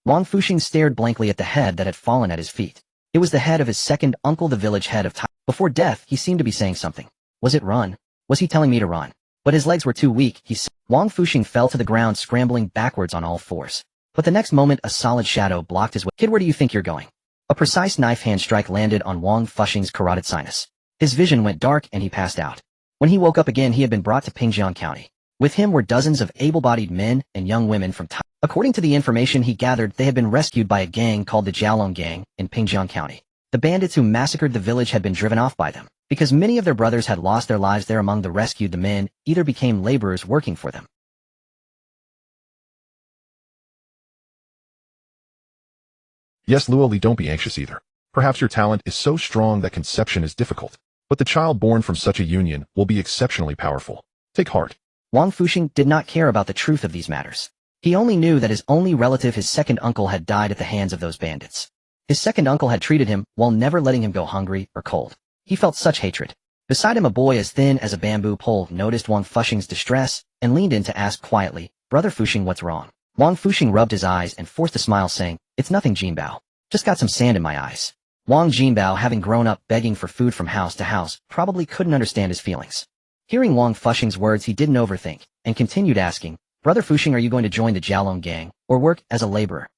Wang Fusheng stared blankly at the head that had fallen at his feet. It was the head of his second uncle, the village head of Tai. Before death, he seemed to be saying something. Was it run? Was he telling me to run? But his legs were too weak, he said. Wang Fusheng fell to the ground, scrambling backwards on all fours. But the next moment a solid shadow blocked his way. Kid, where do you think you're going? A precise knife hand strike landed on Wang Fusheng's carotid sinus. His vision went dark and he passed out. When he woke up again, he had been brought to Pingjiang County. With him were dozens of able-bodied men and young women from Tai. According to the information he gathered, they had been rescued by a gang called the Jialong Gang in Pingjiang County. The bandits who massacred the village had been driven off by them. Because many of their brothers had lost their lives there among the rescued, the men either became laborers working for them. Yes, Luoli, don't be anxious either. Perhaps your talent is so strong that conception is difficult. But the child born from such a union will be exceptionally powerful. Take heart. Wang Fusheng did not care about the truth of these matters. He only knew that his only relative, his second uncle, had died at the hands of those bandits. His second uncle had treated him while never letting him go hungry or cold. He felt such hatred. Beside him, a boy as thin as a bamboo pole noticed Wang Fusheng's distress and leaned in to ask quietly, "Brother Fusheng, what's wrong?" Wang Fusheng rubbed his eyes and forced a smile, saying, "It's nothing, Jinbao. Just got some sand in my eyes." Wang Jinbao, having grown up begging for food from house to house, probably couldn't understand his feelings. Hearing Wang Fusheng's words, he didn't overthink, and continued asking, "Brother Fusheng, are you going to join the Jialong Gang, or work as a laborer?"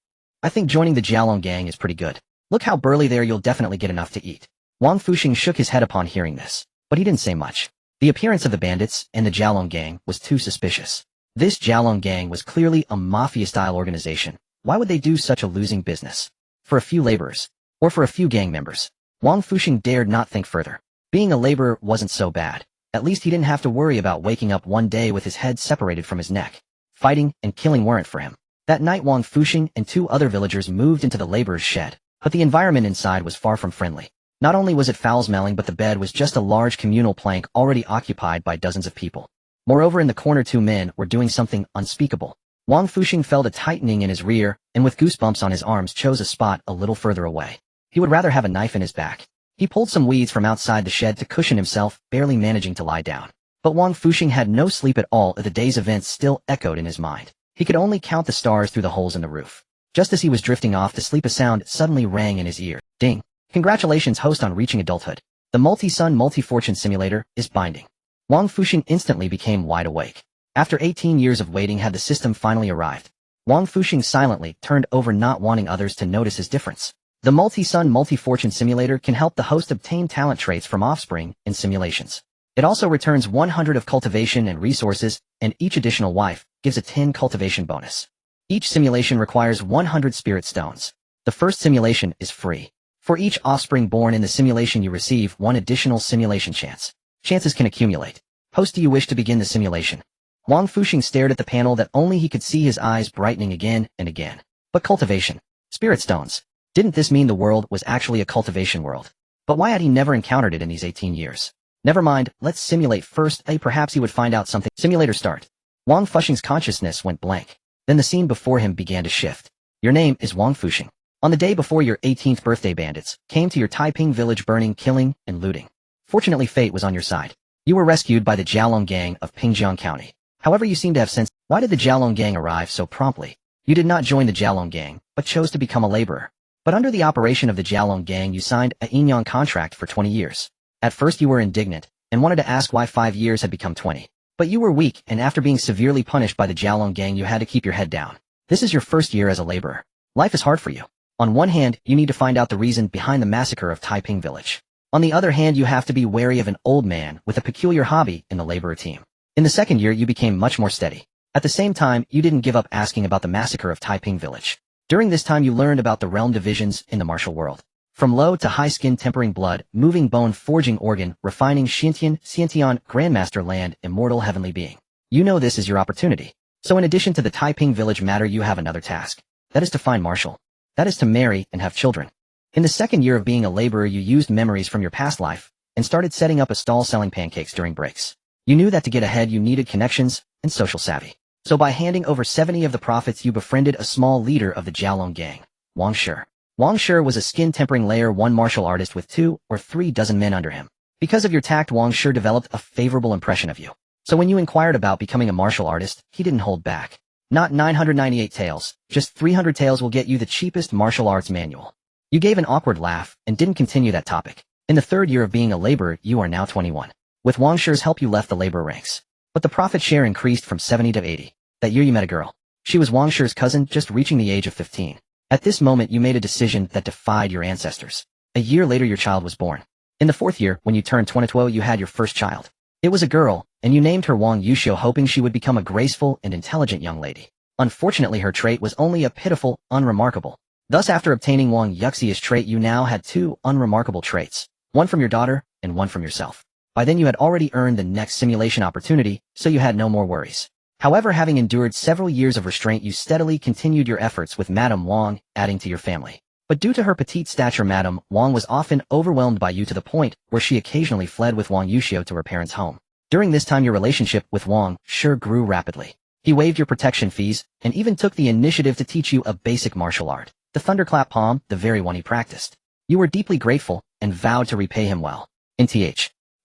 "I think joining the Jialong Gang is pretty good. Look how burly they are, you'll definitely get enough to eat." Wang Fusheng shook his head upon hearing this, but he didn't say much. The appearance of the bandits and the Jialong Gang was too suspicious. This Jialong Gang was clearly a mafia-style organization. Why would they do such a losing business? For a few laborers, or for a few gang members? Wang Fusheng dared not think further. Being a laborer wasn't so bad. At least he didn't have to worry about waking up one day with his head separated from his neck. Fighting and killing weren't for him. That night, Wang Fusheng and two other villagers moved into the laborer's shed, but the environment inside was far from friendly. Not only was it foul-smelling, but the bed was just a large communal plank already occupied by dozens of people. Moreover, in the corner, two men were doing something unspeakable. Wang Fusheng felt a tightening in his rear, and with goosebumps on his arms chose a spot a little further away. He would rather have a knife in his back. He pulled some weeds from outside the shed to cushion himself, barely managing to lie down. But Wang Fusheng had no sleep at all, as the day's events still echoed in his mind. He could only count the stars through the holes in the roof. Just as he was drifting off to sleep, a sound suddenly rang in his ear. Ding! Congratulations, host, on reaching adulthood. The multi-sun multi-fortune simulator is binding. Wang Fusheng instantly became wide awake. After 18 years of waiting had the system finally arrived. Wang Fusheng silently turned over, not wanting others to notice his difference. The multi-sun multi-fortune simulator can help the host obtain talent traits from offspring in simulations. It also returns 100 of cultivation and resources, and each additional wife gives a 10 cultivation bonus. Each simulation requires 100 spirit stones. The first simulation is free. For each offspring born in the simulation, you receive one additional simulation chance. Chances can accumulate. Host, do you wish to begin the simulation? Wang Fusheng stared at the panel that only he could see, his eyes brightening again and again. But cultivation. Spirit stones. Didn't this mean the world was actually a cultivation world? But why had he never encountered it in these 18 years? Never mind, let's simulate first. Perhaps he would find out something. Simulator start. Wang Fusheng's consciousness went blank. Then the scene before him began to shift. Your name is Wang Fusheng. On the day before your 18th birthday, bandits came to your Taiping village, burning, killing, and looting. Fortunately, fate was on your side. You were rescued by the Jialong Gang of Pingjiang County. However, you seem to have sensed. Why did the Jialong Gang arrive so promptly? You did not join the Jialong Gang, but chose to become a laborer. But under the operation of the Jialong Gang, you signed a Yinyang contract for 20 years. At first you were indignant, and wanted to ask why 5 years had become 20. But you were weak, and after being severely punished by the Jialong Gang, you had to keep your head down. This is your first year as a laborer. Life is hard for you. On one hand, you need to find out the reason behind the massacre of Taiping village. On the other hand, you have to be wary of an old man with a peculiar hobby in the laborer team. In the second year, you became much more steady. At the same time, you didn't give up asking about the massacre of Taiping village. During this time, you learned about the realm divisions in the martial world. From low to high, skin tempering blood, moving bone, forging organ, refining Xintian, Xiantian, Grandmaster, land, immortal, heavenly being. You know this is your opportunity. So in addition to the Taiping village matter, you have another task. That is to find Marshall. That is to marry and have children. In the second year of being a laborer, you used memories from your past life and started setting up a stall selling pancakes during breaks. You knew that to get ahead you needed connections and social savvy. So by handing over 70 of the profits, you befriended a small leader of the Jialong Gang, Wang Shi. Wang Shi was a skin-tempering layer 1 martial artist with 2 or 3 dozen men under him. Because of your tact, Wang Shi developed a favorable impression of you. So when you inquired about becoming a martial artist, he didn't hold back. Not 998 taels, just 300 taels will get you the cheapest martial arts manual. You gave an awkward laugh and didn't continue that topic. In the third year of being a laborer, you are now 21. With Wang Shi's help, you left the labor ranks. But the profit share increased from 70 to 80. That year you met a girl. She was Wang Shi's cousin, just reaching the age of 15. At this moment you made a decision that defied your ancestors. A year later your child was born. In the fourth year, when you turned 22, you had your first child. It was a girl, and you named her Wang Fusheng, hoping she would become a graceful and intelligent young lady. Unfortunately, her trait was only a pitiful, unremarkable. Thus, after obtaining Wang Fusheng's trait, you now had two unremarkable traits, one from your daughter and one from yourself. By then you had already earned the next simulation opportunity, so you had no more worries. However, having endured several years of restraint, you steadily continued your efforts with Madame Wang, adding to your family. But due to her petite stature, Madame Wang was often overwhelmed by you to the point where she occasionally fled with Wang Fusheng to her parents' home. During this time your relationship with Wang Shi grew rapidly. He waived your protection fees, and even took the initiative to teach you a basic martial art, the thunderclap palm, the very one he practiced. You were deeply grateful, and vowed to repay him well.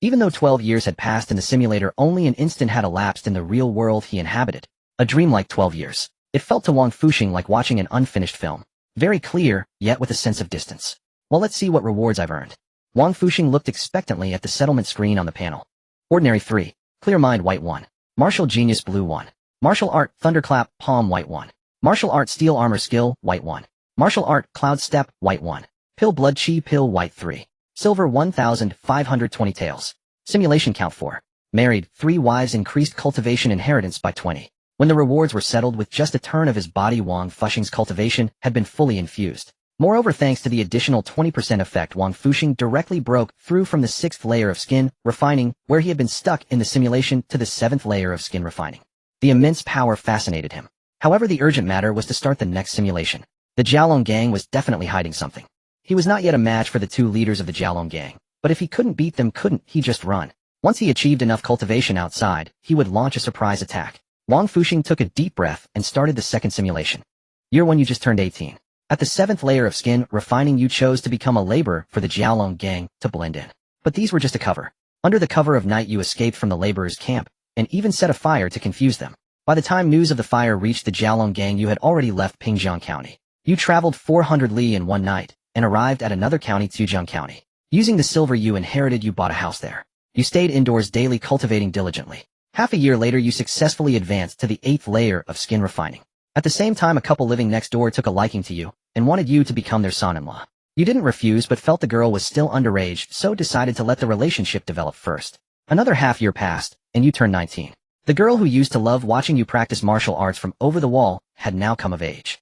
Even though 12 years had passed in the simulator, only an instant had elapsed in the real world he inhabited. A dream-like 12 years. It felt to Wang Fusheng like watching an unfinished film. Very clear, yet with a sense of distance. Well, let's see what rewards I've earned. Wang Fusheng looked expectantly at the settlement screen on the panel. Ordinary 3. Clear Mind White 1. Martial Genius Blue 1. Martial Art Thunderclap Palm White 1. Martial Art Steel Armor Skill White 1. Martial Art Cloud Step White 1. Pill Blood Chi Pill White 3. Silver 1,520 taels. Simulation count 4. Married, 3 wives, increased cultivation inheritance by 20. When the rewards were settled, with just a turn of his body, Wang Fusheng's cultivation had been fully infused. Moreover, thanks to the additional 20% effect, Wang Fusheng directly broke through from the 6th layer of skin refining, where he had been stuck in the simulation, to the 7th layer of skin refining. The immense power fascinated him. However, the urgent matter was to start the next simulation. The Jiaolong gang was definitely hiding something. He was not yet a match for the 2 leaders of the Jiaolong gang, but if he couldn't beat them, couldn't he just run? Once he achieved enough cultivation outside, he would launch a surprise attack. Wang Fusheng took a deep breath and started the second simulation. Year 1, you just turned 18. At the 7th layer of skin refining, you chose to become a laborer for the Jiaolong gang to blend in. But these were just a cover. Under the cover of night you escaped from the laborers' camp, and even set a fire to confuse them. By the time news of the fire reached the Jiaolong gang, you had already left Pingjiang County. You traveled 400 li in one night, and arrived at another county, Zhejiang County. Using the silver you inherited, you bought a house there. You stayed indoors daily, cultivating diligently. Half a year later, you successfully advanced to the 8th layer of skin refining. At the same time, a couple living next door took a liking to you, and wanted you to become their son-in-law. You didn't refuse, but felt the girl was still underage, so decided to let the relationship develop first. Another half year passed, and you turned 19. The girl who used to love watching you practice martial arts from over the wall had now come of age.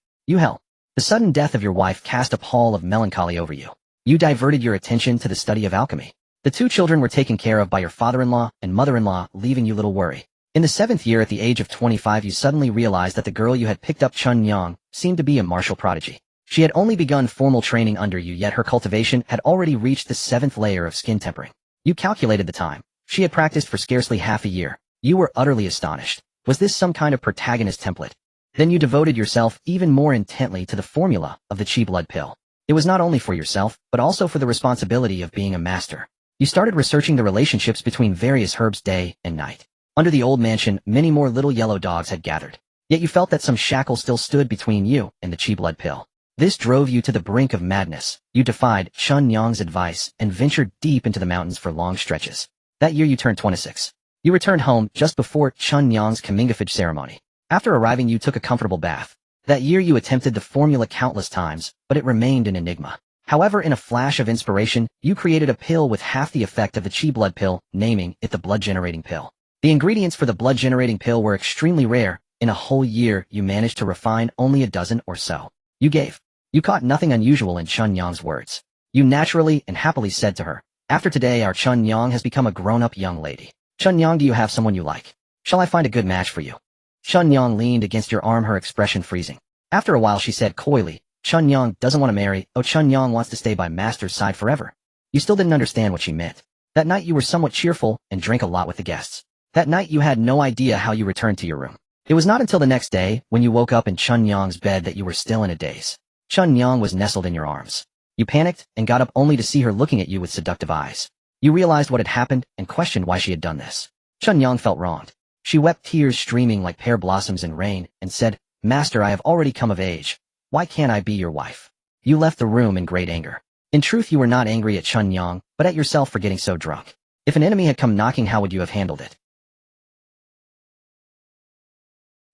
The sudden death of your wife cast a pall of melancholy over you. You diverted your attention to the study of alchemy. The 2 children were taken care of by your father-in-law and mother-in-law, leaving you little worry. In the 7th year, at the age of 25, you suddenly realized that the girl you had picked up, Chun Yang, seemed to be a martial prodigy. She had only begun formal training under you, yet her cultivation had already reached the 7th layer of skin tempering. You calculated the time. She had practiced for scarcely half a year. You were utterly astonished. Was this some kind of protagonist template? Then you devoted yourself even more intently to the formula of the Qi blood pill. It was not only for yourself, but also for the responsibility of being a master. You started researching the relationships between various herbs day and night. Under the old mansion, many more little yellow dogs had gathered. Yet you felt that some shackle still stood between you and the Qi blood pill. This drove you to the brink of madness. You defied Chun Yang's advice and ventured deep into the mountains for long stretches. That year you turned 26. You returned home just before Chun Yang's Kamingafage ceremony. After arriving, you took a comfortable bath. That year you attempted the formula countless times, but it remained an enigma. However, in a flash of inspiration, you created a pill with half the effect of the Qi blood pill, naming it the blood-generating pill. The ingredients for the blood-generating pill were extremely rare. In a whole year, you managed to refine only a dozen or so. You caught nothing unusual in Chun Yang's words. You naturally and happily said to her, "After today, our Chun Yang has become a grown-up young lady. Chun Yang, do you have someone you like? Shall I find a good match for you?" Chun Yang leaned against your arm, her expression freezing. After a while she said coyly, "Chun Yang doesn't want to marry. Oh, Chun Yang wants to stay by Master's side forever." You still didn't understand what she meant. That night you were somewhat cheerful and drank a lot with the guests. That night you had no idea how you returned to your room. It was not until the next day, when you woke up in Chun Yang's bed, that you were still in a daze. Chun Yang was nestled in your arms. You panicked and got up only to see her looking at you with seductive eyes. You realized what had happened and questioned why she had done this. Chun Yang felt wronged. She wept, tears streaming like pear blossoms in rain, and said, "Master, I have already come of age. Why can't I be your wife?" You left the room in great anger. In truth, you were not angry at Chun Yang, but at yourself for getting so drunk. If an enemy had come knocking, how would you have handled it?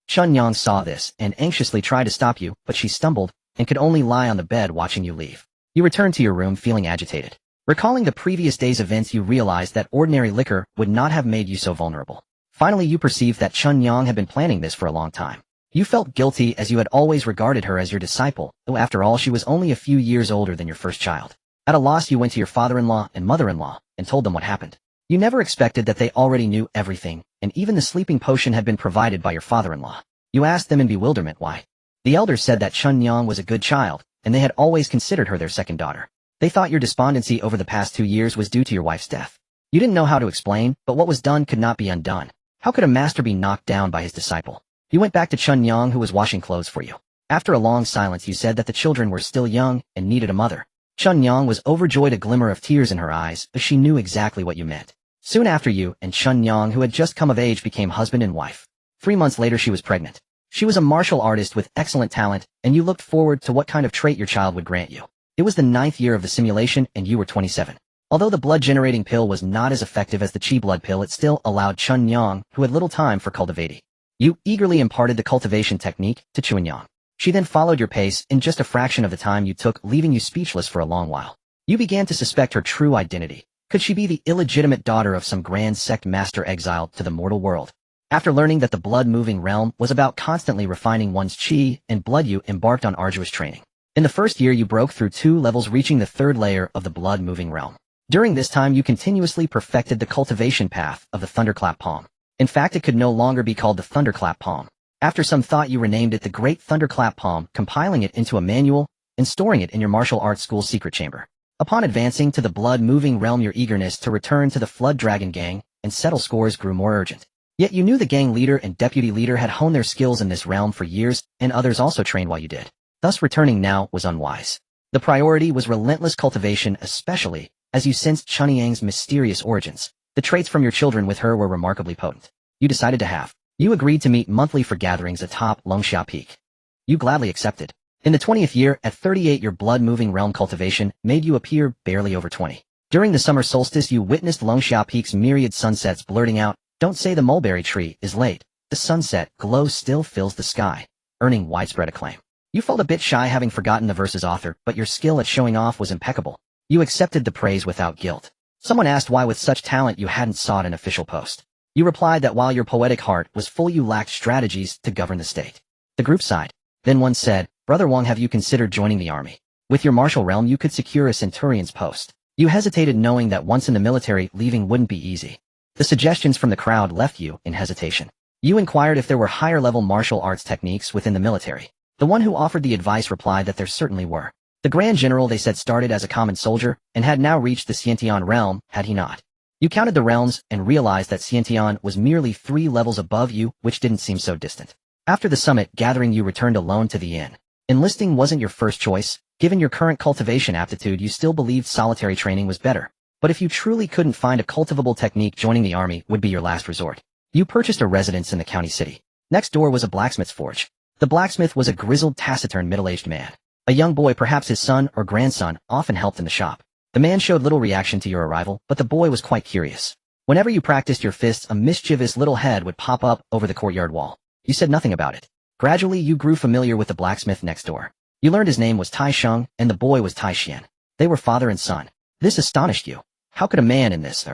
Chun Yang saw this and anxiously tried to stop you, but she stumbled and could only lie on the bed watching you leave. You returned to your room feeling agitated. Recalling the previous day's events, you realized that ordinary liquor would not have made you so vulnerable. Finally, you perceived that Chun Yang had been planning this for a long time. You felt guilty as you had always regarded her as your disciple, though after all she was only a few years older than your first child. At a loss, you went to your father-in-law and mother-in-law and told them what happened. You never expected that they already knew everything, and even the sleeping potion had been provided by your father-in-law. You asked them in bewilderment why. The elders said that Chun Yang was a good child, and they had always considered her their second daughter. They thought your despondency over the past 2 years was due to your wife's death. You didn't know how to explain, but what was done could not be undone. How could a master be knocked down by his disciple? You went back to Chun Yang, who was washing clothes for you. After a long silence, you said that the children were still young and needed a mother. Chun Yang was overjoyed, a glimmer of tears in her eyes, as she knew exactly what you meant. Soon after, you and Chun Yang, who had just come of age, became husband and wife. 3 months later, she was pregnant. She was a martial artist with excellent talent, and you looked forward to what kind of trait your child would grant you. It was the 9th year of the simulation, and you were 27. Although the blood-generating pill was not as effective as the Qi blood pill, it still allowed Chun Yang, who had little time for cultivating. You eagerly imparted the cultivation technique to Chun Yang. She then followed your pace in just a fraction of the time you took, leaving you speechless for a long while. You began to suspect her true identity. Could she be the illegitimate daughter of some grand sect master exiled to the mortal world? After learning that the blood-moving realm was about constantly refining one's qi and blood, you embarked on arduous training. In the first year, you broke through 2 levels, reaching the 3rd layer of the blood-moving realm. During this time, you continuously perfected the cultivation path of the Thunderclap Palm. In fact, it could no longer be called the Thunderclap Palm. After some thought, you renamed it the Great Thunderclap Palm, compiling it into a manual and storing it in your martial arts school's secret chamber. Upon advancing to the blood-moving realm, your eagerness to return to the Flood Dragon Gang and settle scores grew more urgent. Yet you knew the gang leader and deputy leader had honed their skills in this realm for years, and others also trained while you did. Thus, returning now was unwise. The priority was relentless cultivation, especially as you sensed Chun Yang's mysterious origins. The traits from your children with her were remarkably potent. You decided to have. You agreed to meet monthly for gatherings atop Longxia Peak. You gladly accepted. In the 20th year, at 38, your blood-moving realm cultivation made you appear barely over 20. During the summer solstice, you witnessed Longxia Peak's myriad sunsets, blurting out, "Don't say the mulberry tree is late." The sunset glow still fills the sky, earning widespread acclaim. You felt a bit shy, having forgotten the verse's author, but your skill at showing off was impeccable. You accepted the praise without guilt. Someone asked why with such talent you hadn't sought an official post. You replied that while your poetic heart was full, you lacked strategies to govern the state. The group sighed. Then one said, "Brother Wang, have you considered joining the army? With your martial realm, you could secure a centurion's post." You hesitated, knowing that once in the military, leaving wouldn't be easy. The suggestions from the crowd left you in hesitation. You inquired if there were higher-level martial arts techniques within the military. The one who offered the advice replied that there certainly were. The Grand General, they said, started as a common soldier and had now reached the Xiantian realm, had he not. You counted the realms and realized that Xiantian was merely 3 levels above you, which didn't seem so distant. After the summit gathering, you returned alone to the inn. Enlisting wasn't your first choice. Given your current cultivation aptitude, you still believed solitary training was better. But if you truly couldn't find a cultivable technique, joining the army would be your last resort. You purchased a residence in the county city. Next door was a blacksmith's forge. The blacksmith was a grizzled, taciturn, middle-aged man. A young boy, perhaps his son or grandson, often helped in the shop. The man showed little reaction to your arrival, but the boy was quite curious. Whenever you practiced your fists, a mischievous little head would pop up over the courtyard wall. You said nothing about it. Gradually, you grew familiar with the blacksmith next door. You learned his name was Tai Sheng, and the boy was Tai Xian. They were father and son. This astonished you. How could a man in this,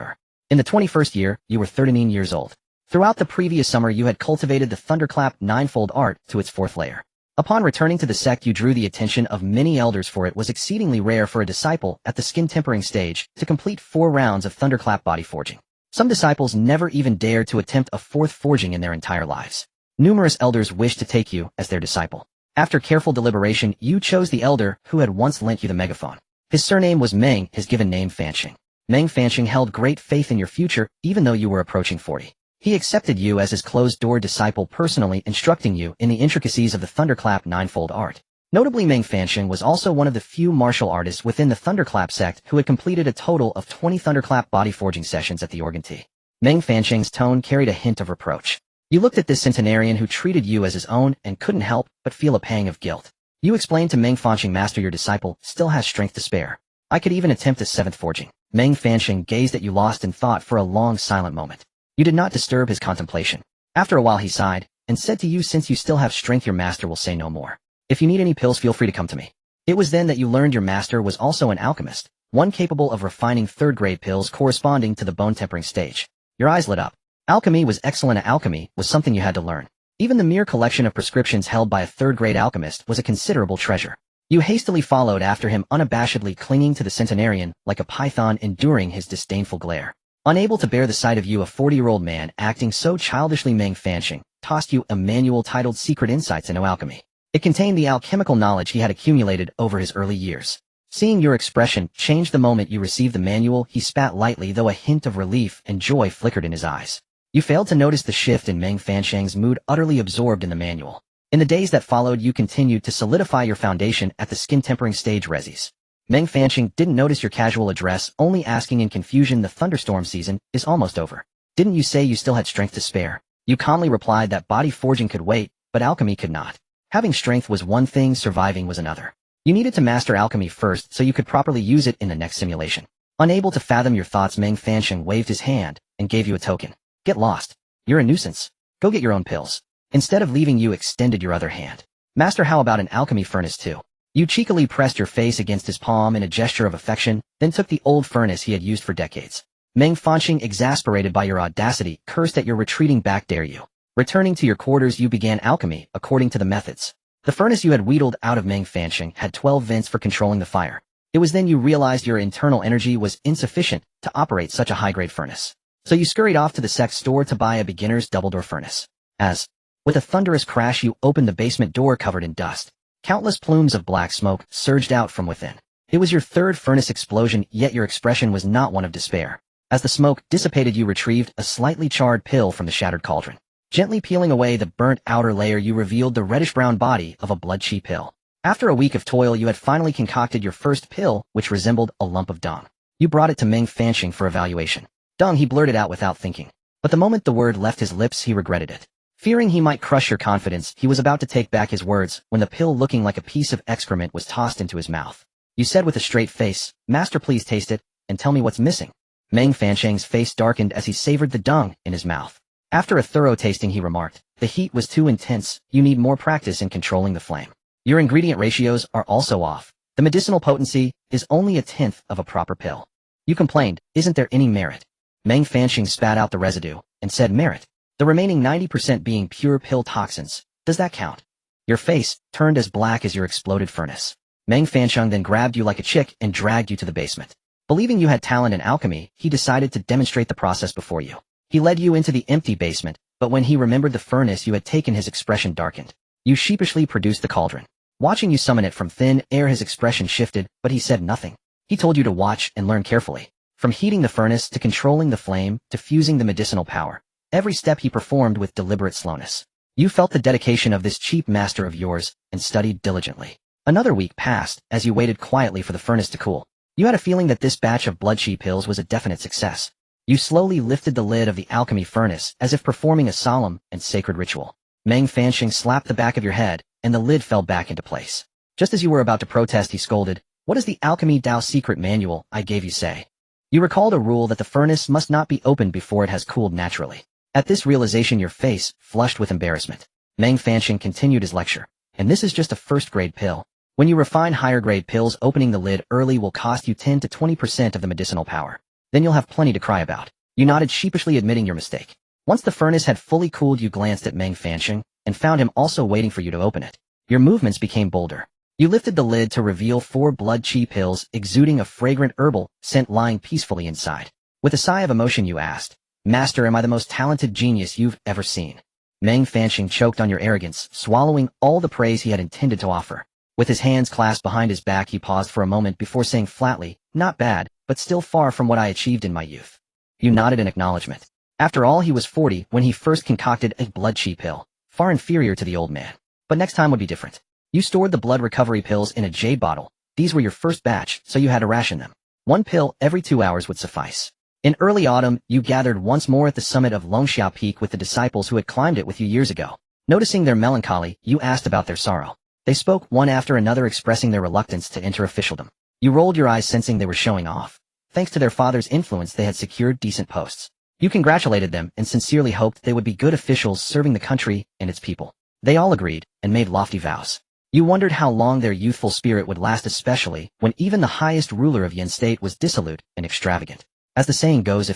In the 21st year, you were 39 years old. Throughout the previous summer, you had cultivated the Thunderclap ninefold art to its 4th layer. Upon returning to the sect, you drew the attention of many elders, for it was exceedingly rare for a disciple at the skin tempering stage to complete 4 rounds of Thunderclap body forging. Some disciples never even dared to attempt a 4th forging in their entire lives. Numerous elders wished to take you as their disciple. After careful deliberation, you chose the elder who had once lent you the megaphone. His surname was Meng, his given name Fanxing. Meng Fanxing held great faith in your future, even though you were approaching 40. He accepted you as his closed-door disciple, personally instructing you in the intricacies of the Thunderclap ninefold art. Notably, Meng Fanxing was also one of the few martial artists within the Thunderclap sect who had completed a total of 20 Thunderclap body forging sessions at the Organ Tea. Meng Fanxing's tone carried a hint of reproach. You looked at this centenarian who treated you as his own and couldn't help but feel a pang of guilt. You explained to Meng Fanxing, Master, your disciple still has strength to spare. I could even attempt a seventh forging. Meng Fanxing gazed at you lost in thought for a long silent moment. You did not disturb his contemplation. After a while he sighed, and said to you, since you still have strength, your master will say no more. If you need any pills, feel free to come to me. It was then that you learned your master was also an alchemist, one capable of refining third-grade pills corresponding to the bone-tempering stage. Your eyes lit up. Alchemy was excellent. Alchemy was something you had to learn. Even the mere collection of prescriptions held by a third-grade alchemist was a considerable treasure. You hastily followed after him, unabashedly clinging to the centenarian like a python enduring his disdainful glare. Unable to bear the sight of you, a 40-year-old man acting so childishly, Meng Fanxing tossed you a manual titled Secret Insights into Alchemy. It contained the alchemical knowledge he had accumulated over his early years. Seeing your expression change the moment you received the manual, he spat lightly, though a hint of relief and joy flickered in his eyes. You failed to notice the shift in Meng Fanxing's mood, utterly absorbed in the manual. In the days that followed, you continued to solidify your foundation at the skin-tempering stage resis. Meng Fanxing didn't notice your casual address, only asking in confusion, the thunderstorm season is almost over. Didn't you say you still had strength to spare? You calmly replied that body forging could wait, but alchemy could not. Having strength was one thing, surviving was another. You needed to master alchemy first so you could properly use it in the next simulation. Unable to fathom your thoughts, Meng Fanxing waved his hand and gave you a token. Get lost. You're a nuisance. Go get your own pills. Instead of leaving, you extended your other hand. Master, how about an alchemy furnace too? You cheekily pressed your face against his palm in a gesture of affection, then took the old furnace he had used for decades. Meng Fanxing, exasperated by your audacity, cursed at your retreating back. Dare you? Returning to your quarters, you began alchemy according to the methods. The furnace you had wheedled out of Meng Fanxing had 12 vents for controlling the fire. It was then you realized your internal energy was insufficient to operate such a high-grade furnace. So you scurried off to the sect store to buy a beginner's double-door furnace. As, with a thunderous crash, you opened the basement door covered in dust. Countless plumes of black smoke surged out from within. It was your third furnace explosion, yet your expression was not one of despair. As the smoke dissipated, you retrieved a slightly charred pill from the shattered cauldron. Gently peeling away the burnt outer layer, you revealed the reddish-brown body of a blood-chi pill. After a week of toil, you had finally concocted your first pill, which resembled a lump of dung. You brought it to Meng Fanxing for evaluation. Dung, he blurted out without thinking. But the moment the word left his lips, he regretted it. Fearing he might crush your confidence, he was about to take back his words when the pill, looking like a piece of excrement, was tossed into his mouth. You said with a straight face, Master, please taste it, and tell me what's missing. Meng Fanxing's face darkened as he savored the dung in his mouth. After a thorough tasting, he remarked, the heat was too intense, you need more practice in controlling the flame. Your ingredient ratios are also off. The medicinal potency is only 1/10 of a proper pill. You complained, isn't there any merit? Meng Fanxing spat out the residue, and said, merit? The remaining 90% being pure pill toxins. Does that count? Your face turned as black as your exploded furnace. Meng Fanxing then grabbed you like a chick and dragged you to the basement. Believing you had talent in alchemy, he decided to demonstrate the process before you. He led you into the empty basement, but when he remembered the furnace you had taken, his expression darkened. You sheepishly produced the cauldron. Watching you summon it from thin air, his expression shifted, but he said nothing. He told you to watch and learn carefully. From heating the furnace to controlling the flame to fusing the medicinal power, every step he performed with deliberate slowness. You felt the dedication of this cheap master of yours and studied diligently. Another week passed as you waited quietly for the furnace to cool. You had a feeling that this batch of blood-chi pills was a definite success. You slowly lifted the lid of the alchemy furnace as if performing a solemn and sacred ritual. Meng Fanxing slapped the back of your head, and the lid fell back into place. Just as you were about to protest, he scolded, what does the Alchemy Dao secret manual I gave you say? You recalled a rule that the furnace must not be opened before it has cooled naturally. At this realization, your face flushed with embarrassment. Meng Fanxing continued his lecture. And this is just a first-grade pill. When you refine higher-grade pills, opening the lid early will cost you 10 to 20% of the medicinal power. Then you'll have plenty to cry about. You nodded, sheepishly admitting your mistake. Once the furnace had fully cooled, you glanced at Meng Fanxing and found him also waiting for you to open it. Your movements became bolder. You lifted the lid to reveal 4 blood-chi pills exuding a fragrant herbal scent lying peacefully inside. With a sigh of emotion, you asked, Master, am I the most talented genius you've ever seen? Meng Fanxing choked on your arrogance, swallowing all the praise he had intended to offer. With his hands clasped behind his back, he paused for a moment before saying flatly, not bad, but still far from what I achieved in my youth. You nodded in acknowledgement. After all, he was 40 when he first concocted a blood-chi pill, far inferior to the old man. But next time would be different. You stored the blood recovery pills in a jade bottle. These were your first batch, so you had to ration them. 1 pill every 2 hours would suffice. In early autumn, you gathered once more at the summit of Longxia Peak with the disciples who had climbed it with you years ago. Noticing their melancholy, you asked about their sorrow. They spoke one after another expressing their reluctance to enter officialdom. You rolled your eyes sensing they were showing off. Thanks to their father's influence they had secured decent posts. You congratulated them and sincerely hoped they would be good officials serving the country and its people. They all agreed and made lofty vows. You wondered how long their youthful spirit would last, especially when even the highest ruler of Yin state was dissolute and extravagant. As the saying goes,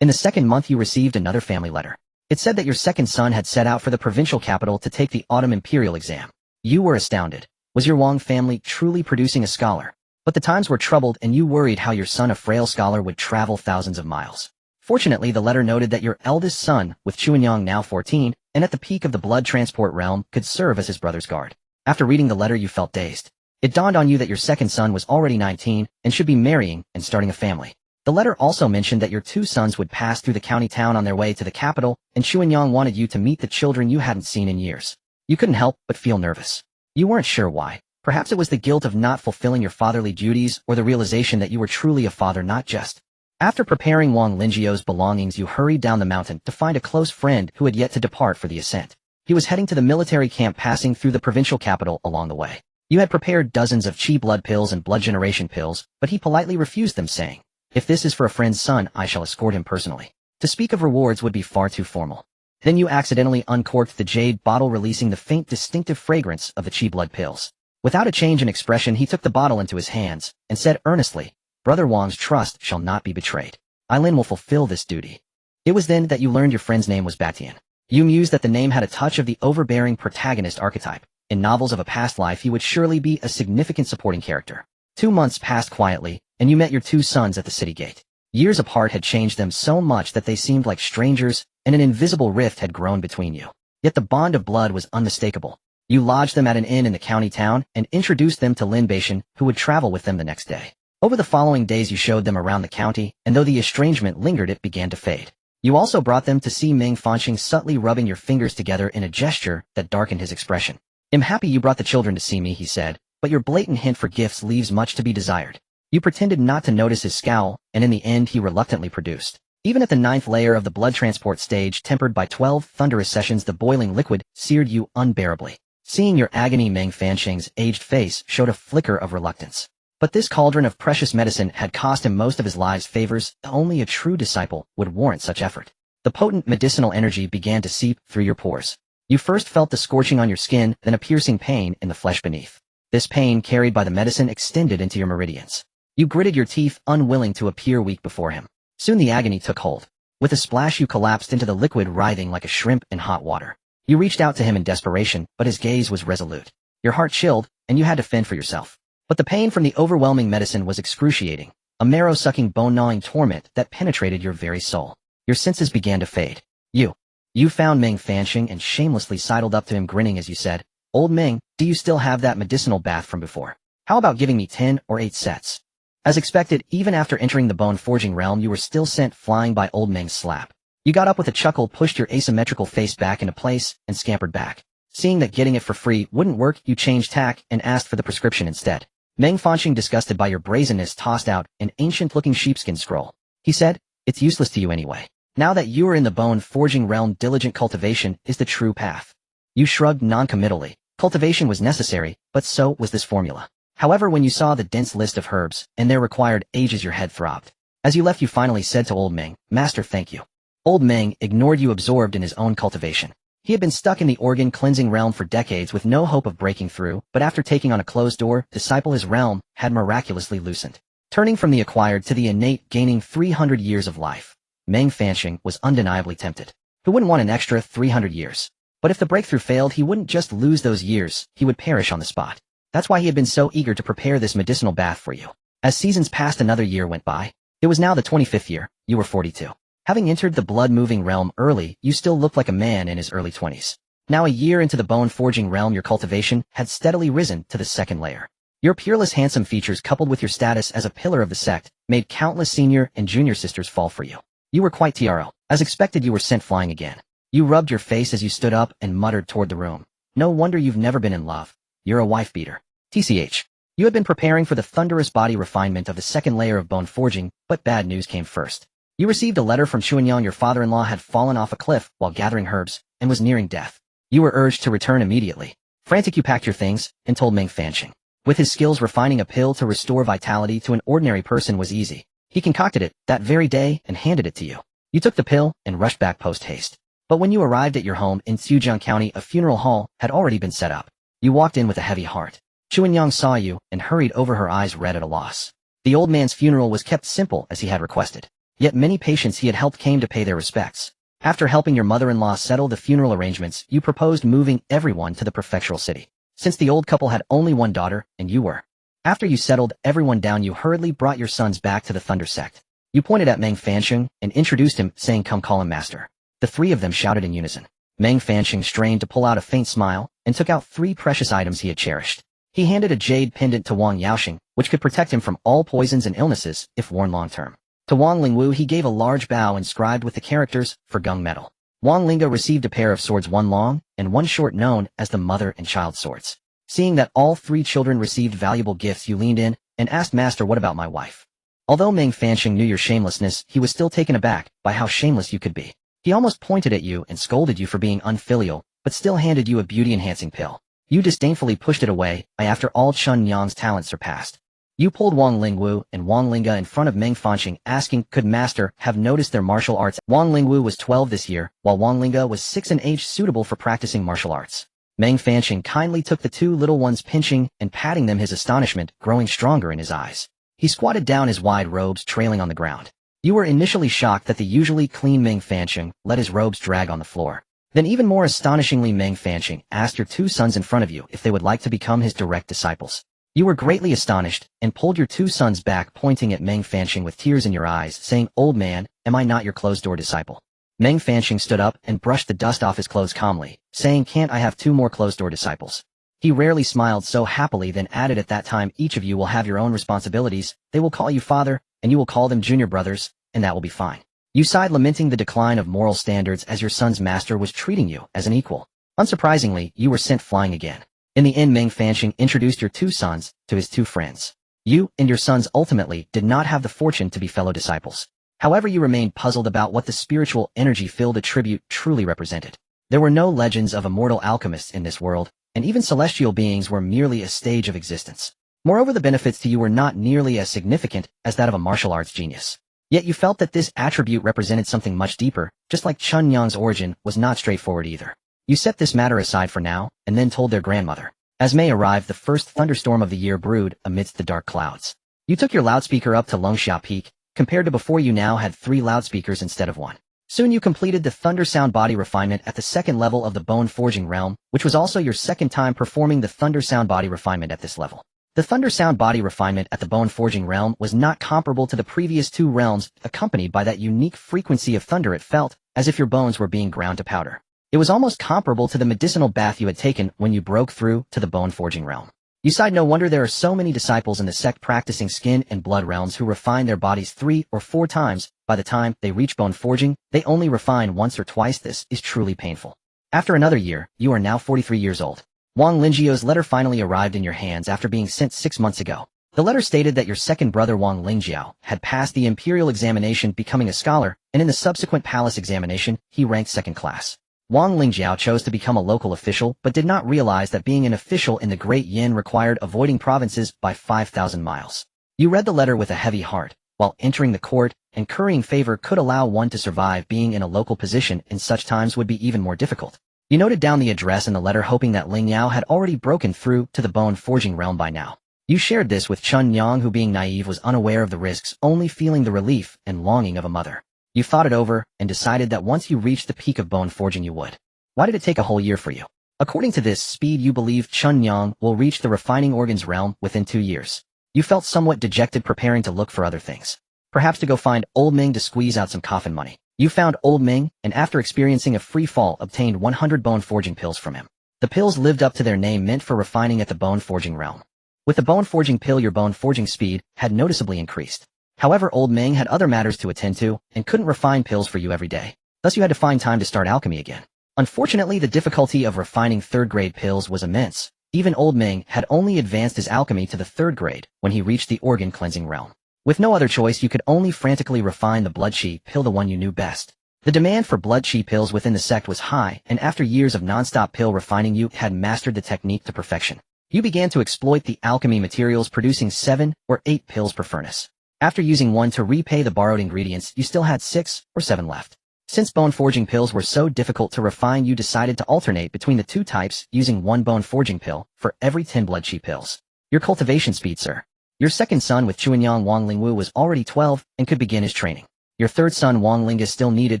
in the second month you received another family letter. It said that your second son had set out for the provincial capital to take the autumn imperial exam. You were astounded. Was your Wang family truly producing a scholar? But the times were troubled and you worried how your son, a frail scholar, would travel thousands of miles. Fortunately, the letter noted that your eldest son, with Chuanyang now 14, and at the peak of the blood transport realm, could serve as his brother's guard. After reading the letter you felt dazed. It dawned on you that your second son was already 19 and should be marrying and starting a family. The letter also mentioned that your two sons would pass through the county town on their way to the capital, and Chuanyang wanted you to meet the children you hadn't seen in years. You couldn't help but feel nervous. You weren't sure why. Perhaps it was the guilt of not fulfilling your fatherly duties or the realization that you were truly a father, not just. After preparing Wang Linjiao's belongings you hurried down the mountain to find a close friend who had yet to depart for the ascent. He was heading to the military camp, passing through the provincial capital along the way. You had prepared dozens of chi blood pills and blood generation pills, but he politely refused them, saying, "If this is for a friend's son, I shall escort him personally. To speak of rewards would be far too formal." Then you accidentally uncorked the jade bottle, releasing the faint distinctive fragrance of the chi blood pills. Without a change in expression he took the bottle into his hands and said earnestly, "Brother Wang's trust shall not be betrayed. Ailin will fulfill this duty." It was then that you learned your friend's name was Batian. You mused that the name had a touch of the overbearing protagonist archetype. In novels of a past life he would surely be a significant supporting character. 2 months passed quietly, and you met your two sons at the city gate. Years apart had changed them so much that they seemed like strangers, and an invisible rift had grown between you. Yet the bond of blood was unmistakable. You lodged them at an inn in the county town and introduced them to Lin Beishan, who would travel with them the next day. Over the following days you showed them around the county, and though the estrangement lingered it began to fade. You also brought them to see Wang Fusheng, subtly rubbing your fingers together in a gesture that darkened his expression. "I'm happy you brought the children to see me," he said, "but your blatant hint for gifts leaves much to be desired." You pretended not to notice his scowl, and in the end he reluctantly produced. Even at the 9th layer of the blood transport stage, tempered by 12 thunderous sessions, the boiling liquid seared you unbearably. Seeing your agony, Wang Fusheng's aged face showed a flicker of reluctance. But this cauldron of precious medicine had cost him most of his life's favors. Only a true disciple would warrant such effort. The potent medicinal energy began to seep through your pores. You first felt the scorching on your skin, then a piercing pain in the flesh beneath. This pain, carried by the medicine, extended into your meridians. You gritted your teeth, unwilling to appear weak before him. Soon the agony took hold. With a splash you collapsed into the liquid, writhing like a shrimp in hot water. You reached out to him in desperation, but his gaze was resolute. Your heart chilled, and you had to fend for yourself. But the pain from the overwhelming medicine was excruciating, a marrow-sucking, bone-gnawing torment that penetrated your very soul. Your senses began to fade. You found Wang Fusheng and shamelessly sidled up to him, grinning as you said, "Old Ming, do you still have that medicinal bath from before? How about giving me 10 or 8 sets?" As expected, even after entering the bone-forging realm you were still sent flying by old Ming's slap. You got up with a chuckle, pushed your asymmetrical face back into place, and scampered back. Seeing that getting it for free wouldn't work, you changed tack and asked for the prescription instead. Wang Fusheng, disgusted by your brazenness, tossed out an ancient-looking sheepskin scroll. He said, "It's useless to you anyway. Now that you are in the bone-forging realm, diligent cultivation is the true path." You shrugged noncommittally. Cultivation was necessary, but so was this formula. However, when you saw the dense list of herbs and their required ages, your head throbbed. As you left, you finally said to old Ming, "Master, thank you." Old Ming ignored you, absorbed in his own cultivation. He had been stuck in the organ-cleansing realm for decades with no hope of breaking through, but after taking on a closed-door disciple his realm had miraculously loosened. Turning from the acquired to the innate, gaining 300 years of life, Wang Fusheng was undeniably tempted. Who wouldn't want an extra 300 years? But if the breakthrough failed, he wouldn't just lose those years, he would perish on the spot. That's why he had been so eager to prepare this medicinal bath for you. As seasons passed, another year went by. It was now the 25th year. You were 42. Having entered the blood-moving realm early, you still looked like a man in his early 20s. Now, a year into the bone-forging realm, your cultivation had steadily risen to the 2nd layer. Your peerless, handsome features, coupled with your status as a pillar of the sect, made countless senior and junior sisters fall for you. You were quite TRO. As expected, you were sent flying again. You rubbed your face as you stood up and muttered toward the room. "No wonder you've never been in love. You're a wife-beater." TCH. You had been preparing for the thunderous body refinement of the 2nd layer of bone forging, but bad news came first. You received a letter from Chuanyang. Your father-in-law had fallen off a cliff while gathering herbs and was nearing death. You were urged to return immediately. Frantic, you packed your things and told Meng Fancheng. With his skills, refining a pill to restore vitality to an ordinary person was easy. He concocted it that very day and handed it to you. You took the pill and rushed back post-haste. But when you arrived at your home in Sujiang County, a funeral hall had already been set up. You walked in with a heavy heart. Chuanyang saw you and hurried over, her eyes red at a loss. The old man's funeral was kept simple as he had requested. Yet many patients he had helped came to pay their respects. After helping your mother-in-law settle the funeral arrangements, you proposed moving everyone to the prefectural city. Since the old couple had only one daughter, and you were. After you settled everyone down, you hurriedly brought your sons back to the Thunder Sect. You pointed at Meng Fancheng and introduced him, saying, "Come, call him master." The three of them shouted in unison. Meng Fancheng strained to pull out a faint smile and took out 3 precious items he had cherished. He handed a jade pendant to Wang Yaoxing, which could protect him from all poisons and illnesses if worn long-term. To Wang Lingwu he gave a large bow inscribed with the characters for gung metal. Wang Linga received a pair of swords, one long and one short, known as the mother and child swords. Seeing that all 3 children received valuable gifts, you leaned in and asked, "Master, what about my wife?" Although Meng Fancheng knew your shamelessness, he was still taken aback by how shameless you could be. He almost pointed at you and scolded you for being unfilial, but still handed you a beauty-enhancing pill. You disdainfully pushed it away, after all Chun Yang's talent surpassed. You pulled Wang Lingwu and Wang Linga in front of Meng Fancheng, asking, "Could Master have noticed their martial arts?" Wang Lingwu was 12 this year, while Wang Linga was 6, an age suitable for practicing martial arts. Meng Fancheng kindly took the 2 little ones, pinching and patting them, his astonishment growing stronger in his eyes. He squatted down, his wide robes trailing on the ground. You were initially shocked that the usually clean Meng Fancheng let his robes drag on the floor. Then even more astonishingly, Meng Fancheng asked your 2 sons in front of you if they would like to become his direct disciples. You were greatly astonished and pulled your 2 sons back, pointing at Meng Fancheng with tears in your eyes, saying, "Old man, am I not your closed-door disciple?" Meng Fancheng stood up and brushed the dust off his clothes calmly, saying, "Can't I have 2 more closed-door disciples?" He rarely smiled so happily, then added, "At that time each of you will have your own responsibilities. They will call you father, and you will call them junior brothers, and that will be fine." You sighed, lamenting the decline of moral standards as your son's master was treating you as an equal. Unsurprisingly, you were sent flying again. In the end, Meng Fancheng introduced your 2 sons to his 2 friends. You and your sons ultimately did not have the fortune to be fellow disciples. However, you remained puzzled about what the spiritual energy-filled attribute truly represented. There were no legends of immortal alchemists in this world, and even celestial beings were merely a stage of existence. Moreover, the benefits to you were not nearly as significant as that of a martial arts genius. Yet you felt that this attribute represented something much deeper, just like Chun Yang's origin was not straightforward either. You set this matter aside for now, and then told their grandmother. As May arrived, the first thunderstorm of the year brewed amidst the dark clouds. You took your loudspeaker up to Lungxia Peak. Compared to before, you now had 3 loudspeakers instead of 1. Soon you completed the Thunder Sound Body refinement at the 2nd level of the Bone Forging realm, which was also your 2nd time performing the Thunder Sound Body refinement at this level. The Thunder Sound Body refinement at the Bone Forging realm was not comparable to the previous 2 realms. Accompanied by that unique frequency of thunder, it felt as if your bones were being ground to powder. It was almost comparable to the medicinal bath you had taken when you broke through to the Bone Forging realm. You sighed, no wonder there are so many disciples in the sect practicing skin and blood realms who refine their bodies 3 or 4 times. By the time they reach bone forging, they only refine once or twice. This is truly painful. After another year, you are now 43 years old. Wang Lingjiao's letter finally arrived in your hands after being sent 6 months ago. The letter stated that your 2nd brother Wang Lingjiao had passed the imperial examination, becoming a scholar, and in the subsequent palace examination, he ranked 2nd class. Wang Lingjiao chose to become a local official, but did not realize that being an official in the Great Yin required avoiding provinces by 5,000 miles. You read the letter with a heavy heart. While entering the court and currying favor could allow one to survive, being in a local position in such times would be even more difficult. You noted down the address in the letter, hoping that Ling Yao had already broken through to the Bone Forging realm by now. You shared this with Chun Yang, who, being naive, was unaware of the risks, only feeling the relief and longing of a mother. You thought it over and decided that once you reached the peak of Bone Forging you would. Why did it take a whole year for you? According to this speed, you believe Chun Yang will reach the refining organs realm within 2 years. You felt somewhat dejected, preparing to look for other things. Perhaps to go find Old Ming to squeeze out some coffin money. You found Old Ming, and after experiencing a free fall, obtained 100 bone forging pills from him. The pills lived up to their name, meant for refining at the bone forging realm. With the bone forging pill, your bone forging speed had noticeably increased. However, Old Ming had other matters to attend to, and couldn't refine pills for you every day. Thus you had to find time to start alchemy again. Unfortunately, the difficulty of refining 3rd grade pills was immense. Even Old Ming had only advanced his alchemy to the 3rd grade when he reached the organ cleansing realm. With no other choice, you could only frantically refine the blood chi pill, the one you knew best. The demand for blood chi pills within the sect was high, and after years of non-stop pill refining, you had mastered the technique to perfection. You began to exploit the alchemy materials, producing 7 or 8 pills per furnace. After using one to repay the borrowed ingredients, you still had 6 or 7 left. Since bone-forging pills were so difficult to refine, you decided to alternate between the two types, using 1 bone-forging pill for every 10 blood chi pills. Your cultivation speed, sir. Your second son with Chuanyang Wang Lingwu was already 12 and could begin his training. Your third son Wang Ling is still needed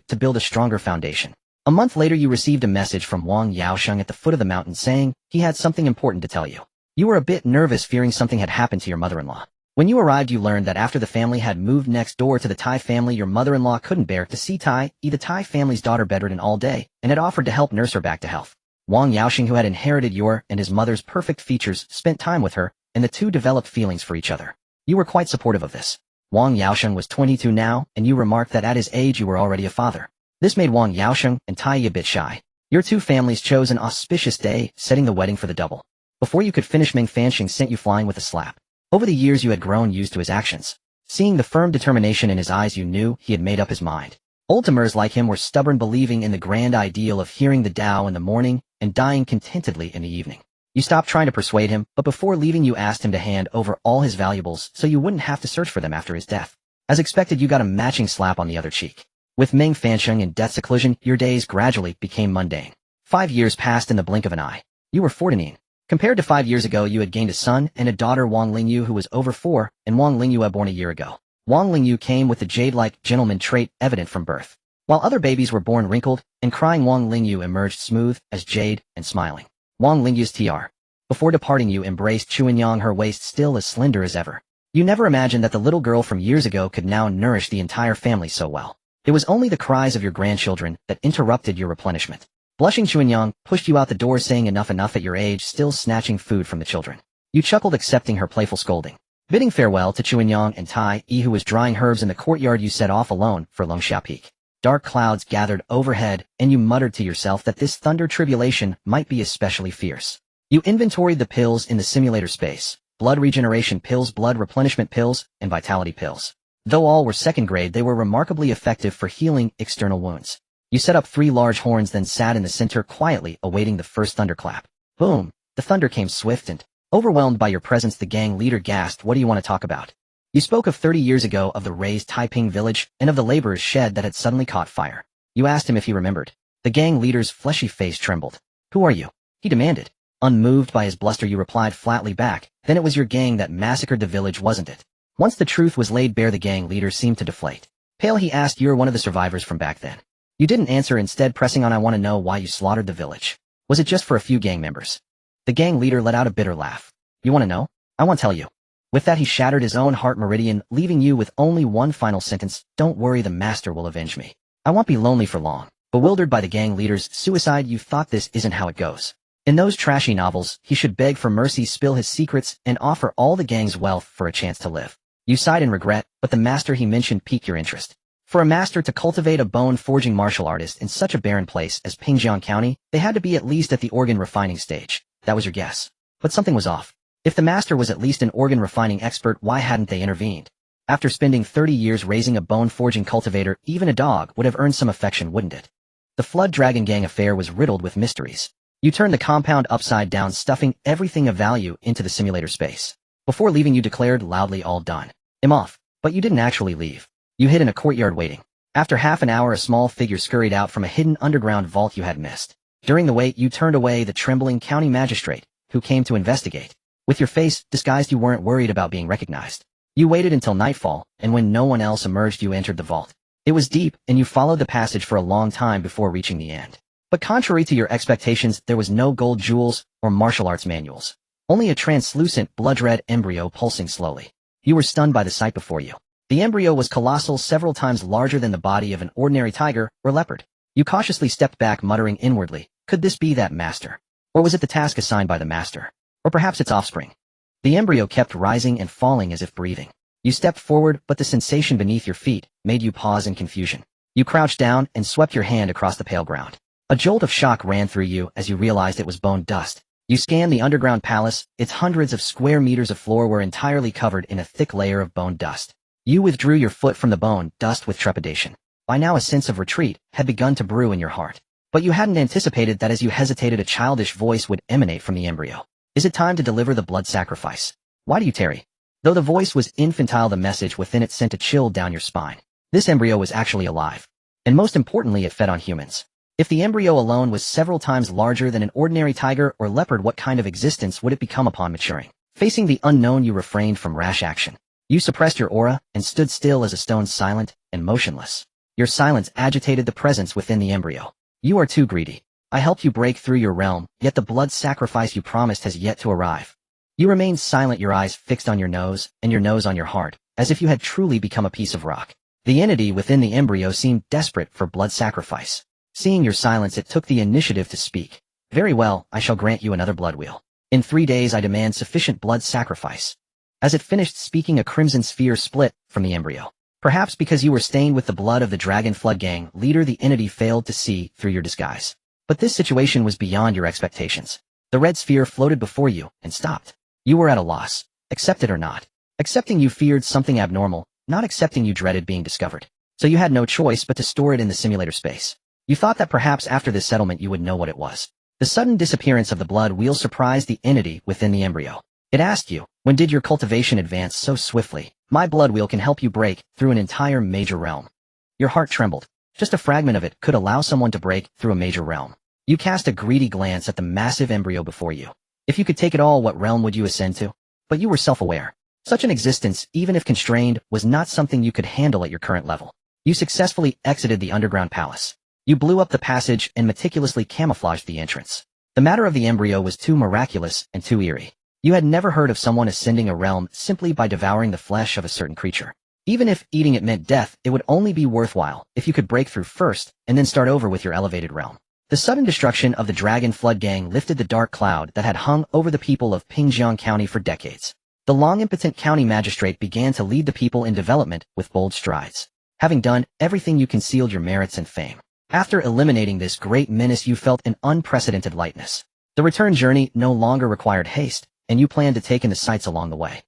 to build a stronger foundation. A month later, you received a message from Wang Yaosheng at the foot of the mountain saying he had something important to tell you. You were a bit nervous, fearing something had happened to your mother-in-law. When you arrived, you learned that after the family had moved next door to the Tai family, your mother-in-law couldn't bear to see the Tai family's daughter, bedridden all day, and had offered to help nurse her back to health. Wang Yaosheng, who had inherited your and his mother's perfect features, spent time with her, and the two developed feelings for each other. You were quite supportive of this. Wang Yaosheng was 22 now, and you remarked that at his age you were already a father. This made Wang Yaosheng and Tai a bit shy. Your two families chose an auspicious day, setting the wedding for the double. Before you could finish, Meng Fanxing sent you flying with a slap. Over the years, you had grown used to his actions. Seeing the firm determination in his eyes, you knew he had made up his mind. Old timers like him were stubborn, believing in the grand ideal of hearing the Tao in the morning and dying contentedly in the evening. You stopped trying to persuade him, but before leaving, you asked him to hand over all his valuables so you wouldn't have to search for them after his death. As expected, you got a matching slap on the other cheek. With Meng Fanxing and death's occlusion, your days gradually became mundane. 5 years passed in the blink of an eye. You were 14. Compared to 5 years ago, you had gained a son and a daughter, Wang Lingyu, who was over 4, and Wang Lingyu, born a year ago. Wang Lingyu came with the jade-like gentleman trait evident from birth. While other babies were born wrinkled and crying, Wang Lingyu emerged smooth as jade and smiling. Wang Lingyu's TR. Before departing, you embraced Chuanyang, her waist still as slender as ever. You never imagined that the little girl from years ago could now nourish the entire family so well. It was only the cries of your grandchildren that interrupted your replenishment. Blushing, Chuanyang pushed you out the door, saying enough at your age, still snatching food from the children. You chuckled, accepting her playful scolding. Bidding farewell to Chuanyang and Tai, who was drying herbs in the courtyard, you set off alone for Longxia Peak. Dark clouds gathered overhead, and you muttered to yourself that this thunder tribulation might be especially fierce. You inventoried the pills in the simulator space: blood regeneration pills, blood replenishment pills, and vitality pills. Though all were second grade, they were remarkably effective for healing external wounds. You set up 3 large horns, then sat in the center quietly, awaiting the first thunderclap. Boom! The thunder came swift and, overwhelmed by your presence, the gang leader gasped. What do you want to talk about? You spoke of 30 years ago, of the razed Taiping village, and of the laborer's shed that had suddenly caught fire. You asked him if he remembered. The gang leader's fleshy face trembled. Who are you? He demanded. Unmoved by his bluster, you replied flatly back, then it was your gang that massacred the village, wasn't it? Once the truth was laid bare, the gang leader seemed to deflate. Pale, he asked, you're one of the survivors from back then. You didn't answer, instead pressing on, I want to know why you slaughtered the village. Was it just for a few gang members? The gang leader let out a bitter laugh. You want to know? I won't tell you. With that, he shattered his own heart meridian, leaving you with only one final sentence: don't worry, the master will avenge me. I won't be lonely for long. Bewildered by the gang leader's suicide, you thought this isn't how it goes. In those trashy novels, he should beg for mercy, spill his secrets, and offer all the gang's wealth for a chance to live. You sighed in regret, but the master he mentioned piqued your interest. For a master to cultivate a bone-forging martial artist in such a barren place as Pingjiang County, they had to be at least at the organ refining stage. That was your guess. But something was off. If the master was at least an organ refining expert, why hadn't they intervened? After spending 30 years raising a bone-forging cultivator, even a dog would have earned some affection, wouldn't it? The Flood Dragon Gang affair was riddled with mysteries. You turned the compound upside down, stuffing everything of value into the simulator space. Before leaving, you declared loudly, all done. I'm off. But you didn't actually leave. You hid in a courtyard waiting. After half an hour, a small figure scurried out from a hidden underground vault you had missed. During the wait, you turned away the trembling county magistrate, who came to investigate. With your face disguised, you weren't worried about being recognized. You waited until nightfall, and when no one else emerged, you entered the vault. It was deep, and you followed the passage for a long time before reaching the end. But contrary to your expectations, there was no gold jewels or martial arts manuals. Only a translucent, blood-red embryo pulsing slowly. You were stunned by the sight before you. The embryo was colossal, several times larger than the body of an ordinary tiger or leopard. You cautiously stepped back, muttering inwardly, could this be that master? Or was it the task assigned by the master? Or perhaps its offspring? The embryo kept rising and falling as if breathing. You stepped forward, but the sensation beneath your feet made you pause in confusion. You crouched down and swept your hand across the pale ground. A jolt of shock ran through you as you realized it was bone dust. You scanned the underground palace. Its hundreds of square meters of floor were entirely covered in a thick layer of bone dust. You withdrew your foot from the bone dust with trepidation. By now a sense of retreat had begun to brew in your heart. But you hadn't anticipated that as you hesitated a childish voice would emanate from the embryo. Is it time to deliver the blood sacrifice? Why do you tarry? Though the voice was infantile, the message within it sent a chill down your spine. This embryo was actually alive. And most importantly, it fed on humans. If the embryo alone was several times larger than an ordinary tiger or leopard, what kind of existence would it become upon maturing? Facing the unknown, you refrained from rash action. You suppressed your aura and stood still as a stone, silent and motionless. Your silence agitated the presence within the embryo. You are too greedy. I helped you break through your realm, yet the blood sacrifice you promised has yet to arrive. You remained silent, your eyes fixed on your nose, and your nose on your heart, as if you had truly become a piece of rock. The entity within the embryo seemed desperate for blood sacrifice. Seeing your silence, it took the initiative to speak. Very well, I shall grant you another blood wheel. In 3 days I demand sufficient blood sacrifice. As it finished speaking, a crimson sphere split from the embryo. Perhaps because you were stained with the blood of the Dragon Flood Gang leader, the entity failed to see through your disguise. But this situation was beyond your expectations. The red sphere floated before you and stopped. You were at a loss. Accept it or not. Accepting, you feared something abnormal. Not accepting, you dreaded being discovered. So you had no choice but to store it in the simulator space. You thought that perhaps after this settlement you would know what it was. The sudden disappearance of the blood wheel surprised the entity within the embryo. It asked you, when did your cultivation advance so swiftly? My blood wheel can help you break through an entire major realm. Your heart trembled. Just a fragment of it could allow someone to break through a major realm. You cast a greedy glance at the massive embryo before you. If you could take it all, what realm would you ascend to? But you were self-aware. Such an existence, even if constrained, was not something you could handle at your current level. You successfully exited the underground palace. You blew up the passage and meticulously camouflaged the entrance. The matter of the embryo was too miraculous and too eerie. You had never heard of someone ascending a realm simply by devouring the flesh of a certain creature. Even if eating it meant death, it would only be worthwhile if you could break through first and then start over with your elevated realm. The sudden destruction of the Dragon Flood Gang lifted the dark cloud that had hung over the people of Pingjiang County for decades. The long impotent county magistrate began to lead the people in development with bold strides. Having done everything, you concealed your merits and fame. After eliminating this great menace, you felt an unprecedented lightness. The return journey no longer required haste, and you planned to take in the sights along the way.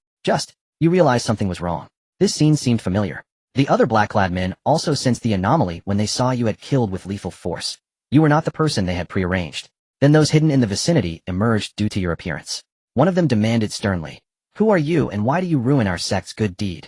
You realized something was wrong. This scene seemed familiar. The other black-clad men also sensed the anomaly when they saw you had killed with lethal force. You were not the person they had prearranged. Then those hidden in the vicinity emerged due to your appearance. One of them demanded sternly, "Who are you and why do you ruin our sect's good deed?"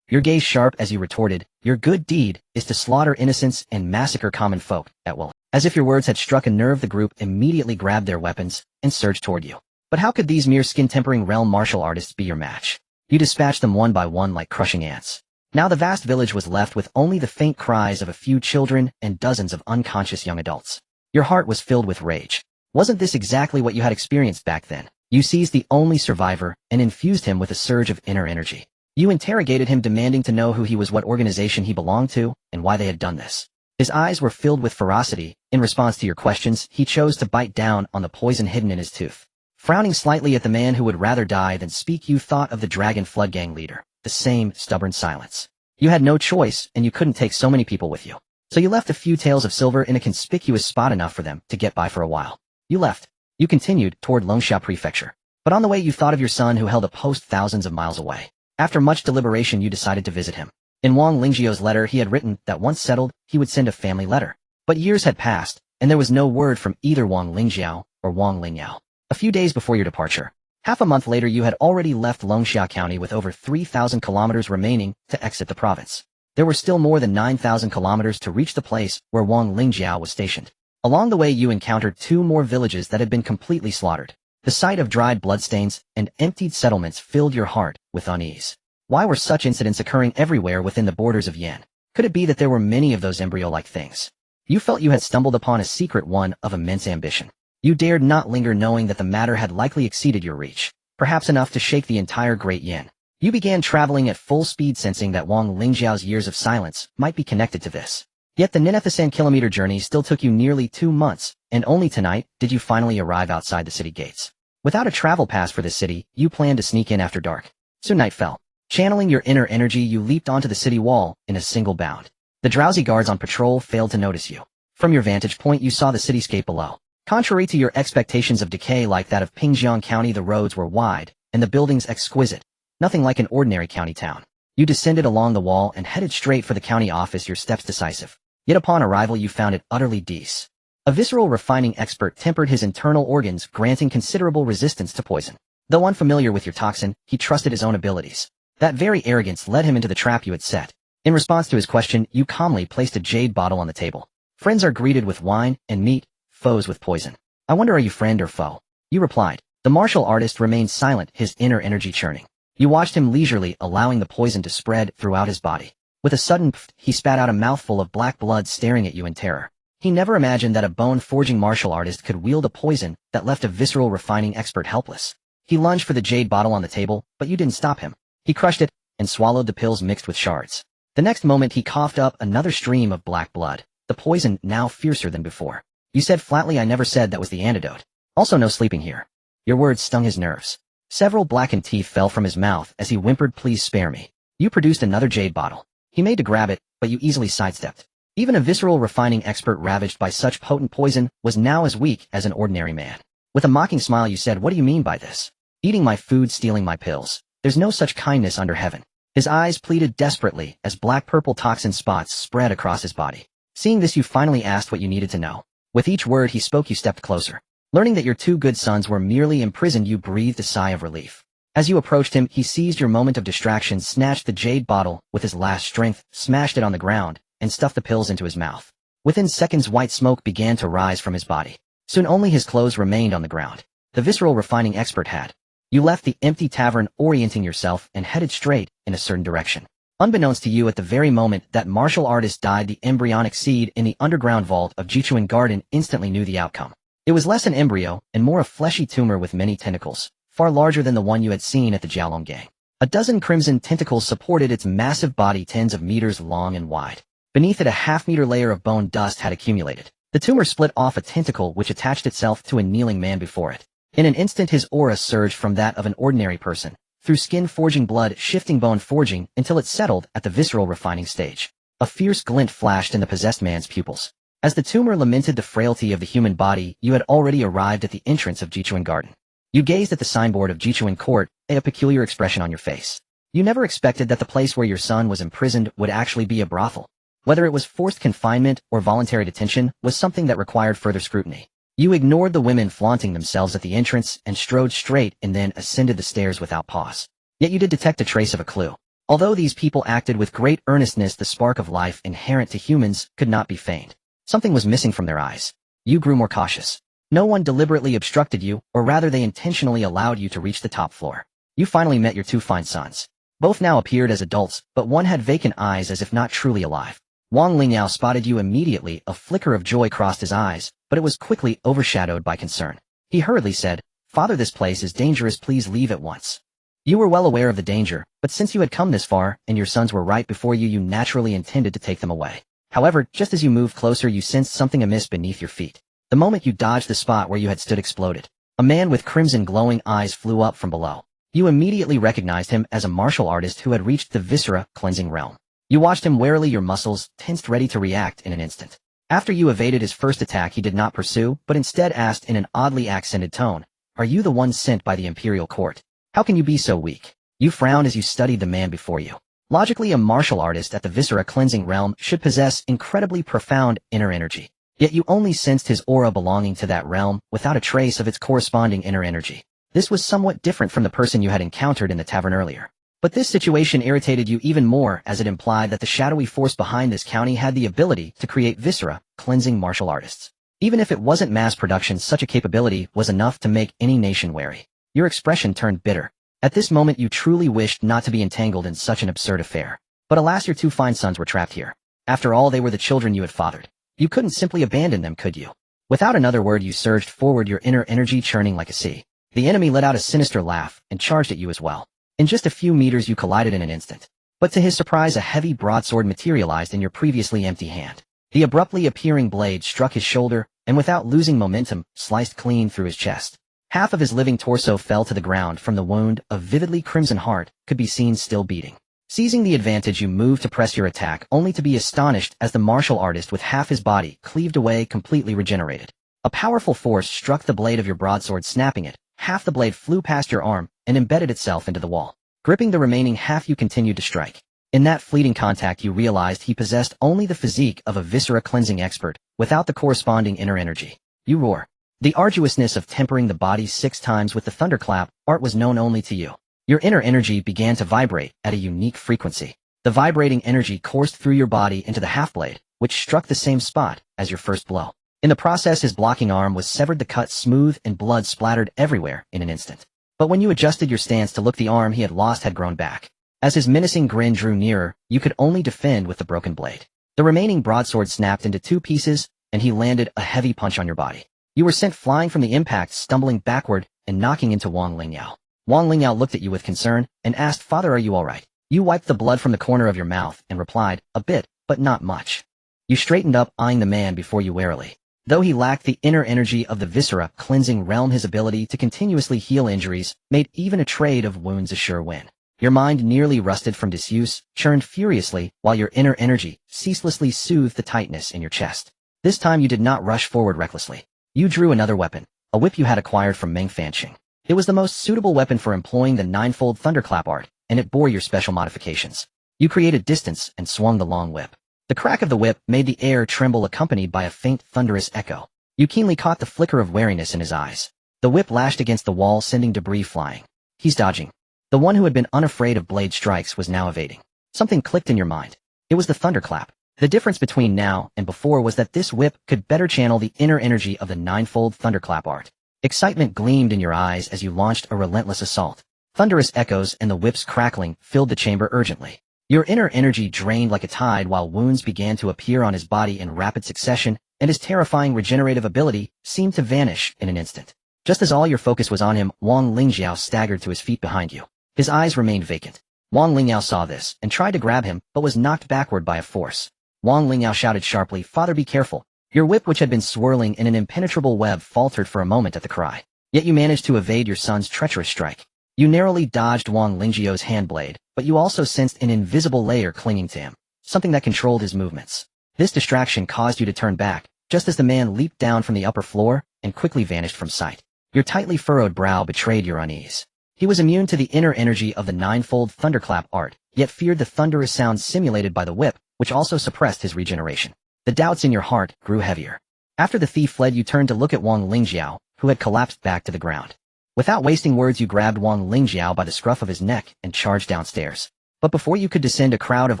Your gaze sharp as you retorted, "Your good deed is to slaughter innocents and massacre common folk at will." As if your words had struck a nerve, the group immediately grabbed their weapons and surged toward you. But how could these mere skin-tempering realm martial artists be your match? You dispatched them one by one like crushing ants. Now the vast village was left with only the faint cries of a few children and dozens of unconscious young adults. Your heart was filled with rage. Wasn't this exactly what you had experienced back then? You seized the only survivor and infused him with a surge of inner energy. You interrogated him, demanding to know who he was, what organization he belonged to, and why they had done this. His eyes were filled with ferocity. In response to your questions, he chose to bite down on the poison hidden in his tooth. Frowning slightly at the man who would rather die than speak, you thought of the Dragon Flood Gang leader. The same stubborn silence. You had no choice, and you couldn't take so many people with you. So you left a few taels of silver in a conspicuous spot, enough for them to get by for a while. You left. You continued toward Longxia Prefecture. But on the way you thought of your son who held a post thousands of miles away. After much deliberation you decided to visit him. In Wang Lingjiao's letter he had written that once settled, he would send a family letter. But years had passed, and there was no word from either Wang Lingjiao or Wang Lingyao. A few days before your departure, half a month later, you had already left Longxia County with over 3,000 kilometers remaining to exit the province. There were still more than 9,000 kilometers to reach the place where Wang Lingjiao was stationed. Along the way you encountered 2 more villages that had been completely slaughtered. The sight of dried bloodstains and emptied settlements filled your heart with unease. Why were such incidents occurring everywhere within the borders of Yan? Could it be that there were many of those embryo-like things? You felt you had stumbled upon a secret one of immense ambition. You dared not linger, knowing that the matter had likely exceeded your reach, perhaps enough to shake the entire Great Yan. You began traveling at full speed, sensing that Wang Lingjiao's years of silence might be connected to this. Yet the 9,000-kilometer journey still took you nearly 2 months, and only tonight did you finally arrive outside the city gates. Without a travel pass for this city, you planned to sneak in after dark. Soon night fell. Channeling your inner energy, you leaped onto the city wall in a single bound. The drowsy guards on patrol failed to notice you. From your vantage point you saw the cityscape below. Contrary to your expectations of decay like that of Pingjiang County, the roads were wide, and the buildings exquisite. Nothing like an ordinary county town. You descended along the wall and headed straight for the county office, your steps decisive. Yet upon arrival you found it utterly dece. A visceral refining expert tempered his internal organs, granting considerable resistance to poison. Though unfamiliar with your toxin, he trusted his own abilities. That very arrogance led him into the trap you had set. In response to his question, you calmly placed a jade bottle on the table. Friends are greeted with wine and meat, foes with poison. I wonder, are you friend or foe? You replied. The martial artist remained silent, his inner energy churning. You watched him leisurely, allowing the poison to spread throughout his body. With a sudden pft, he spat out a mouthful of black blood, staring at you in terror. He never imagined that a bone-forging martial artist could wield a poison that left a visceral refining expert helpless. He lunged for the jade bottle on the table, but you didn't stop him. He crushed it and swallowed the pills mixed with shards. The next moment he coughed up another stream of black blood, the poison now fiercer than before. You said flatly, I never said that was the antidote. Also, no sleeping here. Your words stung his nerves. Several blackened teeth fell from his mouth as he whimpered, please spare me. You produced another jade bottle. He made to grab it, but you easily sidestepped. Even a visceral refining expert ravaged by such potent poison was now as weak as an ordinary man. With a mocking smile you said, what do you mean by this? Eating my food, stealing my pills. There's no such kindness under heaven. His eyes pleaded desperately as black-purple toxin spots spread across his body. Seeing this, you finally asked what you needed to know. With each word he spoke, you stepped closer. Learning that your two good sons were merely imprisoned, you breathed a sigh of relief. As you approached him, he seized your moment of distraction, snatched the jade bottle with his last strength, smashed it on the ground, and stuffed the pills into his mouth. Within seconds, white smoke began to rise from his body. Soon only his clothes remained on the ground. The visceral refining expert had. You left the empty tavern, orienting yourself, and headed straight in a certain direction. Unbeknownst to you, at the very moment that martial artist died, the embryonic seed in the underground vault of Jichuan Garden instantly knew the outcome. It was less an embryo and more a fleshy tumor with many tentacles, far larger than the one you had seen at the Jiaolong Gang. A dozen crimson tentacles supported its massive body, tens of meters long and wide. Beneath it, a half-meter layer of bone dust had accumulated. The tumor split off a tentacle which attached itself to a kneeling man before it. In an instant his aura surged from that of an ordinary person, through skin forging blood, shifting bone forging, until it settled at the visceral refining stage. A fierce glint flashed in the possessed man's pupils. As the tumor lamented the frailty of the human body, you had already arrived at the entrance of Jichuan Garden. You gazed at the signboard of Jichuan Court, a peculiar expression on your face. You never expected that the place where your son was imprisoned would actually be a brothel. Whether it was forced confinement or voluntary detention was something that required further scrutiny. You ignored the women flaunting themselves at the entrance and strode straight and then ascended the stairs without pause. Yet you did detect a trace of a clue. Although these people acted with great earnestness, the spark of life inherent to humans could not be feigned. Something was missing from their eyes. You grew more cautious. No one deliberately obstructed you, or rather they intentionally allowed you to reach the top floor. You finally met your two fine sons. Both now appeared as adults, but one had vacant eyes as if not truly alive. Wang Lingyao spotted you immediately. A flicker of joy crossed his eyes, but it was quickly overshadowed by concern. He hurriedly said, Father, this place is dangerous, please leave at once. You were well aware of the danger, but since you had come this far, and your sons were right before you, you naturally intended to take them away. However, just as you moved closer, you sensed something amiss beneath your feet. The moment you dodged, the spot where you had stood exploded. A man with crimson glowing eyes flew up from below. You immediately recognized him as a martial artist who had reached the viscera cleansing realm. You watched him warily, your muscles tensed, ready to react in an instant. After you evaded his first attack, he did not pursue, but instead asked in an oddly accented tone, Are you the one sent by the imperial court? How can you be so weak? You frowned as you studied the man before you. Logically, a martial artist at the viscera cleansing realm should possess incredibly profound inner energy. Yet you only sensed his aura belonging to that realm without a trace of its corresponding inner energy. This was somewhat different from the person you had encountered in the tavern earlier. But this situation irritated you even more, as it implied that the shadowy force behind this county had the ability to create viscera cleansing martial artists. Even if it wasn't mass production, such a capability was enough to make any nation wary. Your expression turned bitter. At this moment you truly wished not to be entangled in such an absurd affair. But alas, your two fine sons were trapped here. After all, they were the children you had fathered. You couldn't simply abandon them, could you? Without another word you surged forward, your inner energy churning like a sea. The enemy let out a sinister laugh and charged at you as well. In just a few meters you collided in an instant. But to his surprise, a heavy broadsword materialized in your previously empty hand. The abruptly appearing blade struck his shoulder, and without losing momentum, sliced clean through his chest. Half of his living torso fell to the ground from the wound. A vividly crimson heart could be seen still beating. Seizing the advantage, you moved to press your attack, only to be astonished as the martial artist with half his body cleaved away, completely regenerated. A powerful force struck the blade of your broadsword, snapping it. Half the blade flew past your arm and embedded itself into the wall. Gripping the remaining half, you continued to strike. In that fleeting contact, you realized he possessed only the physique of a viscera cleansing expert, without the corresponding inner energy. You roar. The arduousness of tempering the body 6 times with the thunderclap art was known only to you. Your inner energy began to vibrate at a unique frequency. The vibrating energy coursed through your body into the half-blade, which struck the same spot as your first blow. In the process, his blocking arm was severed, the cut smooth, and blood splattered everywhere in an instant. But when you adjusted your stance to look, the arm he had lost had grown back. As his menacing grin drew nearer, you could only defend with the broken blade. The remaining broadsword snapped into 2 pieces, and he landed a heavy punch on your body. You were sent flying from the impact, stumbling backward and knocking into Wang Lingyao. Wang Lingyao looked at you with concern and asked, "Father, are you all right?" You wiped the blood from the corner of your mouth and replied, "A bit, but not much." You straightened up, eyeing the man before you warily. Though he lacked the inner energy of the viscera cleansing realm, his ability to continuously heal injuries made even a trade of wounds a sure win. Your mind, nearly rusted from disuse, churned furiously while your inner energy ceaselessly soothed the tightness in your chest. This time you did not rush forward recklessly. You drew another weapon, a whip you had acquired from Wang Fusheng. It was the most suitable weapon for employing the 9-fold thunderclap art, and it bore your special modifications. You created distance and swung the long whip. The crack of the whip made the air tremble, accompanied by a faint thunderous echo. You keenly caught the flicker of wariness in his eyes. The whip lashed against the wall, sending debris flying. He's dodging. The one who had been unafraid of blade strikes was now evading. Something clicked in your mind. It was the thunderclap. The difference between now and before was that this whip could better channel the inner energy of the 9-fold thunderclap art. Excitement gleamed in your eyes as you launched a relentless assault. Thunderous echoes and the whip's crackling filled the chamber urgently. Your inner energy drained like a tide while wounds began to appear on his body in rapid succession, and his terrifying regenerative ability seemed to vanish in an instant. Just as all your focus was on him, Wang Lingyao staggered to his feet behind you. His eyes remained vacant. Wang Lingyao saw this and tried to grab him, but was knocked backward by a force. Wang Lingyao shouted sharply, "Father, be careful." Your whip, which had been swirling in an impenetrable web, faltered for a moment at the cry. Yet you managed to evade your son's treacherous strike. You narrowly dodged Wang Lingjiao's handblade, but you also sensed an invisible layer clinging to him, something that controlled his movements. This distraction caused you to turn back, just as the man leaped down from the upper floor and quickly vanished from sight. Your tightly furrowed brow betrayed your unease. He was immune to the inner energy of the 9-fold thunderclap art, yet feared the thunderous sound simulated by the whip, which also suppressed his regeneration. The doubts in your heart grew heavier. After the thief fled, you turned to look at Wang Lingjiao, who had collapsed back to the ground. Without wasting words, you grabbed Wang Lingjiao by the scruff of his neck and charged downstairs. But before you could descend, a crowd of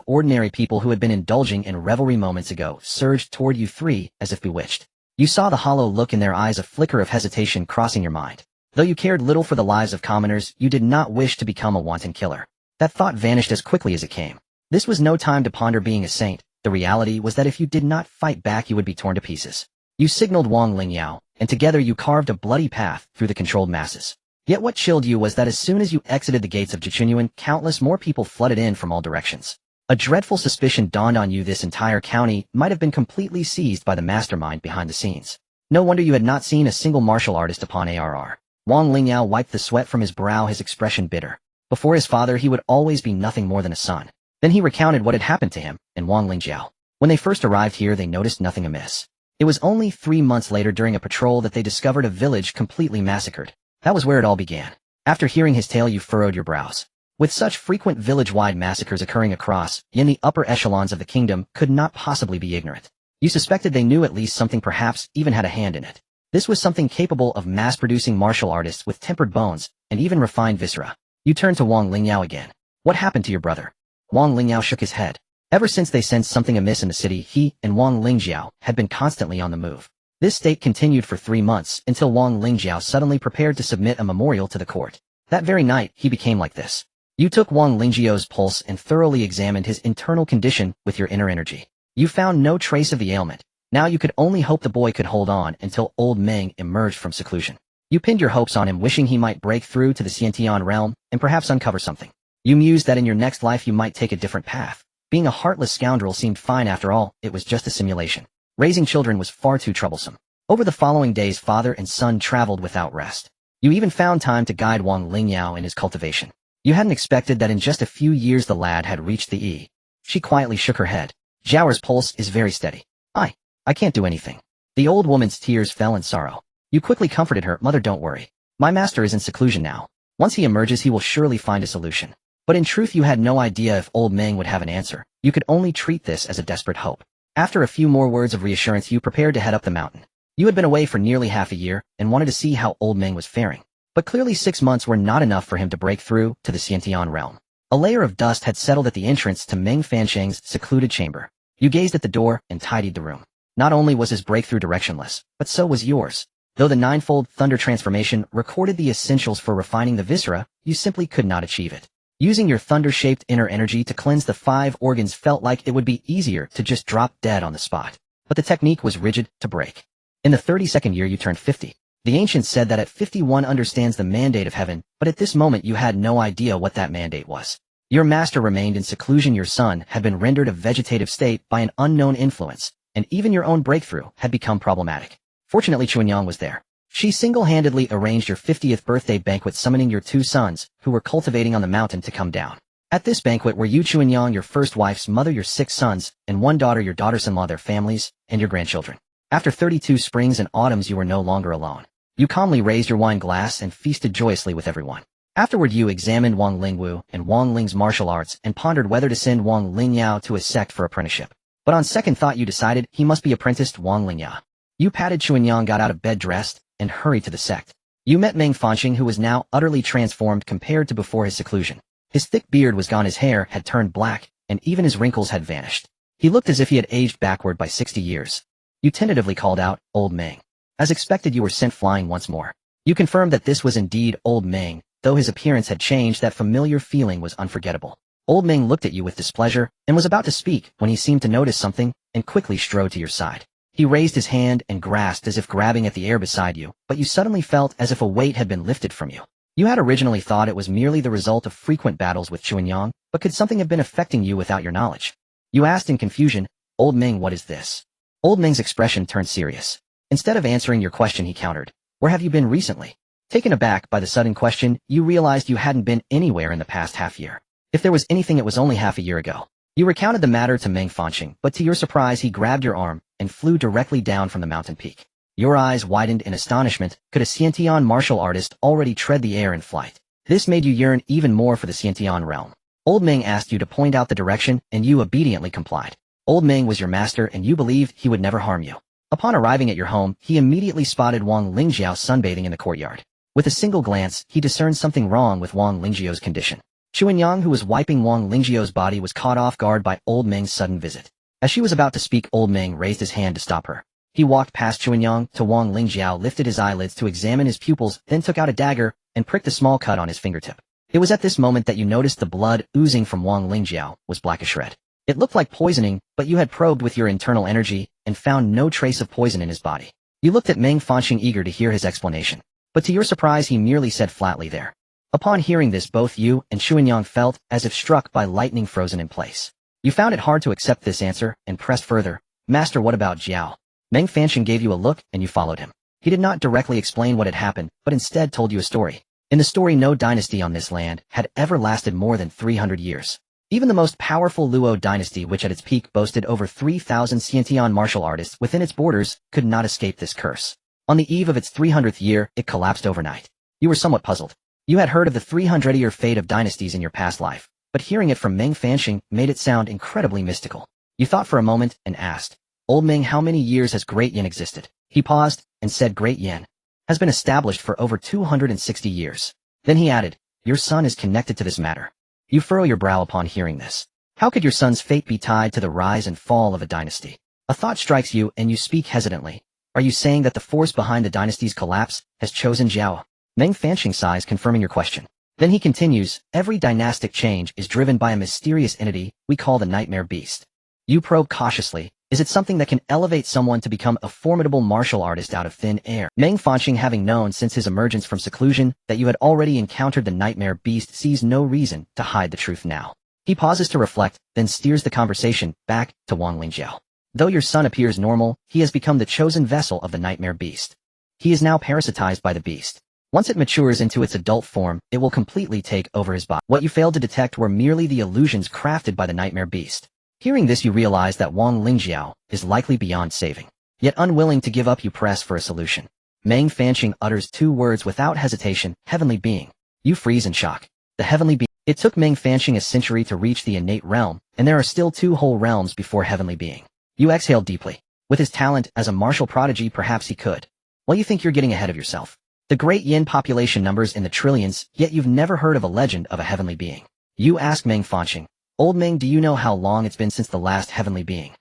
ordinary people who had been indulging in revelry moments ago surged toward you three as if bewitched. You saw the hollow look in their eyes, a flicker of hesitation crossing your mind. Though you cared little for the lives of commoners, you did not wish to become a wanton killer. That thought vanished as quickly as it came. This was no time to ponder being a saint. The reality was that if you did not fight back, you would be torn to pieces. You signaled Wang Lingyao, and together you carved a bloody path through the controlled masses. Yet what chilled you was that as soon as you exited the gates of Jichunyuan, countless more people flooded in from all directions. A dreadful suspicion dawned on you: this entire county might have been completely seized by the mastermind behind the scenes. No wonder you had not seen a single martial artist upon ARR. Wang Lingyao wiped the sweat from his brow, his expression bitter. Before his father, he would always be nothing more than a son. Then he recounted what had happened to him and Wang Lingjiao. When they first arrived here, they noticed nothing amiss. It was only 3 months later, during a patrol, that they discovered a village completely massacred. That was where it all began. After hearing his tale, you furrowed your brows. With such frequent village-wide massacres occurring across, in the upper echelons of the kingdom could not possibly be ignorant. You suspected they knew at least something, perhaps even had a hand in it. This was something capable of mass-producing martial artists with tempered bones and even refined viscera. You turned to Wang Lingyao again. What happened to your brother? Wang Lingyao shook his head. Ever since they sensed something amiss in the city, he and Wang Lingjiao had been constantly on the move. This state continued for 3 months until Wang Lingjiao suddenly prepared to submit a memorial to the court. That very night, he became like this. You took Wang Lingjiao's pulse and thoroughly examined his internal condition with your inner energy. You found no trace of the ailment. Now you could only hope the boy could hold on until old Meng emerged from seclusion. You pinned your hopes on him, wishing he might break through to the Xiantian realm and perhaps uncover something. You mused that in your next life you might take a different path. Being a heartless scoundrel seemed fine after all. It was just a simulation. Raising children was far too troublesome. Over the following days, father and son traveled without rest. You even found time to guide Wang Lingyao in his cultivation. You hadn't expected that in just a few years the lad had reached the E. She quietly shook her head. Zhao's pulse is very steady. I can't do anything. The old woman's tears fell in sorrow. You quickly comforted her. Mother, don't worry. My master is in seclusion now. Once he emerges, he will surely find a solution. But in truth you had no idea if old Meng would have an answer. You could only treat this as a desperate hope. After a few more words of reassurance you prepared to head up the mountain. You had been away for nearly half a year, and wanted to see how old Meng was faring. But clearly 6 months were not enough for him to break through to the Xiantian realm. A layer of dust had settled at the entrance to Meng Fansheng's secluded chamber. You gazed at the door and tidied the room. Not only was his breakthrough directionless, but so was yours. Though the ninefold thunder transformation recorded the essentials for refining the viscera, you simply could not achieve it. Using your thunder-shaped inner energy to cleanse the 5 organs felt like it would be easier to just drop dead on the spot. But the technique was rigid to break. In the 32nd year you turned 50. The ancients said that at 51 understands the mandate of heaven, but at this moment you had no idea what that mandate was. Your master remained in seclusion. Your son had been rendered a vegetative state by an unknown influence, and even your own breakthrough had become problematic. Fortunately Chuanyang was there. She single-handedly arranged your 50th birthday banquet, summoning your 2 sons, who were cultivating on the mountain, to come down. At this banquet were you, Chuanyang, your first wife's mother, your 6 sons, and 1 daughter, your daughters-in-law, their families, and your grandchildren. After 32 springs and autumns you were no longer alone. You calmly raised your wine glass and feasted joyously with everyone. Afterward you examined Wang Lingwu and Wang Ling's martial arts and pondered whether to send Wang Lingyao to a sect for apprenticeship. But on second thought you decided he must be apprenticed Wang Lingyao. You patted Chuanyang, got out of bed dressed, and hurried to the sect. You met Meng Fusheng, who was now utterly transformed compared to before his seclusion. His thick beard was gone, his hair had turned black, and even his wrinkles had vanished. He looked as if he had aged backward by 60 years. You tentatively called out, "Old Meng." As expected you were sent flying once more. You confirmed that this was indeed Old Meng. Though his appearance had changed, that familiar feeling was unforgettable. Old Meng looked at you with displeasure, and was about to speak when he seemed to notice something, and quickly strode to your side. He raised his hand and grasped as if grabbing at the air beside you, but you suddenly felt as if a weight had been lifted from you. You had originally thought it was merely the result of frequent battles with Chuanyang, but could something have been affecting you without your knowledge? You asked in confusion, "Old Meng, what is this?" Old Meng's expression turned serious. Instead of answering your question he countered, "Where have you been recently?" Taken aback by the sudden question, you realized you hadn't been anywhere in the past half year. If there was anything, it was only half a year ago. You recounted the matter to Meng Fusheng, but to your surprise he grabbed your arm and flew directly down from the mountain peak. Your eyes widened in astonishment. Could a Xiantian martial artist already tread the air in flight? This made you yearn even more for the Xiantian realm. Old Meng asked you to point out the direction, and you obediently complied. Old Meng was your master, and you believed he would never harm you. Upon arriving at your home, he immediately spotted Wang Lingjiao sunbathing in the courtyard. With a single glance, he discerned something wrong with Wang Lingjiao's condition. Chuanyang, who was wiping Wang Lingjiao's body, was caught off guard by Old Meng's sudden visit. As she was about to speak, Old Meng raised his hand to stop her. He walked past Chuanyang to Wang Lingjiao, lifted his eyelids to examine his pupils, then took out a dagger and pricked a small cut on his fingertip. It was at this moment that you noticed the blood oozing from Wang Lingjiao was black as red. It looked like poisoning, but you had probed with your internal energy and found no trace of poison in his body. You looked at Meng Fusheng, eager to hear his explanation. But to your surprise he merely said flatly, "There." Upon hearing this, both you and Chuanyang felt as if struck by lightning, frozen in place. You found it hard to accept this answer and pressed further, "Master, what about Jiao?" Meng Fusheng gave you a look and you followed him. He did not directly explain what had happened, but instead told you a story. In the story, no dynasty on this land had ever lasted more than 300 years. Even the most powerful Luo dynasty, which at its peak boasted over 3,000 Xiantian martial artists within its borders, could not escape this curse. On the eve of its 300th year, it collapsed overnight. You were somewhat puzzled. You had heard of the 300-year fate of dynasties in your past life, but hearing it from Meng Fusheng made it sound incredibly mystical. You thought for a moment and asked, "Old Meng, how many years has Great Yin existed?" He paused and said, "Great Yin has been established for over 260 years. Then he added, "Your son is connected to this matter." You furrow your brow upon hearing this. How could your son's fate be tied to the rise and fall of a dynasty? A thought strikes you and you speak hesitantly. Are you saying that the force behind the dynasty's collapse has chosen Jiao? Meng Fusheng sighs, confirming your question. Then he continues, "Every dynastic change is driven by a mysterious entity we call the nightmare beast." You probe cautiously. Is it something that can elevate someone to become a formidable martial artist out of thin air? Meng Fusheng, having known since his emergence from seclusion that you had already encountered the nightmare beast, sees no reason to hide the truth now. He pauses to reflect, then steers the conversation back to Wang Lingjiao. Though your son appears normal, he has become the chosen vessel of the nightmare beast. He is now parasitized by the beast. Once it matures into its adult form, it will completely take over his body. What you failed to detect were merely the illusions crafted by the nightmare beast. Hearing this, you realize that Wang Lingjiao is likely beyond saving. Yet unwilling to give up, you press for a solution. Meng Fusheng utters 2 words without hesitation, "Heavenly being." You freeze in shock. The heavenly being. It took Meng Fanxing a century to reach the innate realm, and there are still 2 whole realms before heavenly being. You exhaled deeply. With his talent as a martial prodigy, perhaps he could. Well, you think you're getting ahead of yourself. The great Yin population numbers in the trillions, yet you've never heard of a legend of a heavenly being. You ask Meng Fanxing, "Old Meng, do you know how long it's been since the last heavenly being?"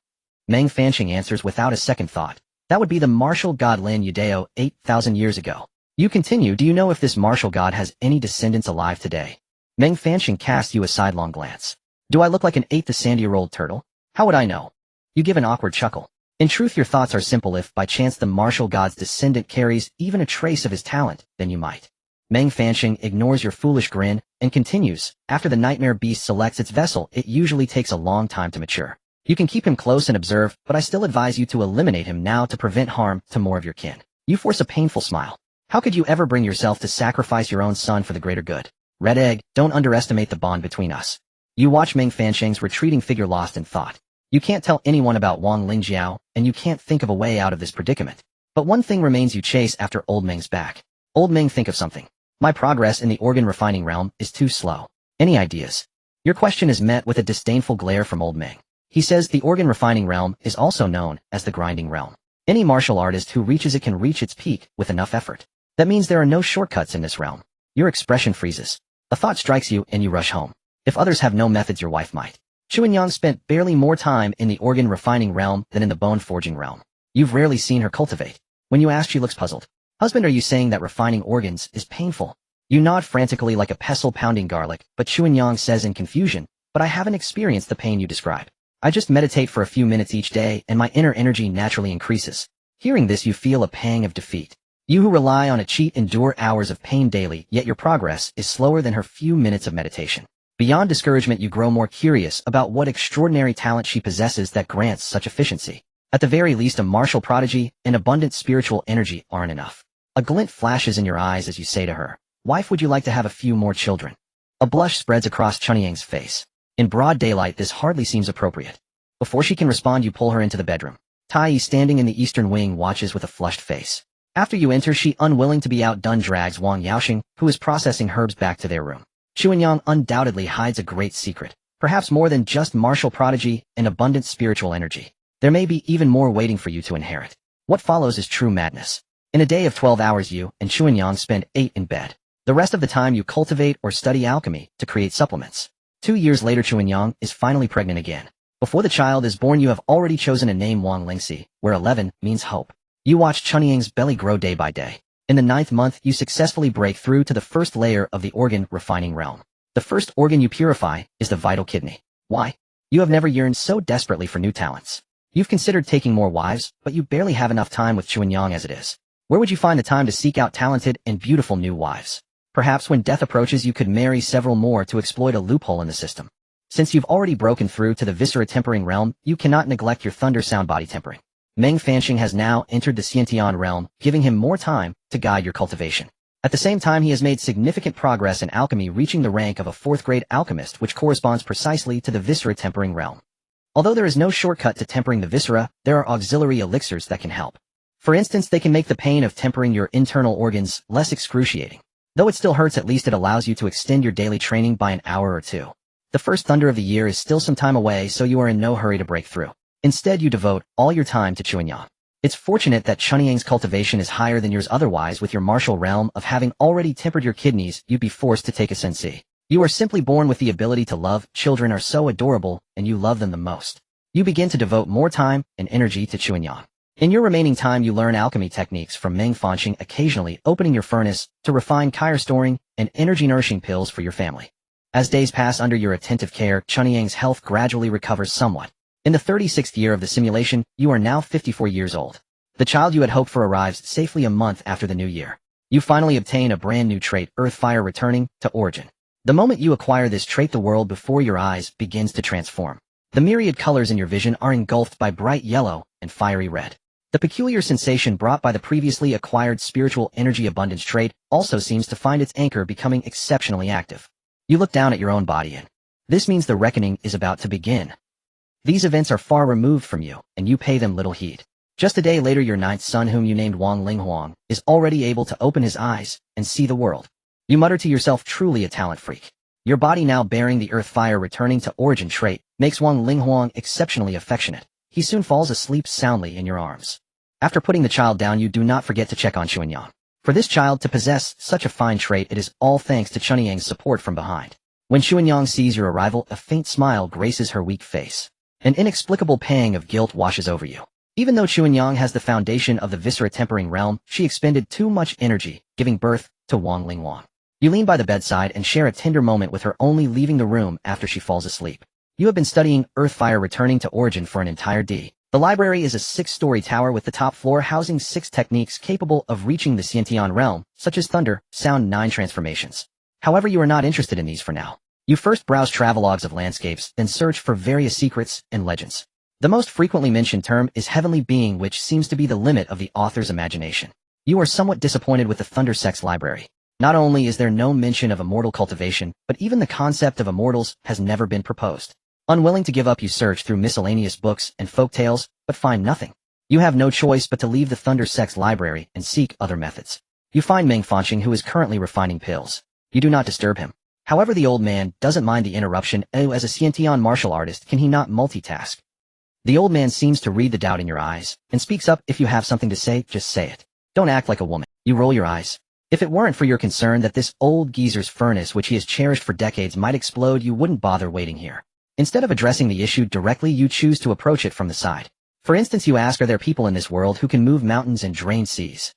Meng Fanxing answers without a second thought. That would be the martial god Lin Yudao 8,000 years ago. You continue, "Do you know if this martial god has any descendants alive today?" Meng Fanxing casts you a sidelong glance. "Do I look like an 8,000-year-old turtle? How would I know?" You give an awkward chuckle. In truth, your thoughts are simple. If by chance the martial god's descendant carries even a trace of his talent, then you might. Meng Fanxing ignores your foolish grin and continues, "After the nightmare beast selects its vessel, it usually takes a long time to mature. You can keep him close and observe, but I still advise you to eliminate him now to prevent harm to more of your kin." You force a painful smile. "How could you ever bring yourself to sacrifice your own son for the greater good? Red Egg, don't underestimate the bond between us." You watch Meng Fanxing's retreating figure lost in thought. You can't tell anyone about Wang Lingjiao, and you can't think of a way out of this predicament. But one thing remains: you chase after Old Meng's back. Old Meng, think of something. My progress in the organ refining realm is too slow. Any ideas? Your question is met with a disdainful glare from Old Meng. He says the organ refining realm is also known as the grinding realm. Any martial artist who reaches it can reach its peak with enough effort. That means there are no shortcuts in this realm. Your expression freezes. A thought strikes you and you rush home. If others have no methods, your wife might. Chuanyang spent barely more time in the organ refining realm than in the bone forging realm. You've rarely seen her cultivate. When you ask, she looks puzzled. "Husband, are you saying that refining organs is painful?" You nod frantically like a pestle pounding garlic, but Chuanyang says in confusion, "But I haven't experienced the pain you describe. I just meditate for a few minutes each day and my inner energy naturally increases." Hearing this, you feel a pang of defeat. You who rely on a cheat endure hours of pain daily, yet your progress is slower than her few minutes of meditation. Beyond discouragement, you grow more curious about what extraordinary talent she possesses that grants such efficiency. At the very least, a martial prodigy and abundant spiritual energy aren't enough. A glint flashes in your eyes as you say to her, "Wife, would you like to have a few more children?" A blush spreads across Chuanyang's face. In broad daylight, this hardly seems appropriate. Before she can respond, you pull her into the bedroom. Tai, standing in the eastern wing, watches with a flushed face. After you enter, she, unwilling to be outdone, drags Wang Yaoxing, who is processing herbs, back to their room. Chuanyang undoubtedly hides a great secret, perhaps more than just martial prodigy and abundant spiritual energy. There may be even more waiting for you to inherit. What follows is true madness. In a day of 12 hours, you and Chuanyang spend 8 in bed. The rest of the time you cultivate or study alchemy to create supplements. 2 years later, Chuanyang is finally pregnant again. Before the child is born, you have already chosen a name, Wang Lingxi, where 11 means hope. You watch Chuanyang's belly grow day by day. In the 9th month, you successfully break through to the first layer of the organ refining realm. The first organ you purify is the vital kidney. Why? You have never yearned so desperately for new talents. You've considered taking more wives, but you barely have enough time with Chuanyang as it is. Where would you find the time to seek out talented and beautiful new wives? Perhaps when death approaches, you could marry several more to exploit a loophole in the system. Since you've already broken through to the viscera tempering realm, you cannot neglect your thunder sound body tempering. Meng Fanxing has now entered the Xiantian realm, giving him more time to guide your cultivation. At the same time, he has made significant progress in alchemy, reaching the rank of a 4th-grade alchemist, which corresponds precisely to the viscera tempering realm. Although there is no shortcut to tempering the viscera, there are auxiliary elixirs that can help. For instance, they can make the pain of tempering your internal organs less excruciating. Though it still hurts, at least it allows you to extend your daily training by an hour or 2. The first thunder of the year is still some time away, so you are in no hurry to break through. Instead, you devote all your time to Chuanyang. It's fortunate that Chuanyang's cultivation is higher than yours, otherwise with your martial realm of having already tempered your kidneys, you'd be forced to take a sensei. You are simply born with the ability to love. Children are so adorable, and you love them the most. You begin to devote more time and energy to Chuanyang. In your remaining time, you learn alchemy techniques from Meng Fanxing, occasionally opening your furnace to refine kyre storing and energy-nourishing pills for your family. As days pass under your attentive care, Chuanyang's health gradually recovers somewhat. In the 36th year of the simulation, you are now 54 years old. The child you had hoped for arrives safely a month after the new year. You finally obtain a brand new trait, Earth Fire, returning to origin. The moment you acquire this trait, the world before your eyes begins to transform. The myriad colors in your vision are engulfed by bright yellow and fiery red. The peculiar sensation brought by the previously acquired spiritual energy abundance trait also seems to find its anchor becoming exceptionally active. You look down at your own body, and this means the reckoning is about to begin. These events are far removed from you, and you pay them little heed. Just a day later, your 9th son, whom you named Wang Linghuang, is already able to open his eyes and see the world. You mutter to yourself, truly a talent freak. Your body now bearing the earth fire returning to origin trait makes Wang Linghuang exceptionally affectionate. He soon falls asleep soundly in your arms. After putting the child down, you do not forget to check on Chuanyang. For this child to possess such a fine trait, it is all thanks to Chuanyang's support from behind. When Chuanyang sees your arrival, a faint smile graces her weak face. An inexplicable pang of guilt washes over you. Even though Chuanyang has the foundation of the viscera tempering realm, she expended too much energy, giving birth to Wang Linghuang. You lean by the bedside and share a tender moment with her, only leaving the room after she falls asleep. You have been studying Earth Fire returning to origin for an entire day. The library is a 6-story tower with the top floor housing 6 techniques capable of reaching the Xiantian realm, such as thunder, sound, 9 transformations. However, you are not interested in these for now. You first browse travelogues of landscapes, then search for various secrets and legends. The most frequently mentioned term is heavenly being, which seems to be the limit of the author's imagination. You are somewhat disappointed with the Thunder Sect's library. Not only is there no mention of immortal cultivation, but even the concept of immortals has never been proposed. Unwilling to give up, you search through miscellaneous books and folk tales, but find nothing. You have no choice but to leave the Thunder Sect's library and seek other methods. You find Wang Fusheng, who is currently refining pills. You do not disturb him. However, the old man doesn't mind the interruption. Oh, as a Xiantian martial artist, can he not multitask? The old man seems to read the doubt in your eyes, and speaks up. If you have something to say, just say it. Don't act like a woman. You roll your eyes. If it weren't for your concern that this old geezer's furnace, which he has cherished for decades, might explode, you wouldn't bother waiting here. Instead of addressing the issue directly, you choose to approach it from the side. For instance, you ask, are there people in this world who can move mountains and drain seas?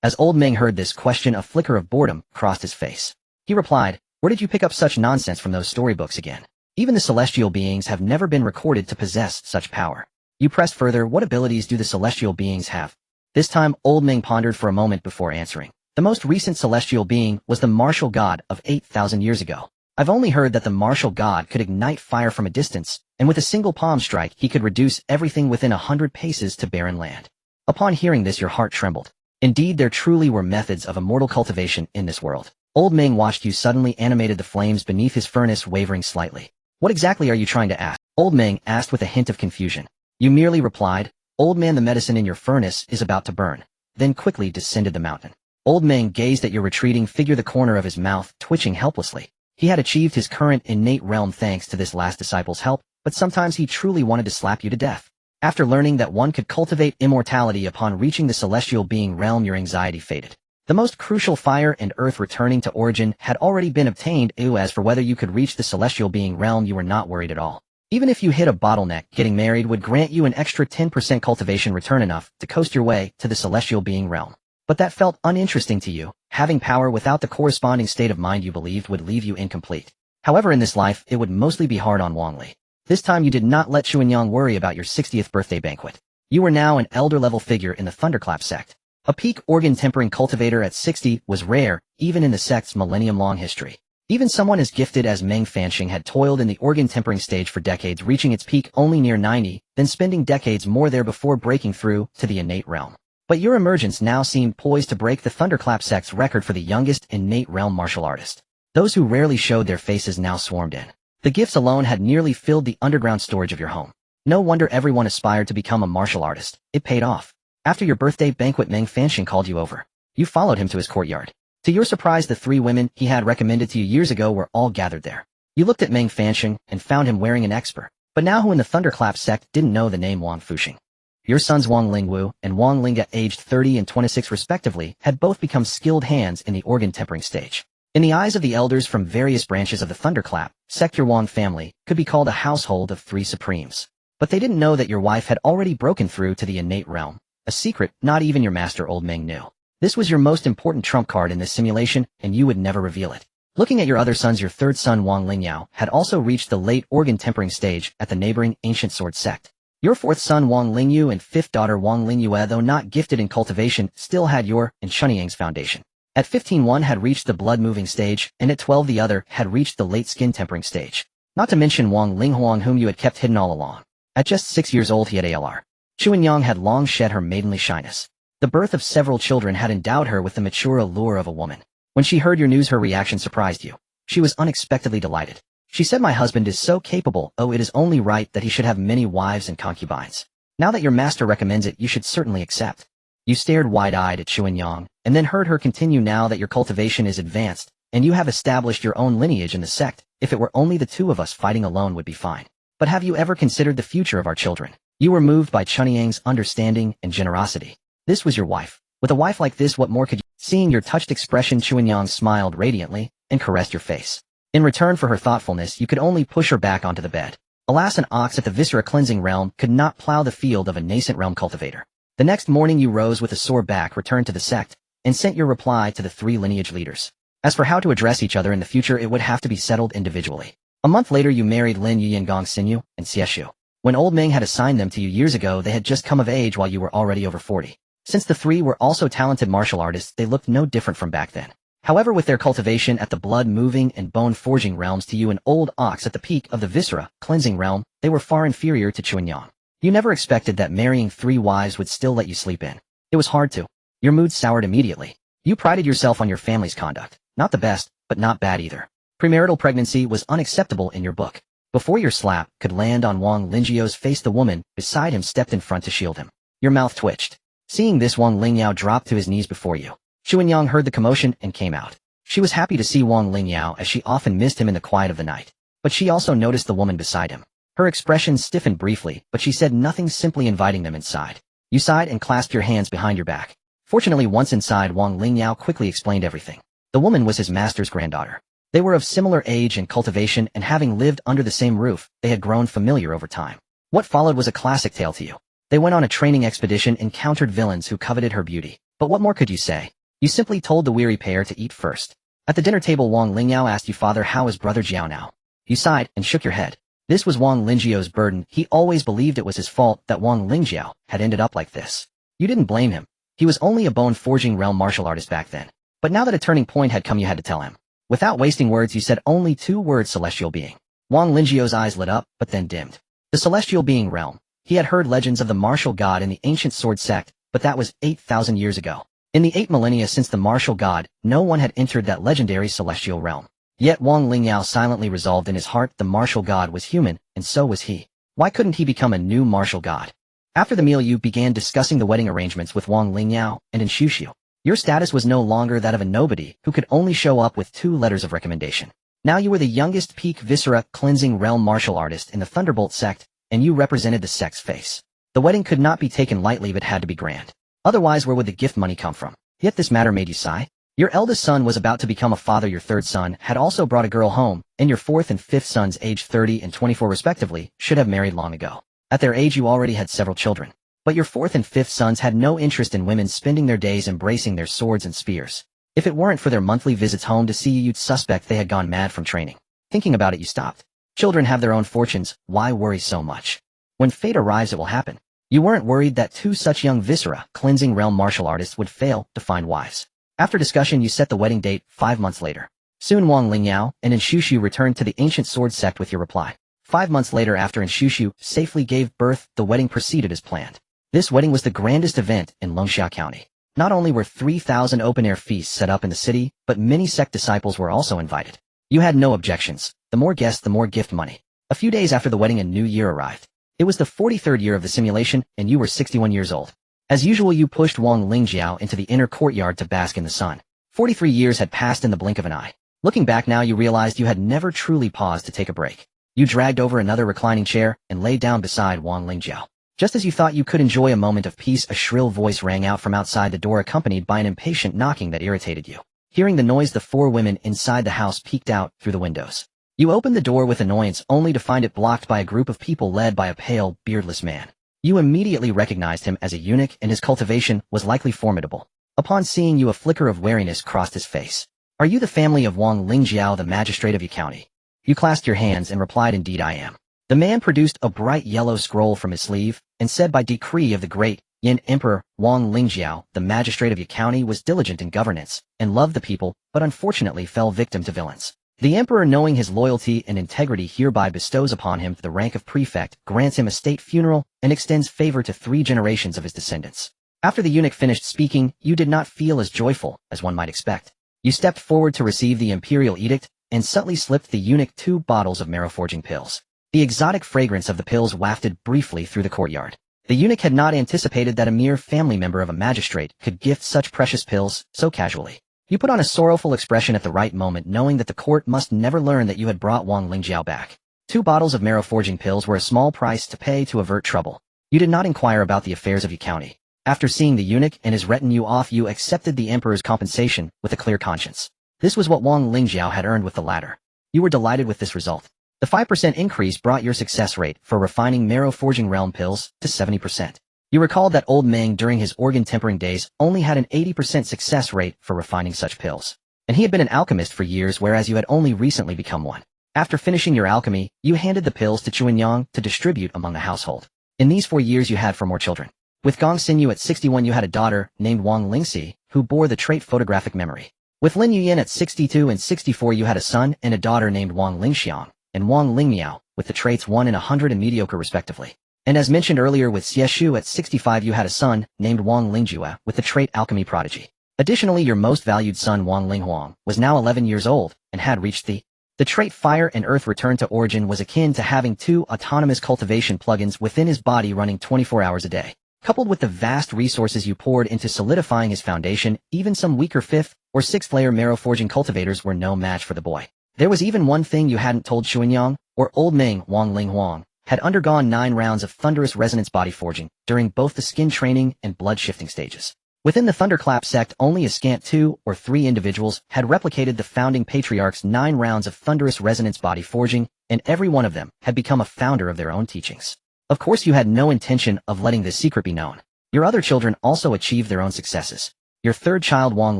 As old Meng heard this question, a flicker of boredom crossed his face. He replied, where did you pick up such nonsense from those storybooks again? Even the celestial beings have never been recorded to possess such power. You pressed further, what abilities do the celestial beings have? This time, old Meng pondered for a moment before answering. The most recent celestial being was the martial god of 8,000 years ago. I've only heard that the martial god could ignite fire from a distance, and with a single palm strike he could reduce everything within 100 paces to barren land. Upon hearing this, your heart trembled. Indeed, there truly were methods of immortal cultivation in this world. Old Meng watched you suddenly animated, the flames beneath his furnace wavering slightly. What exactly are you trying to ask? Old Meng asked with a hint of confusion. You merely replied, old man, the medicine in your furnace is about to burn, then quickly descended the mountain. Old Meng gazed at your retreating figure, the corner of his mouth twitching helplessly. He had achieved his current innate realm thanks to this last disciple's help, but sometimes he truly wanted to slap you to death. After learning that one could cultivate immortality upon reaching the celestial being realm, your anxiety faded. The most crucial fire and earth returning to origin had already been obtained. As for whether you could reach the celestial being realm, you were not worried at all. Even if you hit a bottleneck, getting married would grant you an extra 10% cultivation return, enough to coast your way to the celestial being realm. But that felt uninteresting to you. Having power without the corresponding state of mind you believed would leave you incomplete. However, in this life, it would mostly be hard on Wang Li. This time you did not let Chuanyang worry about your 60th birthday banquet. You were now an elder-level figure in the Thunderclap sect. A peak organ-tempering cultivator at 60 was rare, even in the sect's millennium-long history. Even someone as gifted as Wang Fusheng had toiled in the organ-tempering stage for decades, reaching its peak only near 90, then spending decades more there before breaking through to the innate realm. But your emergence now seemed poised to break the Thunderclap sect's record for the youngest innate realm martial artist. Those who rarely showed their faces now swarmed in. The gifts alone had nearly filled the underground storage of your home. No wonder everyone aspired to become a martial artist. It paid off. After your birthday banquet, Wang Fusheng called you over. You followed him to his courtyard. To your surprise, the 3 women he had recommended to you years ago were all gathered there. You looked at Wang Fusheng and found him wearing an expert. But now who in the Thunderclap sect didn't know the name Wang Fusheng? Your sons Wang Lingwu and Wang Ling, at aged 30 and 26 respectively, had both become skilled hands in the organ tempering stage. In the eyes of the elders from various branches of the Thunderclap sect, your Wang family could be called a household of 3 supremes. But they didn't know that your wife had already broken through to the innate realm. A secret not even your master old Meng knew. This was your most important trump card in this simulation, and you would never reveal it. Looking at your other sons, your 3rd son Wang Lingyao had also reached the late organ tempering stage at the neighboring Ancient Sword sect. Your 4th son Wang Lingyu and 5th daughter Wang Lingyue, though not gifted in cultivation, still had your and Chuanyang's foundation. At 15, one had reached the blood-moving stage, and at 12 the other had reached the late skin-tempering stage. Not to mention Wang Linghuang, whom you had kept hidden all along. At just 6 years old he had ALR. Chuanyang had long shed her maidenly shyness. The birth of several children had endowed her with the mature allure of a woman. When she heard your news, her reaction surprised you. She was unexpectedly delighted. She said, my husband is so capable, it is only right that he should have many wives and concubines. Now that your master recommends it, you should certainly accept. You stared wide-eyed at Chuanyang, and then heard her continue, now that your cultivation is advanced, and you have established your own lineage in the sect. If it were only the two of us, fighting alone would be fine. But have you ever considered the future of our children? You were moved by Chunyang's understanding and generosity. This was your wife. With a wife like this, what more could you? Seeing your touched expression, Chunyang smiled radiantly and caressed your face. In return for her thoughtfulness, you could only push her back onto the bed. Alas, an ox at the viscera cleansing realm could not plow the field of a nascent realm cultivator. The next morning you rose with a sore back, returned to the sect, and sent your reply to the 3 lineage leaders. As for how to address each other in the future, it would have to be settled individually. A month later you married Lin Yiyangong Xinyu and Xieshu. When old Ming had assigned them to you years ago, they had just come of age while you were already over 40. Since the 3 were also talented martial artists, they looked no different from back then. However, with their cultivation at the blood-moving and bone-forging realms to you, an old ox at the peak of the viscera cleansing realm, they were far inferior to Chunyang. You never expected that marrying 3 wives would still let you sleep in. It was hard to. Your mood soured immediately. You prided yourself on your family's conduct. Not the best, but not bad either. Premarital pregnancy was unacceptable in your book. Before your slap could land on Wang Linjiao's face, the woman beside him stepped in front to shield him. Your mouth twitched. Seeing this, Wang Lingyao dropped to his knees before you. Chunyang heard the commotion and came out. She was happy to see Wang Lingyao, as she often missed him in the quiet of the night. But she also noticed the woman beside him. Her expression stiffened briefly, but she said nothing, simply inviting them inside. You sighed and clasped your hands behind your back. Fortunately, once inside, Wang Lingyao quickly explained everything. The woman was his master's granddaughter. They were of similar age and cultivation, and having lived under the same roof, they had grown familiar over time. What followed was a classic tale to you. They went on a training expedition, encountered villains who coveted her beauty. But what more could you say? You simply told the weary pair to eat first. At the dinner table, Wang Lingyao asked you, "Father, how is brother Jiao now?" You sighed and shook your head. This was Wang Linjiao's burden. He always believed it was his fault that Wang Linjiao had ended up like this. You didn't blame him. He was only a bone-forging realm martial artist back then. But now that a turning point had come, you had to tell him. Without wasting words, you said only 2 words: celestial being. Wang Linjiao's eyes lit up, but then dimmed. The celestial being realm. He had heard legends of the martial god in the ancient sword sect, but that was 8,000 years ago. In the 8 millennia since the martial god, no one had entered that legendary celestial realm. Yet Wang Lingyao silently resolved in his heart the martial god was human, and so was he. Why couldn't he become a new martial god? After the meal, you began discussing the wedding arrangements with Wang Lingyao and Inshushu. Your status was no longer that of a nobody who could only show up with 2 letters of recommendation. Now you were the youngest peak viscera cleansing realm martial artist in the Thunderbolt sect, and you represented the sect's face. The wedding could not be taken lightly, but had to be grand. Otherwise, where would the gift money come from? Yet this matter made you sigh. Your eldest son was about to become a father, your 3rd son had also brought a girl home, and your 4th and 5th sons, aged 30 and 24 respectively, should have married long ago. At their age you already had several children. But your 4th and 5th sons had no interest in women, spending their days embracing their swords and spears. If it weren't for their monthly visits home to see you, you'd suspect they had gone mad from training. Thinking about it, you stopped. Children have their own fortunes, why worry so much? When fate arrives, it will happen. You weren't worried that 2 such young viscera cleansing realm martial artists would fail to find wives. After discussion, you set the wedding date 5 months later. Soon Wang Lingyao and Inshushu returned to the ancient sword sect with your reply. 5 months later, after Inshushu safely gave birth, the wedding proceeded as planned. This wedding was the grandest event in Longxia County. Not only were 3,000 open-air feasts set up in the city, but many sect disciples were also invited. You had no objections. The more guests, the more gift money. A few days after the wedding, a new year arrived. It was the 43rd year of the simulation, and you were 61 years old. As usual, you pushed Wang Linjiao into the inner courtyard to bask in the sun. 43 years had passed in the blink of an eye. Looking back now, you realized you had never truly paused to take a break. You dragged over another reclining chair and lay down beside Wang Linjiao. Just as you thought you could enjoy a moment of peace, a shrill voice rang out from outside the door, accompanied by an impatient knocking that irritated you. Hearing the noise, the 4 women inside the house peeked out through the windows. You opened the door with annoyance, only to find it blocked by a group of people led by a pale, beardless man. You immediately recognized him as a eunuch, and his cultivation was likely formidable. Upon seeing you, a flicker of wariness crossed his face. "Are you the family of Wang Linjiao, the magistrate of Yi County?" You clasped your hands and replied, "Indeed I am." The man produced a bright yellow scroll from his sleeve and said, "By decree of the great Yin Emperor, Wang Linjiao, the magistrate of Yi County, was diligent in governance and loved the people, but unfortunately fell victim to villains. The emperor, knowing his loyalty and integrity, hereby bestows upon him the rank of prefect, grants him a state funeral, and extends favor to 3 generations of his descendants." After the eunuch finished speaking, you did not feel as joyful as one might expect. You stepped forward to receive the imperial edict and subtly slipped the eunuch 2 bottles of marrow-forging pills. The exotic fragrance of the pills wafted briefly through the courtyard. The eunuch had not anticipated that a mere family member of a magistrate could gift such precious pills so casually. You put on a sorrowful expression at the right moment, knowing that the court must never learn that you had brought Wang Lingjiao back. 2 bottles of marrow-forging pills were a small price to pay to avert trouble. You did not inquire about the affairs of Yi County. After seeing the eunuch and his retinue off, you accepted the emperor's compensation with a clear conscience. This was what Wang Lingjiao had earned with the latter. You were delighted with this result. The 5% increase brought your success rate for refining marrow-forging realm pills to 70%. You recalled that old Meng during his organ tempering days only had an 80% success rate for refining such pills. And he had been an alchemist for years, whereas you had only recently become one. After finishing your alchemy, you handed the pills to Chuanyang to distribute among the household. In these 4 years you had 4 more children. With Gong Xinyu at 61 you had a daughter named Wang Lingxi, who bore the trait photographic memory. With Lin Yuyin at 62 and 64 you had a son and a daughter named Wang Lingxiang, and Wang Lingmiao, with the traits 1 in 100 and mediocre respectively. And as mentioned earlier, with Xie Shu at 65 you had a son named Wang Lingjue with the trait alchemy prodigy. Additionally, your most valued son Wang Linghuang was now 11 years old and had reached the trait fire and earth return to origin was akin to having 2 autonomous cultivation plugins within his body running 24 hours a day. Coupled with the vast resources you poured into solidifying his foundation, even some weaker 5th or 6th layer marrow forging cultivators were no match for the boy. There was even one thing you hadn't told Chuanyang, or old Meng. Wang Linghuang had undergone 9 rounds of thunderous resonance body forging during both the skin training and blood shifting stages. Within the Thunderclap sect, only a scant 2 or 3 individuals had replicated the founding patriarch's 9 rounds of thunderous resonance body forging, and every one of them had become a founder of their own teachings. Of course, you had no intention of letting this secret be known. Your other children also achieved their own successes. Your 3rd child, Wang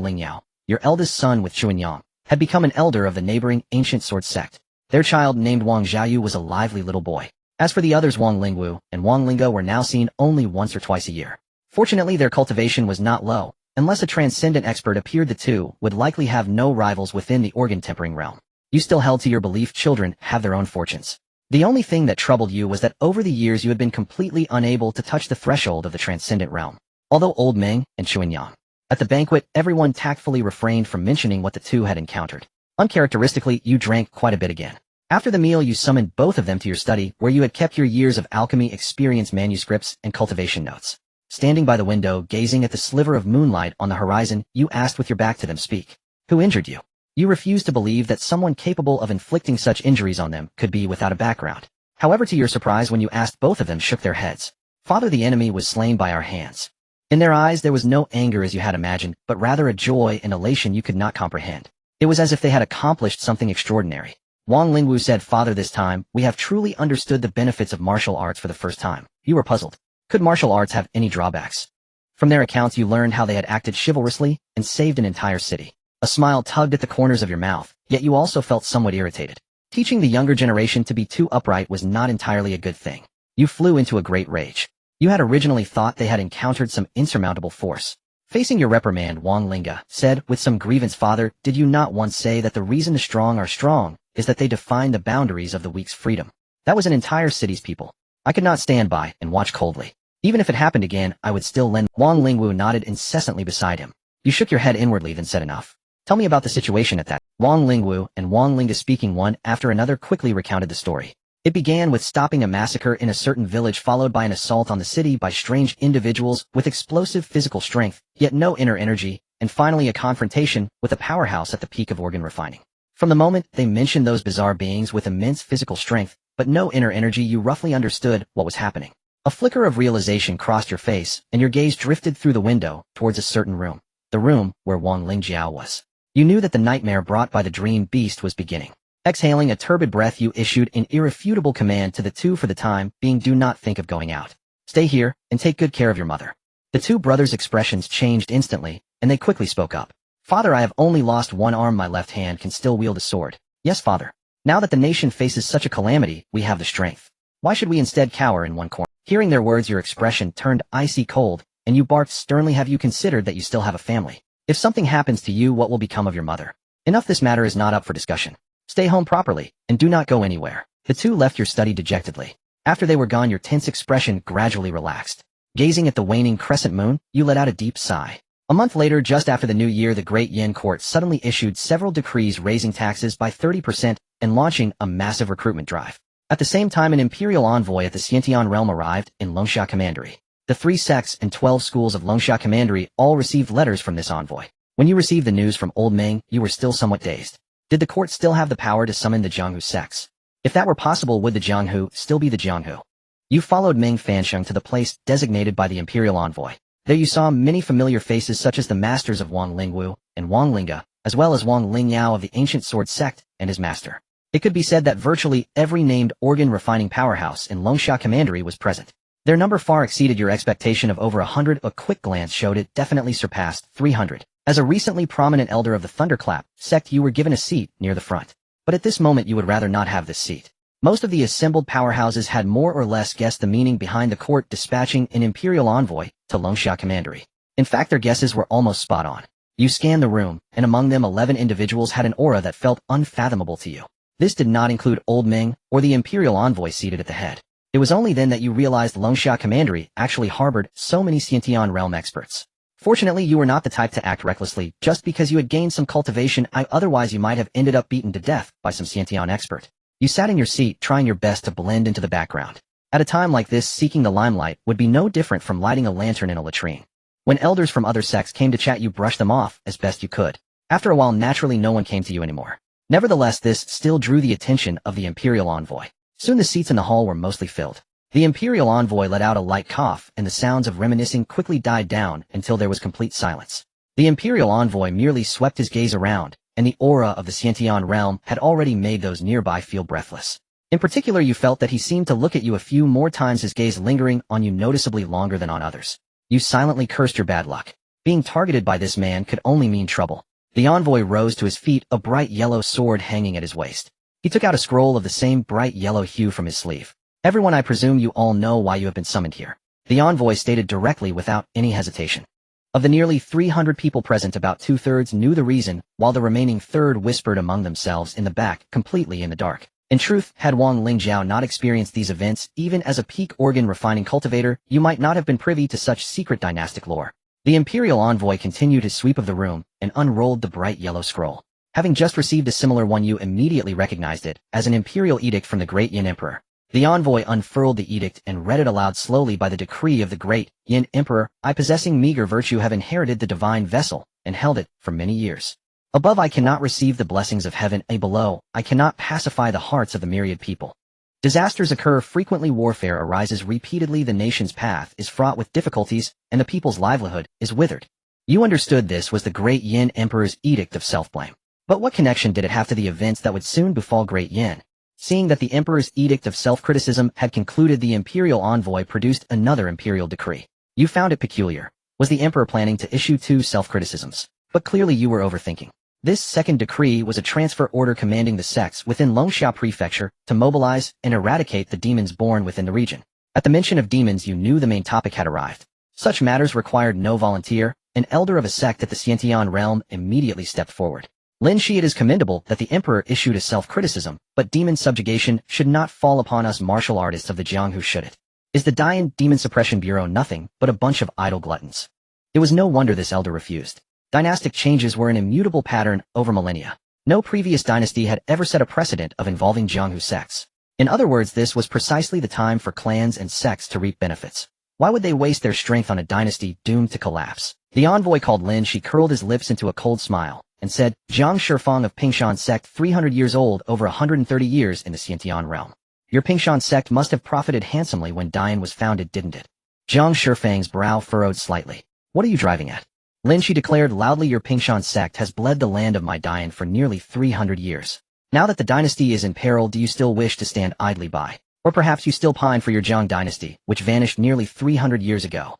Lingyao, your eldest son with Chuanyang, had become an elder of the neighboring ancient sword sect. Their child, named Wang Xiaoyu, was a lively little boy. As for the others, Wang Lingwu and Wang Lingo were now seen only once or twice a year. Fortunately, their cultivation was not low. Unless a transcendent expert appeared, the 2 would likely have no rivals within the organ tempering realm. You still held to your belief children have their own fortunes. The only thing that troubled you was that over the years you had been completely unable to touch the threshold of the transcendent realm. Although old Meng and Chuanyang. At the banquet, everyone tactfully refrained from mentioning what the 2 had encountered. Uncharacteristically, you drank quite a bit again. After the meal, you summoned both of them to your study, where you had kept your years of alchemy experience manuscripts and cultivation notes. Standing by the window, gazing at the sliver of moonlight on the horizon, you asked with your back to them, "Speak. Who injured you?" You refused to believe that someone capable of inflicting such injuries on them could be without a background. However, to your surprise, when you asked, both of them shook their heads. "Father, the enemy was slain by our hands." In their eyes there was no anger as you had imagined, but rather a joy and elation you could not comprehend. It was as if they had accomplished something extraordinary. Wang Lingwu said, "Father, this time, we have truly understood the benefits of martial arts for the first time." You were puzzled. Could martial arts have any drawbacks? From their accounts you learned how they had acted chivalrously and saved an entire city. A smile tugged at the corners of your mouth, yet you also felt somewhat irritated. Teaching the younger generation to be too upright was not entirely a good thing. You flew into a great rage. You had originally thought they had encountered some insurmountable force. Facing your reprimand, Wang Linga said with some grievance, "Father, did you not once say that the reason the strong are strong is that they define the boundaries of the weak's freedom? That was an entire city's people. I could not stand by and watch coldly. Even if it happened again, I would still lend." Wang Lingwu nodded incessantly beside him. You shook your head inwardly, then said, "Enough. Tell me about the situation at that." Wang Lingwu and Wang Linga, speaking one after another, quickly recounted the story. It began with stopping a massacre in a certain village, followed by an assault on the city by strange individuals with explosive physical strength, yet no inner energy, and finally a confrontation with a powerhouse at the peak of organ refining. From the moment they mentioned those bizarre beings with immense physical strength, but no inner energy, you roughly understood what was happening. A flicker of realization crossed your face, and your gaze drifted through the window towards a certain room. The room where Wang Lingjiao was. You knew that the nightmare brought by the dream beast was beginning. Exhaling a turbid breath, you issued an irrefutable command to the 2 for the time being, "Do not think of going out. Stay here, and take good care of your mother." The 2 brothers' expressions changed instantly, and they quickly spoke up. "Father, I have only lost one arm. My left hand can still wield a sword." "Yes, father. Now that the nation faces such a calamity, we have the strength. Why should we instead cower in one corner?" Hearing their words, your expression turned icy cold, and you barked sternly, "Have you considered that you still have a family? If something happens to you, what will become of your mother? Enough, this matter is not up for discussion. Stay home properly, and do not go anywhere." The 2 left your study dejectedly. After they were gone, your tense expression gradually relaxed. Gazing at the waning crescent moon, you let out a deep sigh. A month later, just after the new year, the Great Yin Court suddenly issued several decrees raising taxes by 30% and launching a massive recruitment drive. At the same time, an imperial envoy at the Xiantian realm arrived in Longsha Commandery. The 3 sects and 12 schools of Longsha Commandery all received letters from this envoy. When you received the news from Old Ming, you were still somewhat dazed. Did the court still have the power to summon the Jianghu sects? If that were possible, would the Jianghu still be the Jianghu? You followed Ming Fansheng to the place designated by the imperial envoy. There you saw many familiar faces such as the masters of Wang Lingwu and Wang Linga, as well as Wang Lingyao of the ancient sword sect and his master. It could be said that virtually every named organ refining powerhouse in Longsha Commandery was present. Their number far exceeded your expectation of over 100. A quick glance showed it definitely surpassed 300. As a recently prominent elder of the Thunderclap sect, you were given a seat near the front. But at this moment you would rather not have this seat. Most of the assembled powerhouses had more or less guessed the meaning behind the court dispatching an imperial envoy to Longsha Commandery. In fact, their guesses were almost spot on. You scanned the room, and among them 11 individuals had an aura that felt unfathomable to you. This did not include Old Ming or the imperial envoy seated at the head. It was only then that you realized Longsha Commandery actually harbored so many Xiantian realm experts. Fortunately, you were not the type to act recklessly just because you had gained some cultivation. Otherwise you might have ended up beaten to death by some Xiantian expert. You sat in your seat trying your best to blend into the background. At a time like this, seeking the limelight would be no different from lighting a lantern in a latrine. When elders from other sects came to chat, you brushed them off as best you could. After a while, naturally no one came to you anymore. Nevertheless, this still drew the attention of the imperial envoy. Soon the seats in the hall were mostly filled. The imperial envoy let out a light cough, and the sounds of reminiscing quickly died down until there was complete silence. The imperial envoy merely swept his gaze around, and the aura of the Xiantian realm had already made those nearby feel breathless. In particular, you felt that he seemed to look at you a few more times, his gaze lingering on you noticeably longer than on others. You silently cursed your bad luck. Being targeted by this man could only mean trouble. The envoy rose to his feet, a bright yellow sword hanging at his waist. He took out a scroll of the same bright yellow hue from his sleeve. Everyone, I presume you all know why you have been summoned here. The envoy stated directly without any hesitation. Of the nearly 300 people present, about 2/3 knew the reason, while the remaining third whispered among themselves in the back, completely in the dark. In truth, had Wang Lingjiao not experienced these events, even as a peak organ refining cultivator, you might not have been privy to such secret dynastic lore. The imperial envoy continued his sweep of the room and unrolled the bright yellow scroll. Having just received a similar one, you immediately recognized it as an imperial edict from the great Yin Emperor. The envoy unfurled the edict and read it aloud slowly. By the decree of the great Yin Emperor, I, possessing meager virtue, have inherited the divine vessel and held it for many years. Above, I cannot receive the blessings of heaven, and below, I cannot pacify the hearts of the myriad people. Disasters occur frequently, warfare arises repeatedly, the nation's path is fraught with difficulties, and the people's livelihood is withered. You understood this was the great Yin Emperor's edict of self-blame. But what connection did it have to the events that would soon befall great Yin? Seeing that the emperor's edict of self-criticism had concluded, the imperial envoy produced another imperial decree. You found it peculiar. Was the emperor planning to issue 2 self-criticisms? But clearly you were overthinking. This second decree was a transfer order commanding the sects within Longsha Prefecture to mobilize and eradicate the demons born within the region. At the mention of demons, you knew the main topic had arrived. Such matters required no volunteer. An elder of a sect at the Xiantian realm immediately stepped forward. Lin Shi, it is commendable that the emperor issued a self-criticism, but demon subjugation should not fall upon us martial artists of the Jianghu, should it? Is the Dian Demon Suppression Bureau nothing but a bunch of idle gluttons? It was no wonder this elder refused. Dynastic changes were an immutable pattern over millennia. No previous dynasty had ever set a precedent of involving Jianghu sects. In other words, this was precisely the time for clans and sects to reap benefits. Why would they waste their strength on a dynasty doomed to collapse? The envoy called Lin Shi curled his lips into a cold smile and said, Zhang Shifeng of Pingshan sect, 300 years old, over 130 years in the Xiantian realm. Your Pingshan sect must have profited handsomely when Dian was founded, didn't it? Zhang Shifeng's brow furrowed slightly. What are you driving at? Lin Shi declared loudly, your Pingshan sect has bled the land of my Dian for nearly 300 years. Now that the dynasty is in peril, do you still wish to stand idly by? Or perhaps you still pine for your Zhang dynasty, which vanished nearly 300 years ago?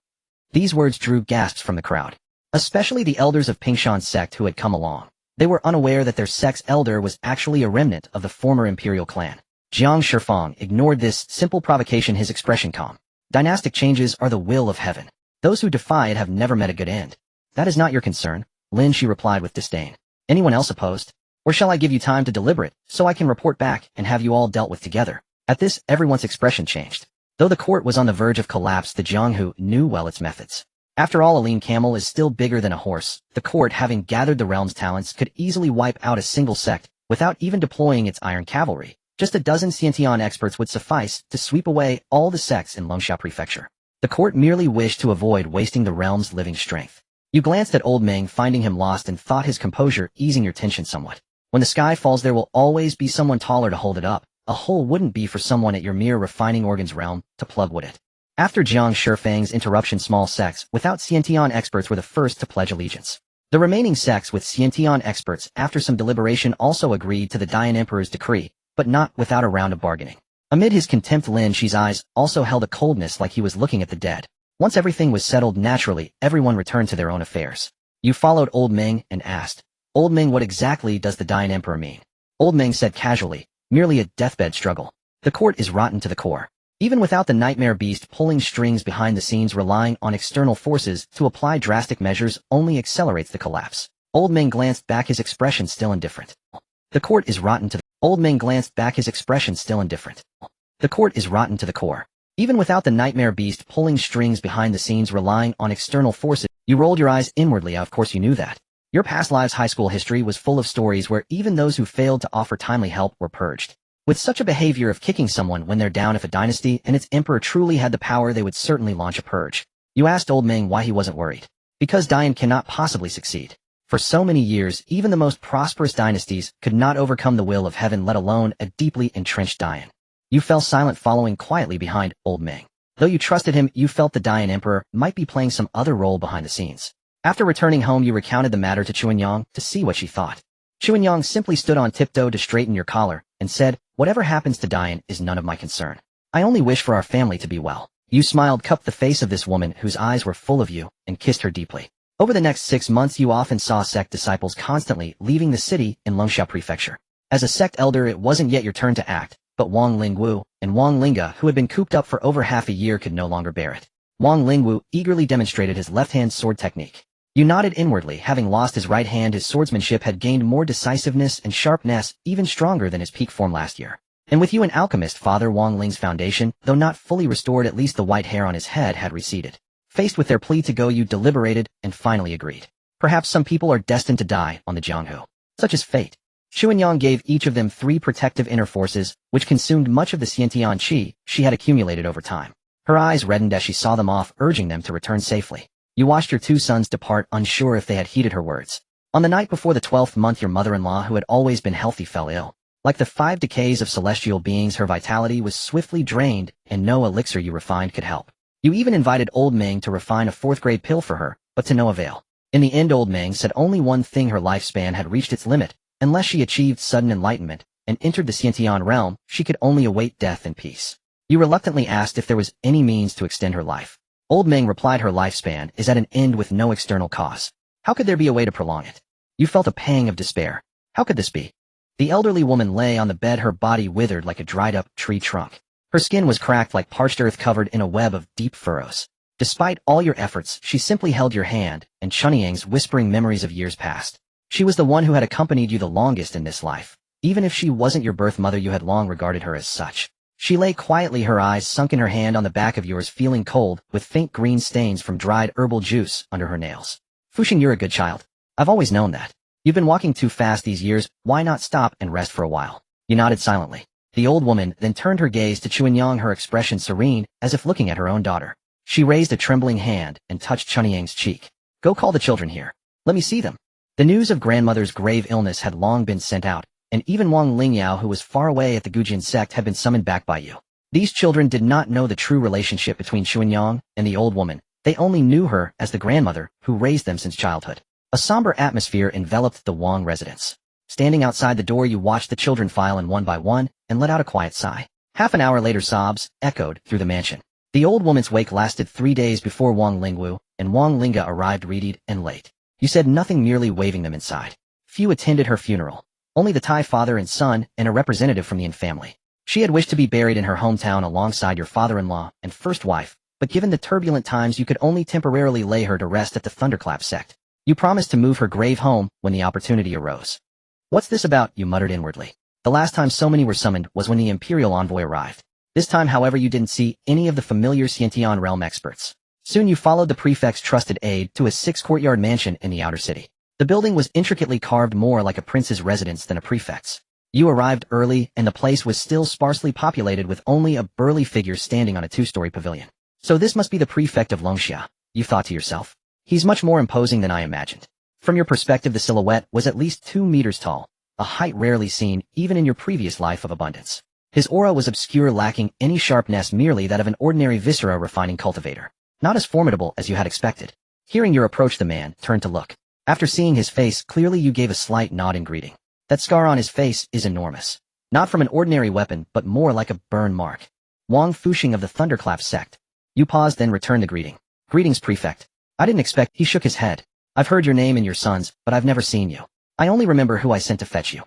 These words drew gasps from the crowd, especially the elders of Pingshan sect who had come along. They were unaware that their sect's elder was actually a remnant of the former imperial clan. Zhang Shifeng ignored this simple provocation, his expression calm. Dynastic changes are the will of heaven. Those who defy it have never met a good end. That is not your concern, Lin Shi replied with disdain. Anyone else opposed? Or shall I give you time to deliberate, so I can report back and have you all dealt with together? At this, everyone's expression changed. Though the court was on the verge of collapse, the Jianghu knew well its methods. After all, a lean camel is still bigger than a horse. The court, having gathered the realm's talents, could easily wipe out a single sect without even deploying its iron cavalry. Just a dozen Xiantian experts would suffice to sweep away all the sects in Longsha Prefecture. The court merely wished to avoid wasting the realm's living strength. You glanced at old Meng, finding him lost, and thought his composure easing your tension somewhat. When the sky falls, there will always be someone taller to hold it up. A hole wouldn't be for someone at your mere refining organs realm to plug, would it? After Jiang Shifang's interruption, small sects without Xiantian experts were the first to pledge allegiance. The remaining sects with Xiantian experts, after some deliberation, also agreed to the Dayan Emperor's decree, but not without a round of bargaining. Amid his contempt, Lin Shi's eyes also held a coldness, like he was looking at the dead. Once everything was settled, naturally, everyone returned to their own affairs. You followed old Meng and asked, "Old Meng, what exactly does the Dayan Emperor mean?" Old Meng said casually, "Merely a deathbed struggle. The court is rotten to the core. Even without the nightmare beast pulling strings behind the scenes, relying on external forces to apply drastic measures only accelerates the collapse." Old Meng glanced back, his expression still indifferent. The court is rotten to the... Old Meng glanced back, his expression still indifferent. The court is rotten to the core. Even without the nightmare beast pulling strings behind the scenes, relying on external forces. You rolled your eyes inwardly. Of course you knew that. Your past lives' high school history was full of stories where even those who failed to offer timely help were purged. With such a behavior of kicking someone when they're down, if a dynasty and its emperor truly had the power, they would certainly launch a purge. You asked old Meng why he wasn't worried. Because Dayan cannot possibly succeed. For so many years, even the most prosperous dynasties could not overcome the will of heaven, let alone a deeply entrenched Dayan. You fell silent, following quietly behind old Meng. Though you trusted him, you felt the Dayan Emperor might be playing some other role behind the scenes. After returning home, you recounted the matter to Chuanyang to see what she thought. Chuanyang simply stood on tiptoe to straighten your collar and said, "Whatever happens to Dayan is none of my concern. I only wish for our family to be well." You smiled, cupped the face of this woman whose eyes were full of you, and kissed her deeply. Over the next 6 months, you often saw sect disciples constantly leaving the city in Longxia Prefecture. As a sect elder, it wasn't yet your turn to act, but Wang Lingwu and Wang Linga, who had been cooped up for over half a year, could no longer bear it. Wang Lingwu eagerly demonstrated his left-hand sword technique. You nodded inwardly. Having lost his right hand, his swordsmanship had gained more decisiveness and sharpness, even stronger than his peak form last year. And with you an alchemist, Father Wang Ling's foundation, though not fully restored, at least the white hair on his head had receded. Faced with their plea to go, you deliberated and finally agreed. Perhaps some people are destined to die on the Jianghu. Such is fate. Chuanyang gave each of them 3 protective inner forces, which consumed much of the Xiantian qi she had accumulated over time. Her eyes reddened as she saw them off, urging them to return safely. You watched your 2 sons depart, unsure if they had heeded her words. On the night before the 12th month, your mother-in-law, who had always been healthy, fell ill. Like the 5 decays of celestial beings, her vitality was swiftly drained, and no elixir you refined could help. You even invited old Meng to refine a 4th-grade pill for her, but to no avail. In the end, old Meng said only one thing: her lifespan had reached its limit. Unless she achieved sudden enlightenment and entered the Xiantian realm, she could only await death in peace. You reluctantly asked if there was any means to extend her life. Old Meng replied, "Her lifespan is at an end with no external cause. How could there be a way to prolong it?" You felt a pang of despair. How could this be? The elderly woman lay on the bed, her body withered like a dried-up tree trunk. Her skin was cracked like parched earth, covered in a web of deep furrows. Despite all your efforts, she simply held your hand, and Chuanyang's whispering memories of years past. She was the one who had accompanied you the longest in this life. Even if she wasn't your birth mother, you had long regarded her as such. She lay quietly, her eyes sunk in her hand on the back of yours, feeling cold, with faint green stains from dried herbal juice under her nails. "Fusheng, you're a good child. I've always known that. You've been walking too fast these years. Why not stop and rest for a while?" You nodded silently. The old woman then turned her gaze to Chuanyang, her expression serene, as if looking at her own daughter. She raised a trembling hand and touched Chuanyang's cheek. "Go call the children here. Let me see them." The news of grandmother's grave illness had long been sent out, and even Wang Lingyao, who was far away at the Gujin sect, had been summoned back by you. These children did not know the true relationship between Chuanyang and the old woman. They only knew her as the grandmother who raised them since childhood. A somber atmosphere enveloped the Wang residence. Standing outside the door, you watched the children file in one by one and let out a quiet sigh. Half an hour later, sobs echoed through the mansion. The old woman's wake lasted 3 days before Wang Lingwu and Wang Linga arrived, reedied and late. You said nothing, merely waving them inside. Few attended her funeral. Only the Tai father and son and a representative from the Yin family. She had wished to be buried in her hometown alongside your father-in-law and first wife, but given the turbulent times, you could only temporarily lay her to rest at the Thunderclap sect. You promised to move her grave home when the opportunity arose. "What's this about?" you muttered inwardly. The last time so many were summoned was when the imperial envoy arrived. This time, however, you didn't see any of the familiar Xiantian realm experts. Soon you followed the prefect's trusted aide to a 6-courtyard mansion in the outer city. The building was intricately carved, more like a prince's residence than a prefect's. You arrived early, and the place was still sparsely populated, with only a burly figure standing on a 2-story pavilion. "So this must be the prefect of Longxia," you thought to yourself. He's much more imposing than I imagined. From your perspective, the silhouette was at least 2 meters tall, a height rarely seen even in your previous life of abundance. His aura was obscure, lacking any sharpness, merely that of an ordinary viscera refining cultivator. Not as formidable as you had expected. Hearing your approach, the man turned to look. After seeing his face clearly, you gave a slight nod in greeting. That scar on his face is enormous. Not from an ordinary weapon, but more like a burn mark. Wang Fusheng of the Thunderclap sect. You paused, then returned the greeting. Greetings, Prefect. I didn't expect. He shook his head. I've heard your name and your son's, but I've never seen you. I only remember who I sent to fetch you.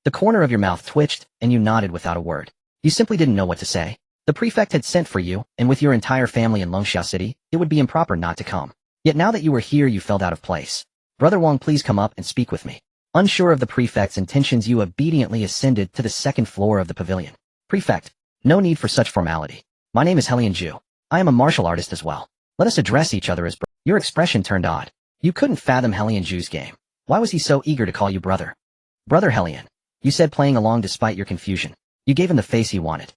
The corner of your mouth twitched, and you nodded without a word. You simply didn't know what to say. The Prefect had sent for you, and with your entire family in Longxia City, it would be improper not to come. Yet now that you were here, you felt out of place. Brother Wang, please come up and speak with me. Unsure of the Prefect's intentions, you obediently ascended to the second floor of the pavilion. Prefect, no need for such formality. My name is Helian Zhu. I am a martial artist as well. Let us address each other as brother. Your expression turned odd. You couldn't fathom Helian Zhu's game. Why was he so eager to call you brother? Brother Helian, you said, playing along despite your confusion. You gave him the face he wanted.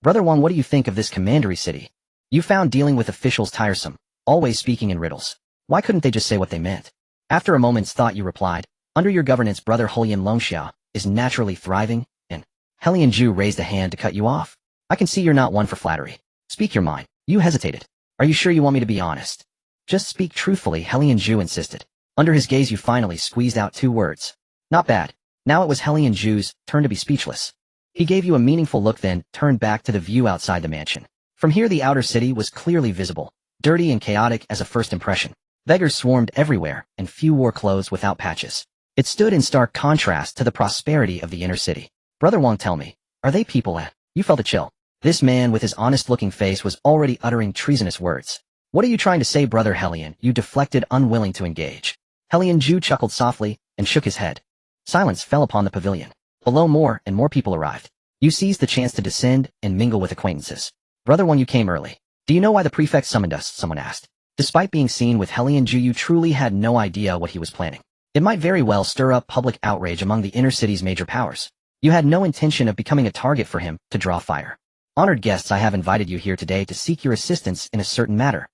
Brother Wang, what do you think of this commandery city? You found dealing with officials tiresome, always speaking in riddles. Why couldn't they just say what they meant? After a moment's thought, you replied, under your governance, Brother Holian Longxia is naturally thriving, and Helian Zhu raised a hand to cut you off. I can see you're not one for flattery. Speak your mind. You hesitated. Are you sure you want me to be honest? Just speak truthfully, Helian Zhu insisted. Under his gaze, you finally squeezed out 2 words. Not bad. Now it was Helian Zhu's turn to be speechless. He gave you a meaningful look, then turned back to the view outside the mansion. From here, the outer city was clearly visible, dirty and chaotic as a first impression. Beggars swarmed everywhere, and few wore clothes without patches. It stood in stark contrast to the prosperity of the inner city. Brother Wang, tell me, are they people at? You felt a chill. This man with his honest-looking face was already uttering treasonous words. What are you trying to say, Brother Helian? You deflected, unwilling to engage. Helian Zhu chuckled softly and shook his head. Silence fell upon the pavilion. Below, more and more people arrived. You seized the chance to descend and mingle with acquaintances. Brother Wang, you came early. Do you know why the Prefect summoned us? Someone asked. Despite being seen with Helian Zhu, you truly had no idea what he was planning. It might very well stir up public outrage among the inner city's major powers. You had no intention of becoming a target for him to draw fire. Honored guests, I have invited you here today to seek your assistance in a certain matter.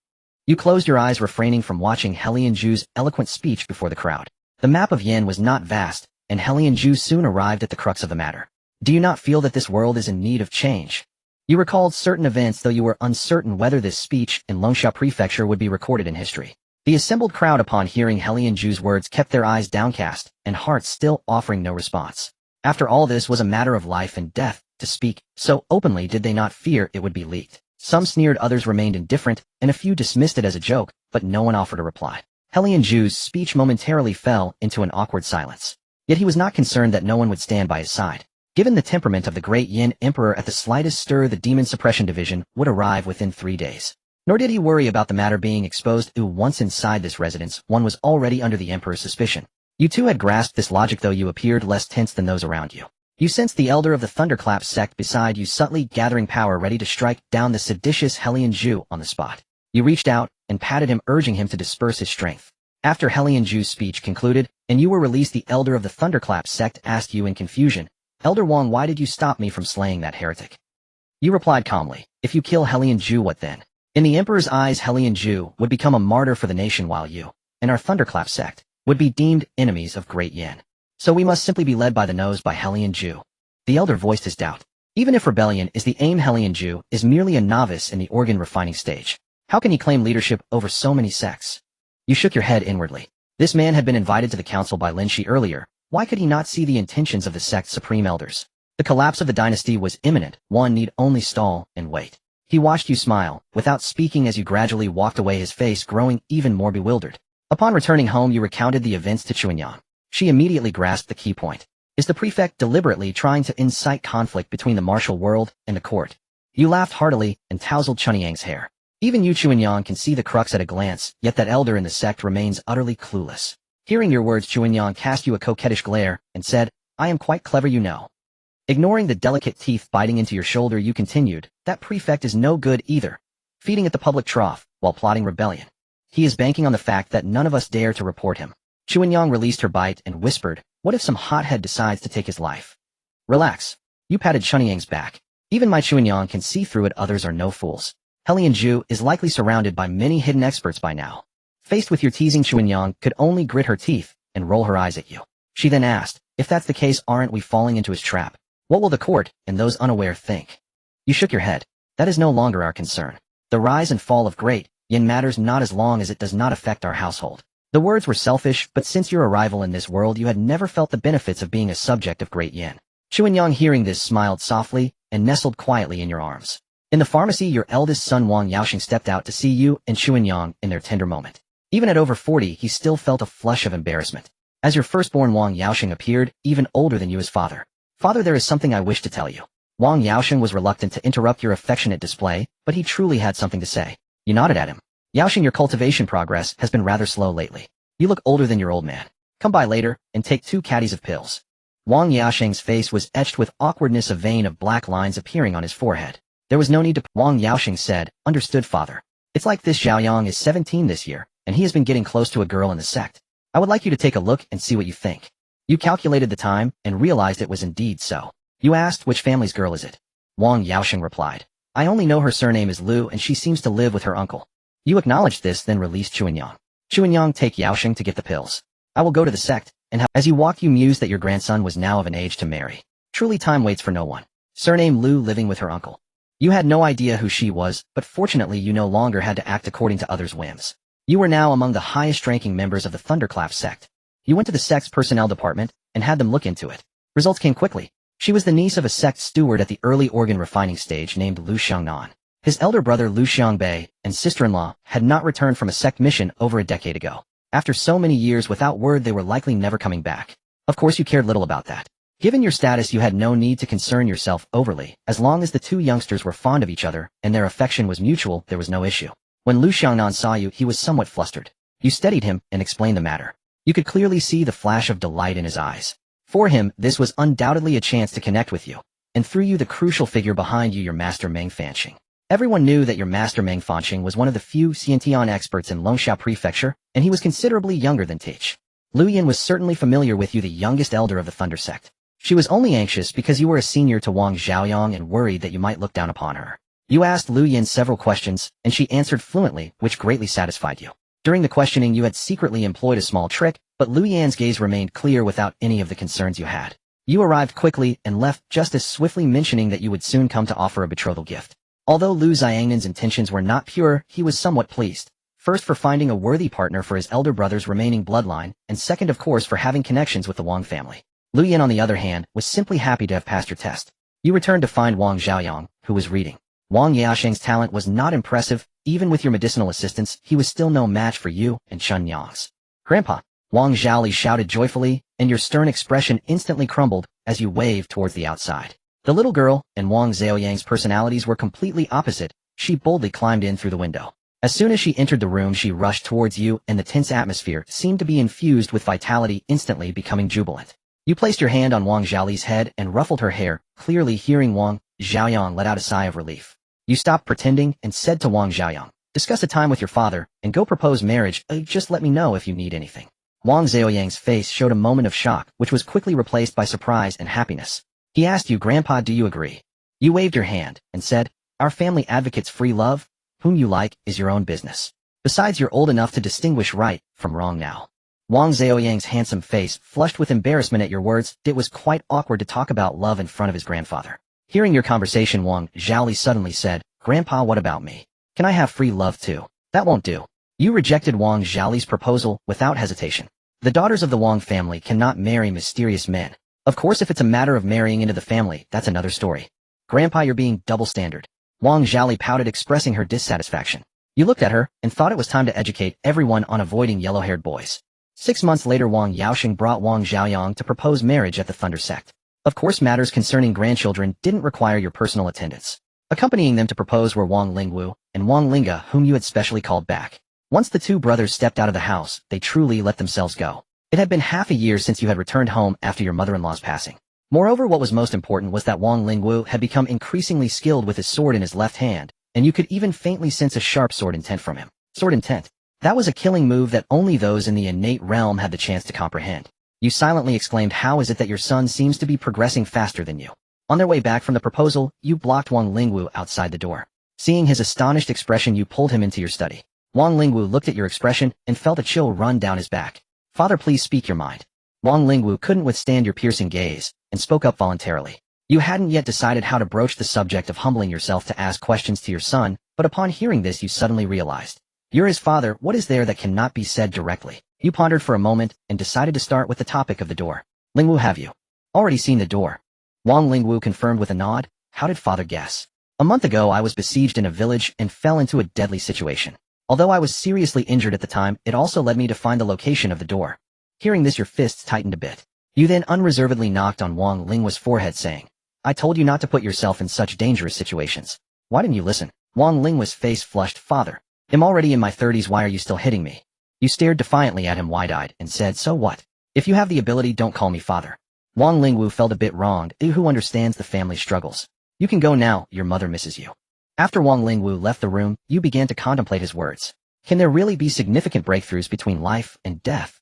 You closed your eyes, refraining from watching Helian Zhu's eloquent speech before the crowd. The map of Yen was not vast, and Helian Zhu soon arrived at the crux of the matter. Do you not feel that this world is in need of change? You recalled certain events, though you were uncertain whether this speech in Longxia Prefecture would be recorded in history. The assembled crowd, upon hearing Helian Zhu's words, kept their eyes downcast and hearts still offering no response. After all, this was a matter of life and death. To speak so openly, did they not fear it would be leaked? Some sneered, others remained indifferent, and a few dismissed it as a joke, but no one offered a reply. Helian Zhu's speech momentarily fell into an awkward silence. Yet he was not concerned that no one would stand by his side. Given the temperament of the great Yin Emperor, at the slightest stir the Demon Suppression Division would arrive within 3 days. Nor did he worry about the matter being exposed. Once inside this residence, one was already under the Emperor's suspicion. You too had grasped this logic, though you appeared less tense than those around you. You sensed the elder of the Thunderclap sect beside you, subtly gathering power, ready to strike down the seditious Helian Zhu on the spot. You reached out and patted him, urging him to disperse his strength. After Helian Zhu's speech concluded, and you were released, the elder of the Thunderclap sect asked you in confusion, Elder Wang, why did you stop me from slaying that heretic? You replied calmly, if you kill Helian Zhu, what then? In the Emperor's eyes, Helian Zhu would become a martyr for the nation, while you, and our Thunderclap sect, would be deemed enemies of Great Yin. So we must simply be led by the nose by Helian Zhu. The elder voiced his doubt. Even if rebellion is the aim, Helian Zhu is merely a novice in the organ refining stage. How can he claim leadership over so many sects? You shook your head inwardly. This man had been invited to the council by Lin Shi earlier. Why could he not see the intentions of the sect's supreme elders? The collapse of the dynasty was imminent. One need only stall and wait. He watched you smile, without speaking, as you gradually walked away, his face growing even more bewildered. Upon returning home, you recounted the events to Chuanyan. She immediately grasped the key point. Is the prefect deliberately trying to incite conflict between the martial world and the court? You laughed heartily and tousled Chunyang's hair. Even you, Chuanyan, can see the crux at a glance, yet that elder in the sect remains utterly clueless. Hearing your words, Chuanyan cast you a coquettish glare and said, I am quite clever, you know. Ignoring the delicate teeth biting into your shoulder, you continued, that prefect is no good either, feeding at the public trough while plotting rebellion. He is banking on the fact that none of us dare to report him. Chuanyang released her bite and whispered, what if some hothead decides to take his life? Relax. You patted Chuanyang's back. Even my Chuanyang can see through it, others are no fools. Helian Zhu is likely surrounded by many hidden experts by now. Faced with your teasing, Chuanyang could only grit her teeth and roll her eyes at you. She then asked, if that's the case, aren't we falling into his trap? What will the court and those unaware think? You shook your head. That is no longer our concern. The rise and fall of great yin matters not as long as it does not affect our household. The words were selfish, but since your arrival in this world you had never felt the benefits of being a subject of great yin. Chuanyang, hearing this, smiled softly and nestled quietly in your arms. In the pharmacy, your eldest son Wang Fusheng stepped out to see you and Chuanyang in their tender moment. Even at over 40, he still felt a flush of embarrassment. As your firstborn Wang Fusheng appeared, even older than you as father. Father, there is something I wish to tell you. Wang Fusheng was reluctant to interrupt your affectionate display, but he truly had something to say. You nodded at him. Fusheng, your cultivation progress has been rather slow lately. You look older than your old man. Come by later, and take 2 caddies of pills. Wang Fusheng's face was etched with awkwardness, a vein of black lines appearing on his forehead. There was no need to. Wang Fusheng said, understood, father. It's like this. Xiaoyang is 17 this year, and he has been getting close to a girl in the sect. I would like you to take a look and see what you think. You calculated the time and realized it was indeed so. You asked, which family's girl is it? Wang Fusheng replied, I only know her surname is Lu and she seems to live with her uncle. You acknowledged this, then released Chuanyang. Chuanyang, take Fusheng to get the pills. I will go to the sect, and as you walked you mused that your grandson was now of an age to marry. Truly time waits for no one. Surname Lu, living with her uncle. You had no idea who she was, but fortunately you no longer had to act according to others' whims. You were now among the highest-ranking members of the Thunderclap sect. You went to the sect's personnel department and had them look into it. Results came quickly. She was the niece of a sect steward at the early organ refining stage named Lu Xiangnan. His elder brother Lu Xiangbei and sister-in-law had not returned from a sect mission over a decade ago. After so many years without word, they were likely never coming back. Of course you cared little about that. Given your status, you had no need to concern yourself overly. As long as the 2 youngsters were fond of each other and their affection was mutual, there was no issue. When Lu Xiangnan saw you, he was somewhat flustered. You steadied him and explained the matter. You could clearly see the flash of delight in his eyes. For him, this was undoubtedly a chance to connect with you, and through you the crucial figure behind you, your master Meng Fanxing. Everyone knew that your master Meng Fanxing was one of the few Xiantian experts in Longxiao Prefecture, and he was considerably younger than Teach. Lu Yin was certainly familiar with you, the youngest elder of the Thunder sect. She was only anxious because you were a senior to Wang Xiaoyang and worried that you might look down upon her. You asked Lu Yin several questions, and she answered fluently, which greatly satisfied you. During the questioning you had secretly employed a small trick, but Lu Yan's gaze remained clear without any of the concerns you had. You arrived quickly and left just as swiftly, mentioning that you would soon come to offer a betrothal gift. Although Lu Xiangnan's intentions were not pure, he was somewhat pleased. First, for finding a worthy partner for his elder brother's remaining bloodline, and second, of course, for having connections with the Wang family. Lu Yin, on the other hand, was simply happy to have passed your test. You returned to find Wang Xiaoyang, who was reading. Wang Fusheng's talent was not impressive. Even with your medicinal assistance, he was still no match for you and Chun Yang's. Grandpa, Wang Xiaoli shouted joyfully, and your stern expression instantly crumbled as you waved towards the outside. The little girl and Wang Xiaoyang's personalities were completely opposite. She boldly climbed in through the window. As soon as she entered the room, she rushed towards you, and the tense atmosphere seemed to be infused with vitality, instantly becoming jubilant. You placed your hand on Wang Xiaoli's head and ruffled her hair, clearly hearing Wang Xiaoyang let out a sigh of relief. You stopped pretending and said to Wang Xiaoyang, discuss a time with your father and go propose marriage. Just let me know if you need anything. Wang Xiaoyang's face showed a moment of shock, which was quickly replaced by surprise and happiness. He asked you, Grandpa, do you agree? You waved your hand and said, our family advocates free love. Whom you like is your own business. Besides, you're old enough to distinguish right from wrong now. Wang Xiaoyang's handsome face flushed with embarrassment at your words. It was quite awkward to talk about love in front of his grandfather. Hearing your conversation, Wang Xiaoli suddenly said, Grandpa, what about me? Can I have free love too? That won't do. You rejected Wang Xiaoli's proposal without hesitation. The daughters of the Wang family cannot marry mysterious men. Of course, if it's a matter of marrying into the family, that's another story. Grandpa, you're being double standard. Wang Xiaoli pouted, expressing her dissatisfaction. You looked at her and thought it was time to educate everyone on avoiding yellow-haired boys. 6 months later, Wang Fusheng brought Wang Xiaoyang to propose marriage at the Thunder sect. Of course, matters concerning grandchildren didn't require your personal attendance. Accompanying them to propose were Wang Lingwu and Wang Linga, whom you had specially called back. Once the 2 brothers stepped out of the house, they truly let themselves go. It had been half a year since you had returned home after your mother-in-law's passing. Moreover, what was most important was that Wang Lingwu had become increasingly skilled with his sword in his left hand, and you could even faintly sense a sharp sword intent from him. Sword intent. That was a killing move that only those in the innate realm had the chance to comprehend. You silently exclaimed, how is it that your son seems to be progressing faster than you? On their way back from the proposal, you blocked Wang Lingwu outside the door. Seeing his astonished expression, you pulled him into your study. Wang Lingwu looked at your expression and felt a chill run down his back. Father, please speak your mind. Wang Lingwu couldn't withstand your piercing gaze and spoke up voluntarily. You hadn't yet decided how to broach the subject of humbling yourself to ask questions to your son, but upon hearing this you suddenly realized. You're his father, what is there that cannot be said directly? You pondered for a moment and decided to start with the topic of the door. Lingwu, have you already seen the door? Wang Lingwu confirmed with a nod. How did father guess? A month ago I was besieged in a village and fell into a deadly situation. Although I was seriously injured at the time, it also led me to find the location of the door. Hearing this your fists tightened a bit. You then unreservedly knocked on Wang Lingwu's forehead saying, I told you not to put yourself in such dangerous situations. Why didn't you listen? Wang Lingwu's face flushed. Father, I'm already in my 30s, why are you still hitting me? You stared defiantly at him wide-eyed and said, so what? If you have the ability, don't call me father. Wang Lingwu felt a bit wronged. Who understands the family struggles? You can go now, your mother misses you. After Wang Lingwu left the room, you began to contemplate his words. Can there really be significant breakthroughs between life and death?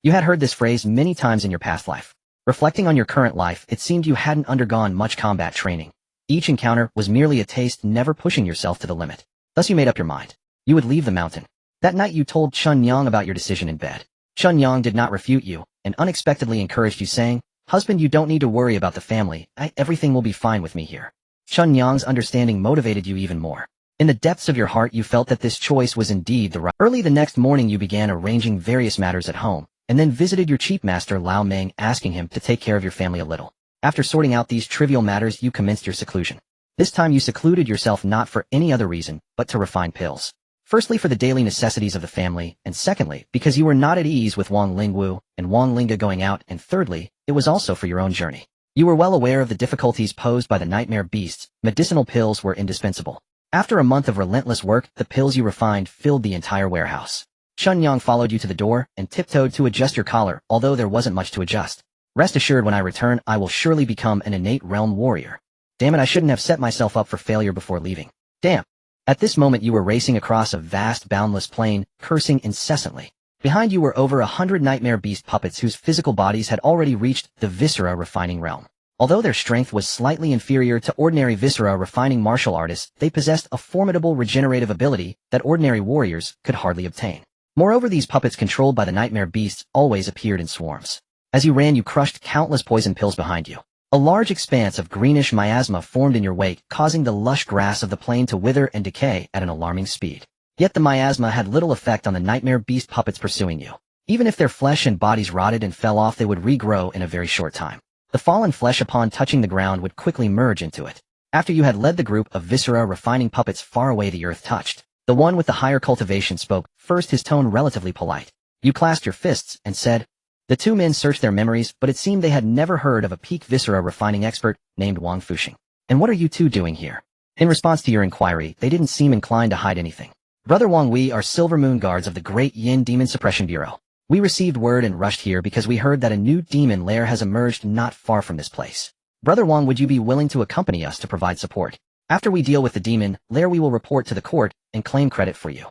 You had heard this phrase many times in your past life. Reflecting on your current life, it seemed you hadn't undergone much combat training. Each encounter was merely a taste, never pushing yourself to the limit. Thus you made up your mind. You would leave the mountain. That night you told Chun Yang about your decision in bed. Chun Yang did not refute you, and unexpectedly encouraged you saying, husband, you don't need to worry about the family, everything will be fine with me here. Chun Yang's understanding motivated you even more. In the depths of your heart you felt that this choice was indeed the right. Early the next morning you began arranging various matters at home, and then visited your chief master Lao Meng asking him to take care of your family a little. After sorting out these trivial matters you commenced your seclusion. This time you secluded yourself not for any other reason, but to refine pills. Firstly for the daily necessities of the family, and secondly, because you were not at ease with Wang Lingwu and Wang Linga going out, and thirdly, it was also for your own journey. You were well aware of the difficulties posed by the nightmare beasts. Medicinal pills were indispensable. After a month of relentless work, the pills you refined filled the entire warehouse. Chun Yang followed you to the door and tiptoed to adjust your collar, although there wasn't much to adjust. Rest assured, when I return, I will surely become an innate realm warrior. Damn it, I shouldn't have set myself up for failure before leaving. Damn. At this moment you were racing across a vast, boundless plain, cursing incessantly. Behind you were over 100 nightmare beast puppets whose physical bodies had already reached the viscera refining realm. Although their strength was slightly inferior to ordinary viscera refining martial artists, they possessed a formidable regenerative ability that ordinary warriors could hardly obtain. Moreover, these puppets controlled by the nightmare beasts always appeared in swarms. As you ran, you crushed countless poison pills behind you. A large expanse of greenish miasma formed in your wake, causing the lush grass of the plain to wither and decay at an alarming speed. Yet the miasma had little effect on the nightmare beast puppets pursuing you. Even if their flesh and bodies rotted and fell off, they would regrow in a very short time. The fallen flesh upon touching the ground would quickly merge into it. After you had led the group of viscera refining puppets far away, the earth touched. The one with the higher cultivation spoke, first his tone relatively polite. You clasped your fists and said. The two men searched their memories, but it seemed they had never heard of a peak viscera refining expert named Wang Fusheng. And what are you two doing here? In response to your inquiry, they didn't seem inclined to hide anything. Brother Wang, we are Silver Moon Guards of the Great Yin Demon Suppression Bureau. We received word and rushed here because we heard that a new demon lair has emerged not far from this place. Brother Wang, would you be willing to accompany us to provide support? After we deal with the demon lair, we will report to the court and claim credit for you.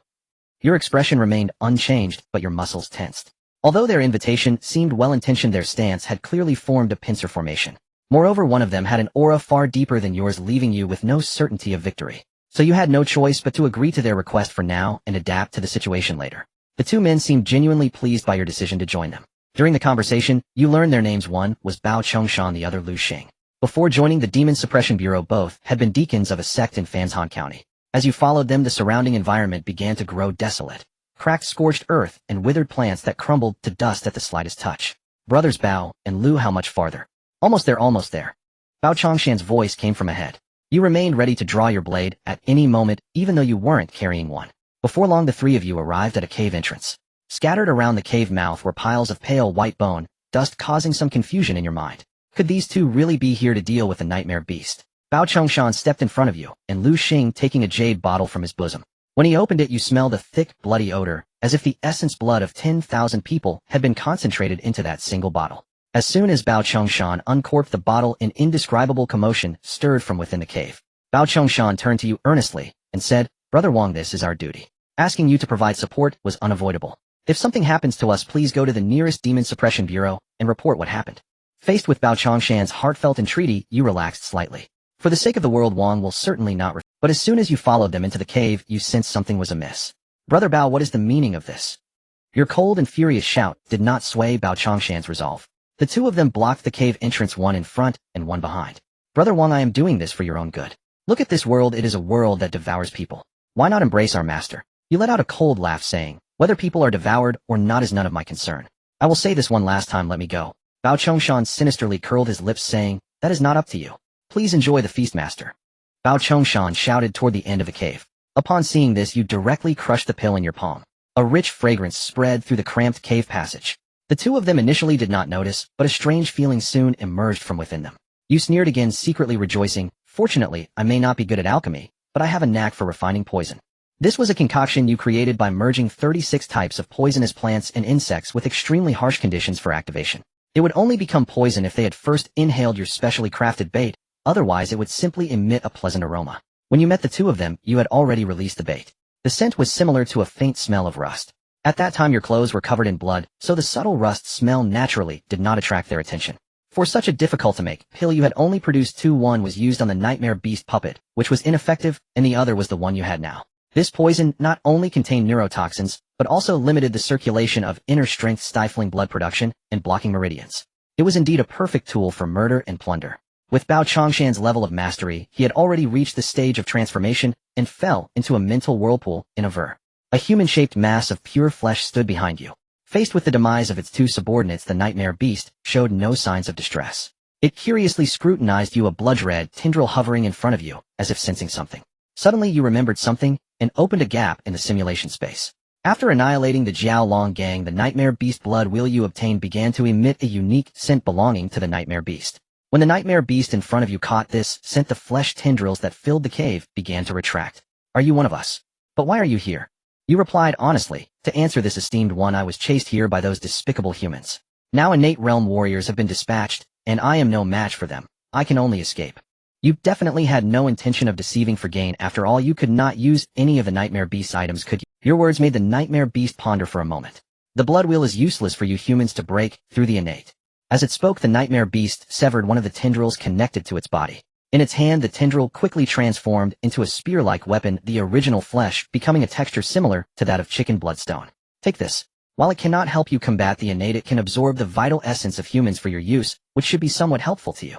Your expression remained unchanged, but your muscles tensed. Although their invitation seemed well-intentioned, their stance had clearly formed a pincer formation. Moreover, one of them had an aura far deeper than yours, leaving you with no certainty of victory. So you had no choice but to agree to their request for now and adapt to the situation later. The two men seemed genuinely pleased by your decision to join them. During the conversation, you learned their names. One was Bao Chongshan, the other Lu Xing. Before joining the Demon Suppression Bureau, both had been deacons of a sect in Fanshan County. As you followed them, the surrounding environment began to grow desolate. Cracked scorched earth and withered plants that crumbled to dust at the slightest touch. Brothers Bao and Lu, how much farther? Almost there, almost there. Bao Chongshan's voice came from ahead. You remained ready to draw your blade at any moment, even though you weren't carrying one. Before long, the three of you arrived at a cave entrance. Scattered around the cave mouth were piles of pale white bone, dust causing some confusion in your mind. Could these two really be here to deal with the nightmare beast? Bao Chongshan stepped in front of you, and Lu Xing taking a jade bottle from his bosom. When he opened it, you smelled a thick, bloody odor, as if the essence blood of 10,000 people had been concentrated into that single bottle. As soon as Bao Chongshan uncorked the bottle, an indescribable commotion stirred from within the cave. Bao Chongshan turned to you earnestly and said, Brother Wang, this is our duty. Asking you to provide support was unavoidable. If something happens to us, please go to the nearest Demon Suppression Bureau and report what happened. Faced with Bao Chongshan's heartfelt entreaty, you relaxed slightly. For the sake of the world, Wang will certainly not. But as soon as you followed them into the cave, you sensed something was amiss. Brother Bao, what is the meaning of this? Your cold and furious shout did not sway Bao Chongshan's resolve. The two of them blocked the cave entrance, one in front and one behind. Brother Wang, I am doing this for your own good. Look at this world, it is a world that devours people. Why not embrace our master? You let out a cold laugh, saying, whether people are devoured or not is none of my concern. I will say this one last time, let me go. Bao Chongshan sinisterly curled his lips, saying, that is not up to you. Please enjoy the feast, master. Bao Chongshan shouted toward the end of the cave. Upon seeing this, you directly crushed the pill in your palm. A rich fragrance spread through the cramped cave passage. The two of them initially did not notice, but a strange feeling soon emerged from within them. You sneered again, secretly rejoicing, fortunately, I may not be good at alchemy, but I have a knack for refining poison. This was a concoction you created by merging 36 types of poisonous plants and insects with extremely harsh conditions for activation. It would only become poison if they had first inhaled your specially crafted bait, otherwise it would simply emit a pleasant aroma. When you met the two of them, you had already released the bait. The scent was similar to a faint smell of rust. At that time your clothes were covered in blood, so the subtle rust smell naturally did not attract their attention. For such a difficult-to-make pill you had only produced two. One was used on the nightmare beast puppet, which was ineffective, and the other was the one you had now. This poison not only contained neurotoxins, but also limited the circulation of inner strength, stifling blood production and blocking meridians. It was indeed a perfect tool for murder and plunder. With Bao Chongshan's level of mastery, he had already reached the stage of transformation and fell into a mental whirlpool in a ver. A human-shaped mass of pure flesh stood behind you. Faced with the demise of its two subordinates, the nightmare beast showed no signs of distress. It curiously scrutinized you, a blood-red tendril hovering in front of you, as if sensing something. Suddenly you remembered something and opened a gap in the simulation space. After annihilating the Jiao Long gang, the nightmare beast blood wheel you obtained began to emit a unique scent belonging to the nightmare beast. When the nightmare beast in front of you caught this scent, the flesh tendrils that filled the cave began to retract. Are you one of us? But why are you here? You replied honestly, to answer this, esteemed one, I was chased here by those despicable humans. Now innate realm warriors have been dispatched, and I am no match for them. I can only escape. You definitely had no intention of deceiving for gain. After all, you could not use any of the nightmare beast's items, could you? Your words made the nightmare beast ponder for a moment. The blood wheel is useless for you humans to break through the innate. As it spoke, the nightmare beast severed one of the tendrils connected to its body. In its hand, the tendril quickly transformed into a spear-like weapon, the original flesh becoming a texture similar to that of chicken bloodstone. Take this. While it cannot help you combat the innate, it can absorb the vital essence of humans for your use, which should be somewhat helpful to you.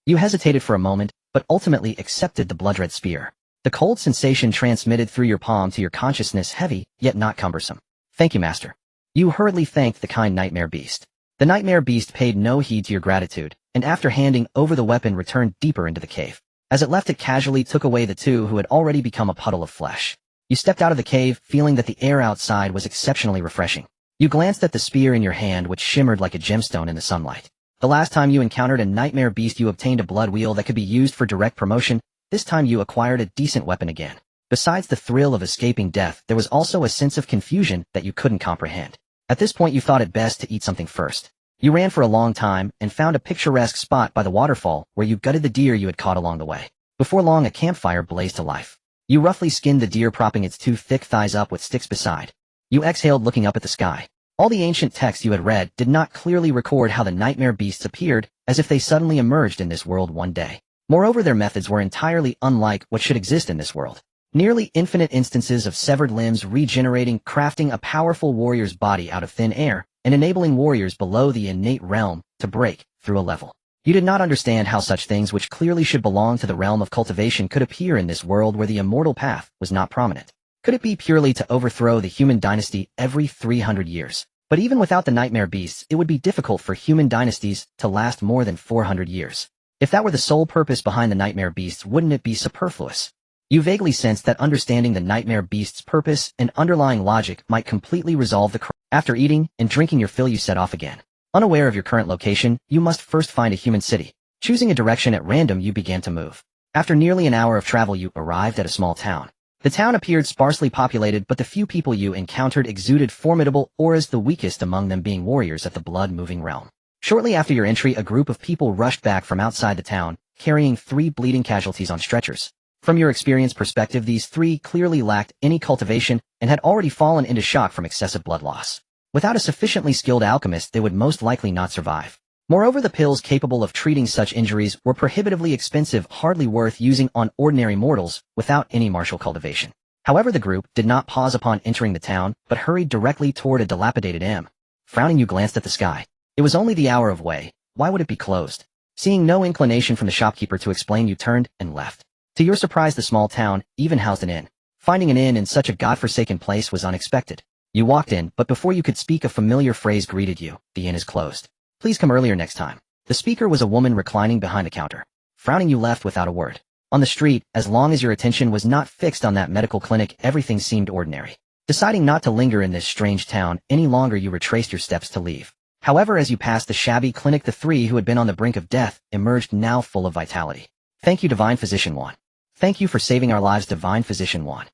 You hesitated for a moment, but ultimately accepted the blood-red spear. The cold sensation transmitted through your palm to your consciousness, heavy, yet not cumbersome. Thank you, master. You hurriedly thanked the kind nightmare beast. The nightmare beast paid no heed to your gratitude, and after handing over the weapon returned deeper into the cave. As it left, it casually took away the two who had already become a puddle of flesh. You stepped out of the cave, feeling that the air outside was exceptionally refreshing. You glanced at the spear in your hand, which shimmered like a gemstone in the sunlight. The last time you encountered a nightmare beast, you obtained a blood wheel that could be used for direct promotion. This time you acquired a decent weapon again. Besides the thrill of escaping death, there was also a sense of confusion that you couldn't comprehend. At this point you thought it best to eat something first. You ran for a long time and found a picturesque spot by the waterfall where you gutted the deer you had caught along the way. Before long, a campfire blazed to life. You roughly skinned the deer, propping its two thick thighs up with sticks beside. You exhaled, looking up at the sky. All the ancient texts you had read did not clearly record how the nightmare beasts appeared, as if they suddenly emerged in this world one day. Moreover, their methods were entirely unlike what should exist in this world. Nearly infinite instances of severed limbs regenerating, crafting a powerful warrior's body out of thin air, and enabling warriors below the innate realm to break through a level. You did not understand how such things, which clearly should belong to the realm of cultivation, could appear in this world where the immortal path was not prominent. Could it be purely to overthrow the human dynasty every 300 years? But even without the nightmare beasts, it would be difficult for human dynasties to last more than 400 years. If that were the sole purpose behind the nightmare beasts, wouldn't it be superfluous? You vaguely sensed that understanding the nightmare beast's purpose and underlying logic might completely resolve the crime. After eating and drinking your fill, you set off again. Unaware of your current location, you must first find a human city. Choosing a direction at random, you began to move. After nearly an hour of travel, you arrived at a small town. The town appeared sparsely populated, but the few people you encountered exuded formidable auras, the weakest among them being warriors of the blood-moving realm. Shortly after your entry, a group of people rushed back from outside the town, carrying 3 bleeding casualties on stretchers. From your experience perspective, these 3 clearly lacked any cultivation and had already fallen into shock from excessive blood loss. Without a sufficiently skilled alchemist, they would most likely not survive. Moreover, the pills capable of treating such injuries were prohibitively expensive, hardly worth using on ordinary mortals without any martial cultivation. However, the group did not pause upon entering the town, but hurried directly toward a dilapidated inn. Frowning, you glanced at the sky. It was only the hour of way. Why would it be closed? Seeing no inclination from the shopkeeper to explain, you turned and left. To your surprise, the small town even housed an inn. Finding an inn in such a godforsaken place was unexpected. You walked in, but before you could speak, a familiar phrase greeted you. The inn is closed. Please come earlier next time. The speaker was a woman reclining behind a counter. Frowning, you left without a word. On the street, as long as your attention was not fixed on that medical clinic, everything seemed ordinary. Deciding not to linger in this strange town any longer, you retraced your steps to leave. However, as you passed the shabby clinic, the three who had been on the brink of death emerged, now full of vitality. Thank you, Divine Physician Wang. Thank you for saving our lives, Divine Physician Wang.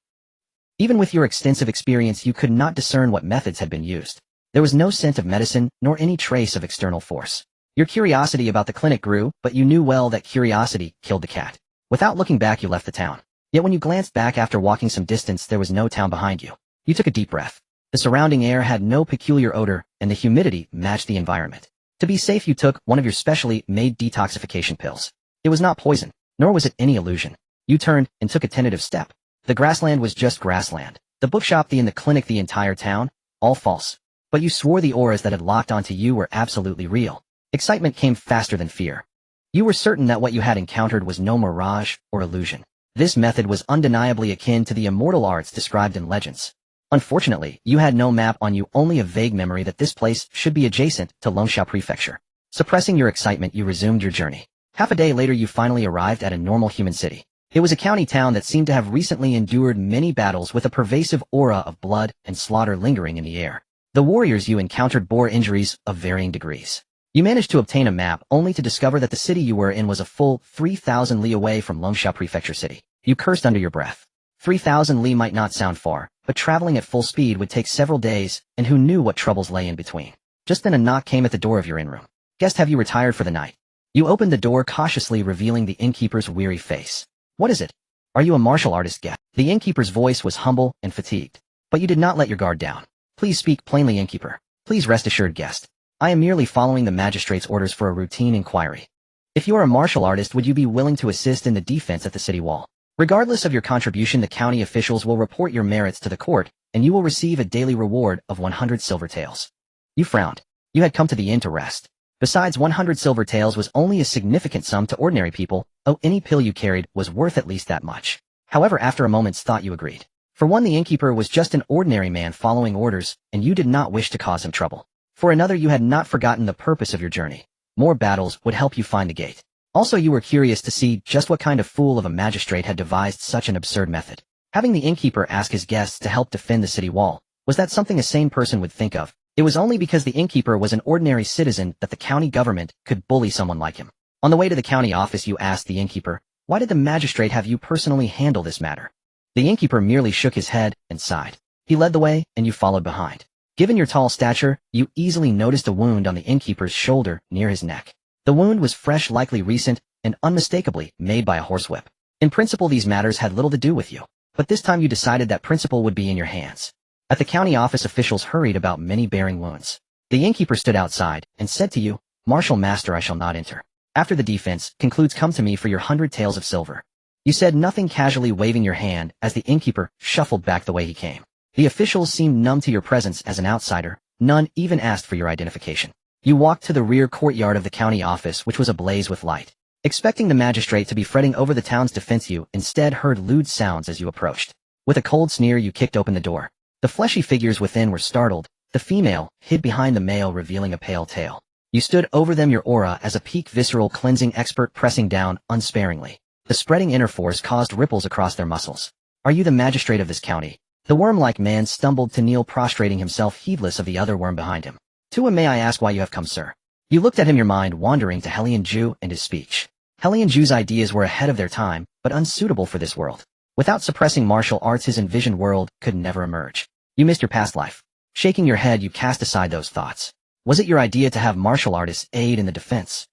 Even with your extensive experience, you could not discern what methods had been used. There was no scent of medicine, nor any trace of external force. Your curiosity about the clinic grew, but you knew well that curiosity killed the cat. Without looking back, you left the town. Yet when you glanced back after walking some distance, there was no town behind you. You took a deep breath. The surrounding air had no peculiar odor, and the humidity matched the environment. To be safe, you took one of your specially made detoxification pills. It was not poison, nor was it any illusion. You turned and took a tentative step. The grassland was just grassland. The bookshop, the inn, the clinic, the entire town, all false. But you swore the auras that had locked onto you were absolutely real. Excitement came faster than fear. You were certain that what you had encountered was no mirage or illusion. This method was undeniably akin to the immortal arts described in legends. Unfortunately, you had no map on you, only a vague memory that this place should be adjacent to Longsha Prefecture. Suppressing your excitement, you resumed your journey. Half a day later, you finally arrived at a normal human city. It was a county town that seemed to have recently endured many battles, with a pervasive aura of blood and slaughter lingering in the air. The warriors you encountered bore injuries of varying degrees. You managed to obtain a map, only to discover that the city you were in was a full 3,000 li away from Longsha Prefecture City. You cursed under your breath. 3,000 li might not sound far, but traveling at full speed would take several days, and who knew what troubles lay in between. Just then a knock came at the door of your inn room. Guest, have you retired for the night? You opened the door cautiously, revealing the innkeeper's weary face. What is it? Are you a martial artist, guest? The innkeeper's voice was humble and fatigued. But you did not let your guard down. Please speak plainly, innkeeper. Please rest assured, guest. I am merely following the magistrate's orders for a routine inquiry. If you are a martial artist, would you be willing to assist in the defense at the city wall? Regardless of your contribution, the county officials will report your merits to the court, and you will receive a daily reward of 100 silver taels. You frowned. You had come to the inn to rest. Besides, 100 silver taels was only a significant sum to ordinary people. Oh, any pill you carried was worth at least that much. However, after a moment's thought, you agreed. For one, the innkeeper was just an ordinary man following orders, and you did not wish to cause him trouble. For another, you had not forgotten the purpose of your journey. More battles would help you find the gate. Also, you were curious to see just what kind of fool of a magistrate had devised such an absurd method. Having the innkeeper ask his guests to help defend the city wall, was that something a sane person would think of? It was only because the innkeeper was an ordinary citizen that the county government could bully someone like him. On the way to the county office, you asked the innkeeper, why did the magistrate have you personally handle this matter? The innkeeper merely shook his head and sighed. He led the way, and you followed behind. Given your tall stature, you easily noticed a wound on the innkeeper's shoulder near his neck. The wound was fresh, likely recent, and unmistakably made by a horsewhip. In principle, these matters had little to do with you, but this time you decided that principle would be in your hands. At the county office, officials hurried about, many bearing wounds. The innkeeper stood outside and said to you, Martial Master, I shall not enter. After the defense concludes, come to me for your 100 taels of silver. You said nothing, casually waving your hand as the innkeeper shuffled back the way he came. The officials seemed numb to your presence as an outsider. None even asked for your identification. You walked to the rear courtyard of the county office, which was ablaze with light. Expecting the magistrate to be fretting over the town's defense, you instead heard lewd sounds as you approached. With a cold sneer, you kicked open the door. The fleshy figures within were startled. The female hid behind the male, revealing a pale tail. You stood over them, your aura as a peak visceral cleansing expert, pressing down unsparingly. The spreading inner force caused ripples across their muscles. Are you the magistrate of this county? The worm-like man stumbled to kneel, prostrating himself, heedless of the other worm behind him. To him, may I ask why you have come, sir? You looked at him, your mind wandering to Hellion Ju and his speech. Hellion Ju's ideas were ahead of their time, but unsuitable for this world. Without suppressing martial arts, his envisioned world could never emerge. You missed your past life. Shaking your head, you cast aside those thoughts. Was it your idea to have martial artists aid in the defense?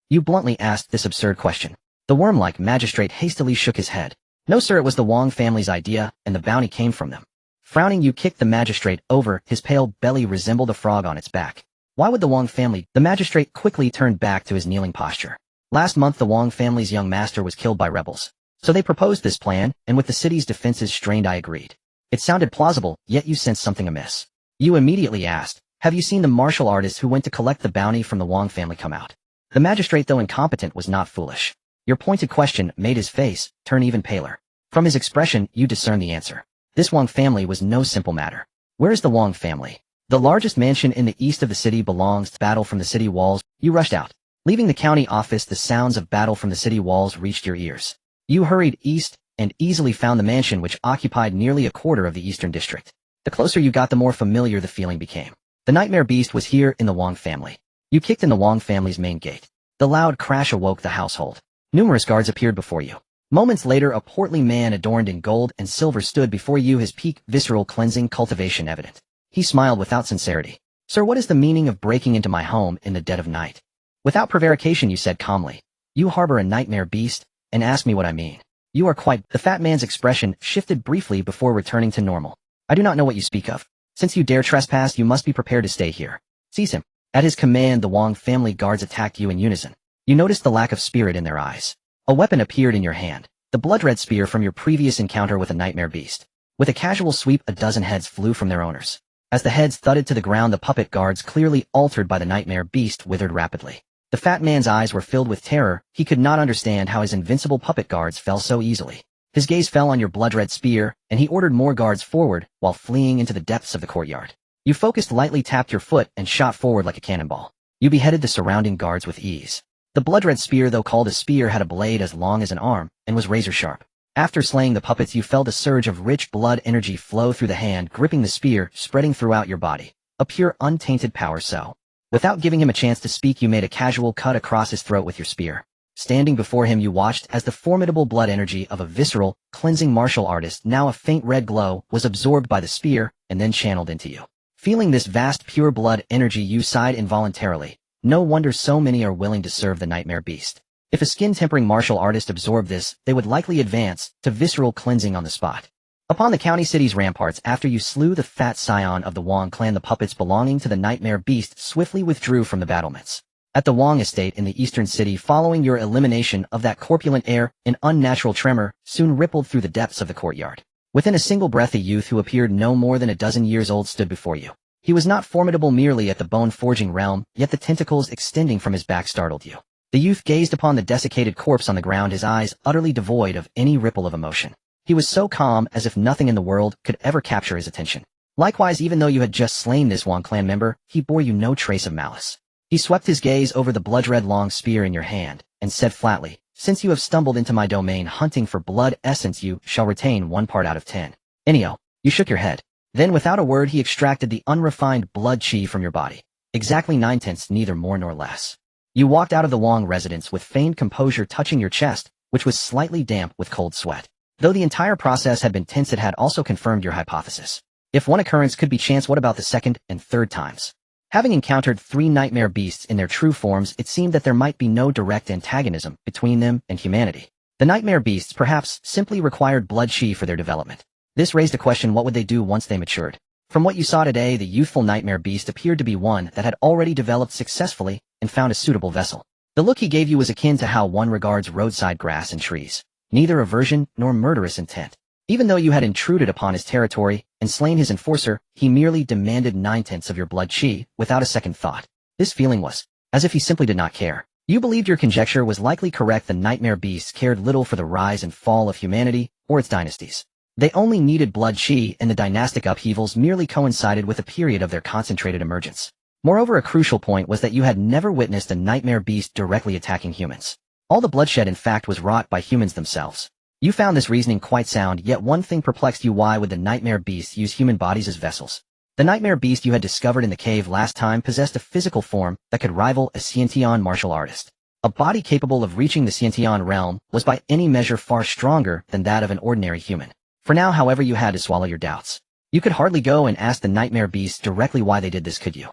You bluntly asked this absurd question. The worm-like magistrate hastily shook his head. No, sir, it was the Wang family's idea, and the bounty came from them. Frowning, you kicked the magistrate over. His pale belly resembled a frog on its back. Why would the Wang family? The magistrate quickly turned back to his kneeling posture. Last month, the Wang family's young master was killed by rebels. So they proposed this plan, and with the city's defenses strained I agreed. It sounded plausible, yet you sensed something amiss. You immediately asked, have you seen the martial artist who went to collect the bounty from the Wang family come out? The magistrate, though incompetent, was not foolish. Your pointed question made his face turn even paler. From his expression, you discerned the answer. This Wang family was no simple matter. Where is the Wang family? The largest mansion in the east of the city belongs to battle from the city walls. You rushed out. Leaving the county office, the sounds of battle from the city walls reached your ears. You hurried east and easily found the mansion, which occupied nearly a quarter of the eastern district. The closer you got, the more familiar the feeling became. The nightmare beast was here in the Wang family. You kicked in the Wang family's main gate. The loud crash awoke the household. Numerous guards appeared before you. Moments later, a portly man adorned in gold and silver stood before you, his peak visceral cleansing cultivation evident. He smiled without sincerity. Sir, what is the meaning of breaking into my home in the dead of night? Without prevarication, you said calmly. You harbor a nightmare beast, and ask me what I mean. You are quite— The fat man's expression shifted briefly before returning to normal. I do not know what you speak of. Since you dare trespass, you must be prepared to stay here. Seize him. At his command, the Wang family guards attacked you in unison. You noticed the lack of spirit in their eyes. A weapon appeared in your hand, the blood-red spear from your previous encounter with a nightmare beast. With a casual sweep, a dozen heads flew from their owners. As the heads thudded to the ground, the puppet guards, clearly altered by the nightmare beast, withered rapidly. The fat man's eyes were filled with terror. He could not understand how his invincible puppet guards fell so easily. His gaze fell on your blood-red spear, and he ordered more guards forward while fleeing into the depths of the courtyard. You focused, lightly tapped your foot, and shot forward like a cannonball. You beheaded the surrounding guards with ease. The blood-red spear, though called a spear, had a blade as long as an arm and was razor-sharp. After slaying the puppets, you felt a surge of rich blood energy flow through the hand, gripping the spear, spreading throughout your body. A pure, untainted power. So, without giving him a chance to speak, you made a casual cut across his throat with your spear. Standing before him, you watched as the formidable blood energy of a visceral, cleansing martial artist, now a faint red glow, was absorbed by the spear and then channeled into you. Feeling this vast pure blood energy, you sighed involuntarily. No wonder so many are willing to serve the nightmare beast. If a skin-tempering martial artist absorbed this, they would likely advance to visceral cleansing on the spot. Upon the county city's ramparts, after you slew the fat scion of the Wang clan, the puppets belonging to the nightmare beast swiftly withdrew from the battlements. At the Wang estate in the eastern city, following your elimination of that corpulent heir, an unnatural tremor soon rippled through the depths of the courtyard. Within a single breath, a youth who appeared no more than a dozen years old stood before you. He was not formidable merely at the bone-forging realm, yet the tentacles extending from his back startled you. The youth gazed upon the desiccated corpse on the ground, his eyes utterly devoid of any ripple of emotion. He was so calm as if nothing in the world could ever capture his attention. Likewise, even though you had just slain this Wang clan member, he bore you no trace of malice. He swept his gaze over the blood-red long spear in your hand, and said flatly, "Since you have stumbled into my domain hunting for blood essence, you shall retain 1 part out of 10. Anyhow, you shook your head. Then without a word, he extracted the unrefined blood chi from your body. Exactly 9/10, neither more nor less. You walked out of the Wang residence with feigned composure, touching your chest, which was slightly damp with cold sweat. Though the entire process had been tense, it had also confirmed your hypothesis. If one occurrence could be chance, what about the second and third times? Having encountered 3 nightmare beasts in their true forms, it seemed that there might be no direct antagonism between them and humanity. The nightmare beasts perhaps simply required blood chi for their development. This raised a question: what would they do once they matured? From what you saw today, the youthful nightmare beast appeared to be one that had already developed successfully and found a suitable vessel. The look he gave you was akin to how one regards roadside grass and trees. Neither aversion nor murderous intent. Even though you had intruded upon his territory and slain his enforcer, he merely demanded 9/10 of your blood chi without a second thought. This feeling was as if he simply did not care. You believed your conjecture was likely correct. The nightmare beasts cared little for the rise and fall of humanity or its dynasties. They only needed blood chi, and the dynastic upheavals merely coincided with a period of their concentrated emergence. Moreover, a crucial point was that you had never witnessed a nightmare beast directly attacking humans. All the bloodshed, in fact, was wrought by humans themselves. You found this reasoning quite sound, yet one thing perplexed you: why would the nightmare beast use human bodies as vessels? The nightmare beast you had discovered in the cave last time possessed a physical form that could rival a Xiantian martial artist. A body capable of reaching the Xiantian realm was by any measure far stronger than that of an ordinary human. For now, however, you had to swallow your doubts. You could hardly go and ask the nightmare beast directly why they did this, could you?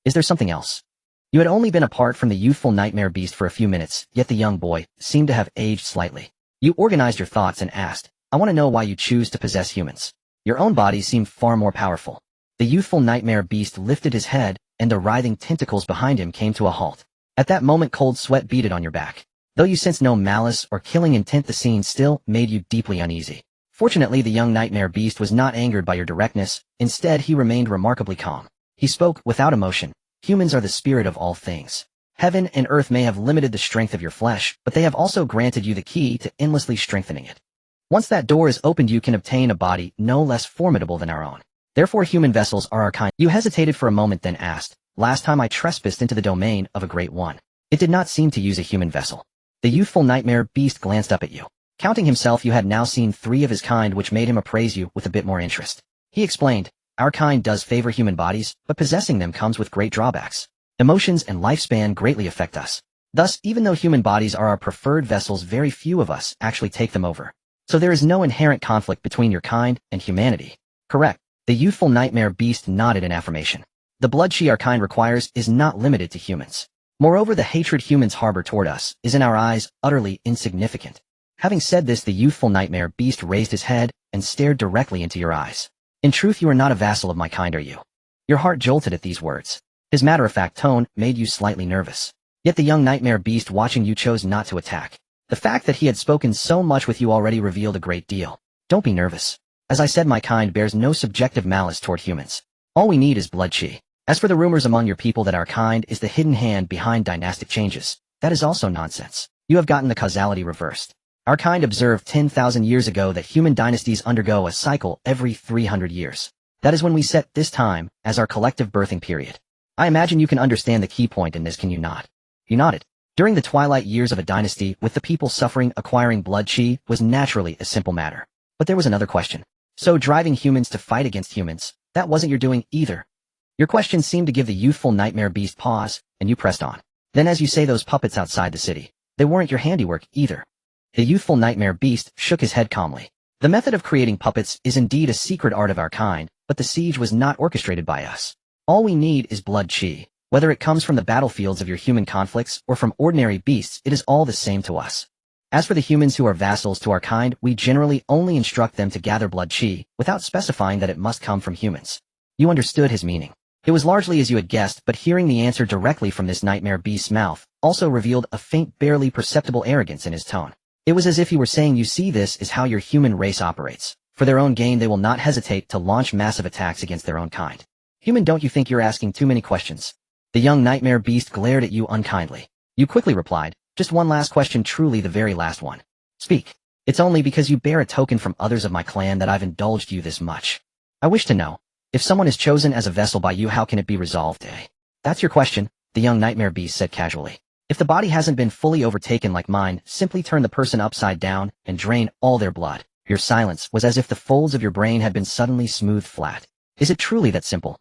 Is there something else? You had only been apart from the youthful nightmare beast for a few minutes, yet the young boy seemed to have aged slightly. You organized your thoughts and asked, "I want to know why you choose to possess humans. Your own body seemed far more powerful." The youthful nightmare beast lifted his head, and the writhing tentacles behind him came to a halt. At that moment, cold sweat beaded on your back. Though you sensed no malice or killing intent, the scene still made you deeply uneasy. Fortunately, the young nightmare beast was not angered by your directness. Instead, he remained remarkably calm. He spoke without emotion. Humans are the spirit of all things. Heaven and earth may have limited the strength of your flesh, but they have also granted you the key to endlessly strengthening it. Once that door is opened, you can obtain a body no less formidable than our own. Therefore, human vessels are our kind. You hesitated for a moment, then asked, "Last time I trespassed into the domain of a great one. It did not seem to use a human vessel." The youthful nightmare beast glanced up at you. Counting himself, you had now seen 3 of his kind, which made him appraise you with a bit more interest. He explained, "Our kind does favor human bodies, but possessing them comes with great drawbacks. Emotions and lifespan greatly affect us. Thus, even though human bodies are our preferred vessels, very few of us actually take them over. So there is no inherent conflict between your kind and humanity." "Correct." The youthful nightmare beast nodded in affirmation. "The blood chi our kind requires is not limited to humans. Moreover, the hatred humans harbor toward us is in our eyes utterly insignificant." Having said this, the youthful nightmare beast raised his head and stared directly into your eyes. "In truth, you are not a vassal of my kind, are you?" Your heart jolted at these words. His matter-of-fact tone made you slightly nervous. Yet the young nightmare beast watching you chose not to attack. The fact that he had spoken so much with you already revealed a great deal. "Don't be nervous. As I said, my kind bears no subjective malice toward humans. All we need is blood chi. As for the rumors among your people that our kind is the hidden hand behind dynastic changes, that is also nonsense. You have gotten the causality reversed. Our kind observed 10,000 years ago that human dynasties undergo a cycle every 300 years. That is when we set this time as our collective birthing period. I imagine you can understand the key point in this, can you not?" You nodded. During the twilight years of a dynasty, with the people suffering, acquiring blood chi was naturally a simple matter. But there was another question. So driving humans to fight against humans, that wasn't your doing either. Your question seemed to give the youthful nightmare beast pause, and you pressed on. "Then as you say, those puppets outside the city, they weren't your handiwork either." The youthful nightmare beast shook his head calmly. "The method of creating puppets is indeed a secret art of our kind, but the siege was not orchestrated by us. All we need is blood chi. Whether it comes from the battlefields of your human conflicts or from ordinary beasts, it is all the same to us. As for the humans who are vassals to our kind, we generally only instruct them to gather blood chi, without specifying that it must come from humans." You understood his meaning. It was largely as you had guessed, but hearing the answer directly from this nightmare beast's mouth also revealed a faint, barely perceptible arrogance in his tone. It was as if he were saying, "You see, this is how your human race operates. For their own gain, they will not hesitate to launch massive attacks against their own kind. Human, don't you think you're asking too many questions?" The young nightmare beast glared at you unkindly. You quickly replied, "Just one last question, truly the very last one." "Speak." "It's only because you bear a token from others of my clan that I've indulged you this much. I wish to know, if someone is chosen as a vessel by you, how can it be resolved, eh?" "That's your question," the young nightmare beast said casually. "If the body hasn't been fully overtaken like mine, simply turn the person upside down and drain all their blood." Your silence was as if the folds of your brain had been suddenly smoothed flat. "Is it truly that simple?"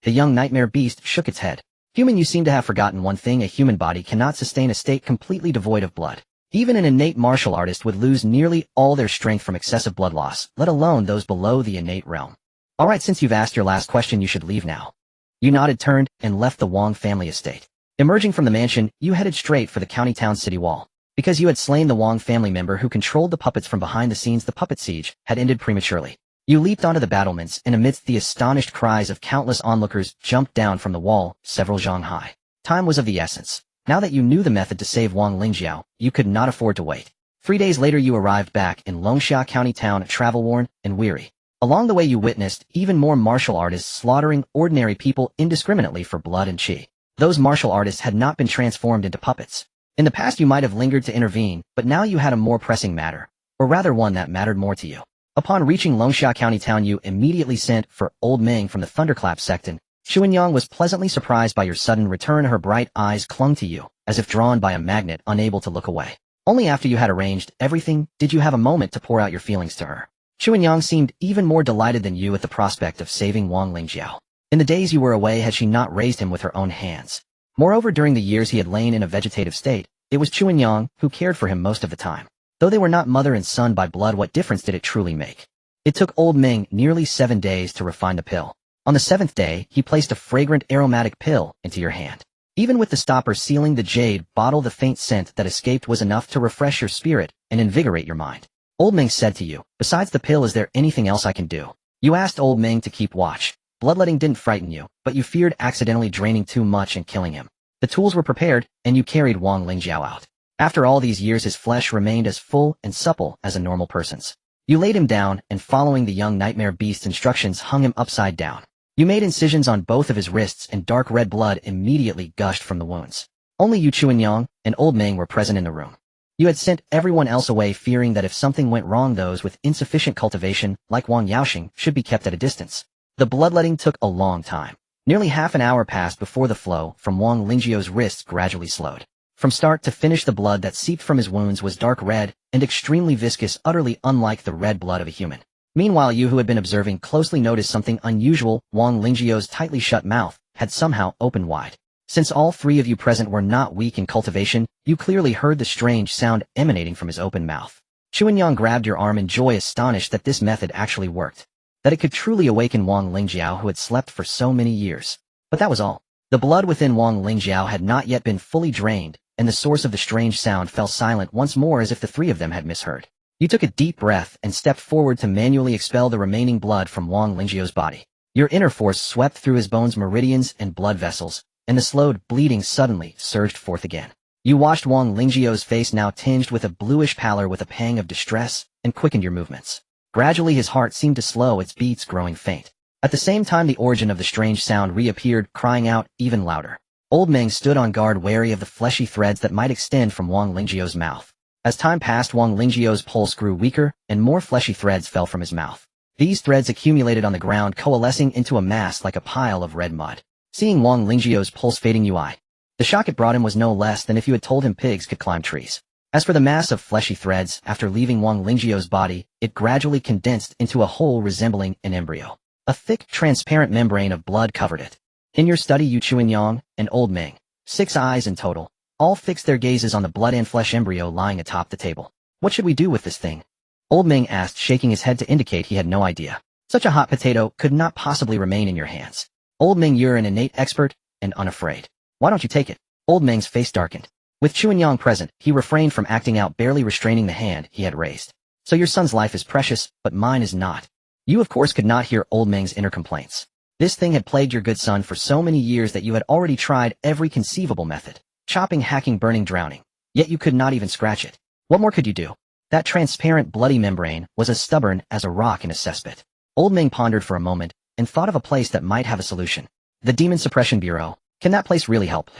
The young nightmare beast shook its head. "Human, you seem to have forgotten one thing. A human body cannot sustain a state completely devoid of blood. Even an innate martial artist would lose nearly all their strength from excessive blood loss, let alone those below the innate realm. All right, since you've asked your last question, you should leave now." You nodded, turned, and left the Wang family estate. Emerging from the mansion, you headed straight for the county town city wall. Because you had slain the Wang family member who controlled the puppets from behind the scenes, the puppet siege had ended prematurely. You leaped onto the battlements, and amidst the astonished cries of countless onlookers, jumped down from the wall, several zhang high. Time was of the essence. Now that you knew the method to save Wang Lingjiao, you could not afford to wait. 3 days later, you arrived back in Longxia County town, travel-worn and weary. Along the way, you witnessed even more martial artists slaughtering ordinary people indiscriminately for blood and chi. Those martial artists had not been transformed into puppets. In the past, you might have lingered to intervene, but now you had a more pressing matter, or rather one that mattered more to you. Upon reaching Longxia County town, you immediately sent for Old Meng from the Thunderclap Secton. Chuanyang was pleasantly surprised by your sudden return. Her bright eyes clung to you, as if drawn by a magnet, unable to look away. Only after you had arranged everything did you have a moment to pour out your feelings to her. Chuanyang seemed even more delighted than you at the prospect of saving Wang Lingjiao. In the days you were away, had she not raised him with her own hands? Moreover, during the years he had lain in a vegetative state, it was Chuanyang who cared for him most of the time. Though they were not mother and son by blood, what difference did it truly make? It took Old Meng nearly 7 days to refine the pill. On the 7th day, he placed a fragrant aromatic pill into your hand. Even with the stopper sealing the jade bottle, the faint scent that escaped was enough to refresh your spirit and invigorate your mind. Old Meng said to you, "Besides the pill, is there anything else I can do?" You asked Old Meng to keep watch. Bloodletting didn't frighten you, but you feared accidentally draining too much and killing him. The tools were prepared, and you carried Wang Lingjiao out. After all these years his flesh remained as full and supple as a normal person's. You laid him down, and following the young nightmare beast's instructions hung him upside down. You made incisions on both of his wrists and dark red blood immediately gushed from the wounds. Only Yu Chuanyang and Old Meng were present in the room. You had sent everyone else away fearing that if something went wrong those with insufficient cultivation, like Wang Fusheng, should be kept at a distance. The bloodletting took a long time. Nearly half an hour passed before the flow from Wang Lingjio's wrists gradually slowed. From start to finish the blood that seeped from his wounds was dark red and extremely viscous, utterly unlike the red blood of a human. Meanwhile you who had been observing closely noticed something unusual. Wang Lingjio's tightly shut mouth had somehow opened wide. Since all three of you present were not weak in cultivation, you clearly heard the strange sound emanating from his open mouth. Chuanyang grabbed your arm in joy, astonished that this method actually worked. That it could truly awaken Wang Lingjiao who had slept for so many years. But that was all. The blood within Wang Lingjiao had not yet been fully drained, and the source of the strange sound fell silent once more as if the three of them had misheard. You took a deep breath and stepped forward to manually expel the remaining blood from Wang Lingjio's body. Your inner force swept through his bones, meridians, and blood vessels, and the slowed bleeding suddenly surged forth again. You watched Wang Lingjio's face, now tinged with a bluish pallor, with a pang of distress, and quickened your movements. Gradually his heart seemed to slow, its beats growing faint. At the same time the origin of the strange sound reappeared, crying out even louder. Old Meng stood on guard, wary of the fleshy threads that might extend from Wang Lingjio's mouth. As time passed, Wang Lingjio's pulse grew weaker, and more fleshy threads fell from his mouth. These threads accumulated on the ground, coalescing into a mass like a pile of red mud. Seeing Wang Lingjio's pulse fading, the shock it brought him was no less than if you had told him pigs could climb trees. As for the mass of fleshy threads, after leaving Wang Lingjio's body, it gradually condensed into a whole resembling an embryo. A thick, transparent membrane of blood covered it. In your study, Yu Chuanyang and Old Meng, 6 eyes in total, all fixed their gazes on the blood and flesh embryo lying atop the table. What should we do with this thing? Old Meng asked, shaking his head to indicate he had no idea. Such a hot potato could not possibly remain in your hands. Old Meng, you're an innate expert and unafraid. Why don't you take it? Old Meng's face darkened. With Chuanyang present, he refrained from acting out, barely restraining the hand he had raised. So your son's life is precious, but mine is not. You of course could not hear Old Meng's inner complaints. This thing had plagued your good son for so many years that you had already tried every conceivable method. Chopping, hacking, burning, drowning. Yet you could not even scratch it. What more could you do? That transparent bloody membrane was as stubborn as a rock in a cesspit. Old Meng pondered for a moment, and thought of a place that might have a solution. The Demon Suppression Bureau. Can that place really help?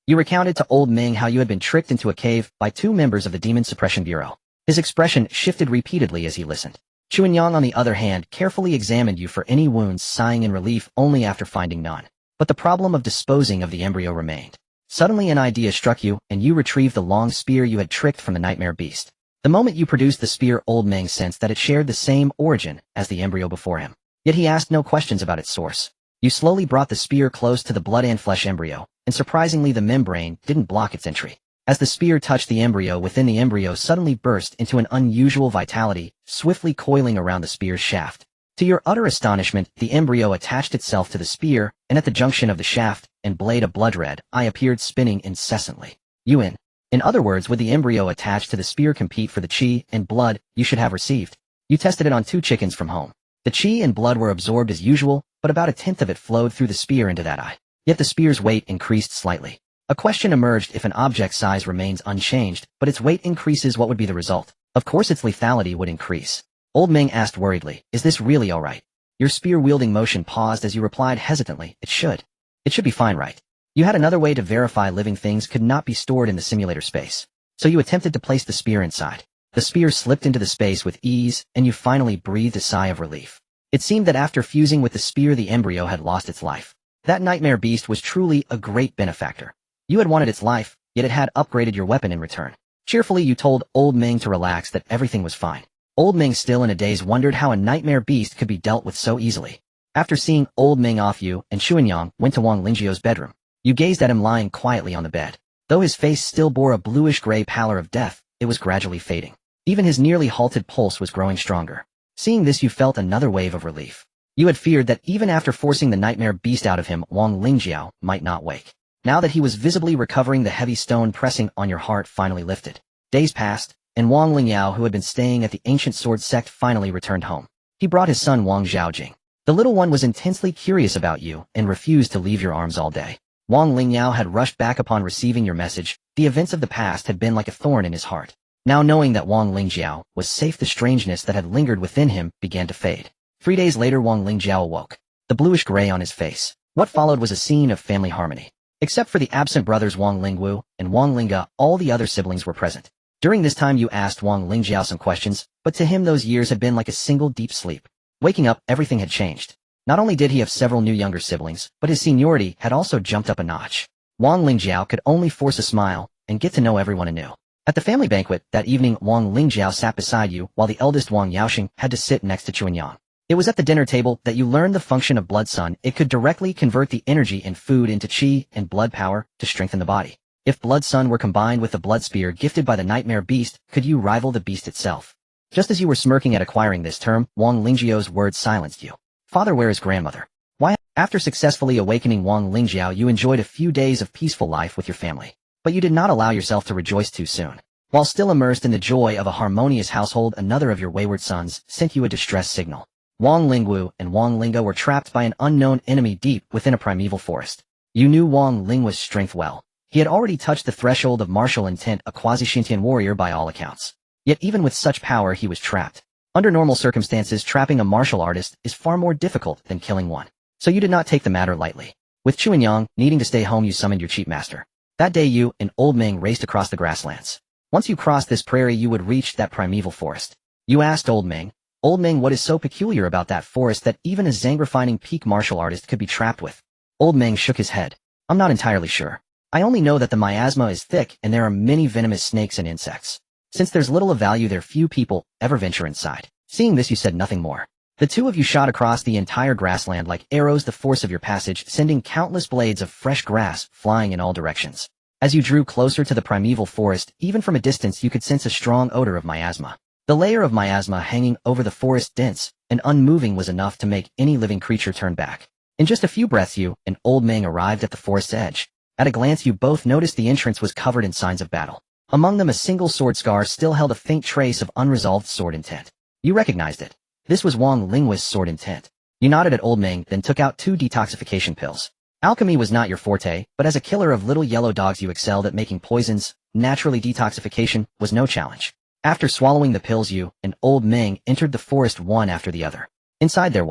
You recounted to Old Meng how you had been tricked into a cave by 2 members of the Demon Suppression Bureau. His expression shifted repeatedly as he listened. Chuanyang, on the other hand, carefully examined you for any wounds, sighing in relief only after finding none. But the problem of disposing of the embryo remained. Suddenly an idea struck you, and you retrieved the long spear you had tricked from the nightmare beast. The moment you produced the spear, Old Meng sensed that it shared the same origin as the embryo before him. Yet he asked no questions about its source. You slowly brought the spear close to the blood and flesh embryo, and surprisingly the membrane didn't block its entry. As the spear touched the embryo within, the embryo suddenly burst into an unusual vitality, swiftly coiling around the spear's shaft. To your utter astonishment, the embryo attached itself to the spear, and at the junction of the shaft and blade a blood-red eye appeared, spinning incessantly. In other words, would the embryo attached to the spear compete for the chi and blood you should have received? You tested it on 2 chickens from home. The chi and blood were absorbed as usual, but about 1/10 of it flowed through the spear into that eye. Yet the spear's weight increased slightly. A question emerged: if an object size remains unchanged, but its weight increases, what would be the result? Of course its lethality would increase. Old Meng asked worriedly, is this really alright? Your spear-wielding motion paused as you replied hesitantly, it should. It should be fine, right? You had another way to verify living things could not be stored in the simulator space. So you attempted to place the spear inside. The spear slipped into the space with ease, and you finally breathed a sigh of relief. It seemed that after fusing with the spear, the embryo had lost its life. That nightmare beast was truly a great benefactor. You had wanted its life, yet it had upgraded your weapon in return. Cheerfully you told Old Meng to relax, that everything was fine. Old Meng, still in a daze, wondered how a nightmare beast could be dealt with so easily. After seeing Old Meng off, you and Chuanyang went to Wang Lingjio's bedroom. You gazed at him lying quietly on the bed. Though his face still bore a bluish-gray pallor of death, it was gradually fading. Even his nearly halted pulse was growing stronger. Seeing this, you felt another wave of relief. You had feared that even after forcing the nightmare beast out of him, Wang Lingjiao might not wake. Now that he was visibly recovering, the heavy stone pressing on your heart finally lifted. Days passed, and Wang Lingyao, who had been staying at the ancient sword sect, finally returned home. He brought his son Wang Zhaojing. The little one was intensely curious about you and refused to leave your arms all day. Wang Lingyao had rushed back upon receiving your message. The events of the past had been like a thorn in his heart. Now knowing that Wang Lingjiao was safe, the strangeness that had lingered within him began to fade. 3 days later, Wang Lingjiao awoke, the bluish gray on his face. What followed was a scene of family harmony. Except for the absent brothers Wang Lingwu and Wang Linga, all the other siblings were present. During this time you asked Wang Lingjiao some questions, but to him those years had been like a single deep sleep. Waking up, everything had changed. Not only did he have several new younger siblings, but his seniority had also jumped up a notch. Wang Lingjiao could only force a smile and get to know everyone anew. At the family banquet that evening, Wang Lingjiao sat beside you, while the eldest Wang Yaoxing had to sit next to Chuanyang. It was at the dinner table that you learned the function of blood sun. It could directly convert the energy in food into qi and blood power to strengthen the body. If blood sun were combined with the blood spear gifted by the nightmare beast, could you rival the beast itself? Just as you were smirking at acquiring this term, Wang Lingjiao's words silenced you. Father, where is grandmother? Why? After successfully awakening Wang Lingjiao, you enjoyed a few days of peaceful life with your family. But you did not allow yourself to rejoice too soon. While still immersed in the joy of a harmonious household, another of your wayward sons sent you a distress signal. Wang Lingwu and Wang Linga were trapped by an unknown enemy deep within a primeval forest. You knew Wang Lingwa's strength well. He had already touched the threshold of martial intent, a quasi-Shintian warrior by all accounts. Yet even with such power he was trapped. Under normal circumstances, trapping a martial artist is far more difficult than killing one. So you did not take the matter lightly. With Chuanyang needing to stay home, you summoned your chief master. That day you and Old Ming raced across the grasslands. Once you crossed this prairie, you would reach that primeval forest. You asked Old Ming, what is so peculiar about that forest that even a Zangrefining peak martial artist could be trapped with? Old Ming shook his head. I'm not entirely sure. I only know that the miasma is thick and there are many venomous snakes and insects. Since there's little of value there, few people ever venture inside. Seeing this, you said nothing more. The two of you shot across the entire grassland like arrows, the force of your passage sending countless blades of fresh grass flying in all directions. As you drew closer to the primeval forest, even from a distance you could sense a strong odor of miasma. The layer of miasma hanging over the forest, dense and unmoving, was enough to make any living creature turn back. In just a few breaths you and Old Ming arrived at the forest's edge. At a glance you both noticed the entrance was covered in signs of battle. Among them a single sword scar still held a faint trace of unresolved sword intent. You recognized it. This was Wang Lingwa's sword intent. You nodded at Old Ming, then took out 2 detoxification pills. Alchemy was not your forte, but as a killer of little yellow dogs you excelled at making poisons. Naturally, detoxification was no challenge. After swallowing the pills, you and Old Ming entered the forest one after the other. Inside there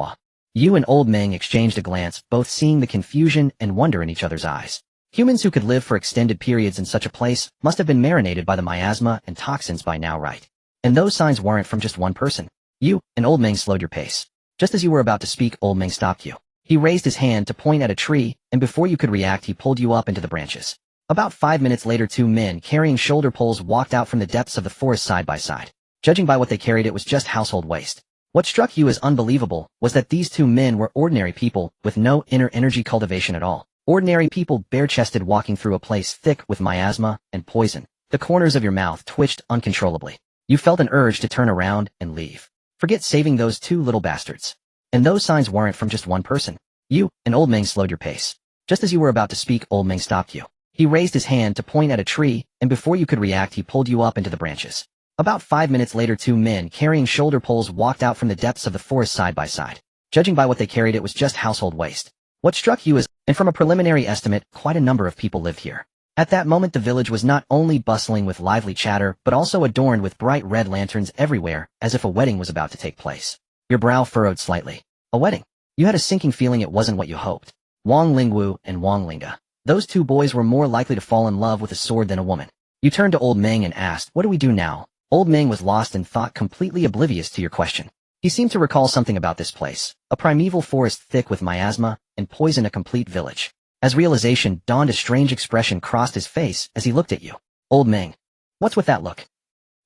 you and Old Ming exchanged a glance, both seeing the confusion and wonder in each other's eyes. Humans who could live for extended periods in such a place must have been marinated by the miasma and toxins by now, right? And those signs weren't from just one person. You and Old Ming slowed your pace. Just as you were about to speak, Old Ming stopped you. He raised his hand to point at a tree, and before you could react, he pulled you up into the branches. About 5 minutes later, 2 men carrying shoulder poles walked out from the depths of the forest side by side. Judging by what they carried, it was just household waste. What struck you as unbelievable was that these 2 men were ordinary people with no inner energy cultivation at all. Ordinary people, bare-chested, walking through a place thick with miasma and poison. The corners of your mouth twitched uncontrollably. You felt an urge to turn around and leave. Forget saving those 2 little bastards. And those signs weren't from just one person. You and Old Ming slowed your pace. Just as you were about to speak, Old Ming stopped you. He raised his hand to point at a tree, and before you could react, he pulled you up into the branches. About 5 minutes later, 2 men carrying shoulder poles walked out from the depths of the forest side by side. Judging by what they carried, it was just household waste. What struck you as, and from a preliminary estimate, quite a number of people lived here. At that moment the village was not only bustling with lively chatter, but also adorned with bright red lanterns everywhere, as if a wedding was about to take place. Your brow furrowed slightly. A wedding? You had a sinking feeling it wasn't what you hoped. Wang Lingwu and Wang Linga. Those 2 boys were more likely to fall in love with a sword than a woman. You turned to Old Ming and asked, what do we do now? Old Ming was lost in thought, completely oblivious to your question. He seemed to recall something about this place. A primeval forest thick with miasma and poison, a complete village. As realization dawned, a strange expression crossed his face as he looked at you. Old Ming. What's with that look?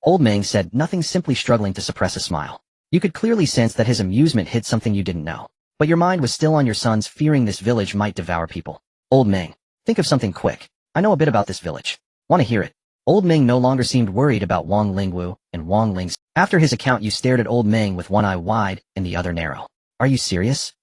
Old Ming said nothing, simply struggling to suppress a smile. You could clearly sense that his amusement hid something you didn't know. But your mind was still on your sons, fearing this village might devour people. Old Ming. Think of something quick. I know a bit about this village. Want to hear it? Old Ming no longer seemed worried about Wang Lingwu and Wang Ling's. After his account, you stared at Old Ming with one eye wide and the other narrow. Are you serious?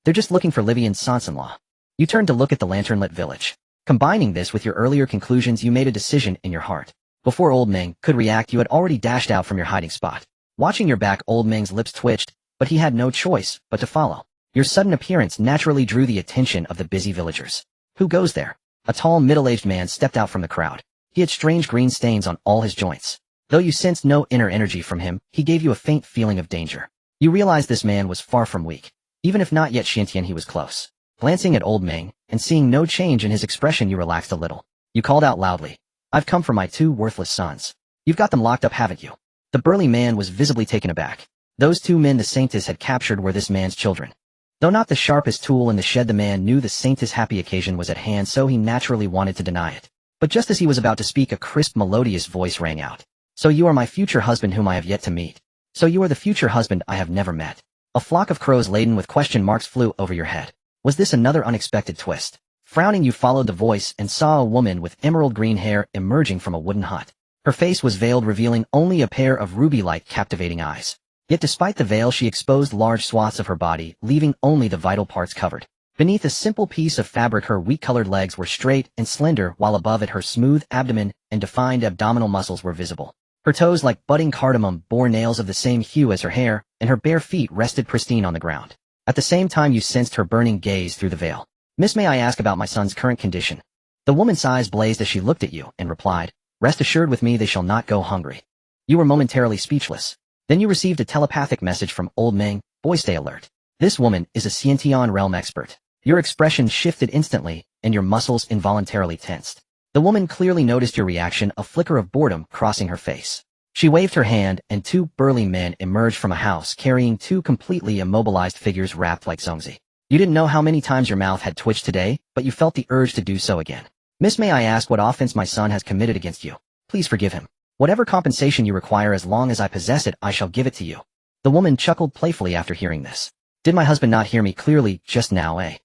They're just looking for Livian's sons-in-law. You turned to look at the lantern-lit village. Combining this with your earlier conclusions, you made a decision in your heart. Before Old Ming could react, you had already dashed out from your hiding spot. Watching your back, Old Ming's lips twitched, but he had no choice but to follow. Your sudden appearance naturally drew the attention of the busy villagers. Who goes there? A tall, middle-aged man stepped out from the crowd. He had strange green stains on all his joints. Though you sensed no inner energy from him, he gave you a faint feeling of danger. You realized this man was far from weak. Even if not yet Xiantian, he was close. Glancing at old Meng, and seeing no change in his expression, you relaxed a little. You called out loudly, "I've come for my two worthless sons." "You've got them locked up, haven't you?" The burly man was visibly taken aback. Those two men the Saintess had captured were this man's children. Though not the sharpest tool in the shed, the man knew the Saintess' happy occasion was at hand, so he naturally wanted to deny it. But just as he was about to speak, a crisp, melodious voice rang out. "So you are my future husband whom I have yet to meet. So you are the future husband I have never met." A flock of crows laden with question marks flew over your head. Was this another unexpected twist? Frowning, you followed the voice and saw a woman with emerald green hair emerging from a wooden hut. Her face was veiled, revealing only a pair of ruby-like captivating eyes. Yet despite the veil, she exposed large swaths of her body, leaving only the vital parts covered. Beneath a simple piece of fabric, her wheat-colored legs were straight and slender, while above it her smooth abdomen and defined abdominal muscles were visible. Her toes, like budding cardamom, bore nails of the same hue as her hair, and her bare feet rested pristine on the ground. At the same time, you sensed her burning gaze through the veil. "Miss, may I ask about my son's current condition?" The woman's eyes blazed as she looked at you and replied, "Rest assured, with me they shall not go hungry." You were momentarily speechless. Then you received a telepathic message from old Meng, "Boy, stay alert. This woman is a Xiantian realm expert." Your expression shifted instantly, and your muscles involuntarily tensed. The woman clearly noticed your reaction, a flicker of boredom crossing her face. She waved her hand, and two burly men emerged from a house carrying two completely immobilized figures wrapped like zongzi. You didn't know how many times your mouth had twitched today, but you felt the urge to do so again. "Miss, may I ask what offense my son has committed against you? Please forgive him. Whatever compensation you require, as long as I possess it, I shall give it to you." The woman chuckled playfully after hearing this. "Did my husband not hear me clearly just now, eh?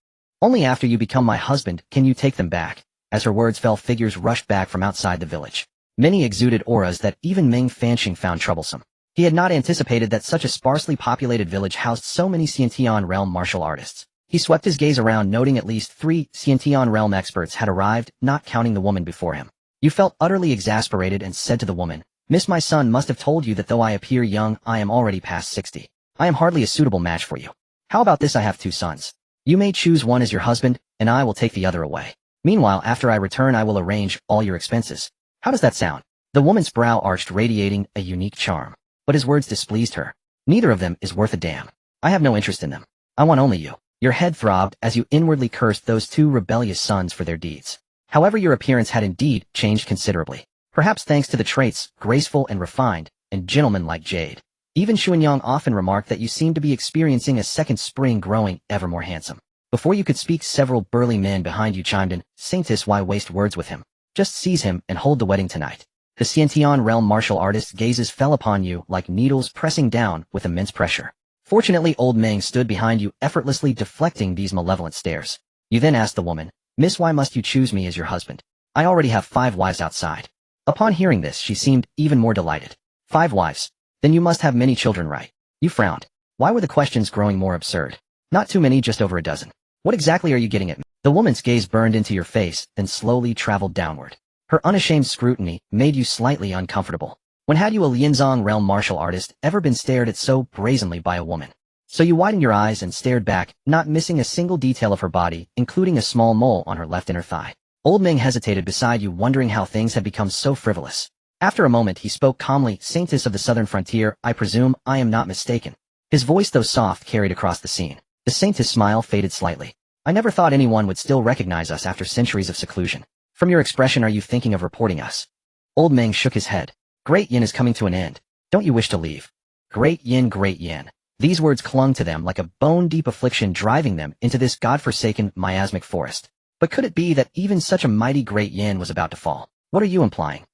Only after you become my husband can you take them back." As her words fell, figures rushed back from outside the village. Many exuded auras that even Meng Fusheng found troublesome. He had not anticipated that such a sparsely populated village housed so many Xiantian realm martial artists. He swept his gaze around, noting at least 3 Xiantian realm experts had arrived, not counting the woman before him. You felt utterly exasperated and said to the woman, "Miss, my son must have told you that though I appear young, I am already past 60. I am hardly a suitable match for you. How about this? I have 2 sons. You may choose one as your husband, and I will take the other away. Meanwhile, after I return, I will arrange all your expenses. How does that sound?" The woman's brow arched, radiating a unique charm. But his words displeased her. "Neither of them is worth a damn. I have no interest in them. I want only you." Your head throbbed as you inwardly cursed those 2 rebellious sons for their deeds. However, your appearance had indeed changed considerably. Perhaps thanks to the traits, graceful and refined, and gentleman-like Jade. Even Xuanyang often remarked that you seemed to be experiencing a second spring, growing ever more handsome. Before you could speak, several burly men behind you chimed in, "Saintess, why waste words with him? Just seize him and hold the wedding tonight." The Xiantian realm martial artist's gazes fell upon you like needles pressing down with immense pressure. Fortunately, old Meng stood behind you, effortlessly deflecting these malevolent stares. You then asked the woman, "Miss, why must you choose me as your husband? I already have 5 wives outside." Upon hearing this, she seemed even more delighted. 5 wives? Then you must have many children, right? You frowned. Why were the questions growing more absurd? "Not too many, just over a dozen." "What exactly are you getting at?" The woman's gaze burned into your face, then slowly traveled downward. Her unashamed scrutiny made you slightly uncomfortable. When had you, a Lianzong realm martial artist, ever been stared at so brazenly by a woman? So you widened your eyes and stared back, not missing a single detail of her body, including a small mole on her left inner thigh. Old Meng hesitated beside you, wondering how things had become so frivolous. After a moment, he spoke calmly, "Saintess of the southern frontier, I presume I am not mistaken." His voice, though soft, carried across the scene. The Saintess' smile faded slightly. "I never thought anyone would still recognize us after centuries of seclusion. From your expression, are you thinking of reporting us?" Old Meng shook his head. "Great Yin is coming to an end. Don't you wish to leave?" Great Yin, Great Yin. These words clung to them like a bone-deep affliction, driving them into this godforsaken, miasmic forest. But could it be that even such a mighty Great Yin was about to fall? "What are you implying?"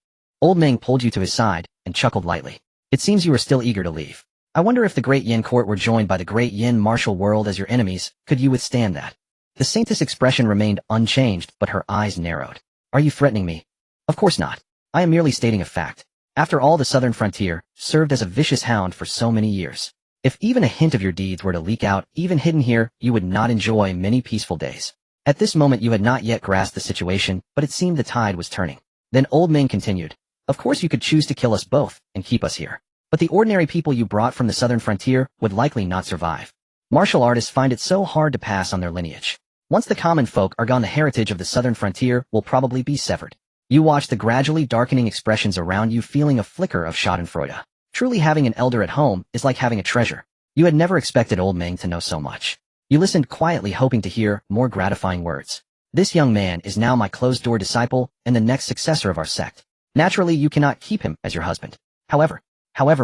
Old Meng pulled you to his side and chuckled lightly. "It seems you are still eager to leave. I wonder if the Great Yin court were joined by the Great Yin martial world as your enemies, could you withstand that?" The Saintess' expression remained unchanged, but her eyes narrowed. "Are you threatening me?" "Of course not. I am merely stating a fact. After all, the southern frontier served as a vicious hound for so many years. If even a hint of your deeds were to leak out, even hidden here, you would not enjoy many peaceful days." At this moment you had not yet grasped the situation, but it seemed the tide was turning. Then Old Meng continued, "Of course you could choose to kill us both and keep us here. But the ordinary people you brought from the southern frontier would likely not survive. Martial artists find it so hard to pass on their lineage. Once the common folk are gone, the heritage of the southern frontier will probably be severed. You watch the gradually darkening expressions around you, feeling a flicker of schadenfreude. Truly having an elder at home is like having a treasure. You had never expected old Meng to know so much. You listened quietly, hoping to hear more gratifying words. This young man is now my closed-door disciple and the next successor of our sect. Naturally, you cannot keep him as your husband. However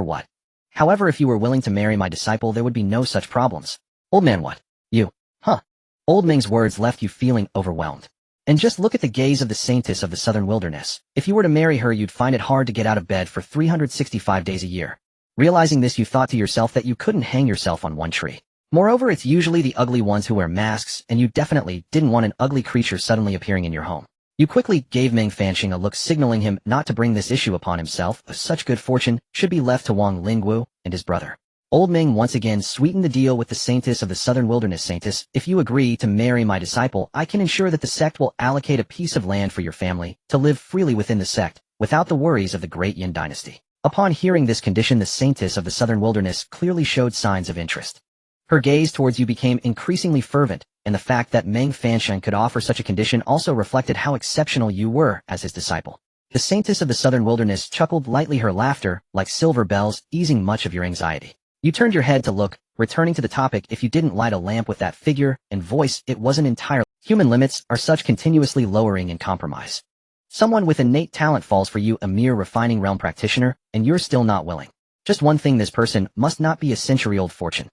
what? However, if you were willing to marry my disciple, there would be no such problems. Old man, what? You? Huh? Old Ming's words left you feeling overwhelmed. And just look at the gaze of the saintess of the southern wilderness. If you were to marry her, you'd find it hard to get out of bed for 365 days a year. Realizing this, you thought to yourself that you couldn't hang yourself on one tree. Moreover, it's usually the ugly ones who wear masks, and you definitely didn't want an ugly creature suddenly appearing in your home. You quickly gave Meng Fanxing a look, signaling him not to bring this issue upon himself, as such good fortune should be left to Wang Lingwu and his brother. Old Ming once again sweetened the deal with the saintess of the southern wilderness. Saintess, if you agree to marry my disciple, I can ensure that the sect will allocate a piece of land for your family to live freely within the sect, without the worries of the great Yin dynasty. Upon hearing this condition, the saintess of the southern wilderness clearly showed signs of interest. Her gaze towards you became increasingly fervent, and the fact that Meng Fanxing could offer such a condition also reflected how exceptional you were as his disciple. The saintess of the southern wilderness chuckled lightly, her laughter, like silver bells, easing much of your anxiety. You turned your head to look, returning to the topic. If you didn't light a lamp with that figure and voice, it wasn't entirely. Human limits are such continuously lowering and compromise. Someone with innate talent falls for you, a mere refining realm practitioner, and you're still not willing. Just one thing: this person must not be a century-old fortune.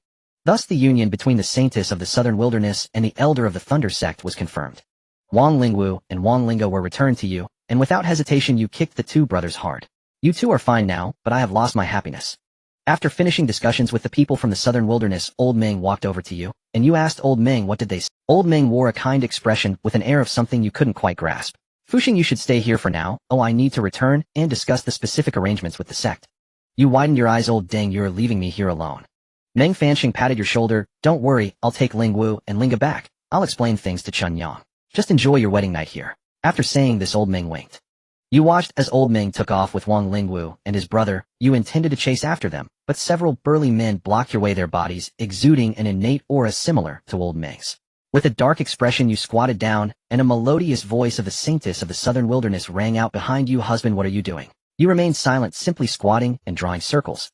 Thus the union between the saintess of the southern wilderness and the elder of the Thunder sect was confirmed. Wang Lingwu and Wang Lingo were returned to you, and without hesitation you kicked the two brothers hard. You two are fine now, but I have lost my happiness. After finishing discussions with the people from the southern wilderness, Old Ming walked over to you, and you asked Old Ming what did they say. Old Ming wore a kind expression with an air of something you couldn't quite grasp. Fusheng, you should stay here for now. Oh, I need to return and discuss the specific arrangements with the sect. You widened your eyes. Old Deng, you're leaving me here alone. Meng Fanxing patted your shoulder. Don't worry, I'll take Ling Wu and Linga back. I'll explain things to Chun Yang. Just enjoy your wedding night here. After saying this, Old Ming winked. You watched as Old Ming took off with Wang Lingwu and his brother. You intended to chase after them, but several burly men blocked your way, their bodies exuding an innate aura similar to Old Ming's. With a dark expression you squatted down, and a melodious voice of the saintess of the southern wilderness rang out behind you. Husband, what are you doing? You remained silent, simply squatting and drawing circles.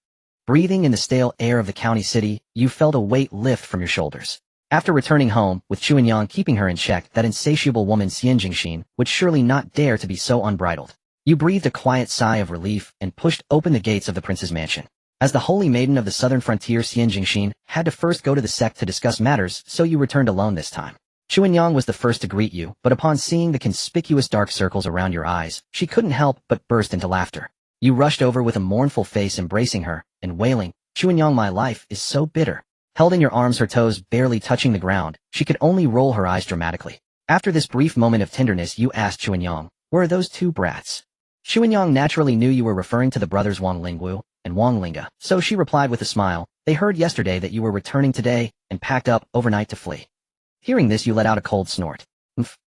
Breathing in the stale air of the county city, you felt a weight lift from your shoulders. After returning home, with Chuanyang keeping her in check, that insatiable woman Xian Jingxin would surely not dare to be so unbridled. You breathed a quiet sigh of relief and pushed open the gates of the prince's mansion. As the holy maiden of the southern frontier, Xian Jingxin had to first go to the sect to discuss matters, so you returned alone this time. Chuanyang was the first to greet you, but upon seeing the conspicuous dark circles around your eyes, she couldn't help but burst into laughter. You rushed over with a mournful face, embracing her and wailing, Chuanyang, my life is so bitter. Held in your arms, her toes barely touching the ground, she could only roll her eyes dramatically. After this brief moment of tenderness, you asked Chuanyang, where are those two brats? Chuanyang naturally knew you were referring to the brothers Wang Lingwu and Wang Linga, so she replied with a smile, they heard yesterday that you were returning today and packed up overnight to flee. Hearing this, you let out a cold snort.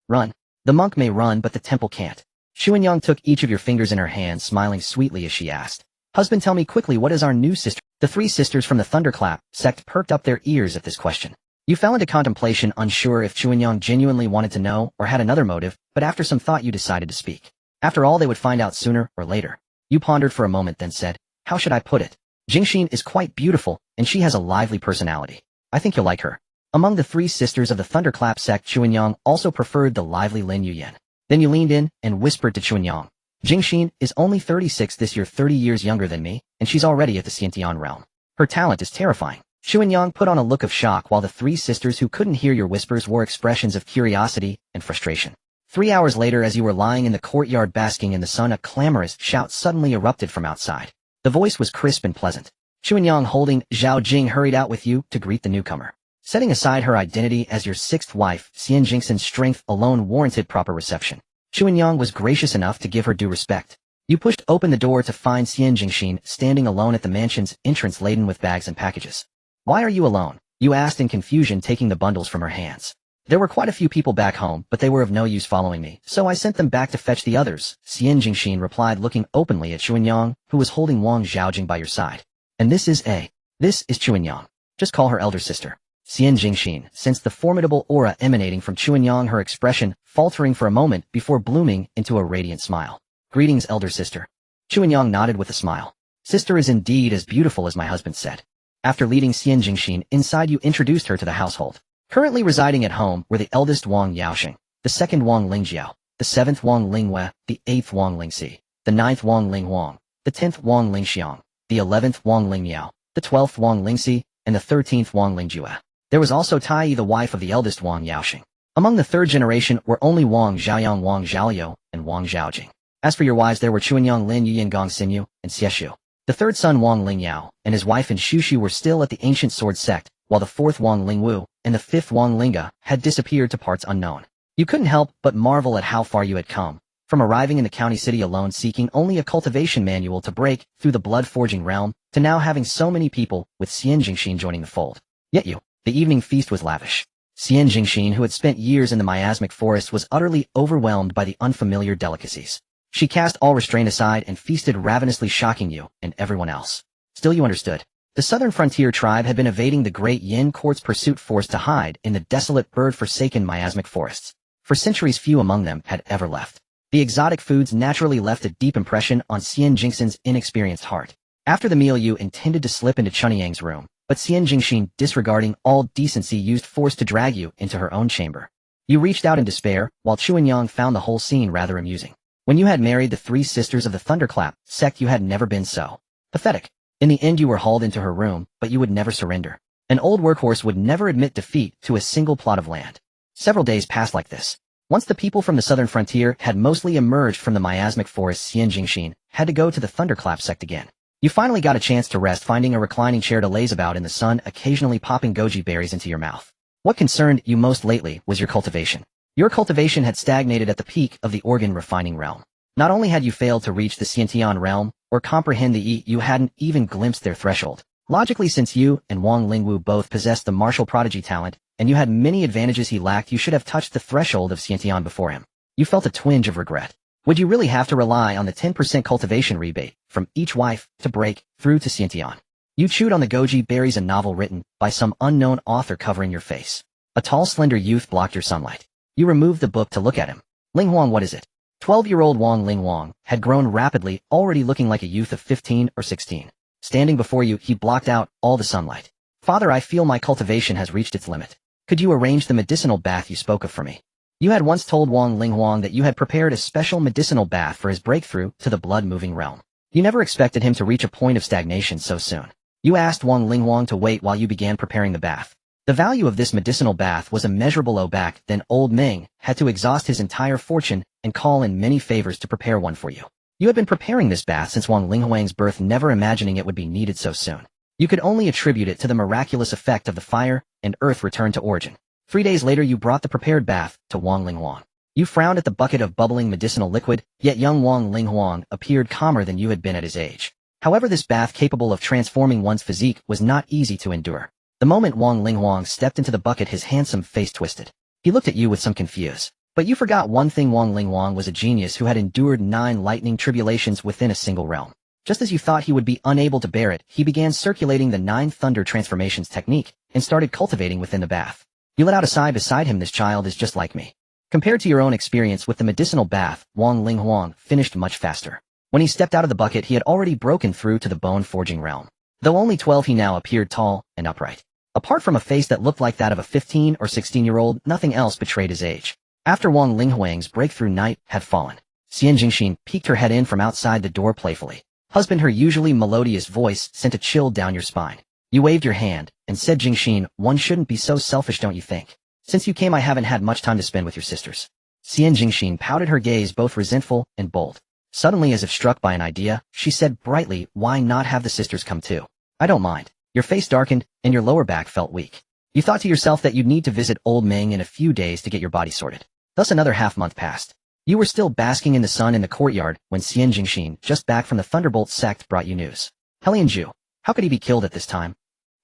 Run. The monk may run, but the temple can't. Chuanyang took each of your fingers in her hand, smiling sweetly as she asked, husband, tell me quickly, what is our new sister? The three sisters from the Thunderclap sect perked up their ears at this question. You fell into contemplation, unsure if Chuanyang genuinely wanted to know or had another motive, but after some thought you decided to speak. After all, they would find out sooner or later. You pondered for a moment, then said, how should I put it? Jingxin is quite beautiful, and she has a lively personality. I think you'll like her. Among the three sisters of the Thunderclap sect, Chuanyang also preferred the lively Lin Yuyan. Then you leaned in and whispered to Chuanyang, Jingxin is only 36 this year, 30 years younger than me, and she's already at the Xiantian realm. Her talent is terrifying. Chuanyang put on a look of shock, while the three sisters who couldn't hear your whispers wore expressions of curiosity and frustration. 3 hours later, as you were lying in the courtyard basking in the sun, a clamorous shout suddenly erupted from outside. The voice was crisp and pleasant. Chuanyang, holding Zhao Jing, hurried out with you to greet the newcomer. Setting aside her identity as your sixth wife, Xian Jingxin's strength alone warranted proper reception. Chuanyang was gracious enough to give her due respect. You pushed open the door to find Xian Jingxin standing alone at the mansion's entrance, laden with bags and packages. Why are you alone? You asked in confusion, taking the bundles from her hands. There were quite a few people back home, but they were of no use following me, so I sent them back to fetch the others, Xian Jingxin replied, looking openly at Chuanyang, who was holding Wang Zhaojing by your side. And this is Chuanyang. Just call her elder sister. Xian Jingxin sensed the formidable aura emanating from Chuanyang, her expression faltering for a moment before blooming into a radiant smile. Greetings, elder sister. Chuanyang nodded with a smile. Sister is indeed as beautiful as my husband said. After leading Xian Jingxin inside, you introduced her to the household. Currently residing at home were the eldest Wang Yaoxing, the second Wang Lingjiao, the seventh Wang Lingwe, the eighth Wang Lingxi, the ninth Wang Linghuang, the 10th Wang Lingxiang, the 11th Wang Lingmiao, the 12th Wang Lingxi, and the 13th Wang Lingjue. There was also Tai Yi, the wife of the eldest Wang Yaoxing. Among the third generation were only Wang Xiaoyang, Wang Xiaoliu, and Wang Xiaojing. As for your wives, there were Chuanyang, Lin Yuyan, Gong Xinyu, and Xieshu. The third son Wang Lingyao and his wife and Shushu were still at the ancient sword sect, while the fourth Wang Lingwu and the fifth Wang Linga had disappeared to parts unknown. You couldn't help but marvel at how far you had come, from arriving in the county city alone seeking only a cultivation manual to break through the blood-forging realm, to now having so many people with Xian Jingxin joining the fold. Yet the evening feast was lavish. Xian Jingxin, who had spent years in the miasmic forest, was utterly overwhelmed by the unfamiliar delicacies. She cast all restraint aside and feasted ravenously, shocking you and everyone else. Still, you understood. The southern frontier tribe had been evading the great Yin court's pursuit, forced to hide in the desolate, bird-forsaken miasmic forests. For centuries, few among them had ever left. The exotic foods naturally left a deep impression on Xian Jingxin's inexperienced heart. After the meal, you intended to slip into Chuanyang's room, but Xian Jingxin, disregarding all decency, used force to drag you into her own chamber. You reached out in despair, while Chuanyang found the whole scene rather amusing. When you had married the three sisters of the Thunderclap sect, you had never been so pathetic. In the end, you were hauled into her room, but you would never surrender. An old workhorse would never admit defeat to a single plot of land. Several days passed like this. Once the people from the southern frontier had mostly emerged from the miasmic forest, Xian Jingxin had to go to the Thunderclap sect again. You finally got a chance to rest, finding a reclining chair to laze about in the sun, occasionally popping goji berries into your mouth. What concerned you most lately was your cultivation. Your cultivation had stagnated at the peak of the organ refining realm. Not only had you failed to reach the Xiantian realm or comprehend the Yi, you hadn't even glimpsed their threshold. Logically, since you and Wang Lingwu both possessed the martial prodigy talent, and you had many advantages he lacked, you should have touched the threshold of Xiantian before him. You felt a twinge of regret. Would you really have to rely on the 10% cultivation rebate from each wife to break through to Xiantian? You chewed on the goji berries, a novel written by some unknown author, covering your face. A tall, slender youth blocked your sunlight. You removed the book to look at him. Linghuang, what is it? 12-year-old Wang Linghuang had grown rapidly, already looking like a youth of 15 or 16. Standing before you, he blocked out all the sunlight. Father, I feel my cultivation has reached its limit. Could you arrange the medicinal bath you spoke of for me? You had once told Wang Linghuang that you had prepared a special medicinal bath for his breakthrough to the blood-moving realm. You never expected him to reach a point of stagnation so soon. You asked Wang Linghuang to wait while you began preparing the bath. The value of this medicinal bath was immeasurable. Back then, old Ming had to exhaust his entire fortune and call in many favors to prepare one for you. You had been preparing this bath since Wang Linghuang's birth, never imagining it would be needed so soon. You could only attribute it to the miraculous effect of the fire and earth return to origin. 3 days later, you brought the prepared bath to Wang Linghuang. You frowned at the bucket of bubbling medicinal liquid, yet young Wang Linghuang appeared calmer than you had been at his age. However, this bath, capable of transforming one's physique, was not easy to endure. The moment Wang Linghuang stepped into the bucket, his handsome face twisted. He looked at you with some confusion. But you forgot one thing: Wang Linghuang was a genius who had endured 9 lightning tribulations within a single realm. Just as you thought he would be unable to bear it, he began circulating the 9 thunder transformations technique and started cultivating within the bath. You let out a sigh beside him. This child is just like me. Compared to your own experience with the medicinal bath, Wang Linghuang finished much faster. When he stepped out of the bucket, he had already broken through to the bone-forging realm. Though only 12, he now appeared tall and upright. Apart from a face that looked like that of a 15 or 16-year-old, nothing else betrayed his age. After Wang Linghuang's breakthrough, night had fallen. Xian Jingxin peeked her head in from outside the door playfully. Husband, her usually melodious voice sent a chill down your spine. You waved your hand and said, Jingxin, one shouldn't be so selfish, don't you think? Since you came, I haven't had much time to spend with your sisters. Xian Jingxin pouted, her gaze both resentful and bold. Suddenly, as if struck by an idea, she said brightly, why not have the sisters come too? I don't mind. Your face darkened, and your lower back felt weak. You thought to yourself that you'd need to visit old Ming in a few days to get your body sorted. Thus another half-month passed. You were still basking in the sun in the courtyard when Xian Jingxin, just back from the Thunderbolt sect, brought you news. Helianju, how could he be killed at this time?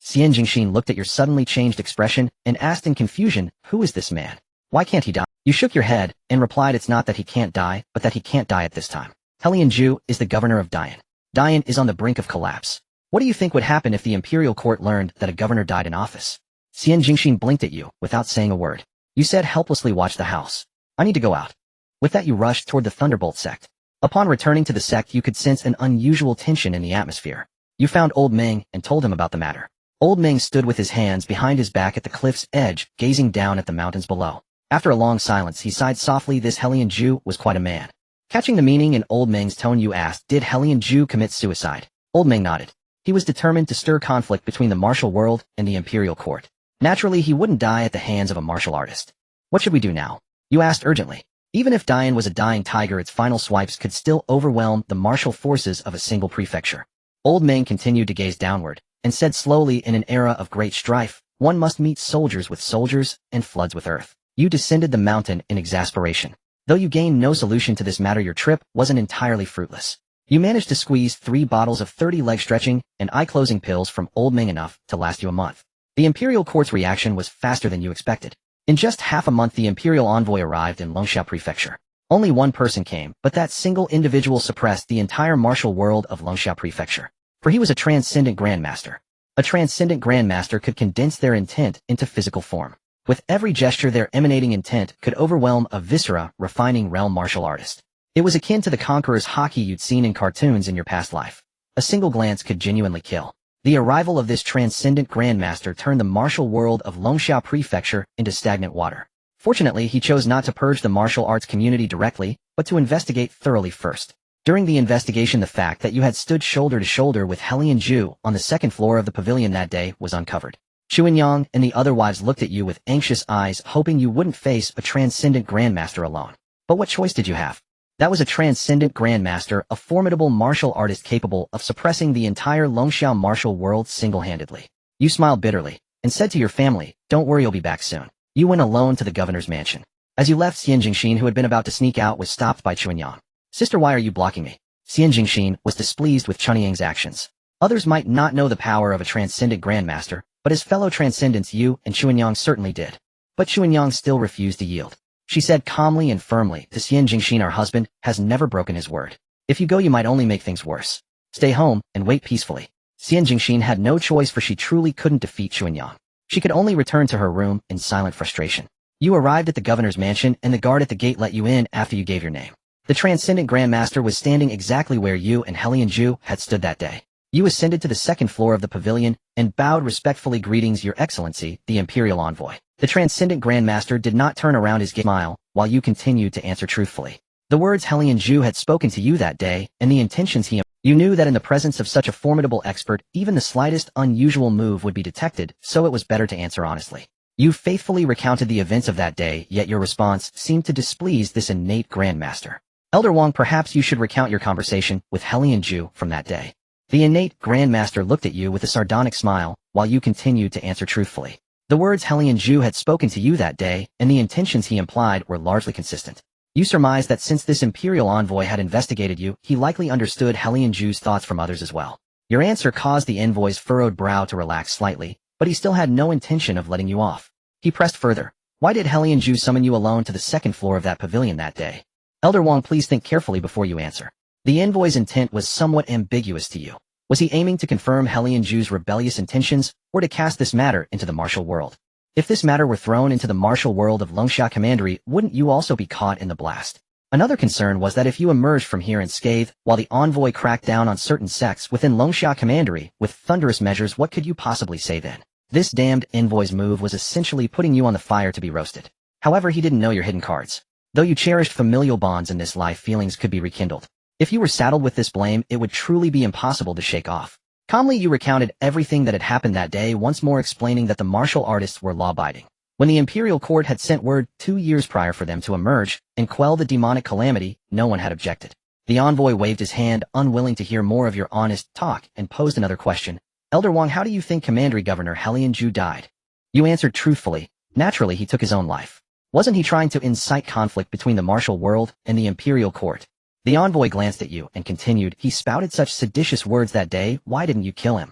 Xian Jingxin looked at your suddenly changed expression and asked in confusion, who is this man? Why can't he die? You shook your head and replied, it's not that he can't die, but that he can't die at this time. Helianju is the governor of Dian. Dian is on the brink of collapse. What do you think would happen if the imperial court learned that a governor died in office? Xian Jingxin blinked at you, without saying a word. You said helplessly, watch the house. I need to go out. With that you rushed toward the Thunderbolt sect. Upon returning to the sect you could sense an unusual tension in the atmosphere. You found Old Meng and told him about the matter. Old Meng stood with his hands behind his back at the cliff's edge, gazing down at the mountains below. After a long silence he sighed softly. This Hellion Jew was quite a man. Catching the meaning in Old Meng's tone you asked, did Hellion Jew commit suicide? Old Meng nodded. He was determined to stir conflict between the martial world and the imperial court. Naturally he wouldn't die at the hands of a martial artist. What should we do now? You asked urgently. Even if Dian was a dying tiger, its final swipes could still overwhelm the martial forces of a single prefecture. Old Meng continued to gaze downward, and said slowly, in an era of great strife, one must meet soldiers with soldiers, and floods with earth. You descended the mountain in exasperation. Though you gained no solution to this matter, your trip wasn't entirely fruitless. You managed to squeeze 3 bottles of 30 leg stretching and eye-closing pills from Old Meng, enough to last you a month. The Imperial Court's reaction was faster than you expected. In just half a month the Imperial envoy arrived in Longxia Prefecture. Only one person came, but that single individual suppressed the entire martial world of Longxia Prefecture. For he was a transcendent grandmaster. A transcendent grandmaster could condense their intent into physical form. With every gesture their emanating intent could overwhelm a viscera refining realm martial artist. It was akin to the conqueror's haki you'd seen in cartoons in your past life. A single glance could genuinely kill. The arrival of this transcendent grandmaster turned the martial world of Longxia Prefecture into stagnant water. Fortunately, he chose not to purge the martial arts community directly, but to investigate thoroughly first. During the investigation, the fact that you had stood shoulder to shoulder with Hellion Ju on the 2nd floor of the pavilion that day was uncovered. Chuanyang and the other wives looked at you with anxious eyes, hoping you wouldn't face a transcendent grandmaster alone. But what choice did you have? That was a transcendent grandmaster, a formidable martial artist capable of suppressing the entire Longxia martial world single-handedly. You smiled bitterly, and said to your family, don't worry, you'll be back soon. You went alone to the governor's mansion. As you left, Xian Jingxin, who had been about to sneak out, was stopped by Chuanyang. Sister, why are you blocking me? Xian Jingxin was displeased with Chuanyang's actions. Others might not know the power of a transcendent grandmaster, but as fellow transcendents you and Chuanyang certainly did. But Chuanyang still refused to yield. She said calmly and firmly to Xian Jingxin, our husband has never broken his word. If you go you might only make things worse. Stay home and wait peacefully. Xian Jingxin had no choice, for she truly couldn't defeat Chuanyang. She could only return to her room in silent frustration. You arrived at the governor's mansion and the guard at the gate let you in after you gave your name. The transcendent grandmaster was standing exactly where you and Hellion Ju had stood that day. You ascended to the 2nd floor of the pavilion and bowed respectfully. Greetings, Your Excellency, the Imperial Envoy. The transcendent grandmaster did not turn around his smile, while you continued to answer truthfully. The words Hellion Ju had spoken to you that day, and the intentions you knew that in the presence of such a formidable expert, even the slightest unusual move would be detected, so it was better to answer honestly. You faithfully recounted the events of that day, yet your response seemed to displease this innate grandmaster. Elder Wang, perhaps you should recount your conversation with Hellion Ju from that day. The innate grandmaster looked at you with a sardonic smile, while you continued to answer truthfully. The words Hellion Ju had spoken to you that day, and the intentions he implied were largely consistent. You surmised that since this Imperial envoy had investigated you, he likely understood Hellion Ju's thoughts from others as well. Your answer caused the envoy's furrowed brow to relax slightly, but he still had no intention of letting you off. He pressed further. Why did Hellion Ju summon you alone to the 2nd floor of that pavilion that day? Elder Wang, please think carefully before you answer. The envoy's intent was somewhat ambiguous to you. Was he aiming to confirm Hellion Ju's rebellious intentions, or to cast this matter into the martial world? If this matter were thrown into the martial world of Longxia Commandery, wouldn't you also be caught in the blast? Another concern was that if you emerged from here unscathed, while the envoy cracked down on certain sects within Longxia Commandery with thunderous measures, what could you possibly say then? This damned envoy's move was essentially putting you on the fire to be roasted. However, he didn't know your hidden cards. Though you cherished familial bonds in this life, feelings could be rekindled. If you were saddled with this blame, it would truly be impossible to shake off. Calmly you recounted everything that had happened that day, once more explaining that the martial artists were law-abiding. When the Imperial Court had sent word 2 years prior for them to emerge and quell the demonic calamity, no one had objected. The envoy waved his hand, unwilling to hear more of your honest talk, and posed another question. Elder Wang, how do you think Commandery Governor Hellion Ju died? You answered truthfully. Naturally, he took his own life. Wasn't he trying to incite conflict between the martial world and the Imperial Court? The envoy glanced at you and continued, he spouted such seditious words that day, why didn't you kill him?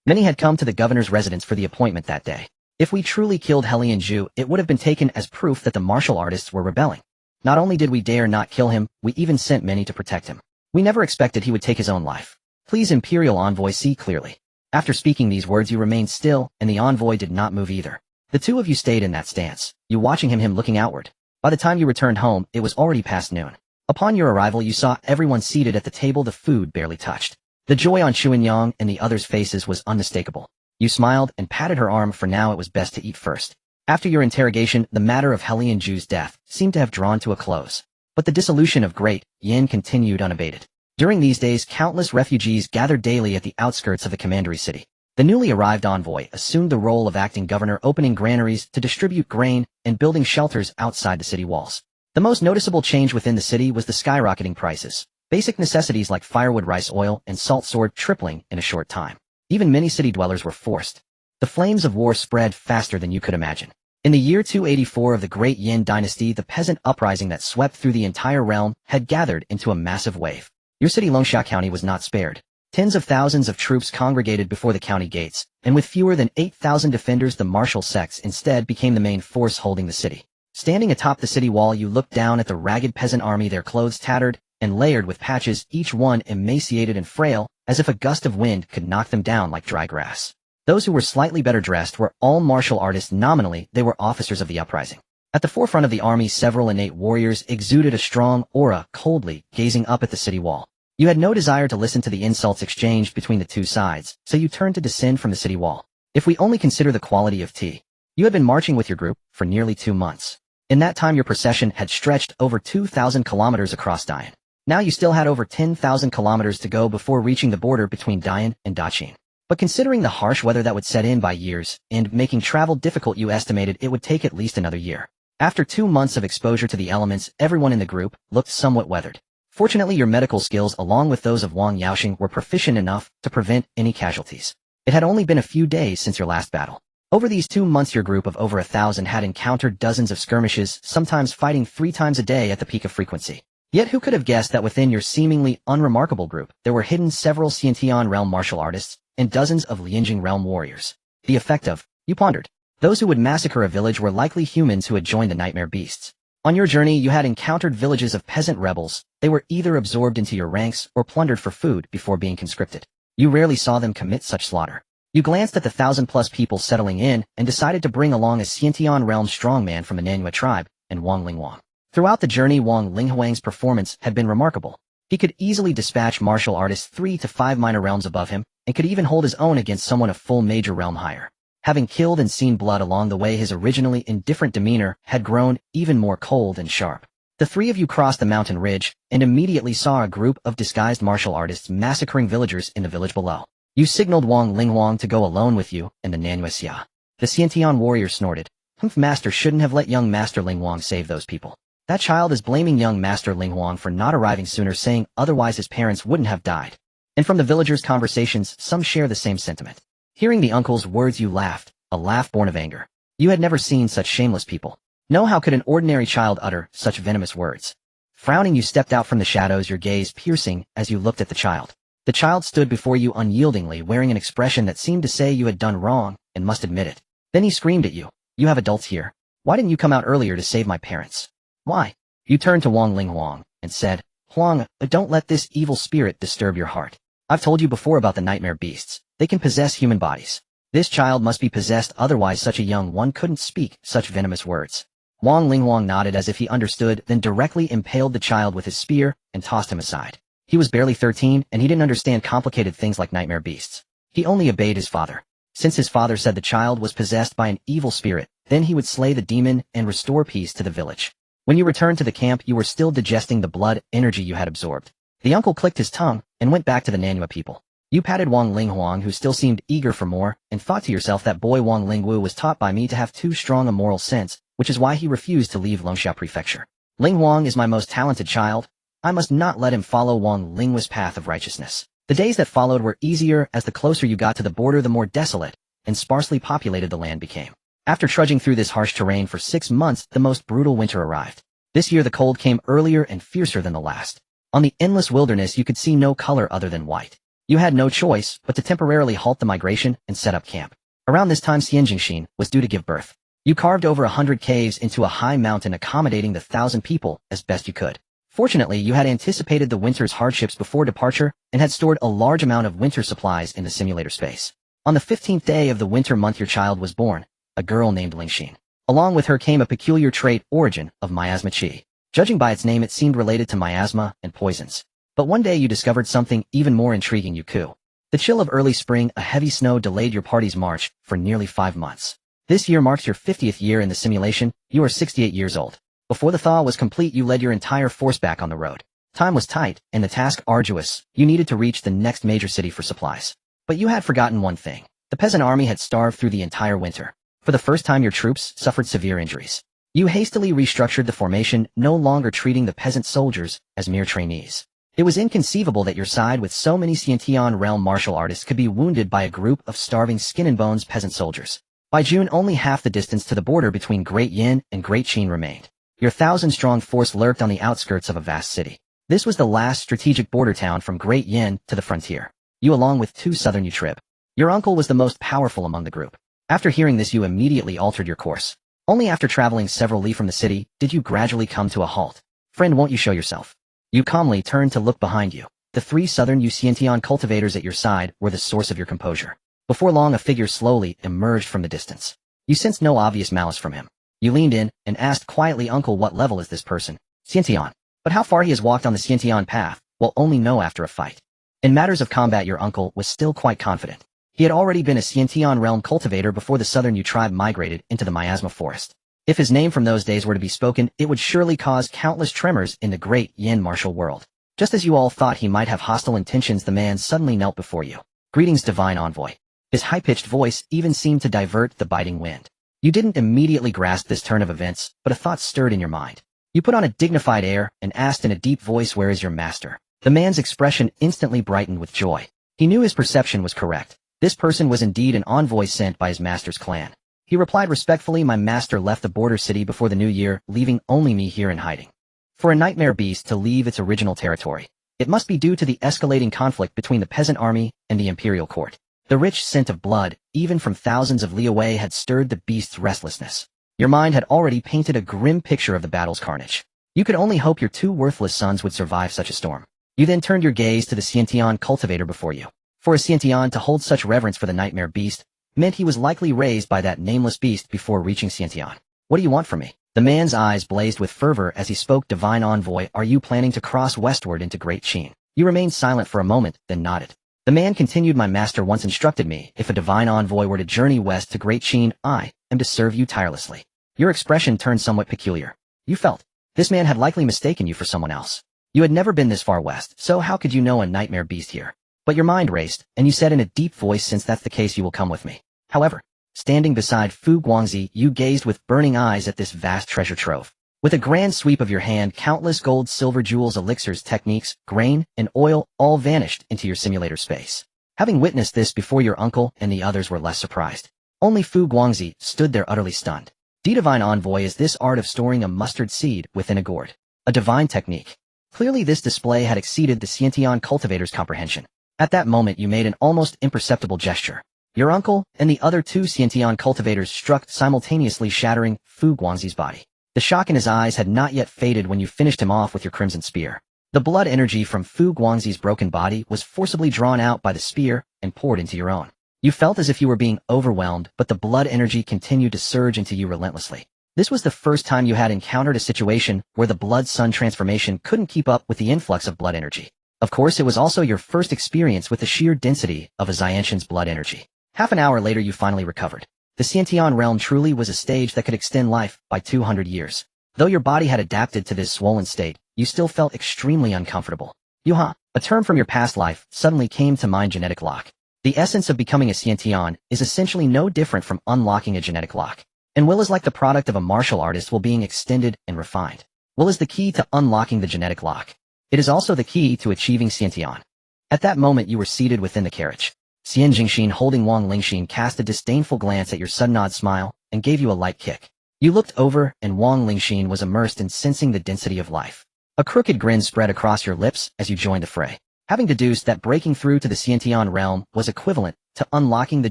Many had come to the governor's residence for the appointment that day. If we truly killed Hellion Ju, it would have been taken as proof that the martial artists were rebelling. Not only did we dare not kill him, we even sent many to protect him. We never expected he would take his own life. Please, Imperial Envoy, see clearly. After speaking these words you remained still, and the envoy did not move either. The two of you stayed in that stance, you watching him looking outward. By the time you returned home, it was already past noon. Upon your arrival you saw everyone seated at the table, the food barely touched. The joy on Chuanyang and the others' faces was unmistakable. You smiled and patted her arm, for now it was best to eat first. After your interrogation, the matter of Helian Ju's death seemed to have drawn to a close. But the dissolution of Great Yin continued unabated. During these days, countless refugees gathered daily at the outskirts of the commandery city. The newly arrived envoy assumed the role of acting governor, opening granaries to distribute grain and building shelters outside the city walls. The most noticeable change within the city was the skyrocketing prices. Basic necessities like firewood, rice, oil, and salt soared, tripling in a short time. Even many city dwellers were forced. The flames of war spread faster than you could imagine. In the year 284 of the Great Yin dynasty, the peasant uprising that swept through the entire realm had gathered into a massive wave. Your city, Longsha County, was not spared. Tens of thousands of troops congregated before the county gates, and with fewer than 8,000 defenders, the martial sects instead became the main force holding the city. Standing atop the city wall, you looked down at the ragged peasant army, their clothes tattered and layered with patches, each one emaciated and frail, as if a gust of wind could knock them down like dry grass. Those who were slightly better dressed were all martial artists. Nominally, they were officers of the uprising. At the forefront of the army, several innate warriors exuded a strong aura, coldly gazing up at the city wall. You had no desire to listen to the insults exchanged between the two sides, so you turned to descend from the city wall. If we only consider the quality of tea, you had been marching with your group for nearly 2 months. In that time your procession had stretched over 2,000 kilometers across Dayan. Now you still had over 10,000 kilometers to go before reaching the border between Dayan and Daqing. But considering the harsh weather that would set in by years, and making travel difficult, you estimated it would take at least another year. After 2 months of exposure to the elements, everyone in the group looked somewhat weathered. Fortunately, your medical skills, along with those of Wang Yaoxing, were proficient enough to prevent any casualties. It had only been a few days since your last battle. Over these 2 months, your group of over 1,000 had encountered dozens of skirmishes, sometimes fighting 3 times a day at the peak of frequency. Yet who could have guessed that within your seemingly unremarkable group, there were hidden several Xiantian realm martial artists and dozens of Lianjing realm warriors? The effect of, you pondered. Those who would massacre a village were likely humans who had joined the nightmare beasts. On your journey, you had encountered villages of peasant rebels. They were either absorbed into your ranks or plundered for food before being conscripted. You rarely saw them commit such slaughter. You glanced at the 1,000+ people settling in and decided to bring along a Xiantian realm strongman from the Nanyue tribe, and Wang Linhuang. Throughout the journey, Wang Linhuang's performance had been remarkable. He could easily dispatch martial artists 3 to 5 minor realms above him, and could even hold his own against someone a full major realm higher. Having killed and seen blood along the way, his originally indifferent demeanor had grown even more cold and sharp. The 3 of you crossed the mountain ridge, and immediately saw a group of disguised martial artists massacring villagers in the village below. You signaled Wang Linhuang to go alone with you and the Nanyue Xia. The Xiantian warrior snorted. Master shouldn't have let young Master Linhuang save those people. That child is blaming young Master Linhuang for not arriving sooner, saying otherwise his parents wouldn't have died. And from the villagers' conversations, some share the same sentiment. Hearing the uncle's words, you laughed, a laugh born of anger. You had never seen such shameless people. No, how could an ordinary child utter such venomous words? Frowning, you stepped out from the shadows, your gaze piercing as you looked at the child. The child stood before you unyieldingly, wearing an expression that seemed to say you had done wrong and must admit it. Then he screamed at you. You have adults here. Why didn't you come out earlier to save my parents? Why? You turned to Wang Linhuang and said, Huang, don't let this evil spirit disturb your heart. I've told you before about the nightmare beasts. They can possess human bodies. This child must be possessed, otherwise such a young one couldn't speak such venomous words. Wang Linhuang nodded as if he understood, then directly impaled the child with his spear and tossed him aside. He was barely 13, and he didn't understand complicated things like nightmare beasts. He only obeyed his father. Since his father said the child was possessed by an evil spirit, then he would slay the demon and restore peace to the village. When you returned to the camp, you were still digesting the blood energy you had absorbed. The uncle clicked his tongue and went back to the Nanyue people. You patted Wang Linhuang, who still seemed eager for more, and thought to yourself, that boy Wang Lingwu was taught by me to have too strong a moral sense, which is why he refused to leave Longsha Prefecture. Linhuang is my most talented child. I must not let him follow Wang Lingwu's path of righteousness. The days that followed were easier, as the closer you got to the border, the more desolate and sparsely populated the land became. After trudging through this harsh terrain for 6 months, the most brutal winter arrived. This year the cold came earlier and fiercer than the last. On the endless wilderness you could see no color other than white. You had no choice but to temporarily halt the migration and set up camp. Around this time Xianjingshin was due to give birth. You carved over 100 caves into a high mountain, accommodating the 1,000 people as best you could. Fortunately, you had anticipated the winter's hardships before departure and had stored a large amount of winter supplies in the simulator space. On the 15th day of the winter month your child was born, a girl named Lingxin. Along with her came a peculiar trait, origin of miasma qi. Judging by its name it seemed related to miasma and poisons. But one day you discovered something even more intriguing, Yuku. The chill of early spring, a heavy snow delayed your party's march for nearly 5 months. This year marks your 50th year in the simulation. You are 68 years old. Before the thaw was complete you led your entire force back on the road. Time was tight, and the task arduous. You needed to reach the next major city for supplies. But you had forgotten one thing. The peasant army had starved through the entire winter. For the first time your troops suffered severe injuries. You hastily restructured the formation, no longer treating the peasant soldiers as mere trainees. It was inconceivable that your side with so many Xiantian realm martial artists could be wounded by a group of starving skin-and-bones peasant soldiers. By June only half the distance to the border between Great Yin and Great Qin remained. Your 1,000-strong force lurked on the outskirts of a vast city. This was the last strategic border town from Great Yin to the frontier. You along with 2 southern Utrib. Your uncle was the most powerful among the group. After hearing this you immediately altered your course. Only after traveling several li from the city did you gradually come to a halt. Friend, won't you show yourself? You calmly turned to look behind you. The 3 southern Xiantian cultivators at your side were the source of your composure. Before long a figure slowly emerged from the distance. You sensed no obvious malice from him. You leaned in and asked quietly, Uncle, what level is this person? Xiantian. But how far he has walked on the Xiantian path, we'll only know after a fight. In matters of combat your uncle was still quite confident. He had already been a Xiantian realm cultivator before the southern Yu tribe migrated into the miasma forest. If his name from those days were to be spoken, it would surely cause countless tremors in the great Yin martial world. Just as you all thought he might have hostile intentions, the man suddenly knelt before you. Greetings, divine envoy. His high-pitched voice even seemed to divert the biting wind. You didn't immediately grasp this turn of events, but a thought stirred in your mind. You put on a dignified air and asked in a deep voice, where is your master? The man's expression instantly brightened with joy. He knew his perception was correct. This person was indeed an envoy sent by his master's clan. He replied respectfully, my master left the border city before the new year, leaving only me here in hiding. For a nightmare beast to leave its original territory, it must be due to the escalating conflict between the peasant army and the imperial court. The rich scent of blood, even from thousands of li away, had stirred the beast's restlessness. Your mind had already painted a grim picture of the battle's carnage. You could only hope your 2 worthless sons would survive such a storm. You then turned your gaze to the Xiantian cultivator before you. For a Xiantian to hold such reverence for the nightmare beast meant he was likely raised by that nameless beast before reaching Xiantian. What do you want from me? The man's eyes blazed with fervor as he spoke. Divine envoy, are you planning to cross westward into Great Qin? You remained silent for a moment, then nodded. The man continued, my master once instructed me, if a divine envoy were to journey west to Great Qin, I am to serve you tirelessly. Your expression turned somewhat peculiar. You felt this man had likely mistaken you for someone else. You had never been this far west, so how could you know a nightmare beast here? But your mind raced, and you said in a deep voice, since that's the case you will come with me. However, standing beside Fu Guangzi, you gazed with burning eyes at this vast treasure trove. With a grand sweep of your hand, countless gold, silver, jewels, elixirs, techniques, grain, and oil all vanished into your simulator space. Having witnessed this before, your uncle and the others were less surprised. Only Fu Guangzi stood there utterly stunned. Divine envoy, is this art of storing a mustard seed within a gourd a divine technique? Clearly this display had exceeded the Xiantian cultivator's comprehension. At that moment you made an almost imperceptible gesture. Your uncle and the other 2 Xiantian cultivators struck simultaneously, shattering Fu Guangzi's body. The shock in his eyes had not yet faded when you finished him off with your crimson spear. The blood energy from Fu Guangzi's broken body was forcibly drawn out by the spear and poured into your own. You felt as if you were being overwhelmed, but the blood energy continued to surge into you relentlessly. This was the first time you had encountered a situation where the blood-sun transformation couldn't keep up with the influx of blood energy. Of course, it was also your first experience with the sheer density of a Xiantian's blood energy. Half an hour later you finally recovered. The Xiantian realm truly was a stage that could extend life by 200 years. Though your body had adapted to this swollen state, you still felt extremely uncomfortable. Yuha, a term from your past life, suddenly came to mind: genetic lock. The essence of becoming a Xiantian is essentially no different from unlocking a genetic lock. And will is like the product of a martial artist while being extended and refined. Will is the key to unlocking the genetic lock. It is also the key to achieving Xiantian. At that moment you were seated within the carriage. Xian Jingxin holding Wang Lingxin cast a disdainful glance at your sudden odd smile and gave you a light kick. You looked over and Wang Lingxin was immersed in sensing the density of life. A crooked grin spread across your lips as you joined the fray. Having deduced that breaking through to the Xiantian realm was equivalent to unlocking the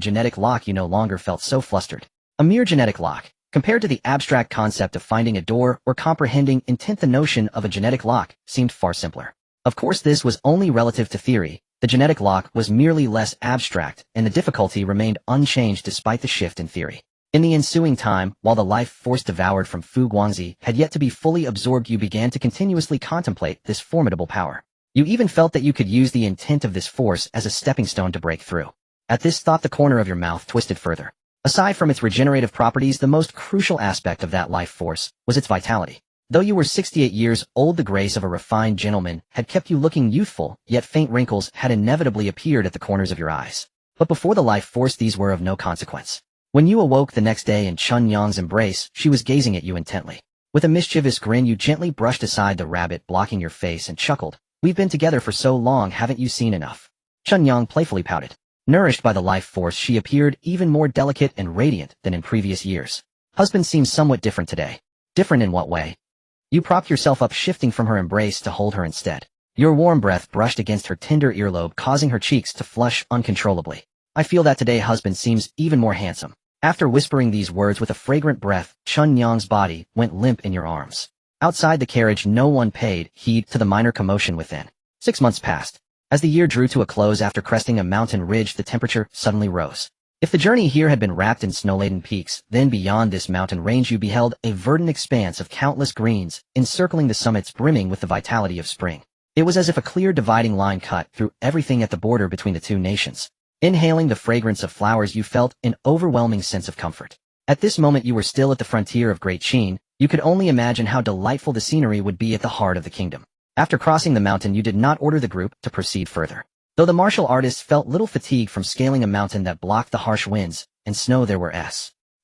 genetic lock, you no longer felt so flustered. A mere genetic lock, compared to the abstract concept of finding a door or comprehending intent, the notion of a genetic lock seemed far simpler. Of course this was only relative to theory. The genetic lock was merely less abstract, and the difficulty remained unchanged despite the shift in theory. In the ensuing time, while the life force devoured from Fu Guangzi had yet to be fully absorbed, you began to continuously contemplate this formidable power. You even felt that you could use the intent of this force as a stepping stone to break through. At this thought, the corner of your mouth twisted further. Aside from its regenerative properties, the most crucial aspect of that life force was its vitality. Though you were 68 years old, the grace of a refined gentleman had kept you looking youthful, yet faint wrinkles had inevitably appeared at the corners of your eyes. But before the life force, these were of no consequence. When you awoke the next day in Chun Yang's embrace, she was gazing at you intently. With a mischievous grin, you gently brushed aside the rabbit blocking your face and chuckled. "We've been together for so long, haven't you seen enough?" Chun Yang playfully pouted. Nourished by the life force, she appeared even more delicate and radiant than in previous years. "Husband seems somewhat different today." "Different in what way?" You propped yourself up, shifting from her embrace to hold her instead. Your warm breath brushed against her tender earlobe, causing her cheeks to flush uncontrollably. "I feel that today husband seems even more handsome." After whispering these words with a fragrant breath, Chun Yang's body went limp in your arms. Outside the carriage, no one paid heed to the minor commotion within. 6 months passed. As the year drew to a close, after cresting a mountain ridge, the temperature suddenly rose. If the journey here had been wrapped in snow-laden peaks, then beyond this mountain range you beheld a verdant expanse of countless greens, encircling the summits, brimming with the vitality of spring. It was as if a clear dividing line cut through everything at the border between the two nations. Inhaling the fragrance of flowers, you felt an overwhelming sense of comfort. At this moment you were still at the frontier of Great Qin. You could only imagine how delightful the scenery would be at the heart of the kingdom. After crossing the mountain, you did not order the group to proceed further. Though the martial artists felt little fatigue from scaling a mountain that blocked the harsh winds and snow, there were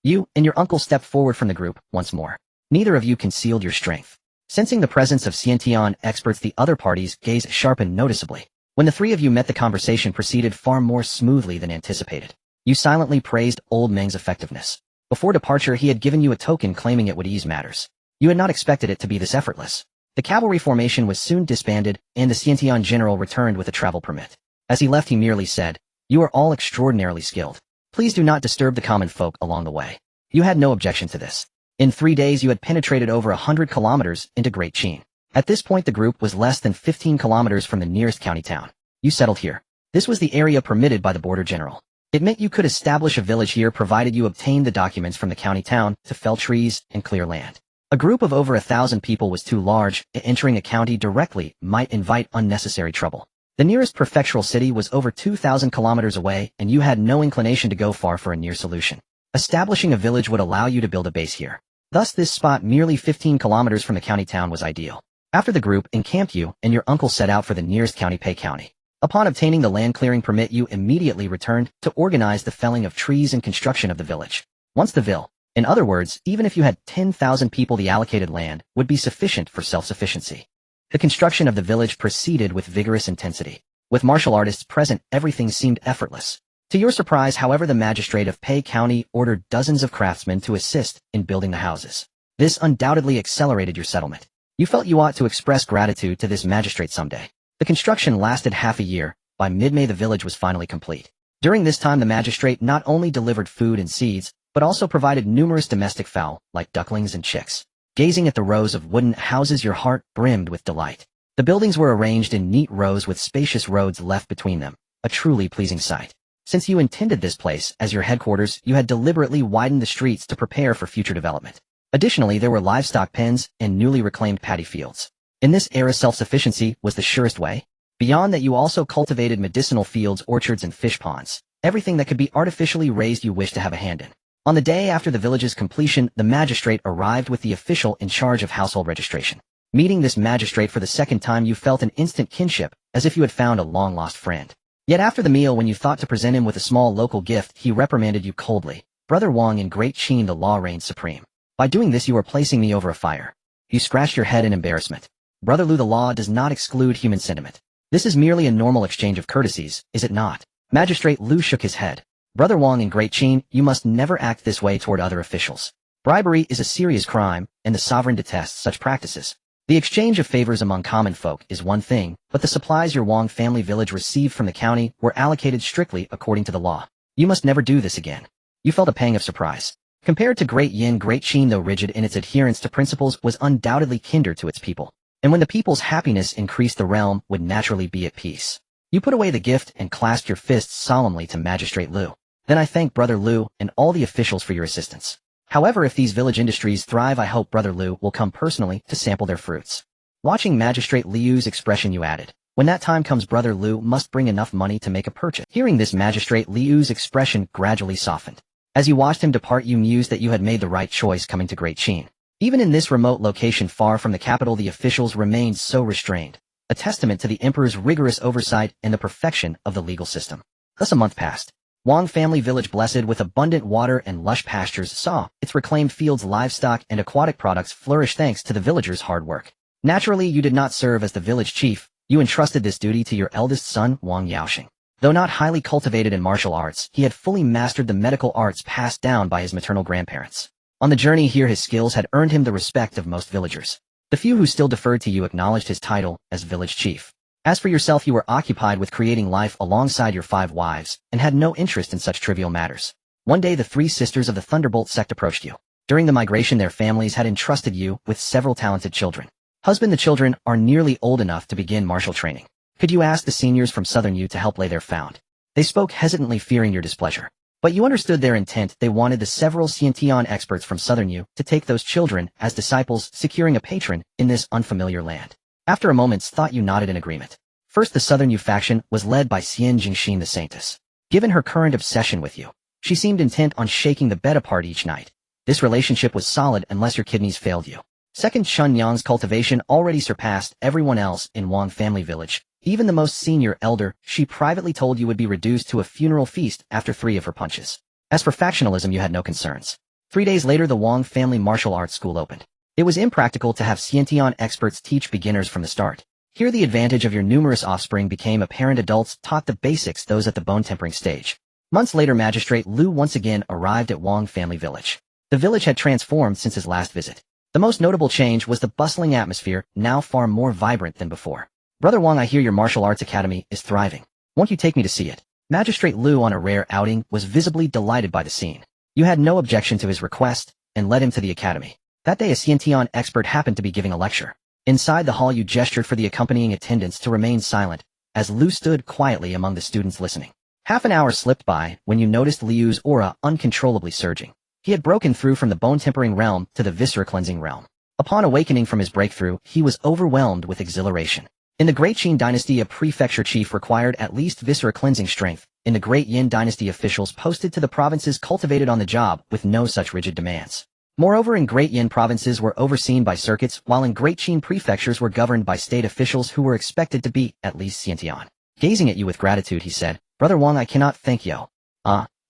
you and your uncle stepped forward from the group once more. Neither of you concealed your strength. Sensing the presence of Xiantian experts, the other party's gaze sharpened noticeably. When the three of you met, the conversation proceeded far more smoothly than anticipated. You silently praised Old Meng's effectiveness. Before departure, he had given you a token claiming it would ease matters. You had not expected it to be this effortless. The cavalry formation was soon disbanded, and the Xiantian general returned with a travel permit. As he left, he merely said, "You are all extraordinarily skilled. Please do not disturb the common folk along the way." You had no objection to this. In 3 days you had penetrated over 100 kilometers into Great Qin. At this point the group was less than 15 kilometers from the nearest county town. You settled here. This was the area permitted by the border general. It meant you could establish a village here provided you obtained the documents from the county town to fell trees and clear land. A group of over 1,000 people was too large. Entering a county directly might invite unnecessary trouble. The nearest prefectural city was over 2,000 kilometers away, and you had no inclination to go far for a near solution. Establishing a village would allow you to build a base here. Thus this spot, merely 15 kilometers from the county town, was ideal. After the group encamped, you and your uncle set out for the nearest county, Pei County. Upon obtaining the land clearing permit, you immediately returned to organize the felling of trees and construction of the village. Once the in other words, even if you had 10,000 people, the allocated land would be sufficient for self-sufficiency. The construction of the village proceeded with vigorous intensity. With martial artists present, everything seemed effortless. To your surprise, however, the magistrate of Pei County ordered dozens of craftsmen to assist in building the houses. This undoubtedly accelerated your settlement. You felt you ought to express gratitude to this magistrate someday. The construction lasted half a year. By mid-May the village was finally complete. During this time the magistrate not only delivered food and seeds, but also provided numerous domestic fowl, like ducklings and chicks. Gazing at the rows of wooden houses, your heart brimmed with delight. The buildings were arranged in neat rows with spacious roads left between them, a truly pleasing sight. Since you intended this place as your headquarters, you had deliberately widened the streets to prepare for future development. Additionally, there were livestock pens and newly reclaimed paddy fields. In this era, self-sufficiency was the surest way. Beyond that, you also cultivated medicinal fields, orchards, and fish ponds. Everything that could be artificially raised you wished to have a hand in. On the day after the village's completion, the magistrate arrived with the official in charge of household registration. Meeting this magistrate for the second time, you felt an instant kinship, as if you had found a long-lost friend. Yet after the meal, when you thought to present him with a small local gift, he reprimanded you coldly. "Brother Wang, in Great Qin the law reigns supreme. By doing this you are placing me over a fire." You scratched your head in embarrassment. "Brother Lu, the law does not exclude human sentiment. This is merely a normal exchange of courtesies, is it not?" Magistrate Lu shook his head. "Brother Wang, in Great Qin, you must never act this way toward other officials. Bribery is a serious crime, and the sovereign detests such practices. The exchange of favors among common folk is one thing, but the supplies your Wang family village received from the county were allocated strictly according to the law. You must never do this again." You felt a pang of surprise. Compared to Great Yin, Great Qin, though rigid in its adherence to principles, was undoubtedly kinder to its people. And when the people's happiness increased, the realm would naturally be at peace. You put away the gift and clasped your fists solemnly to Magistrate Liu. Then I thank Brother Liu and all the officials for your assistance. However, if these village industries thrive, I hope Brother Liu will come personally to sample their fruits. Watching Magistrate Liu's expression, you added, when that time comes, Brother Liu must bring enough money to make a purchase. Hearing this, Magistrate Liu's expression gradually softened. As you watched him depart, you mused that you had made the right choice coming to Great Qin. Even in this remote location far from the capital, the officials remained so restrained, a testament to the emperor's rigorous oversight and the perfection of the legal system. Thus a month passed. Wang family village, blessed with abundant water and lush pastures, saw its reclaimed fields, livestock, and aquatic products flourish thanks to the villagers' hard work. Naturally, you did not serve as the village chief. You entrusted this duty to your eldest son, Wang Fusheng. Though not highly cultivated in martial arts, he had fully mastered the medical arts passed down by his maternal grandparents. On the journey here, his skills had earned him the respect of most villagers. The few who still deferred to you acknowledged his title as village chief. As for yourself, you were occupied with creating life alongside your 5 wives, and had no interest in such trivial matters. One day the 3 sisters of the Thunderbolt sect approached you. During the migration, their families had entrusted you with several talented children. Husband, the children are nearly old enough to begin martial training. Could you ask the seniors from Southern Yu to help lay their found? They spoke hesitantly, fearing your displeasure. But you understood their intent. They wanted the several Xiantian experts from Southern Yu to take those children as disciples, securing a patron in this unfamiliar land. After a moment's thought, you nodded in agreement. First, the Southern Yu faction was led by Xian Jingxin the Saintess. Given her current obsession with you, she seemed intent on shaking the bed apart each night. This relationship was solid unless your kidneys failed you. Second, Shun Yang's cultivation already surpassed everyone else in Wang family village. Even the most senior elder, she privately told you, would be reduced to a funeral feast after 3 of her punches. As for factionalism, you had no concerns. 3 days later, the Wang family martial arts school opened. It was impractical to have Xiantian experts teach beginners from the start. Here the advantage of your numerous offspring became apparent. Adults taught the basics, those at the bone tempering stage. Months later, Magistrate Liu once again arrived at Wang family village. The village had transformed since his last visit. The most notable change was the bustling atmosphere, now far more vibrant than before. Brother Wang, I hear your martial arts academy is thriving. Won't you take me to see it? Magistrate Liu, on a rare outing, was visibly delighted by the scene. You had no objection to his request, and led him to the academy. That day a Xiantian expert happened to be giving a lecture. Inside the hall, you gestured for the accompanying attendants to remain silent, as Liu stood quietly among the students listening. Half an hour slipped by when you noticed Liu's aura uncontrollably surging. He had broken through from the bone-tempering realm to the viscera-cleansing realm. Upon awakening from his breakthrough, he was overwhelmed with exhilaration. In the Great Qin dynasty, a prefecture chief required at least viscera-cleansing strength. In the Great Yin dynasty, officials posted to the provinces cultivated on the job with no such rigid demands. Moreover, in Great Yin, provinces were overseen by circuits, while in Great Qin prefectures were governed by state officials who were expected to be at least Xiantian. Gazing at you with gratitude, he said, Brother Wang, I cannot thank you.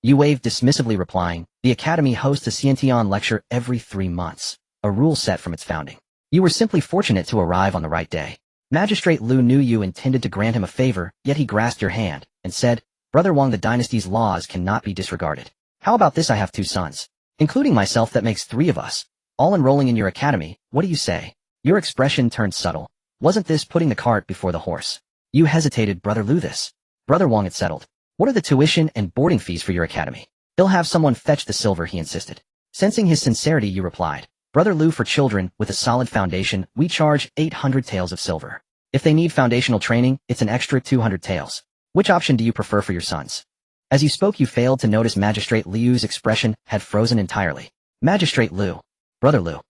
You waved dismissively, replying, the academy hosts a Xiantian lecture every 3 months, a rule set from its founding. You were simply fortunate to arrive on the right day. Magistrate Liu knew you intended to grant him a favor, yet he grasped your hand, and said, Brother Wang, the dynasty's laws cannot be disregarded. How about this? I have 2 sons. Including myself, that makes 3 of us, all enrolling in your academy. What do you say? Your expression turned subtle. Wasn't this putting the cart before the horse? You hesitated. Brother Liu, this. Brother Wang, it's settled. What are the tuition and boarding fees for your academy? They'll have someone fetch the silver, he insisted. Sensing his sincerity, you replied, Brother Liu, for children with a solid foundation, we charge 800 taels of silver. If they need foundational training, it's an extra 200 taels. Which option do you prefer for your sons? As you spoke, you failed to notice Magistrate Liu's expression had frozen entirely. Magistrate Liu. Brother Liu.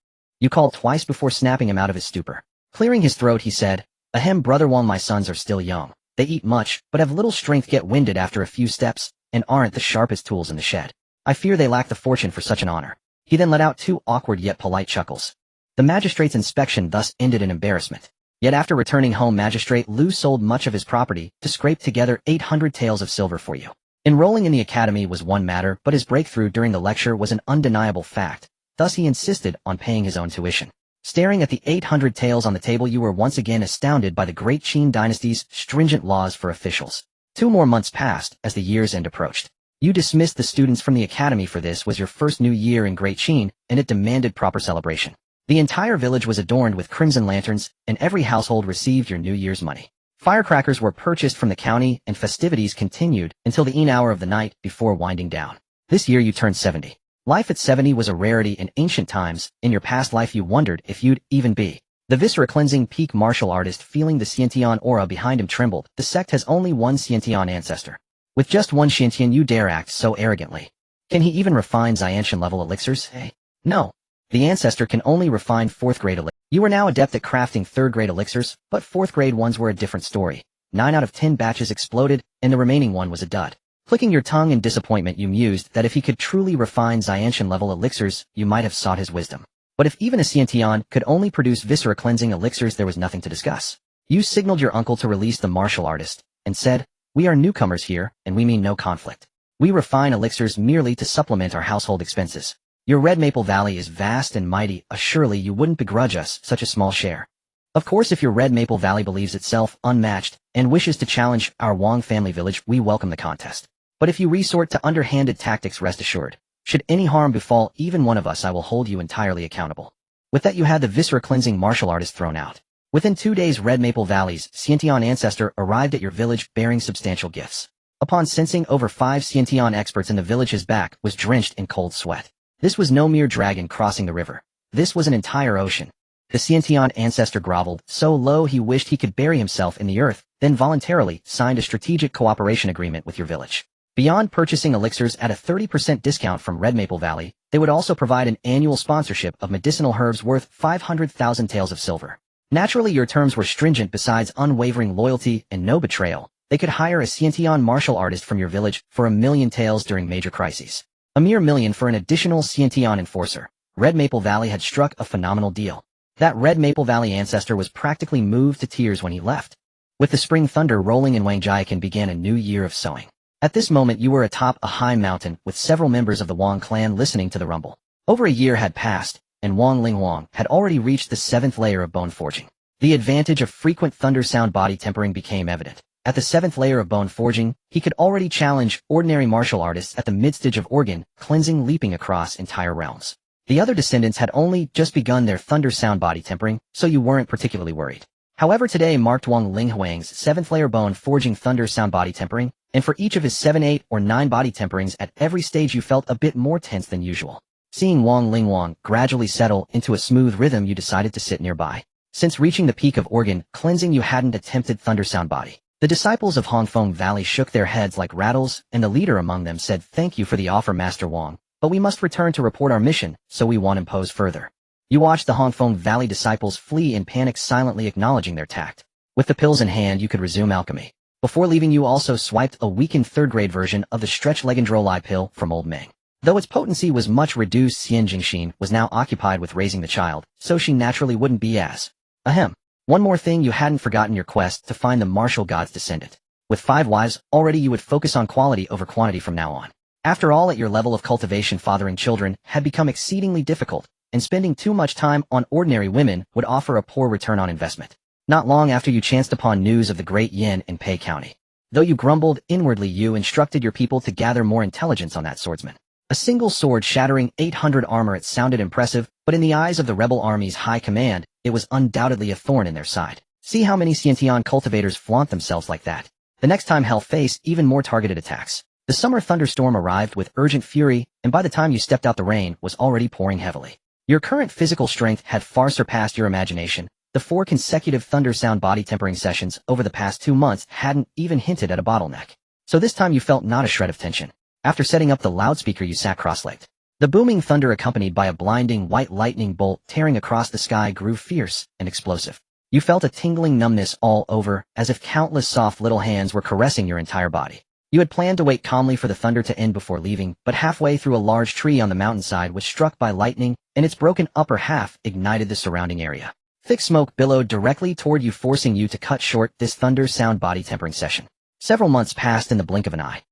You called twice before snapping him out of his stupor. Clearing his throat, he said, Ahem, Brother Wang, my sons are still young. They eat much, but have little strength, get winded after a few steps, and aren't the sharpest tools in the shed. I fear they lack the fortune for such an honor. He then let out 2 awkward yet polite chuckles. The magistrate's inspection thus ended in embarrassment. Yet after returning home, Magistrate Liu sold much of his property to scrape together 800 taels of silver for you. Enrolling in the academy was one matter, but his breakthrough during the lecture was an undeniable fact. Thus he insisted on paying his own tuition. Staring at the 800 taels on the table, you were once again astounded by the Great Qin dynasty's stringent laws for officials. 2 more months passed as the year's end approached. You dismissed the students from the academy, for this was your first new year in Great Qin, and it demanded proper celebration. The entire village was adorned with crimson lanterns, and every household received your New Year's money. Firecrackers were purchased from the county, and festivities continued until the hour of the night before winding down. This year you turned 70. Life at 70 was a rarity in ancient times. In your past life you wondered if you'd even be The viscera-cleansing peak martial artist feeling the Xiantian aura behind him trembled. The sect has only one Xiantian ancestor. With just one Xiantian you dare act so arrogantly. Can he even refine Xiantian-level elixirs? Hey. No. The ancestor can only refine 4th-grade elixirs. You are now adept at crafting 3rd-grade elixirs, but 4th-grade ones were a different story. 9 out of 10 batches exploded, and the remaining one was a dud. Clicking your tongue in disappointment you mused that if he could truly refine Xiantian-level elixirs, you might have sought his wisdom. But if even a Xiantian could only produce viscera-cleansing elixirs there was nothing to discuss. You signaled your uncle to release the martial artist, and said, "We are newcomers here, and we mean no conflict. We refine elixirs merely to supplement our household expenses. Your Red Maple Valley is vast and mighty, surely you wouldn't begrudge us such a small share. Of course if your Red Maple Valley believes itself unmatched and wishes to challenge our Wang family village, we welcome the contest. But if you resort to underhanded tactics, rest assured, should any harm befall even one of us, I will hold you entirely accountable." With that you had the viscera-cleansing martial artist thrown out. Within 2 days Red Maple Valley's Xiantian ancestor arrived at your village bearing substantial gifts. Upon sensing over 5 Xiantian experts in the village his back was drenched in cold sweat. This was no mere dragon crossing the river. This was an entire ocean. The Xiantian ancestor groveled so low he wished he could bury himself in the earth, then voluntarily signed a strategic cooperation agreement with your village. Beyond purchasing elixirs at a 30% discount from Red Maple Valley, they would also provide an annual sponsorship of medicinal herbs worth 500,000 taels of silver. Naturally your terms were stringent. Besides unwavering loyalty and no betrayal, they could hire a Xiantian martial artist from your village for 1,000,000 taels during major crises. A mere 1,000,000 for an additional Xiantian enforcer. Red Maple Valley had struck a phenomenal deal. That Red Maple Valley ancestor was practically moved to tears when he left. With the spring thunder rolling in Wang Fusheng began a new year of sowing. At this moment you were atop a high mountain with several members of the Wang clan listening to the rumble. Over a year had passed, and Wang Linhuang had already reached the 7th layer of bone forging. The advantage of frequent thunder sound body tempering became evident. At the 7th layer of bone forging, he could already challenge ordinary martial artists at the mid-stage of organ cleansing, leaping across entire realms. The other descendants had only just begun their thunder sound body tempering, so you weren't particularly worried. However, today marked Wang Linghuang's 7th layer bone forging thunder sound body tempering, and for each of his 7, 8, or 9 body temperings at every stage you felt a bit more tense than usual. Seeing Wang Linghuang gradually settle into a smooth rhythm you decided to sit nearby. Since reaching the peak of organ cleansing you hadn't attempted thunder sound body. The disciples of Hongfeng Valley shook their heads like rattles, and the leader among them said, "Thank you for the offer, Master Wang, but we must return to report our mission, so we won't impose further." You watched the Hongfeng Valley disciples flee in panic, silently acknowledging their tact. With the pills in hand you could resume alchemy. Before leaving you also swiped a weakened 3rd-grade version of the Stretch Legendroli pill from Old Meng. Though its potency was much reduced, Xian Jingxin was now occupied with raising the child, so she naturally wouldn't be as. Ahem. One more thing, you hadn't forgotten your quest to find the martial god's descendant. With 5 wives, already you would focus on quality over quantity from now on. After all, at your level of cultivation fathering children had become exceedingly difficult, and spending too much time on ordinary women would offer a poor return on investment. Not long after you chanced upon news of the Great Yin in Pei County. Though you grumbled inwardly, you instructed your people to gather more intelligence on that swordsman. A single sword shattering 800 armor, it sounded impressive, but in the eyes of the rebel army's high command, it was undoubtedly a thorn in their side. See how many Xiantian cultivators flaunt themselves like that. The next time hell face even more targeted attacks. The summer thunderstorm arrived with urgent fury, and by the time you stepped out the rain was already pouring heavily. Your current physical strength had far surpassed your imagination. The 4 consecutive thunder sound body tempering sessions over the past 2 months hadn't even hinted at a bottleneck. So this time you felt not a shred of tension. After setting up the loudspeaker you sat cross-legged. The booming thunder accompanied by a blinding white lightning bolt tearing across the sky grew fierce and explosive. You felt a tingling numbness all over, as if countless soft little hands were caressing your entire body. You had planned to wait calmly for the thunder to end before leaving, but halfway through a large tree on the mountainside was struck by lightning, and its broken upper half ignited the surrounding area. Thick smoke billowed directly toward you, forcing you to cut short this thunder sound body tempering session. Several months passed in the blink of an eye.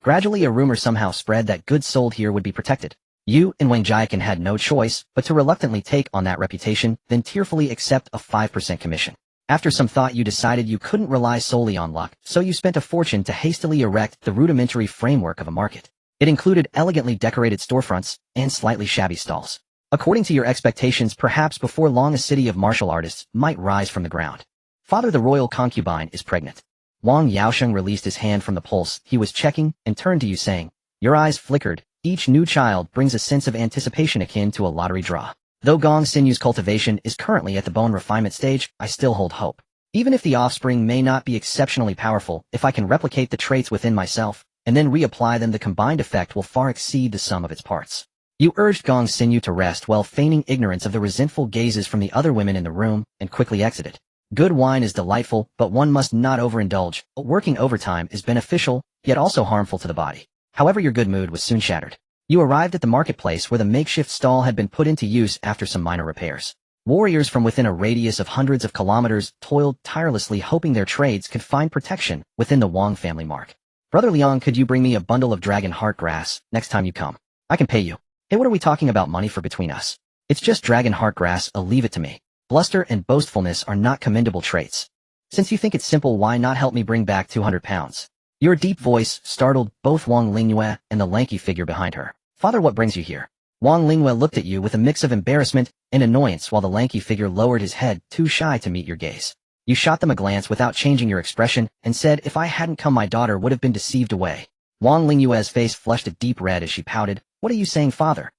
Gradually a rumor somehow spread that goods sold here would be protected. You and Wang Fusheng had no choice but to reluctantly take on that reputation, then tearfully accept a 5% commission. After some thought you decided you couldn't rely solely on luck, so you spent a fortune to hastily erect the rudimentary framework of a market. It included elegantly decorated storefronts and slightly shabby stalls. According to your expectations, perhaps before long a city of martial artists might rise from the ground. Father, the royal concubine is pregnant. Wang Fusheng released his hand from the pulse he was checking and turned to you saying, your eyes flickered. Each new child brings a sense of anticipation akin to a lottery draw. Though Gong Sinu's cultivation is currently at the bone refinement stage, I still hold hope. Even if the offspring may not be exceptionally powerful, if I can replicate the traits within myself, and then reapply them, the combined effect will far exceed the sum of its parts. You urged Gong Sinu to rest while feigning ignorance of the resentful gazes from the other women in the room, and quickly exited. Good wine is delightful, but one must not overindulge. Working overtime is beneficial, yet also harmful to the body. However, your good mood was soon shattered. You arrived at the marketplace where the makeshift stall had been put into use after some minor repairs. Warriors from within a radius of hundreds of kilometers toiled tirelessly, hoping their trades could find protection within the Wang family mark. Brother Liang, could you bring me a bundle of dragon heart grass next time you come? I can pay you. Hey, what are we talking about money for between us? It's just dragon heart grass, leave it to me. Bluster and boastfulness are not commendable traits. Since you think it's simple, why not help me bring back 200 pounds? Your deep voice startled both Wang Lingyue and the lanky figure behind her. Father, what brings you here? Wang Lingyue looked at you with a mix of embarrassment and annoyance while the lanky figure lowered his head, too shy to meet your gaze. You shot them a glance without changing your expression and said, if I hadn't come, my daughter would have been deceived away. Wang Lingyue's face flushed a deep red as she pouted. What are you saying, father?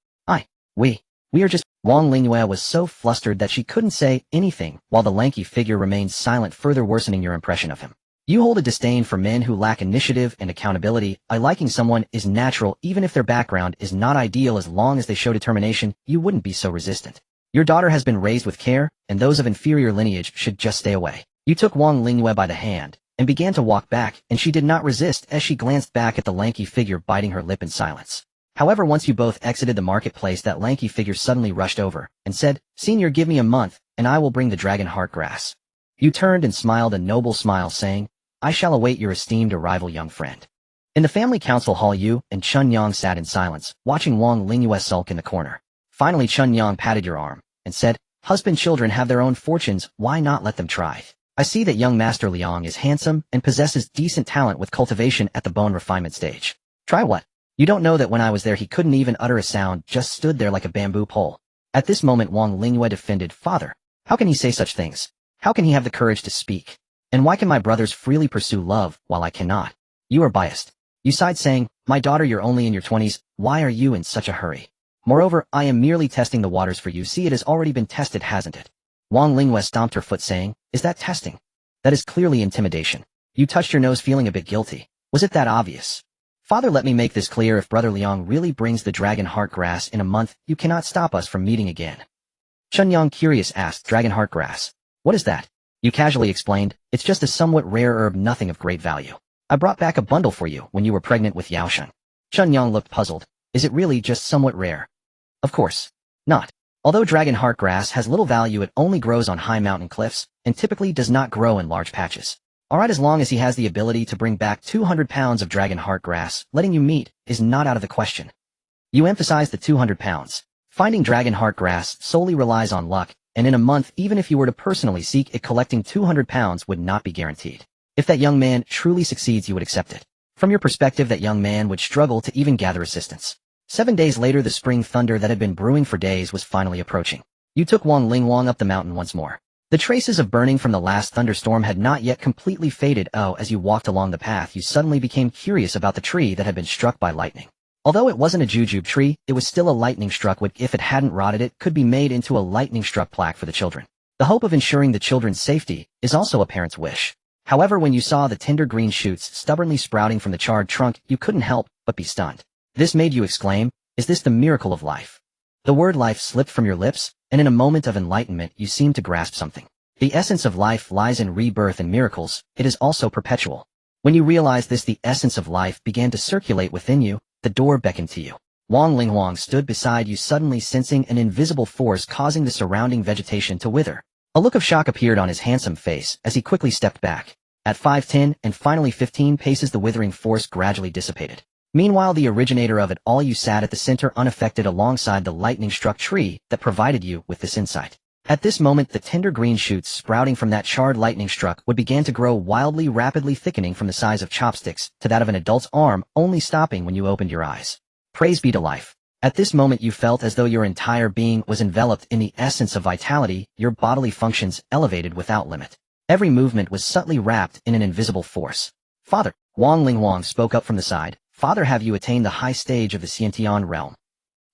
We are just... Wang Lingyue was so flustered that she couldn't say anything, while the lanky figure remained silent, further worsening your impression of him. You hold a disdain for men who lack initiative and accountability. Liking someone is natural, even if their background is not ideal. As long as they show determination, you wouldn't be so resistant. Your daughter has been raised with care, and those of inferior lineage should just stay away. You took Wang Lingyue by the hand and began to walk back, and she did not resist as she glanced back at the lanky figure, biting her lip in silence. However, once you both exited the marketplace, that lanky figure suddenly rushed over and said, Senior, give me a month, and I will bring the dragon heart grass. You turned and smiled a noble smile, saying, I shall await your esteemed arrival, young friend. In the family council hall, you and Chun Yang sat in silence, watching Wang Lingyue sulk in the corner. Finally, Chun Yang patted your arm and said, Husband, children have their own fortunes, why not let them try? I see that young Master Liang is handsome and possesses decent talent with cultivation at the bone refinement stage. Try what? You don't know that when I was there he couldn't even utter a sound, just stood there like a bamboo pole. At this moment Wang Lingyue defended, Father, how can he say such things? How can he have the courage to speak? And why can my brothers freely pursue love, while I cannot? You are biased. You sighed, saying, My daughter, you're only in your 20s, why are you in such a hurry? Moreover, I am merely testing the waters for you. See, it has already been tested, hasn't it? Wang Lingyue stomped her foot, saying, Is that testing? That is clearly intimidation. You touched your nose, feeling a bit guilty. Was it that obvious? Father, let me make this clear. If Brother Liang really brings the dragon heart grass in a month, you cannot stop us from meeting again. Chun Yang, curious, asked, Dragon heart grass? What is that? You casually explained, It's just a somewhat rare herb, nothing of great value. I brought back a bundle for you when you were pregnant with Yaosheng. Chun Yang looked puzzled. Is it really just somewhat rare? Of course not. Although dragon heart grass has little value, it only grows on high mountain cliffs, and typically does not grow in large patches. Alright, as long as he has the ability to bring back 200 pounds of dragon heart grass, letting you meet is not out of the question. You emphasize the 200 pounds. Finding dragon heart grass solely relies on luck, and in a month, even if you were to personally seek it, collecting 200 pounds would not be guaranteed. If that young man truly succeeds, you would accept it. From your perspective, that young man would struggle to even gather assistance. 7 days later, the spring thunder that had been brewing for days was finally approaching. You took Wang Lingyue up the mountain once more. The traces of burning from the last thunderstorm had not yet completely faded. As you walked along the path, you suddenly became curious about the tree that had been struck by lightning. Although it wasn't a jujube tree, it was still a lightning-struck wood. If it hadn't rotted, it could be made into a lightning-struck plaque for the children. The hope of ensuring the children's safety is also a parent's wish. However, when you saw the tender green shoots stubbornly sprouting from the charred trunk, you couldn't help but be stunned. This made you exclaim, Is this the miracle of life? The word life slipped from your lips, and in a moment of enlightenment you seemed to grasp something. The essence of life lies in rebirth and miracles. It is also perpetual. When you realized this, the essence of life began to circulate within you. The door beckoned to you. Wang Lingyue stood beside you, suddenly sensing an invisible force causing the surrounding vegetation to wither. A look of shock appeared on his handsome face as he quickly stepped back. At 5, 10, and finally 15 paces, the withering force gradually dissipated. Meanwhile, the originator of it all, you sat at the center unaffected alongside the lightning-struck tree that provided you with this insight. At this moment, the tender green shoots sprouting from that charred lightning-struck wood began to grow wildly, rapidly thickening from the size of chopsticks to that of an adult's arm, only stopping when you opened your eyes. Praise be to life. At this moment you felt as though your entire being was enveloped in the essence of vitality, your bodily functions elevated without limit. Every movement was subtly wrapped in an invisible force. Father, Wang Lingyue spoke up from the side. Father, have you attained the high stage of the Xiantian realm?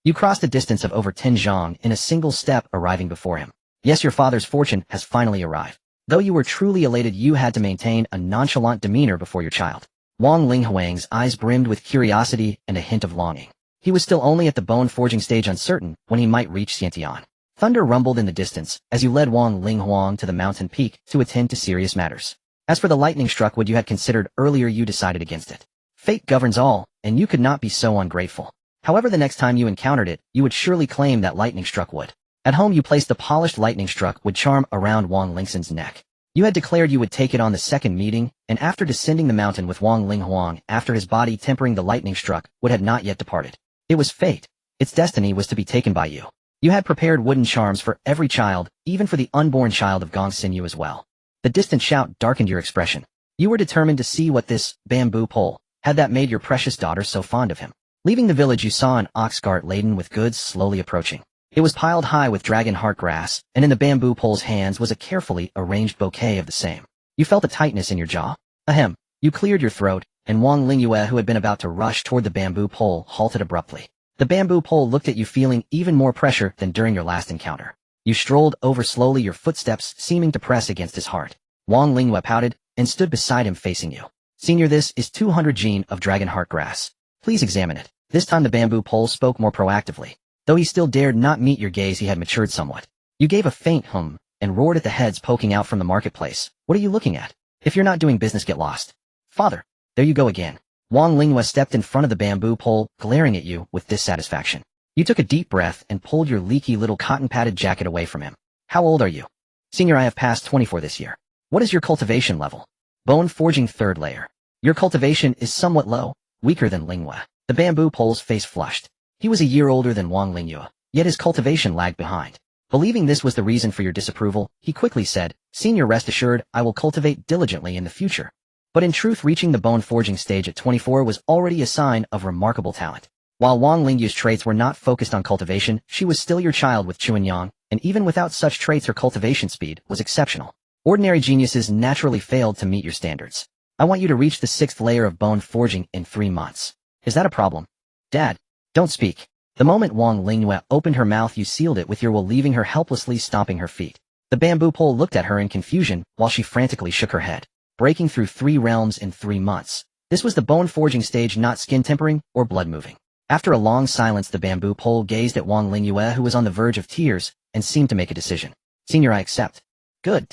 You crossed a distance of over 10 zhang in a single step, arriving before him. Yes, your father's fortune has finally arrived. Though you were truly elated, you had to maintain a nonchalant demeanor before your child. Wang Linghuang's eyes brimmed with curiosity and a hint of longing. He was still only at the bone-forging stage, uncertain when he might reach Xiantian. Thunder rumbled in the distance as you led Wang Linghuang to the mountain peak to attend to serious matters. As for the lightning-struck wood you had considered earlier, you decided against it. Fate governs all, and you could not be so ungrateful. However, the next time you encountered it, you would surely claim that lightning-struck wood. At home, you placed the polished lightning-struck wood charm around Wang Lingxin's neck. You had declared you would take it on the second meeting, and after descending the mountain with Wang Linghuang, after his body tempering the lightning-struck wood had not yet departed. It was fate. Its destiny was to be taken by you. You had prepared wooden charms for every child, even for the unborn child of Gong Xinyu as well. The distant shout darkened your expression. You were determined to see what this bamboo pole had that made your precious daughter so fond of him. Leaving the village, you saw an ox cart laden with goods slowly approaching. It was piled high with dragon heart grass, and in the bamboo pole's hands was a carefully arranged bouquet of the same. You felt a tightness in your jaw. Ahem. You cleared your throat, and Wang Lingyue, who had been about to rush toward the bamboo pole, halted abruptly. The bamboo pole looked at you, feeling even more pressure than during your last encounter. You strolled over slowly, your footsteps seeming to press against his heart. Wang Lingyue pouted and stood beside him, facing you. Senior, this is 200 gene of dragon heart grass. Please examine it. This time the bamboo pole spoke more proactively. Though he still dared not meet your gaze, he had matured somewhat. You gave a faint hum and roared at the heads poking out from the marketplace. What are you looking at? If you're not doing business, get lost. Father, there you go again. Wang Lingyue stepped in front of the bamboo pole, glaring at you with dissatisfaction. You took a deep breath and pulled your leaky little cotton-padded jacket away from him. How old are you? Senior, I have passed 24 this year. What is your cultivation level? Bone forging 3rd layer. Your cultivation is somewhat low, weaker than Lingyue. The bamboo pole's face flushed. He was a year older than Wang Lingyue, yet his cultivation lagged behind. Believing this was the reason for your disapproval, he quickly said, Senior, rest assured, I will cultivate diligently in the future. But in truth, reaching the bone forging stage at 24 was already a sign of remarkable talent. While Wang Lingyue's traits were not focused on cultivation, she was still your child with Chuanyang, and even without such traits her cultivation speed was exceptional. Ordinary geniuses naturally failed to meet your standards. I want you to reach the 6th layer of bone forging in 3 months. Is that a problem? Dad, don't speak. The moment Wang Lingyue opened her mouth, you sealed it with your will, leaving her helplessly stomping her feet. The bamboo pole looked at her in confusion while she frantically shook her head. Breaking through 3 realms in 3 months. This was the bone forging stage, not skin tempering or blood moving. After a long silence, the bamboo pole gazed at Wang Lingyue, who was on the verge of tears, and seemed to make a decision. Senior, I accept. Good.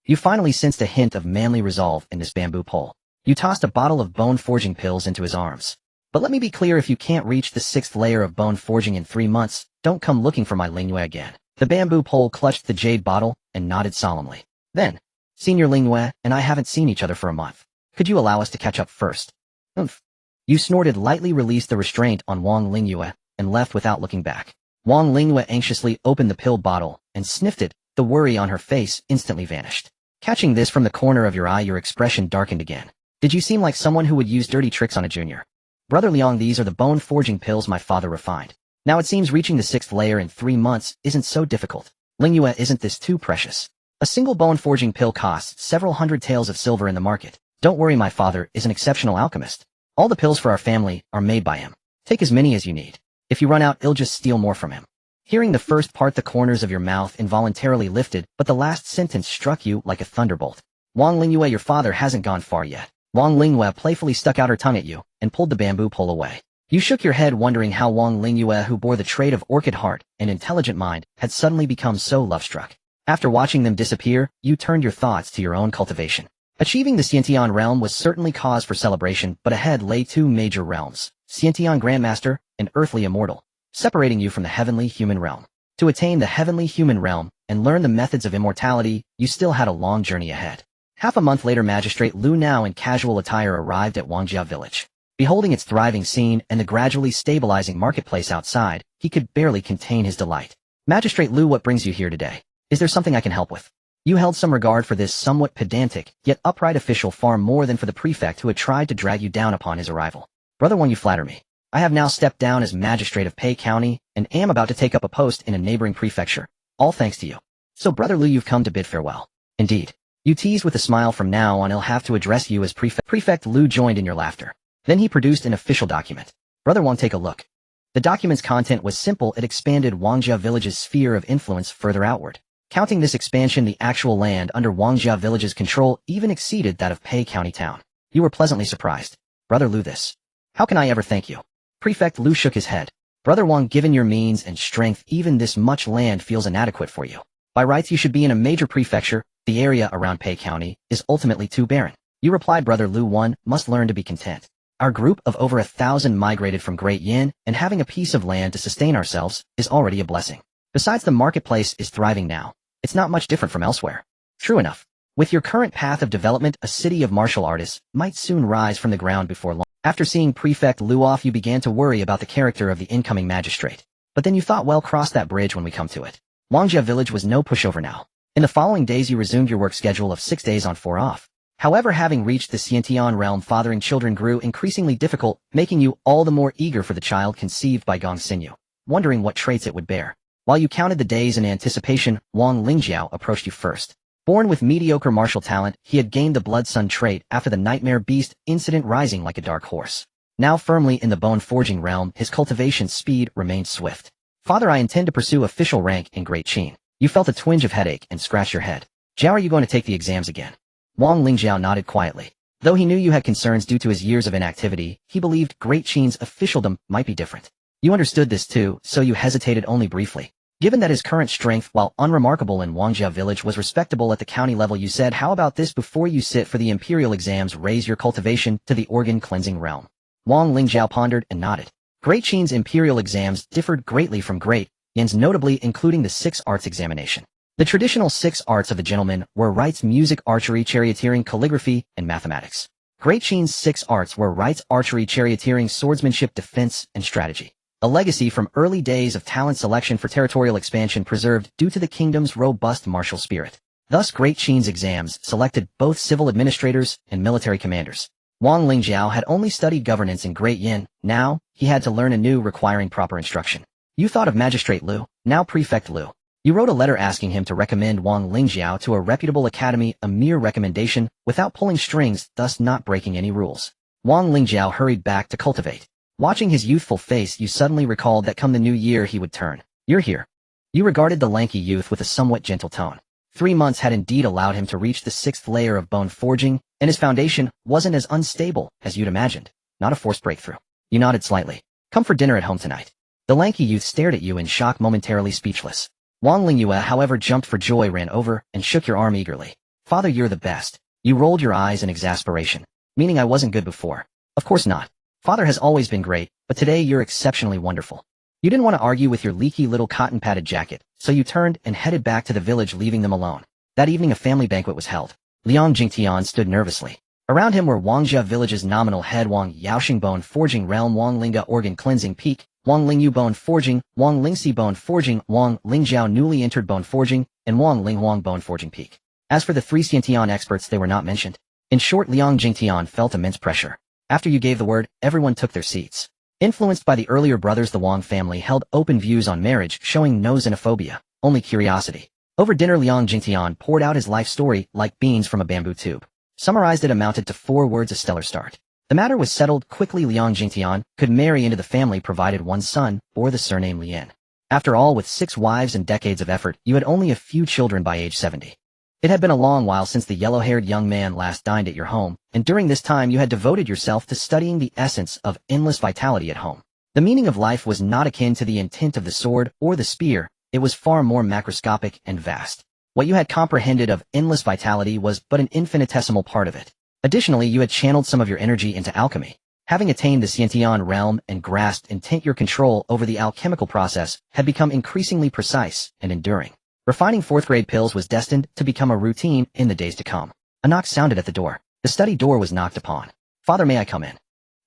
You finally sensed a hint of manly resolve in this bamboo pole. You tossed a bottle of bone forging pills into his arms. But let me be clear, if you can't reach the 6th layer of bone forging in 3 months, don't come looking for my Lingyue again. The bamboo pole clutched the jade bottle and nodded solemnly. Then, Senior Lingyue and I haven't seen each other for a month. Could you allow us to catch up first? Oomph. You snorted, lightly released the restraint on Wang Lingyue, and left without looking back. Wang Lingyue anxiously opened the pill bottle and sniffed it. The worry on her face instantly vanished. Catching this from the corner of your eye, your expression darkened again. Did you seem like someone who would use dirty tricks on a junior? Brother Liang, these are the bone forging pills my father refined. Now it seems reaching the 6th layer in 3 months isn't so difficult. Lingyue, isn't this too precious? A single bone forging pill costs several hundred taels of silver in the market. Don't worry, my father is an exceptional alchemist. All the pills for our family are made by him. Take as many as you need. If you run out, I'll just steal more from him. Hearing the first part, the corners of your mouth involuntarily lifted, but the last sentence struck you like a thunderbolt. Wang Lingyue, your father hasn't gone far yet. Wang Lingyue playfully stuck out her tongue at you and pulled the bamboo pole away. You shook your head, wondering how Wang Lingyue, who bore the trait of orchid heart and intelligent mind, had suddenly become so love-struck. After watching them disappear, you turned your thoughts to your own cultivation. Achieving the Xiantian realm was certainly cause for celebration, but ahead lay 2 major realms, Xiantian Grandmaster and Earthly Immortal, separating you from the heavenly human realm. To attain the heavenly human realm and learn the methods of immortality, you still had a long journey ahead. Half a month later, Magistrate Lu, now in casual attire, arrived at Wangjia village. Beholding its thriving scene and the gradually stabilizing marketplace outside, he could barely contain his delight. Magistrate Lu, what brings you here today? Is there something I can help with? You held some regard for this somewhat pedantic, yet upright official, far more than for the prefect who had tried to drag you down upon his arrival. Brother Wang, you flatter me. I have now stepped down as magistrate of Pei County and am about to take up a post in a neighboring prefecture, all thanks to you. So Brother Lu, you've come to bid farewell. Indeed. You teased with a smile. From now on, I'll have to address you as prefect. Prefect Lu joined in your laughter. Then he produced an official document. Brother Wang, take a look. The document's content was simple. It expanded Wangjia Village's sphere of influence further outward. Counting this expansion, the actual land under Wangjia Village's control even exceeded that of Pei County Town. You were pleasantly surprised. Brother Lu, this. How can I ever thank you? Prefect Lu shook his head. Brother Wang, given your means and strength, even this much land feels inadequate for you. By rights, you should be in a major prefecture. The area around Pei County is ultimately too barren. You replied, Brother Lu, one must learn to be content. Our group of over 1,000 migrated from Great Yin, and having a piece of land to sustain ourselves is already a blessing. Besides, the marketplace is thriving now. It's not much different from elsewhere. True enough. With your current path of development, a city of martial artists might soon rise from the ground before long. After seeing Prefect Lu off, you began to worry about the character of the incoming magistrate. But then you thought, well, cross that bridge when we come to it. Wangjia Village was no pushover now. In the following days, you resumed your work schedule of 6 days on 4 off. However, having reached the Xiantian realm, fathering children grew increasingly difficult, making you all the more eager for the child conceived by Gong Xinyu, wondering what traits it would bear. While you counted the days in anticipation, Wang Lingjiao approached you first. Born with mediocre martial talent, he had gained the Blood Sun trait after the Nightmare Beast incident, rising like a dark horse. Now firmly in the bone-forging realm, his cultivation speed remained swift. Father, I intend to pursue official rank in Great Qin. You felt a twinge of headache and scratched your head. Jiao, are you going to take the exams again? Wang Lingjiao nodded quietly. Though he knew you had concerns due to his years of inactivity, he believed Great Qin's officialdom might be different. You understood this too, so you hesitated only briefly. Given that his current strength, while unremarkable in Wangjia Village, was respectable at the county level, you said, how about this? Before you sit for the imperial exams, raise your cultivation to the organ-cleansing realm. Wang Lingjiao pondered and nodded. Great Qin's imperial exams differed greatly from Great Yin's, notably including the 6 arts examination. The traditional 6 arts of the gentleman were rites, music, archery, charioteering, calligraphy, and mathematics. Great Qin's 6 arts were rites, archery, charioteering, swordsmanship, defense, and strategy. A legacy from early days of talent selection for territorial expansion preserved due to the kingdom's robust martial spirit. Thus, Great Qin's exams selected both civil administrators and military commanders. Wang Lingjiao had only studied governance in Great Yin. Now, he had to learn anew, requiring proper instruction. You thought of Magistrate Lu, now Prefect Lu. You wrote a letter asking him to recommend Wang Lingjiao to a reputable academy, a mere recommendation, without pulling strings, thus not breaking any rules. Wang Lingjiao hurried back to cultivate. Watching his youthful face, you suddenly recalled that come the new year he would turn. You're here. You regarded the lanky youth with a somewhat gentle tone. 3 months had indeed allowed him to reach the 6th layer of bone forging, and his foundation wasn't as unstable as you'd imagined. Not a forced breakthrough. You nodded slightly. Come for dinner at home tonight. The lanky youth stared at you in shock, momentarily speechless. Wang Lingyue, however, jumped for joy, ran over, and shook your arm eagerly. Father, you're the best. You rolled your eyes in exasperation. Meaning I wasn't good before. Of course not. Father has always been great, but today you're exceptionally wonderful. You didn't want to argue with your leaky little cotton-padded jacket, so you turned and headed back to the village, leaving them alone. That evening a family banquet was held. Liang Jingtian stood nervously. Around him were Wangjia Village's nominal head Wang Yaoxing Bone Forging Realm, Wang Linga Organ Cleansing Peak, Wang Lingyu Bone Forging, Wang Lingxi Bone Forging, Wang Lingjiao Newly Entered Bone Forging, and Wang Linghuang Bone Forging Peak. As for the 3 Xiantian experts, they were not mentioned. In short, Liang Jingtian felt immense pressure. After you gave the word, everyone took their seats. Influenced by the earlier brothers, the Wang family held open views on marriage, showing no xenophobia, only curiosity. Over dinner, Liang Jingtian poured out his life story like beans from a bamboo tube. Summarized, it amounted to 4 words: a stellar start. The matter was settled quickly. Liang Jingtian could marry into the family provided one son bore the surname Lian. After all, with 6 wives and decades of effort, you had only a few children by age 70. It had been a long while since the yellow-haired young man last dined at your home, and during this time you had devoted yourself to studying the essence of endless vitality at home. The meaning of life was not akin to the intent of the sword or the spear, it was far more macroscopic and vast. What you had comprehended of endless vitality was but an infinitesimal part of it. Additionally, you had channeled some of your energy into alchemy. Having attained the Xiantian realm and grasped intent, your control over the alchemical process had become increasingly precise and enduring. Refining 4th-grade pills was destined to become a routine in the days to come. A knock sounded at the door. The study door was knocked upon. Father, may I come in?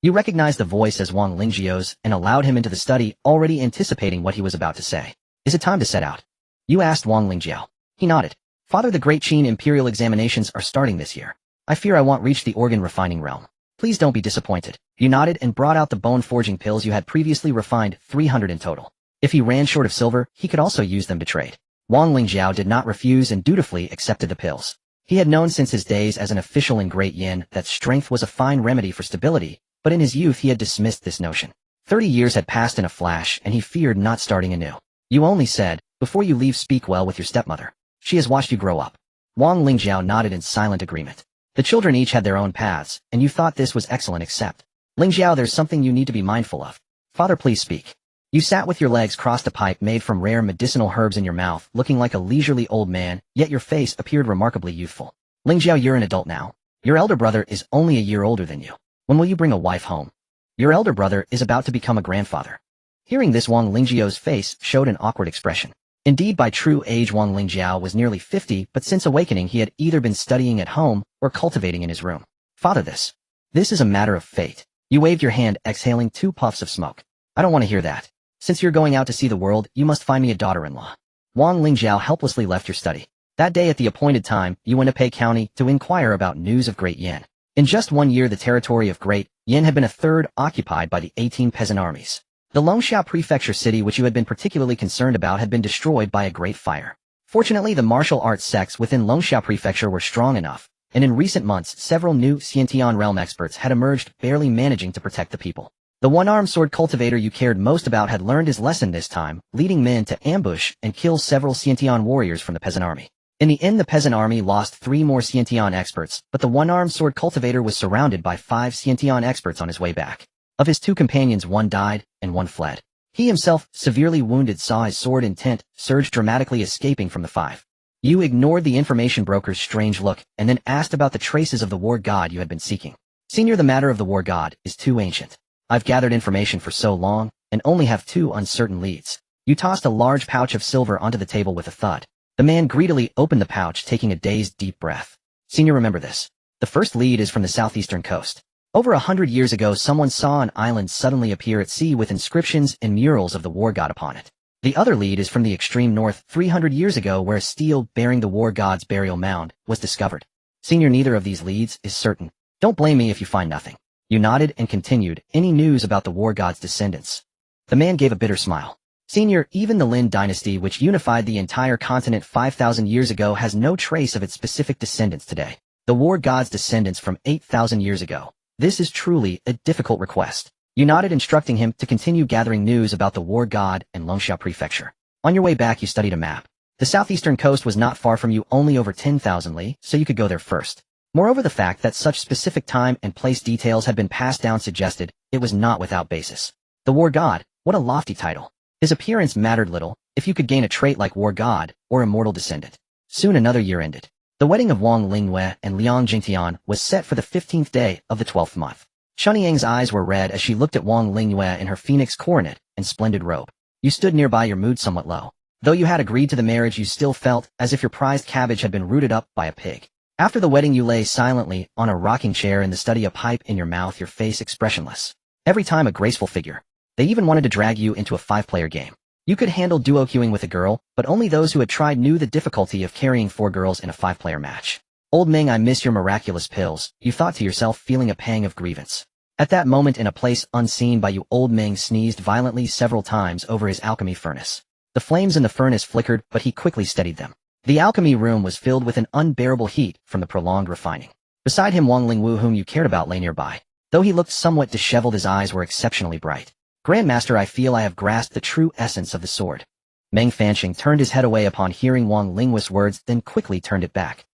You recognized the voice as Wang Lingjiao's and allowed him into the study, already anticipating what he was about to say. Is it time to set out? You asked Wang Lingjiao. He nodded. Father, the Great Qin Imperial examinations are starting this year. I fear I won't reach the organ refining realm. Please don't be disappointed. You nodded and brought out the bone forging pills you had previously refined, 300 in total. If he ran short of silver, he could also use them to trade. Wang Lingjiao did not refuse and dutifully accepted the pills. He had known since his days as an official in Great Yin that strength was a fine remedy for stability, but in his youth he had dismissed this notion. 30 years had passed in a flash, and he feared not starting anew. You only said, before you leave, speak well with your stepmother. She has watched you grow up. Wang Lingjiao nodded in silent agreement. The children each had their own paths, and you thought this was excellent except. Lingjiao, there's something you need to be mindful of. Father, please speak. You sat with your legs crossed, a pipe made from rare medicinal herbs in your mouth, looking like a leisurely old man, yet your face appeared remarkably youthful. Lingjiao, you're an adult now. Your elder brother is only a year older than you. When will you bring a wife home? Your elder brother is about to become a grandfather. Hearing this, Wang Lingjiao's face showed an awkward expression. Indeed, by true age Wang Lingjiao was nearly 50, but since awakening he had either been studying at home or cultivating in his room. Father, this is a matter of fate. You waved your hand, exhaling 2 puffs of smoke. I don't want to hear that. Since you're going out to see the world, you must find me a daughter-in-law. Wang Lingjiao helplessly left your study. That day at the appointed time, you went to Pei County to inquire about news of Great Yan. In just 1 year the territory of Great Yan had been a third occupied by the 18 peasant armies. The Longxiao prefecture city, which you had been particularly concerned about, had been destroyed by a great fire. Fortunately, the martial arts sects within Longxiao prefecture were strong enough, and in recent months several new Xiantian realm experts had emerged, barely managing to protect the people. The one-armed sword cultivator you cared most about had learned his lesson this time, leading men to ambush and kill several Xiantian warriors from the peasant army. In the end, the peasant army lost 3 more Xiantian experts, but the one-armed sword cultivator was surrounded by 5 Xiantian experts on his way back. Of his 2 companions, 1 died, and 1 fled. He himself, severely wounded, saw his sword intent surge dramatically, escaping from the 5. You ignored the information broker's strange look, and then asked about the traces of the war god you had been seeking. Senior, the matter of the war god is too ancient. I've gathered information for so long, and only have 2 uncertain leads. You tossed a large pouch of silver onto the table with a thud. The man greedily opened the pouch, taking a dazed deep breath. Senior, remember this. The first lead is from the southeastern coast. Over 100 years ago, someone saw an island suddenly appear at sea with inscriptions and murals of the war god upon it. The other lead is from the extreme north, 300 years ago, where a stele bearing the war god's burial mound was discovered. Senior, neither of these leads is certain. Don't blame me if you find nothing. You nodded and continued, any news about the war god's descendants? The man gave a bitter smile. Senior, even the Lin dynasty, which unified the entire continent 5,000 years ago, has no trace of its specific descendants today. The war god's descendants from 8,000 years ago. This is truly a difficult request. You nodded, instructing him to continue gathering news about the war god and Longxiao prefecture. On your way back, you studied a map. The southeastern coast was not far from you, only over 10,000 li, so you could go there first. Moreover, the fact that such specific time and place details had been passed down suggested it was not without basis. The war god, what a lofty title. His appearance mattered little, if you could gain a trait like war god or immortal descendant. Soon another year ended. The wedding of Wang Lingyue and Liang Jingtian was set for the 15th day of the 12th month. Shunniang's eyes were red as she looked at Wang Lingyue in her phoenix coronet and splendid robe. You stood nearby, your mood somewhat low. Though you had agreed to the marriage, you still felt as if your prized cabbage had been rooted up by a pig. After the wedding, you lay silently on a rocking chair in the study, a pipe in your mouth, your face expressionless. Every time a graceful figure. They even wanted to drag you into a 5-player game. You could handle duo queuing with a girl, but only those who had tried knew the difficulty of carrying 4 girls in a 5-player match. Old Ming, I miss your miraculous pills, you thought to yourself, feeling a pang of grievance. At that moment, in a place unseen by you, Old Ming sneezed violently several times over his alchemy furnace. The flames in the furnace flickered, but he quickly steadied them. The alchemy room was filled with an unbearable heat from the prolonged refining. Beside him, Wang Lingwu, whom you cared about, lay nearby. Though he looked somewhat disheveled, his eyes were exceptionally bright. Grandmaster, I feel I have grasped the true essence of the sword. Meng Fanqing turned his head away upon hearing Wang Lingwu's words, then quickly turned it back.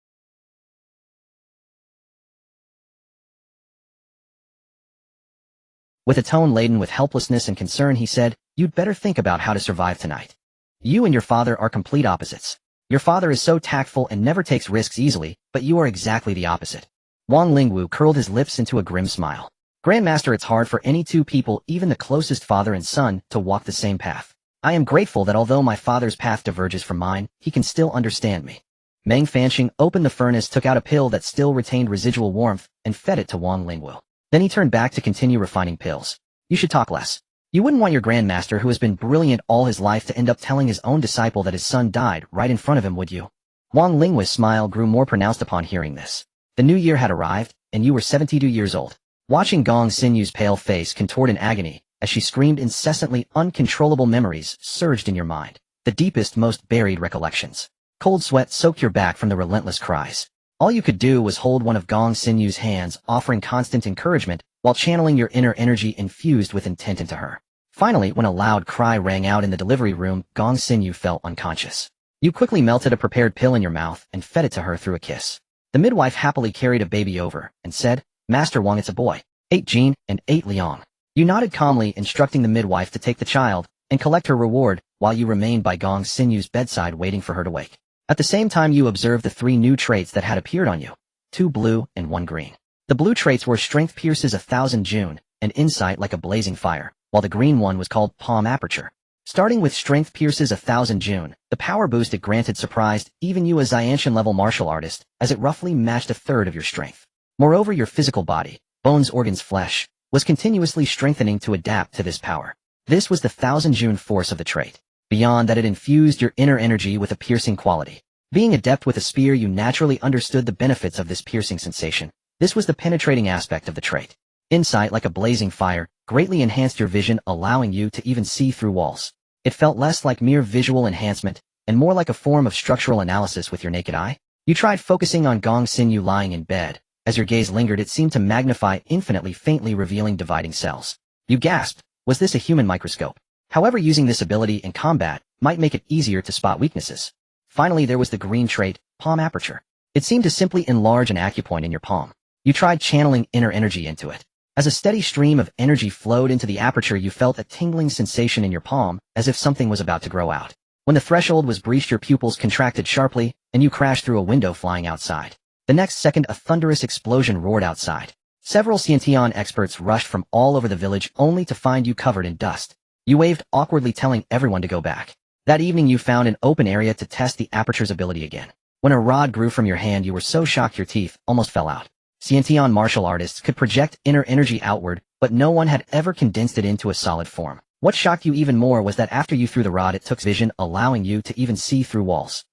With a tone laden with helplessness and concern, he said, you'd better think about how to survive tonight. You and your father are complete opposites. Your father is so tactful and never takes risks easily, but you are exactly the opposite. Wang Lingwu curled his lips into a grim smile. Grandmaster, it's hard for any 2 people, even the closest father and son, to walk the same path. I am grateful that although my father's path diverges from mine, he can still understand me. Meng Fanqing opened the furnace, took out a pill that still retained residual warmth, and fed it to Wang Lingwu. Then he turned back to continue refining pills. You should talk less. You wouldn't want your grandmaster, who has been brilliant all his life, to end up telling his own disciple that his son died right in front of him, would you? Wang Lingwu's smile grew more pronounced upon hearing this. The new year had arrived, and you were 72 years old. Watching Gong Sinyu's pale face contort in agony, as she screamed incessantly, uncontrollable memories surged in your mind. The deepest, most buried recollections. Cold sweat soaked your back from the relentless cries. All you could do was hold one of Gong Sinyu's hands, offering constant encouragement, while channeling your inner energy infused with intent into her. Finally, when a loud cry rang out in the delivery room, Gong Xinyu fell unconscious. You quickly melted a prepared pill in your mouth and fed it to her through a kiss. The midwife happily carried a baby over and said, "Master Wang, it's a boy. 8 Jin and 8 Liang." You nodded calmly, instructing the midwife to take the child and collect her reward while you remained by Gong Xinyu's bedside waiting for her to wake. At the same time, you observed the 3 new traits that had appeared on you, 2 blue and 1 green. The blue traits were Strength Pierces 1,000 June and Insight like a blazing fire, while the green one was called Palm Aperture. Starting with Strength Pierces 1,000 June, the power boost it granted surprised even you, a Xiantian-level martial artist, as it roughly matched a third of your strength. Moreover, your physical body, bones, organs, flesh, was continuously strengthening to adapt to this power. This was the 1,000 June force of the trait. Beyond that, it infused your inner energy with a piercing quality. Being adept with a spear, you naturally understood the benefits of this piercing sensation. This was the penetrating aspect of the trait. Insight like a blazing fire greatly enhanced your vision, allowing you to even see through walls. It felt less like mere visual enhancement and more like a form of structural analysis with your naked eye. You tried focusing on Gong Xinyu lying in bed. As your gaze lingered, it seemed to magnify infinitely, faintly revealing dividing cells. You gasped. Was this a human microscope? However, using this ability in combat might make it easier to spot weaknesses. Finally, there was the green trait, Palm Aperture. It seemed to simply enlarge an acupoint in your palm. You tried channeling inner energy into it. As a steady stream of energy flowed into the aperture, you felt a tingling sensation in your palm, as if something was about to grow out. When the threshold was breached, your pupils contracted sharply, and you crashed through a window, flying outside. The next second, a thunderous explosion roared outside. Several Xiantian experts rushed from all over the village, only to find you covered in dust. You waved awkwardly, telling everyone to go back. That evening, you found an open area to test the aperture's ability again. When a rod grew from your hand, you were so shocked your teeth almost fell out. Xiantian martial artists could project inner energy outward, but no one had ever condensed it into a solid form. What shocked you even more was that after you threw the rod, it took vision, allowing you to even see through walls.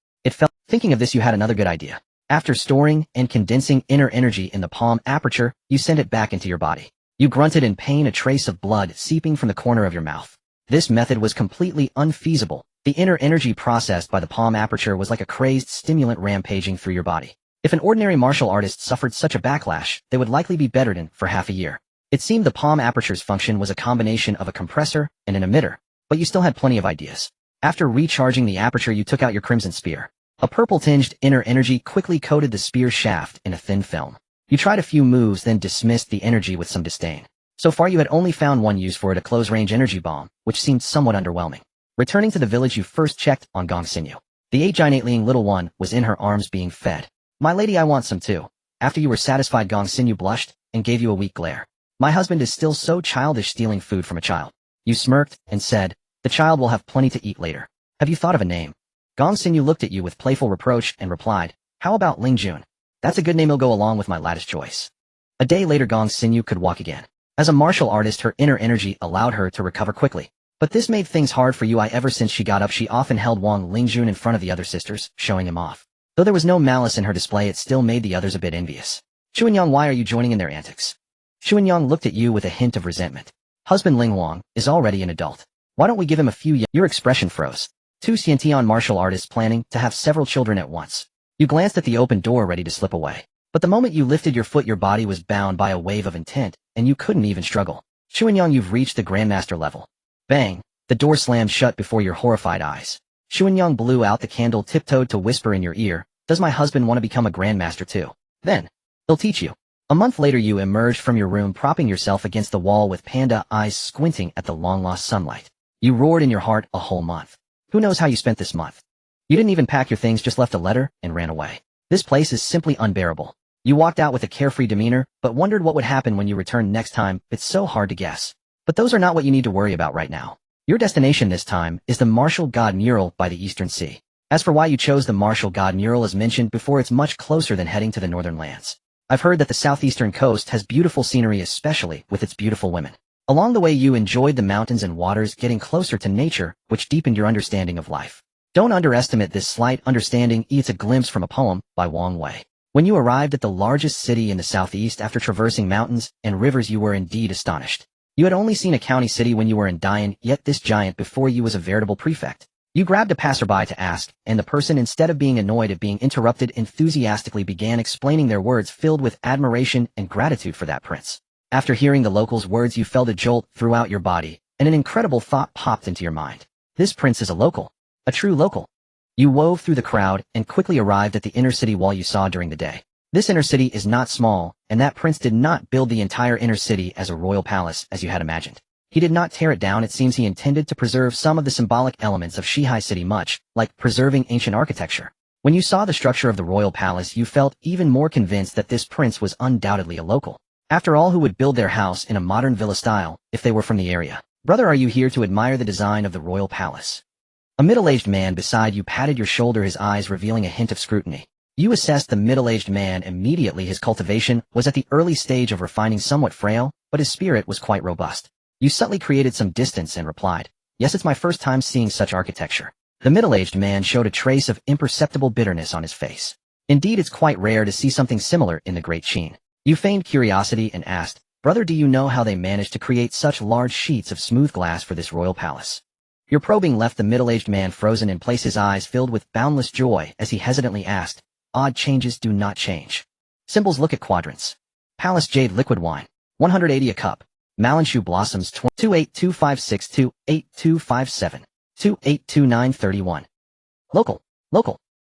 Thinking of this, you had another good idea. After storing and condensing inner energy in the palm aperture, you sent it back into your body. You grunted in pain, a trace of blood seeping from the corner of your mouth. This method was completely unfeasible. The inner energy processed by the palm aperture was like a crazed stimulant rampaging through your body. If an ordinary martial artist suffered such a backlash, they would likely be bedridden for half a year. It seemed the palm aperture's function was a combination of a compressor and an emitter, but you still had plenty of ideas. After recharging the aperture, you took out your crimson spear. A purple-tinged inner energy quickly coated the spear shaft in a thin film. You tried a few moves, then dismissed the energy with some disdain. So far, you had only found one use for it, a close-range energy bomb, which seemed somewhat underwhelming. Returning to the village, you first checked on Gong Xinyu. The 8-giant little one was in her arms being fed. "My lady, I want some too." After you were satisfied, Gong Xinyu blushed and gave you a weak glare. "My husband is still so childish, stealing food from a child." You smirked and said, "The child will have plenty to eat later. Have you thought of a name?" Gong Xinyu looked at you with playful reproach and replied, "How about Ling Jun? That's a good name, it'll go along with my latest choice." A day later, Gong Xinyu could walk again. As a martial artist, her inner energy allowed her to recover quickly. But this made things hard for you. Ever since she got up, she often held Wang Lingjun in front of the other sisters, showing him off. Though there was no malice in her display, it still made the others a bit envious. "Xuanyang, why are you joining in their antics?" Xuanyang looked at you with a hint of resentment. "Husband Ling Wang is already an adult. Why don't we give him a few?" Your expression froze. 2 Xiantian martial artists planning to have several children at once. You glanced at the open door, ready to slip away. But the moment you lifted your foot, your body was bound by a wave of intent, and you couldn't even struggle. "Xuanyang, you've reached the Grandmaster level." Bang! The door slammed shut before your horrified eyes. Xuanyang blew out the candle, tiptoed to whisper in your ear, "Does my husband want to become a Grandmaster too? Then, he'll teach you." A month later, you emerged from your room, propping yourself against the wall with panda eyes squinting at the long-lost sunlight. You roared in your heart, "A whole month. Who knows how you spent this month? You didn't even pack your things, just left a letter and ran away. This place is simply unbearable." You walked out with a carefree demeanor, but wondered what would happen when you returned next time. It's so hard to guess. But those are not what you need to worry about right now. Your destination this time is the Martial God Mural by the Eastern Sea. As for why you chose the Martial God Mural, as mentioned before, it's much closer than heading to the northern lands. I've heard that the southeastern coast has beautiful scenery, especially with its beautiful women. Along the way, you enjoyed the mountains and waters, getting closer to nature, which deepened your understanding of life. Don't underestimate this slight understanding. It's a glimpse from a poem by Wang Wei. When you arrived at the largest city in the southeast after traversing mountains and rivers, you were indeed astonished. You had only seen a county city when you were in Dian, yet this giant before you was a veritable prefect. You grabbed a passerby to ask, and the person, instead of being annoyed at being interrupted, enthusiastically began explaining their words, filled with admiration and gratitude for that prince. After hearing the locals' words, you felt a jolt throughout your body, and and an incredible thought popped into your mind. This prince is a local. A true local. You wove through the crowd and quickly arrived at the inner city wall you saw during the day. This inner city is not small, and that prince did not build the entire inner city as a royal palace as you had imagined. He did not tear it down. It seems he intended to preserve some of the symbolic elements of Shihai City, much like preserving ancient architecture. When you saw the structure of the royal palace, you felt even more convinced that this prince was undoubtedly a local. After all, who would build their house in a modern villa style if they were from the area? Brother, are you here to admire the design of the royal palace? A middle-aged man beside you patted your shoulder, his eyes revealing a hint of scrutiny. You assessed the middle-aged man immediately. His cultivation was at the early stage of refining, somewhat frail, but his spirit was quite robust. You subtly created some distance and replied, "Yes, it's my first time seeing such architecture." The middle-aged man showed a trace of imperceptible bitterness on his face. Indeed, it's quite rare to see something similar in the Great Qin. You feigned curiosity and asked, "Brother, do you know how they managed to create such large sheets of smooth glass for this royal palace?" Your probing left the middle-aged man frozen in place, his eyes filled with boundless joy as he hesitantly asked, "Odd changes do not change. Symbols, look at quadrants. Palace jade liquid wine, 180 a cup. Malanchu blossoms 282562, 8257, 282931. Local.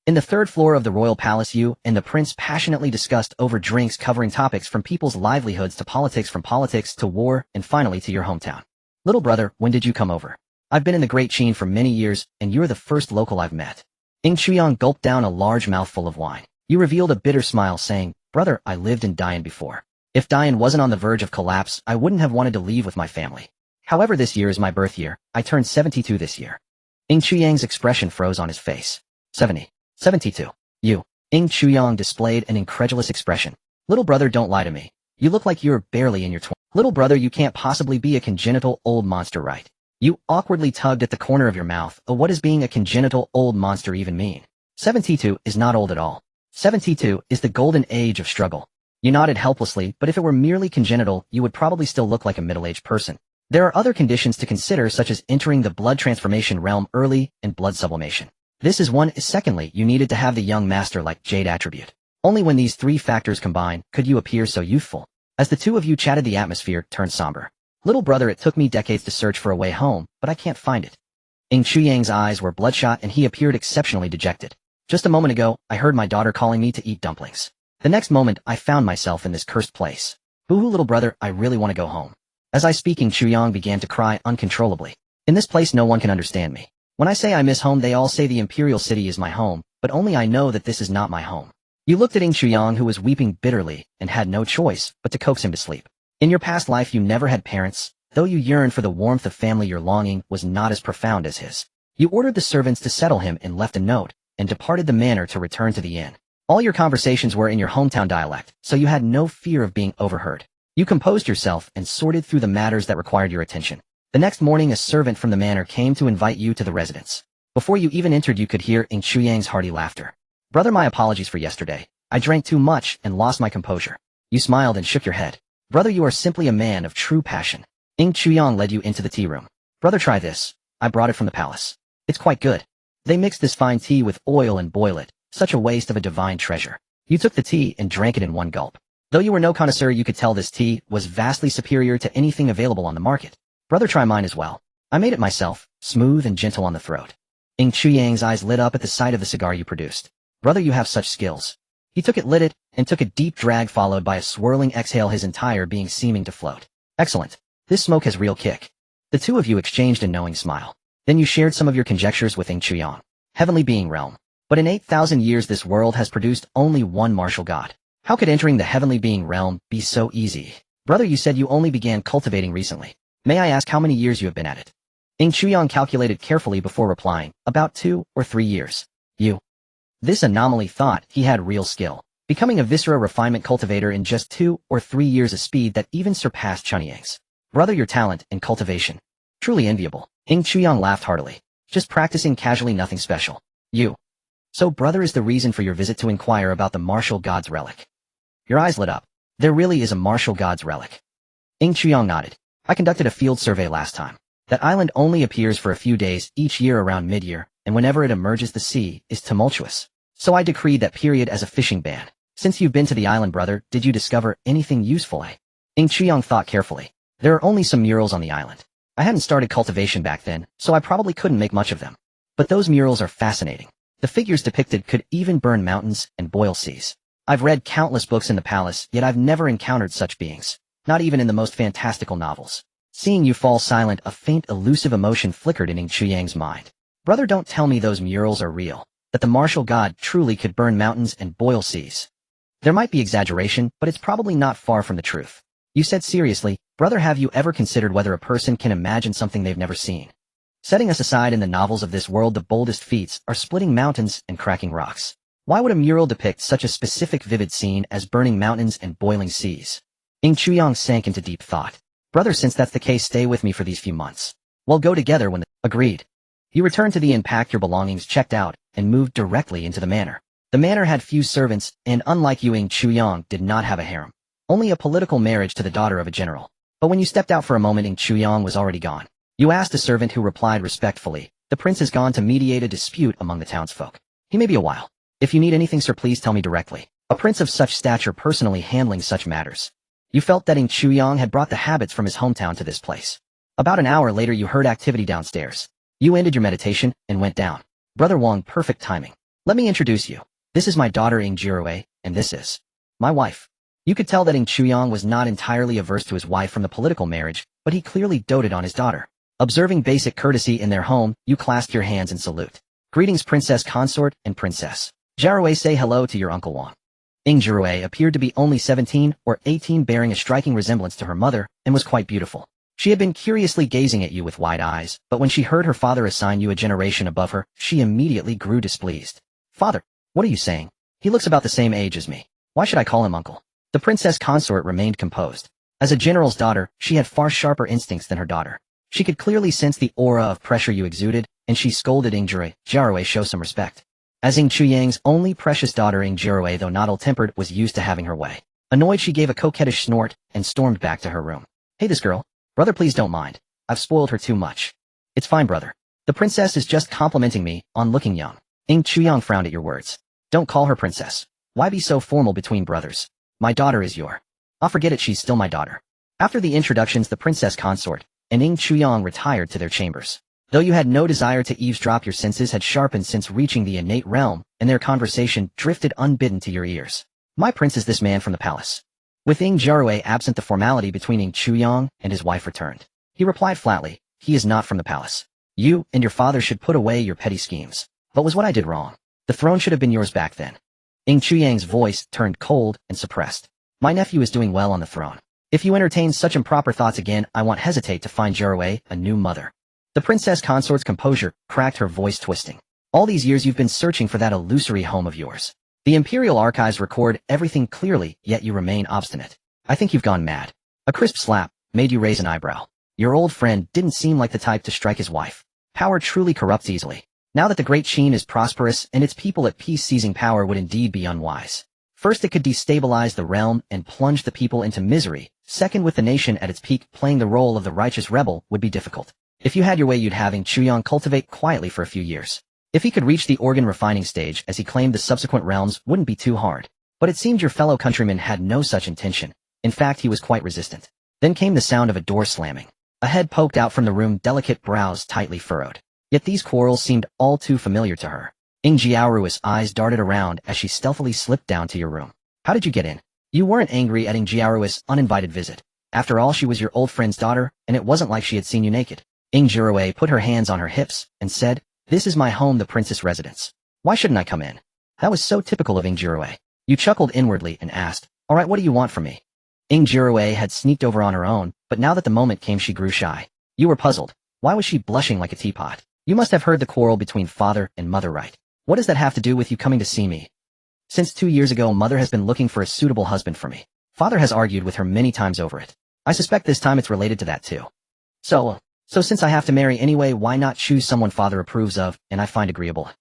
In the third floor of the royal palace, you and the prince passionately discussed over drinks covering topics from people's livelihoods to politics, from politics to war, and finally to your hometown. Little brother, when did you come over? I've been in the Great Qin for many years, and you're the first local I've met. Ing Chuyang gulped down a large mouthful of wine. You revealed a bitter smile, saying, "Brother, I lived in Dian before. If Dian wasn't on the verge of collapse, I wouldn't have wanted to leave with my family. However, this year is my birth year. I turned 72 this year." Ing Chuyang's expression froze on his face. 72. You. Ing Chuyang displayed an incredulous expression. Little brother, don't lie to me. You look like you're barely in your 20s. Little brother, you can't possibly be a congenital old monster, right? You awkwardly tugged at the corner of your mouth. Oh, what does being a congenital old monster even mean? 72 is not old at all. 72 is the golden age of struggle. You nodded helplessly, but if it were merely congenital, you would probably still look like a middle-aged person. There are other conditions to consider, such as entering the blood transformation realm early and blood sublimation. This is one. Secondly, you needed to have the young master-like jade attribute. Only when these three factors combine could you appear so youthful. As the two of you chatted, the atmosphere turned somber. Little brother, it took me decades to search for a way home, but I can't find it. Ing Chuyang's eyes were bloodshot and he appeared exceptionally dejected. Just a moment ago, I heard my daughter calling me to eat dumplings. The next moment, I found myself in this cursed place. Boo-hoo, little brother, I really want to go home. As I speak, Ing Chuyang began to cry uncontrollably. In this place, no one can understand me. When I say I miss home, they all say the Imperial City is my home, but only I know that this is not my home. You looked at Ing Chuyang, who was weeping bitterly, and had no choice but to coax him to sleep. In your past life, you never had parents. Though you yearned for the warmth of family, your longing was not as profound as his. You ordered the servants to settle him and left a note, and departed the manor to return to the inn. All your conversations were in your hometown dialect, so you had no fear of being overheard. You composed yourself and sorted through the matters that required your attention. The next morning, a servant from the manor came to invite you to the residence. Before you even entered, you could hear Ing Chuyang's hearty laughter. Brother, my apologies for yesterday. I drank too much and lost my composure. You smiled and shook your head. Brother, you are simply a man of true passion. Ing Chuyang led you into the tea room. Brother, try this. I brought it from the palace. It's quite good. They mixed this fine tea with oil and boil it. Such a waste of a divine treasure. You took the tea and drank it in one gulp. Though you were no connoisseur, you could tell this tea was vastly superior to anything available on the market. Brother, try mine as well. I made it myself, smooth and gentle on the throat. Ing Chuyang's eyes lit up at the sight of the cigar you produced. Brother, you have such skills. He took it, lit it, and took a deep drag followed by a swirling exhale, his entire being seeming to float. Excellent. This smoke has real kick. The two of you exchanged a knowing smile. Then you shared some of your conjectures with Ing Chuyang. Heavenly being realm. But in 8,000 years this world has produced only one martial god. How could entering the heavenly being realm be so easy? Brother, you said you only began cultivating recently. May I ask how many years you have been at it? Ing Chuyang calculated carefully before replying, about 2 or 3 years. You. This anomaly thought he had real skill, becoming a viscera refinement cultivator in just 2 or 3 years, a speed that even surpassed Chunyang's. Brother, your talent and cultivation. Truly enviable. Ing Chuyang laughed heartily. Just practicing casually, nothing special. You. So brother is the reason for your visit to inquire about the martial god's relic. Your eyes lit up. There really is a martial god's relic. Ing Chuyang nodded. I conducted a field survey last time. That island only appears for a few days each year around mid-year, and whenever it emerges the sea is tumultuous. So I decreed that period as a fishing ban. Since you've been to the island, brother, did you discover anything useful? Ing Chuyang thought carefully. There are only some murals on the island. I hadn't started cultivation back then, so I probably couldn't make much of them. But those murals are fascinating. The figures depicted could even burn mountains and boil seas. I've read countless books in the palace, yet I've never encountered such beings. Not even in the most fantastical novels. Seeing you fall silent, a faint elusive emotion flickered in Ing Chuyang's mind. Brother, don't tell me those murals are real. That the martial god truly could burn mountains and boil seas. There might be exaggeration, but it's probably not far from the truth. You said seriously, brother, have you ever considered whether a person can imagine something they've never seen? Setting us aside in the novels of this world, the boldest feats are splitting mountains and cracking rocks. Why would a mural depict such a specific vivid scene as burning mountains and boiling seas? Ing Chuyang sank into deep thought. Brother, since that's the case, stay with me for these few months. We'll go together when agreed. You returned to the inn, packed your belongings, checked out, and moved directly into the manor. The manor had few servants, and unlike you, Ing Chuyang did not have a harem. Only a political marriage to the daughter of a general. But when you stepped out for a moment, Ing Chuyang was already gone. You asked a servant, who replied respectfully, "The prince has gone to mediate a dispute among the townsfolk. He may be a while. If you need anything, sir, please tell me directly." A prince of such stature personally handling such matters. You felt that Ing Chuyang had brought the habits from his hometown to this place. About an hour later, you heard activity downstairs. You ended your meditation and went down. Brother Wang, perfect timing. Let me introduce you. This is my daughter Ing Jirue, and this is my wife. You could tell that Ing Chuyang was not entirely averse to his wife from the political marriage, but he clearly doted on his daughter. Observing basic courtesy in their home, you clasped your hands in salute. Greetings, princess consort and princess. Jirue, say hello to your uncle Wang. Ing Jirue appeared to be only 17 or 18, bearing a striking resemblance to her mother, and was quite beautiful. She had been curiously gazing at you with wide eyes, but when she heard her father assign you a generation above her, she immediately grew displeased. Father, what are you saying? He looks about the same age as me. Why should I call him uncle? The princess consort remained composed. As a general's daughter, she had far sharper instincts than her daughter. She could clearly sense the aura of pressure you exuded, and she scolded Ing Jirue, show some respect. As Ing Chuyang's only precious daughter, Ing Jirue, though not ill-tempered, was used to having her way. Annoyed, she gave a coquettish snort and stormed back to her room. Hey, this girl. Brother, please don't mind. I've spoiled her too much. It's fine, brother. The princess is just complimenting me on looking young. Ing Chuyang frowned at your words. Don't call her princess. Why be so formal between brothers? My daughter is your. I'll forget it, she's still my daughter. After the introductions, the princess consort and Ing Chuyang retired to their chambers. Though you had no desire to eavesdrop, your senses had sharpened since reaching the innate realm, and their conversation drifted unbidden to your ears. My prince is this man from the palace. With Ing Jirue absent, the formality between Ing Chuyang and his wife returned. He replied flatly, he is not from the palace. You and your father should put away your petty schemes. What was what I did wrong? The throne should have been yours back then. Ing Chuyang's voice turned cold and suppressed. My nephew is doing well on the throne. If you entertain such improper thoughts again, I won't hesitate to find Jirue a new mother. The princess consort's composure cracked, her voice twisting. All these years you've been searching for that illusory home of yours. The imperial archives record everything clearly, yet you remain obstinate. I think you've gone mad. A crisp slap made you raise an eyebrow. Your old friend didn't seem like the type to strike his wife. Power truly corrupts easily. Now that the Great Qin is prosperous and its people at peace, seizing power would indeed be unwise. First, it could destabilize the realm and plunge the people into misery. Second, with the nation at its peak, playing the role of the righteous rebel would be difficult. If you had your way, you'd have Ing Chuyang cultivate quietly for a few years. If he could reach the organ refining stage, as he claimed, the subsequent realms wouldn't be too hard. But it seemed your fellow countryman had no such intention. In fact, he was quite resistant. Then came the sound of a door slamming. A head poked out from the room, delicate brows tightly furrowed. Yet these quarrels seemed all too familiar to her. Ing Jiaoru's eyes darted around as she stealthily slipped down to your room. How did you get in? You weren't angry at Ing Jiaoru's uninvited visit. After all, she was your old friend's daughter, and it wasn't like she had seen you naked. Ing Jirue put her hands on her hips and said, "This is my home, the princess residence. Why shouldn't I come in?" That was so typical of Ing Jirue. You chuckled inwardly and asked, "All right, what do you want from me?" Ing Jirue had sneaked over on her own, but now that the moment came, she grew shy. You were puzzled. Why was she blushing like a teapot? You must have heard the quarrel between father and mother, right? What does that have to do with you coming to see me? Since 2 years ago, mother has been looking for a suitable husband for me. Father has argued with her many times over it. I suspect this time it's related to that too. So since I have to marry anyway, why not choose someone father approves of and I find agreeable?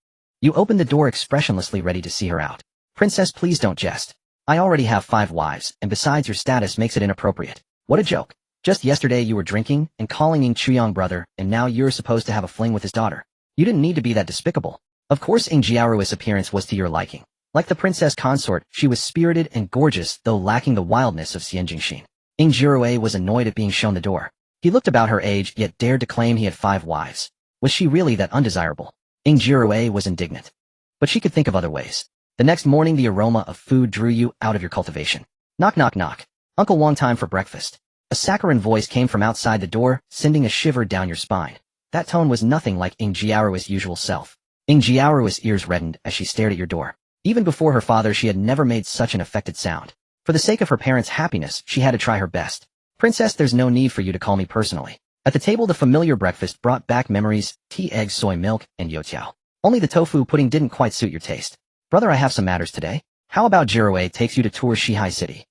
You opened the door expressionlessly, ready to see her out. Princess, please don't jest. I already have 5 wives, and besides, your status makes it inappropriate. What a joke. Just yesterday you were drinking and calling Ing Chuyang brother, and now you're supposed to have a fling with his daughter. You didn't need to be that despicable. Of course Ing Jiaoru's appearance was to your liking. Like the princess consort, she was spirited and gorgeous, though lacking the wildness of Xian Jingxin. Ing Jirue was annoyed at being shown the door. He looked about her age, yet dared to claim he had 5 wives. Was she really that undesirable? Ing Jirue was indignant. But she could think of other ways. The next morning the aroma of food drew you out of your cultivation. Knock knock knock. Uncle Wang, time for breakfast. A saccharine voice came from outside the door, sending a shiver down your spine. That tone was nothing like Ing Jiaoru's usual self. Ing Jiaoru's ears reddened as she stared at your door. Even before her father she had never made such an affected sound. For the sake of her parents' happiness, she had to try her best. Princess, there's no need for you to call me personally. At the table the familiar breakfast brought back memories, tea, eggs, soy milk, and youtiao. Only the tofu pudding didn't quite suit your taste. Brother, I have some matters today. How about Jirue takes you to tour Shihai City?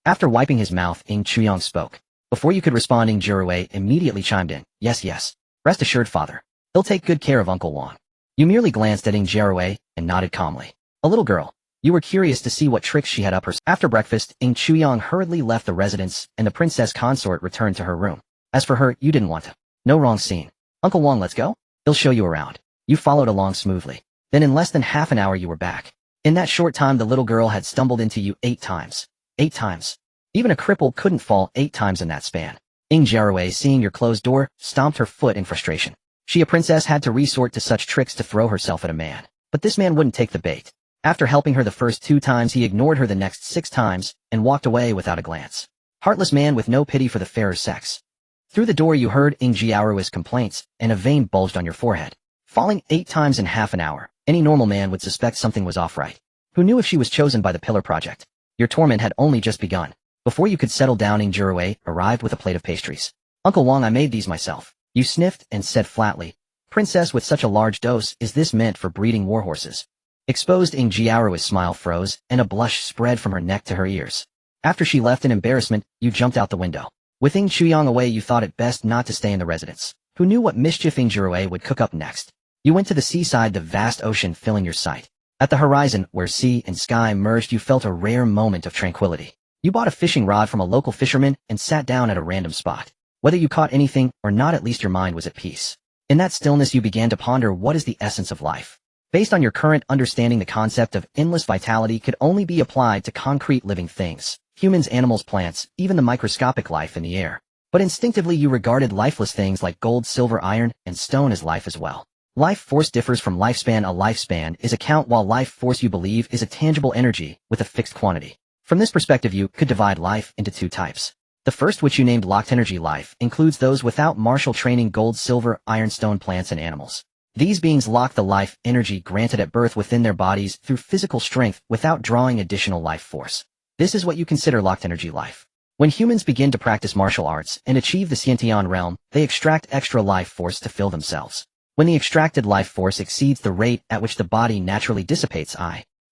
After wiping his mouth, Ing Chuyang spoke. Before you could respond, Ing Jirue immediately chimed in. Yes, yes. Rest assured, father. He'll take good care of Uncle Wang. You merely glanced at Ing Jirue and nodded calmly. A little girl. You were curious to see what tricks she had up her sleeve. After breakfast, Ing Chuyang hurriedly left the residence, and the princess consort returned to her room. As for her, you didn't want to. No wrong scene. Uncle Wang, let's go? He'll show you around. You followed along smoothly. Then in less than half an hour you were back. In that short time the little girl had stumbled into you 8 times. 8 times. Even a cripple couldn't fall 8 times in that span. Ing Jirue, seeing your closed door, stomped her foot in frustration. She, a princess, had to resort to such tricks to throw herself at a man. But this man wouldn't take the bait. After helping her the first 2 times he ignored her the next 6 times, and walked away without a glance. Heartless man with no pity for the fairer sex. Through the door you heard Ing Jiaoru's complaints, and a vein bulged on your forehead. Falling 8 times in half an hour, any normal man would suspect something was off right. Who knew if she was chosen by the Pillar Project? Your torment had only just begun. Before you could settle down, Ing Jirue arrived with a plate of pastries. Uncle Wang, I made these myself. You sniffed and said flatly, Princess, with such a large dose, is this meant for breeding warhorses? Exposed, Ing Jiaoru's smile froze, and a blush spread from her neck to her ears. After she left in embarrassment, you jumped out the window. With Ing Chuyang away you thought it best not to stay in the residence. Who knew what mischief Ing Jirue would cook up next? You went to the seaside, the vast ocean filling your sight. At the horizon, where sea and sky merged, you felt a rare moment of tranquility. You bought a fishing rod from a local fisherman and sat down at a random spot. Whether you caught anything or not, at least your mind was at peace. In that stillness you began to ponder, what is the essence of life? Based on your current understanding, the concept of endless vitality could only be applied to concrete living things, humans, animals, plants, even the microscopic life in the air. But instinctively you regarded lifeless things like gold, silver, iron, and stone as life as well. Life force differs from lifespan. A lifespan is a count, while life force you believe is a tangible energy with a fixed quantity. From this perspective you could divide life into 2 types. The first, which you named locked energy life, includes those without martial training, gold, silver, iron, stone, plants, and animals. These beings lock the life energy granted at birth within their bodies through physical strength without drawing additional life force. This is what you consider locked energy life. When humans begin to practice martial arts and achieve the Xiantian realm, they extract extra life force to fill themselves. When the extracted life force exceeds the rate at which the body naturally dissipates,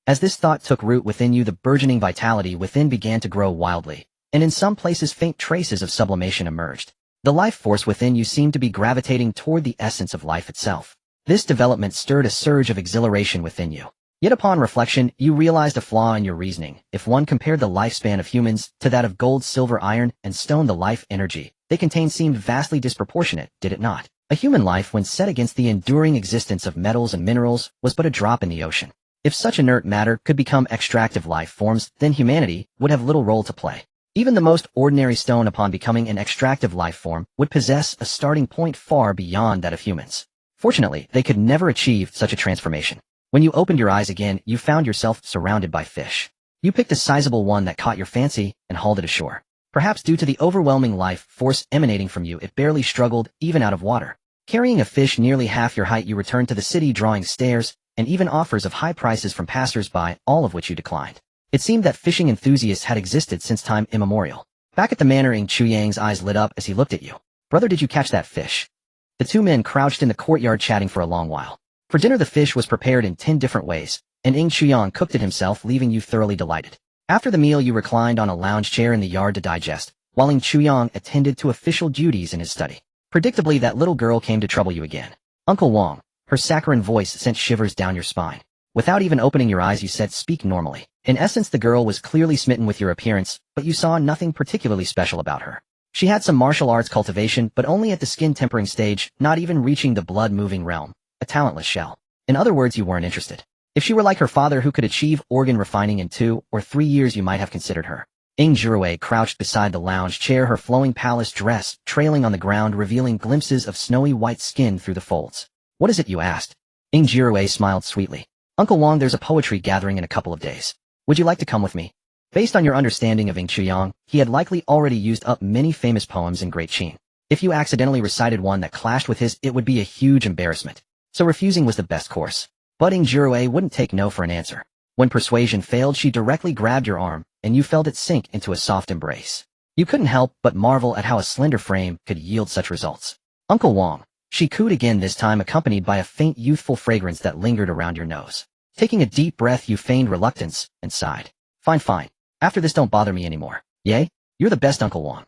as this thought took root within you, the burgeoning vitality within began to grow wildly, and in some places faint traces of sublimation emerged. The life force within you seemed to be gravitating toward the essence of life itself. This development stirred a surge of exhilaration within you. Yet upon reflection, you realized a flaw in your reasoning. If one compared the lifespan of humans to that of gold, silver, iron, and stone, the life energy they contained seemed vastly disproportionate, did it not? A human life, when set against the enduring existence of metals and minerals, was but a drop in the ocean. If such inert matter could become extractive life forms, then humanity would have little role to play. Even the most ordinary stone, upon becoming an extractive life form, would possess a starting point far beyond that of humans. Fortunately, they could never achieve such a transformation. When you opened your eyes again, you found yourself surrounded by fish. You picked a sizable one that caught your fancy and hauled it ashore. Perhaps due to the overwhelming life force emanating from you, it barely struggled even out of water. Carrying a fish nearly half your height, you returned to the city, drawing stares and even offers of high prices from passers-by, all of which you declined. It seemed that fishing enthusiasts had existed since time immemorial. Back at the manor, Ing Chuyang's eyes lit up as he looked at you. Brother, did you catch that fish? The 2 men crouched in the courtyard chatting for a long while. For dinner the fish was prepared in 10 different ways, and Ing Chuyang cooked it himself, leaving you thoroughly delighted. After the meal you reclined on a lounge chair in the yard to digest, while Ing Chuyang attended to official duties in his study. Predictably, that little girl came to trouble you again. Uncle Wang. Her saccharine voice sent shivers down your spine. Without even opening your eyes you said, speak normally. In essence, the girl was clearly smitten with your appearance, but you saw nothing particularly special about her. She had some martial arts cultivation, but only at the skin tempering stage, not even reaching the blood-moving realm. A talentless shell. In other words, you weren't interested. If she were like her father, who could achieve organ refining in 2 or 3 years, you might have considered her. Ing Jirue crouched beside the lounge chair, her flowing palace dress trailing on the ground, revealing glimpses of snowy white skin through the folds. What is it you asked? Ing Jirue smiled sweetly. Uncle Wang, there's a poetry gathering in a couple of days. Would you like to come with me? Based on your understanding of Ing Chuyang, he had likely already used up many famous poems in Great Qin. If you accidentally recited one that clashed with his, it would be a huge embarrassment. So refusing was the best course. But Ing Jirue wouldn't take no for an answer. When persuasion failed, she directly grabbed your arm, and you felt it sink into a soft embrace. You couldn't help but marvel at how a slender frame could yield such results. Uncle Wang, she cooed again, this time accompanied by a faint youthful fragrance that lingered around your nose. Taking a deep breath, you feigned reluctance and sighed. Fine. After this, don't bother me anymore. Yay? You're the best, Uncle Wang.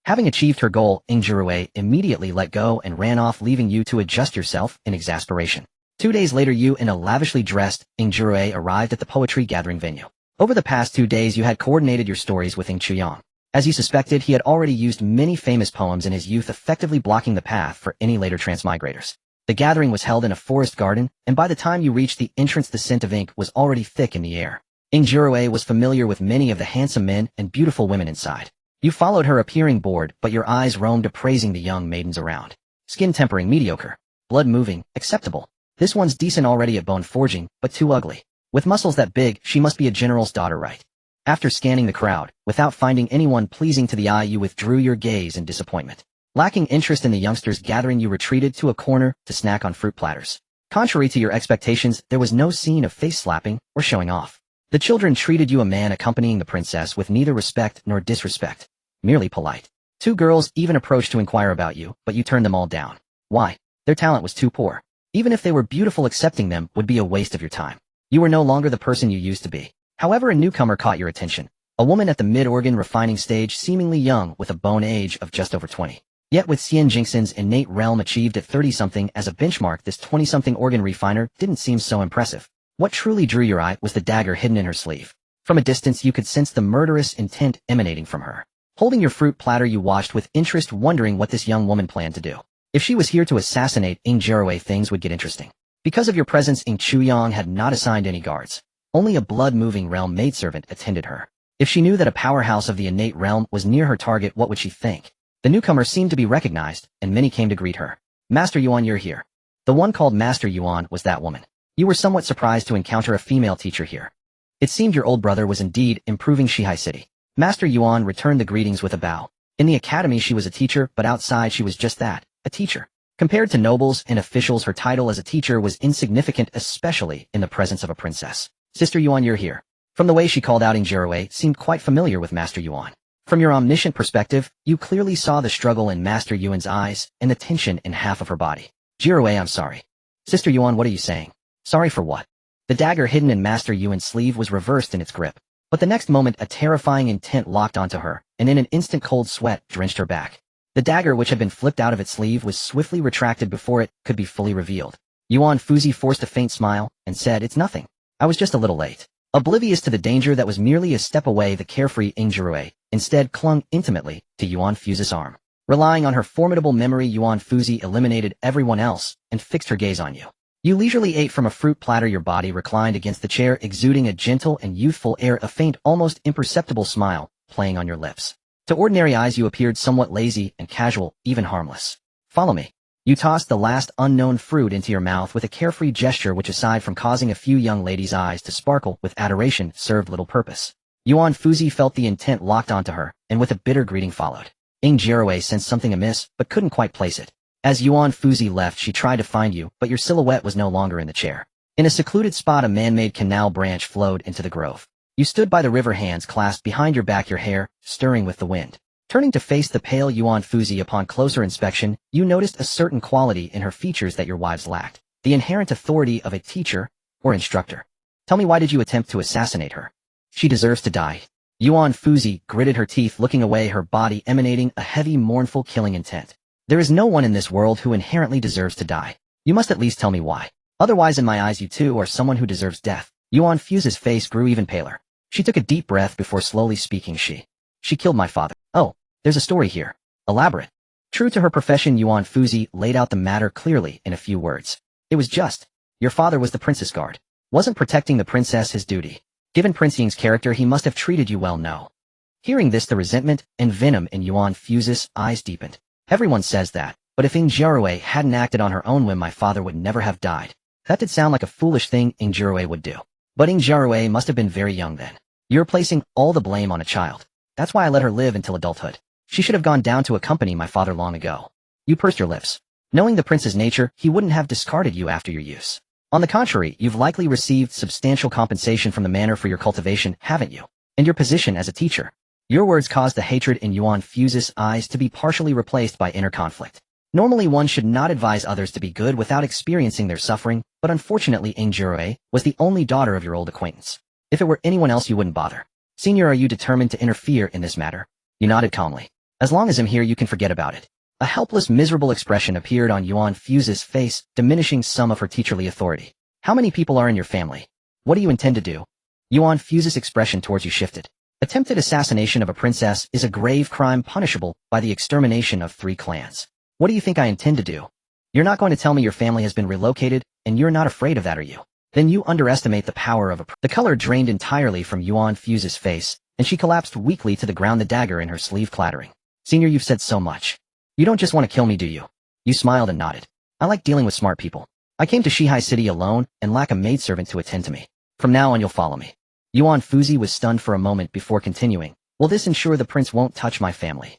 Having achieved her goal, Ing Jirue immediately let go and ran off, leaving you to adjust yourself in exasperation. 2 days later, you and a lavishly dressed Ing Jirue arrived at the poetry gathering venue. Over the past 2 days, you had coordinated your stories with Ing Chuyang. As you suspected, he had already used many famous poems in his youth, effectively blocking the path for any later transmigrators. The gathering was held in a forest garden, and by the time you reached the entrance, the scent of ink was already thick in the air. Ing Jirue was familiar with many of the handsome men and beautiful women inside. You followed her, appearing bored, but your eyes roamed appraising the young maidens around. Skin tempering, mediocre. Blood moving, acceptable. This one's decent already at bone forging, but too ugly. With muscles that big, she must be a general's daughter, right? After scanning the crowd, without finding anyone pleasing to the eye, you withdrew your gaze in disappointment. Lacking interest in the youngsters gathering, you retreated to a corner to snack on fruit platters. Contrary to your expectations, there was no scene of face slapping or showing off. The children treated you, a man accompanying the princess, with neither respect nor disrespect, merely polite. 2 girls even approached to inquire about you, but you turned them all down. Why? Their talent was too poor. Even if they were beautiful, accepting them would be a waste of your time. You were no longer the person you used to be. However, a newcomer caught your attention. A woman at the mid-organ refining stage, seemingly young, with a bone age of just over 20. Yet with Xian Jingxin's innate realm achieved at 30-something as a benchmark, this 20-something organ refiner didn't seem so impressive. What truly drew your eye was the dagger hidden in her sleeve. From a distance, you could sense the murderous intent emanating from her. Holding your fruit platter, you watched with interest, wondering what this young woman planned to do. If she was here to assassinate Ing Jirue, things would get interesting. Because of your presence, Ing Chuyang had not assigned any guards. Only a blood-moving realm maidservant attended her. If she knew that a powerhouse of the innate realm was near her target, what would she think? The newcomer seemed to be recognized, and many came to greet her. Master Yuan, you're here. The one called Master Yuan was that woman. You were somewhat surprised to encounter a female teacher here. It seemed your old brother was indeed improving Shihai City. Master Yuan returned the greetings with a bow. In the academy, she was a teacher, but outside she was just that, a teacher. Compared to nobles and officials, her title as a teacher was insignificant, especially in the presence of a princess. Sister Yuan, you're here. From the way she called out, Ing Jirue seemed quite familiar with Master Yuan. From your omniscient perspective, you clearly saw the struggle in Master Yuan's eyes and the tension in half of her body. Jirue, I'm sorry. Sister Yuan, what are you saying? Sorry for what? The dagger hidden in Master Yuan's sleeve was reversed in its grip. But the next moment, a terrifying intent locked onto her, and in an instant cold sweat drenched her back. The dagger, which had been flipped out of its sleeve, was swiftly retracted before it could be fully revealed. Yuan Fuzi forced a faint smile and said, "It's nothing. I was just a little late." Oblivious to the danger that was merely a step away, the carefree Ing Jirue instead clung intimately to Yuan Fuzi's arm. Relying on her formidable memory, Yuan Fuzi eliminated everyone else and fixed her gaze on you. You leisurely ate from a fruit platter, your body reclined against the chair, exuding a gentle and youthful air, a faint, almost imperceptible smile playing on your lips. To ordinary eyes, you appeared somewhat lazy and casual, even harmless. Follow me. You tossed the last unknown fruit into your mouth with a carefree gesture which, aside from causing a few young ladies' eyes to sparkle with adoration, served little purpose. Yuan Fuzi felt the intent locked onto her, and with a bitter greeting followed. Ing Jirue sensed something amiss, but couldn't quite place it. As Yuan Fuzi left, she tried to find you, but your silhouette was no longer in the chair. In a secluded spot, a man-made canal branch flowed into the grove. You stood by the river, hands clasped behind your back, your hair stirring with the wind. Turning to face the pale Yuan Fuzi, upon closer inspection, you noticed a certain quality in her features that your wives lacked, the inherent authority of a teacher or instructor. Tell me, why did you attempt to assassinate her? She deserves to die. Yuan Fuzi gritted her teeth, looking away, her body emanating a heavy, mournful, killing intent. There is no one in this world who inherently deserves to die. You must at least tell me why. Otherwise, in my eyes, you too are someone who deserves death. Yuan Fuzi's face grew even paler. She took a deep breath before slowly speaking. She killed my father. Oh, there's a story here. Elaborate. True to her profession, Yuan Fuzi laid out the matter clearly in a few words. It was just. Your father was the princess guard. Wasn't protecting the princess his duty? Given Prince Ying's character, he must have treated you well. No. Hearing this, the resentment and venom in Yuan Fuse's eyes deepened. Everyone says that, but if Ing Jiarui hadn't acted on her own whim, my father would never have died. That did sound like a foolish thing Ing Jiarui would do. But Ing Jiarui must have been very young then. You're placing all the blame on a child. That's why I let her live until adulthood. She should have gone down to accompany my father long ago. You pursed your lips. Knowing the prince's nature, he wouldn't have discarded you after your use. On the contrary, you've likely received substantial compensation from the manor for your cultivation, haven't you? And your position as a teacher. Your words caused the hatred in Yuan Fuse's eyes to be partially replaced by inner conflict. Normally one should not advise others to be good without experiencing their suffering, but unfortunately Ing Jiarui was the only daughter of your old acquaintance. If it were anyone else you wouldn't bother. Senior, are you determined to interfere in this matter? You nodded calmly. As long as I'm here you can forget about it. A helpless, miserable expression appeared on Yuan Fuse's face, diminishing some of her teacherly authority. How many people are in your family? What do you intend to do? Yuan Fuse's expression towards you shifted. Attempted assassination of a princess is a grave crime punishable by the extermination of 3 clans. What do you think I intend to do? You're not going to tell me your family has been relocated, and you're not afraid of that, are you? Then you underestimate the power of The color drained entirely from Yuan Fuse's face, and she collapsed weakly to the ground, the dagger in her sleeve clattering. Senior, you've said so much. You don't just want to kill me, do you? You smiled and nodded. I like dealing with smart people. I came to Shihai City alone and lack a maidservant to attend to me. From now on you'll follow me. Yuan Fuzi was stunned for a moment before continuing. Will this ensure the prince won't touch my family?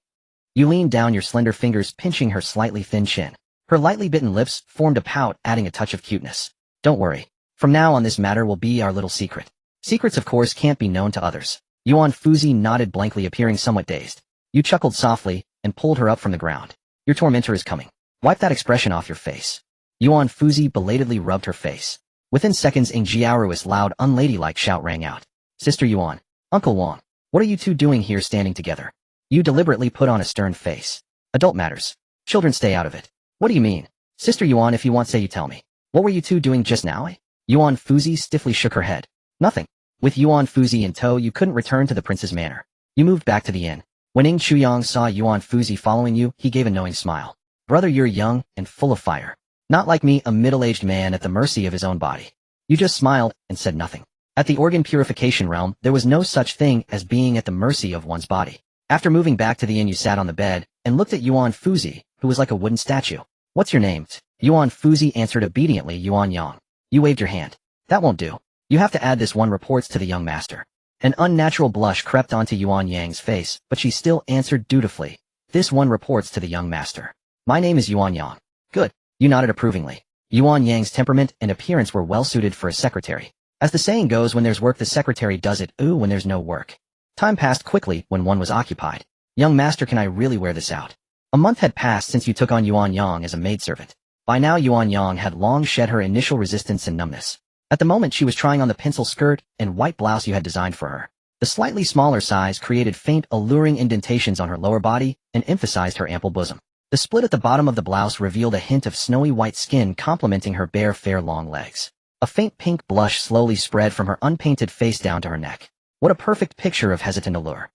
You leaned down, your slender fingers pinching her slightly thin chin. Her lightly bitten lips formed a pout, adding a touch of cuteness. Don't worry. From now on this matter will be our little secret. Secrets of course can't be known to others. Yuan Fuzi nodded blankly, appearing somewhat dazed. You chuckled softly and pulled her up from the ground. Your tormentor is coming. Wipe that expression off your face. Yuan Fuzi belatedly rubbed her face. Within seconds, Ing Jiarui's loud, unladylike shout rang out. Sister Yuan, Uncle Wang, what are you two doing here standing together? You deliberately put on a stern face. Adult matters. Children stay out of it. What do you mean? Sister Yuan, if you want, say you tell me. What were you two doing just now? Yuan Fuzi stiffly shook her head. Nothing. With Yuan Fuzi in tow, you couldn't return to the prince's manor. You moved back to the inn. When Ing Chuyang saw Yuan Fuzi following you, he gave a knowing smile. Brother, you're young and full of fire. Not like me, a middle-aged man at the mercy of his own body. You just smiled and said nothing. At the organ purification realm, there was no such thing as being at the mercy of one's body. After moving back to the inn, you sat on the bed and looked at Yuan Fuzi, who was like a wooden statue. What's your name? Yuan Fuzi answered obediently, Yuan Yang. You waved your hand. That won't do. You have to add this one, reports to the young master. An unnatural blush crept onto Yuan Yang's face, but she still answered dutifully. This one reports to the young master. My name is Yuan Yang. Good. You nodded approvingly. Yuan Yang's temperament and appearance were well suited for a secretary. As the saying goes, when there's work the secretary does it, when there's no work. Time passed quickly when one was occupied. Young master, can I really wear this out? A month had passed since you took on Yuan Yang as a maidservant. By now Yuan Yang had long shed her initial resistance and numbness. At the moment she was trying on the pencil skirt and white blouse you had designed for her. The slightly smaller size created faint, alluring indentations on her lower body and emphasized her ample bosom. The split at the bottom of the blouse revealed a hint of snowy white skin complementing her bare, fair, long legs. A faint pink blush slowly spread from her unpainted face down to her neck. What a perfect picture of hesitant allure.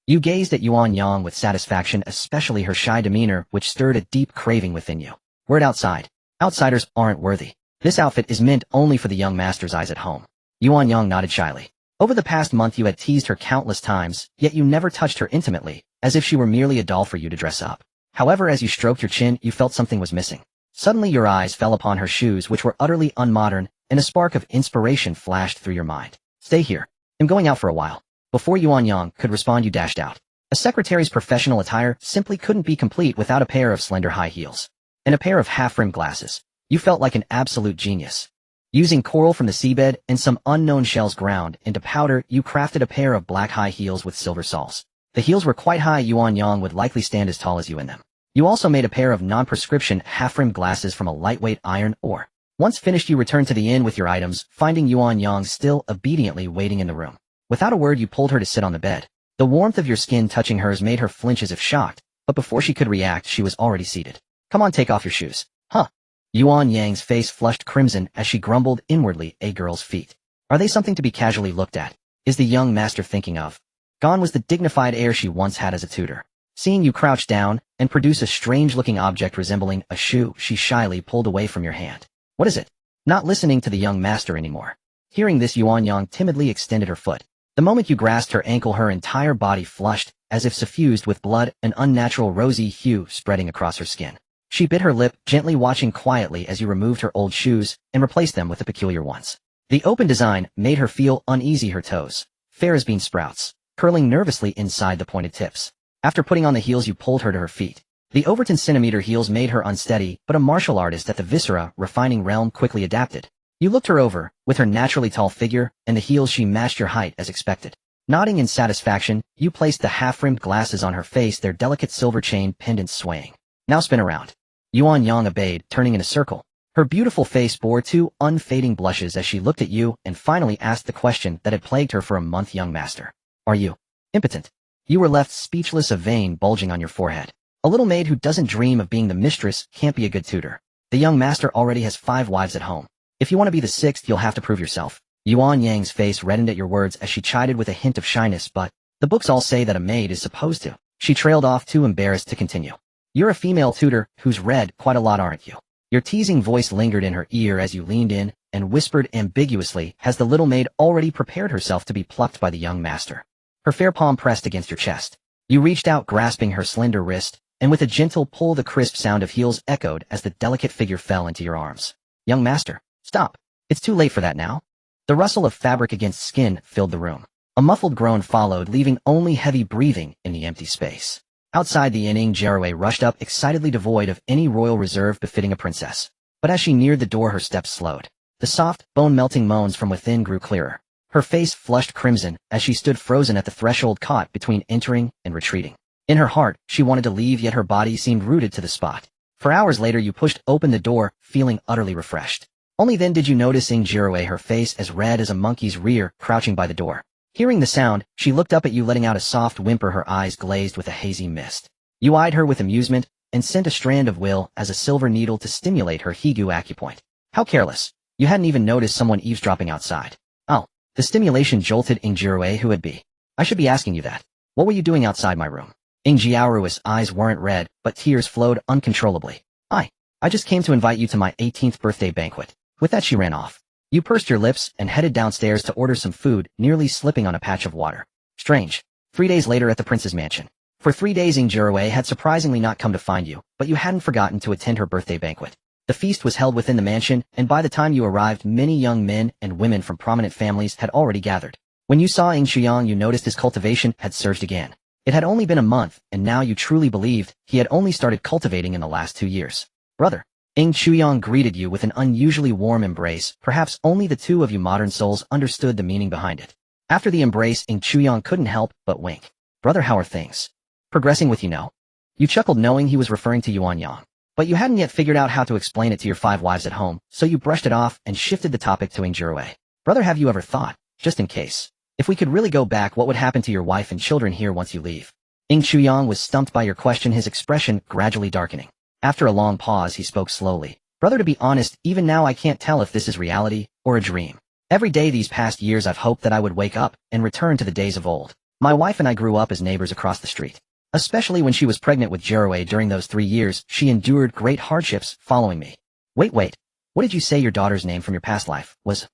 You gazed at Yuan Yang with satisfaction, especially her shy demeanor, which stirred a deep craving within you. Word outside. Outsiders aren't worthy. This outfit is meant only for the young master's eyes at home. Yuan Yang nodded shyly. Over the past month you had teased her countless times, yet you never touched her intimately, as if she were merely a doll for you to dress up. However, as you stroked your chin, you felt something was missing. Suddenly your eyes fell upon her shoes, which were utterly unmodern, and a spark of inspiration flashed through your mind. Stay here. I'm going out for a while. Before Yuan Yang could respond, you dashed out. A secretary's professional attire simply couldn't be complete without a pair of slender high heels. And a pair of half-rimmed glasses. You felt like an absolute genius. Using coral from the seabed and some unknown shells ground into powder, you crafted a pair of black high heels with silver soles. The heels were quite high. Yuan Yang would likely stand as tall as you in them. You also made a pair of non-prescription half-rimmed glasses from a lightweight iron ore. Once finished, you returned to the inn with your items, finding Yuan Yang still obediently waiting in the room. Without a word, you pulled her to sit on the bed. The warmth of your skin touching hers made her flinch as if shocked, but before she could react, she was already seated. Come on, take off your shoes. Huh? Yuan Yang's face flushed crimson as she grumbled inwardly, a girl's feet. Are they something to be casually looked at? Is the young master thinking of? Gone was the dignified air she once had as a tutor. Seeing you crouch down and produce a strange-looking object resembling a shoe, she shyly pulled away from your hand. What is it? Not listening to the young master anymore. Hearing this, Yuan Yang timidly extended her foot. The moment you grasped her ankle, her entire body flushed, as if suffused with blood, an unnatural rosy hue spreading across her skin. She bit her lip, gently watching quietly as you removed her old shoes and replaced them with the peculiar ones. The open design made her feel uneasy, her toes, fair as bean sprouts, curling nervously inside the pointed tips. After putting on the heels, you pulled her to her feet. The Overton centimeter heels made her unsteady, but a martial artist at the viscera refining realm quickly adapted. You looked her over, with her naturally tall figure, and the heels she matched your height as expected. Nodding in satisfaction, you placed the half-rimmed glasses on her face, their delicate silver chain pendants swaying. Now spin around. Yuan Yang obeyed, turning in a circle. Her beautiful face bore 2 unfading blushes as she looked at you and finally asked the question that had plagued her for a month. Young master, are you impotent? You were left speechless, a vein bulging on your forehead. A little maid who doesn't dream of being the mistress can't be a good tutor. The young master already has 5 wives at home. If you want to be the 6th, you'll have to prove yourself. Yuan Yang's face reddened at your words as she chided with a hint of shyness, but the books all say that a maid is supposed to. She trailed off, too embarrassed to continue. You're a female tutor who's read quite a lot, aren't you? Your teasing voice lingered in her ear as you leaned in and whispered ambiguously, has the little maid already prepared herself to be plucked by the young master? Her fair palm pressed against your chest. You reached out, grasping her slender wrist, and with a gentle pull the crisp sound of heels echoed as the delicate figure fell into your arms. Young master, stop. It's too late for that now. The rustle of fabric against skin filled the room. A muffled groan followed, leaving only heavy breathing in the empty space. Outside the inn, Ing Jiarui rushed up, excitedly devoid of any royal reserve befitting a princess. But as she neared the door, her steps slowed. The soft, bone-melting moans from within grew clearer. Her face flushed crimson as she stood frozen at the threshold, caught between entering and retreating. In her heart, she wanted to leave, yet her body seemed rooted to the spot. For hours later, you pushed open the door, feeling utterly refreshed. Only then did you notice Ing Jiarui, her face as red as a monkey's rear, crouching by the door. Hearing the sound, she looked up at you, letting out a soft whimper, her eyes glazed with a hazy mist. You eyed her with amusement and sent a strand of will as a silver needle to stimulate her Higu acupoint. How careless. You hadn't even noticed someone eavesdropping outside. Oh, the stimulation jolted Ing Jiarui. Who would be? I should be asking you that. What were you doing outside my room? Ing Jiarui's eyes weren't red, but tears flowed uncontrollably. I just came to invite you to my 18th birthday banquet. With that, she ran off. You pursed your lips and headed downstairs to order some food, nearly slipping on a patch of water. Strange. 3 days later at the prince's mansion. For 3 days Ing Jiarui had surprisingly not come to find you, but you hadn't forgotten to attend her birthday banquet. The feast was held within the mansion, and by the time you arrived, many young men and women from prominent families had already gathered. When you saw Ing Shuyang, you noticed his cultivation had surged again. It had only been a month, and now you truly believed he had only started cultivating in the last 2 years. Brother. Ing Shuyang greeted you with an unusually warm embrace. Perhaps only the 2 of you modern souls understood the meaning behind it. After the embrace, Ing Shuyang couldn't help but wink. Brother, how are things? Progressing with you now? You chuckled, knowing he was referring to Yuan Yang. But you hadn't yet figured out how to explain it to your 5 wives at home, so you brushed it off and shifted the topic to Ing Jiarui. Brother, have you ever thought, just in case, if we could really go back, what would happen to your wife and children here once you leave? Ing Shuyang was stumped by your question, his expression gradually darkening. After a long pause, he spoke slowly. Brother, to be honest, even now I can't tell if this is reality or a dream. Every day these past years I've hoped that I would wake up and return to the days of old. My wife and I grew up as neighbors across the street. Especially when she was pregnant with Jiarui. During those 3 years, she endured great hardships following me. Wait, what did you say your daughter's name from your past life was?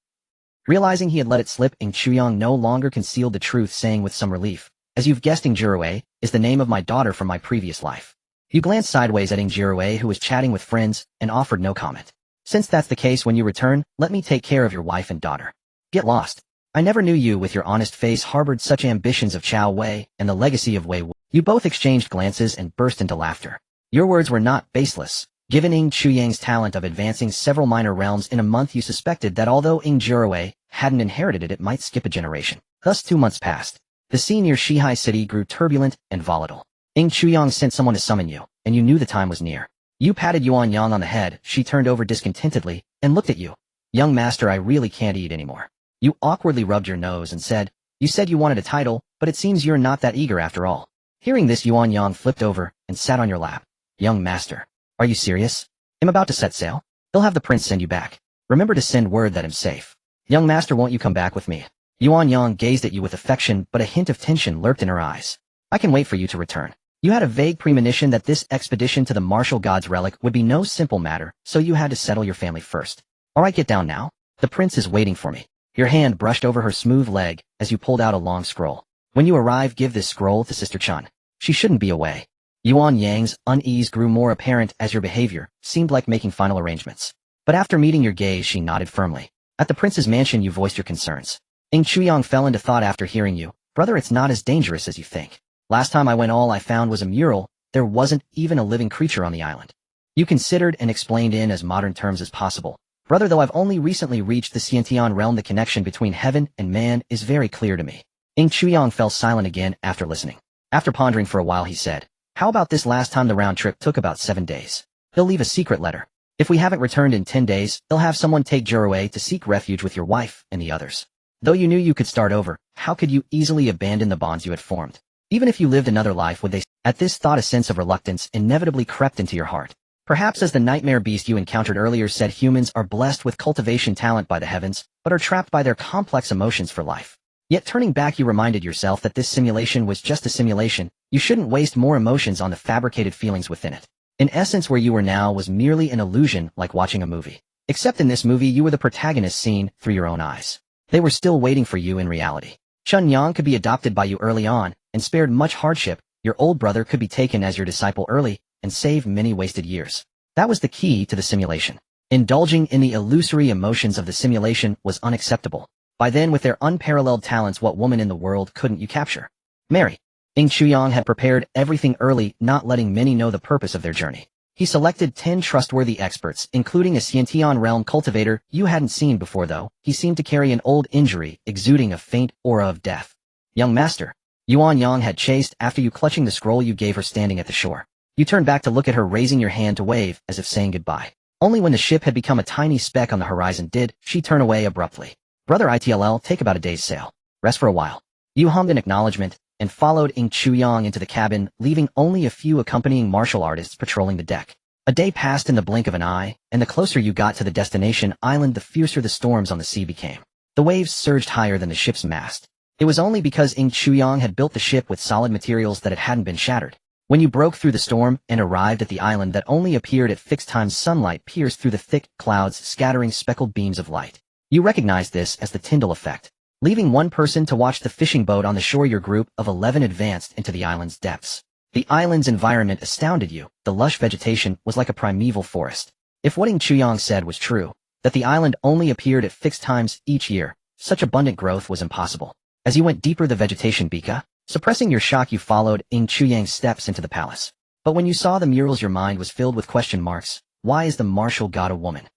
Realizing he had let it slip, Ing Shuyang no longer concealed the truth, saying with some relief, as you've guessed, Ing Jiarui is the name of my daughter from my previous life. You glanced sideways at Ing Jiarui, who was chatting with friends, and offered no comment. Since that's the case, when you return, let me take care of your wife and daughter. Get lost. I never knew you with your honest face harbored such ambitions of Chao Wei and the legacy of Wei Wu. You both exchanged glances and burst into laughter. Your words were not baseless. Given Ing Shuyang's talent of advancing several minor realms in a month, you suspected that although Ing Jiarui hadn't inherited it, it might skip a generation. Thus 2 months passed. The scene near Shihai City grew turbulent and volatile. Ing Shuyang sent someone to summon you, and you knew the time was near. You patted Yuan Yang on the head. She turned over discontentedly and looked at you. Young master, I really can't eat anymore. You awkwardly rubbed your nose and said, you said you wanted a title, but it seems you're not that eager after all. Hearing this, Yuan Yang flipped over and sat on your lap. Young master, are you serious? I'm about to set sail. He'll have the prince send you back. Remember to send word that I'm safe. Young master, won't you come back with me? Yuan Yang gazed at you with affection, but a hint of tension lurked in her eyes. I can wait for you to return. You had a vague premonition that this expedition to the martial god's relic would be no simple matter, so you had to settle your family first. Alright, get down now. The prince is waiting for me. Your hand brushed over her smooth leg as you pulled out a long scroll. When you arrive, give this scroll to Sister Chun. She shouldn't be away. Yuan Yang's unease grew more apparent as your behavior seemed like making final arrangements. But after meeting your gaze, she nodded firmly. At the prince's mansion, you voiced your concerns. Ing Chuyang fell into thought after hearing you. Brother, it's not as dangerous as you think. Last time I went, all I found was a mural. There wasn't even a living creature on the island. You considered and explained in as modern terms as possible. Brother, though I've only recently reached the Xiantian realm, the connection between heaven and man is very clear to me. Ing Chuyang fell silent again after listening. After pondering for a while, he said, how about this? Last time the round trip took about 7 days. He'll leave a secret letter. If we haven't returned in 10 days, he'll have someone take Juraway to seek refuge with your wife and the others. Though you knew you could start over, how could you easily abandon the bonds you had formed? Even if you lived another life, would they? At this thought, a sense of reluctance inevitably crept into your heart. Perhaps as the nightmare beast you encountered earlier said, humans are blessed with cultivation talent by the heavens, but are trapped by their complex emotions for life. Yet turning back, you reminded yourself that this simulation was just a simulation. You shouldn't waste more emotions on the fabricated feelings within it. In essence, where you were now was merely an illusion, like watching a movie. Except in this movie, you were the protagonist seen through your own eyes. They were still waiting for you in reality. Chun Yang could be adopted by you early on and spared much hardship. Your old brother could be taken as your disciple early and save many wasted years. That was the key to the simulation. Indulging in the illusory emotions of the simulation was unacceptable. By then, with their unparalleled talents, what woman in the world couldn't you capture? Marry. Ing Chuyang had prepared everything early, not letting many know the purpose of their journey. He selected 10 trustworthy experts, including a Xiantian realm cultivator you hadn't seen before, though. He seemed to carry an old injury, exuding a faint aura of death. Young master. Yuan Yang had chased after you, clutching the scroll you gave her standing at the shore. You turned back to look at her, raising your hand to wave, as if saying goodbye. Only when the ship had become a tiny speck on the horizon did she turn away abruptly. Brother, ITLL, take about a day's sail. Rest for a while. You hummed an acknowledgement and followed Ing Chuyang into the cabin, leaving only a few accompanying martial artists patrolling the deck. A day passed in the blink of an eye, and the closer you got to the destination island, the fiercer the storms on the sea became. The waves surged higher than the ship's mast. It was only because Ing Chuyang had built the ship with solid materials that it hadn't been shattered. When you broke through the storm and arrived at the island that only appeared at fixed times, sunlight pierced through the thick clouds, scattering speckled beams of light. You recognized this as the Tyndall effect. Leaving one person to watch the fishing boat on the shore, your group of 11 advanced into the island's depths. The island's environment astounded you. The lush vegetation was like a primeval forest. If what Ing Chuyang said was true, that the island only appeared at fixed times each year, such abundant growth was impossible. As you went deeper, the vegetation beca. Suppressing your shock, you followed Ing Chuyang's steps into the palace. But when you saw the murals, your mind was filled with question marks. Why is the martial god a woman?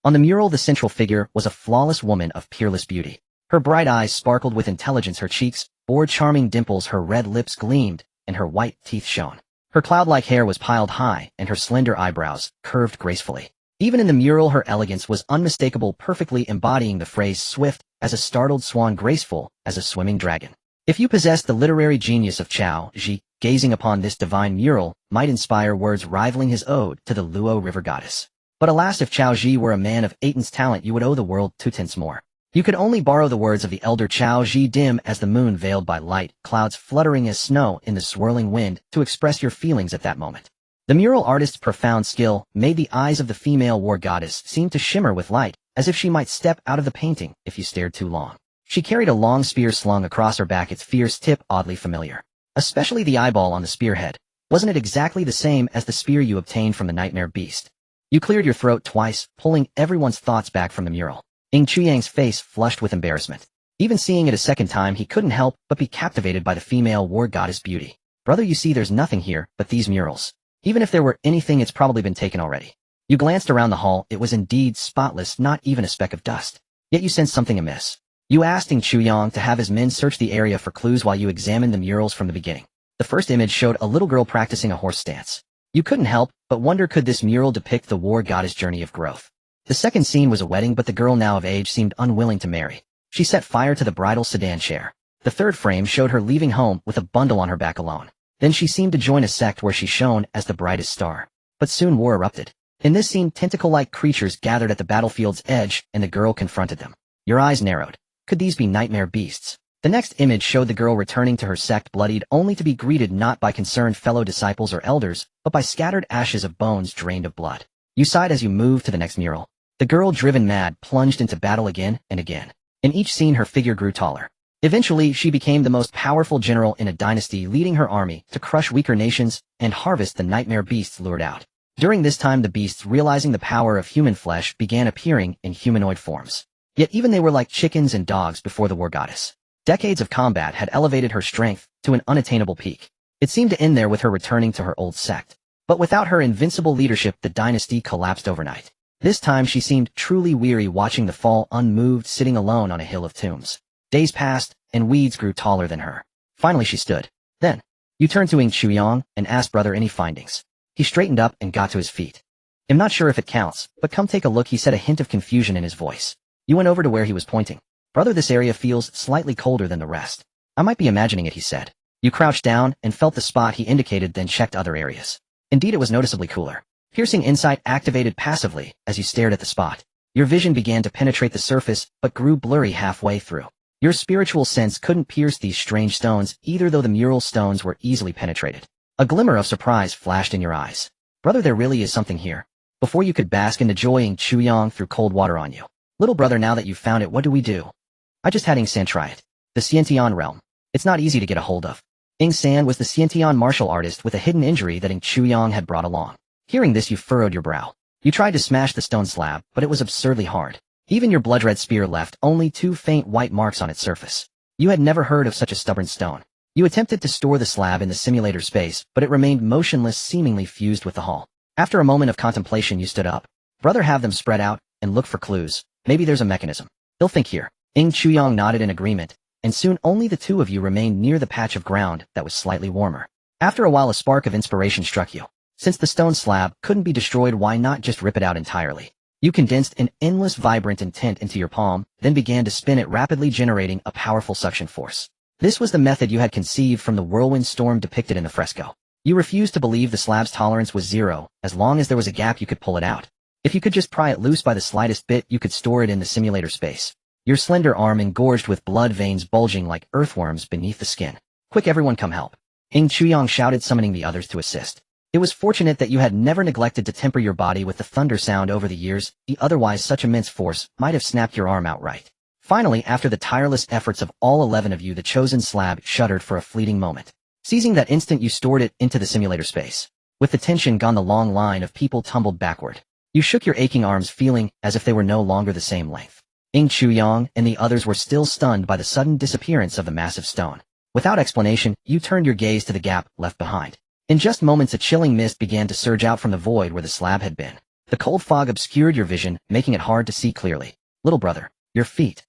On the mural, the central figure was a flawless woman of peerless beauty. Her bright eyes sparkled with intelligence, her cheeks bore charming dimples, her red lips gleamed, and her white teeth shone. Her cloud-like hair was piled high, and her slender eyebrows curved gracefully. Even in the mural, her elegance was unmistakable, perfectly embodying the phrase swift as a startled swan, graceful as a swimming dragon. If you possessed the literary genius of Chao Ji, gazing upon this divine mural might inspire words rivaling his ode to the Luo River goddess. But alas, if Chao Ji were a man of Aiton's talent, you would owe the world 2 tenths more. You could only borrow the words of the elder Chao Ji, dim as the moon veiled by light, clouds fluttering as snow in the swirling wind, to express your feelings at that moment. The mural artist's profound skill made the eyes of the female war goddess seem to shimmer with light, as if she might step out of the painting if you stared too long. She carried a long spear slung across her back, its fierce tip oddly familiar. Especially the eyeball on the spearhead. Wasn't it exactly the same as the spear you obtained from the nightmare beast? You cleared your throat twice, pulling everyone's thoughts back from the mural. Ing Chuyang's face flushed with embarrassment. Even seeing it a second time, he couldn't help but be captivated by the female war goddess' beauty. Brother, you see, there's nothing here but these murals. Even if there were anything, it's probably been taken already. You glanced around the hall. It was indeed spotless, not even a speck of dust. Yet you sensed something amiss. You asked Ing Chuyang to have his men search the area for clues while you examined the murals from the beginning. The first image showed a little girl practicing a horse stance. You couldn't help but wonder, could this mural depict the war goddess' journey of growth? The second scene was a wedding, but the girl, now of age, seemed unwilling to marry. She set fire to the bridal sedan chair. The third frame showed her leaving home with a bundle on her back alone. Then she seemed to join a sect where she shone as the brightest star. But soon war erupted. In this scene, tentacle-like creatures gathered at the battlefield's edge, and the girl confronted them. Your eyes narrowed. Could these be nightmare beasts? The next image showed the girl returning to her sect, bloodied, only to be greeted not by concerned fellow disciples or elders, but by scattered ashes of bones drained of blood. You sighed as you moved to the next mural. The girl, driven mad, plunged into battle again and again. In each scene her figure grew taller. Eventually, she became the most powerful general in a dynasty, leading her army to crush weaker nations and harvest the nightmare beasts lured out. During this time the beasts, realizing the power of human flesh, began appearing in humanoid forms. Yet even they were like chickens and dogs before the war goddess. Decades of combat had elevated her strength to an unattainable peak. It seemed to end there with her returning to her old sect. But without her invincible leadership the dynasty collapsed overnight. This time she seemed truly weary, watching the fall unmoved, sitting alone on a hill of tombs. Days passed, and weeds grew taller than her. Finally she stood. Then, you turned to Ing Chuyang and asked brother any findings. He straightened up and got to his feet. I'm not sure if it counts, but come take a look, he said, a hint of confusion in his voice. You went over to where he was pointing. Brother, this area feels slightly colder than the rest. I might be imagining it, he said. You crouched down and felt the spot he indicated, then checked other areas. Indeed, it was noticeably cooler. Piercing insight activated passively as you stared at the spot. Your vision began to penetrate the surface, but grew blurry halfway through. Your spiritual sense couldn't pierce these strange stones either, though the mural stones were easily penetrated. A glimmer of surprise flashed in your eyes. Brother, there really is something here. Before you could bask in the joy, Ing Chuyang threw cold water on you. Little brother, now that you've found it, what do we do? I just had Ing San try it. The Xiantian realm. It's not easy to get a hold of. Ing San was the Xiantian martial artist with a hidden injury that Ing Chuyang had brought along. Hearing this, you furrowed your brow. You tried to smash the stone slab, but it was absurdly hard. Even your blood-red spear left only 2 faint white marks on its surface. You had never heard of such a stubborn stone. You attempted to store the slab in the simulator space, but it remained motionless, seemingly fused with the hull. After a moment of contemplation, you stood up. Brother, have them spread out and look for clues. Maybe there's a mechanism. They'll think here. Ing Chuyang nodded in agreement, and soon only the two of you remained near the patch of ground that was slightly warmer. After a while, a spark of inspiration struck you. Since the stone slab couldn't be destroyed, why not just rip it out entirely? You condensed an endless vibrant intent into your palm, then began to spin it rapidly, generating a powerful suction force. This was the method you had conceived from the whirlwind storm depicted in the fresco. You refused to believe the slab's tolerance was 0, as long as there was a gap you could pull it out. If you could just pry it loose by the slightest bit, you could store it in the simulator space. Your slender arm engorged with blood, veins bulging like earthworms beneath the skin. Quick, everyone come help. Ing Chuyang shouted, summoning the others to assist. It was fortunate that you had never neglected to temper your body with the thunder sound over the years, otherwise such immense force might have snapped your arm outright. Finally, after the tireless efforts of all 11 of you, the chosen slab shuddered for a fleeting moment. Seizing that instant, you stored it into the simulator space. With the tension gone, the long line of people tumbled backward. You shook your aching arms, feeling as if they were no longer the same length. Ing Chuyang and the others were still stunned by the sudden disappearance of the massive stone. Without explanation, you turned your gaze to the gap left behind. In just moments, a chilling mist began to surge out from the void where the slab had been. The cold fog obscured your vision, making it hard to see clearly. Little brother, your feet.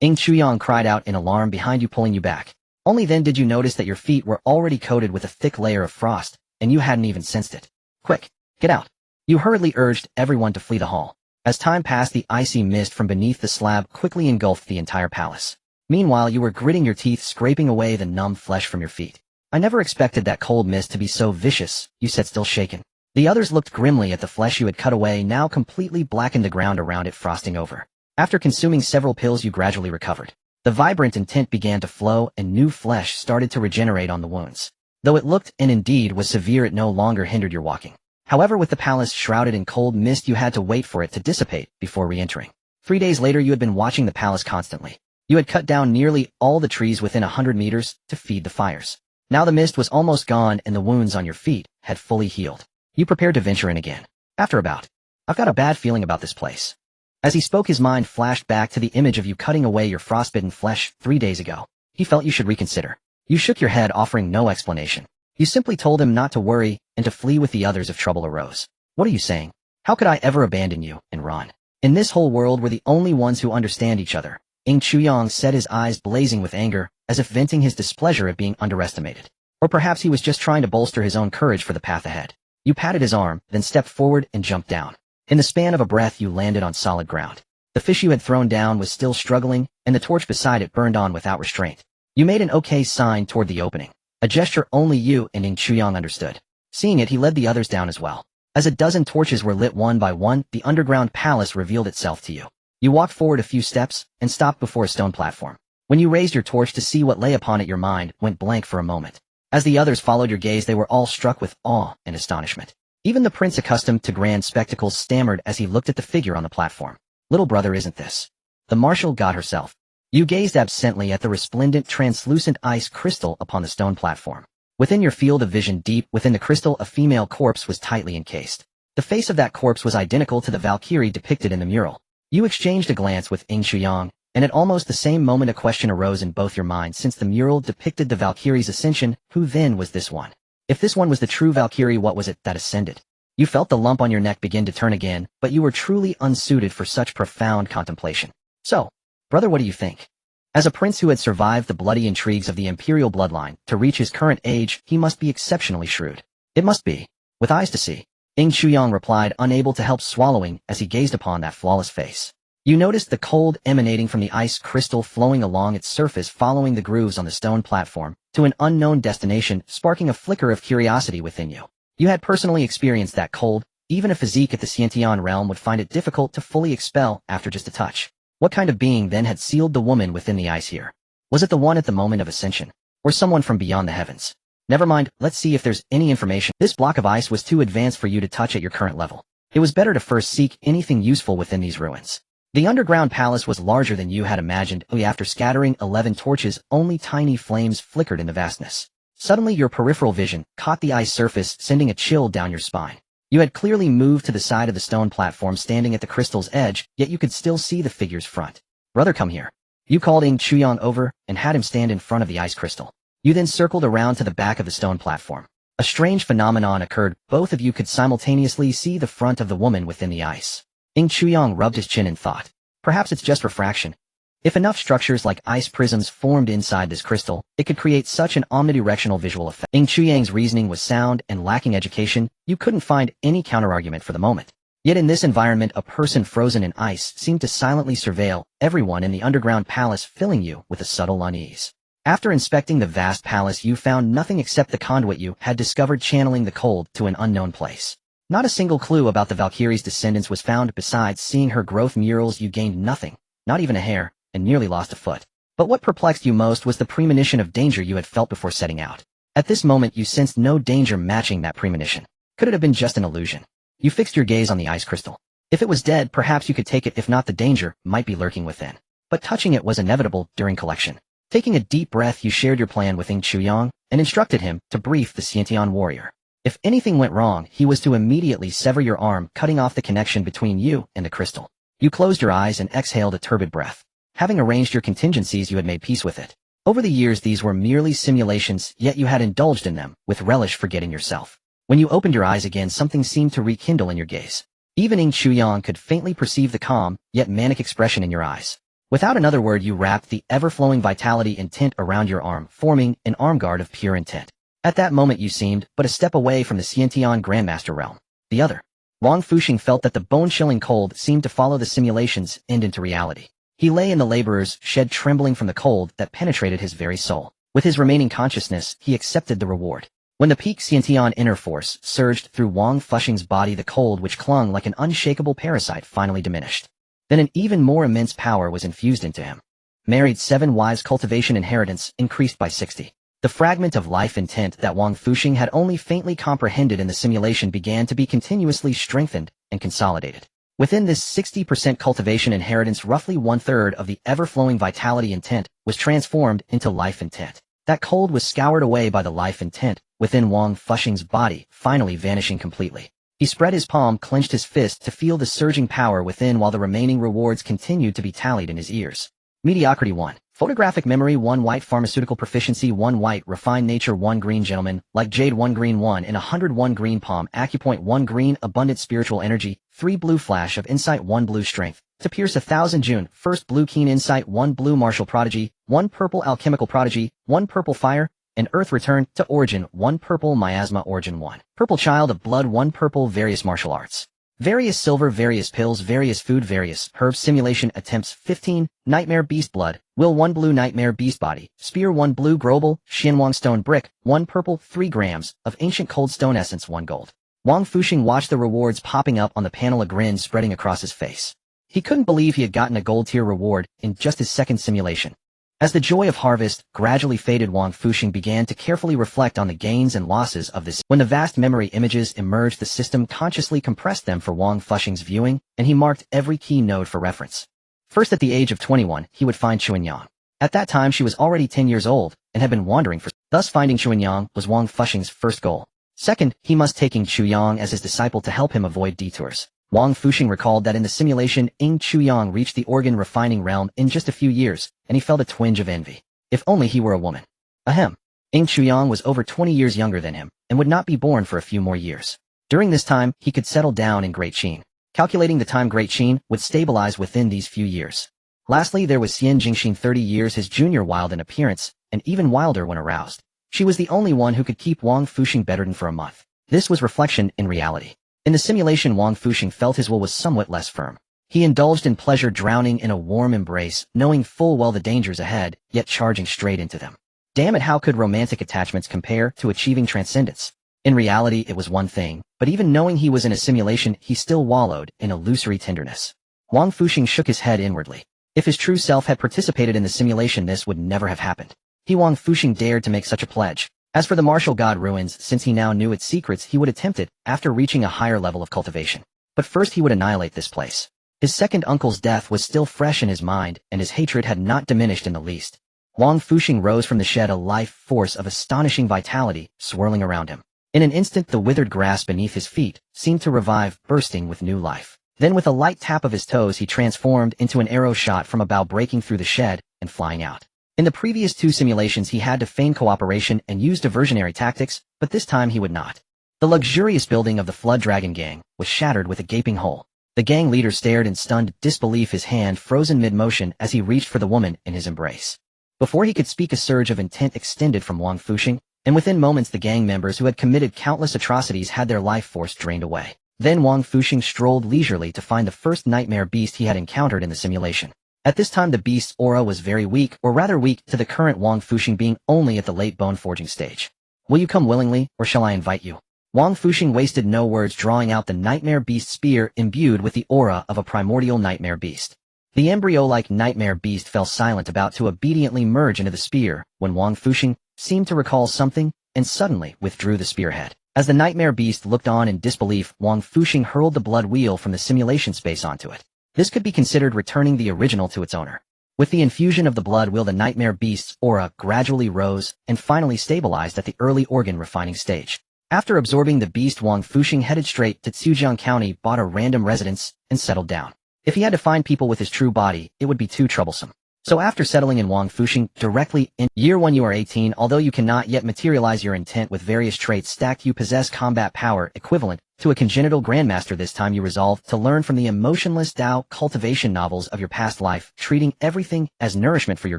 Ing Chuyang cried out in alarm behind you, pulling you back. Only then did you notice that your feet were already coated with a thick layer of frost, and you hadn't even sensed it. Quick, get out. You hurriedly urged everyone to flee the hall. As time passed, the icy mist from beneath the slab quickly engulfed the entire palace. Meanwhile, you were gritting your teeth, scraping away the numb flesh from your feet. I never expected that cold mist to be so vicious, you said, still shaken. The others looked grimly at the flesh you had cut away, now completely blackened, the ground around it frosting over. After consuming several pills, you gradually recovered. The vibrant intent began to flow, and new flesh started to regenerate on the wounds. Though it looked, and indeed was, severe, it no longer hindered your walking. However, with the palace shrouded in cold mist, you had to wait for it to dissipate before re-entering. 3 days later, you had been watching the palace constantly. You had cut down nearly all the trees within 100 meters to feed the fires. Now the mist was almost gone, and the wounds on your feet had fully healed. You prepared to venture in again. After about, I've got a bad feeling about this place. As he spoke, his mind flashed back to the image of you cutting away your frostbitten flesh 3 days ago. He felt you should reconsider. You shook your head, offering no explanation. You simply told him not to worry and to flee with the others if trouble arose. What are you saying? How could I ever abandon you and run? In this whole world, we're the only ones who understand each other. Ing Chuyang said, his eyes blazing with anger, as if venting his displeasure at being underestimated. Or perhaps he was just trying to bolster his own courage for the path ahead. You patted his arm, then stepped forward and jumped down. In the span of a breath, you landed on solid ground. The fish you had thrown down was still struggling, and the torch beside it burned on without restraint. You made an okay sign toward the opening, a gesture only you and Ing Chuyang understood. Seeing it, he led the others down as well. As a dozen torches were lit one by one, the underground palace revealed itself to you. You walked forward a few steps and stopped before a stone platform. When you raised your torch to see what lay upon it, your mind went blank for a moment. As the others followed your gaze, they were all struck with awe and astonishment. Even the prince, accustomed to grand spectacles, stammered as he looked at the figure on the platform. Little brother, isn't this the martial god herself? You gazed absently at the resplendent, translucent ice crystal upon the stone platform. Within your field of vision, deep within the crystal, a female corpse was tightly encased. The face of that corpse was identical to the Valkyrie depicted in the mural. You exchanged a glance with Ying Chuyang, and at almost the same moment a question arose in both your minds. Since the mural depicted the Valkyrie's ascension, who then was this one? If this one was the true Valkyrie, what was it that ascended? You felt the lump on your neck begin to turn again, but you were truly unsuited for such profound contemplation. So, brother, what do you think? As a prince who had survived the bloody intrigues of the imperial bloodline, to reach his current age, he must be exceptionally shrewd. It must be. With eyes to see. Ying Chuyang replied, unable to help swallowing as he gazed upon that flawless face. You noticed the cold emanating from the ice crystal flowing along its surface, following the grooves on the stone platform, to an unknown destination, sparking a flicker of curiosity within you. You had personally experienced that cold. Even a physique at the Xiantian realm would find it difficult to fully expel after just a touch. What kind of being then had sealed the woman within the ice here? Was it the one at the moment of ascension? Or someone from beyond the heavens? Never mind, let's see if there's any information. This block of ice was too advanced for you to touch at your current level. It was better to first seek anything useful within these ruins. The underground palace was larger than you had imagined. After scattering 11 torches, only tiny flames flickered in the vastness. Suddenly your peripheral vision caught the ice surface, sending a chill down your spine. You had clearly moved to the side of the stone platform, standing at the crystal's edge, yet you could still see the figure's front. Brother, come here. You called Ying Chuyang over and had him stand in front of the ice crystal. You then circled around to the back of the stone platform. A strange phenomenon occurred. Both of you could simultaneously see the front of the woman within the ice. Ying Chuyang rubbed his chin and thought, perhaps it's just refraction. If enough structures like ice prisms formed inside this crystal, it could create such an omnidirectional visual effect. Ying Chuyang's reasoning was sound, and lacking education, you couldn't find any counterargument for the moment. Yet in this environment, a person frozen in ice seemed to silently surveil everyone in the underground palace, filling you with a subtle unease. After inspecting the vast palace, you found nothing except the conduit you had discovered channeling the cold to an unknown place. Not a single clue about the Valkyrie's descendants was found. Besides seeing her growth murals, you gained nothing, not even a hair, and nearly lost a foot. But what perplexed you most was the premonition of danger you had felt before setting out. At this moment you sensed no danger matching that premonition. Could it have been just an illusion? You fixed your gaze on the ice crystal. If it was dead, perhaps you could take it. If not, the danger might be lurking within. But touching it was inevitable during collection. Taking a deep breath, you shared your plan with Ying Chuyang and instructed him to brief the Xiantian warrior. If anything went wrong, he was to immediately sever your arm, cutting off the connection between you and the crystal. You closed your eyes and exhaled a turbid breath. Having arranged your contingencies, you had made peace with it. Over the years, these were merely simulations, yet you had indulged in them, with relish, forgetting yourself. When you opened your eyes again, something seemed to rekindle in your gaze. Even Ying Chuyang could faintly perceive the calm, yet manic expression in your eyes. Without another word, you wrapped the ever-flowing vitality intent around your arm, forming an arm guard of pure intent. At that moment you seemed but a step away from the Xiantian Grandmaster realm. The other. Wang Fusheng felt that the bone-chilling cold seemed to follow the simulations and into reality. He lay in the laborer's shed, trembling from the cold that penetrated his very soul. With his remaining consciousness, he accepted the reward. When the peak Xiantian inner force surged through Wang Fusheng's body, the cold which clung like an unshakable parasite finally diminished. Then an even more immense power was infused into him. Married 7 wives, cultivation inheritance increased by 60. The fragment of life intent that Wang Fusheng had only faintly comprehended in the simulation began to be continuously strengthened and consolidated. Within this 60% cultivation inheritance, roughly 1/3 of the ever-flowing vitality intent was transformed into life intent. That cold was scoured away by the life intent within Wang Fusheng's body, finally vanishing completely. He spread his palm, clenched his fist to feel the surging power within, while the remaining rewards continued to be tallied in his ears. Mediocrity 1. Photographic memory 1 white, pharmaceutical proficiency 1 white, refined nature 1 green, gentleman like jade 1 green, 1 in 101 green, palm acupoint 1 green, abundant spiritual energy 3 blue, flash of insight 1 blue, strength to pierce 1,000 June 1st, blue, keen insight 1 blue, martial prodigy 1 purple, alchemical prodigy 1 purple, fire and earth, return to origin 1 purple, miasma, origin 1 purple, child of blood 1 purple, various martial arts, various silver, various pills, various food, various herbs, simulation attempts 15, nightmare beast, blood, will 1 blue, nightmare beast body, spear 1 blue, global, Xianwang stone brick 1 purple, 3 grams of ancient cold stone essence 1 gold. Wang Fusheng watched the rewards popping up on the panel, a grin spreading across his face. He couldn't believe he had gotten a gold tier reward in just his second simulation. As the joy of harvest gradually faded, Wang Fusheng began to carefully reflect on the gains and losses of this. When the vast memory images emerged, the system consciously compressed them for Wang Fusheng's viewing, and he marked every key node for reference. First, at the age of 21, he would find Chuanyang. At that time she was already 10 years old, and had been wandering for. Thus finding Chuanyang was Wang Fusheng's first goal. Second, he must taking Chuyang as his disciple to help him avoid detours. Wang Fusheng recalled that in the simulation, Chuyang reached the organ refining realm in just a few years, and he felt a twinge of envy. If only he were a woman. Ahem. Chuyang was over 20 years younger than him, and would not be born for a few more years. During this time, he could settle down in Great Qin. Calculating the time Great Qin would stabilize within these few years. Lastly, there was Xian Jingxin, 30 years his junior, wild in appearance, and even wilder when aroused. She was the only one who could keep Wang Fusheng bedridden for a month. This was reflection in reality. In the simulation, Wang Fusheng felt his will was somewhat less firm. He indulged in pleasure, drowning in a warm embrace, knowing full well the dangers ahead, yet charging straight into them. Damn it, how could romantic attachments compare to achieving transcendence? In reality, it was one thing, but even knowing he was in a simulation, he still wallowed in illusory tenderness. Wang Fusheng shook his head inwardly. If his true self had participated in the simulation, this would never have happened. Wang Fusheng dared to make such a pledge. As for the martial god ruins, since he now knew its secrets, he would attempt it after reaching a higher level of cultivation. But first he would annihilate this place. His second uncle's death was still fresh in his mind, and his hatred had not diminished in the least. Wang Fusheng rose from the shed, a life force of astonishing vitality swirling around him. In an instant, the withered grass beneath his feet seemed to revive, bursting with new life. Then with a light tap of his toes, he transformed into an arrow shot from a bough, breaking through the shed and flying out. In the previous two simulations, he had to feign cooperation and use diversionary tactics, but this time he would not. The luxurious building of the Flood Dragon gang was shattered with a gaping hole. The gang leader stared in stunned disbelief, his hand frozen mid-motion as he reached for the woman in his embrace. Before he could speak, a surge of intent extended from Wang Fusheng, and within moments the gang members who had committed countless atrocities had their life force drained away. Then Wang Fusheng strolled leisurely to find the first nightmare beast he had encountered in the simulation. At this time the beast's aura was very weak, or rather weak to the current Wang Fusheng being only at the late bone forging stage. Will you come willingly, or shall I invite you? Wang Fusheng wasted no words, drawing out the nightmare beast spear imbued with the aura of a primordial nightmare beast. The embryo-like nightmare beast fell silent, about to obediently merge into the spear, when Wang Fusheng seemed to recall something, and suddenly withdrew the spearhead. As the nightmare beast looked on in disbelief, Wang Fusheng hurled the blood wheel from the simulation space onto it. This could be considered returning the original to its owner. With the infusion of the blood wheel, the nightmare beast's aura gradually rose and finally stabilized at the early organ refining stage. After absorbing the beast, Wang Fusheng headed straight to Zhejiang County, bought a random residence, and settled down. If he had to find people with his true body, it would be too troublesome. So after settling in, Wang Fusheng directly in year 1 you are 18, although you cannot yet materialize your intent with various traits stacked, you possess combat power equivalent to a congenital grandmaster. This time you resolve to learn from the emotionless Tao cultivation novels of your past life, treating everything as nourishment for your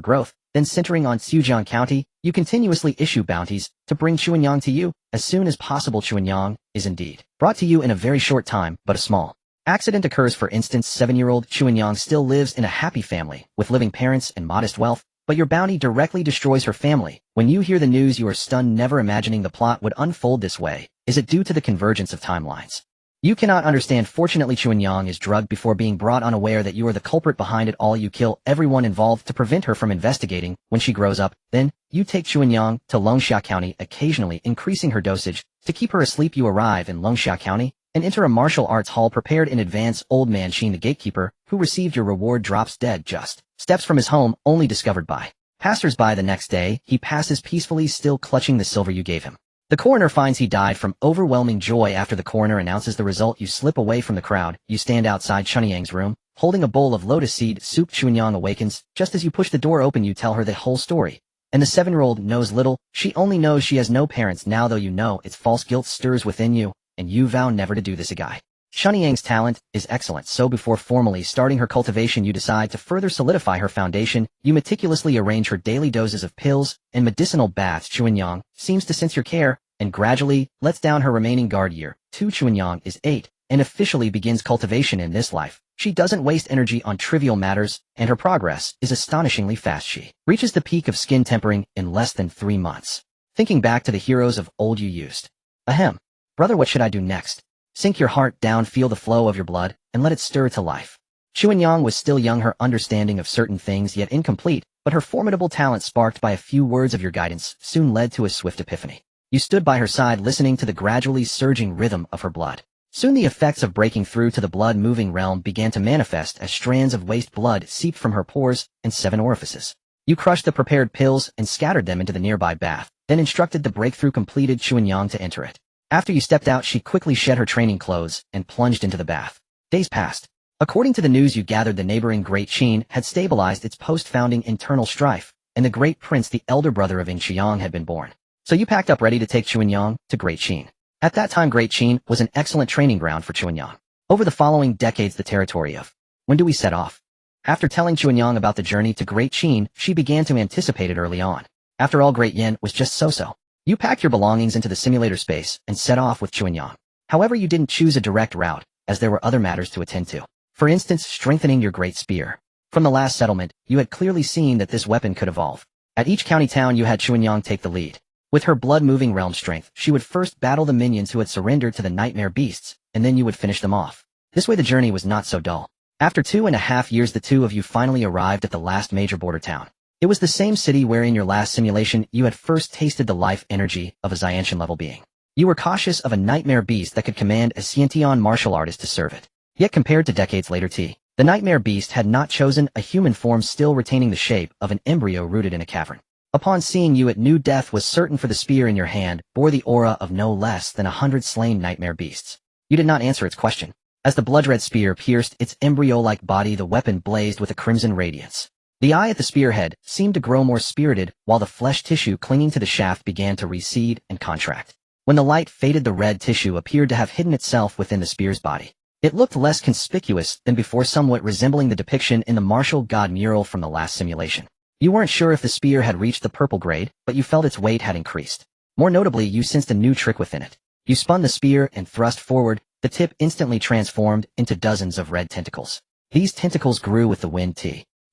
growth. Then centering on Zhejiang County, you continuously issue bounties to bring Chuanyang to you as soon as possible. Chuanyang is indeed brought to you in a very short time, but a small accident occurs. For instance, 7-year-old Chuanyang still lives in a happy family with living parents and modest wealth, but your bounty directly destroys her family. When you hear the news, you are stunned, never imagining the plot would unfold this way. Is it due to the convergence of timelines? You cannot understand. Fortunately, Chuanyang is drugged before being brought, unaware that you are the culprit behind it all. You kill everyone involved to prevent her from investigating. When she grows up, then you take Chuanyang to Longxia County, occasionally increasing her dosage to keep her asleep. You arrive in Longxia County and enter a martial arts hall prepared in advance. Old Man Sheen, the gatekeeper, who received your reward, drops dead just steps from his home, only discovered by passers-by the next day. He passes peacefully, still clutching the silver you gave him. The coroner finds he died from overwhelming joy. After the coroner announces the result, you slip away from the crowd. You stand outside Chuanyang's room, holding a bowl of lotus seed soup. Chuanyang awakens. Just as you push the door open, you tell her the whole story. And the 7-year-old knows little. She only knows she has no parents now, though you know it's false. Guilt stirs within you, and you vow never to do this again. Chuanyang's talent is excellent, so before formally starting her cultivation, you decide to further solidify her foundation. You meticulously arrange her daily doses of pills and medicinal baths. Chuanyang seems to sense your care and gradually lets down her remaining guard. Year 2 Chuanyang is 8 and officially begins cultivation in this life. She doesn't waste energy on trivial matters, and her progress is astonishingly fast. She reaches the peak of skin tempering in less than 3 months. Thinking back to the heroes of old, you used, ahem, brother, what should I do next? Sink your heart down, feel the flow of your blood, and let it stir to life. Chuanyang was still young, her understanding of certain things yet incomplete, but her formidable talent, sparked by a few words of your guidance, soon led to a swift epiphany. You stood by her side, listening to the gradually surging rhythm of her blood. Soon the effects of breaking through to the blood-moving realm began to manifest as strands of waste blood seeped from her pores and 7 orifices. You crushed the prepared pills and scattered them into the nearby bath, then instructed the breakthrough completed Chuanyang to enter it. After you stepped out, she quickly shed her training clothes and plunged into the bath. Days passed. According to the news you gathered, the neighboring Great Qin had stabilized its post-founding internal strife, and the Great Prince, the elder brother of Xiang, had been born. So you packed up ready to take Chuanyang to Great Qin. At that time, Great Qin was an excellent training ground for Chuanyang. Over the following decades, the territory of when do we set off? After telling Chuanyang about the journey to Great Qin, she began to anticipate it early on. After all, Great Yin was just so-so. You packed your belongings into the simulator space and set off with Chuanyang. However, you didn't choose a direct route, as there were other matters to attend to. For instance, strengthening your great spear. From the last settlement, you had clearly seen that this weapon could evolve. At each county town, you had Chuanyang take the lead. With her blood-moving realm strength, she would first battle the minions who had surrendered to the nightmare beasts, and then you would finish them off. This way the journey was not so dull. After 2.5 years, the two of you finally arrived at the last major border town. It was the same city where in your last simulation you had first tasted the life energy of a Xiantian-level being. You were cautious of a nightmare beast that could command a Xiantian martial artist to serve it. Yet compared to decades later, the nightmare beast had not chosen a human form, still retaining the shape of an embryo rooted in a cavern. Upon seeing you, it knew death was certain, for the spear in your hand bore the aura of no less than 100 slain nightmare beasts. You did not answer its question. As the blood-red spear pierced its embryo-like body, the weapon blazed with a crimson radiance. The eye at the spearhead seemed to grow more spirited, while the flesh tissue clinging to the shaft began to recede and contract. When the light faded, the red tissue appeared to have hidden itself within the spear's body. It looked less conspicuous than before, somewhat resembling the depiction in the martial god mural from the last simulation. You weren't sure if the spear had reached the purple grade, but you felt its weight had increased. More notably, you sensed a new trick within it. You spun the spear and thrust forward. The tip instantly transformed into dozens of red tentacles. These tentacles grew with the wind.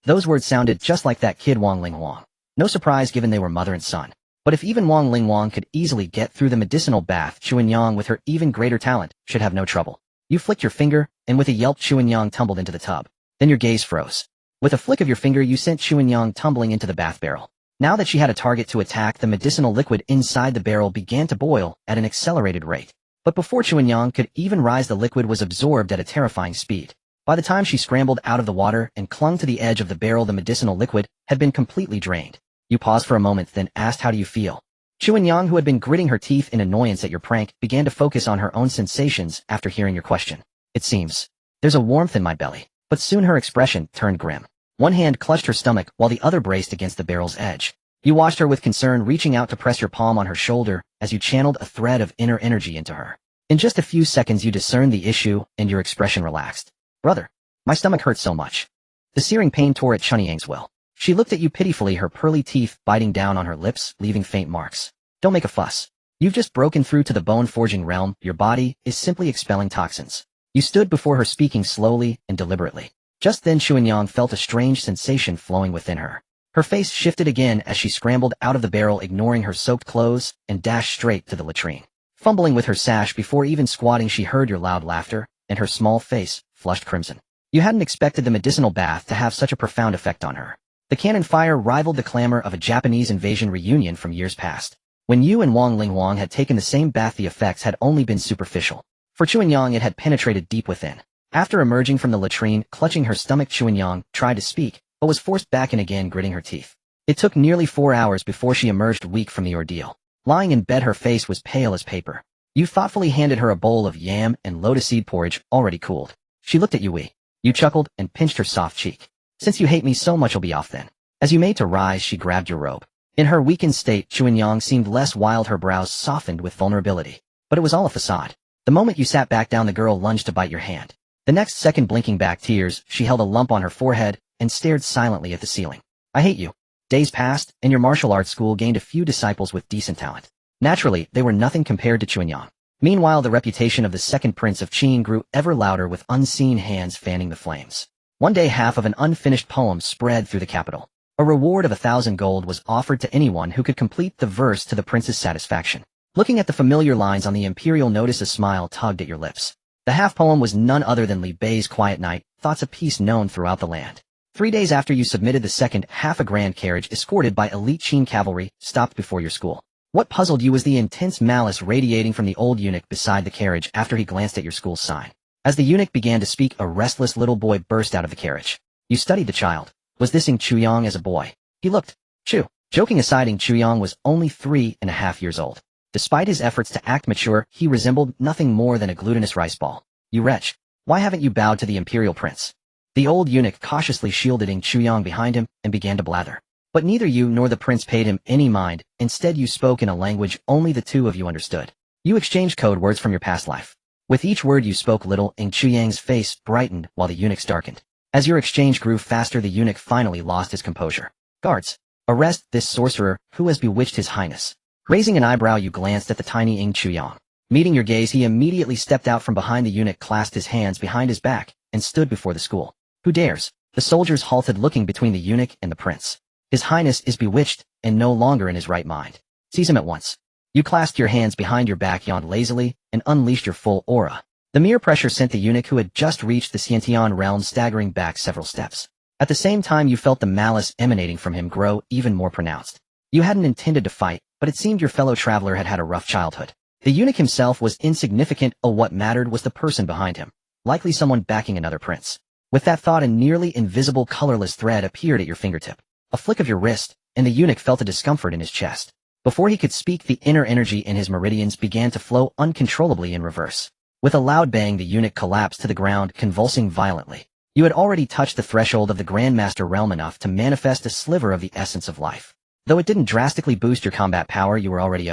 Those words sounded just like that kid Wang Linguang. No surprise, given they were mother and son. But if even Wang Linguang could easily get through the medicinal bath, Chuanyang, with her even greater talent, should have no trouble. You flicked your finger, and with a yelp, Chuanyang tumbled into the tub. Then your gaze froze. With a flick of your finger, you sent Chuanyang tumbling into the bath barrel. Now that she had a target to attack, the medicinal liquid inside the barrel began to boil at an accelerated rate. But before Chuanyang could even rise, the liquid was absorbed at a terrifying speed. By the time she scrambled out of the water and clung to the edge of the barrel, the medicinal liquid had been completely drained. You paused for a moment, then asked, "How do you feel?" Chuanyang, who had been gritting her teeth in annoyance at your prank, began to focus on her own sensations after hearing your question. "It seems there's a warmth in my belly." But soon her expression turned grim. One hand clutched her stomach while the other braced against the barrel's edge. You watched her with concern, reaching out to press your palm on her shoulder as you channeled a thread of inner energy into her. In just a few seconds you discerned the issue, and your expression relaxed. "Brother, my stomach hurts so much." The searing pain tore at Chuanyang's will. She looked at you pitifully, her pearly teeth biting down on her lips, leaving faint marks. "Don't make a fuss. You've just broken through to the bone-forging realm. Your body is simply expelling toxins." You stood before her, speaking slowly and deliberately. Just then Chuanyang felt a strange sensation flowing within her. Her face shifted again as she scrambled out of the barrel, ignoring her soaked clothes, and dashed straight to the latrine. Fumbling with her sash before even squatting, she heard your loud laughter, and her small face flushed crimson. You hadn't expected the medicinal bath to have such a profound effect on her. The cannon fire rivaled the clamor of a Japanese invasion reunion from years past. When you and Wang Linguang had taken the same bath, the effects had only been superficial. For Chuanyang, it had penetrated deep within. After emerging from the latrine, clutching her stomach, Chuanyang tried to speak, but was forced back in again, gritting her teeth. It took nearly 4 hours before she emerged weak from the ordeal. Lying in bed, her face was pale as paper. You thoughtfully handed her a bowl of yam and lotus seed porridge, already cooled. She looked at you. You chuckled and pinched her soft cheek. "Since you hate me so much, you'll be off then." As you made to rise, she grabbed your robe. In her weakened state, Chuanyang seemed less wild, her brows softened with vulnerability. But it was all a facade. The moment you sat back down, the girl lunged to bite your hand. The next second, blinking back tears, she held a lump on her forehead and stared silently at the ceiling. "I hate you." Days passed, and your martial arts school gained a few disciples with decent talent. Naturally, they were nothing compared to Chuanyang. Meanwhile, the reputation of the second prince of Qin grew ever louder, with unseen hands fanning the flames. One day, half of an unfinished poem spread through the capital. A reward of 1,000 gold was offered to anyone who could complete the verse to the prince's satisfaction. Looking at the familiar lines on the imperial notice, a smile tugged at your lips. The half-poem was none other than Li Bei's Quiet Night, thoughts of peace known throughout the land. 3 days after you submitted the second half, a grand carriage escorted by elite Qin cavalry stopped before your school. What puzzled you was the intense malice radiating from the old eunuch beside the carriage after he glanced at your school sign. As the eunuch began to speak, a restless little boy burst out of the carriage. You studied the child. Was this Ing Chuyang as a boy? He looked. Chu. Joking aside, Ing Chuyang was only 3.5 years old. Despite his efforts to act mature, he resembled nothing more than a glutinous rice ball. You wretch. Why haven't you bowed to the imperial prince? The old eunuch cautiously shielded Ing Chuyang behind him and began to blather. But neither you nor the prince paid him any mind. Instead, you spoke in a language only the two of you understood. You exchanged code words from your past life. With each word you spoke, little Ing Chuyang's face brightened while the eunuch's darkened. As your exchange grew faster, the eunuch finally lost his composure. Guards, arrest this sorcerer who has bewitched his highness. Raising an eyebrow, you glanced at the tiny Ing Chuyang. Meeting your gaze, he immediately stepped out from behind the eunuch, clasped his hands behind his back, and stood before the school. Who dares? The soldiers halted, looking between the eunuch and the prince. His highness is bewitched and no longer in his right mind. Seize him at once. You clasped your hands behind your back, yawned lazily, and unleashed your full aura. The mere pressure sent the eunuch, who had just reached the Xiantian realm, staggering back several steps. At the same time, you felt the malice emanating from him grow even more pronounced. You hadn't intended to fight, but it seemed your fellow traveler had had a rough childhood. The eunuch himself was insignificant. What mattered was the person behind him, likely someone backing another prince. With that thought, a nearly invisible colorless thread appeared at your fingertip. A flick of your wrist, and the eunuch felt a discomfort in his chest. Before he could speak, the inner energy in his meridians began to flow uncontrollably in reverse. With a loud bang, the eunuch collapsed to the ground, convulsing violently. You had already touched the threshold of the Grandmaster realm enough to manifest a sliver of the essence of life. Though it didn't drastically boost your combat power, you were already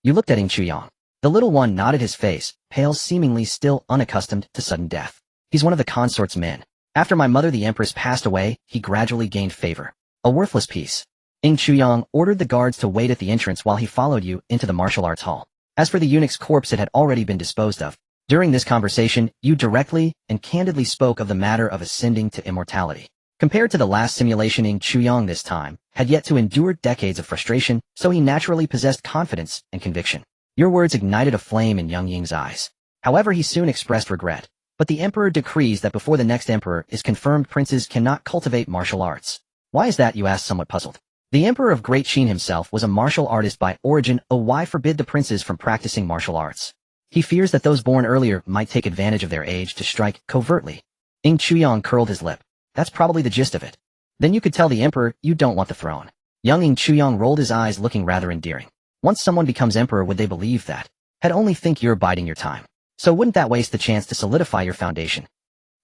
You looked at Ing Chuyang. The little one nodded, his face, pale, seemingly still unaccustomed to sudden death. He's one of the consort's men. After my mother, the empress, passed away, he gradually gained favor. A worthless piece. Ing Chuyang ordered the guards to wait at the entrance while he followed you into the martial arts hall. As for the eunuch's corpse, it had already been disposed of. During this conversation, you directly and candidly spoke of the matter of ascending to immortality. Compared to the last simulation, Ing Chuyang this time had yet to endure decades of frustration, so he naturally possessed confidence and conviction. Your words ignited a flame in young Ying's eyes. However, he soon expressed regret. But the emperor decrees that before the next emperor is confirmed, princes cannot cultivate martial arts. Why is that, you asked, somewhat puzzled. The emperor of Great Qin himself was a martial artist by origin. Why forbid the princes from practicing martial arts? He fears that those born earlier might take advantage of their age to strike covertly. Ing Chuyang curled his lip. That's probably the gist of it. Then you could tell the emperor you don't want the throne. Young Ing Chuyang rolled his eyes, looking rather endearing. Once someone becomes emperor, would they believe that? I'd only think you're biding your time. So wouldn't that waste the chance to solidify your foundation?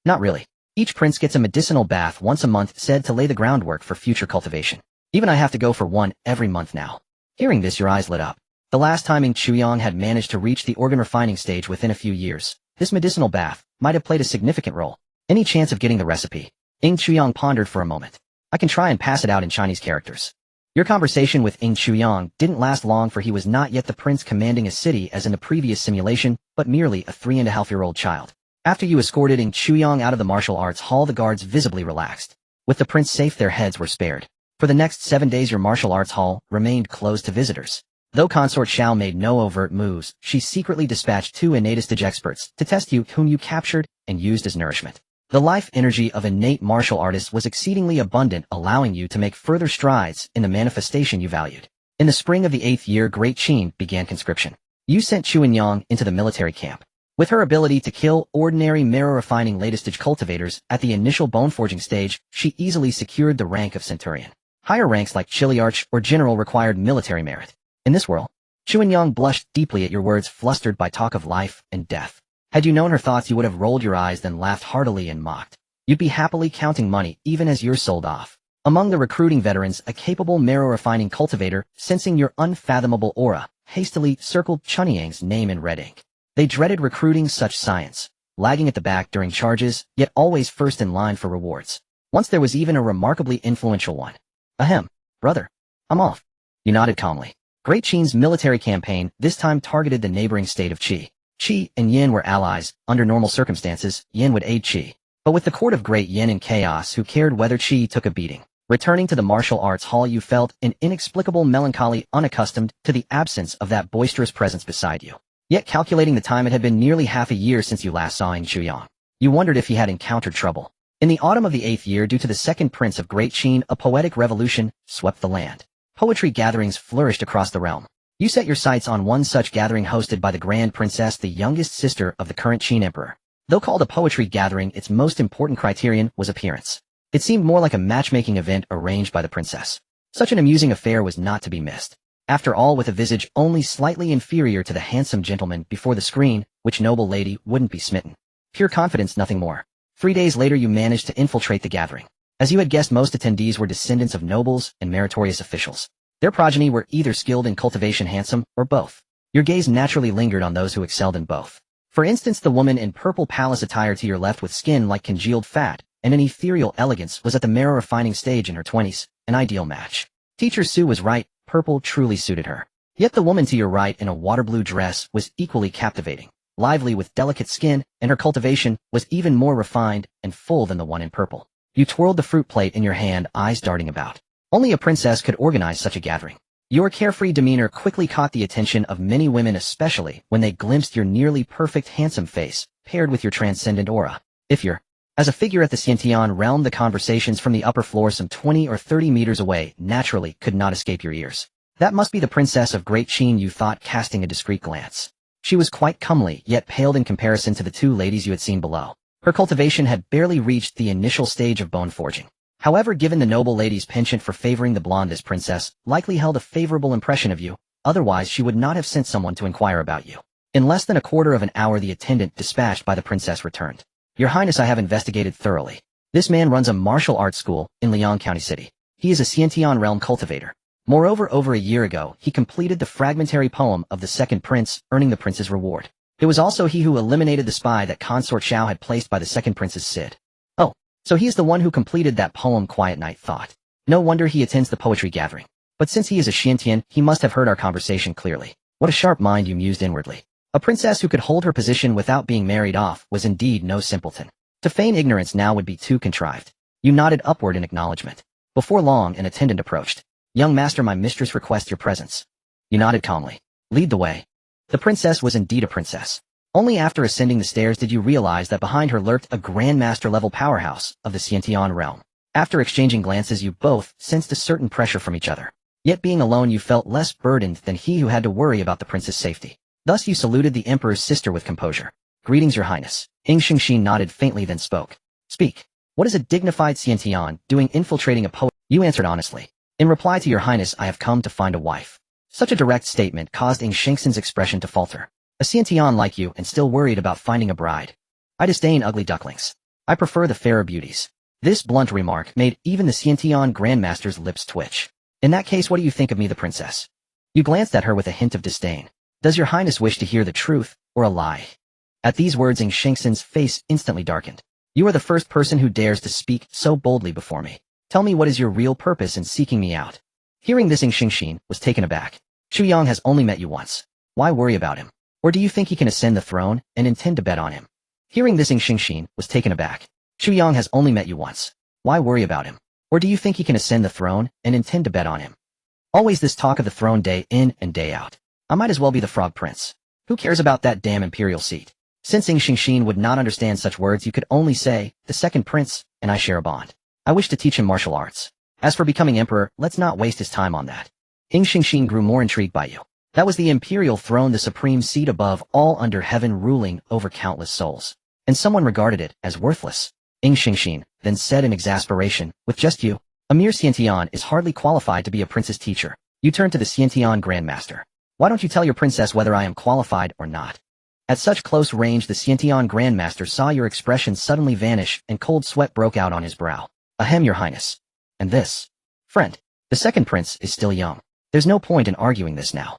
Not really. Each prince gets a medicinal bath once a month, said to lay the groundwork for future cultivation. Even I have to go for one every month now. Hearing this, your eyes lit up. The last time Ing Chuyang had managed to reach the organ refining stage within a few years, this medicinal bath might have played a significant role. Any chance of getting the recipe? Ing Chuyang pondered for a moment. I can try and pass it out in Chinese characters. Your conversation with Ing Chuyang didn't last long, for he was not yet the prince commanding a city as in the previous simulation, but merely a 3.5-year-old child. After you escorted Ing Chuyang out of the martial arts hall, the guards visibly relaxed. With the prince safe, their heads were spared. For the next 7 days, your martial arts hall remained closed to visitors. Though Consort Xiao made no overt moves, she secretly dispatched 2 innate experts to test you, whom you captured and used as nourishment. The life energy of innate martial artists was exceedingly abundant, allowing you to make further strides in the manifestation you valued. In the spring of the 8th year, Great Qin began conscription. You sent Chuanyang into the military camp. With her ability to kill ordinary marrow-refining latest-stage cultivators at the initial bone-forging stage, she easily secured the rank of centurion. Higher ranks like Chiliarch or general required military merit. In this world, Chuanyang blushed deeply at your words, flustered by talk of life and death. Had you known her thoughts, you would have rolled your eyes, then laughed heartily and mocked. You'd be happily counting money, even as you're sold off. Among the recruiting veterans, a capable marrow-refining cultivator, sensing your unfathomable aura, hastily circled Chuanyang's name in red ink. They dreaded recruiting such science, lagging at the back during charges, yet always first in line for rewards. Once there was even a remarkably influential one. Ahem, brother. I'm off. You nodded calmly. Great Qin's military campaign this time targeted the neighboring state of Qi. Qi and Yin were allies. Under normal circumstances, Yin would aid Qi. But with the court of Great Yin in chaos, who cared whether Qi took a beating? Returning to the martial arts hall, you felt an inexplicable melancholy, unaccustomed to the absence of that boisterous presence beside you. Yet calculating the time, it had been nearly half a year since you last saw Ing Chuyang. You wondered if he had encountered trouble. In the autumn of the 8th year, due to the second prince of Great Qin, a poetic revolution swept the land. Poetry gatherings flourished across the realm. You set your sights on one such gathering hosted by the Grand Princess, the youngest sister of the current Qin Emperor. Though called a poetry gathering, its most important criterion was appearance. It seemed more like a matchmaking event arranged by the princess. Such an amusing affair was not to be missed. After all, with a visage only slightly inferior to the handsome gentleman before the screen, which noble lady wouldn't be smitten? Pure confidence, nothing more. 3 days later you managed to infiltrate the gathering. As you had guessed, most attendees were descendants of nobles and meritorious officials. Their progeny were either skilled in cultivation, handsome, or both. Your gaze naturally lingered on those who excelled in both. For instance, the woman in purple palace attire to your left with skin like congealed fat and an ethereal elegance was at the mirror refining stage in her 20s, an ideal match. Teacher Sue was right, purple truly suited her. Yet the woman to your right in a water blue dress was equally captivating, lively with delicate skin, and her cultivation was even more refined and full than the one in purple. You twirled the fruit plate in your hand, eyes darting about. Only a princess could organize such a gathering. Your carefree demeanor quickly caught the attention of many women, especially when they glimpsed your nearly perfect handsome face, paired with your transcendent aura. If you're as a figure at the Xiantian realm, the conversations from the upper floor some 20 or 30 meters away naturally could not escape your ears. That must be the princess of Great Qin, you thought, casting a discreet glance. She was quite comely, yet paled in comparison to the two ladies you had seen below. Her cultivation had barely reached the initial stage of bone forging. However, given the noble lady's penchant for favoring the blonde, this princess likely held a favorable impression of you, otherwise she would not have sent someone to inquire about you. In less than a quarter of an hour the attendant dispatched by the princess returned. Your Highness, I have investigated thoroughly. This man runs a martial arts school in Liang County City. He is a Xiantian realm cultivator. Moreover, over a year ago, he completed the fragmentary poem of the second prince, earning the prince's reward. It was also he who eliminated the spy that Consort Xiao had placed by the second prince's Cid. Oh, so he is the one who completed that poem, Quiet Night thought. No wonder he attends the poetry gathering. But since he is a Xiantian, he must have heard our conversation clearly. What a sharp mind, you mused inwardly. A princess who could hold her position without being married off was indeed no simpleton. To feign ignorance now would be too contrived. You nodded upward in acknowledgement. Before long, an attendant approached. Young master, my mistress requests your presence. You nodded calmly. Lead the way. The princess was indeed a princess. Only after ascending the stairs did you realize that behind her lurked a grandmaster-level powerhouse of the Xiantian realm. After exchanging glances, you both sensed a certain pressure from each other. Yet being alone, you felt less burdened than he who had to worry about the prince's safety. Thus you saluted the emperor's sister with composure. Greetings, your highness. Xingxin nodded faintly, then spoke. Speak. What is a dignified Xiantian doing infiltrating a poet? You answered honestly. In reply to your highness, I have come to find a wife. Such a direct statement caused Xingxin's expression to falter. A Xiantian like you and still worried about finding a bride. I disdain ugly ducklings. I prefer the fairer beauties. This blunt remark made even the Xiantian grandmaster's lips twitch. In that case, what do you think of me, the princess? You glanced at her with a hint of disdain. Does your highness wish to hear the truth, or a lie? At these words, Xingxin's face instantly darkened. You are the first person who dares to speak so boldly before me. Tell me, what is your real purpose in seeking me out? Hearing this, Xingxin was taken aback. Chu Yang has only met you once. Why worry about him? Or do you think he can ascend the throne and intend to bet on him? Hearing this, Xingxin was taken aback. Chu Yang has only met you once. Why worry about him? Or do you think he can ascend the throne and intend to bet on him? Always this talk of the throne day in and day out. I might as well be the frog prince. Who cares about that damn imperial seat? Since Xingxin would not understand such words, you could only say, the second prince, and I share a bond. I wish to teach him martial arts. As for becoming emperor, let's not waste his time on that. Xingxin grew more intrigued by you. That was the imperial throne, the supreme seat above all under heaven, ruling over countless souls. And someone regarded it as worthless. Xingxin then said in exasperation, with just you, a mere Xiantian is hardly qualified to be a prince's teacher. You turned to the Xiantian grandmaster. Why don't you tell your princess whether I am qualified or not? At such close range, the Xiantian grandmaster saw your expression suddenly vanish and cold sweat broke out on his brow. Ahem, your highness. And this? Friend, the second prince is still young. There's no point in arguing this now.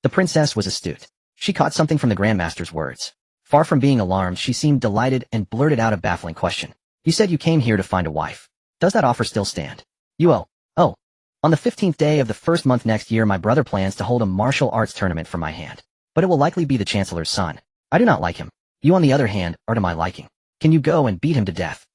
The princess was astute. She caught something from the grandmaster's words. Far from being alarmed, she seemed delighted and blurted out a baffling question. You said you came here to find a wife. Does that offer still stand? Oh. On the 15th day of the first month next year, my brother plans to hold a martial arts tournament for my hand. But it will likely be the chancellor's son. I do not like him. You, on the other hand, are to my liking. Can you go and beat him to death?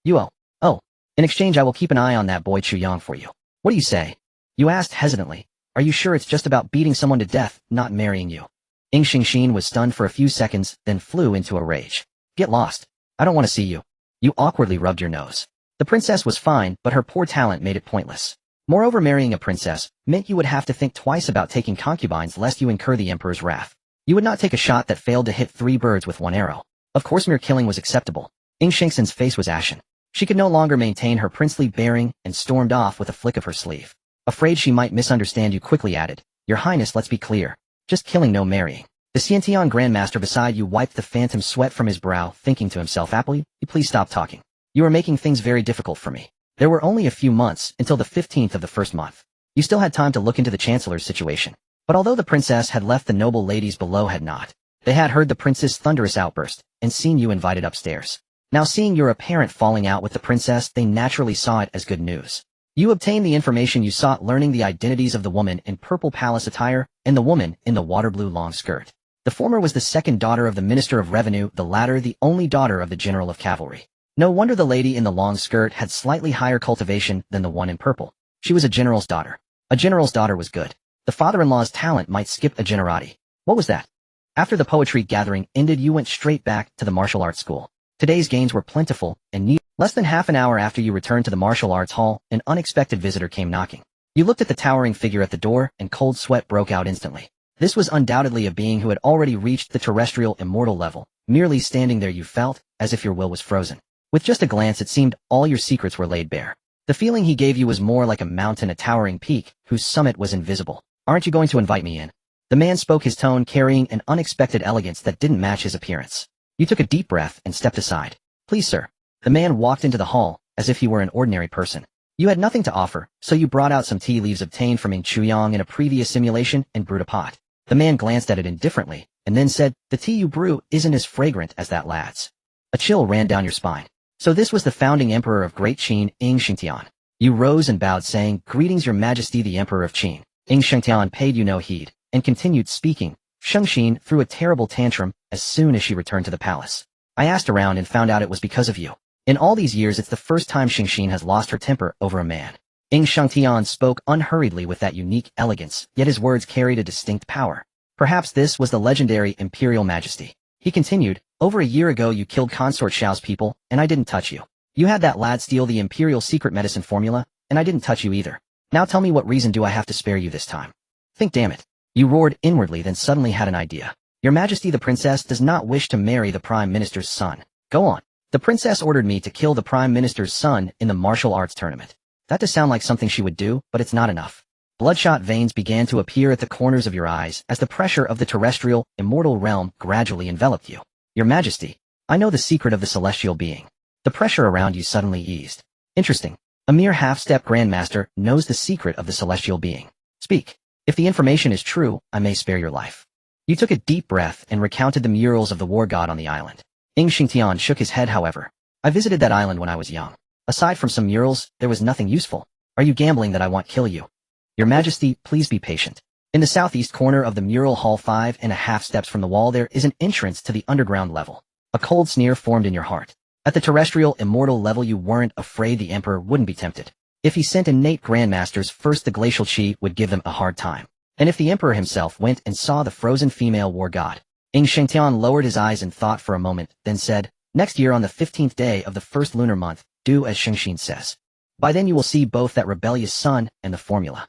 Oh. In exchange, I will keep an eye on that boy Chu Yang for you. What do you say? You asked hesitantly. Are you sure it's just about beating someone to death, not marrying you? Xingxin was stunned for a few seconds, then flew into a rage. Get lost. I don't want to see you. You awkwardly rubbed your nose. The princess was fine, but her poor talent made it pointless. Moreover, marrying a princess meant you would have to think twice about taking concubines lest you incur the emperor's wrath. You would not take a shot that failed to hit 3 birds with 1 arrow. Of course mere killing was acceptable. Ying Shengxin's face was ashen. She could no longer maintain her princely bearing and stormed off with a flick of her sleeve. Afraid she might misunderstand, you quickly added, "Your Highness, let's be clear. Just killing, no marrying." The Xiantian Grandmaster beside you wiped the phantom sweat from his brow, thinking to himself happily, "You please stop talking. You are making things very difficult for me. There were only a few months until the 15th of the first month. You still had time to look into the Chancellor's situation." But although the princess had left, the noble ladies below had not. They had heard the prince's thunderous outburst and seen you invited upstairs. Now seeing your apparent falling out with the princess, they naturally saw it as good news. You obtained the information you sought, learning the identities of the woman in purple palace attire and the woman in the water blue long skirt. The former was the second daughter of the Minister of Revenue, the latter the only daughter of the General of Cavalry. No wonder the lady in the long skirt had slightly higher cultivation than the one in purple. She was a general's daughter. A general's daughter was good. The father-in-law's talent might skip a generati. What was that? After the poetry gathering ended, you went straight back to the martial arts school. Today's gains were plentiful and neat. Less than half an hour after you returned to the martial arts hall, an unexpected visitor came knocking. You looked at the towering figure at the door, and cold sweat broke out instantly. This was undoubtedly a being who had already reached the terrestrial immortal level. Merely standing there, you felt as if your will was frozen. With just a glance, it seemed all your secrets were laid bare. The feeling he gave you was more like a mountain, a towering peak, whose summit was invisible. "Aren't you going to invite me in?" The man spoke, his tone carrying an unexpected elegance that didn't match his appearance. You took a deep breath and stepped aside. "Please, sir." The man walked into the hall as if he were an ordinary person. You had nothing to offer, so you brought out some tea leaves obtained from Ing Chuyang in a previous simulation and brewed a pot. The man glanced at it indifferently and then said, "The tea you brew isn't as fragrant as that lad's." A chill ran down your spine. So this was the founding emperor of Great Qin, Ing Shengtian. You rose and bowed, saying, "Greetings, your majesty, the emperor of Qin." Ing Shengtian paid you no heed and continued speaking. Shengxin threw a terrible tantrum as soon as she returned to the palace. "I asked around and found out it was because of you. In all these years, it's the first time Shengxin has lost her temper over a man." Ing Shengtian spoke unhurriedly with that unique elegance, yet his words carried a distinct power. Perhaps this was the legendary imperial majesty. He continued, "Over a year ago you killed Consort Xiao's people, and I didn't touch you. You had that lad steal the imperial secret medicine formula, and I didn't touch you either. Now tell me, what reason do I have to spare you this time? Think, damn it." You roared inwardly, then suddenly had an idea. "Your Majesty, the princess does not wish to marry the Prime Minister's son." "Go on." "The princess ordered me to kill the Prime Minister's son in the martial arts tournament." That does sound like something she would do, but it's not enough. Bloodshot veins began to appear at the corners of your eyes as the pressure of the terrestrial, immortal realm gradually enveloped you. "Your Majesty, I know the secret of the celestial being." The pressure around you suddenly eased. "Interesting. A mere half-step grandmaster knows the secret of the celestial being. Speak. If the information is true, I may spare your life." You took a deep breath and recounted the murals of the war god on the island. Ing Shengtian shook his head, however. "I visited that island when I was young. Aside from some murals, there was nothing useful. Are you gambling that I won't kill you?" "Your Majesty, please be patient. In the southeast corner of the mural hall, 5.5 steps from the wall, there is an entrance to the underground level." A cold sneer formed in your heart. At the terrestrial immortal level, you weren't afraid the emperor wouldn't be tempted. If he sent innate grandmasters first, the glacial chi would give them a hard time. And if the emperor himself went and saw the frozen female war god? Ing Shengtian lowered his eyes and thought for a moment, then said, "Next year on the 15th day of the first lunar month, do as Shengxin says. By then you will see both that rebellious son and the formula."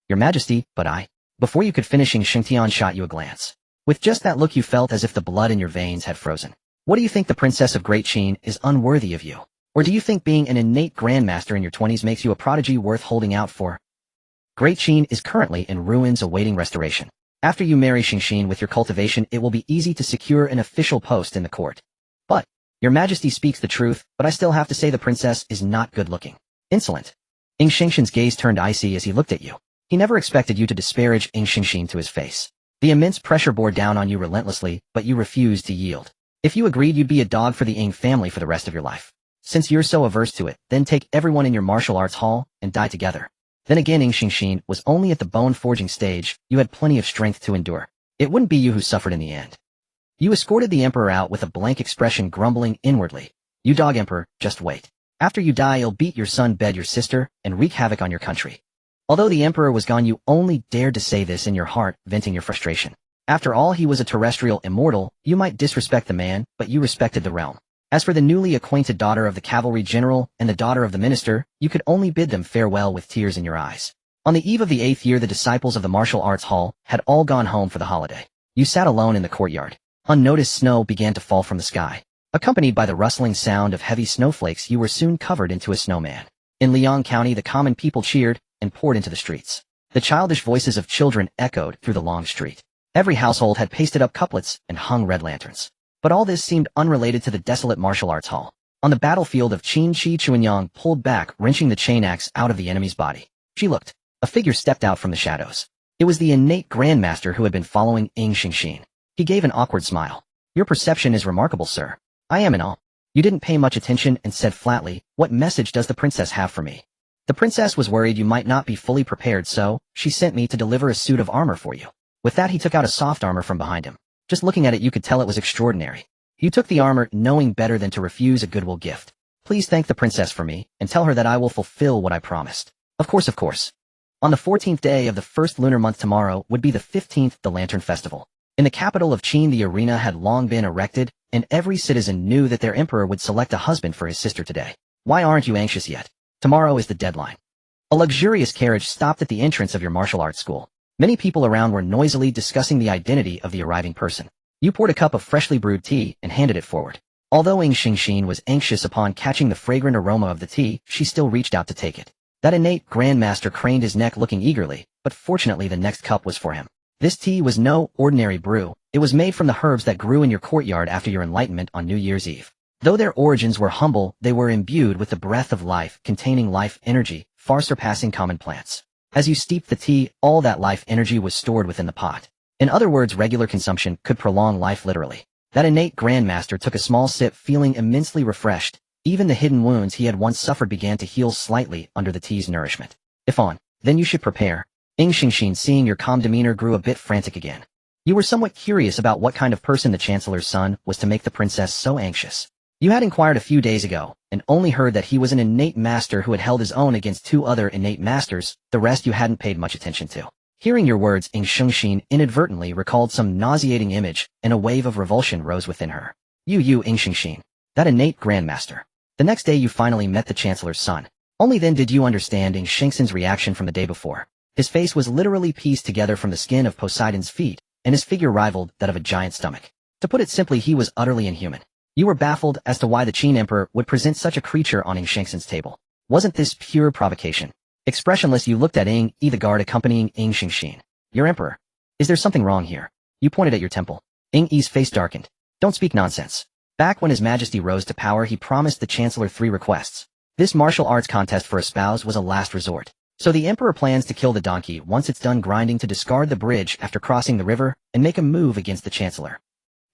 Your Majesty, but I." Before you could finish, Ing Shengtian shot you a glance. With just that look, you felt as if the blood in your veins had frozen. "What do you think, the Princess of Great Qin is unworthy of you? Or do you think being an innate grandmaster in your 20s makes you a prodigy worth holding out for?" Great Qin is currently in ruins awaiting restoration. After you marry Shengxin with your cultivation, it will be easy to secure an official post in the court. But, Your Majesty speaks the truth, but I still have to say the princess is not good looking. Insolent. Ing Shengxin's gaze turned icy as he looked at you. He never expected you to disparage Ing Shengxin to his face. The immense pressure bore down on you relentlessly, but you refused to yield. If you agreed, you'd be a dog for the Ing family for the rest of your life. Since you're so averse to it, then take everyone in your martial arts hall and die together. Then again, Ing Shengxin was only at the bone-forging stage. You had plenty of strength to endure. It wouldn't be you who suffered in the end. You escorted the emperor out with a blank expression, grumbling inwardly. "You dog emperor, just wait. After you die, you'll beat your son, bed your sister, and wreak havoc on your country." Although the emperor was gone, you only dared to say this in your heart, venting your frustration. After all, he was a terrestrial immortal. You might disrespect the man, but you respected the realm. As for the newly acquainted daughter of the cavalry general and the daughter of the minister, you could only bid them farewell with tears in your eyes. On the eve of the 8th year, the disciples of the martial arts hall had all gone home for the holiday. You sat alone in the courtyard. Unnoticed snow began to fall from the sky. Accompanied by the rustling sound of heavy snowflakes, you were soon covered into a snowman. In Liang County, the common people cheered and poured into the streets. The childish voices of children echoed through the long street. Every household had pasted up couplets and hung red lanterns. But all this seemed unrelated to the desolate martial arts hall. On the battlefield of Qin Shi, Chuanyang pulled back, wrenching the chain axe out of the enemy's body. She looked. A figure stepped out from the shadows. It was the innate grandmaster who had been following Ing Xingxin. He gave an awkward smile. Your perception is remarkable, sir. I am in awe. You didn't pay much attention and said flatly, what message does the princess have for me? The princess was worried you might not be fully prepared, so she sent me to deliver a suit of armor for you. With that, he took out a soft armor from behind him. Just looking at it, you could tell it was extraordinary. You took the armor, knowing better than to refuse a goodwill gift. Please thank the princess for me, and tell her that I will fulfill what I promised. Of course, of course. On the 14th day of the first lunar month, tomorrow would be the 15th, the Lantern Festival. In the capital of Qin, the arena had long been erected, and every citizen knew that their emperor would select a husband for his sister today. Why aren't you anxious yet? Tomorrow is the deadline. A luxurious carriage stopped at the entrance of your martial arts school. Many people around were noisily discussing the identity of the arriving person. You poured a cup of freshly brewed tea and handed it forward. Although Ing Xingxin was anxious upon catching the fragrant aroma of the tea, she still reached out to take it. That innate grandmaster craned his neck looking eagerly, but fortunately the next cup was for him. This tea was no ordinary brew. It was made from the herbs that grew in your courtyard after your enlightenment on New Year's Eve. Though their origins were humble, they were imbued with the breath of life, containing life energy, far surpassing common plants. As you steeped the tea, all that life energy was stored within the pot. In other words, regular consumption could prolong life literally. That innate grandmaster took a small sip, feeling immensely refreshed. Even the hidden wounds he had once suffered began to heal slightly under the tea's nourishment. If on, then you should prepare. Ing Xingxin, seeing your calm demeanor, grew a bit frantic again. You were somewhat curious about what kind of person the chancellor's son was to make the princess so anxious. You had inquired a few days ago, and only heard that he was an innate master who had held his own against 2 other innate masters. The rest you hadn't paid much attention to. Hearing your words, Ing Xingxin inadvertently recalled some nauseating image, and a wave of revulsion rose within her. You Ing Xingxin. That innate grandmaster. The next day you finally met the chancellor's son. Only then did you understand Ing Xingxin's reaction from the day before. His face was literally pieced together from the skin of Poseidon's feet, and his figure rivaled that of a giant stomach. To put it simply, he was utterly inhuman. You were baffled as to why the Qin emperor would present such a creature on Ing Xingxin's table. Wasn't this pure provocation? Expressionless, you looked at Ing Yi, the guard accompanying Ing Xingxin. Your emperor. Is there something wrong here? You pointed at your temple. Ing Yi's face darkened. Don't speak nonsense. Back when His Majesty rose to power, he promised the Chancellor 3 requests. This martial arts contest for a spouse was a last resort. So the emperor plans to kill the donkey once it's done grinding, to discard the bridge after crossing the river, and make a move against the Chancellor.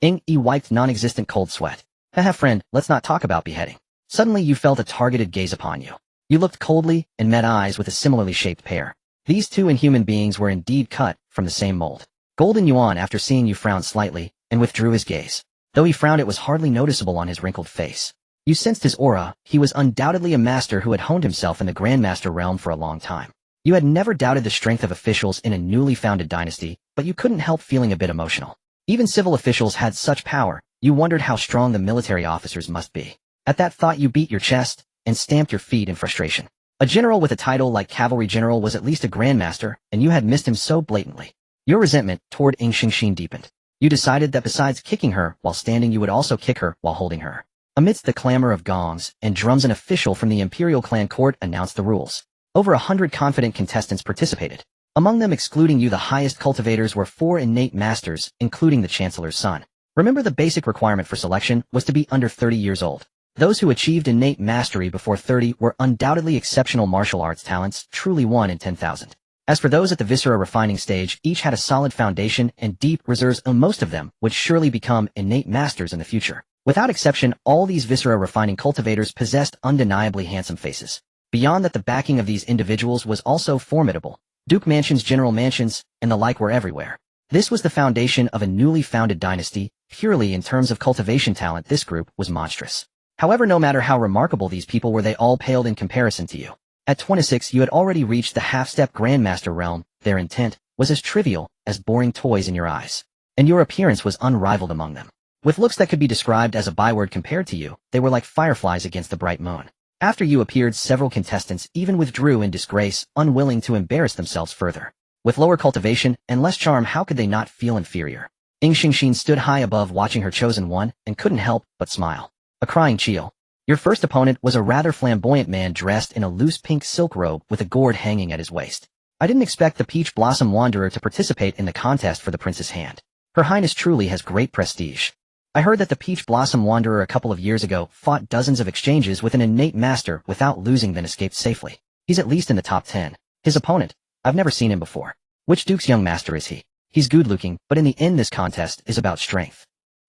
Ing Yi wiped non-existent cold sweat. Haha, friend, let's not talk about beheading. Suddenly you felt a targeted gaze upon you. You looked coldly and met eyes with a similarly shaped pair. These 2 inhuman beings were indeed cut from the same mold. Golden Yuan, after seeing you, frowned slightly and withdrew his gaze. Though he frowned, it was hardly noticeable on his wrinkled face. You sensed his aura. He was undoubtedly a master who had honed himself in the Grandmaster realm for a long time. You had never doubted the strength of officials in a newly founded dynasty, but you couldn't help feeling a bit emotional. Even civil officials had such power. You wondered how strong the military officers must be. At that thought you beat your chest and stamped your feet in frustration. A general with a title like cavalry general was at least a grandmaster, and you had missed him so blatantly. Your resentment toward Ing Xingxin deepened. You decided that besides kicking her while standing, you would also kick her while holding her. Amidst the clamor of gongs and drums, an official from the imperial clan court announced the rules. Over 100 confident contestants participated. Among them, excluding you, the highest cultivators were 4 innate masters, including the Chancellor's son. Remember, the basic requirement for selection was to be under 30 years old. Those who achieved innate mastery before 30 were undoubtedly exceptional martial arts talents, truly 1 in 10,000. As for those at the viscera refining stage, each had a solid foundation and deep reserves, and most of them would surely become innate masters in the future. Without exception, all these viscera refining cultivators possessed undeniably handsome faces. Beyond that, the backing of these individuals was also formidable. Duke mansions, general mansions, and the like were everywhere. This was the foundation of a newly founded dynasty. Purely in terms of cultivation talent, this group was monstrous. However, no matter how remarkable these people were, they all paled in comparison to you. At 26, you had already reached the half-step Grandmaster realm. Their intent was as trivial as boring toys in your eyes, and your appearance was unrivaled among them. With looks that could be described as a byword compared to you, they were like fireflies against the bright moon. After you appeared, several contestants even withdrew in disgrace, unwilling to embarrass themselves further. With lower cultivation and less charm, how could they not feel inferior? Xingxin stood high above watching her chosen one and couldn't help but smile. A crying chiel. Your first opponent was a rather flamboyant man dressed in a loose pink silk robe with a gourd hanging at his waist. I didn't expect the Peach Blossom Wanderer to participate in the contest for the prince's hand. Her Highness truly has great prestige. I heard that the Peach Blossom Wanderer a couple of years ago fought dozens of exchanges with an innate master without losing, then escaped safely. He's at least in the top 10. His opponent? I've never seen him before. Which Duke's young master is he? He's good-looking, but in the end this contest is about strength.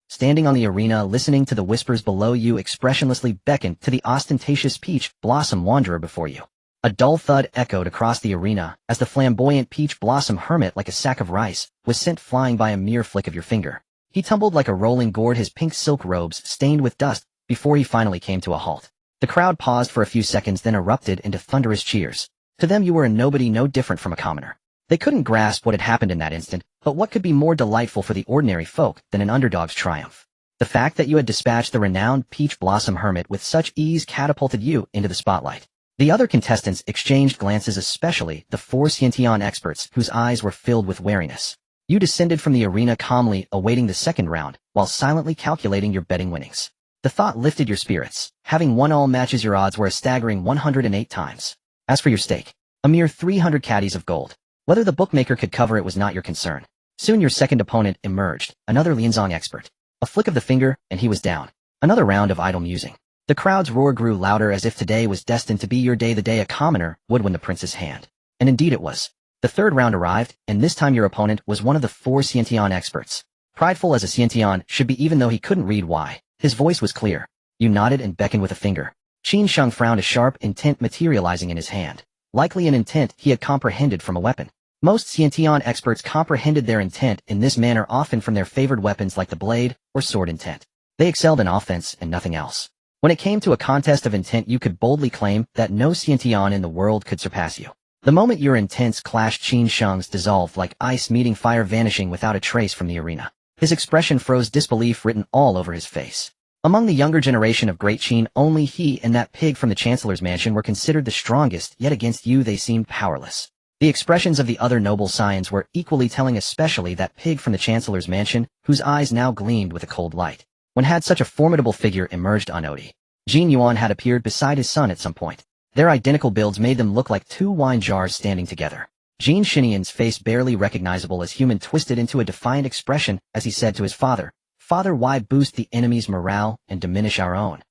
Standing on the arena, listening to the whispers below you, expressionlessly beckoned to the ostentatious Peach Blossom Wanderer before you. A dull thud echoed across the arena as the flamboyant Peach Blossom Hermit, like a sack of rice, was sent flying by a mere flick of your finger. He tumbled like a rolling gourd, his pink silk robes stained with dust, before he finally came to a halt. The crowd paused for a few seconds, then erupted into thunderous cheers. To them you were a nobody, no different from a commoner. They couldn't grasp what had happened in that instant, but what could be more delightful for the ordinary folk than an underdog's triumph? The fact that you had dispatched the renowned Peach Blossom Hermit with such ease catapulted you into the spotlight. The other contestants exchanged glances, especially the 4 Xiantian experts whose eyes were filled with wariness. You descended from the arena calmly, awaiting the second round, while silently calculating your betting winnings. The thought lifted your spirits. Having won all matches, your odds were a staggering 108 times. As for your stake, a mere 300 caddies of gold. Whether the bookmaker could cover it was not your concern. Soon your second opponent emerged, another Lianzong expert. A flick of the finger, and he was down. Another round of idle musing. The crowd's roar grew louder, as if today was destined to be your day, the day a commoner would win the prince's hand. And indeed it was. The third round arrived, and this time your opponent was one of the 4 Xiantian experts. Prideful as a Xiantian should be, even though he couldn't read why. His voice was clear. You nodded and beckoned with a finger. Qin Sheng frowned, a sharp intent materializing in his hand. Likely an intent he had comprehended from a weapon. Most Xiantian experts comprehended their intent in this manner, often from their favored weapons like the blade or sword intent. They excelled in offense and nothing else. When it came to a contest of intent, you could boldly claim that no Xiantian in the world could surpass you. The moment your intents clashed, Qin Sheng's dissolved like ice meeting fire, vanishing without a trace from the arena. His expression froze, disbelief written all over his face. Among the younger generation of Great Qin, only he and that pig from the Chancellor's mansion were considered the strongest, yet against you they seemed powerless. The expressions of the other noble scions were equally telling, especially that pig from the Chancellor's mansion, whose eyes now gleamed with a cold light. When had such a formidable figure emerged on Odi? Jin Yuan had appeared beside his son at some point. Their identical builds made them look like 2 wine jars standing together. Jin Xinian's face, barely recognizable as human, twisted into a defiant expression as he said to his father, "Father, why boost the enemy's morale and diminish our own?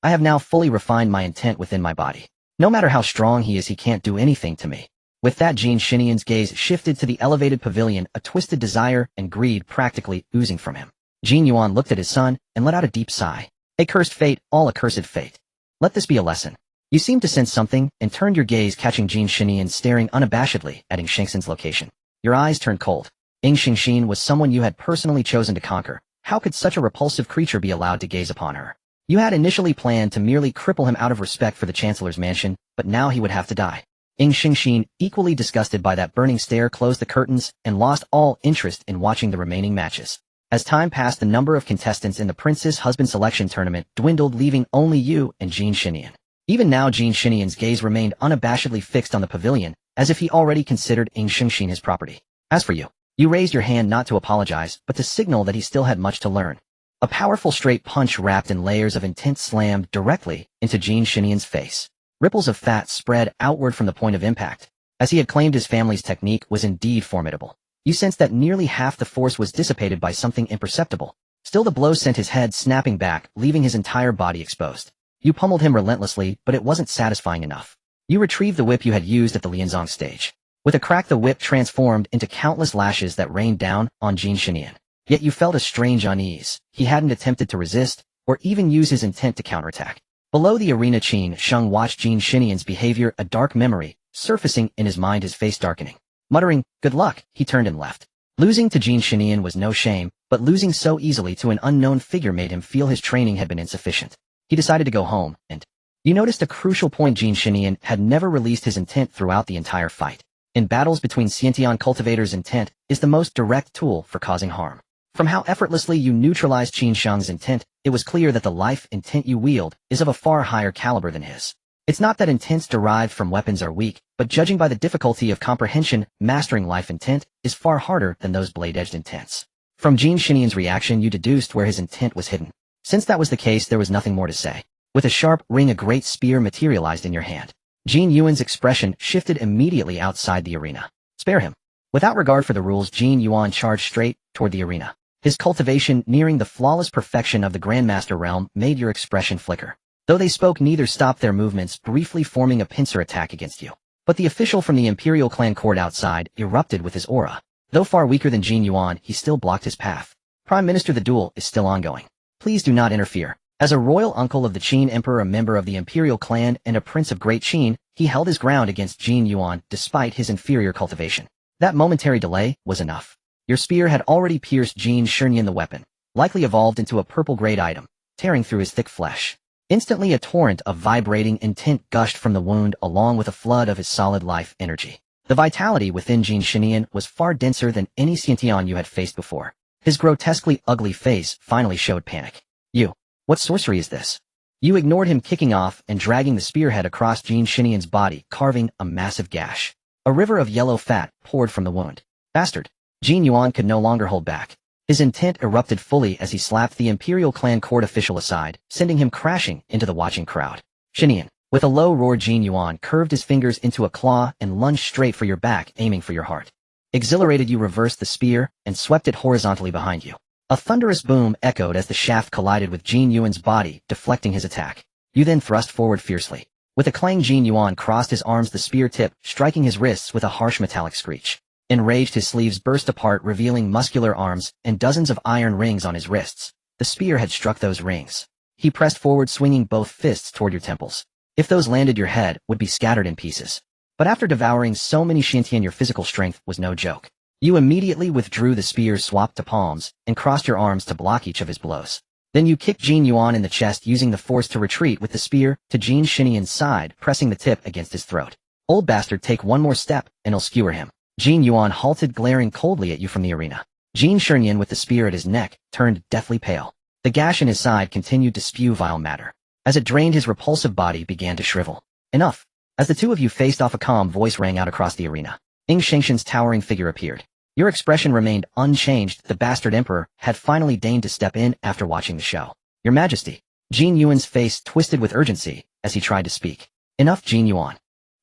I have now fully refined my intent within my body. No matter how strong he is, he can't do anything to me." With that, Jin Xinian's gaze shifted to the elevated pavilion, a twisted desire and greed practically oozing from him. Jin Yuan looked at his son and let out a deep sigh. A cursed fate, all accursed fate. Let this be a lesson. You seemed to sense something and turned your gaze, catching Jin Xinian staring unabashedly at Xingxin's location. Your eyes turned cold. Xingxin was someone you had personally chosen to conquer. How could such a repulsive creature be allowed to gaze upon her? You had initially planned to merely cripple him out of respect for the Chancellor's mansion, but now he would have to die. Xingxin, equally disgusted by that burning stare, closed the curtains and lost all interest in watching the remaining matches. As time passed, the number of contestants in the Prince's Husband Selection Tournament dwindled, leaving only you and Jin Xinian. Even now, Jin Xinian's gaze remained unabashedly fixed on the pavilion, as if he already considered Xingxin his property. As for you, you raised your hand not to apologize, but to signal that he still had much to learn. A powerful straight punch wrapped in layers of intent slammed directly into Jin Xinian's face. Ripples of fat spread outward from the point of impact. As he had claimed, his family's technique was indeed formidable. You sensed that nearly half the force was dissipated by something imperceptible. Still, the blow sent his head snapping back, leaving his entire body exposed. You pummeled him relentlessly, but it wasn't satisfying enough. You retrieved the whip you had used at the Lianzong stage. With a crack, the whip transformed into countless lashes that rained down on Jin Xinian. Yet you felt a strange unease. He hadn't attempted to resist, or even use his intent to counterattack. Below the arena, Qin Sheng watched Jin Xinian's behavior, a dark memory surfacing in his mind, his face darkening. Muttering, "Good luck," he turned and left. Losing to Jin Xinian was no shame, but losing so easily to an unknown figure made him feel his training had been insufficient. He decided to go home, and you noticed a crucial point. Jin Xinian had never released his intent throughout the entire fight. In battles between Xiantian cultivators, intent is the most direct tool for causing harm. From how effortlessly you neutralized Qin Sheng's intent, it was clear that the life intent you wield is of a far higher caliber than his. It's not that intents derived from weapons are weak, but judging by the difficulty of comprehension, mastering life intent is far harder than those blade-edged intents. From Jin Shinian's reaction you deduced where his intent was hidden. Since that was the case there was nothing more to say. With a sharp ring a great spear materialized in your hand. Jin Yuan's expression shifted immediately outside the arena. Spare him. Without regard for the rules Jin Yuan charged straight toward the arena. His cultivation nearing the flawless perfection of the Grandmaster realm made your expression flicker. Though they spoke neither stopped their movements briefly forming a pincer attack against you. But the official from the Imperial clan court outside erupted with his aura. Though far weaker than Jin Yuan, he still blocked his path. Prime Minister, the duel is still ongoing. Please do not interfere. As a royal uncle of the Qin Emperor, a member of the Imperial clan and a prince of Great Qin, he held his ground against Jin Yuan despite his inferior cultivation. That momentary delay was enough. Your spear had already pierced Jin Shinian, the weapon, likely evolved into a purple-grade item, tearing through his thick flesh. Instantly a torrent of vibrating intent gushed from the wound along with a flood of his solid life energy. The vitality within Jin Shinian was far denser than any Xiantian you had faced before. His grotesquely ugly face finally showed panic. You. What sorcery is this? You ignored him, kicking off and dragging the spearhead across Jin Shinian's body, carving a massive gash. A river of yellow fat poured from the wound. Bastard. Jin Yuan could no longer hold back. His intent erupted fully as he slapped the Imperial clan court official aside, sending him crashing into the watching crowd. Shinian. With a low roar, Jin Yuan curved his fingers into a claw and lunged straight for your back, aiming for your heart. Exhilarated, you reversed the spear and swept it horizontally behind you. A thunderous boom echoed as the shaft collided with Jin Yuan's body, deflecting his attack. You then thrust forward fiercely. With a clang, Jin Yuan crossed his arms, the spear tip striking his wrists with a harsh metallic screech. Enraged, his sleeves burst apart, revealing muscular arms and dozens of iron rings on his wrists. The spear had struck those rings. He pressed forward, swinging both fists toward your temples. If those landed, your head would be scattered in pieces. But after devouring so many Xiantian, your physical strength was no joke. You immediately withdrew the spear, swapped to palms, and crossed your arms to block each of his blows. Then you kicked Jin Yuan in the chest, using the force to retreat with the spear to Jin Shinian's side, pressing the tip against his throat. Old bastard, take one more step, and I'll skewer him. Jin Yuan halted, glaring coldly at you from the arena. Jin Shinian, with the spear at his neck, turned deathly pale. The gash in his side continued to spew vile matter. As it drained, his repulsive body began to shrivel. Enough. As the two of you faced off, a calm voice rang out across the arena. Ing Shengshan's towering figure appeared. Your expression remained unchanged. The bastard emperor had finally deigned to step in after watching the show. Your Majesty. Jin Yuan's face twisted with urgency as he tried to speak. Enough, Jin Yuan.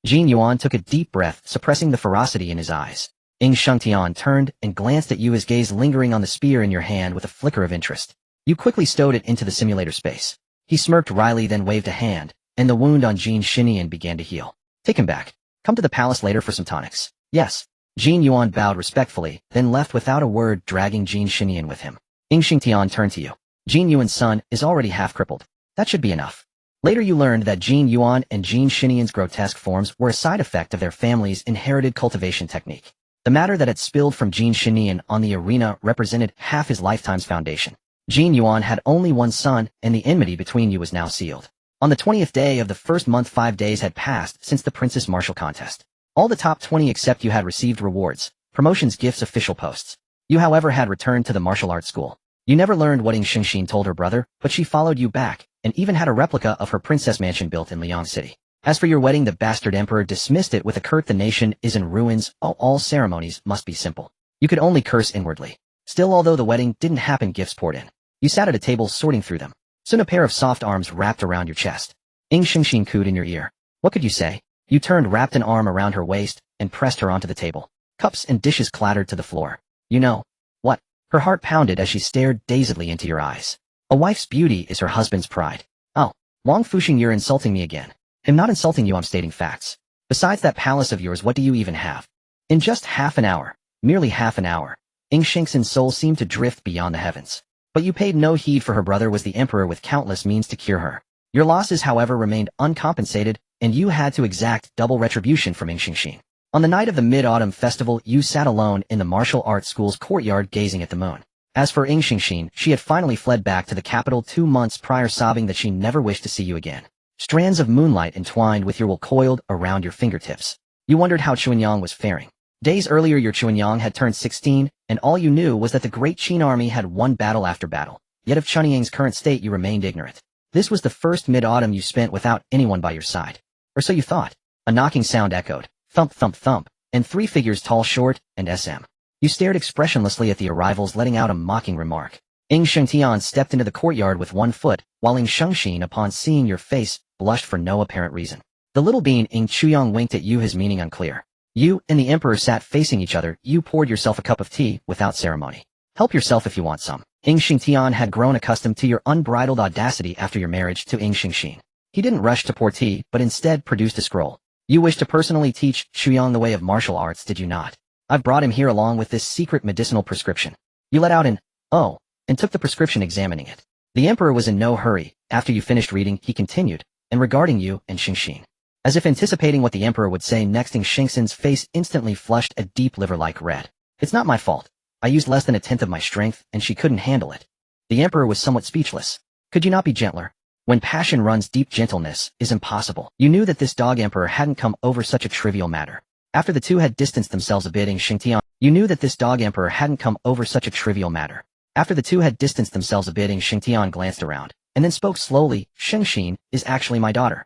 Jin Yuan took a deep breath, suppressing the ferocity in his eyes. Ing Shengtian turned and glanced at you, his gaze lingering on the spear in your hand with a flicker of interest. You quickly stowed it into the simulator space. He smirked wryly, then waved a hand, and the wound on Jin Shinian began to heal. Take him back. Come to the palace later for some tonics. Yes. Jin Yuan bowed respectfully, then left without a word, dragging Jin Shinian with him. Ing Shengtian turned to you. Jin Yuan's son is already half crippled. That should be enough. Later you learned that Jin Yuan and Jin Shinian's grotesque forms were a side effect of their family's inherited cultivation technique. The matter that had spilled from Jin Shinian on the arena represented half his lifetime's foundation. Jin Yuan had only one son, and the enmity between you was now sealed. On the 20th day of the first month, 5 days had passed since the Princess Martial contest. All the top 20 except you had received rewards, promotions, gifts, official posts. You, however, had returned to the martial arts school. You never learned what Ing Shengxin told her brother, but she followed you back, and even had a replica of her princess mansion built in Liang City. As for your wedding, the bastard emperor dismissed it with a curt, the nation is in ruins, all ceremonies must be simple. You could only curse inwardly. Still, although the wedding didn't happen, gifts poured in. You sat at a table sorting through them. Soon a pair of soft arms wrapped around your chest. Ing Shengxin cooed in your ear. What could you say? You turned, wrapped an arm around her waist, and pressed her onto the table. Cups and dishes clattered to the floor. You know. What? Her heart pounded as she stared dazedly into your eyes. A wife's beauty is her husband's pride. Oh, Wang Fusheng, you're insulting me again. I'm not insulting you, I'm stating facts. Besides that palace of yours, what do you even have? In just half an hour, merely half an hour, Ing Shengxin's soul seemed to drift beyond the heavens. But you paid no heed, for her brother was the emperor with countless means to cure her. Your losses, however, remained uncompensated, and you had to exact double retribution from Ing Shengxin. On the night of the Mid-Autumn Festival, you sat alone in the martial arts school's courtyard gazing at the moon. As for Ing Shengxin, she had finally fled back to the capital 2 months prior, sobbing that she never wished to see you again. Strands of moonlight entwined with your will coiled around your fingertips. You wondered how Chuanyang was faring. Days earlier your Chuanyang had turned 16, and all you knew was that the Great Qin army had won battle after battle. Yet of Chuanyang's current state you remained ignorant. This was the first mid-autumn you spent without anyone by your side. Or so you thought. A knocking sound echoed, thump thump thump, and 3 figures tall, short, and SM. You stared expressionlessly at the arrivals, letting out a mocking remark. Ing Shengtian stepped into the courtyard with 1 foot, while Ing Shengxin, upon seeing your face, blushed for no apparent reason. The little bean Ing Chuyang winked at you, his meaning unclear. You and the emperor sat facing each other. You poured yourself a cup of tea without ceremony. Help yourself if you want some. Ing Shengtian had grown accustomed to your unbridled audacity after your marriage to Ing Shengxin. He didn't rush to pour tea, but instead produced a scroll. You wish to personally teach Chuyang the way of martial arts, did you not? I've brought him here along with this secret medicinal prescription. You let out an, oh, and took the prescription, examining it. The emperor was in no hurry. After you finished reading, he continued, and regarding you and Shengxin. As if anticipating what the emperor would say next, Ing Shengxin's face instantly flushed a deep liver-like red. It's not my fault. I used less than 1/10 of my strength, and she couldn't handle it. The emperor was somewhat speechless. Could you not be gentler? When passion runs deep, gentleness is impossible. You knew that this dog emperor hadn't come over such a trivial matter. After the two had distanced themselves a bit, Ing Shengtian, you knew that this dog emperor hadn't come over such a trivial matter. After the two had distanced themselves a bit, Ing Shengtian glanced around, and then spoke slowly. Shengxin is actually my daughter.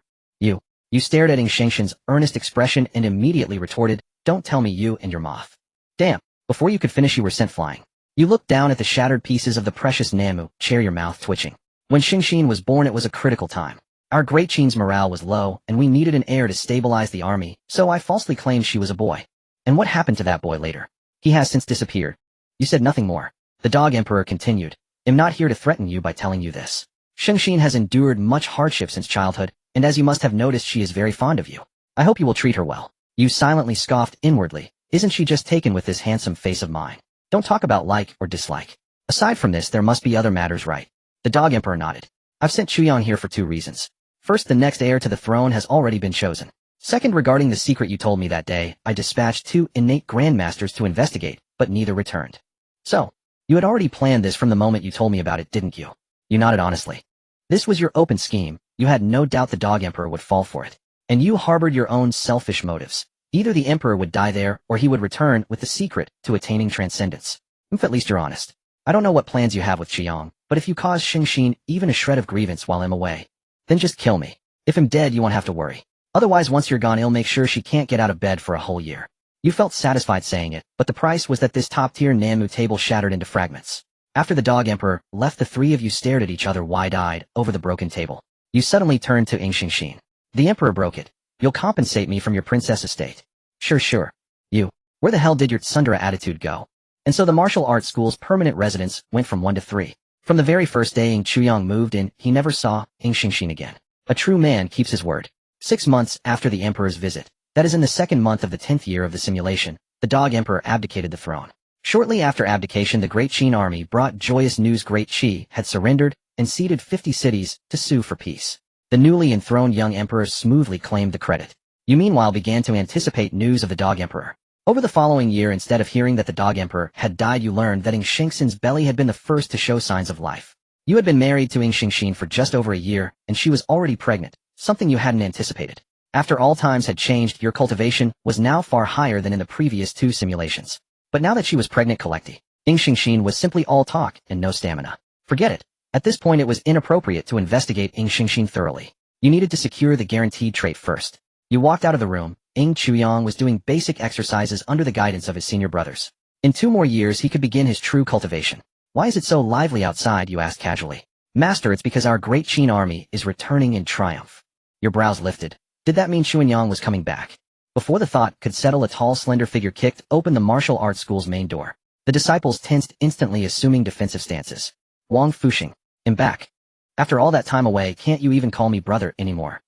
You stared at Ing Shengxin's earnest expression and immediately retorted, don't tell me you and your moth. Damn, before you could finish you were sent flying. You looked down at the shattered pieces of the precious Namu, chair, your mouth twitching. When Shengxin was born it was a critical time. Our Great Qin's morale was low, and we needed an heir to stabilize the army, so I falsely claimed she was a boy. And what happened to that boy later? He has since disappeared. You said nothing more. The dog emperor continued, I'm not here to threaten you by telling you this. Shengxin has endured much hardship since childhood, and as you must have noticed, she is very fond of you. I hope you will treat her well. You silently scoffed inwardly. Isn't she just taken with this handsome face of mine? Don't talk about like or dislike. Aside from this, there must be other matters, right? The dog emperor nodded. I've sent Chuyang here for 2 reasons. First, the next heir to the throne has already been chosen. Second, regarding the secret you told me that day, I dispatched 2 innate grandmasters to investigate, but neither returned. So, you had already planned this from the moment you told me about it, didn't you? You nodded honestly. This was your open scheme. You had no doubt the dog emperor would fall for it. And you harbored your own selfish motives. Either the emperor would die there, or he would return with the secret to attaining transcendence. If at least you're honest. I don't know what plans you have with Chuyang, but if you cause Shengxin even a shred of grievance while I'm away, then just kill me. If I'm dead, you won't have to worry. Otherwise, once you're gone, I'll make sure she can't get out of bed for a whole year. You felt satisfied saying it, but the price was that this top-tier Namu table shattered into fragments. After the dog emperor left, the 3 of you stared at each other wide-eyed over the broken table. You suddenly turned to Ing Shengxin. The emperor broke it. You'll compensate me from your princess estate. Sure. You. Where the hell did your tsundere attitude go? And so the martial arts school's permanent residence went from 1 to 3. From the very first day Ing Chuyang moved in, he never saw Ing Shengxin again. A true man keeps his word. 6 months after the emperor's visit, that is in the 2nd month of the 10th year of the simulation, the dog emperor abdicated the throne. Shortly after abdication, the Great Qin army brought joyous news. Great Qi had surrendered and ceded 50 cities to sue for peace. The newly enthroned young emperor smoothly claimed the credit. You meanwhile began to anticipate news of the dog emperor. Over the following year, instead of hearing that the dog emperor had died, you learned that Ing Shengxin's belly had been the first to show signs of life. You had been married to Ing Shengxin for just over a year, and she was already pregnant, something you hadn't anticipated. After all times had changed, your cultivation was now far higher than in the previous 2 simulations. But now that she was pregnant, collecting, Ing Shengxin was simply all talk and no stamina. Forget it. At this point it was inappropriate to investigate Ing Shengxin thoroughly. You needed to secure the guaranteed trait first. You walked out of the room. Ing Chuyang was doing basic exercises under the guidance of his senior brothers. In 2 more years he could begin his true cultivation. Why is it so lively outside, you asked casually. Master, it's because our Great Qin army is returning in triumph. Your brows lifted. Did that mean Chuanyang was coming back? Before the thought could settle, a tall, slender figure kicked open the martial arts school's main door. The disciples tensed instantly, assuming defensive stances. Wang Fusheng. I'm back. After all that time away, can't you even call me brother anymore?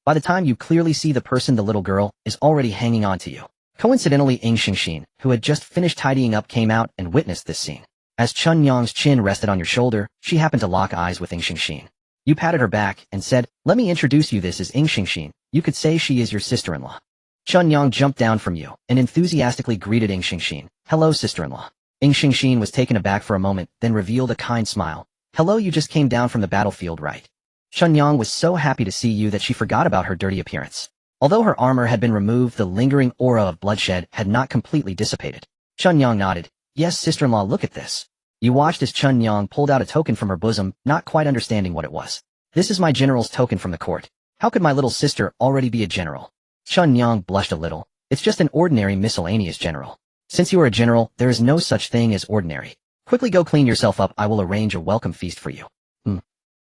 By the time you clearly see the person, the little girl is already hanging on to you. Coincidentally, Ing Shengxin, who had just finished tidying up, came out and witnessed this scene. As Chuanyang's chin rested on your shoulder, she happened to lock eyes with Ing Shengxin. You patted her back and said, let me introduce you, this is Ing Shengxin. You could say she is your sister-in-law. Chuanyang jumped down from you and enthusiastically greeted Ing Shengxin. Hello, sister-in-law. Ing Shengxin was taken aback for a moment, then revealed a kind smile. Hello, you just came down from the battlefield, right? Chuanyang was so happy to see you that she forgot about her dirty appearance. Although her armor had been removed, the lingering aura of bloodshed had not completely dissipated. Chun Yang nodded. Yes, sister-in-law, look at this. You watched as Chun Yang pulled out a token from her bosom, not quite understanding what it was. This is my general's token from the court. How could my little sister already be a general? Chun Yang blushed a little. It's just an ordinary miscellaneous general. Since you are a general, there is no such thing as ordinary. Quickly go clean yourself up, I will arrange a welcome feast for you.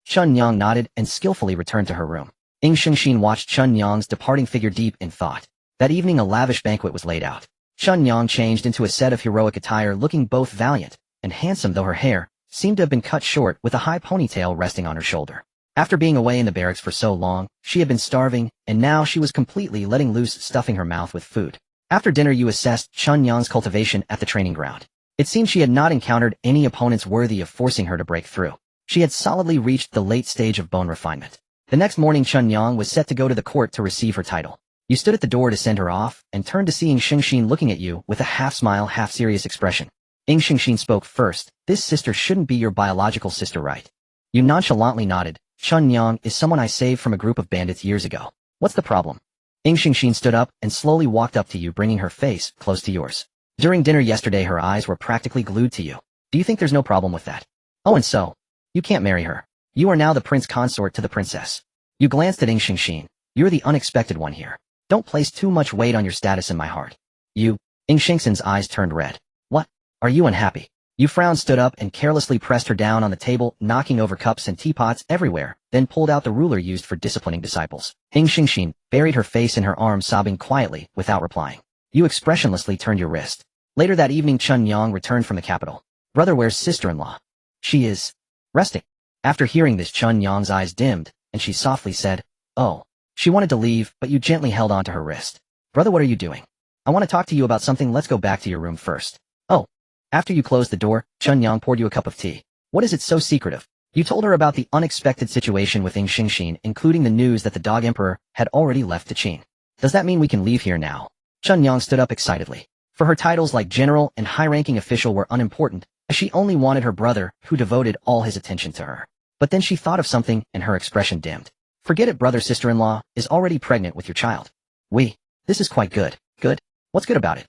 Chun Yang nodded and skillfully returned to her room. Shengxin watched Chun Yang's departing figure deep in thought. That evening a lavish banquet was laid out. Chun Yang changed into a set of heroic attire, looking both valiant and handsome, though her hair seemed to have been cut short with a high ponytail resting on her shoulder. After being away in the barracks for so long, she had been starving, and now she was completely letting loose, stuffing her mouth with food. After dinner you assessed Chun Yang's cultivation at the training ground. It seemed she had not encountered any opponents worthy of forcing her to break through. She had solidly reached the late stage of bone refinement. The next morning Chun Yang was set to go to the court to receive her title. You stood at the door to send her off, and turned to seeing Shengxin looking at you with a half-smile, half-serious expression. Shengxin spoke first. This sister shouldn't be your biological sister, right? You nonchalantly nodded. Chun Yang is someone I saved from a group of bandits years ago. What's the problem? Shengxin stood up and slowly walked up to you, bringing her face close to yours. During dinner yesterday her eyes were practically glued to you. Do you think there's no problem with that? Oh, and so? You can't marry her. You are now the prince consort to the princess. You glanced at Shengxin. You're the unexpected one here. Don't place too much weight on your status in my heart. You. Shengxin's eyes turned red. What? Are you unhappy? You frowned, stood up, and carelessly pressed her down on the table, knocking over cups and teapots everywhere, then pulled out the ruler used for disciplining disciples. Shengxin buried her face in her arms, sobbing quietly, without replying. You expressionlessly turned your wrist. Later that evening Chun Yang returned from the capital. Brother, where's sister-in-law? She is resting. After hearing this Chun Yang's eyes dimmed, and she softly said, Oh. She wanted to leave, but you gently held onto her wrist. Brother, what are you doing? I want to talk to you about something. Let's go back to your room first. Oh. After you closed the door, Chun Yang poured you a cup of tea. What is it so secretive? You told her about the unexpected situation with Shengxin, including the news that the Dog Emperor had already left to Qin. Does that mean we can leave here now? Chun Yang stood up excitedly. For her titles like general and high-ranking official were unimportant, as she only wanted her brother, who devoted all his attention to her. But then she thought of something, and her expression dimmed. Forget it, brother. Sister-in-law is already pregnant with your child. This is quite good. Good? What's good about it?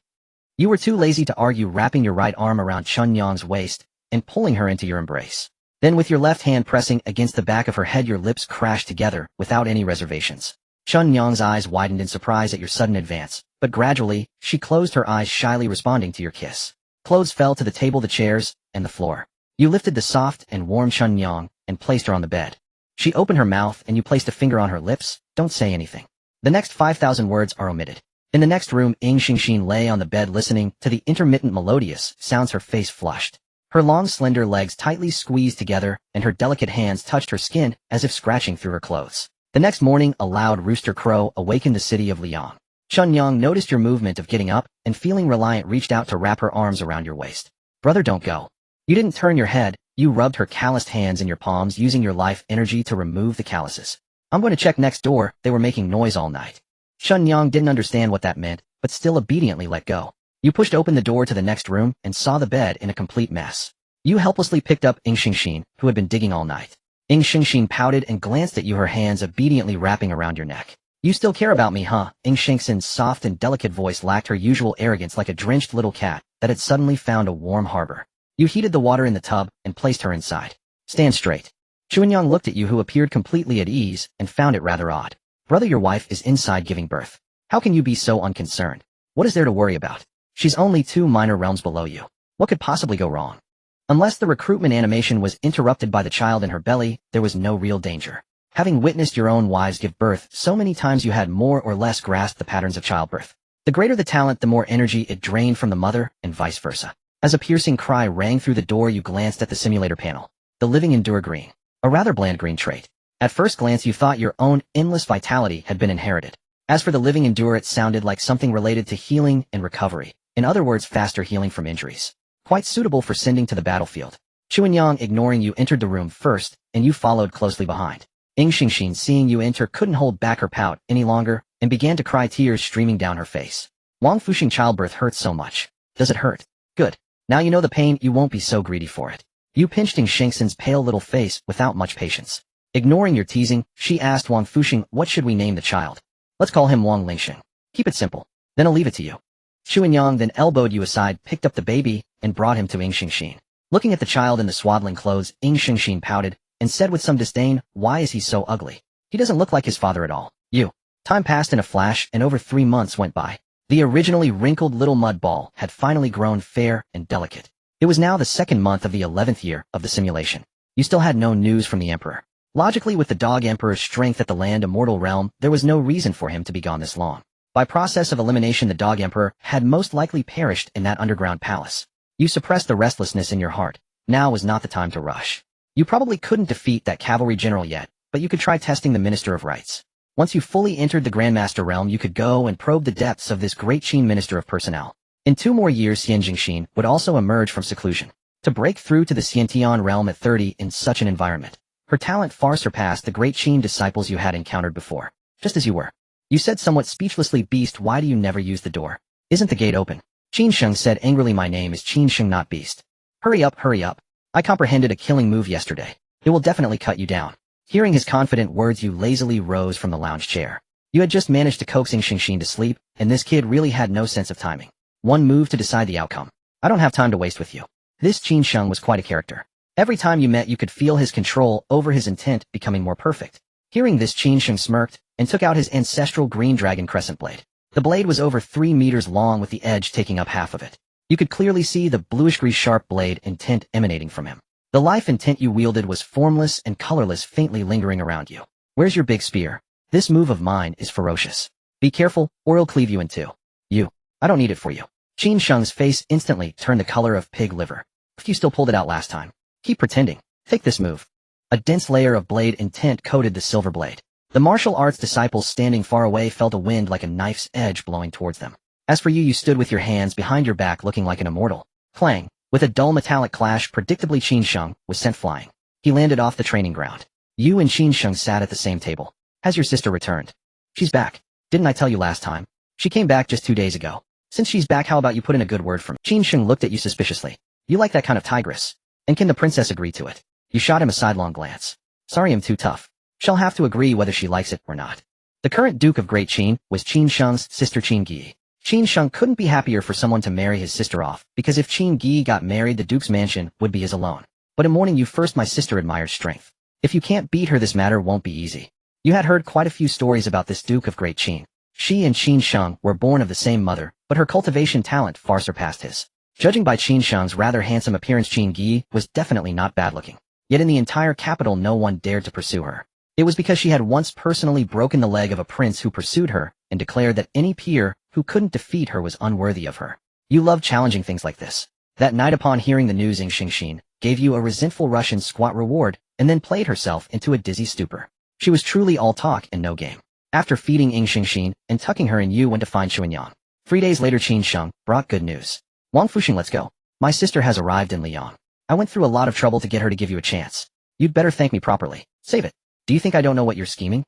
You were too lazy to argue, wrapping your right arm around Chun Yang's waist and pulling her into your embrace. Then with your left hand pressing against the back of her head, your lips crashed together without any reservations. Chun Yang's eyes widened in surprise at your sudden advance, but gradually, she closed her eyes, shyly responding to your kiss. Clothes fell to the table, the chairs, and the floor. You lifted the soft and warm Chun Yang and placed her on the bed. She opened her mouth and you placed a finger on her lips. Don't say anything. The next 5,000 words are omitted. In the next room, Shengxin lay on the bed listening to the intermittent melodious sounds. Her face flushed. Her long slender legs tightly squeezed together and her delicate hands touched her skin as if scratching through her clothes. The next morning, a loud rooster crow awakened the city of Liang. Chun Yang noticed your movement of getting up and feeling reliant reached out to wrap her arms around your waist. Brother, don't go. You didn't turn your head. You rubbed her calloused hands in your palms, using your life energy to remove the calluses. I'm going to check next door. They were making noise all night. Chun Yang didn't understand what that meant, but still obediently let go. You pushed open the door to the next room and saw the bed in a complete mess. You helplessly picked up Shengxin, who had been digging all night. Shengxin pouted and glanced at you, her hands obediently wrapping around your neck. You still care about me, huh? Shengxin's soft and delicate voice lacked her usual arrogance, like a drenched little cat that had suddenly found a warm harbor. You heated the water in the tub and placed her inside. Stand straight. Chun Yang looked at you, who appeared completely at ease, and found it rather odd. Brother, your wife is inside giving birth. How can you be so unconcerned? What is there to worry about? She's only 2 minor realms below you. What could possibly go wrong? Unless the recruitment animation was interrupted by the child in her belly, there was no real danger. Having witnessed your own wives give birth so many times, you had more or less grasped the patterns of childbirth. The greater the talent, the more energy it drained from the mother, and vice versa. As a piercing cry rang through the door, you glanced at the simulator panel. The living endure green. A rather bland green trait. At first glance you thought your own endless vitality had been inherited. As for the living endure, it sounded like something related to healing and recovery. In other words, faster healing from injuries. Quite suitable for sending to the battlefield. Chun Yang, ignoring you, entered the room first, and you followed closely behind. Shengxin, seeing you enter, couldn't hold back her pout any longer, and began to cry, tears streaming down her face. Wang Fusheng, childbirth hurts so much. Does it hurt? Good. Now you know the pain, you won't be so greedy for it. You pinched Shengxin's pale little face without much patience. Ignoring your teasing, she asked Wang Fusheng, what should we name the child? Let's call him Wang Lingsheng. Keep it simple. Then I'll leave it to you. Xuanyang then elbowed you aside, picked up the baby, and brought him to Ing Xingxin. Looking at the child in the swaddling clothes, Ing Xingxin pouted, and said with some disdain, "Why is he so ugly? He doesn't look like his father at all." Time passed in a flash, and over 3 months went by. The originally wrinkled little mud ball had finally grown fair and delicate. It was now the 2nd month of the 11th year of the simulation. You still had no news from the Emperor. Logically, with the Dog Emperor's strength at the land immortal realm, there was no reason for him to be gone this long. By process of elimination, the Dog Emperor had most likely perished in that underground palace. You suppressed the restlessness in your heart. Now was not the time to rush. You probably couldn't defeat that cavalry general yet, but you could try testing the Minister of Rights. Once you fully entered the Grandmaster realm, you could go and probe the depths of this great Qin Minister of Personnel. In 2 more years, Xian Jingxin would also emerge from seclusion. To break through to the Xiantian realm at 30 in such an environment, her talent far surpassed the great Qin disciples you had encountered before. Just as you were. You said somewhat speechlessly, "Beast, why do you never use the door? Isn't the gate open?" Qin Sheng said angrily, "My name is Qin Sheng, not Beast. Hurry up, hurry up. I comprehended a killing move yesterday. It will definitely cut you down." Hearing his confident words, you lazily rose from the lounge chair. You had just managed to coax Ing Xingxin to sleep, and this kid really had no sense of timing. One move to decide the outcome. I don't have time to waste with you. This Qin Sheng was quite a character. Every time you met, you could feel his control over his intent becoming more perfect. Hearing this, Qin Sheng smirked and took out his ancestral green dragon crescent blade. The blade was over 3 meters long, with the edge taking up half of it. You could clearly see the bluish-gray sharp blade intent emanating from him. The life intent you wielded was formless and colorless, faintly lingering around you. Where's your big spear? This move of mine is ferocious. Be careful, or it'll cleave you in two. I don't need it for you. Qin Sheng's face instantly turned the color of pig liver. If you still pulled it out last time. Keep pretending. Take this move. A dense layer of blade intent coated the silver blade. The martial arts disciples standing far away felt a wind like a knife's edge blowing towards them. As for you, you stood with your hands behind your back looking like an immortal. Clang. With a dull metallic clash, predictably Qin Sheng was sent flying. He landed off the training ground. You and Qin Sheng sat at the same table. Has your sister returned? She's back. Didn't I tell you last time? She came back just 2 days ago. Since she's back, how about you put in a good word for me? Qin Sheng looked at you suspiciously. You like that kind of tigress? And can the princess agree to it? You shot him a sidelong glance. Sorry, I'm too tough. She'll have to agree whether she likes it or not. The current Duke of Great Qin was Qin Sheng's sister Qin Gi. Qin Sheng couldn't be happier for someone to marry his sister off, because if Qin Gi got married, the Duke's mansion would be his alone. But in mourning you first, my sister admires strength. If you can't beat her, this matter won't be easy. You had heard quite a few stories about this Duke of Great Qin. She and Qin Sheng were born of the same mother, but her cultivation talent far surpassed his. Judging by Qin Sheng's rather handsome appearance, Qin Gi was definitely not bad-looking. Yet in the entire capital, no one dared to pursue her. It was because she had once personally broken the leg of a prince who pursued her and declared that any peer who couldn't defeat her was unworthy of her. You love challenging things like this. That night, upon hearing the news, Ing Xingxin gave you a resentful Russian squat reward and then played herself into a dizzy stupor. She was truly all talk and no game. After feeding Ing Xingxin and tucking her in, you went to find Xuanyang. 3 days later, Qin Sheng brought good news. Wang Fusheng, let's go. My sister has arrived in Lyon. I went through a lot of trouble to get her to give you a chance. You'd better thank me properly. Save it. Do you think I don't know what you're scheming?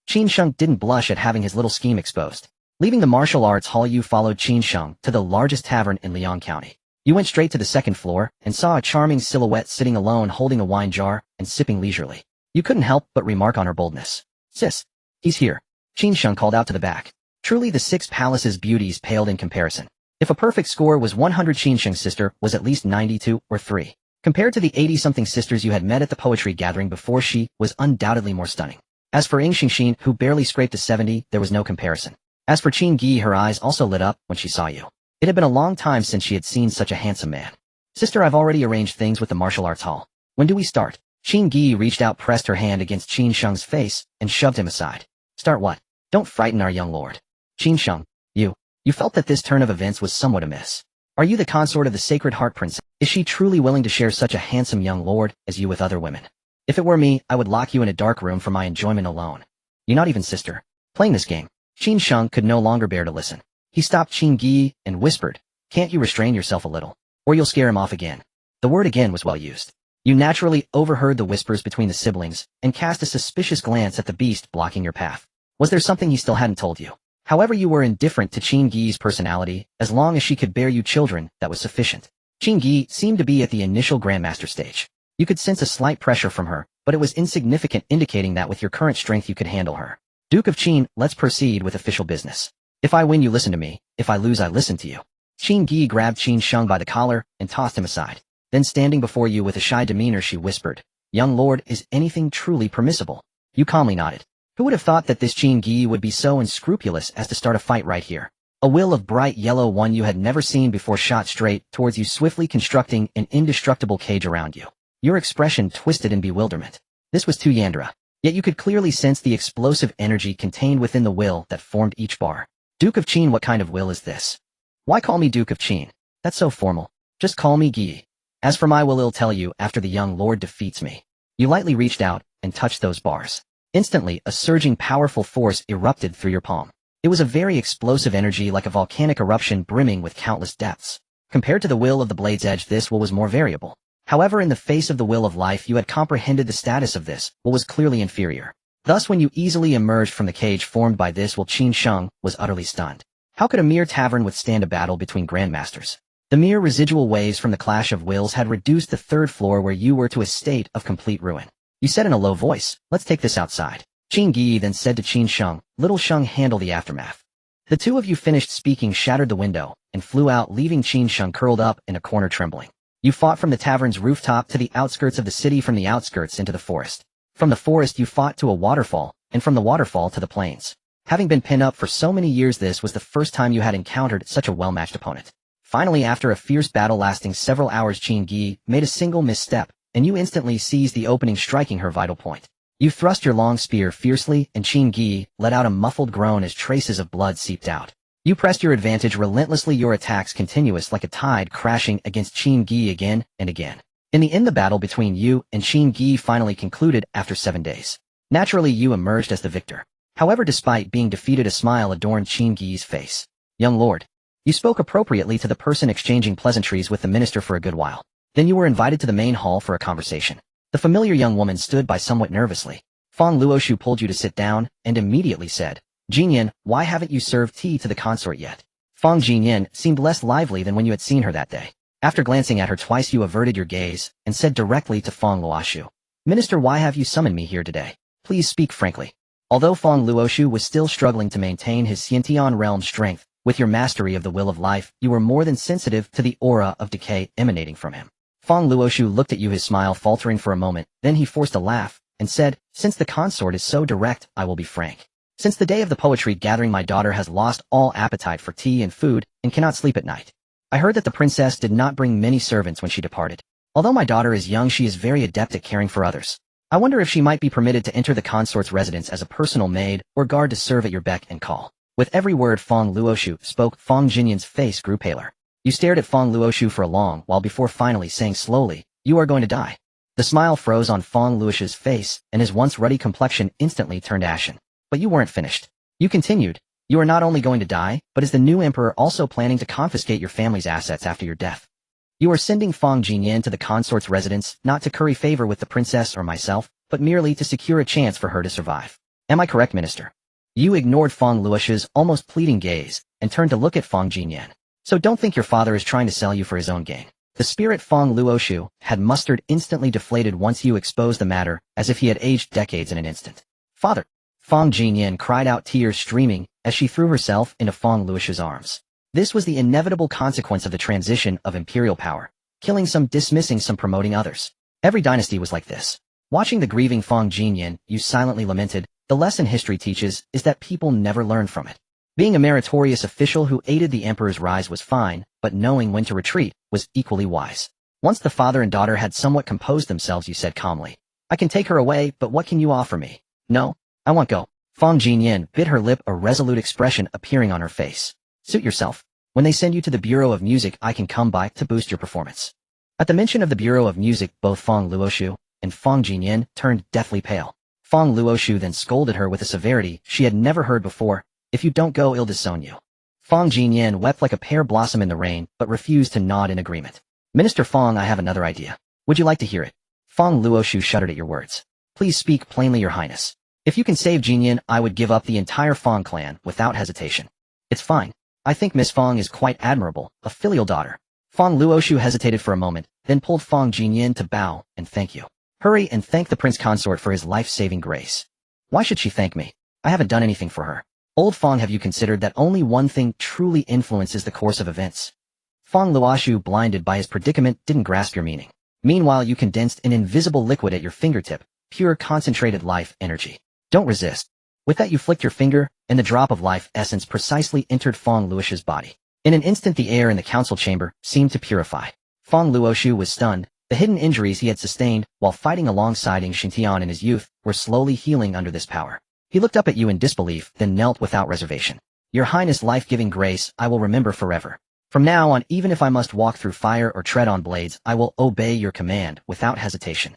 Qin Sheng didn't blush at having his little scheme exposed. Leaving the martial arts hall, you followed Qin Sheng to the largest tavern in Lyon County. You went straight to the 2nd floor and saw a charming silhouette sitting alone, holding a wine jar and sipping leisurely. You couldn't help but remark on her boldness. Sis, he's here. Qin Sheng called out to the back. Truly, the 6 palaces' beauties paled in comparison. If a perfect score was 100, Qin Sheng's sister was at least 92 or 3. Compared to the 80-something sisters you had met at the poetry gathering before, she was undoubtedly more stunning. As for Ing Xingxin, who barely scraped the 70, there was no comparison. As for Qin Gi, her eyes also lit up when she saw you. It had been a long time since she had seen such a handsome man. Sister, I've already arranged things with the martial arts hall. When do we start? Qin Gi reached out, pressed her hand against Qin Sheng's face, and shoved him aside. Start what? Don't frighten our young lord. Qin Sheng, you felt that this turn of events was somewhat amiss. Are you the consort of the Sacred Heart Princess? Is she truly willing to share such a handsome young lord as you with other women? If it were me, I would lock you in a dark room for my enjoyment alone. You're not even sister. Playing this game. Qin Sheng could no longer bear to listen. He stopped Qin Gi and whispered, can't you restrain yourself a little? Or you'll scare him off again. The word again was well used. You naturally overheard the whispers between the siblings and cast a suspicious glance at the beast blocking your path. Was there something he still hadn't told you? However, you were indifferent to Qin Gi's personality. As long as she could bear you children, that was sufficient. Qin Gi seemed to be at the initial Grandmaster stage. You could sense a slight pressure from her, but it was insignificant, indicating that with your current strength you could handle her. Duke of Qin, let's proceed with official business. If I win, you listen to me. If I lose, I listen to you. Qin Gi grabbed Qin Sheng by the collar and tossed him aside. Then standing before you with a shy demeanor, she whispered, "Young lord, is anything truly permissible?" You calmly nodded. Who would have thought that this Qin Gi would be so unscrupulous as to start a fight right here? A will of bright yellow one you had never seen before shot straight towards you, swiftly constructing an indestructible cage around you. Your expression twisted in bewilderment. This was too Yandra. Yet you could clearly sense the explosive energy contained within the will that formed each bar. Duke of Qin, what kind of will is this? Why call me Duke of Qin? That's so formal. Just call me Gi. As for my will, I'll tell you after the young lord defeats me. You lightly reached out and touched those bars. Instantly, a surging powerful force erupted through your palm. It was a very explosive energy, like a volcanic eruption brimming with countless depths. Compared to the will of the Blade's Edge, this will was more variable. However, in the face of the will of life, you had comprehended the status of this will was clearly inferior. Thus, when you easily emerged from the cage formed by this will, Qin Sheng was utterly stunned. How could a mere tavern withstand a battle between grandmasters? The mere residual waves from the clash of wills had reduced the third floor where you were to a state of complete ruin. You said in a low voice, "Let's take this outside." Qin Gi then said to Qin Sheng, "Little Sheng, handle the aftermath." The two of you finished speaking, shattered the window, and flew out, leaving Qin Sheng curled up in a corner trembling. You fought from the tavern's rooftop to the outskirts of the city, from the outskirts into the forest. From the forest you fought to a waterfall, and from the waterfall to the plains. Having been pinned up for so many years, this was the first time you had encountered such a well-matched opponent. Finally, after a fierce battle lasting several hours, Qin Gi made a single misstep, and you instantly seized the opening, striking her vital point. You thrust your long spear fiercely, and Qin Gi let out a muffled groan as traces of blood seeped out. You pressed your advantage relentlessly, your attacks continuous like a tide crashing against Qin Gi again and again. In the end, the battle between you and Qin Gi finally concluded after 7 days. Naturally, you emerged as the victor. However, despite being defeated, a smile adorned Qin Gi's face. "Young lord, you spoke appropriately to the person exchanging pleasantries with the minister for a good while. Then you were invited to the main hall for a conversation." The familiar young woman stood by somewhat nervously. Fang Luoshu pulled you to sit down and immediately said, "Jinyan, why haven't you served tea to the consort yet?" Fang Jinyan seemed less lively than when you had seen her that day. After glancing at her twice, you averted your gaze and said directly to Fang Luoshu, "Minister, why have you summoned me here today? Please speak frankly." Although Fang Luoshu was still struggling to maintain his Xiantian realm strength, with your mastery of the will of life, you were more than sensitive to the aura of decay emanating from him. Fang Luoshu looked at you, his smile faltering for a moment, then he forced a laugh and said, "Since the consort is so direct, I will be frank. Since the day of the poetry gathering, my daughter has lost all appetite for tea and food and cannot sleep at night. I heard that the princess did not bring many servants when she departed. Although my daughter is young, she is very adept at caring for others. I wonder if she might be permitted to enter the consort's residence as a personal maid or guard to serve at your beck and call." With every word Fang Luoshu spoke, Fang Jinyan's face grew paler. You stared at Fang Luoshu for a long while before finally saying slowly, "You are going to die." The smile froze on Fang Luoshu's face, and his once ruddy complexion instantly turned ashen. But you weren't finished. You continued, "You are not only going to die, but is the new emperor also planning to confiscate your family's assets after your death? You are sending Fang Jinyan to the consort's residence not to curry favor with the princess or myself, but merely to secure a chance for her to survive. Am I correct, minister?" You ignored Fang Luoshu's almost pleading gaze and turned to look at Fang Jinyan. "So don't think your father is trying to sell you for his own gain." The spirit Fang Luoshu had mustered instantly deflated once you exposed the matter, as if he had aged decades in an instant. "Father!" Fang Jinyan cried out, tears streaming, as she threw herself into Fang Luoshu's arms. This was the inevitable consequence of the transition of imperial power, killing some, dismissing some, promoting others. Every dynasty was like this. Watching the grieving Fang Jinyan, you silently lamented, "The lesson history teaches is that people never learn from it." Being a meritorious official who aided the emperor's rise was fine, but knowing when to retreat was equally wise. Once the father and daughter had somewhat composed themselves, you said calmly, "I can take her away, but what can you offer me?" "No, I won't go." Fang Jinyan bit her lip, a resolute expression appearing on her face. "Suit yourself. When they send you to the Bureau of Music, I can come by to boost your performance." At the mention of the Bureau of Music, both Fang Luoshu and Fang Jinyan turned deathly pale. Fang Luoshu then scolded her with a severity she had never heard before, "If you don't go, I'll disown you." Fang Jinyan wept like a pear blossom in the rain, but refused to nod in agreement. "Minister Fang, I have another idea. Would you like to hear it?" Fang Luoshu shuddered at your words. "Please speak plainly, your highness. If you can save Jinyan, I would give up the entire Fang clan without hesitation." "It's fine. I think Miss Fang is quite admirable, a filial daughter." Fang Luoshu hesitated for a moment, then pulled Fang Jinyan to bow and thank you. "Hurry and thank the prince consort for his life-saving grace." "Why should she thank me?" I haven't done anything for her. Old Fong, have you considered that only one thing truly influences the course of events? Fong Luoshu, blinded by his predicament, didn't grasp your meaning. Meanwhile, you condensed an invisible liquid at your fingertip, pure concentrated life energy. Don't resist. With that, you flicked your finger, and the drop of life essence precisely entered Fong Luoshu's body. In an instant, the air in the council chamber seemed to purify. Fong Luoshu was stunned. The hidden injuries he had sustained while fighting alongside Ng Xingtian in his youth were slowly healing under this power. He looked up at you in disbelief, then knelt without reservation. Your Highness' life-giving grace I will remember forever. From now on, even if I must walk through fire or tread on blades, I will obey your command without hesitation.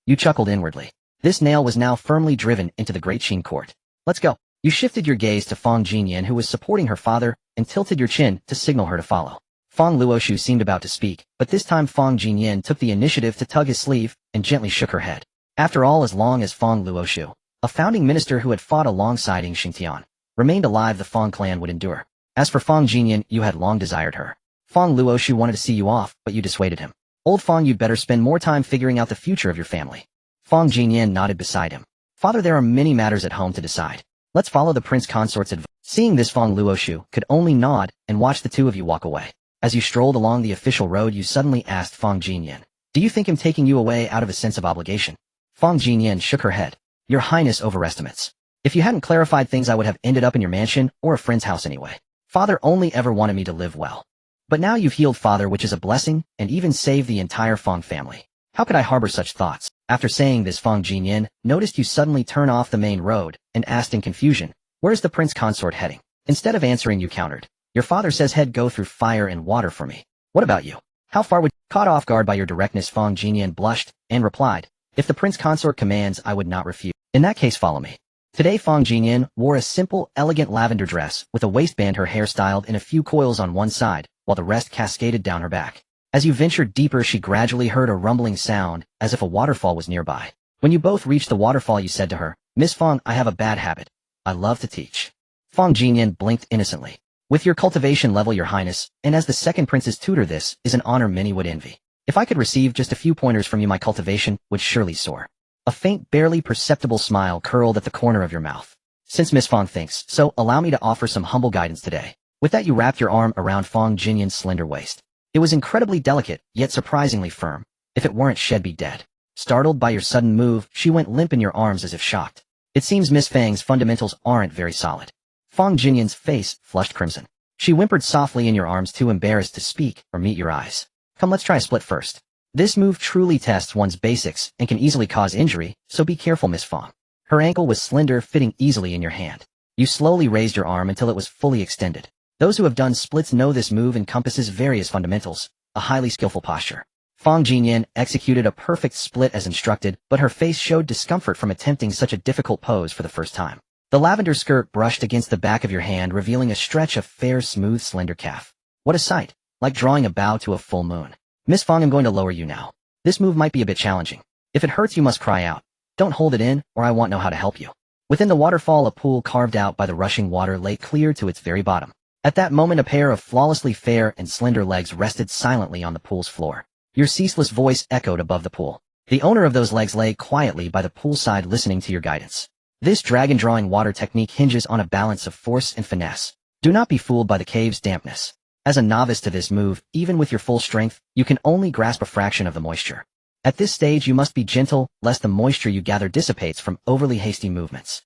You chuckled inwardly. This nail was now firmly driven into the great Qin court. Let's go. You shifted your gaze to Fong Jinyan, who was supporting her father, and tilted your chin to signal her to follow. Fong Luoshu seemed about to speak, but this time Fong Jinyan took the initiative to tug his sleeve and gently shook her head. After all, as long as Fong Luoshu, a founding minister who had fought alongside Ng Xingtian, remained alive, the Fong clan would endure. As for Fong Jinyan, you had long desired her. Fong Luoshu wanted to see you off, but you dissuaded him. Old Fong, you'd better spend more time figuring out the future of your family. Fong Jinyan nodded beside him. Father, there are many matters at home to decide. Let's follow the prince consort's advice. Seeing this, Fong Luoshu could only nod and watch the two of you walk away. As you strolled along the official road, you suddenly asked Fong Jinyan, "Do you think him taking you away out of a sense of obligation?" Fong Jinyan shook her head. Your Highness overestimates. If you hadn't clarified things, I would have ended up in your mansion or a friend's house anyway. Father only ever wanted me to live well. But now you've healed Father, which is a blessing, and even saved the entire Fong family. How could I harbor such thoughts? After saying this, Fong Jinyan noticed you suddenly turn off the main road and asked in confusion, "Where's the prince consort heading?" Instead of answering, you countered, "Your father says he'd go through fire and water for me. What about you? How far would..." Caught off guard by your directness, Fong Jinyan blushed and replied, "If the prince consort commands, I would not refuse. In that case, follow me." Today, Fong Jinyan wore a simple, elegant lavender dress with a waistband, her hair styled in a few coils on one side, while the rest cascaded down her back. As you ventured deeper, she gradually heard a rumbling sound, as if a waterfall was nearby. When you both reached the waterfall, you said to her, "Miss Fong, I have a bad habit. I love to teach." Fong Jinyan blinked innocently. With your cultivation level, Your Highness, and as the second prince's tutor, this is an honor many would envy. If I could receive just a few pointers from you, my cultivation would surely soar. A faint, barely perceptible smile curled at the corner of your mouth. Since Miss Fong thinks so, allow me to offer some humble guidance today. With that, you wrapped your arm around Fong Jinyan's slender waist. It was incredibly delicate, yet surprisingly firm. If it weren't, she'd be dead. Startled by your sudden move, she went limp in your arms as if shocked. It seems Miss Fang's fundamentals aren't very solid. Fong Jinyan's face flushed crimson. She whimpered softly in your arms, too embarrassed to speak or meet your eyes. Come, let's try a split first. This move truly tests one's basics and can easily cause injury, so be careful, Miss Fong. Her ankle was slender, fitting easily in your hand. You slowly raised your arm until it was fully extended. Those who have done splits know this move encompasses various fundamentals, a highly skillful posture. Fong Jinyan executed a perfect split as instructed, but her face showed discomfort from attempting such a difficult pose for the first time. The lavender skirt brushed against the back of your hand, revealing a stretch of fair, smooth, slender calf. What a sight! Like drawing a bow to a full moon. Miss Fong, I'm going to lower you now. This move might be a bit challenging. If it hurts, you must cry out. Don't hold it in, or I won't know how to help you. Within the waterfall, a pool carved out by the rushing water lay clear to its very bottom. At that moment, a pair of flawlessly fair and slender legs rested silently on the pool's floor. Your ceaseless voice echoed above the pool. The owner of those legs lay quietly by the poolside, listening to your guidance. This dragon-drawing water technique hinges on a balance of force and finesse. Do not be fooled by the cave's dampness. As a novice to this move, even with your full strength, you can only grasp a fraction of the moisture. At this stage, you must be gentle, lest the moisture you gather dissipates from overly hasty movements.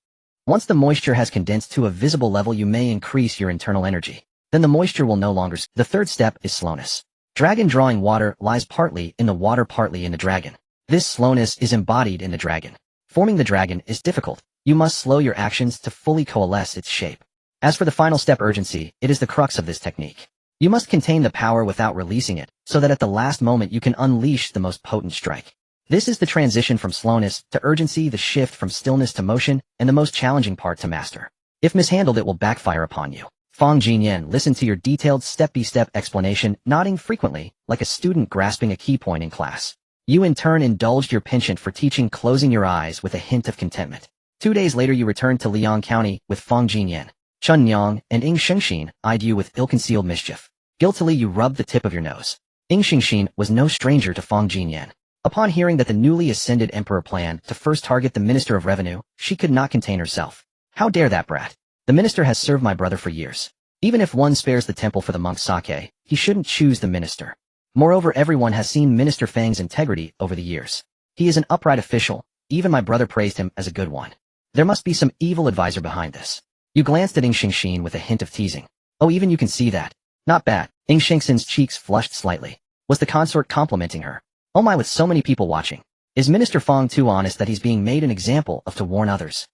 Once the moisture has condensed to a visible level, you may increase your internal energy. Then the moisture will no longer. The third step is slowness. Dragon-drawing water lies partly in the water, partly in the dragon. This slowness is embodied in the dragon. Forming the dragon is difficult. You must slow your actions to fully coalesce its shape. As for the final step, urgency, it is the crux of this technique. You must contain the power without releasing it, so that at the last moment you can unleash the most potent strike. This is the transition from slowness to urgency, the shift from stillness to motion, and the most challenging part to master. If mishandled, it will backfire upon you. Fong Jinyan listened to your detailed step-by-step explanation, nodding frequently, like a student grasping a key point in class. You in turn indulged your penchant for teaching, closing your eyes with a hint of contentment. 2 days later, you returned to Liang County with Fong Jinyan. Chun Yang and Ng Xingxin eyed you with ill-concealed mischief. Guiltily, you rubbed the tip of your nose. Ng Xingxin was no stranger to Fong Jinyan. Upon hearing that the newly ascended emperor planned to first target the Minister of Revenue, she could not contain herself. How dare that brat? The minister has served my brother for years. Even if one spares the temple for the monk's sake, he shouldn't choose the minister. Moreover, everyone has seen Minister Fang's integrity over the years. He is an upright official. Even my brother praised him as a good one. There must be some evil advisor behind this. You glanced at Ing Xingxin with a hint of teasing. Oh, even you can see that. Not bad. Ing Xingxin's cheeks flushed slightly. Was the consort complimenting her? Oh my, with so many people watching. Is Minister Fang too honest that he's being made an example of to warn others?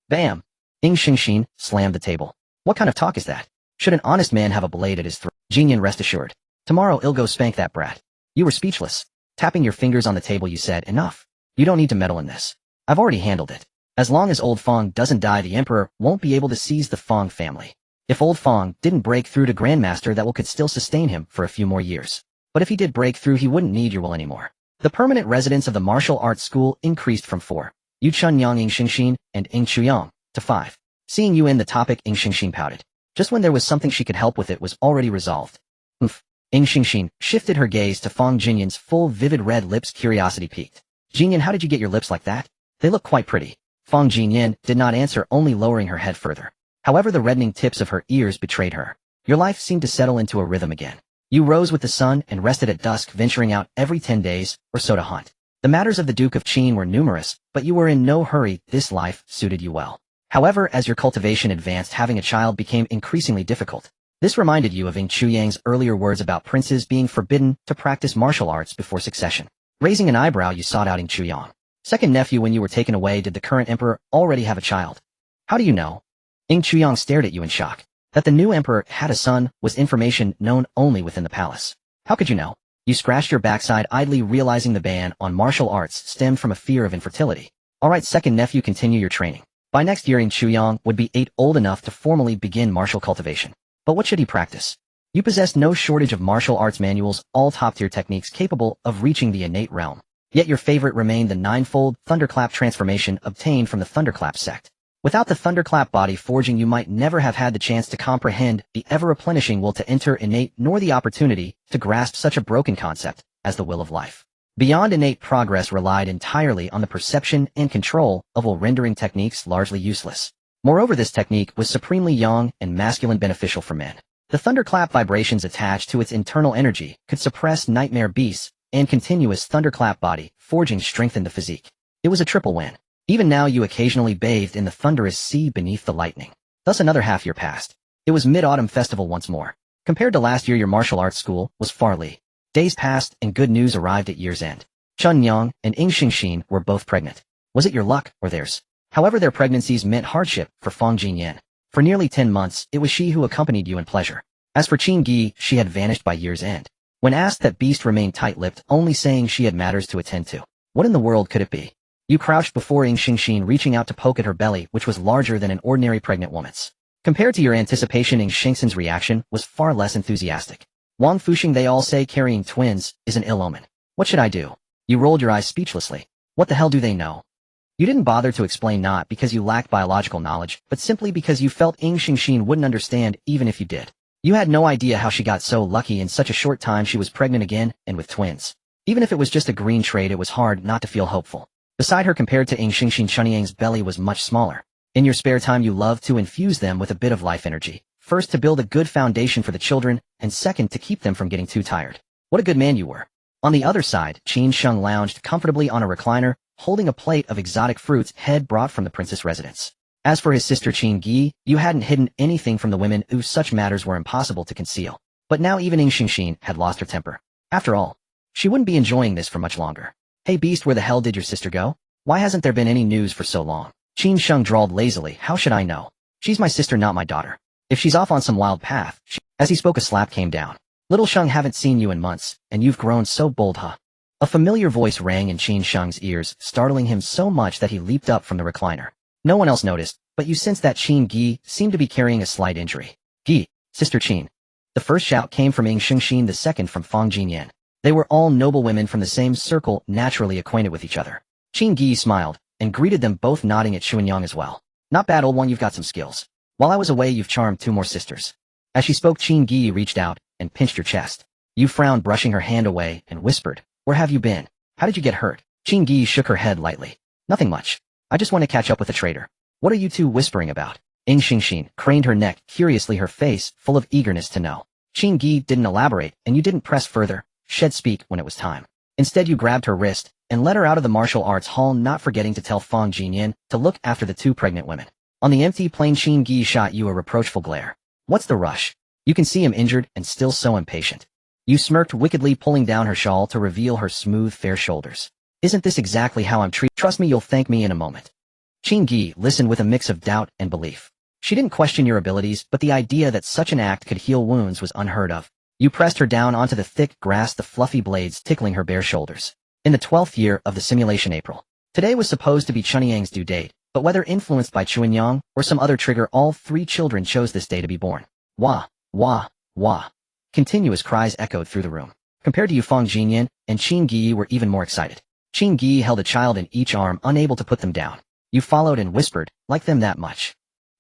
Bam! Ing Xingxin slammed the table. What kind of talk is that? Should an honest man have a blade at his throat? Jinyan, rest assured. Tomorrow I'll go spank that brat. You were speechless. Tapping your fingers on the table you said, enough. You don't need to meddle in this. I've already handled it. As long as old Fang doesn't die, the emperor won't be able to seize the Fang family. If old Fang didn't break through to Grandmaster, that will could still sustain him for a few more years. But if he did break through, he wouldn't need your will anymore. The permanent residents of the martial arts school increased from 4. Yu Chunyang Ing Xingxin and Ing Chuyang to 5. Seeing you in the topic, Ing Xingxin pouted. Just when there was something she could help with, it was already resolved. Oof. Ing Xingxin shifted her gaze to Fang Jinyan's full vivid red lips. Curiosity piqued. Jinyan, how did you get your lips like that? They look quite pretty. Fang Jinyan did not answer, only lowering her head further. However, the reddening tips of her ears betrayed her. Your life seemed to settle into a rhythm again. You rose with the sun and rested at dusk, venturing out every 10 days or so to hunt. The matters of the Duke of Qin were numerous, but you were in no hurry. This life suited you well. However, as your cultivation advanced, having a child became increasingly difficult. This reminded you of Ing Chuyang's earlier words about princes being forbidden to practice martial arts before succession. Raising an eyebrow, you sought out Ing Chuyang. Second nephew, when you were taken away, did the current emperor already have a child? How do you know? Ing Chuyang stared at you in shock. That the new emperor had a son was information known only within the palace. How could you know? You scratched your backside idly, realizing the ban on martial arts stemmed from a fear of infertility. Alright, second nephew, continue your training. By next year, Ing Chuyang would be 8, old enough to formally begin martial cultivation. But what should he practice? You possessed no shortage of martial arts manuals, all top-tier techniques capable of reaching the innate realm. Yet your favorite remained the 9-fold thunderclap transformation obtained from the thunderclap sect. Without the thunderclap body forging, you might never have had the chance to comprehend the ever-replenishing will to enter innate, nor the opportunity to grasp such a broken concept as the will of life. Beyond innate, progress relied entirely on the perception and control of will, rendering techniques largely useless. Moreover, this technique was supremely young and masculine, beneficial for men. The thunderclap vibrations attached to its internal energy could suppress nightmare beasts, and continuous thunderclap body forging strengthened the physique. It was a triple win. Even now you occasionally bathed in the thunderous sea beneath the lightning. Thus another half year passed. It was Mid-Autumn Festival once more. Compared to last year, your martial arts school was far lee. Days passed and good news arrived at year's end. Chun Yang and Ing Xingxin were both pregnant. Was it your luck or theirs? However, their pregnancies meant hardship for Fang Jinyan. For nearly 10 months, it was she who accompanied you in pleasure. As for Qin Gi, she had vanished by year's end. When asked, that beast remained tight-lipped, only saying she had matters to attend to. What in the world could it be? You crouched before Ing Xingxin, reaching out to poke at her belly, which was larger than an ordinary pregnant woman's. Compared to your anticipation, Ing Xingxin's reaction was far less enthusiastic. Wang Fusheng, they all say carrying twins is an ill omen. What should I do? You rolled your eyes speechlessly. What the hell do they know? You didn't bother to explain, not because you lacked biological knowledge, but simply because you felt Ing Xingxin wouldn't understand even if you did. You had no idea how she got so lucky in such a short time. She was pregnant again, and with twins. Even if it was just a green trade, it was hard not to feel hopeful. Beside her, compared to Ing Xingxin, Chunyang's belly was much smaller. In your spare time, you loved to infuse them with a bit of life energy. First, to build a good foundation for the children, and second, to keep them from getting too tired. What a good man you were. On the other side, Qin Sheng lounged comfortably on a recliner, holding a plate of exotic fruits head brought from the princess residence. As for his sister Qin Gi, you hadn't hidden anything from the women, who such matters were impossible to conceal. But now even Ing Xingxin had lost her temper. After all, she wouldn't be enjoying this for much longer. Hey beast, where the hell did your sister go? Why hasn't there been any news for so long? Qin Sheng drawled lazily. How should I know? She's my sister, not my daughter. If she's off on some wild path, As he spoke, a slap came down. Little Sheng, haven't seen you in months, and you've grown so bold, huh? A familiar voice rang in Qin Sheng's ears, startling him so much that he leaped up from the recliner. No one else noticed, but you sensed that Qin Gi seemed to be carrying a slight injury. Gi, Sister Qin. The first shout came from Ing Xingxin, the second from Fang Jinyan. They were all noble women from the same circle, naturally acquainted with each other. Qin Gi smiled, and greeted them both, nodding at Chuanyang as well. Not bad, old one, you've got some skills. While I was away, you've charmed 2 more sisters. As she spoke, Qin Gi reached out and pinched your chest. You frowned, brushing her hand away, and whispered, "Where have you been? How did you get hurt?" Qin Gi shook her head lightly. "Nothing much. I just want to catch up with a trader." What are you two whispering about? Ing Xingxin craned her neck, curiously, her face full of eagerness to know. Qin Gi didn't elaborate, and you didn't press further, shed speak when it was time. Instead you grabbed her wrist and led her out of the martial arts hall, not forgetting to tell Fang Jinyan to look after the two pregnant women. On the empty plane, Qin Gi shot you a reproachful glare. What's the rush? You can see him injured and still so impatient. You smirked wickedly, pulling down her shawl to reveal her smooth, fair shoulders. Isn't this exactly how I'm treated? Trust me, you'll thank me in a moment. Qin Gi listened with a mix of doubt and belief. She didn't question your abilities, but the idea that such an act could heal wounds was unheard of. You pressed her down onto the thick grass, the fluffy blades tickling her bare shoulders. In the 12th year of the simulation, April. Today was supposed to be Chunyang's due date, but whether influenced by Chunyang or some other trigger, all three children chose this day to be born. Wah, wah, wah. Continuous cries echoed through the room. Compared to you, Fang Jinyan and Qin Gi were even more excited. Qin Gi held a child in each arm, unable to put them down. You followed and whispered, like them that much?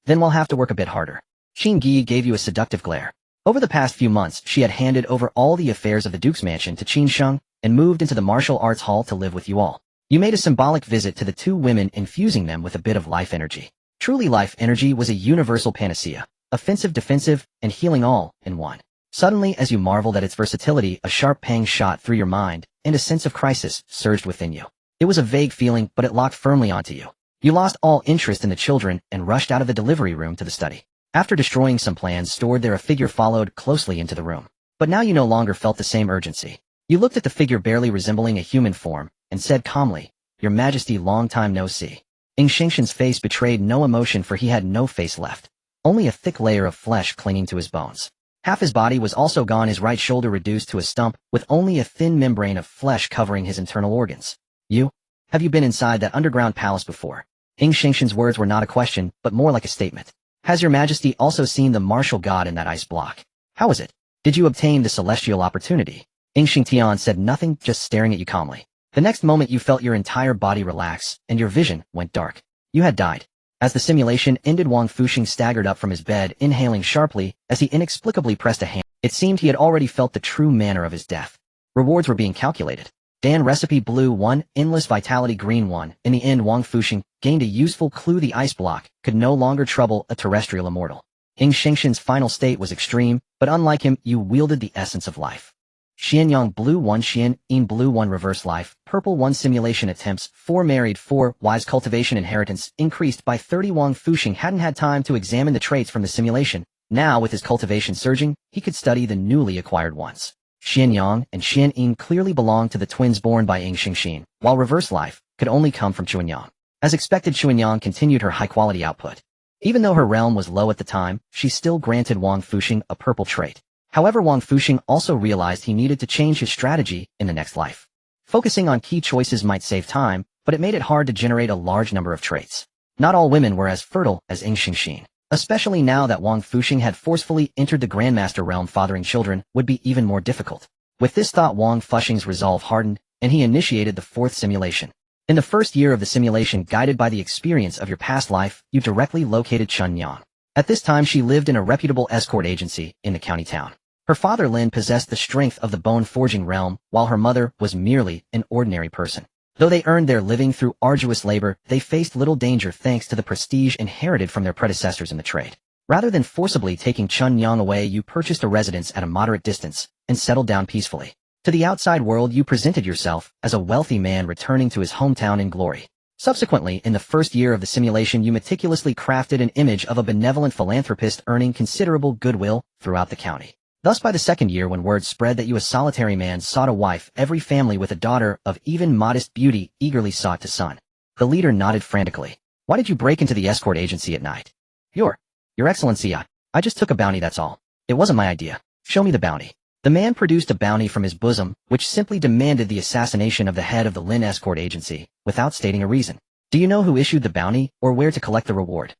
Then we'll have to work a bit harder. Qin Gi gave you a seductive glare. Over the past few months, she had handed over all the affairs of the Duke's mansion to Qin Sheng and moved into the martial arts hall to live with you all. You made a symbolic visit to the two women, infusing them with a bit of life energy. Truly, life energy was a universal panacea, offensive, defensive, and healing all in one. Suddenly, as you marveled at its versatility, a sharp pang shot through your mind, and a sense of crisis surged within you. It was a vague feeling, but it locked firmly onto you. You lost all interest in the children and rushed out of the delivery room to the study. After destroying some plans stored there, a figure followed closely into the room. But now you no longer felt the same urgency. You looked at the figure, barely resembling a human form, and said calmly, "Your Majesty, long time no see." Ing Xingxin's face betrayed no emotion, for he had no face left. Only a thick layer of flesh clinging to his bones. Half his body was also gone, his right shoulder reduced to a stump, with only a thin membrane of flesh covering his internal organs. Have you been inside that underground palace before? Ing Xingxin's words were not a question, but more like a statement. Has your Majesty also seen the martial god in that ice block? How is it? Did you obtain the celestial opportunity? Ing Xingtian said nothing, just staring at you calmly. The next moment you felt your entire body relax, and your vision went dark. You had died. As the simulation ended, Wang Fusheng staggered up from his bed, inhaling sharply as he inexplicably pressed a hand. It seemed he had already felt the true manner of his death. Rewards were being calculated. Dan recipe blue 1, endless vitality green 1. In the end, Wang Fusheng gained a useful clue: the ice block could no longer trouble a terrestrial immortal. Ing Xingxin's final state was extreme, but unlike him, you wielded the essence of life. Xianyang blue 1, Xian In blue 1, reverse life, purple 1, simulation attempts 4, married 4, wise, cultivation, inheritance increased by 30. Wang Fusheng hadn't had time to examine the traits from the simulation. Now, with his cultivation surging, he could study the newly acquired ones. Xianyang and Xian In clearly belonged to the twins born by Ing Xingxin, while reverse life could only come from Chuanyang. As expected, Chuanyang continued her high-quality output. Even though her realm was low at the time, she still granted Wang Fusheng a purple trait. However, Wang Fusheng also realized he needed to change his strategy in the next life. Focusing on key choices might save time, but it made it hard to generate a large number of traits. Not all women were as fertile as Ing Xingxin. Especially now that Wang Fusheng had forcefully entered the Grandmaster realm, fathering children would be even more difficult. With this thought, Wang Fusheng's resolve hardened, and he initiated the fourth simulation. In the first year of the simulation, guided by the experience of your past life, you directly located Chunyang. At this time, she lived in a reputable escort agency in the county town. Her father Lin possessed the strength of the bone-forging realm, while her mother was merely an ordinary person. Though they earned their living through arduous labor, they faced little danger thanks to the prestige inherited from their predecessors in the trade. Rather than forcibly taking Chunyang away, you purchased a residence at a moderate distance and settled down peacefully. To the outside world, you presented yourself as a wealthy man returning to his hometown in glory. Subsequently, in the first year of the simulation, you meticulously crafted an image of a benevolent philanthropist earning considerable goodwill throughout the county. Thus, by the second year, when word spread that you, a solitary man, sought a wife, every family with a daughter of even modest beauty eagerly sought to son. The leader nodded frantically. Why did you break into the escort agency at night? Your Excellency, I just took a bounty, that's all. It wasn't my idea. Show me the bounty. The man produced a bounty from his bosom, which simply demanded the assassination of the head of the Lin escort agency, without stating a reason. Do you know who issued the bounty, or where to collect the reward?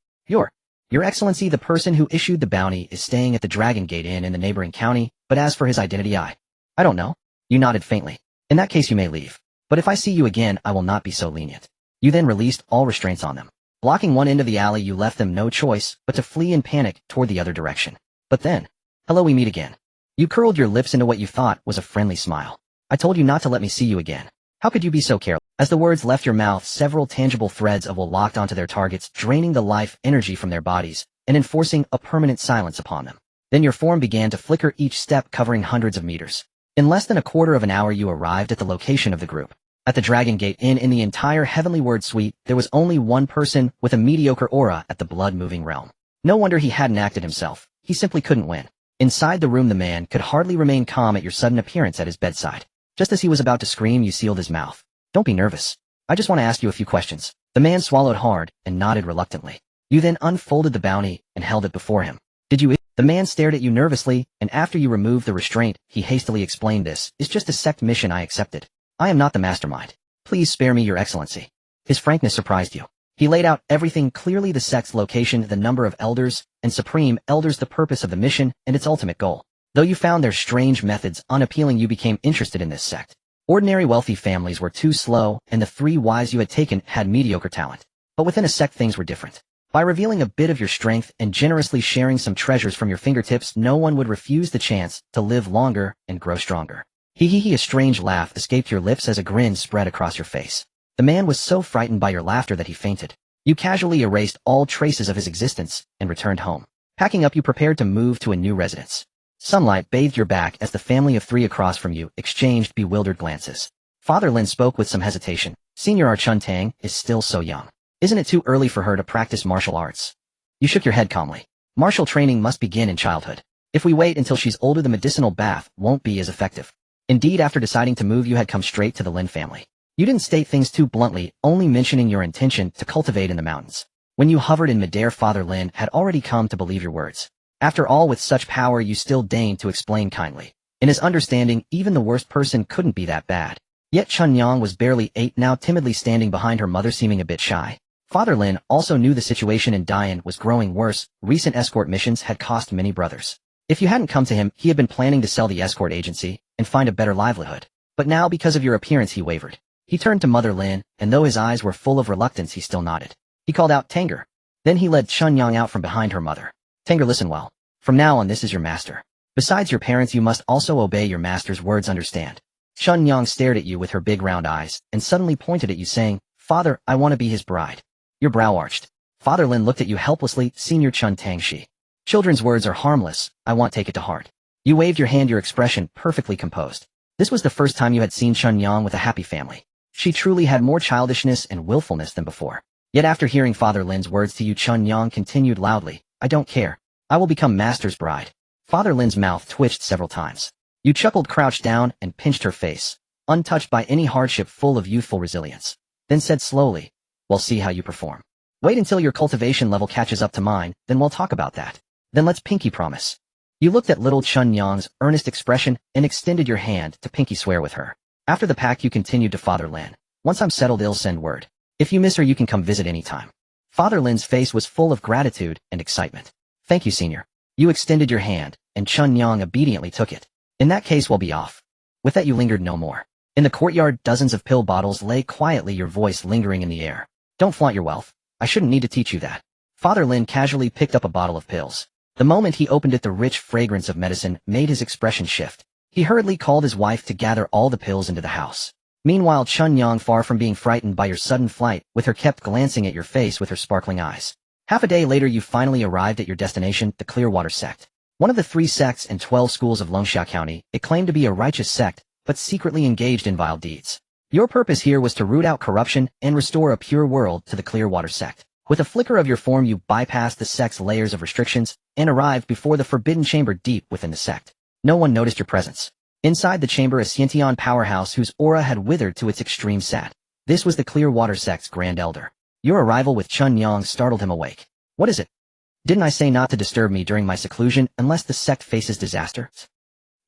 Your Excellency, the person who issued the bounty is staying at the Dragon Gate Inn in the neighboring county, but as for his identity, I don't know. You nodded faintly. In that case, you may leave. But if I see you again, I will not be so lenient. You then released all restraints on them. Blocking one end of the alley, you left them no choice but to flee in panic toward the other direction. But then, hello, we meet again. You curled your lips into what you thought was a friendly smile. I told you not to let me see you again. How could you be so careless? As the words left your mouth, several tangible threads of will locked onto their targets, draining the life energy from their bodies and enforcing a permanent silence upon them. Then your form began to flicker, each step covering hundreds of meters. In less than a quarter of an hour you arrived at the location of the group. At the Dragon Gate Inn in the entire Heavenly Word Suite, there was only one person with a mediocre aura at the blood-moving realm. No wonder he hadn't acted himself. He simply couldn't win. Inside the room the man could hardly remain calm at your sudden appearance at his bedside. Just as he was about to scream, you sealed his mouth. Don't be nervous. I just want to ask you a few questions. The man swallowed hard and nodded reluctantly. You then unfolded the bounty and held it before him. Did you? The man stared at you nervously, and after you removed the restraint, he hastily explained, "This is just a sect mission I accepted. I am not the mastermind. Please spare me, Your Excellency." His frankness surprised you. He laid out everything clearly: the sect's location, the number of elders, and supreme elders, the purpose of the mission, and its ultimate goal. Though you found their strange methods unappealing, you became interested in this sect. Ordinary wealthy families were too slow, and the 3 wives you had taken had mediocre talent. But within a sect things were different. By revealing a bit of your strength and generously sharing some treasures from your fingertips, no one would refuse the chance to live longer and grow stronger. A strange laugh escaped your lips as a grin spread across your face. The man was so frightened by your laughter that he fainted. You casually erased all traces of his existence and returned home. Packing up, you prepared to move to a new residence. Sunlight bathed your back as the family of 3 across from you exchanged bewildered glances. Father Lin spoke with some hesitation. "Senior Chun Tang is still so young. Isn't it too early for her to practice martial arts?" You shook your head calmly. "Martial training must begin in childhood. If we wait until she's older, the medicinal bath won't be as effective." Indeed, after deciding to move, you had come straight to the Lin family. You didn't state things too bluntly, only mentioning your intention to cultivate in the mountains. When you hovered in midair, Father Lin had already come to believe your words. After all, with such power, you still deigned to explain kindly. In his understanding, even the worst person couldn't be that bad. Yet Chun Yang was barely 8, now timidly standing behind her mother, seeming a bit shy. Father Lin also knew the situation in Dian was growing worse. Recent escort missions had cost many brothers. If you hadn't come to him, he had been planning to sell the escort agency and find a better livelihood. But now, because of your appearance, he wavered. He turned to Mother Lin, and though his eyes were full of reluctance, he still nodded. He called out, "Tanger." Then he led Chun Yang out from behind her mother. "Tanger, listen well. From now on, this is your master. Besides your parents, you must also obey your master's words, understand?" Chun Yang stared at you with her big round eyes, and suddenly pointed at you, saying, "Father, I want to be his bride." Your brow arched. Father Lin looked at you helplessly. "Senior Chun Tang Shi. Children's words are harmless. I won't take it to heart." You waved your hand, your expression perfectly composed. This was the first time you had seen Chun Yang with a happy family. She truly had more childishness and willfulness than before. Yet after hearing Father Lin's words to you, Chun Yang continued loudly, "I don't care. I will become Master's bride." Father Lin's mouth twitched several times. You chuckled, crouched down, and pinched her face, untouched by any hardship, full of youthful resilience. Then said slowly, "We'll see how you perform. Wait until your cultivation level catches up to mine, then we'll talk about that. Then let's pinky promise." You looked at little Chun Yang's earnest expression and extended your hand to pinky swear with her. After the pact, you continued to Father Lin, "Once I'm settled, I'll send word. If you miss her, you can come visit anytime." Father Lin's face was full of gratitude and excitement. "Thank you, Senior." You extended your hand, and Chun Yang obediently took it. "In that case, we'll be off." With that, you lingered no more. In the courtyard, dozens of pill bottles lay quietly, your voice lingering in the air. "Don't flaunt your wealth. I shouldn't need to teach you that." Father Lin casually picked up a bottle of pills. The moment he opened it, the rich fragrance of medicine made his expression shift. He hurriedly called his wife to gather all the pills into the house. Meanwhile, Chun Yang, far from being frightened by your sudden flight, with her kept glancing at your face with her sparkling eyes. Half a day later, you finally arrived at your destination, the Clearwater sect. One of the 3 sects and 12 schools of Longxia County, it claimed to be a righteous sect, but secretly engaged in vile deeds. Your purpose here was to root out corruption and restore a pure world to the Clearwater sect. With a flicker of your form, you bypassed the sect's layers of restrictions and arrived before the forbidden chamber deep within the sect. No one noticed your presence. Inside the chamber, a Xiantian powerhouse whose aura had withered to its extreme sat. This was the Clearwater sect's Grand Elder. Your arrival with Chun Yang startled him awake. "What is it? Didn't I say not to disturb me during my seclusion unless the sect faces disaster?"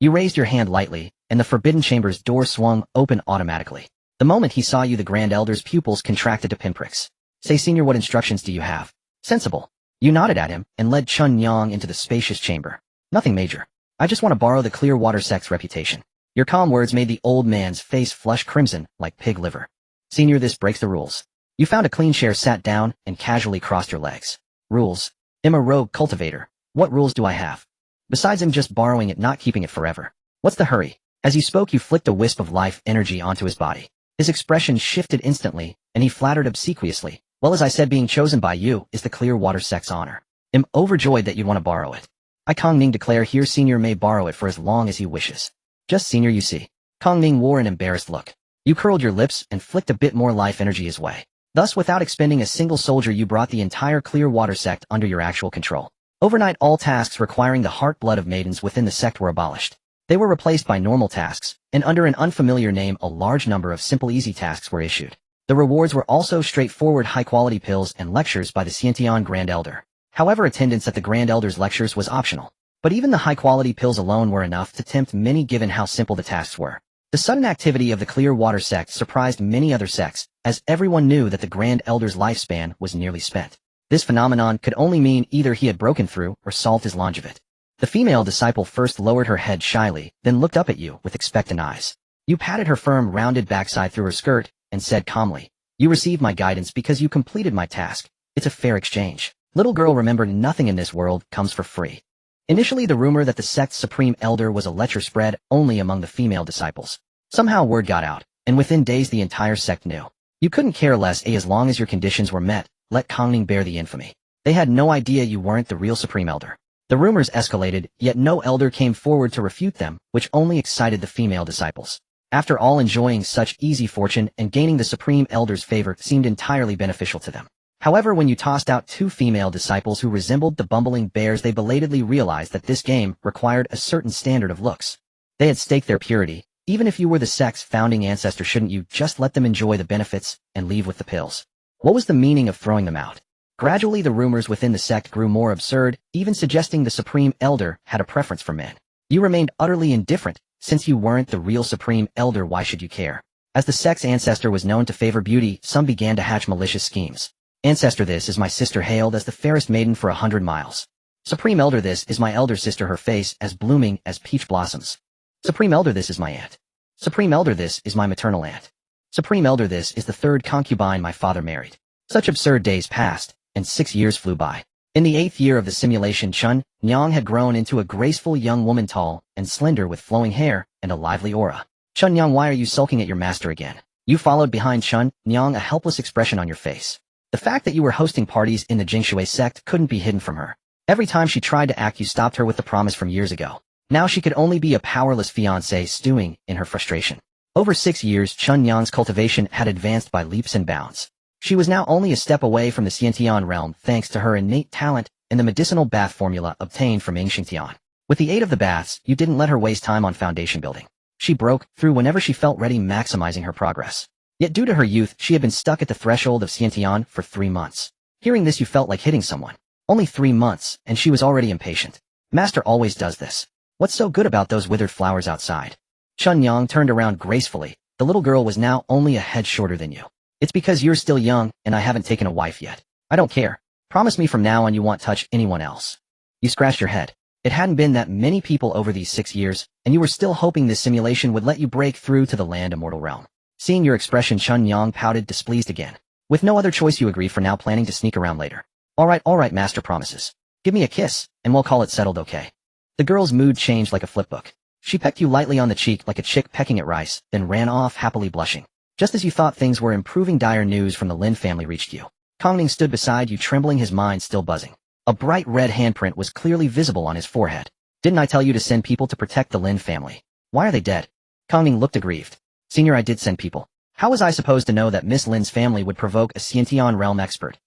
You raised your hand lightly, and the forbidden chamber's door swung open automatically. The moment he saw you, the Grand Elder's pupils contracted to pinpricks. "Say, Senior, what instructions do you have?" "Sensible." You nodded at him and led Chun Yang into the spacious chamber. "Nothing major. I just want to borrow the Clearwater sect's reputation." Your calm words made the old man's face flush crimson like pig liver. "Senior, this breaks the rules." You found a clean chair, sat down, and casually crossed your legs. "Rules? I'm a rogue cultivator. What rules do I have? Besides, I'm just borrowing it, not keeping it forever. What's the hurry?" As you spoke, you flicked a wisp of life energy onto his body. His expression shifted instantly, and he flattered obsequiously. Well, as I said, being chosen by you is the clear water sect's honor. I'm overjoyed that you'd want to borrow it. I Kong Ning declare here Senior may borrow it for as long as he wishes. Just Senior, you see. Kong Ning wore an embarrassed look. You curled your lips and flicked a bit more life energy his way. Thus, without expending a single soldier, you brought the entire clear water sect under your actual control. Overnight, all tasks requiring the heart blood of maidens within the sect were abolished. They were replaced by normal tasks, and under an unfamiliar name a large number of simple easy tasks were issued. The rewards were also straightforward high-quality pills and lectures by the Xiantian Grand Elder. However, attendance at the Grand Elder's lectures was optional. But even the high-quality pills alone were enough to tempt many given how simple the tasks were. The sudden activity of the Clear Water sect surprised many other sects, as everyone knew that the Grand Elder's lifespan was nearly spent. This phenomenon could only mean either he had broken through or solved his longevity. The female disciple first lowered her head shyly, then looked up at you with expectant eyes. You patted her firm, rounded backside through her skirt, and said calmly, "You received my guidance because you completed my task. It's a fair exchange." Little girl remembered nothing in this world comes for free. Initially, the rumor that the sect's supreme elder was a lecher spread only among the female disciples. Somehow word got out, and within days the entire sect knew. You couldn't care less as long as your conditions were met, let Kongning bear the infamy. They had no idea you weren't the real supreme elder. The rumors escalated, yet no elder came forward to refute them, which only excited the female disciples. After all, enjoying such easy fortune and gaining the supreme elder's favor seemed entirely beneficial to them. However, when you tossed out two female disciples who resembled the bumbling bears, they belatedly realized that this game required a certain standard of looks. They had staked their purity. Even if you were the sect's founding ancestor, shouldn't you just let them enjoy the benefits and leave with the pills? What was the meaning of throwing them out? Gradually, the rumors within the sect grew more absurd, even suggesting the supreme elder had a preference for men. You remained utterly indifferent. Since you weren't the real supreme elder, why should you care? As the sect's ancestor was known to favor beauty, some began to hatch malicious schemes. Ancestor, this is my sister, hailed as the fairest maiden for 100 miles. Supreme elder, this is my elder sister, her face as blooming as peach blossoms. Supreme elder, this is my aunt. Supreme elder, this is my maternal aunt. Supreme elder, this is the third concubine my father married. Such absurd days passed, and 6 years flew by. In the 8th year of the simulation, Chun Nyang had grown into a graceful young woman, tall and slender with flowing hair and a lively aura. Chun Nyang, why are you sulking at your master again? You followed behind Chun Nyang, a helpless expression on your face. The fact that you were hosting parties in the Jingshui sect couldn't be hidden from her. Every time she tried to act, you stopped her with the promise from years ago. Now she could only be a powerless fiancé, stewing in her frustration. Over 6 years, Chun Nyang's cultivation had advanced by leaps and bounds. She was now only a step away from the Xiantian realm thanks to her innate talent and the medicinal bath formula obtained from Yingxingtian. With the aid of the baths, you didn't let her waste time on foundation building. She broke through whenever she felt ready, maximizing her progress. Yet due to her youth, she had been stuck at the threshold of Xiantian for 3 months. Hearing this, you felt like hitting someone. Only 3 months, and she was already impatient. Master always does this. What's so good about those withered flowers outside? Chun Yang turned around gracefully. The little girl was now only a head shorter than you. It's because you're still young, and I haven't taken a wife yet. I don't care. Promise me from now on you won't touch anyone else. You scratched your head. It hadn't been that many people over these 6 years, and you were still hoping this simulation would let you break through to the land immortal realm. Seeing your expression, Chun Yang pouted, displeased again. With no other choice, you agreed, for now, planning to sneak around later. All right, master promises. Give me a kiss, and we'll call it settled, okay? The girl's mood changed like a flipbook. She pecked you lightly on the cheek like a chick pecking at rice, then ran off happily blushing. Just as you thought things were improving, dire news from the Lin family reached you. Kongning stood beside you, trembling, his mind still buzzing. A bright red handprint was clearly visible on his forehead. Didn't I tell you to send people to protect the Lin family? Why are they dead? Kongning looked aggrieved. Senior, I did send people. How was I supposed to know that Miss Lin's family would provoke a Xiantian realm expert?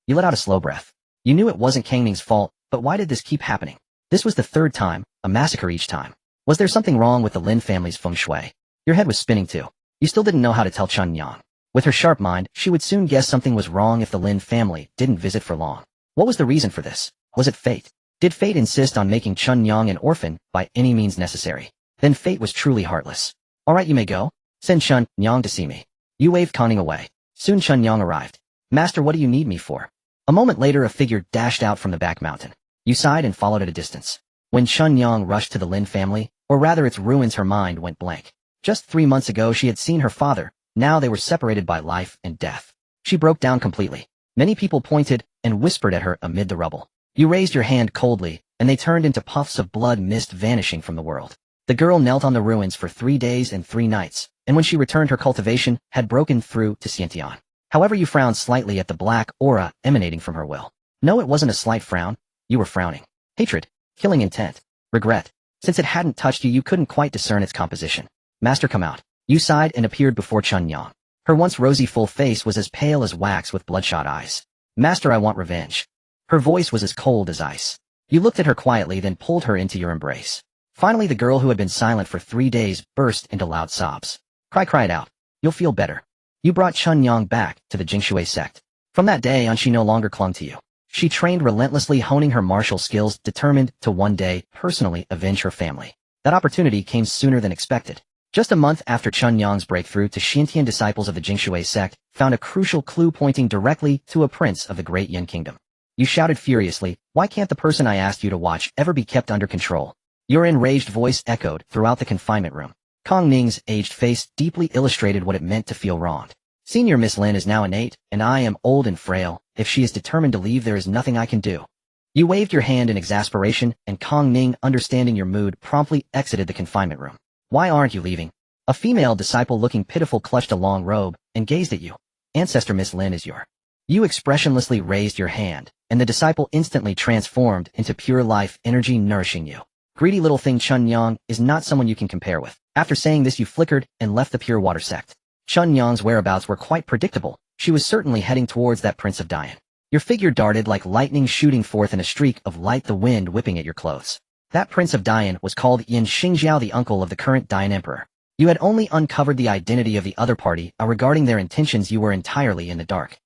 You let out a slow breath. You knew it wasn't Kangning's fault, but why did this keep happening? This was the 3rd time, a massacre each time. Was there something wrong with the Lin family's feng shui? Your head was spinning too. You still didn't know how to tell Chun Yang. With her sharp mind, she would soon guess something was wrong if the Lin family didn't visit for long. What was the reason for this? Was it fate? Did fate insist on making Chun Yang an orphan by any means necessary? Then fate was truly heartless. All right, you may go. Send Chun Yang to see me. You waved Kongning away. Soon Chun Yang arrived. Master, what do you need me for? A moment later, a figure dashed out from the back mountain. You sighed and followed at a distance. When Chun Yang rushed to the Lin family, or rather its ruins, her mind went blank. Just 3 months ago she had seen her father, now they were separated by life and death. She broke down completely. Many people pointed and whispered at her amid the rubble. You raised your hand coldly, and they turned into puffs of blood mist, vanishing from the world. The girl knelt on the ruins for 3 days and 3 nights, and when she returned her cultivation had broken through to Xiantian. However, you frowned slightly at the black aura emanating from her will. No, it wasn't a slight frown. You were frowning. Hatred, killing intent, regret. Since it hadn't touched you, you couldn't quite discern its composition. Master, come out. You sighed and appeared before Chun Yang. Her once rosy full face was as pale as wax with bloodshot eyes. Master, I want revenge. Her voice was as cold as ice. You looked at her quietly, then pulled her into your embrace. Finally, the girl who had been silent for 3 days burst into loud sobs. Cried out. You'll feel better. You brought Chun Yang back to the Jingshui sect. From that day on, she no longer clung to you. She trained relentlessly, honing her martial skills, determined to one day personally avenge her family. That opportunity came sooner than expected. Just a month after Chun Yang's breakthrough, to Xiantian disciples of the Jingshui sect found a crucial clue pointing directly to a prince of the Great Yin Kingdom. You shouted furiously, "Why can't the person I asked you to watch ever be kept under control?" Your enraged voice echoed throughout the confinement room. Kong Ning's aged face deeply illustrated what it meant to feel wronged. Senior Miss Lin is now innate, and I am old and frail. If she is determined to leave, there is nothing I can do. You waved your hand in exasperation, and Kong Ning, understanding your mood, promptly exited the confinement room. Why aren't you leaving? A female disciple looking pitiful clutched a long robe and gazed at you. Ancestor Miss Lin is your. You expressionlessly raised your hand, and the disciple instantly transformed into pure life energy nourishing you. Greedy little thing, Chun Yang is not someone you can compare with. After saying this, you flickered and left the pure water sect. Chun Yang's whereabouts were quite predictable. She was certainly heading towards that Prince of Dian. Your figure darted like lightning, shooting forth in a streak of light, the wind whipping at your clothes. That Prince of Dian was called Yin Xingjiao, the uncle of the current Dian Emperor. You had only uncovered the identity of the other party, regarding their intentions you were entirely in the dark.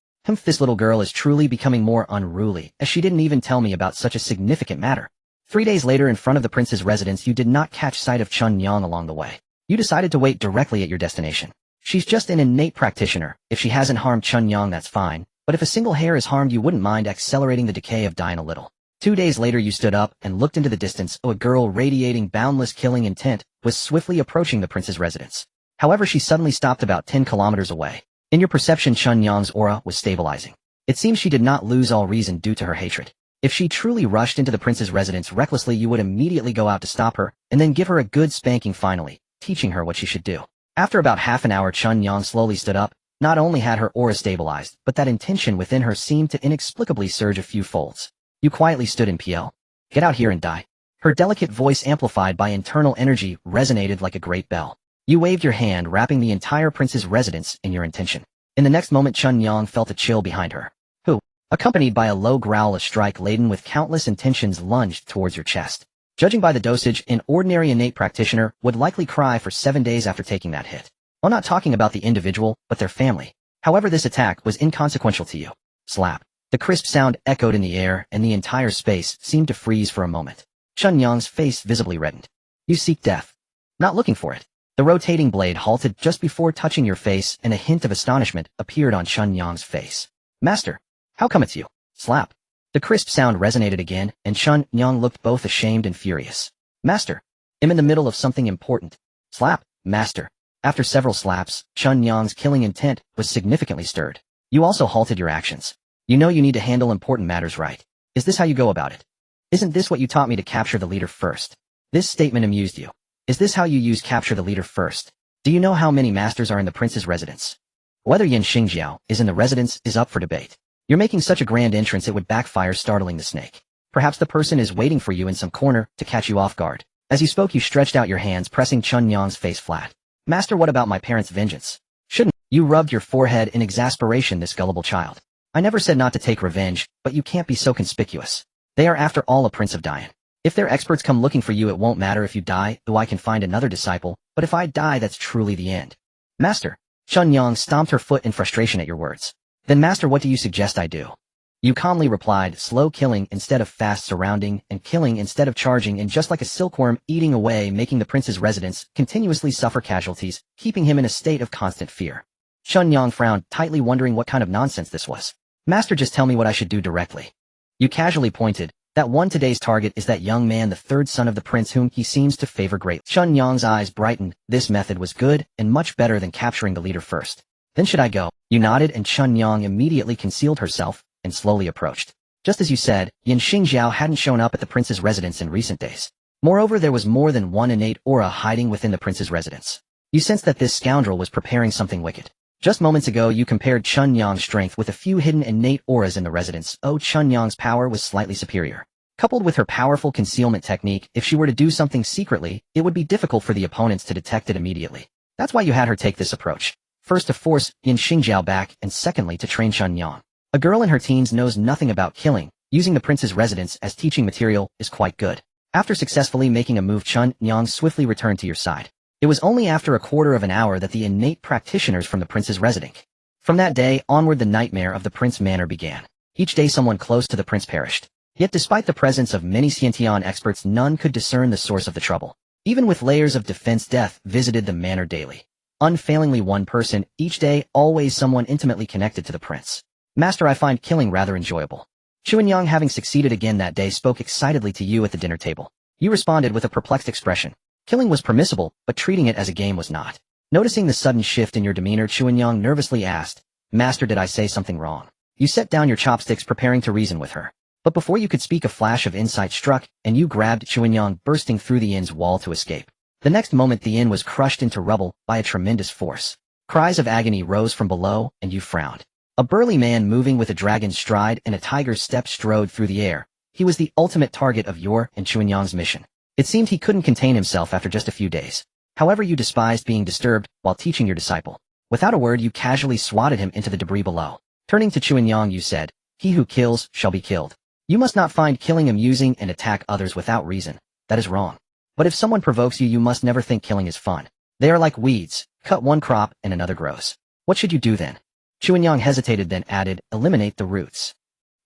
This little girl is truly becoming more unruly, as she didn't even tell me about such a significant matter. 3 days later, in front of the prince's residence, you did not catch sight of Chun Yang along the way. You decided to wait directly at your destination. She's just an innate practitioner. If she hasn't harmed Chun Yang, that's fine. But if a single hair is harmed, you wouldn't mind accelerating the decay of Dian a little. 2 days later, you stood up and looked into the distance. A girl radiating boundless killing intent was swiftly approaching the prince's residence. However, she suddenly stopped about 10 kilometers away. In your perception, Chun Yang's aura was stabilizing. It seems she did not lose all reason due to her hatred. If she truly rushed into the prince's residence recklessly, you would immediately go out to stop her, and then give her a good spanking finally, teaching her what she should do. After about half an hour, Chun Yang slowly stood up. Not only had her aura stabilized, but that intention within her seemed to inexplicably surge a few folds. You quietly stood in PL. Get out here and die. Her delicate voice, amplified by internal energy, resonated like a great bell. You waved your hand, wrapping the entire prince's residence in your intention. In the next moment, Chun Yang felt a chill behind her. Who, accompanied by a low growl, a strike laden with countless intentions lunged towards your chest. Judging by the dosage, an ordinary innate practitioner would likely cry for 7 days after taking that hit. I'm not talking about the individual, but their family. However, this attack was inconsequential to you. Slap. The crisp sound echoed in the air, and the entire space seemed to freeze for a moment. Chun Yang's face visibly reddened. You seek death. Not looking for it. The rotating blade halted just before touching your face, and a hint of astonishment appeared on Chun Yang's face. Master, how come it's you? Slap. The crisp sound resonated again, and Chun Yang looked both ashamed and furious. Master, I'm in the middle of something important. Slap. Master. After several slaps, Chun Yang's killing intent was significantly stirred. You also halted your actions. You know you need to handle important matters right. Is this how you go about it? Isn't this what you taught me, to capture the leader first? This statement amused you. Is this how you use capture the leader first? Do you know how many masters are in the prince's residence? Whether Yin Xingjiao is in the residence is up for debate. You're making such a grand entrance it would backfire, startling the snake. Perhaps the person is waiting for you in some corner to catch you off guard. As you spoke, you stretched out your hands, pressing Chun Yang's face flat. Master, what about my parents' vengeance? Shouldn't you? Rubbed your forehead in exasperation, this gullible child. I never said not to take revenge, but you can't be so conspicuous. They are after all a Prince of Dian. If their experts come looking for you, it won't matter if you die, though I can find another disciple, but if I die, that's truly the end. Master. Chun Yang stomped her foot in frustration at your words. Then Master, what do you suggest I do? You calmly replied, slow killing instead of fast, surrounding and killing instead of charging, and just like a silkworm eating away, making the prince's residence continuously suffer casualties, keeping him in a state of constant fear. Chun Yang frowned, tightly wondering what kind of nonsense this was. Master, just tell me what I should do directly. You casually pointed. That one, today's target is that young man, the third son of the prince, whom he seems to favor greatly. Chun Yang's eyes brightened. This method was good, and much better than capturing the leader first. Then should I go? You nodded, and Chun Yang immediately concealed herself and slowly approached. Just as you said, Yin Xingjiao hadn't shown up at the prince's residence in recent days. Moreover, there was more than one innate aura hiding within the prince's residence. You sensed that this scoundrel was preparing something wicked. Just moments ago, you compared Chun Yang's strength with a few hidden innate auras in the residence. Oh, Chun Yang's power was slightly superior. Coupled with her powerful concealment technique, if she were to do something secretly, it would be difficult for the opponents to detect it immediately. That's why you had her take this approach. First to force Yin Xingjiao back, and secondly to train Chun Yang. A girl in her teens knows nothing about killing. Using the prince's residence as teaching material is quite good. After successfully making a move, Chun Yang swiftly returned to your side. It was only after a quarter of an hour that the innate practitioners from the prince's residence. From that day onward, the nightmare of the prince manor began. Each day someone close to the prince perished. Yet despite the presence of many Xiantian experts, none could discern the source of the trouble. Even with layers of defense, death visited the manor daily. Unfailingly one person, each day, always someone intimately connected to the prince. Master, I find killing rather enjoyable. Chuanyang, having succeeded again that day, spoke excitedly to you at the dinner table. You responded with a perplexed expression. Killing was permissible, but treating it as a game was not. Noticing the sudden shift in your demeanor, Chuanyang nervously asked, Master, did I say something wrong? You set down your chopsticks, preparing to reason with her. But before you could speak, a flash of insight struck, and you grabbed Chuanyang, bursting through the inn's wall to escape. The next moment, the inn was crushed into rubble by a tremendous force. Cries of agony rose from below, and you frowned. A burly man moving with a dragon's stride and a tiger's step strode through the air. He was the ultimate target of your and Chuanyang's mission. It seemed he couldn't contain himself after just a few days. However, you despised being disturbed while teaching your disciple. Without a word, you casually swatted him into the debris below. Turning to Chuanyang, you said, He who kills shall be killed. You must not find killing amusing and attack others without reason. That is wrong. But if someone provokes you, you must never think killing is fun. They are like weeds. Cut one crop and another grows. What should you do then? Chuanyang hesitated, then added, Eliminate the roots.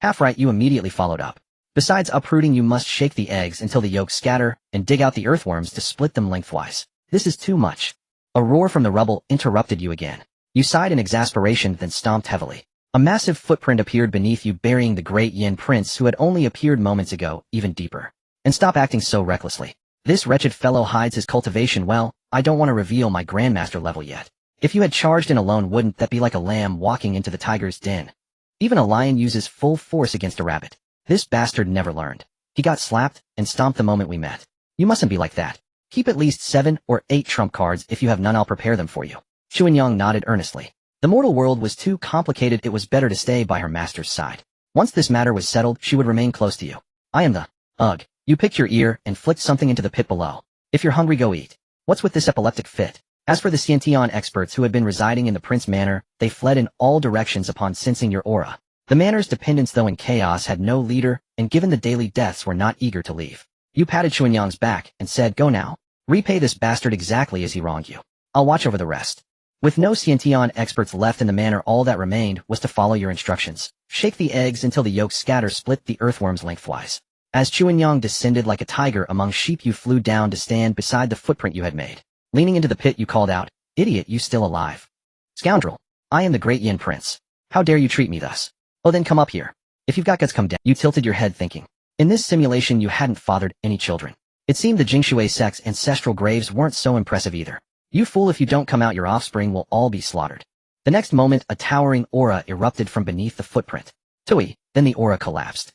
Half right, you immediately followed up. Besides uprooting, you must shake the eggs until the yolks scatter and dig out the earthworms to split them lengthwise. This is too much. A roar from the rubble interrupted you again. You sighed in exasperation, then stomped heavily. A massive footprint appeared beneath you, burying the great Yin prince who had only appeared moments ago, even deeper. And stop acting so recklessly. This wretched fellow hides his cultivation well. I don't want to reveal my grandmaster level yet. If you had charged in alone, wouldn't that be like a lamb walking into the tiger's den? Even a lion uses full force against a rabbit. This bastard never learned. He got slapped and stomped the moment we met. You mustn't be like that. Keep at least 7 or 8 trump cards. If you have none, I'll prepare them for you. Chuanyang nodded earnestly. The mortal world was too complicated. It was better to stay by her master's side. Once this matter was settled, she would remain close to you. I am the... Ugh. You picked your ear and flicked something into the pit below. If you're hungry, go eat. What's with this epileptic fit? As for the Xiantian experts who had been residing in the Prince Manor, they fled in all directions upon sensing your aura. The manor's dependents, though in chaos, had no leader, and given the daily deaths, were not eager to leave. You patted Chuanyang's back and said, Go now. Repay this bastard exactly as he wronged you. I'll watch over the rest. With no Xiantian experts left in the manor, all that remained was to follow your instructions. Shake the eggs until the yolks scatter, split the earthworms lengthwise. As Chuanyang descended like a tiger among sheep, you flew down to stand beside the footprint you had made. Leaning into the pit, you called out, Idiot, you still alive? Scoundrel, I am the great Yin prince. How dare you treat me thus? Oh, then come up here. If you've got guts, come down. You tilted your head, thinking. In this simulation, you hadn't fathered any children. It seemed the Jingshui sect's ancestral graves weren't so impressive either. You fool, if you don't come out, your offspring will all be slaughtered. The next moment, a towering aura erupted from beneath the footprint. Tui, then the aura collapsed.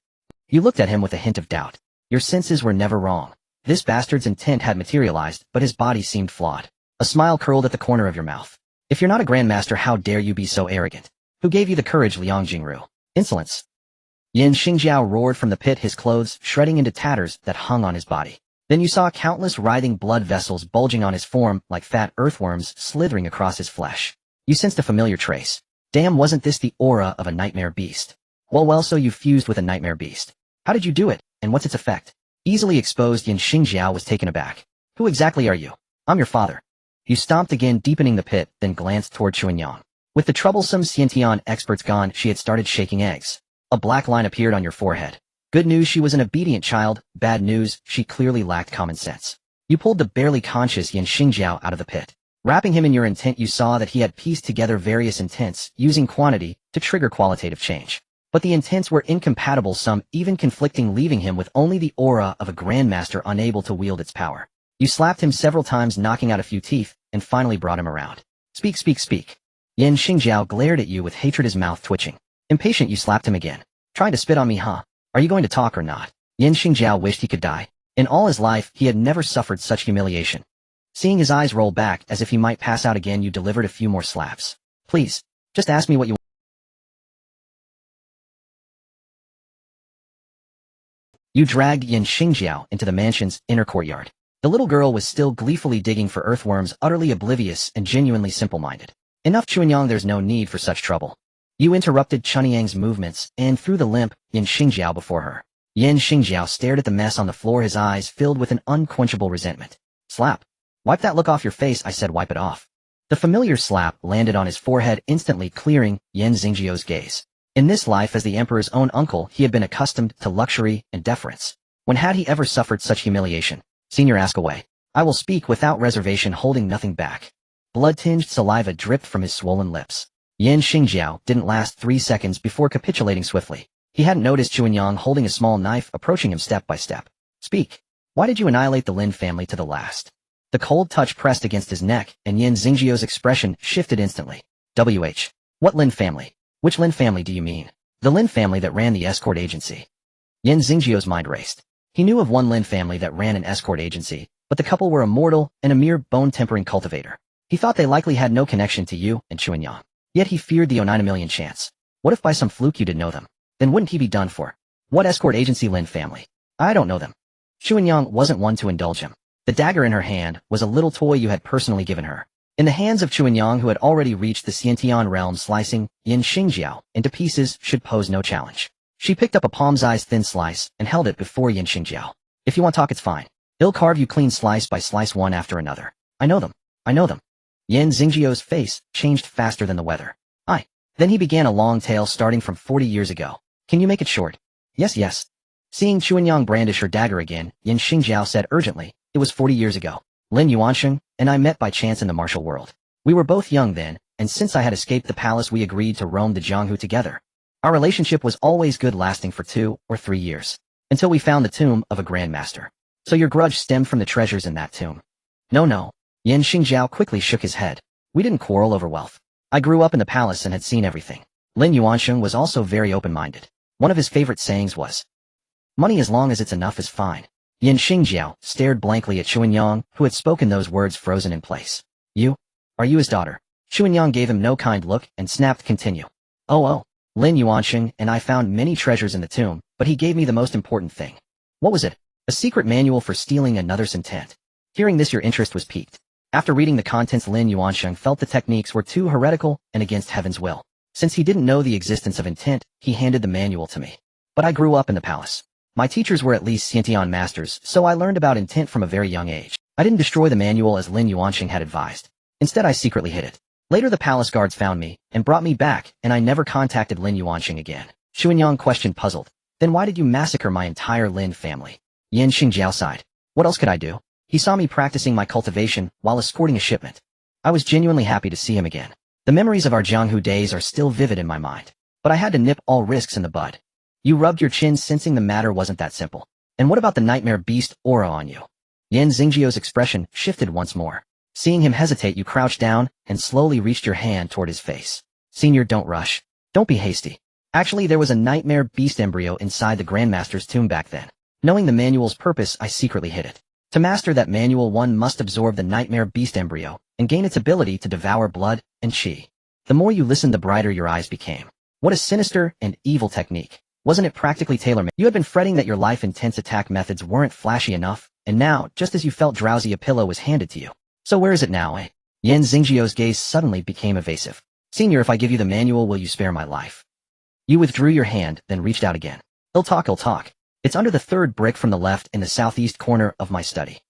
You looked at him with a hint of doubt. Your senses were never wrong. This bastard's intent had materialized, but his body seemed flawed. A smile curled at the corner of your mouth. If you're not a grandmaster, how dare you be so arrogant? Who gave you the courage, Liang Jingru? Insolence. Yin Xingjiao roared from the pit, his clothes shredding into tatters that hung on his body. Then you saw countless writhing blood vessels bulging on his form like fat earthworms slithering across his flesh. You sensed a familiar trace. Damn, wasn't this the aura of a nightmare beast? Well, so you fused with a nightmare beast. How did you do it, and what's its effect? Easily exposed, Yin Xingjiao was taken aback. Who exactly are you? I'm your father. You stomped again, deepening the pit, then glanced toward Chuanyang. With the troublesome Xiantian experts gone, she had started shaking eggs. A black line appeared on your forehead. Good news, she was an obedient child. Bad news, she clearly lacked common sense. You pulled the barely conscious Yin Xingjiao out of the pit. Wrapping him in your intent, you saw that he had pieced together various intents, using quantity to trigger qualitative change. But the intents were incompatible, some even conflicting, leaving him with only the aura of a grandmaster unable to wield its power. You slapped him several times, knocking out a few teeth, and finally brought him around. Speak, speak, speak. Yin Xingjiao glared at you with hatred, his mouth twitching. Impatient, you slapped him again. Trying to spit on me, huh? Are you going to talk or not? Yin Xingjiao wished he could die. In all his life, he had never suffered such humiliation. Seeing his eyes roll back as if he might pass out again, you delivered a few more slaps. Please, just ask me what you want. You dragged Yin Xingjiao into the mansion's inner courtyard. The little girl was still gleefully digging for earthworms, utterly oblivious and genuinely simple-minded. Enough, Chuanyang, there's no need for such trouble. You interrupted Chuanyang's movements and threw the limp Yin Xingjiao before her. Yin Xingjiao stared at the mess on the floor, his eyes filled with an unquenchable resentment. Slap. Wipe that look off your face, I said, wipe it off. The familiar slap landed on his forehead, instantly clearing Yin Xingjiao's gaze. In this life, as the emperor's own uncle, he had been accustomed to luxury and deference. When had he ever suffered such humiliation? Senior, ask away. I will speak without reservation, holding nothing back. Blood-tinged saliva dripped from his swollen lips. Yin Xingjiao didn't last 3 seconds before capitulating swiftly. He hadn't noticed Chuanyang holding a small knife approaching him step by step. Speak. Why did you annihilate the Lin family to the last? The cold touch pressed against his neck, and Yin Xingjiao's expression shifted instantly. WH. What Lin family? Which Lin family do you mean? The Lin family that ran the escort agency. Yin Xingjiao's mind raced. He knew of one Lin family that ran an escort agency, but the couple were a mortal and a mere bone-tempering cultivator. He thought they likely had no connection to you and Chuanyang. Yet he feared the 9 chance. What if by some fluke you did know them? Then wouldn't he be done for? What escort agency Lin family? I don't know them. Chuanyang wasn't one to indulge him. The dagger in her hand was a little toy you had personally given her. In the hands of Chuanyang, who had already reached the Xiantian realm, slicing Yin Xingjiao into pieces should pose no challenge. She picked up a palm-sized thin slice and held it before Yin Xingjiao. If you want talk, it's fine. He'll carve you clean slice by slice, one after another. I know them. I know them. Yin Xingjiao's face changed faster than the weather. Then he began a long tale starting from 40 years ago. Can you make it short? Yes, yes. Seeing Chuanyang brandish her dagger again, Yin Xingjiao said urgently, it was 40 years ago. Lin Yuansheng and I met by chance in the martial world. We were both young then, and since I had escaped the palace, we agreed to roam the Jianghu together. Our relationship was always good, lasting for 2 or 3 years, until we found the tomb of a grandmaster. So your grudge stemmed from the treasures in that tomb? No. Yin Xingjiao quickly shook his head. We didn't quarrel over wealth. I grew up in the palace and had seen everything. Lin Yuansheng was also very open-minded. One of his favorite sayings was, money as long as it's enough is fine. Yin Xingjiao stared blankly at Chuanyang, who had spoken those words, frozen in place. You? Are you his daughter? Chuanyang gave him no kind look and snapped, continue. Oh. Lin Yuansheng and I found many treasures in the tomb, but he gave me the most important thing. What was it? A secret manual for stealing another's intent. Hearing this, your interest was piqued. After reading the contents, Lin Yuansheng felt the techniques were too heretical and against heaven's will. Since he didn't know the existence of intent, he handed the manual to me. But I grew up in the palace. My teachers were at least Xiantian masters, so I learned about intent from a very young age. I didn't destroy the manual as Lin Yuansheng had advised. Instead, I secretly hid it. Later, the palace guards found me and brought me back, and I never contacted Lin Yuansheng again. Chuanyang questioned, puzzled. Then why did you massacre my entire Lin family? Yin Xingjiao sighed. What else could I do? He saw me practicing my cultivation while escorting a shipment. I was genuinely happy to see him again. The memories of our Jianghu days are still vivid in my mind. But I had to nip all risks in the bud. You rubbed your chin, sensing the matter wasn't that simple. And what about the nightmare beast aura on you? Yin Xingjiao's expression shifted once more. Seeing him hesitate, you crouched down and slowly reached your hand toward his face. Senior, don't rush. Don't be hasty. Actually, there was a nightmare beast embryo inside the Grandmaster's tomb back then. Knowing the manual's purpose, I secretly hid it. To master that manual, one must absorb the nightmare beast embryo and gain its ability to devour blood and qi. The more you listened, the brighter your eyes became. What a sinister and evil technique. Wasn't it practically tailor-made? You had been fretting that your life-intense attack methods weren't flashy enough, and now, just as you felt drowsy, a pillow was handed to you. So where is it now, eh? Yin Xingjiao's gaze suddenly became evasive. Senior, if I give you the manual, will you spare my life? You withdrew your hand, then reached out again. He'll talk. It's under the third brick from the left in the southeast corner of my study.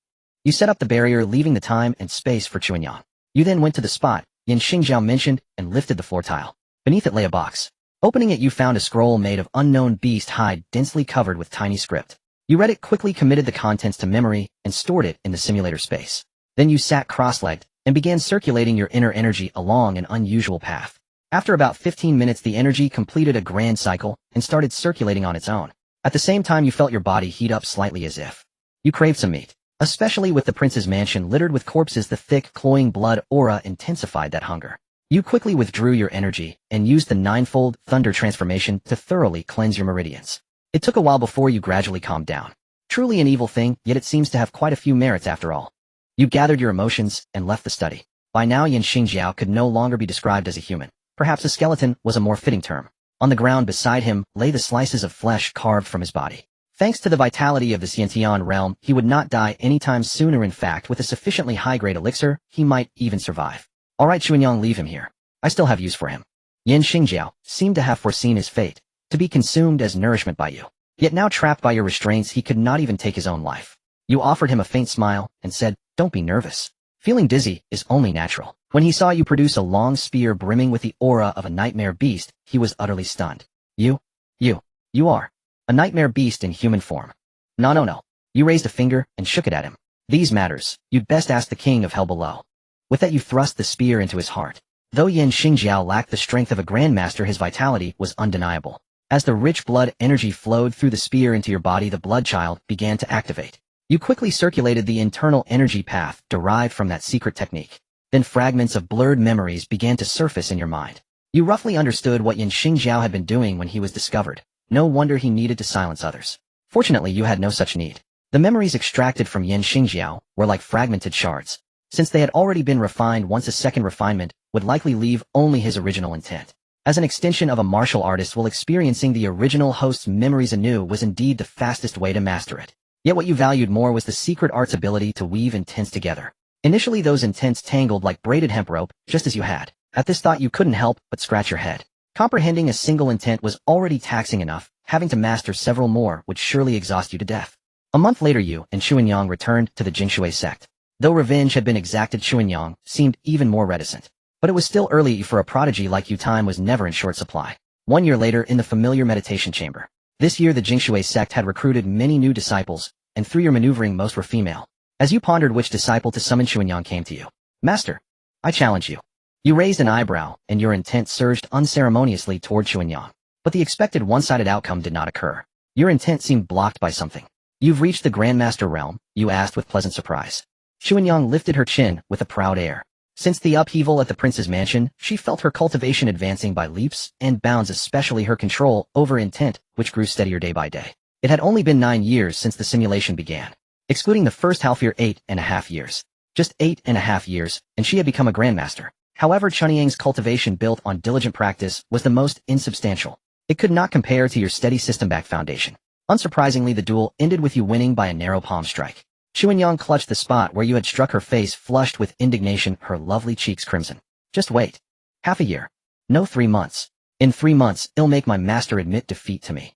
You set up the barrier, leaving the time and space for Chuanyang. You then went to the spot Yin Xingjiao mentioned and lifted the floor tile. Beneath it lay a box. Opening it, you found a scroll made of unknown beast hide, densely covered with tiny script. You read it quickly, committed the contents to memory, and stored it in the simulator space. Then you sat cross-legged and began circulating your inner energy along an unusual path. After about 15 minutes, the energy completed a grand cycle and started circulating on its own. At the same time, you felt your body heat up slightly, as if you craved some meat. Especially with the prince's mansion littered with corpses, the thick, cloying blood aura intensified that hunger. You quickly withdrew your energy and used the ninefold thunder transformation to thoroughly cleanse your meridians. It took a while before you gradually calmed down. Truly an evil thing, yet it seems to have quite a few merits after all. You gathered your emotions and left the study. By now Yin Xingjiao could no longer be described as a human. Perhaps a skeleton was a more fitting term. On the ground beside him lay the slices of flesh carved from his body. Thanks to the vitality of the Xiantian realm, he would not die anytime sooner. In fact, with a sufficiently high-grade elixir, he might even survive. Alright Chuanyang, leave him here. I still have use for him. Yin Xingjiao seemed to have foreseen his fate, to be consumed as nourishment by you. Yet now trapped by your restraints, he could not even take his own life. You offered him a faint smile and said, "Don't be nervous. Feeling dizzy is only natural." When he saw you produce a long spear brimming with the aura of a nightmare beast, he was utterly stunned. You are a nightmare beast in human form. No. You raised a finger and shook it at him. These matters, you'd best ask the king of hell below. With that you thrust the spear into his heart. Though Yin Xingjiao lacked the strength of a grandmaster, his vitality was undeniable. As the rich blood energy flowed through the spear into your body, the blood child began to activate. You quickly circulated the internal energy path derived from that secret technique. Then fragments of blurred memories began to surface in your mind. You roughly understood what Yin Xingjiao had been doing when he was discovered. No wonder he needed to silence others. Fortunately, you had no such need. The memories extracted from Yin Xingjiao were like fragmented shards. Since they had already been refined once, a second refinement would likely leave only his original intent. As an extension of a martial artist while experiencing the original host's memories anew was indeed the fastest way to master it. Yet what you valued more was the secret art's ability to weave intents together. Initially those intents tangled like braided hemp rope, just as you had. At this thought you couldn't help but scratch your head. Comprehending a single intent was already taxing enough, having to master several more would surely exhaust you to death. A month later you and Chuanyang returned to the Jingshui sect. Though revenge had been exacted, Chuanyang seemed even more reticent. But it was still early for a prodigy like you. Time was never in short supply. 1 year later, in the familiar meditation chamber. This year the Jingshui sect had recruited many new disciples, and through your maneuvering most were female. As you pondered which disciple to summon, Chuanyang came to you. "Master, I challenge you." You raised an eyebrow, and your intent surged unceremoniously toward Chuanyang. But the expected one-sided outcome did not occur. Your intent seemed blocked by something. "You've reached the Grandmaster realm?" you asked with pleasant surprise. Chuanyang lifted her chin with a proud air. Since the upheaval at the prince's mansion, she felt her cultivation advancing by leaps and bounds, especially her control over intent, which grew steadier day by day. It had only been 9 years since the simulation began. Excluding the first half year, 8.5 years. Just 8.5 years, and she had become a grandmaster. However, Chuanyang's cultivation built on diligent practice was the most insubstantial. It could not compare to your steady system-backed foundation. Unsurprisingly, the duel ended with you winning by a narrow palm strike. Chuanyang clutched the spot where you had struck, her face flushed with indignation, her lovely cheeks crimson. "Just wait. Half a year. No, 3 months. In 3 months, I'll make my master admit defeat to me."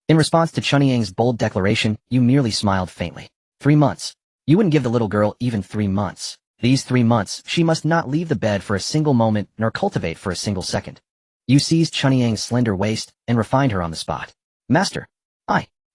In response to Chuanyang's bold declaration, you merely smiled faintly. 3 months. You wouldn't give the little girl even 3 months. These 3 months, she must not leave the bed for a single moment, nor cultivate for a single second. You seized Chuanyang's slender waist and refined her on the spot. "Master,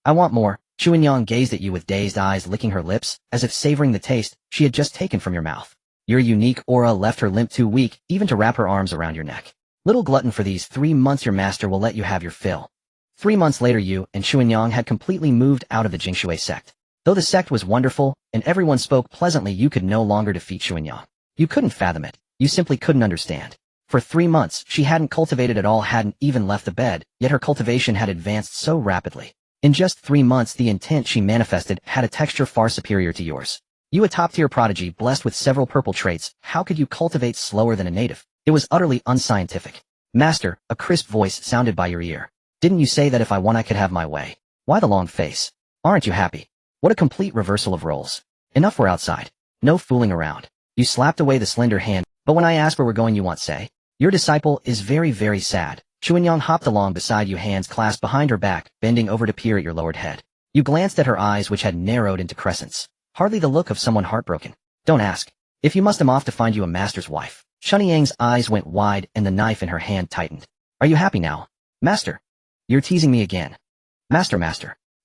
I want more." Chuanyang gazed at you with dazed eyes, licking her lips, as if savoring the taste she had just taken from your mouth. Your unique aura left her limp, too weak even to wrap her arms around your neck. "Little glutton, for these 3 months your master will let you have your fill." 3 months later you and Chuanyang had completely moved out of the Jingshui sect. Though the sect was wonderful, and everyone spoke pleasantly, you could no longer defeat Chuanyang. You couldn't fathom it. You simply couldn't understand. For 3 months, she hadn't cultivated at all, hadn't even left the bed, yet her cultivation had advanced so rapidly. In just 3 months, the intent she manifested had a texture far superior to yours. You, a top-tier prodigy blessed with several purple traits, how could you cultivate slower than a native? It was utterly unscientific. "Master," a crisp voice sounded by your ear. "Didn't you say that if I won I could have my way? Why the long face? Aren't you happy? What a complete reversal of roles. Enough, we're outside. No fooling around." You slapped away the slender hand, "But when I ask where we're going you won't say? Your disciple is very, very sad." Chuanyang hopped along beside you, hands clasped behind her back, bending over to peer at your lowered head. You glanced at her eyes, which had narrowed into crescents. Hardly the look of someone heartbroken. "Don't ask. If you must, I'm off to find you a master's wife." Chuanyang's eyes went wide and the knife in her hand tightened. "Are you happy now? Master? You're teasing me again. Master,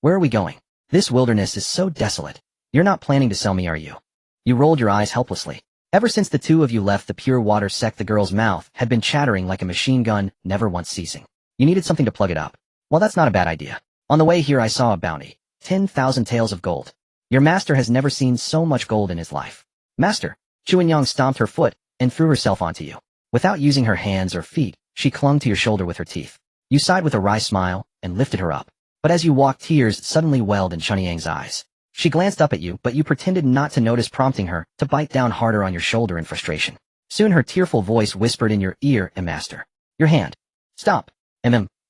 where are we going? This wilderness is so desolate. You're not planning to sell me, are you?" You rolled your eyes helplessly. Ever since the two of you left the Pure Water sect, the girl's mouth had been chattering like a machine gun, never once ceasing. You needed something to plug it up. Well, that's not a bad idea. On the way here I saw a bounty. 10,000 taels of gold. Your master has never seen so much gold in his life. "Master." Chuanyang stomped her foot and threw herself onto you. Without using her hands or feet, she clung to your shoulder with her teeth. You sighed with a wry smile and lifted her up. But as you walked, tears suddenly welled in Chunyang's eyes. She glanced up at you, but you pretended not to notice, prompting her to bite down harder on your shoulder in frustration. Soon her tearful voice whispered in your ear, Master. Your hand. Stop.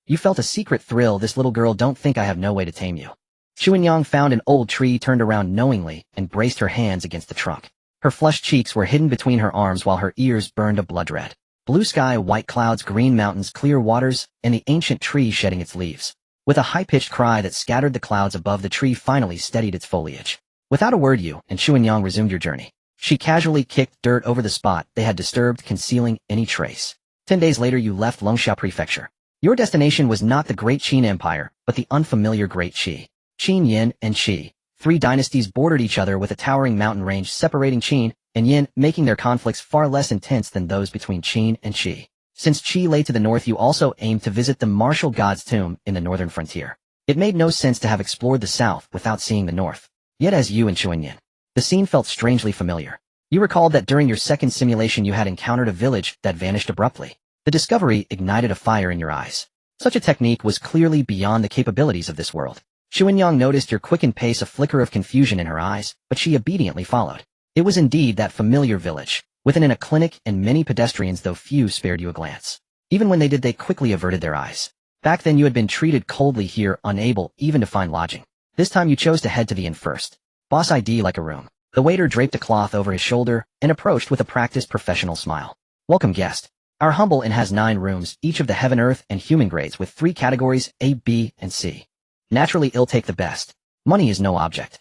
You felt a secret thrill. This little girl, don't think I have no way to tame you. Chuanyang found an old tree, turned around knowingly, and braced her hands against the trunk. Her flushed cheeks were hidden between her arms while her ears burned a blood red. Blue sky, white clouds, green mountains, clear waters, and the ancient tree shedding its leaves. With a high-pitched cry that scattered the clouds above, the tree finally steadied its foliage. Without a word, you and Chuanyang resumed your journey. She casually kicked dirt over the spot they had disturbed, concealing any trace. 10 days later, you left Longsha Prefecture. Your destination was not the Great Qin Empire, but the unfamiliar Great Qi. Qin, Yin, and Qi. 3 dynasties bordered each other with a towering mountain range separating Qin and Yin, making their conflicts far less intense than those between Qin and Qi. Since Qi lay to the north, you also aimed to visit the martial god's tomb in the northern frontier. It made no sense to have explored the south without seeing the north. Yet as you and Chuanyin, the scene felt strangely familiar. You recalled that during your second simulation you had encountered a village that vanished abruptly. The discovery ignited a fire in your eyes. Such a technique was clearly beyond the capabilities of this world. Chuanyang noticed your quickened pace, a flicker of confusion in her eyes, but she obediently followed. It was indeed that familiar village, within a clinic and many pedestrians, though few spared you a glance. Even when they did, they quickly averted their eyes. Back then you had been treated coldly here, unable even to find lodging. This time you chose to head to the inn first. Boss ID like a room. The waiter draped a cloth over his shoulder and approached with a practiced professional smile. Welcome, guest. Our humble inn has 9 rooms, each of the heaven, earth, and human grades, with 3 categories, A, B, and C. Naturally, you'll take the best. Money is no object.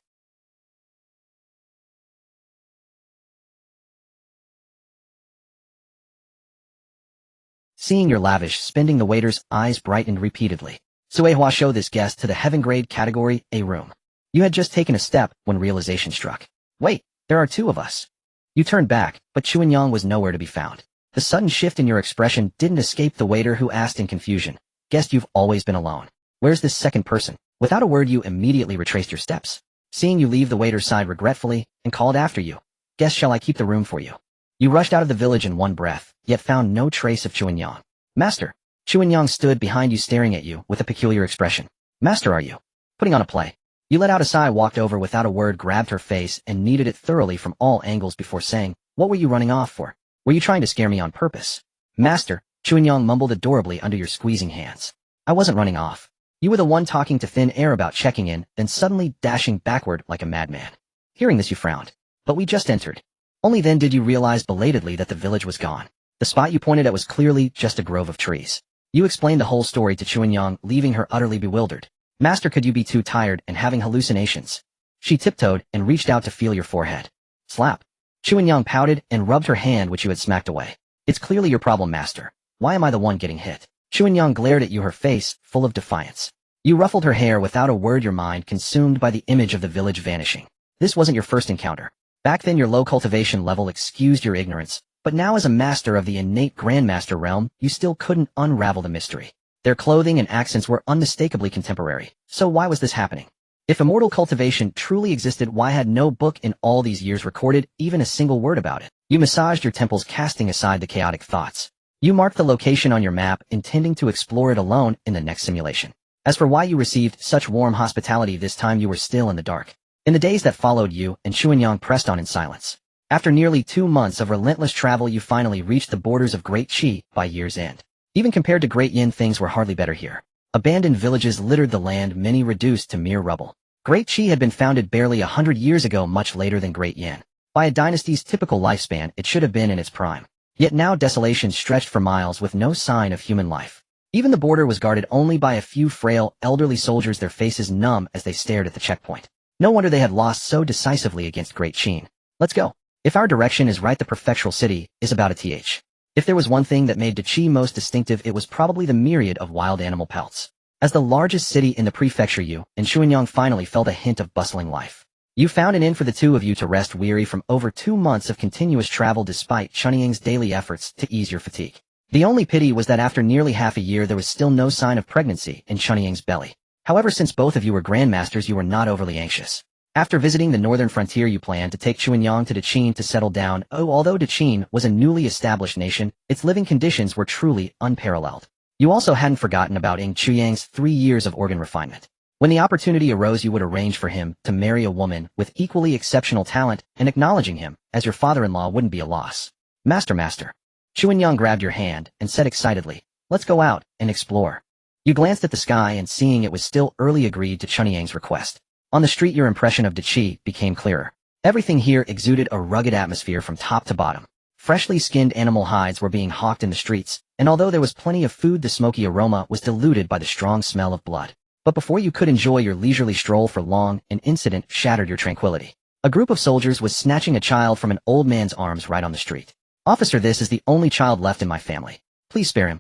Seeing your lavish spending, the waiter's eyes brightened repeatedly. Suehua, show this guest to the heaven grade category, A room. You had just taken a step when realization struck. Wait, there are 2 of us. You turned back, but Chuanyang was nowhere to be found. The sudden shift in your expression didn't escape the waiter, who asked in confusion, Guest, you've always been alone. Where's this second person? Without a word, you immediately retraced your steps. Seeing you leave, the waiter sighed regretfully and called after you. Guest, shall I keep the room for you? You rushed out of the village in one breath, yet found no trace of Chuanyang. Master. Chuanyang stood behind you, staring at you with a peculiar expression. Master, are you putting on a play? You let out a sigh, walked over without a word, grabbed her face and kneaded it thoroughly from all angles before saying, What were you running off for? Were you trying to scare me on purpose? Master, Chuanyang mumbled adorably under your squeezing hands. I wasn't running off. You were the one talking to thin air about checking in, then suddenly dashing backward like a madman. Hearing this, you frowned. But we just entered. Only then did you realize belatedly that the village was gone. The spot you pointed at was clearly just a grove of trees. You explained the whole story to Chuanyang, leaving her utterly bewildered. Master, could you be too tired and having hallucinations? She tiptoed and reached out to feel your forehead. Slap. Chuanyang pouted and rubbed her hand, which you had smacked away. It's clearly your problem, Master. Why am I the one getting hit? Chuanyang glared at you, her face full of defiance. You ruffled her hair without a word, your mind consumed by the image of the village vanishing. This wasn't your first encounter. Back then your low cultivation level excused your ignorance, but now as a master of the innate grandmaster realm, you still couldn't unravel the mystery. Their clothing and accents were unmistakably contemporary, so why was this happening? If immortal cultivation truly existed, why had no book in all these years recorded even a single word about it? You massaged your temples, casting aside the chaotic thoughts. You marked the location on your map, intending to explore it alone in the next simulation. As for why you received such warm hospitality this time, you were still in the dark. In the days that followed, you and Chuanyang pressed on in silence. After nearly 2 months of relentless travel, you finally reached the borders of Great Qi by year's end. Even compared to Great Yin, things were hardly better here. Abandoned villages littered the land, many reduced to mere rubble. Great Qi had been founded barely 100 years ago, much later than Great Yin. By a dynasty's typical lifespan, it should have been in its prime. Yet now desolation stretched for miles with no sign of human life. Even the border was guarded only by a few frail, elderly soldiers, their faces numb as they stared at the checkpoint. No wonder they had lost so decisively against Great Qin. Let's go. If our direction is right, the prefectural city is about a th. If there was one thing that made Qi most distinctive, it was probably the myriad of wild animal pelts. As the largest city in the prefecture, you and Chuanyang finally felt a hint of bustling life. You found an inn for the 2 of you to rest, weary from over 2 months of continuous travel despite Chuanyang's daily efforts to ease your fatigue. The only pity was that after nearly half a year there was still no sign of pregnancy in Chuanyang's belly. However, since both of you were grandmasters, you were not overly anxious. After visiting the northern frontier, you planned to take Chuanyang to Qin to settle down. Although Qin was a newly established nation, its living conditions were truly unparalleled. You also hadn't forgotten about Chuanyang's 3 years of organ refinement. When the opportunity arose, you would arrange for him to marry a woman with equally exceptional talent, and acknowledging him as your father-in-law wouldn't be a loss. Master. Chuanyang grabbed your hand and said excitedly, let's go out and explore. You glanced at the sky and seeing it was still early agreed to Chuanyang's request. On the street your impression of Dachi became clearer. Everything here exuded a rugged atmosphere from top to bottom. Freshly skinned animal hides were being hawked in the streets, and although there was plenty of food, the smoky aroma was diluted by the strong smell of blood. But before you could enjoy your leisurely stroll for long, an incident shattered your tranquility. A group of soldiers was snatching a child from an old man's arms right on the street. Officer, this is the only child left in my family. Please spare him.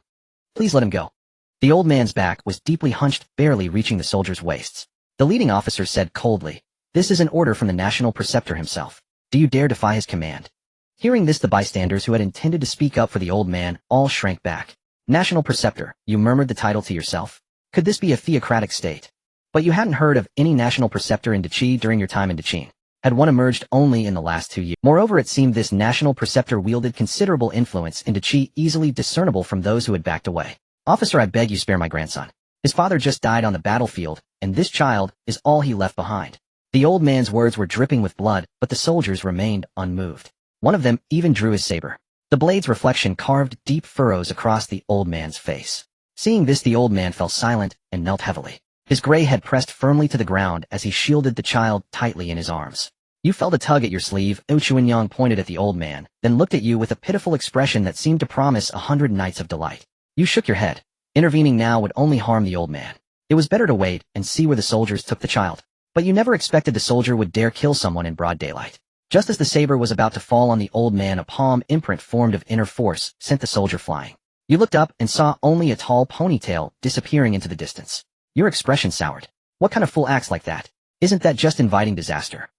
Please let him go. The old man's back was deeply hunched, barely reaching the soldiers' waists. The leading officer said coldly, this is an order from the national preceptor himself. Do you dare defy his command? Hearing this, the bystanders who had intended to speak up for the old man all shrank back. National preceptor, you murmured the title to yourself. Could this be a theocratic state? But you hadn't heard of any national preceptor in Dachi during your time in Dachin. Had one emerged only in the last 2 years. Moreover, it seemed this national preceptor wielded considerable influence in Dachi, easily discernible from those who had backed away. Officer, I beg you spare my grandson. His father just died on the battlefield, and this child is all he left behind. The old man's words were dripping with blood, but the soldiers remained unmoved. One of them even drew his saber. The blade's reflection carved deep furrows across the old man's face. Seeing this, the old man fell silent and knelt heavily. His gray head pressed firmly to the ground as he shielded the child tightly in his arms. You felt a tug at your sleeve. Chuanyang pointed at the old man, then looked at you with a pitiful expression that seemed to promise 100 nights of delight. You shook your head. Intervening now would only harm the old man. It was better to wait and see where the soldiers took the child. But you never expected the soldier would dare kill someone in broad daylight. Just as the saber was about to fall on the old man, a palm imprint formed of inner force sent the soldier flying. You looked up and saw only a tall ponytail disappearing into the distance. Your expression soured. What kind of fool acts like that? Isn't that just inviting disaster?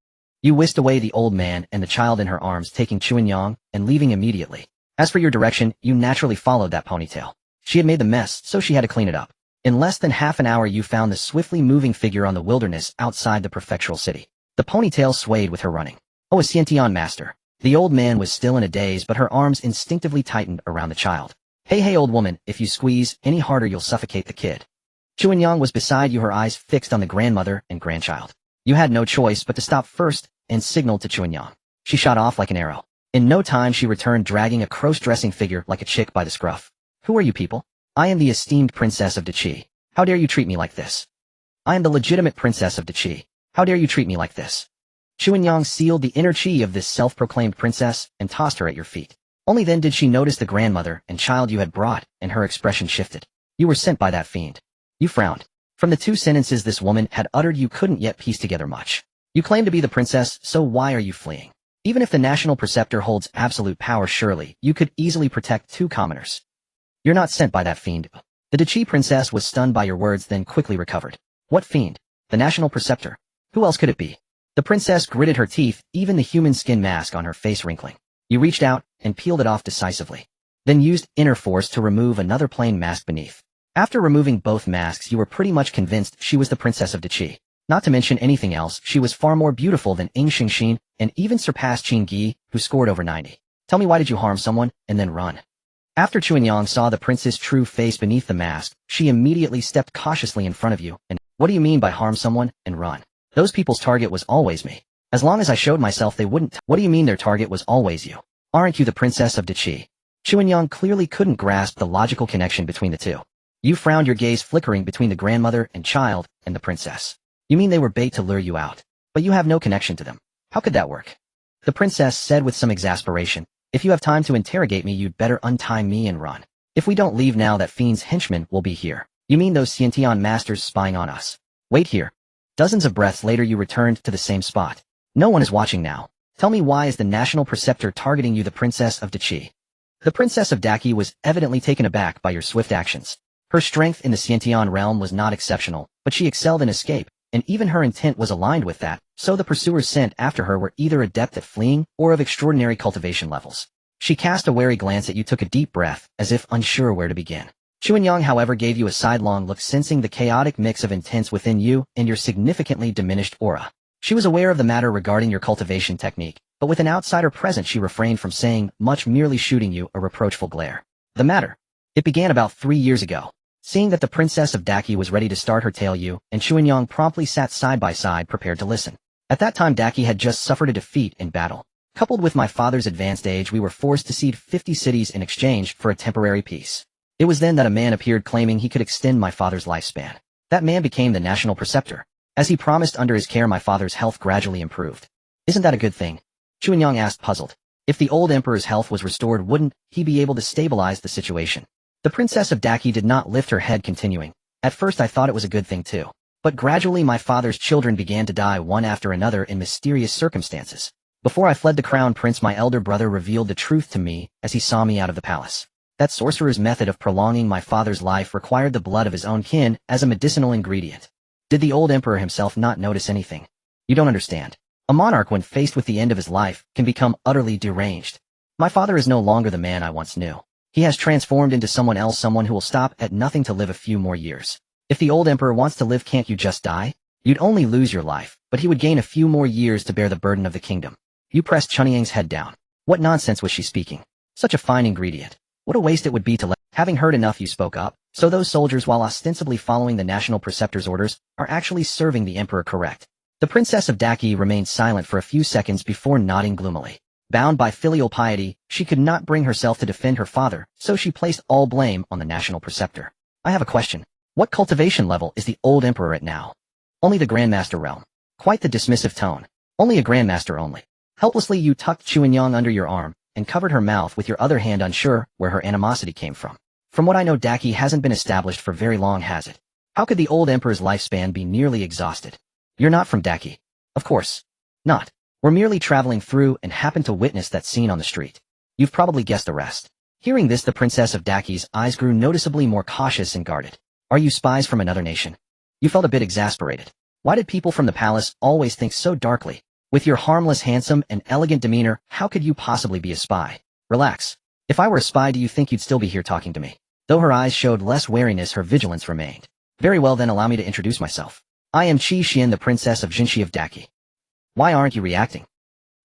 You whisked away the old man and the child in her arms, taking Chuanyang and leaving immediately. As for your direction, you naturally followed that ponytail. She had made the mess, so she had to clean it up. In less than half an hour you found the swiftly moving figure on the wilderness outside the prefectural city. The ponytail swayed with her running. Oh, a Xiantian master. The old man was still in a daze, but her arms instinctively tightened around the child. Hey old woman, if you squeeze any harder you'll suffocate the kid. Chuanyang was beside you, her eyes fixed on the grandmother and grandchild. You had no choice but to stop first and signaled to Chuanyang. She shot off like an arrow. In no time she returned, dragging a cross-dressing figure like a chick by the scruff. Who are you people? I am the esteemed princess of Dachi. How dare you treat me like this? I am the legitimate princess of Dachi. How dare you treat me like this? Chuanyang sealed the inner chi of this self-proclaimed princess and tossed her at your feet. Only then did she notice the grandmother and child you had brought, and her expression shifted. You were sent by that fiend. You frowned. From the 2 sentences this woman had uttered you couldn't yet piece together much. You claim to be the princess, so why are you fleeing? Even if the national preceptor holds absolute power, surely you could easily protect 2 commoners. You're not sent by that fiend. The Dachi princess was stunned by your words, then quickly recovered. What fiend? The national preceptor. Who else could it be? The princess gritted her teeth, even the human skin mask on her face wrinkling. You reached out and peeled it off decisively. Then used inner force to remove another plain mask beneath. After removing both masks, you were pretty much convinced she was the princess of Dachi. Not to mention anything else, she was far more beautiful than Ing Xingxin and even surpassed Qin Gi, who scored over 90. Tell me, why did you harm someone and then run? After Chuanyang saw the prince's true face beneath the mask, she immediately stepped cautiously in front of you and, what do you mean by harm someone and run? Those people's target was always me. As long as I showed myself they wouldn't. What do you mean their target was always you? Aren't you the princess of Dachi? Chuanyang clearly couldn't grasp the logical connection between the two. You frowned, your gaze flickering between the grandmother and child and the princess. You mean they were bait to lure you out? But you have no connection to them. How could that work? The princess said with some exasperation. If you have time to interrogate me, you'd better untie me and run. If we don't leave now, that fiend's henchmen will be here. You mean those Xiantian masters spying on us? Wait here. Dozens of breaths later you returned to the same spot. No one is watching now. Tell me, why is the national preceptor targeting you, the princess of Dachi? The princess of Dachi was evidently taken aback by your swift actions. Her strength in the Xiantian realm was not exceptional, but she excelled in escape, and even her intent was aligned with that, so the pursuers sent after her were either adept at fleeing or of extraordinary cultivation levels. She cast a wary glance at you, took a deep breath, as if unsure where to begin. Chuanyang, however, gave you a sidelong look, sensing the chaotic mix of intents within you and your significantly diminished aura. She was aware of the matter regarding your cultivation technique, but with an outsider present she refrained from saying much, merely shooting you a reproachful glare. The matter? It began about 3 years ago. Seeing that the Princess of Daki was ready to start her tale, Yu and Chuanyang promptly sat side by side prepared to listen. At that time Daki had just suffered a defeat in battle. Coupled with my father's advanced age, we were forced to cede 50 cities in exchange for a temporary peace. It was then that a man appeared claiming he could extend my father's lifespan. That man became the national preceptor. As he promised, under his care my father's health gradually improved. Isn't that a good thing? Chuanyang asked, puzzled. If the old emperor's health was restored, wouldn't he be able to stabilize the situation? The Princess of Daki did not lift her head, continuing. At first I thought it was a good thing too. But gradually my father's children began to die one after another in mysterious circumstances. Before I fled, the crown prince, my elder brother, revealed the truth to me as he saw me out of the palace. That sorcerer's method of prolonging my father's life required the blood of his own kin as a medicinal ingredient. Did the old emperor himself not notice anything? You don't understand. A monarch, when faced with the end of his life, can become utterly deranged. My father is no longer the man I once knew. He has transformed into someone else, someone who will stop at nothing to live a few more years. If the old emperor wants to live, can't you just die? You'd only lose your life, but he would gain a few more years to bear the burden of the kingdom. You pressed Chuanyang's head down. What nonsense was she speaking? Such a fine ingredient. What a waste it would be to let— Having heard enough, you spoke up. So those soldiers, while ostensibly following the national preceptor's orders, are actually serving the emperor, correct? The Princess of Daki remained silent for a few seconds before nodding gloomily. Bound by filial piety, she could not bring herself to defend her father, so she placed all blame on the national preceptor. I have a question. What cultivation level is the old emperor at now? Only the Grandmaster realm. Quite the dismissive tone. Only a Grandmaster only. Helplessly you tucked Chuanyang under your arm and covered her mouth with your other hand, unsure where her animosity came from. From what I know, Daki hasn't been established for very long, has it? How could the old emperor's lifespan be nearly exhausted? You're not from Daki. Of course not. We're merely traveling through and happened to witness that scene on the street. You've probably guessed the rest. Hearing this, the Princess of Daki's eyes grew noticeably more cautious and guarded. Are you spies from another nation? You felt a bit exasperated. Why did people from the palace always think so darkly? With your harmless, handsome, and elegant demeanor, how could you possibly be a spy? Relax. If I were a spy, do you think you'd still be here talking to me? Though her eyes showed less wariness, her vigilance remained. Very well, then allow me to introduce myself. I am Qi Xian, the Princess of Jinxi of Daki. Why aren't you reacting?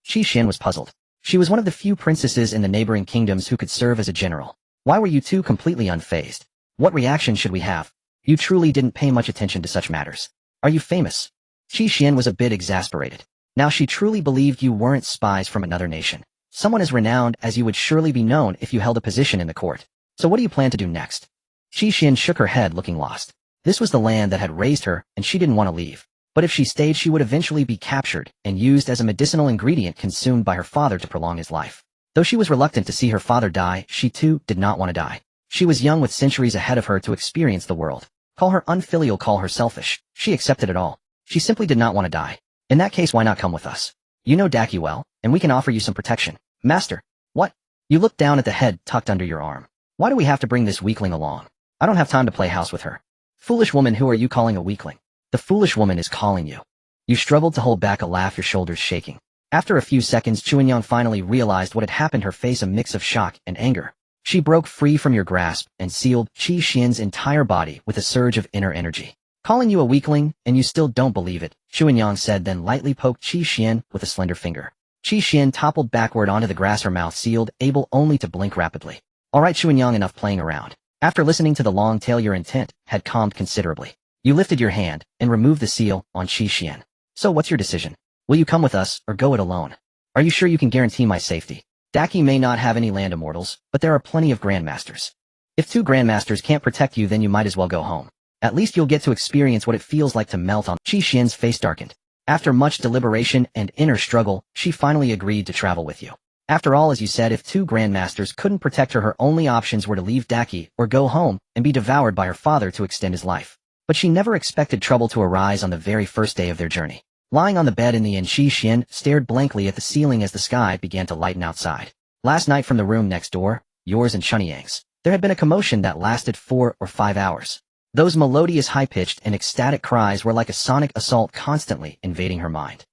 Qi Xian was puzzled. She was one of the few princesses in the neighboring kingdoms who could serve as a general. Why were you two completely unfazed? What reaction should we have? You truly didn't pay much attention to such matters. Are you famous? Qi Xian was a bit exasperated. Now she truly believed you weren't spies from another nation. Someone as renowned as you would surely be known if you held a position in the court. So what do you plan to do next? Qi Xian shook her head, looking lost. This was the land that had raised her, and she didn't want to leave. But if she stayed, she would eventually be captured and used as a medicinal ingredient consumed by her father to prolong his life. Though she was reluctant to see her father die, she too did not want to die. She was young, with centuries ahead of her to experience the world. Call her unfilial, call her selfish. She accepted it all. She simply did not want to die. In that case, why not come with us? You know Daki well, and we can offer you some protection. Master. What? You looked down at the head tucked under your arm. Why do we have to bring this weakling along? I don't have time to play house with her. Foolish woman, who are you calling a weakling? The foolish woman is calling you. You struggled to hold back a laugh, your shoulders shaking. After a few seconds, Chuanyang finally realized what had happened, her face a mix of shock and anger. She broke free from your grasp and sealed Qi Xian's entire body with a surge of inner energy. Calling you a weakling, and you still don't believe it, Chuanyang said, then lightly poked Qi Xian with a slender finger. Qi Xian toppled backward onto the grass, her mouth sealed, able only to blink rapidly. All right, Chuanyang, enough playing around. After listening to the long tale, your intent had calmed considerably. You lifted your hand and removed the seal on Qi Xian. So what's your decision? Will you come with us or go it alone? Are you sure you can guarantee my safety? Daki may not have any land immortals, but there are plenty of grandmasters. If two grandmasters can't protect you, then you might as well go home. At least you'll get to experience what it feels like to melt on. Qi Xian's face darkened. After much deliberation and inner struggle, she finally agreed to travel with you. After all, as you said, if two grandmasters couldn't protect her, her only options were to leave Daki or go home and be devoured by her father to extend his life. But she never expected trouble to arise on the very first day of their journey. Lying on the bed in the inn, Qi Xian stared blankly at the ceiling as the sky began to lighten outside. Last night, from the room next door, yours and Chuanyang's, there had been a commotion that lasted 4 or 5 hours. Those melodious, high-pitched, and ecstatic cries were like a sonic assault, constantly invading her mind.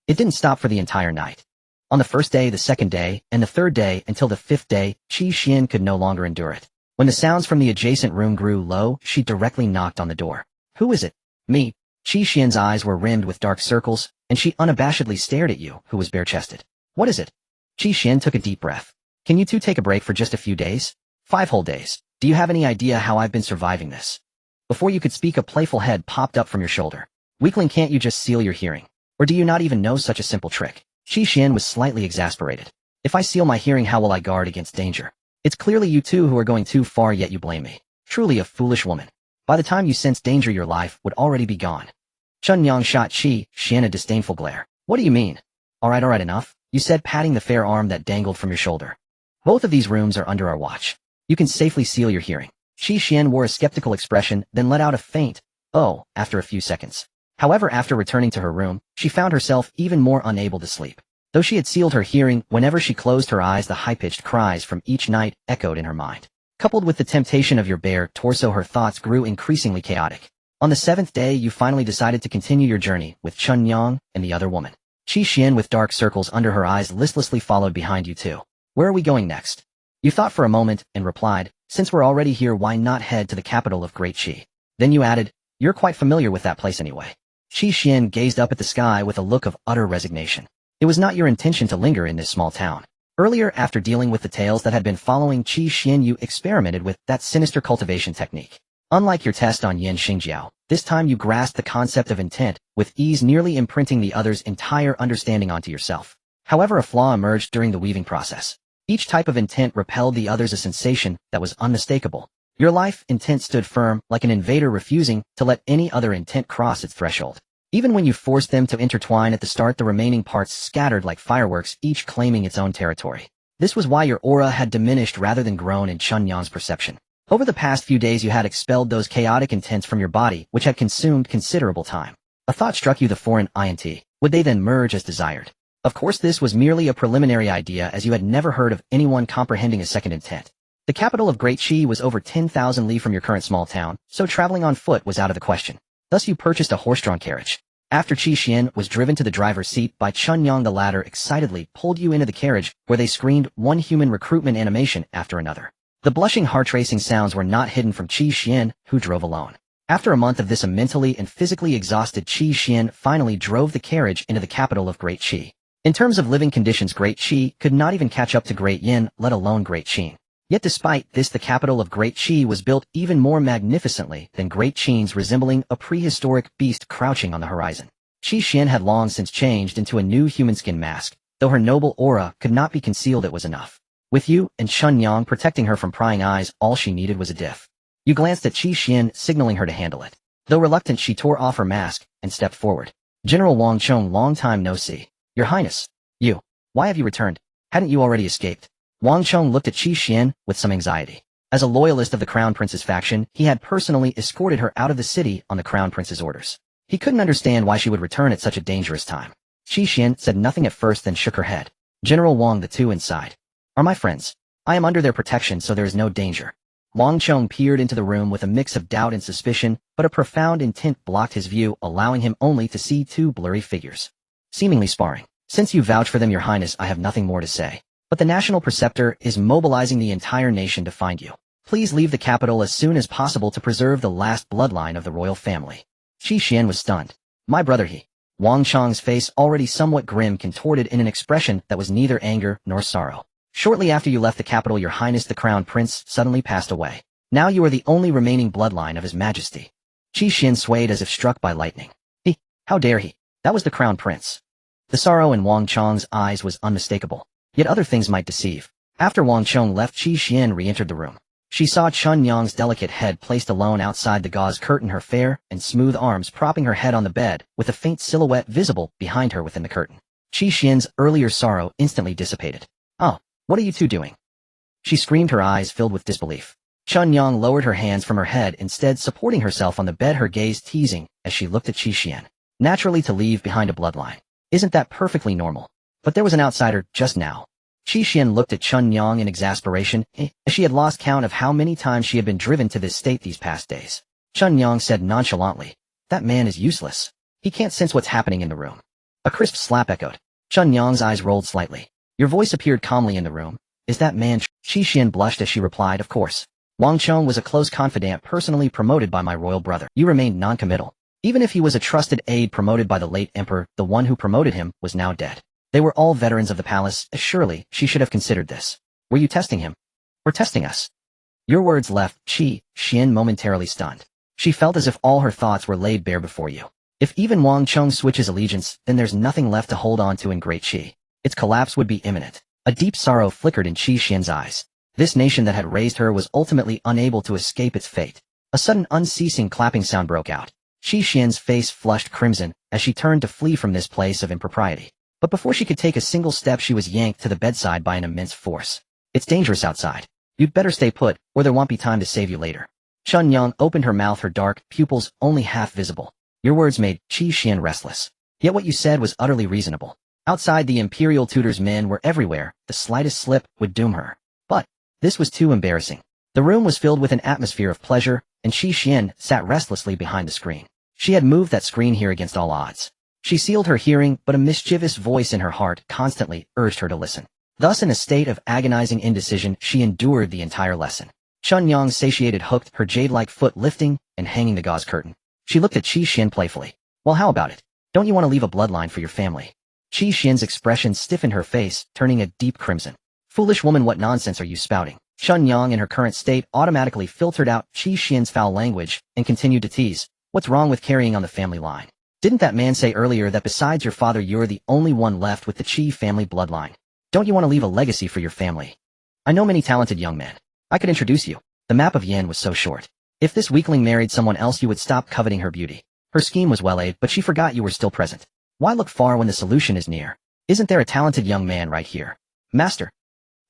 It didn't stop for the entire night. On the first day, the second day, and the third day, until the 5th day, Qi Xian could no longer endure it. When the sounds from the adjacent room grew low, she directly knocked on the door. Who is it? Me. Qi Xian's eyes were rimmed with dark circles, and she unabashedly stared at you, who was bare-chested. What is it? Qi Xian took a deep breath. Can you two take a break for just a few days? 5 whole days. Do you have any idea how I've been surviving this? Before you could speak, a playful head popped up from your shoulder. Weakling, can't you just seal your hearing? Or do you not even know such a simple trick? Qi Xian was slightly exasperated. If I seal my hearing, how will I guard against danger? It's clearly you two who are going too far, yet you blame me. Truly a foolish woman. By the time you sense danger, your life would already be gone. Chun Yang shot Qi Xian a disdainful glare. What do you mean? Alright, enough, you said, patting the fair arm that dangled from your shoulder. Both of these rooms are under our watch. You can safely seal your hearing. Qi Xian wore a skeptical expression, then let out a faint, "Oh," after a few seconds. However, after returning to her room, she found herself even more unable to sleep. Though she had sealed her hearing, whenever she closed her eyes, the high-pitched cries from each night echoed in her mind. Coupled with the temptation of your bare torso, her thoughts grew increasingly chaotic. On the 7th day, you finally decided to continue your journey with Chun Yang and the other woman. Qi Xian, with dark circles under her eyes, listlessly followed behind you two. Where are we going next? You thought for a moment and replied, since we're already here, why not head to the capital of Great Qi? Then you added, you're quite familiar with that place anyway. Qi Xian gazed up at the sky with a look of utter resignation. It was not your intention to linger in this small town. Earlier, after dealing with the tales that had been following Qi Xian, you experimented with that sinister cultivation technique. Unlike your test on Yan Xingjiao, this time you grasped the concept of intent with ease, nearly imprinting the other's entire understanding onto yourself. However, a flaw emerged during the weaving process. Each type of intent repelled the other's, a sensation that was unmistakable. Your life intent stood firm, like an invader refusing to let any other intent cross its threshold. Even when you forced them to intertwine at the start, the remaining parts scattered like fireworks, each claiming its own territory. This was why your aura had diminished rather than grown in Chun Yang's perception. Over the past few days, you had expelled those chaotic intents from your body, which had consumed considerable time. A thought struck you: the foreign int. Would they then merge as desired? Of course, this was merely a preliminary idea, as you had never heard of anyone comprehending a second intent. The capital of Great Qi was over 10,000 li from your current small town, so traveling on foot was out of the question. Thus you purchased a horse-drawn carriage. After Qi Xian was driven to the driver's seat by Chun Yang, the latter excitedly pulled you into the carriage, where they screened one human recruitment animation after another. The blushing, heart-racing sounds were not hidden from Qi Xian, who drove alone. After a month of this, a mentally and physically exhausted Qi Xian finally drove the carriage into the capital of Great Qi. In terms of living conditions, Great Qi could not even catch up to Great Yin, let alone Great Qin. Yet despite this, the capital of Great Qi was built even more magnificently than Great Qin's, resembling a prehistoric beast crouching on the horizon. Qi Xian had long since changed into a new human skin mask. Though her noble aura could not be concealed, it was enough. With you and Chun Yang protecting her from prying eyes, all she needed was a diff. You glanced at Qi Xian, signaling her to handle it. Though reluctant, she tore off her mask and stepped forward. General Wang Chong, long time no see. Your Highness. You. Why have you returned? Hadn't you already escaped? Wang Chong looked at Qi Xian with some anxiety. As a loyalist of the Crown Prince's faction, he had personally escorted her out of the city on the Crown Prince's orders. He couldn't understand why she would return at such a dangerous time. Qi Xian said nothing at first, then shook her head. General Wang, the two inside are my friends. I am under their protection, so there is no danger. Wang Chong peered into the room with a mix of doubt and suspicion, but a profound intent blocked his view, allowing him only to see two blurry figures, seemingly sparring. Since you vouch for them, Your Highness, I have nothing more to say. But the National Preceptor is mobilizing the entire nation to find you. Please leave the capital as soon as possible to preserve the last bloodline of the royal family. Qi Xian was stunned. My brother, he. Wang Chong's face, already somewhat grim, contorted in an expression that was neither anger nor sorrow. Shortly after you left the capital, Your Highness, the Crown Prince suddenly passed away. Now you are the only remaining bloodline of His Majesty. Qi Xian swayed as if struck by lightning. He, how dare he? That was the Crown Prince. The sorrow in Wang Chong's eyes was unmistakable. Yet other things might deceive. After Wang Chong left, Qi Xian re-entered the room. She saw Chun Yang's delicate head placed alone outside the gauze curtain, her fair and smooth arms propping her head on the bed, with a faint silhouette visible behind her within the curtain. Qi Xian's earlier sorrow instantly dissipated. Oh, what are you two doing? She screamed, her eyes filled with disbelief. Chun Yang lowered her hands from her head, instead supporting herself on the bed, her gaze teasing as she looked at Qi Xian. Naturally, to leave behind a bloodline. Isn't that perfectly normal? But there was an outsider just now. Qi Xian looked at Chun Yang in exasperation, as she had lost count of how many times she had been driven to this state these past days. Chun Yang said nonchalantly, that man is useless. He can't sense what's happening in the room. A crisp slap echoed. Chun Yang's eyes rolled slightly. Your voice appeared calmly in the room. Is that man? Qi Xian blushed as she replied, of course. Wang Chong was a close confidant personally promoted by my royal brother. You remained non-committal. Even if he was a trusted aide promoted by the late emperor, the one who promoted him was now dead. They were all veterans of the palace. Surely she should have considered this. Were you testing him? Or testing us? Your words left Qi Xian momentarily stunned. She felt as if all her thoughts were laid bare before you. If even Wang Cheng switches allegiance, then there's nothing left to hold on to in Great Qi. Its collapse would be imminent. A deep sorrow flickered in Qi Xian's eyes. This nation that had raised her was ultimately unable to escape its fate. A sudden unceasing clapping sound broke out. Qi Xian's face flushed crimson as she turned to flee from this place of impropriety. But before she could take a single step, she was yanked to the bedside by an immense force. It's dangerous outside. You'd better stay put, or there won't be time to save you later. Chun Yang opened her mouth, her dark pupils only half visible. Your words made Qi Xian restless. Yet what you said was utterly reasonable. Outside, the Imperial Tutor's men were everywhere. The slightest slip would doom her. But this was too embarrassing. The room was filled with an atmosphere of pleasure, and Qi Xian sat restlessly behind the screen. She had moved that screen here against all odds. She sealed her hearing, but a mischievous voice in her heart constantly urged her to listen. Thus, in a state of agonizing indecision, she endured the entire lesson. Chun Yang, satiated, hooked, her jade-like foot lifting and hanging the gauze curtain. She looked at Qi Xian playfully. Well, how about it? Don't you want to leave a bloodline for your family? Qi Xian's expression stiffened, her face turning a deep crimson. Foolish woman, what nonsense are you spouting? Chun Yang, in her current state, automatically filtered out Qi Xian's foul language and continued to tease. What's wrong with carrying on the family line? Didn't that man say earlier that besides your father you're the only one left with the Qi family bloodline? Don't you want to leave a legacy for your family? I know many talented young men. I could introduce you. The map of Yen was so short. If this weakling married someone else, you would stop coveting her beauty. Her scheme was well laid, but she forgot you were still present. Why look far when the solution is near? Isn't there a talented young man right here? Master.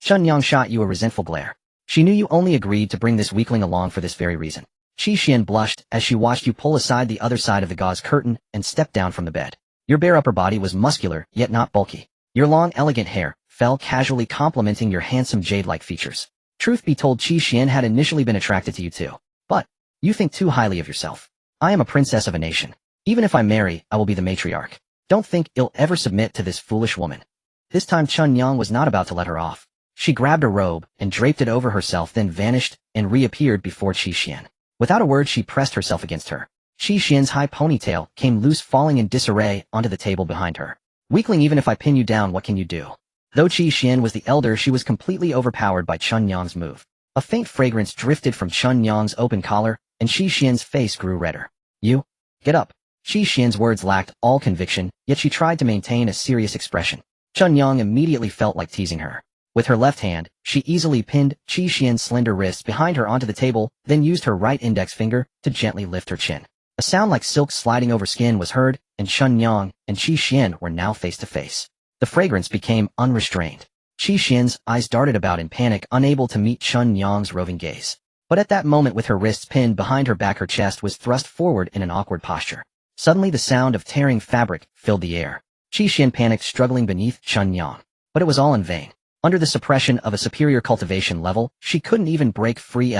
Chun Yang shot you a resentful glare. She knew you only agreed to bring this weakling along for this very reason. Qi Xian blushed as she watched you pull aside the other side of the gauze curtain and step down from the bed. Your bare upper body was muscular, yet not bulky. Your long, elegant hair fell casually, complementing your handsome jade-like features. Truth be told, Qi Xian had initially been attracted to you too. But you think too highly of yourself. I am a princess of a nation. Even if I marry, I will be the matriarch. Don't think you'll ever submit to this foolish woman. This time Chun Yang was not about to let her off. She grabbed a robe and draped it over herself, then vanished and reappeared before Qi Xian. Without a word, she pressed herself against her. Qi Xian's high ponytail came loose, falling in disarray onto the table behind her. Weakling, even if I pin you down, what can you do? Though Qi Xian was the elder, she was completely overpowered by Chun Yang's move. A faint fragrance drifted from Chun Yang's open collar, and Qi Xian's face grew redder. You? Get up. Qi Xian's words lacked all conviction, yet she tried to maintain a serious expression. Chun Yang immediately felt like teasing her. With her left hand, she easily pinned Qi Xian's slender wrists behind her onto the table, then used her right index finger to gently lift her chin. A sound like silk sliding over skin was heard, and Chun Yang and Qi Xian were now face to face. The fragrance became unrestrained. Qi Xian's eyes darted about in panic, unable to meet Chun Yang's roving gaze. But at that moment, with her wrists pinned behind her back, her chest was thrust forward in an awkward posture. Suddenly, the sound of tearing fabric filled the air. Qi Xian panicked, struggling beneath Chun Yang. But it was all in vain. Under the suppression of a superior cultivation level, she couldn't even break free.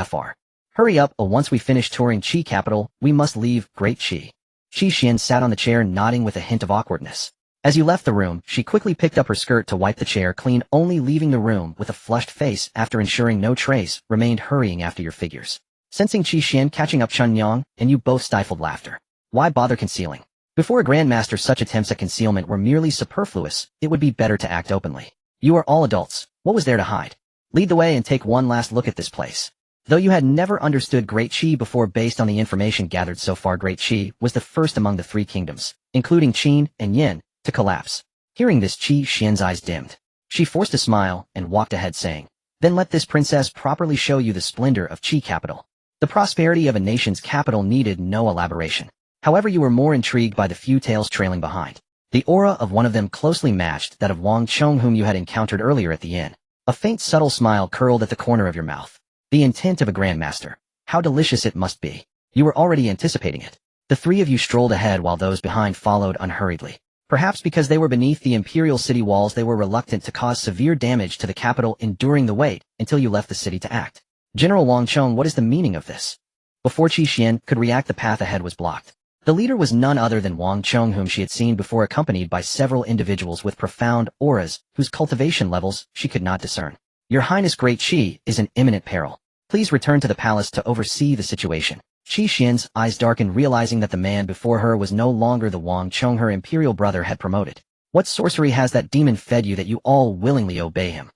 Hurry up, or once we finish touring Qi capital, we must leave Great Qi. Qi Xian sat on the chair, nodding with a hint of awkwardness. As you left the room, she quickly picked up her skirt to wipe the chair clean, only leaving the room with a flushed face after ensuring no trace remained, hurrying after your figures. Sensing Qi Xian catching up Chun Yang, and you both stifled laughter. Why bother concealing? Before a grandmaster, such attempts at concealment were merely superfluous. It would be better to act openly. You are all adults. What was there to hide? Lead the way and take one last look at this place. Though you had never understood Great Qi before, based on the information gathered so far, Great Qi was the first among the three kingdoms, including Qin and Yin, to collapse. Hearing this, Qi Xian's eyes dimmed. She forced a smile and walked ahead, saying, "Then let this princess properly show you the splendor of Qi capital." The prosperity of a nation's capital needed no elaboration. However, you were more intrigued by the few tails trailing behind. The aura of one of them closely matched that of Wang Cheng, whom you had encountered earlier at the inn. A faint, subtle smile curled at the corner of your mouth. The intent of a grandmaster. How delicious it must be. You were already anticipating it. The three of you strolled ahead while those behind followed unhurriedly. Perhaps because they were beneath the imperial city walls, they were reluctant to cause severe damage to the capital, enduring the wait until you left the city to act. General Wang Cheng, what is the meaning of this? Before Qi Xian could react, the path ahead was blocked. The leader was none other than Wang Cheng, whom she had seen before, accompanied by several individuals with profound auras, whose cultivation levels she could not discern. Your Highness, Great Qi is in imminent peril. Please return to the palace to oversee the situation. Qi Xian's eyes darkened, realizing that the man before her was no longer the Wang Cheng her imperial brother had promoted. What sorcery has that demon fed you that you all willingly obey him?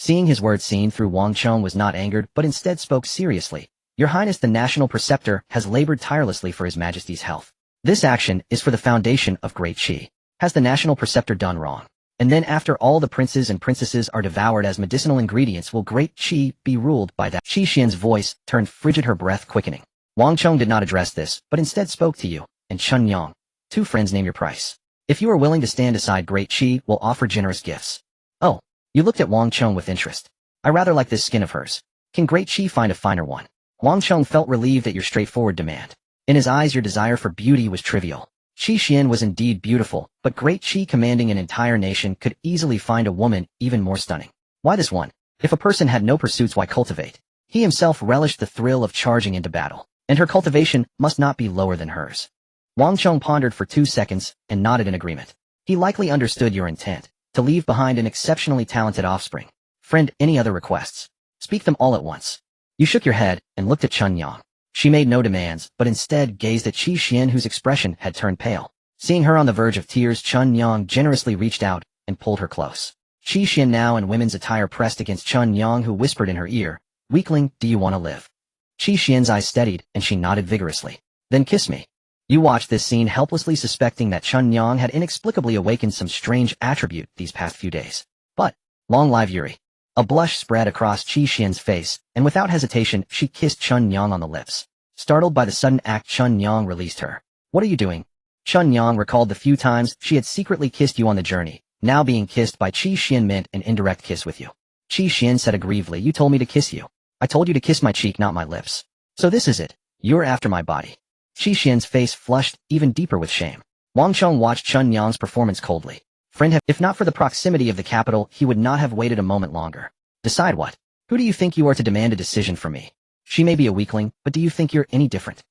Seeing his words seen through, Wang Chong was not angered, but instead spoke seriously. Your Highness the National Preceptor has labored tirelessly for His Majesty's health. This action is for the foundation of great Qi. Has the National Preceptor done wrong? And then after all the princes and princesses are devoured as medicinal ingredients, will great Qi be ruled by that? Qi Xian's voice turned frigid, her breath quickening. Wang Chong did not address this, but instead spoke to you, and Chun Yang. 2 friends, name your price. If you are willing to stand aside, great Qi will offer generous gifts. Oh, you looked at Wang Chong with interest. I rather like this skin of hers. Can great Qi find a finer one? Wang Chong felt relieved at your straightforward demand. In his eyes, your desire for beauty was trivial. Qi Xian was indeed beautiful, but great Qi, commanding an entire nation, could easily find a woman even more stunning. Why this one? If a person had no pursuits, why cultivate? He himself relished the thrill of charging into battle, and her cultivation must not be lower than hers. Wang Chong pondered for 2 seconds and nodded in agreement. He likely understood your intent, to leave behind an exceptionally talented offspring. Friend, any other requests? Speak them all at once. You shook your head and looked at Chun Yang. She made no demands, but instead gazed at Qi Xian, whose expression had turned pale. Seeing her on the verge of tears, Chun Yang generously reached out and pulled her close. Qi Xian, now in women's attire, pressed against Chun Yang, who whispered in her ear, "Weakling, do you want to live?" Qi Xian's eyes steadied, and she nodded vigorously. Then kiss me. You watched this scene helplessly, suspecting that Chun Yang had inexplicably awakened some strange attribute these past few days. But, long live Yuri. A blush spread across Qi Xian's face, and without hesitation, she kissed Chun Yang on the lips. Startled by the sudden act, Chun Yang released her. What are you doing? Chun Yang recalled the few times she had secretly kissed you on the journey. Now being kissed by Qi Xian meant an indirect kiss with you. Qi Xian said aggrievely, you told me to kiss you. I told you to kiss my cheek, not my lips. So this is it. You're after my body. Qi Xian's face flushed even deeper with shame. Wang Chong watched Chun Yang's performance coldly. Friend, if not for the proximity of the capital, he would not have waited a moment longer. Decide what? Who do you think you are to demand a decision from me? She may be a weakling, but do you think you're any different?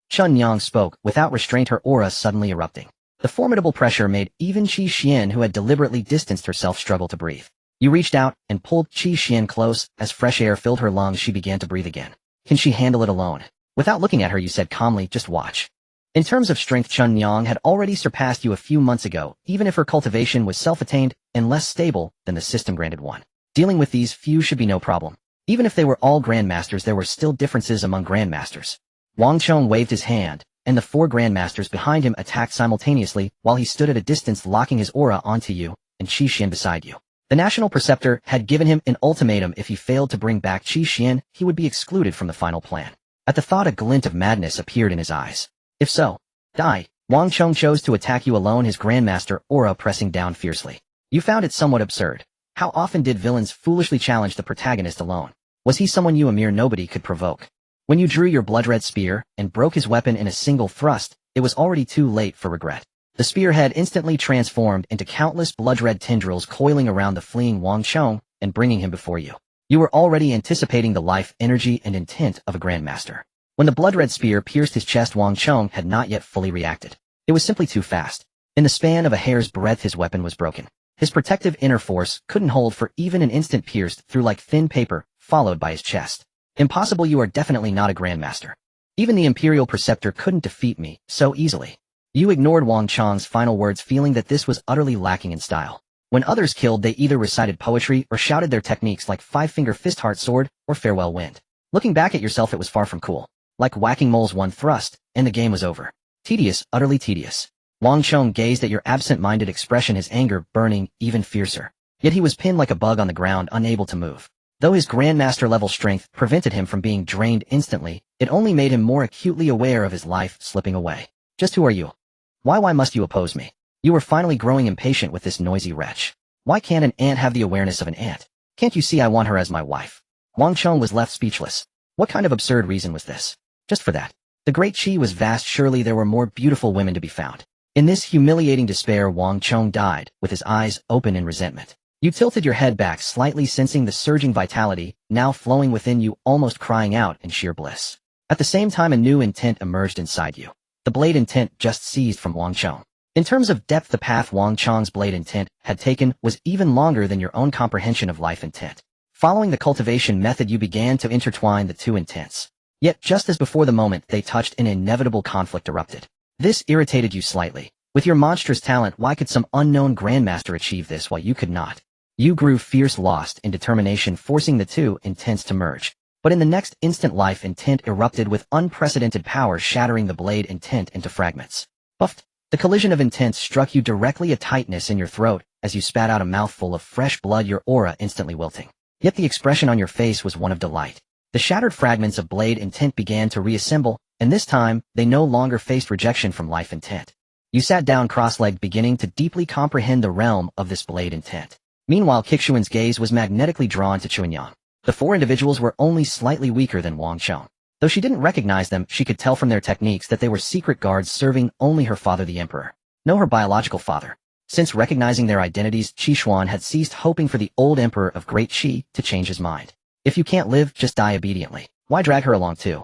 Chun Yang spoke, without restraint, her aura suddenly erupting. The formidable pressure made even Qi Xian, who had deliberately distanced herself, struggle to breathe. You reached out and pulled Qi Xian close. As fresh air filled her lungs, she began to breathe again. Can she handle it alone? Without looking at her, you said calmly, just watch. In terms of strength, Chun Yang had already surpassed you a few months ago, even if her cultivation was self-attained and less stable than the system-granted one. Dealing with these few should be no problem. Even if they were all grandmasters, there were still differences among grandmasters. Wang Chong waved his hand, and the 4 grandmasters behind him attacked simultaneously, while he stood at a distance, locking his aura onto you and Qi Xian beside you. The National Preceptor had given him an ultimatum: if he failed to bring back Qi Xian, he would be excluded from the final plan. At the thought, a glint of madness appeared in his eyes. If so, die. Wang Chong chose to attack you alone, his grandmaster aura pressing down fiercely. You found it somewhat absurd. How often did villains foolishly challenge the protagonist alone? Was he someone you, a mere nobody, could provoke? When you drew your blood-red spear and broke his weapon in a single thrust, it was already too late for regret. The spearhead instantly transformed into countless blood-red tendrils, coiling around the fleeing Wang Chong and bringing him before you. You were already anticipating the life, energy, and intent of a grandmaster. When the blood-red spear pierced his chest, Wang Chong had not yet fully reacted. It was simply too fast. In the span of a hair's breadth, his weapon was broken. His protective inner force couldn't hold for even an instant, pierced through like thin paper, followed by his chest. Impossible, you are definitely not a grandmaster. Even the Imperial Preceptor couldn't defeat me so easily. You ignored Wang Chong's final words, feeling that this was utterly lacking in style. When others killed, they either recited poetry or shouted their techniques like Five-Finger Fist, Heart Sword, or Farewell Wind. Looking back at yourself, it was far from cool. Like whacking moles, one thrust, and the game was over. Tedious, utterly tedious. Wang Chong gazed at your absent-minded expression, his anger burning even fiercer. Yet he was pinned like a bug on the ground, unable to move. Though his grandmaster-level strength prevented him from being drained instantly, it only made him more acutely aware of his life slipping away. Just who are you? Why must you oppose me? You were finally growing impatient with this noisy wretch. Why can't an ant have the awareness of an ant? Can't you see I want her as my wife? Wang Chong was left speechless. What kind of absurd reason was this? Just for that. The great Qi was vast, surely there were more beautiful women to be found. In this humiliating despair, Wang Chong died, with his eyes open in resentment. You tilted your head back slightly, sensing the surging vitality, now flowing within you, almost crying out in sheer bliss. At the same time, a new intent emerged inside you. The blade intent just seized from Wang Chong. In terms of depth, the path Wang Chong's blade intent had taken was even longer than your own comprehension of life intent. Following the cultivation method, you began to intertwine the two intents. Yet just as before the moment they touched, an inevitable conflict erupted. This irritated you slightly. With your monstrous talent, why could some unknown grandmaster achieve this while you could not? You grew fierce lust and determination, forcing the two intents to merge. But in the next instant, life intent erupted with unprecedented power, shattering the blade intent into fragments. Puffed. The collision of intents struck you directly, a tightness in your throat as you spat out a mouthful of fresh blood, your aura instantly wilting. Yet the expression on your face was one of delight. The shattered fragments of blade intent began to reassemble, and this time, they no longer faced rejection from life intent. You sat down cross-legged, beginning to deeply comprehend the realm of this blade intent. Meanwhile, Qixuan's gaze was magnetically drawn to Chuanyang. The four individuals were only slightly weaker than Wang Fusheng. Though she didn't recognize them, she could tell from their techniques that they were secret guards serving only her father, the emperor. No, her biological father. Since recognizing their identities, Qixuan had ceased hoping for the old emperor of Great Qi to change his mind. If you can't live, just die obediently. Why drag her along too?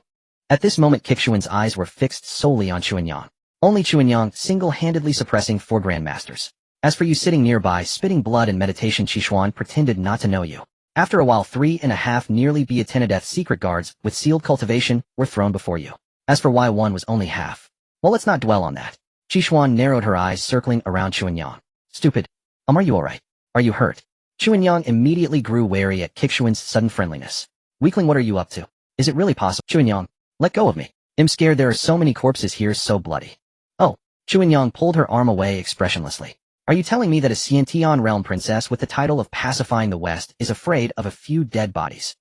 At this moment, Qixuan's eyes were fixed solely on Chuanyang. Only Chuanyang, single-handedly suppressing four grandmasters. As for you sitting nearby, spitting blood in meditation, Qixuan pretended not to know you. After a while, 3.5 nearly Beatinadeth secret guards with sealed cultivation were thrown before you. As for why one was only half, well, let's not dwell on that. Qixuan narrowed her eyes, circling around Chuanyang. Stupid. Are you alright? Are you hurt? Chuanyang immediately grew wary at Qixuan's sudden friendliness. Weakling, what are you up to? Is it really possible? Chuanyang, let go of me. I'm scared, there are so many corpses here, so bloody. Oh. Chuanyang pulled her arm away expressionlessly. Are you telling me that a Xiantian realm princess with the title of pacifying the West is afraid of a few dead bodies?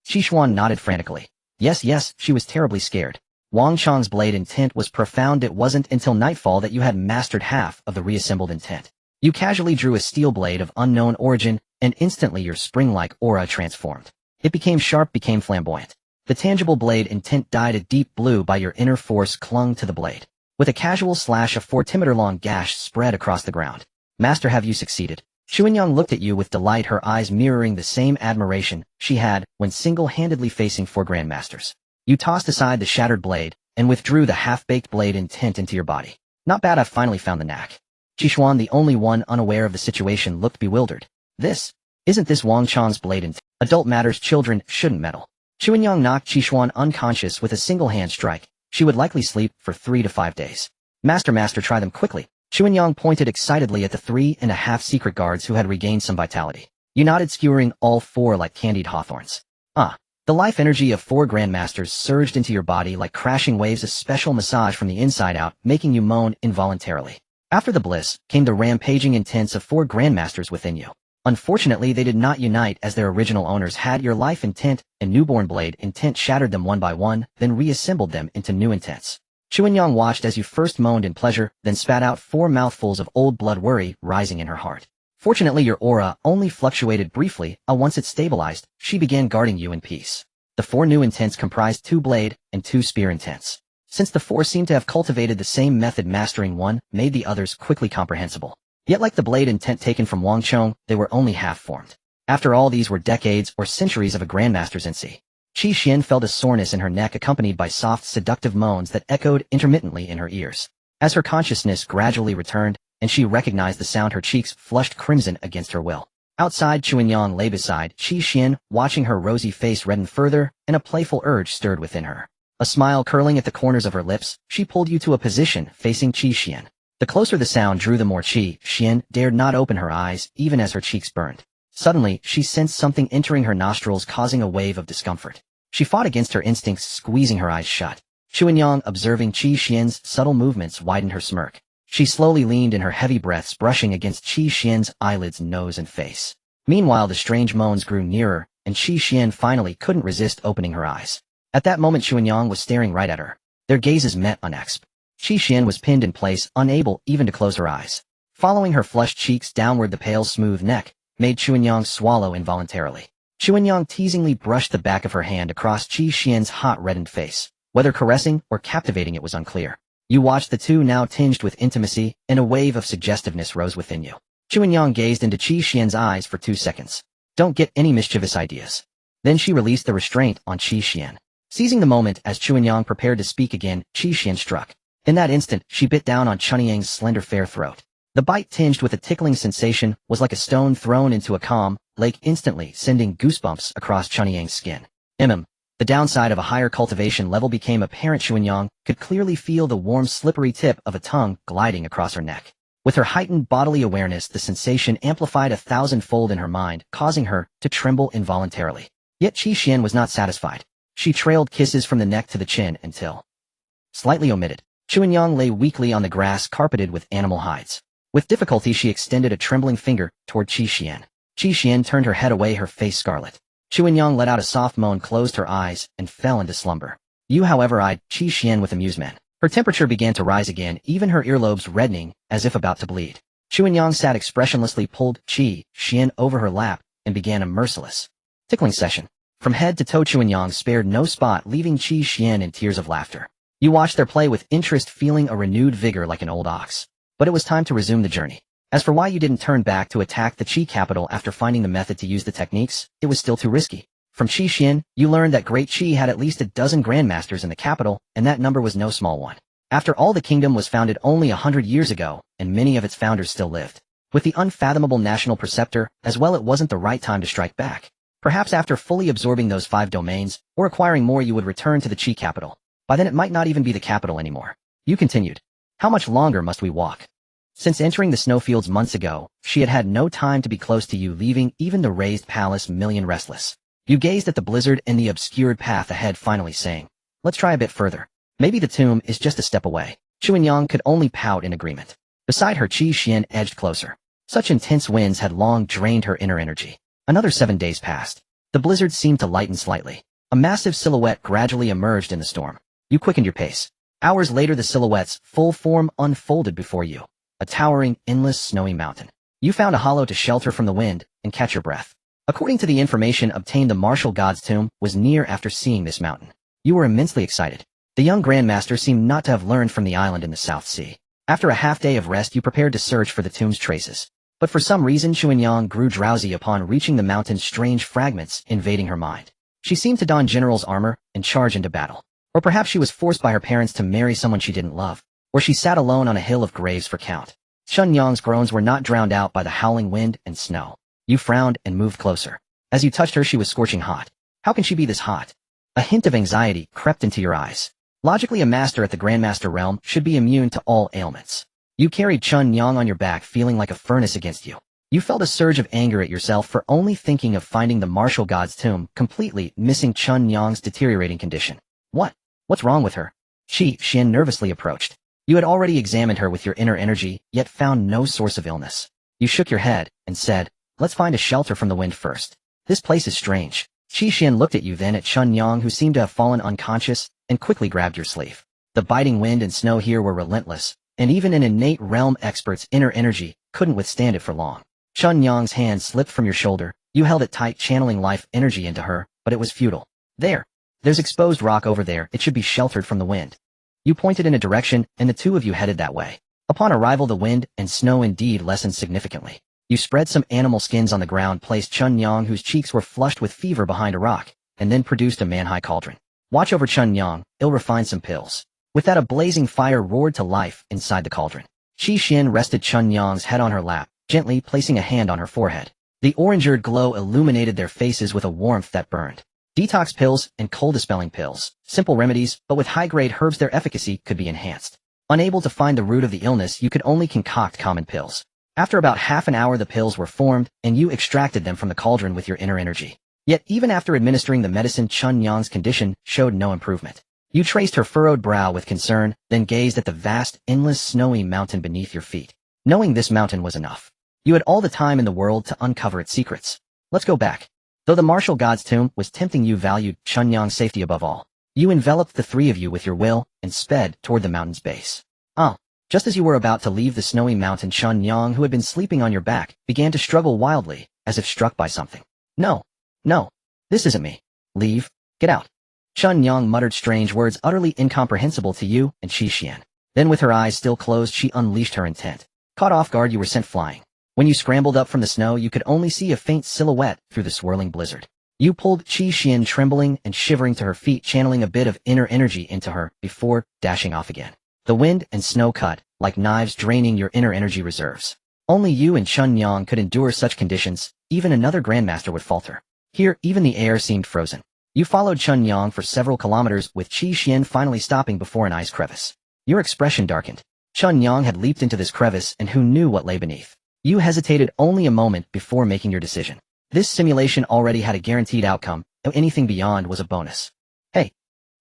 Qixuan nodded frantically. Yes, she was terribly scared. Wang Fusheng's blade intent was profound. It wasn't until nightfall that you had mastered half of the reassembled intent. You casually drew a steel blade of unknown origin, and instantly your spring-like aura transformed. It became sharp, became flamboyant. The tangible blade intent dyed a deep blue. By your inner force clung to the blade. With a casual slash, a 4-meter-long gash spread across the ground. Master, have you succeeded? Chuanyang looked at you with delight, her eyes mirroring the same admiration she had when single-handedly facing four grandmasters. You tossed aside the shattered blade and withdrew the half-baked blade intent into your body. Not bad, I've finally found the knack. Qixuan, the only one unaware of the situation, looked bewildered. Isn't this Wang Fusheng's blade intent? Adult matters, children shouldn't meddle. Chuanyang knocked Qixuan unconscious with a single hand strike. She would likely sleep for 3 to 5 days. Master, try them quickly. Chuanyang pointed excitedly at the 3.5 secret guards who had regained some vitality. You nodded, skewering all four like candied hawthorns. The life energy of four grandmasters surged into your body like crashing waves, a special massage from the inside out, making you moan involuntarily. After the bliss, came the rampaging intents of four grandmasters within you. Unfortunately, they did not unite as their original owners had. Your life intent and newborn blade intent shattered them one by one, then reassembled them into new intents. Chuanyang watched as you first moaned in pleasure, then spat out 4 mouthfuls of old blood, worry rising in her heart. Fortunately, your aura only fluctuated briefly. Once it stabilized, she began guarding you in peace. The 4 new intents comprised 2 blade and 2 spear intents. Since the 4 seemed to have cultivated the same method, mastering one made the others quickly comprehensible. Yet like the blade intent taken from Wang Fusheng, they were only half-formed. After all, these were decades or centuries of a grandmaster's NC. Qi Xian felt a soreness in her neck, accompanied by soft, seductive moans that echoed intermittently in her ears. As her consciousness gradually returned, and she recognized the sound, her cheeks flushed crimson against her will. Outside, Chuanyang lay beside Qi Xian, watching her rosy face redden further, and a playful urge stirred within her. A smile curling at the corners of her lips, she pulled you to a position facing Qi Xian. The closer the sound drew, the more Qi Xian dared not open her eyes, even as her cheeks burned. Suddenly, she sensed something entering her nostrils, causing a wave of discomfort. She fought against her instincts, squeezing her eyes shut. Chuanyang, observing Qi Xian's subtle movements, widened her smirk. She slowly leaned in, her heavy breaths brushing against Qi Xian's eyelids, nose, and face. Meanwhile, the strange moans grew nearer, and Qi Xian finally couldn't resist opening her eyes. At that moment, Chuanyang was staring right at her. Their gazes met on exp. Qi Xian was pinned in place, unable even to close her eyes. Following her flushed cheeks downward, the pale, smooth neck made Chuanyang swallow involuntarily. Chuanyang teasingly brushed the back of her hand across Qi Xian's hot, reddened face. Whether caressing or captivating it was unclear. You watched the two, now tinged with intimacy, and a wave of suggestiveness rose within you. Chuanyang gazed into Qi Xian's eyes for 2 seconds. Don't get any mischievous ideas. Then she released the restraint on Qi Xian. Seizing the moment as Chuanyang prepared to speak again, Qi Xian struck. In that instant, she bit down on Chuanyang's slender, fair throat. The bite, tinged with a tickling sensation, was like a stone thrown into a calm lake, instantly sending goosebumps across Chuanyang's skin. The downside of a higher cultivation level became apparent. Chuanyang could clearly feel the warm, slippery tip of a tongue gliding across her neck. With her heightened bodily awareness, the sensation amplified 1,000-fold in her mind, causing her to tremble involuntarily. Yet Qi Xian was not satisfied. She trailed kisses from the neck to the chin until, slightly omitted, Chuanyang lay weakly on the grass carpeted with animal hides. With difficulty she extended a trembling finger toward Qi Xian. Qi Xian turned her head away, her face scarlet. Chuanyang let out a soft moan, closed her eyes, and fell into slumber. You, however, eyed Qi Xian with amusement. Her temperature began to rise again, even her earlobes reddening, as if about to bleed. Chuanyang sat expressionlessly, pulled Qi Xian over her lap, and began a merciless tickling session. From head to toe, Chuanyang spared no spot, leaving Qi Xian in tears of laughter. You watched their play with interest, feeling a renewed vigor like an old ox. But it was time to resume the journey. As for why you didn't turn back to attack the Qi capital after finding the method to use the techniques, it was still too risky. From Qi Xian, you learned that Great Qi had at least a dozen grandmasters in the capital, and that number was no small one. After all, the kingdom was founded only 100 years ago, and many of its founders still lived. With the unfathomable national preceptor, as well, it wasn't the right time to strike back. Perhaps after fully absorbing those 5 domains, or acquiring more, you would return to the Qi capital. By then it might not even be the capital anymore. You continued. How much longer must we walk? Since entering the snowfields months ago, she had had no time to be close to you, leaving even the raised palace restless. You gazed at the blizzard and the obscured path ahead, finally saying, let's try a bit further. Maybe the tomb is just a step away. Chuanyang could only pout in agreement. Beside her, Qi Xian edged closer. Such intense winds had long drained her inner energy. Another 7 days passed. The blizzard seemed to lighten slightly. A massive silhouette gradually emerged in the storm. You quickened your pace. Hours later, the silhouette's full form unfolded before you. A towering, endless, snowy mountain. You found a hollow to shelter from the wind and catch your breath. According to the information obtained, the martial god's tomb was near. After seeing this mountain, you were immensely excited. The young grandmaster seemed not to have learned from the island in the South Sea. After a half-day of rest, you prepared to search for the tomb's traces. But for some reason, Chuanyang grew drowsy upon reaching the mountain's strange fragments invading her mind. She seemed to don general's armor and charge into battle. Or perhaps she was forced by her parents to marry someone she didn't love. Or she sat alone on a hill of graves for count. Chuanyang's groans were not drowned out by the howling wind and snow. You frowned and moved closer. As you touched her, she was scorching hot. How can she be this hot? A hint of anxiety crept into your eyes. Logically, a master at the Grandmaster realm should be immune to all ailments. You carried Chuanyang on your back, feeling like a furnace against you. You felt a surge of anger at yourself for only thinking of finding the martial god's tomb, completely missing Chuanyang's deteriorating condition. What's wrong with her? Qi Xian nervously approached. You had already examined her with your inner energy, yet found no source of illness. You shook your head and said, let's find a shelter from the wind first. This place is strange. Qi Xian looked at you, then at Chuanyang, who seemed to have fallen unconscious, and quickly grabbed your sleeve. The biting wind and snow here were relentless, and even an innate realm expert's inner energy couldn't withstand it for long. Chuanyang's hand slipped from your shoulder. You held it tight, channeling life energy into her, but it was futile. There's exposed rock over there. It should be sheltered from the wind. You pointed in a direction, and the two of you headed that way. Upon arrival, the wind and snow indeed lessened significantly. You spread some animal skins on the ground, placed Chuanyang, whose cheeks were flushed with fever, behind a rock, and then produced a man-high cauldron. Watch over Chuanyang, I'll refine some pills. With that, a blazing fire roared to life inside the cauldron. Qi Xian rested Chuanyang's head on her lap, gently placing a hand on her forehead. The orange-eared glow illuminated their faces with a warmth that burned. Detox pills and cold-dispelling pills. Simple remedies, but with high-grade herbs their efficacy could be enhanced. Unable to find the root of the illness, you could only concoct common pills. After about half an hour, the pills were formed, and you extracted them from the cauldron with your inner energy. Yet even after administering the medicine, Chuanyang's condition showed no improvement. You traced her furrowed brow with concern, then gazed at the vast, endless, snowy mountain beneath your feet. Knowing this mountain was enough. You had all the time in the world to uncover its secrets. Let's go back. Though the martial god's tomb was tempting, you valued Chuanyang's safety above all. You enveloped the three of you with your will and sped toward the mountain's base. Just as you were about to leave the snowy mountain, Chuanyang, who had been sleeping on your back, began to struggle wildly, as if struck by something. No, this isn't me. Leave, get out. Chuanyang muttered strange words utterly incomprehensible to you and Qi Xian. Then with her eyes still closed, she unleashed her intent. Caught off guard, you were sent flying. When you scrambled up from the snow, you could only see a faint silhouette through the swirling blizzard. You pulled Qi Xian, trembling and shivering, to her feet, channeling a bit of inner energy into her before dashing off again. The wind and snow cut like knives, draining your inner energy reserves. Only you and Chuanyang could endure such conditions. Even another grandmaster would falter. Here, even the air seemed frozen. You followed Chuanyang for several kilometers, with Qi Xian finally stopping before an ice crevice. Your expression darkened. Chun Yang had leaped into this crevice, and who knew what lay beneath? You hesitated only a moment before making your decision. This simulation already had a guaranteed outcome, though anything beyond was a bonus. Hey!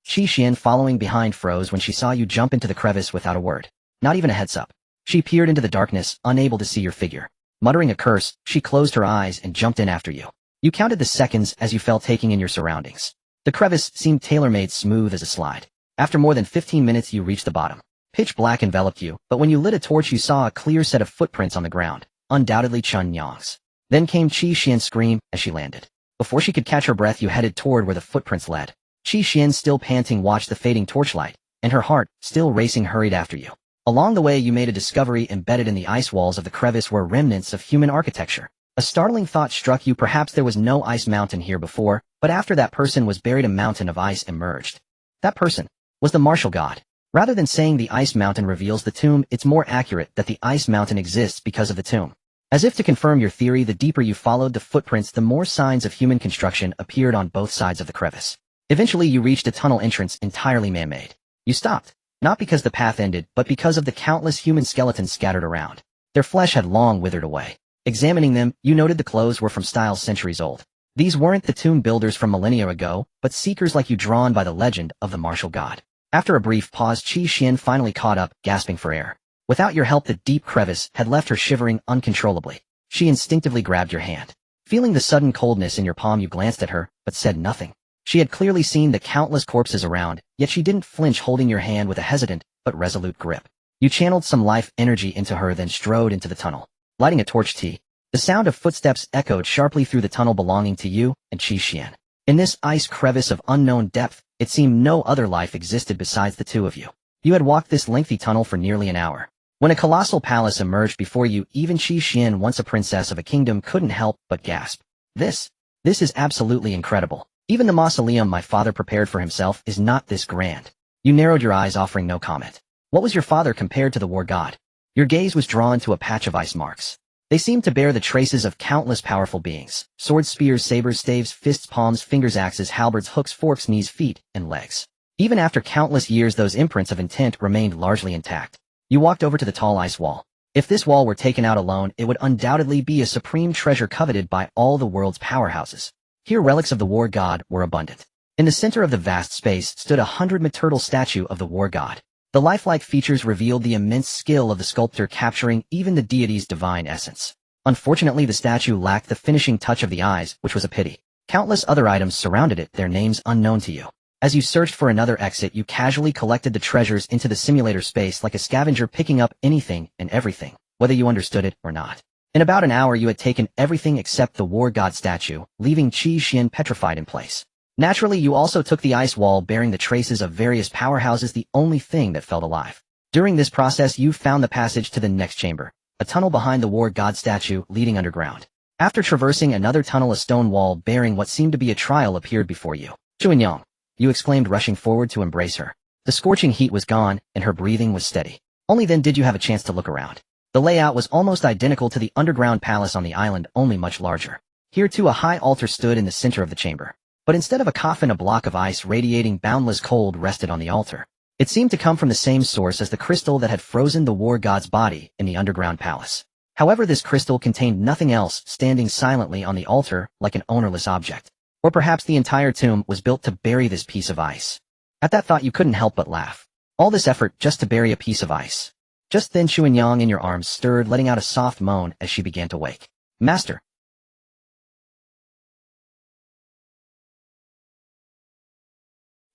Qi Xian, following behind, froze when she saw you jump into the crevice without a word. Not even a heads up. She peered into the darkness, unable to see your figure. Muttering a curse, she closed her eyes and jumped in after you. You counted the seconds as you fell, taking in your surroundings. The crevice seemed tailor-made, smooth as a slide. After more than 15 minutes you reached the bottom. Pitch black enveloped you, but when you lit a torch you saw a clear set of footprints on the ground, undoubtedly Chun Yang's. Then came Qi Xian's scream as she landed. Before she could catch her breath you headed toward where the footprints led. Qi Xian, still panting, watched the fading torchlight, and her heart, still racing, hurried after you. Along the way you made a discovery. Embedded in the ice walls of the crevice were remnants of human architecture. A startling thought struck you. Perhaps there was no ice mountain here before, but after that person was buried a mountain of ice emerged. That person was the martial god. Rather than saying the ice mountain reveals the tomb, it's more accurate that the ice mountain exists because of the tomb. As if to confirm your theory, the deeper you followed the footprints, the more signs of human construction appeared on both sides of the crevice. Eventually you reached a tunnel entrance entirely man-made. You stopped, not because the path ended, but because of the countless human skeletons scattered around. Their flesh had long withered away. Examining them, you noted the clothes were from styles centuries old. These weren't the tomb builders from millennia ago, but seekers like you, drawn by the legend of the martial god. After a brief pause, Qi Xian finally caught up, gasping for air. Without your help, the deep crevice had left her shivering uncontrollably. She instinctively grabbed your hand. Feeling the sudden coldness in your palm, you glanced at her, but said nothing. She had clearly seen the countless corpses around, yet she didn't flinch, holding your hand with a hesitant but resolute grip. You channeled some life energy into her, then strode into the tunnel. Lighting a torch, the sound of footsteps echoed sharply through the tunnel belonging to you and Qi Xian. In this ice crevice of unknown depth, it seemed no other life existed besides the two of you. You had walked this lengthy tunnel for nearly an hour. When a colossal palace emerged before you, even Qi Xian, once a princess of a kingdom, couldn't help but gasp. This is absolutely incredible. Even the mausoleum my father prepared for himself is not this grand. You narrowed your eyes, offering no comment. What was your father compared to the war god? Your gaze was drawn to a patch of ice marks. They seemed to bear the traces of countless powerful beings. Swords, spears, sabers, staves, fists, palms, fingers, axes, halberds, hooks, forks, knees, feet, and legs. Even after countless years, those imprints of intent remained largely intact. You walked over to the tall ice wall. If this wall were taken out alone, it would undoubtedly be a supreme treasure coveted by all the world's powerhouses. Here relics of the war god were abundant. In the center of the vast space stood a 100-meter-tall statue of the war god. The lifelike features revealed the immense skill of the sculptor, capturing even the deity's divine essence. Unfortunately, the statue lacked the finishing touch of the eyes, which was a pity. Countless other items surrounded it, their names unknown to you. As you searched for another exit, you casually collected the treasures into the simulator space like a scavenger, picking up anything and everything, whether you understood it or not. In about an hour you had taken everything except the war god statue, leaving Qi Xian petrified in place. Naturally, you also took the ice wall bearing the traces of various powerhouses, the only thing that felt alive. During this process you found the passage to the next chamber, a tunnel behind the war god statue leading underground. After traversing another tunnel, a stone wall bearing what seemed to be a trial appeared before you. Chuanyang, you exclaimed, rushing forward to embrace her. The scorching heat was gone, and her breathing was steady. Only then did you have a chance to look around. The layout was almost identical to the underground palace on the island, only much larger. Here too a high altar stood in the center of the chamber. But instead of a coffin, a block of ice radiating boundless cold rested on the altar. It seemed to come from the same source as the crystal that had frozen the war god's body in the underground palace. However, this crystal contained nothing else, standing silently on the altar like an ownerless object. Or perhaps the entire tomb was built to bury this piece of ice. At that thought you couldn't help but laugh. All this effort just to bury a piece of ice. Just then Chuanyang in your arms stirred, letting out a soft moan as she began to wake. Master.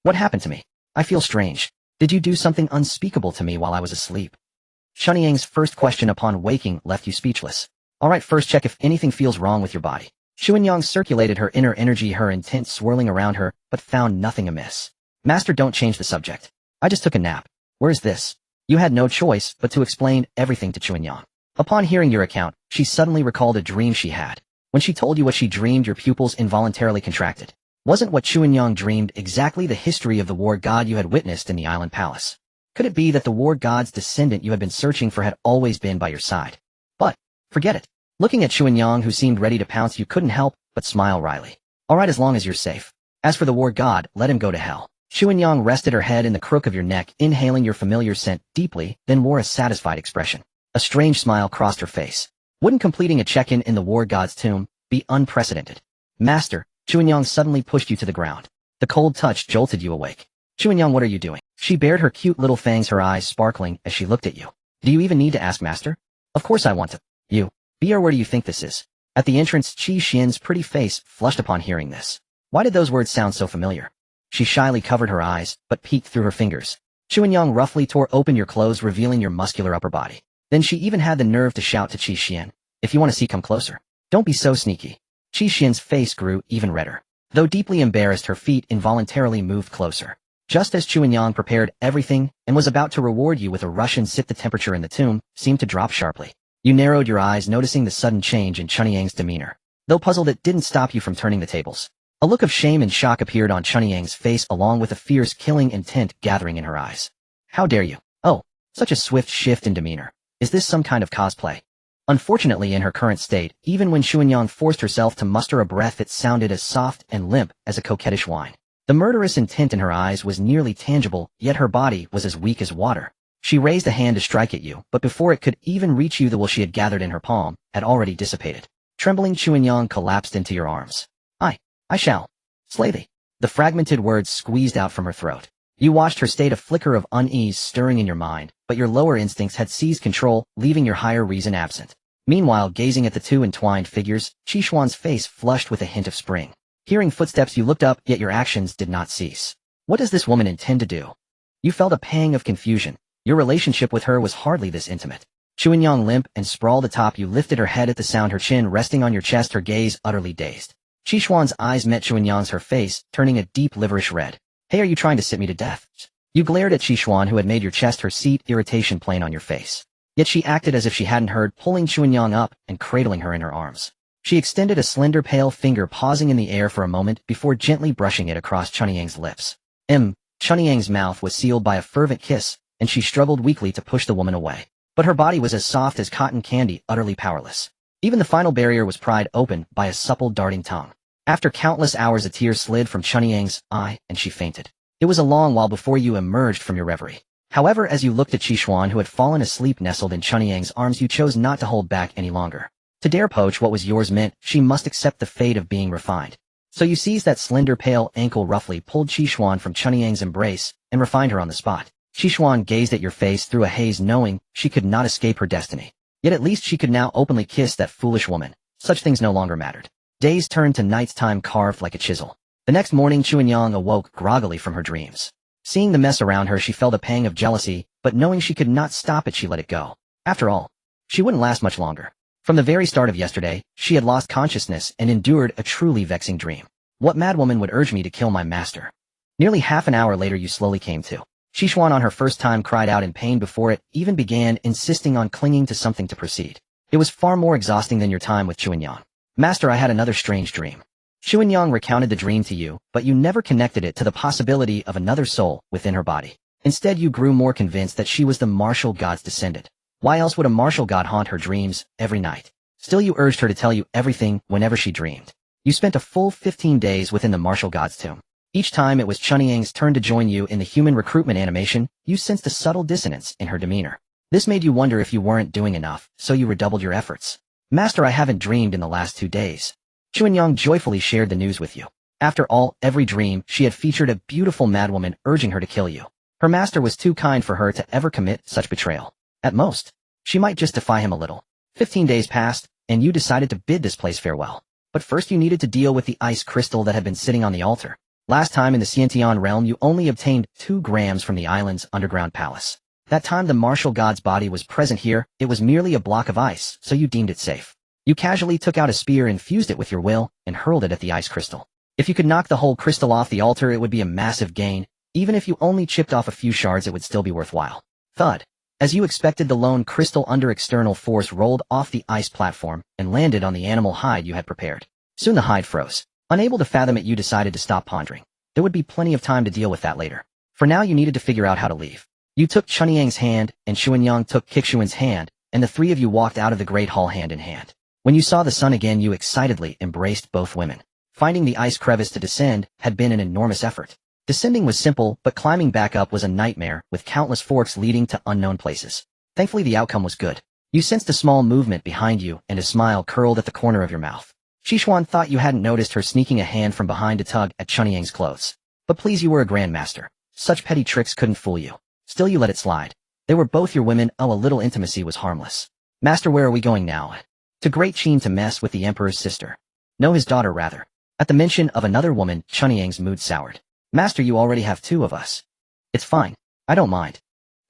What happened to me? I feel strange. Did you do something unspeakable to me while I was asleep? Chuanyang's first question upon waking left you speechless. Alright, first check if anything feels wrong with your body. Chuanyang circulated her inner energy, her intent swirling around her, but found nothing amiss. Master, don't change the subject. I just took a nap. Where's this? You had no choice but to explain everything to Chuanyang. Upon hearing your account, she suddenly recalled a dream she had. When she told you what she dreamed, your pupils involuntarily contracted. Wasn't what Chuanyang dreamed exactly the history of the war god you had witnessed in the island palace? Could it be that the war god's descendant you had been searching for had always been by your side? But, forget it. Looking at Chuanyang, who seemed ready to pounce, you couldn't help but smile wryly. Alright, as long as you're safe. As for the war god, let him go to hell. Chu Yang rested her head in the crook of your neck, inhaling your familiar scent deeply, then wore a satisfied expression. A strange smile crossed her face. Wouldn't completing a check-in in the war god's tomb be unprecedented? Master, Chu Yang suddenly pushed you to the ground. The cold touch jolted you awake. Chu Yang, what are you doing? She bared her cute little fangs, her eyes sparkling as she looked at you. Do you even need to ask, Master? Of course I want to. You. Be, where do you think this is? At the entrance, Qi Xian's pretty face flushed upon hearing this. Why did those words sound so familiar? She shyly covered her eyes, but peeked through her fingers. Chu Yang roughly tore open your clothes, revealing your muscular upper body. Then she even had the nerve to shout to Qi Xian, if you want to see, come closer. Don't be so sneaky. Qi Xian's face grew even redder. Though deeply embarrassed, her feet involuntarily moved closer. Just as Chu Yang prepared everything and was about to reward you with a Russian sip, the temperature in the tomb seemed to drop sharply. You narrowed your eyes, noticing the sudden change in Chunyang's demeanor. Though puzzled, it didn't stop you from turning the tables. A look of shame and shock appeared on Chunyang's face, along with a fierce, killing intent gathering in her eyes. How dare you? Oh, such a swift shift in demeanor. Is this some kind of cosplay? Unfortunately, in her current state, even when Chunyang forced herself to muster a breath, it sounded as soft and limp as a coquettish whine. The murderous intent in her eyes was nearly tangible, yet her body was as weak as water. She raised a hand to strike at you, but before it could even reach you, the will she had gathered in her palm had already dissipated. Trembling, Chunyang collapsed into your arms. I shall slay thee. The fragmented words squeezed out from her throat. You watched her state, a flicker of unease stirring in your mind, but your lower instincts had seized control, leaving your higher reason absent. Meanwhile, gazing at the two entwined figures, Qi Xuan's face flushed with a hint of spring. Hearing footsteps, you looked up, yet your actions did not cease. What does this woman intend to do? You felt a pang of confusion. Your relationship with her was hardly this intimate. Chunyang limp and sprawled atop you, lifted her head at the sound, her chin resting on your chest, her gaze utterly dazed. Qi Xuan's eyes met Chunyang's, her face turning a deep liverish red. Hey, are you trying to sit me to death? You glared at Qi Xuan, who had made your chest her seat, irritation plain on your face. Yet she acted as if she hadn't heard, pulling Chunyang up and cradling her in her arms. She extended a slender pale finger, pausing in the air for a moment before gently brushing it across Chunyang's lips. Chunyang's mouth was sealed by a fervent kiss, and she struggled weakly to push the woman away. But her body was as soft as cotton candy, utterly powerless. Even the final barrier was pried open by a supple darting tongue. After countless hours, a tear slid from Chunyang's eye, and she fainted. It was a long while before you emerged from your reverie. However, as you looked at Qi Xuan, who had fallen asleep nestled in Chunyang's arms, you chose not to hold back any longer. To dare poach what was yours meant she must accept the fate of being refined. So you seized that slender pale ankle, roughly pulled Qi Xuan from Chunyang's embrace, and refined her on the spot. Qi Xuan gazed at your face through a haze, knowing she could not escape her destiny. Yet at least she could now openly kiss that foolish woman. Such things no longer mattered. Days turned to nights, time carved like a chisel. The next morning, Chunyang awoke groggily from her dreams. Seeing the mess around her, she felt a pang of jealousy, but knowing she could not stop it, she let it go. After all, she wouldn't last much longer. From the very start of yesterday, she had lost consciousness and endured a truly vexing dream. What madwoman would urge me to kill my master? Nearly half an hour later, you slowly came to. Qi Xuan, on her first time, cried out in pain before it even began, insisting on clinging to something to proceed. It was far more exhausting than your time with Chunyang. Master, I had another strange dream. Chunyang recounted the dream to you, but you never connected it to the possibility of another soul within her body. Instead, you grew more convinced that she was the martial god's descendant. Why else would a martial god haunt her dreams every night? Still, you urged her to tell you everything whenever she dreamed. You spent a full 15 days within the martial god's tomb. Each time it was Chunyang's turn to join you in the human recruitment animation, you sensed a subtle dissonance in her demeanor. This made you wonder if you weren't doing enough, so you redoubled your efforts. Master, I haven't dreamed in the last 2 days. Chunyang joyfully shared the news with you. After all, every dream, she had featured a beautiful madwoman urging her to kill you. Her master was too kind for her to ever commit such betrayal. At most, she might just defy him a little. 15 days passed, and you decided to bid this place farewell. But first you needed to deal with the ice crystal that had been sitting on the altar. Last time in the Xiantian realm, you only obtained 2 grams from the island's underground palace. That time the martial god's body was present here, it was merely a block of ice, so you deemed it safe. You casually took out a spear, infused it with your will, and hurled it at the ice crystal. If you could knock the whole crystal off the altar, it would be a massive gain. Even if you only chipped off a few shards, it would still be worthwhile. Thud. As you expected, the lone crystal under external force rolled off the ice platform and landed on the animal hide you had prepared. Soon the hide froze. Unable to fathom it, you decided to stop pondering. There would be plenty of time to deal with that later. For now, you needed to figure out how to leave. You took Chunyang's hand, and Chunyang took Kixuan's hand, and the 3 of you walked out of the Great Hall hand in hand. When you saw the sun again, you excitedly embraced both women. Finding the ice crevice to descend had been an enormous effort. Descending was simple, but climbing back up was a nightmare, with countless forks leading to unknown places. Thankfully the outcome was good. You sensed a small movement behind you, and a smile curled at the corner of your mouth. Shishuan thought you hadn't noticed her sneaking a hand from behind to tug at Chunyang's clothes. But please, you were a grandmaster. Such petty tricks couldn't fool you. Still you let it slide. They were both your women, oh, a little intimacy was harmless. Master, where are we going now? To Great Qin to mess with the emperor's sister. No, his daughter rather. At the mention of another woman, Chunyang's mood soured. Master, you already have two of us. It's fine. I don't mind.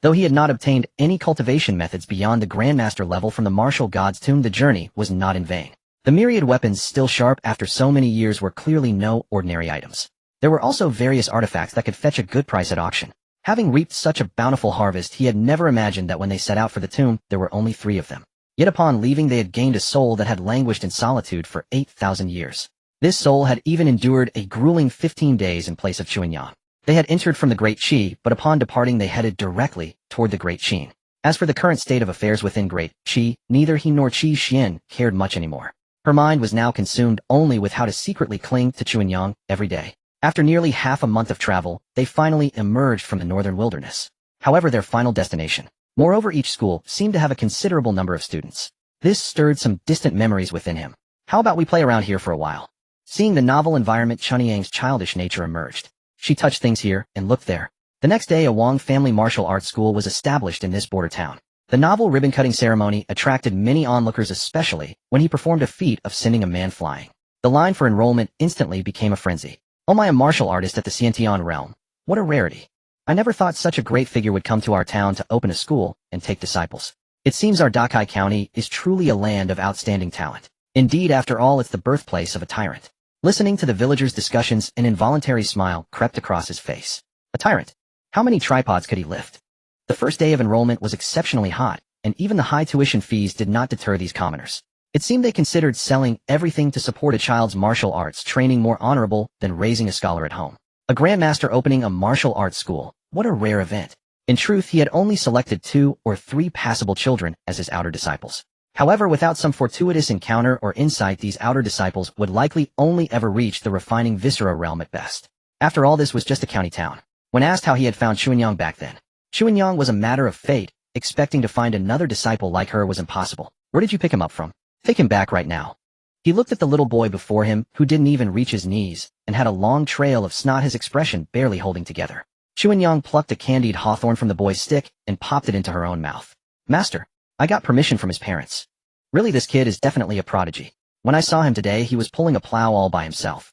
Though he had not obtained any cultivation methods beyond the grandmaster level from the martial god's tomb, the journey was not in vain. The myriad weapons still sharp after so many years were clearly no ordinary items. There were also various artifacts that could fetch a good price at auction. Having reaped such a bountiful harvest, he had never imagined that when they set out for the tomb, there were only 3 of them. Yet upon leaving they had gained a soul that had languished in solitude for 8,000 years. This soul had even endured a grueling 15 days in place of Chunyang. They had entered from the Great Qi, but upon departing they headed directly toward the Great Qin. As for the current state of affairs within Great Qi, neither he nor Qi Xian cared much anymore. Her mind was now consumed only with how to secretly cling to Chunyang every day. After nearly half a month of travel, they finally emerged from the northern wilderness. However, their final destination. Moreover, each school seemed to have a considerable number of students. This stirred some distant memories within him. How about we play around here for a while? Seeing the novel environment, Chunyang's childish nature emerged. She touched things here and looked there. The next day, a Wang family martial arts school was established in this border town. The novel ribbon-cutting ceremony attracted many onlookers, especially when he performed a feat of sending a man flying. The line for enrollment instantly became a frenzy. Oh my, a martial artist at the Xiantian realm. What a rarity. I never thought such a great figure would come to our town to open a school and take disciples. It seems our Dakai County is truly a land of outstanding talent. Indeed, after all, it's the birthplace of a tyrant. Listening to the villagers' discussions, an involuntary smile crept across his face. A tyrant? How many tripods could he lift? The first day of enrollment was exceptionally hot, and even the high tuition fees did not deter these commoners. It seemed they considered selling everything to support a child's martial arts training more honorable than raising a scholar at home. A grandmaster opening a martial arts school, what a rare event. In truth, he had only selected 2 or 3 passable children as his outer disciples. However, without some fortuitous encounter or insight, these outer disciples would likely only ever reach the refining viscera realm at best. After all, this was just a county town. When asked how he had found Chunyang back then, Chunyang was a matter of fate. Expecting to find another disciple like her was impossible. Where did you pick him up from? Take him back right now. He looked at the little boy before him, who didn't even reach his knees, and had a long trail of snot, his expression barely holding together. Chunyang plucked a candied hawthorn from the boy's stick and popped it into her own mouth. Master, I got permission from his parents. Really, this kid is definitely a prodigy. When I saw him today, he was pulling a plow all by himself.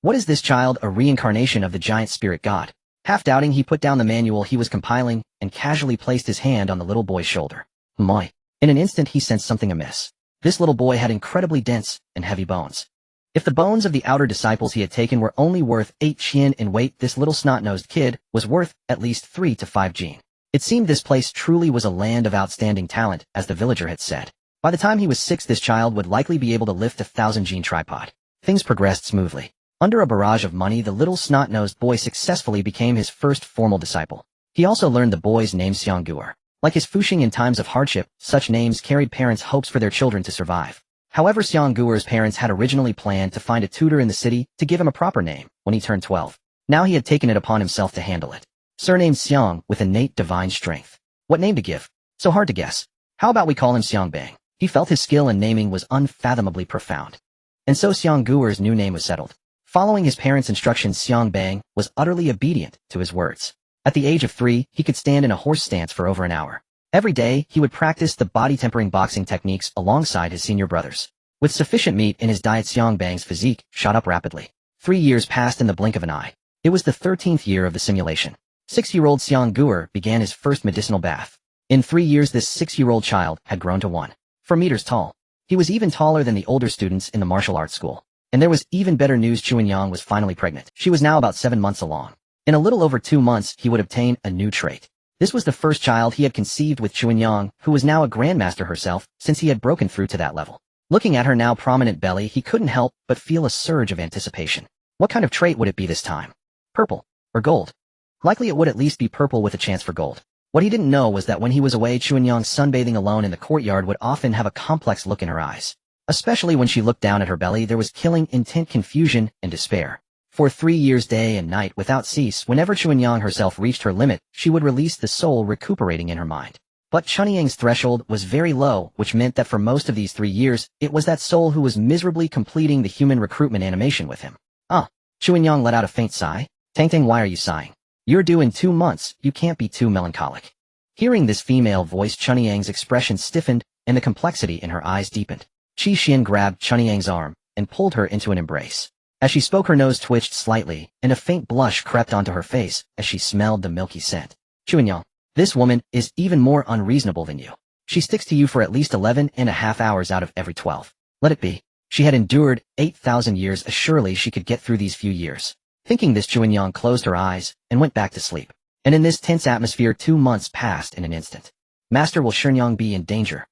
What is this child, a reincarnation of the giant spirit god? Half doubting, he put down the manual he was compiling and casually placed his hand on the little boy's shoulder. My! In an instant, he sensed something amiss. This little boy had incredibly dense and heavy bones. If the bones of the outer disciples he had taken were only worth 8 qian in weight, this little snot-nosed kid was worth at least 3 to 5 jin. It seemed this place truly was a land of outstanding talent, as the villager had said. By the time he was 6, this child would likely be able to lift a 1,000 jin tripod. Things progressed smoothly. Under a barrage of money, the little snot-nosed boy successfully became his first formal disciple. He also learned the boy's name, Xiangguer. Like his Fusheng in times of hardship, such names carried parents' hopes for their children to survive. However, Xiangguer's parents had originally planned to find a tutor in the city to give him a proper name when he turned 12. Now he had taken it upon himself to handle it. Surnamed Xiang, with innate divine strength. What name to give? So hard to guess. How about we call him Xiangbang? He felt his skill in naming was unfathomably profound. And so Xiangguer's new name was settled. Following his parents' instructions, Xiangbang was utterly obedient to his words. At the age of 3, he could stand in a horse stance for over an hour. Every day, he would practice the body-tempering boxing techniques alongside his senior brothers. With sufficient meat in his diet, Xiangbang's physique shot up rapidly. 3 years passed in the blink of an eye. It was the 13th year of the simulation. 6-year-old Xiangguer began his first medicinal bath. In 3 years, this 6-year-old child had grown to 1.4 meters tall. He was even taller than the older students in the martial arts school. And there was even better news. Chunyang was finally pregnant. She was now about 7 months along. In a little over 2 months, he would obtain a new trait. This was the first child he had conceived with Chunyang, who was now a grandmaster herself, since he had broken through to that level. Looking at her now prominent belly, he couldn't help but feel a surge of anticipation. What kind of trait would it be this time? Purple or gold? Likely it would at least be purple with a chance for gold. What he didn't know was that when he was away, Chunyang, sunbathing alone in the courtyard, would often have a complex look in her eyes. Especially when she looked down at her belly, there was killing, intent, confusion, and despair. For 3 years day and night without cease, whenever Chuanyang herself reached her limit, she would release the soul recuperating in her mind. But Chuanyang's threshold was very low, which meant that for most of these 3 years, it was that soul who was miserably completing the human recruitment animation with him. Chuanyang let out a faint sigh. Tang, why are you sighing? You're due in 2 months, you can't be too melancholic. Hearing this female voice, Chuanyang's expression stiffened, and the complexity in her eyes deepened. Qi Xian grabbed Chuanyang's arm, and pulled her into an embrace. As she spoke, her nose twitched slightly, and a faint blush crept onto her face as she smelled the milky scent. Chuanyang, this woman is even more unreasonable than you. She sticks to you for at least 11.5 hours out of every 12. Let it be. She had endured 8,000 years, surely she could get through these few years. Thinking this, Chuanyang closed her eyes and went back to sleep. And in this tense atmosphere, 2 months passed in an instant. Master, will Shenyang be in danger?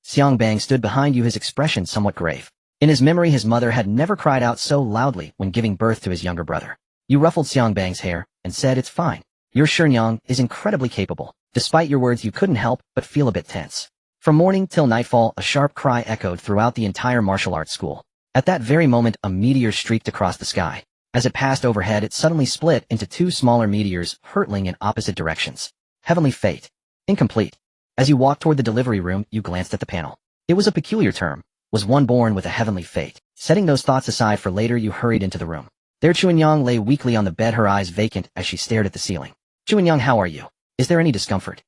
Xiangbang stood behind you, his expression somewhat grave. In his memory, his mother had never cried out so loudly when giving birth to his younger brother. You ruffled Xiangbang's hair and said, it's fine. Your Shenyang is incredibly capable. Despite your words, you couldn't help but feel a bit tense. From morning till nightfall, a sharp cry echoed throughout the entire martial arts school. At that very moment, a meteor streaked across the sky. As it passed overhead, it suddenly split into 2 smaller meteors, hurtling in opposite directions. Heavenly fate. Incomplete. As you walked toward the delivery room, you glanced at the panel. It was a peculiar term. Was one born with a heavenly fate? Setting those thoughts aside for later, you hurried into the room. There Chuanyang lay weakly on the bed, her eyes vacant as she stared at the ceiling. Chuanyang, how are you? Is there any discomfort?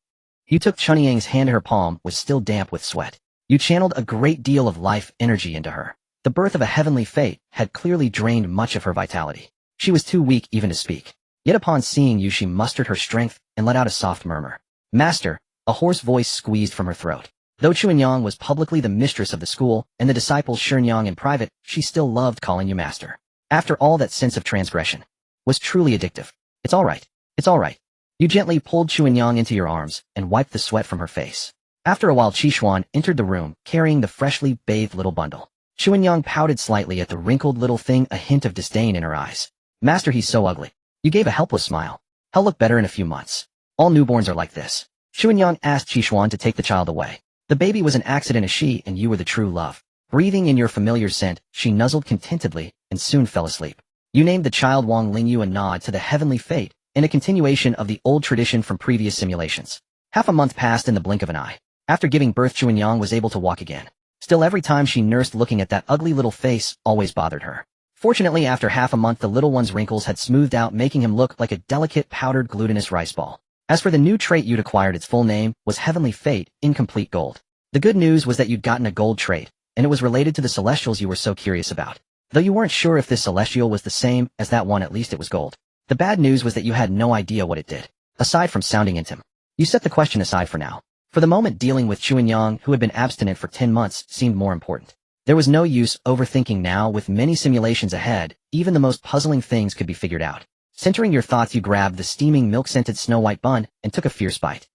You took Chuanyang's hand. Her palm was still damp with sweat. You channeled a great deal of life energy into her. The birth of a heavenly fate had clearly drained much of her vitality. She was too weak even to speak. Yet upon seeing you, she mustered her strength and let out a soft murmur. Master, a hoarse voice squeezed from her throat. Though Chuanyang was publicly the mistress of the school and the disciple Shenyang in private, she still loved calling you master. After all, that sense of transgression was truly addictive. It's all right. It's all right. You gently pulled Chuanyang into your arms and wiped the sweat from her face. After a while, Qishuan entered the room, carrying the freshly bathed little bundle. Chuanyang pouted slightly at the wrinkled little thing, a hint of disdain in her eyes. Master, he's so ugly. You gave a helpless smile. He'll look better in a few months. All newborns are like this. Chuanyang asked Qishuan to take the child away. The baby was an accident, as she and you were the true love. Breathing in your familiar scent, she nuzzled contentedly and soon fell asleep. You named the child Wang Lingyu, a nod to the heavenly fate and a continuation of the old tradition from previous simulations. Half a month passed in the blink of an eye. After giving birth, Chuanyang was able to walk again. Still, every time she nursed, looking at that ugly little face always bothered her. Fortunately, after half a month, the little one's wrinkles had smoothed out, making him look like a delicate powdered glutinous rice ball. As for the new trait you'd acquired, its full name was Heavenly Fate, Incomplete Gold. The good news was that you'd gotten a gold trait, and it was related to the celestials you were so curious about. Though you weren't sure if this celestial was the same as that one, at least it was gold. The bad news was that you had no idea what it did, aside from sounding intim. You set the question aside for now. For the moment, dealing with Chuanyang, who had been abstinent for 10 months, seemed more important. There was no use overthinking now. With many simulations ahead, even the most puzzling things could be figured out. Centering your thoughts, you grabbed the steaming milk-scented snow-white bun and took a fierce bite.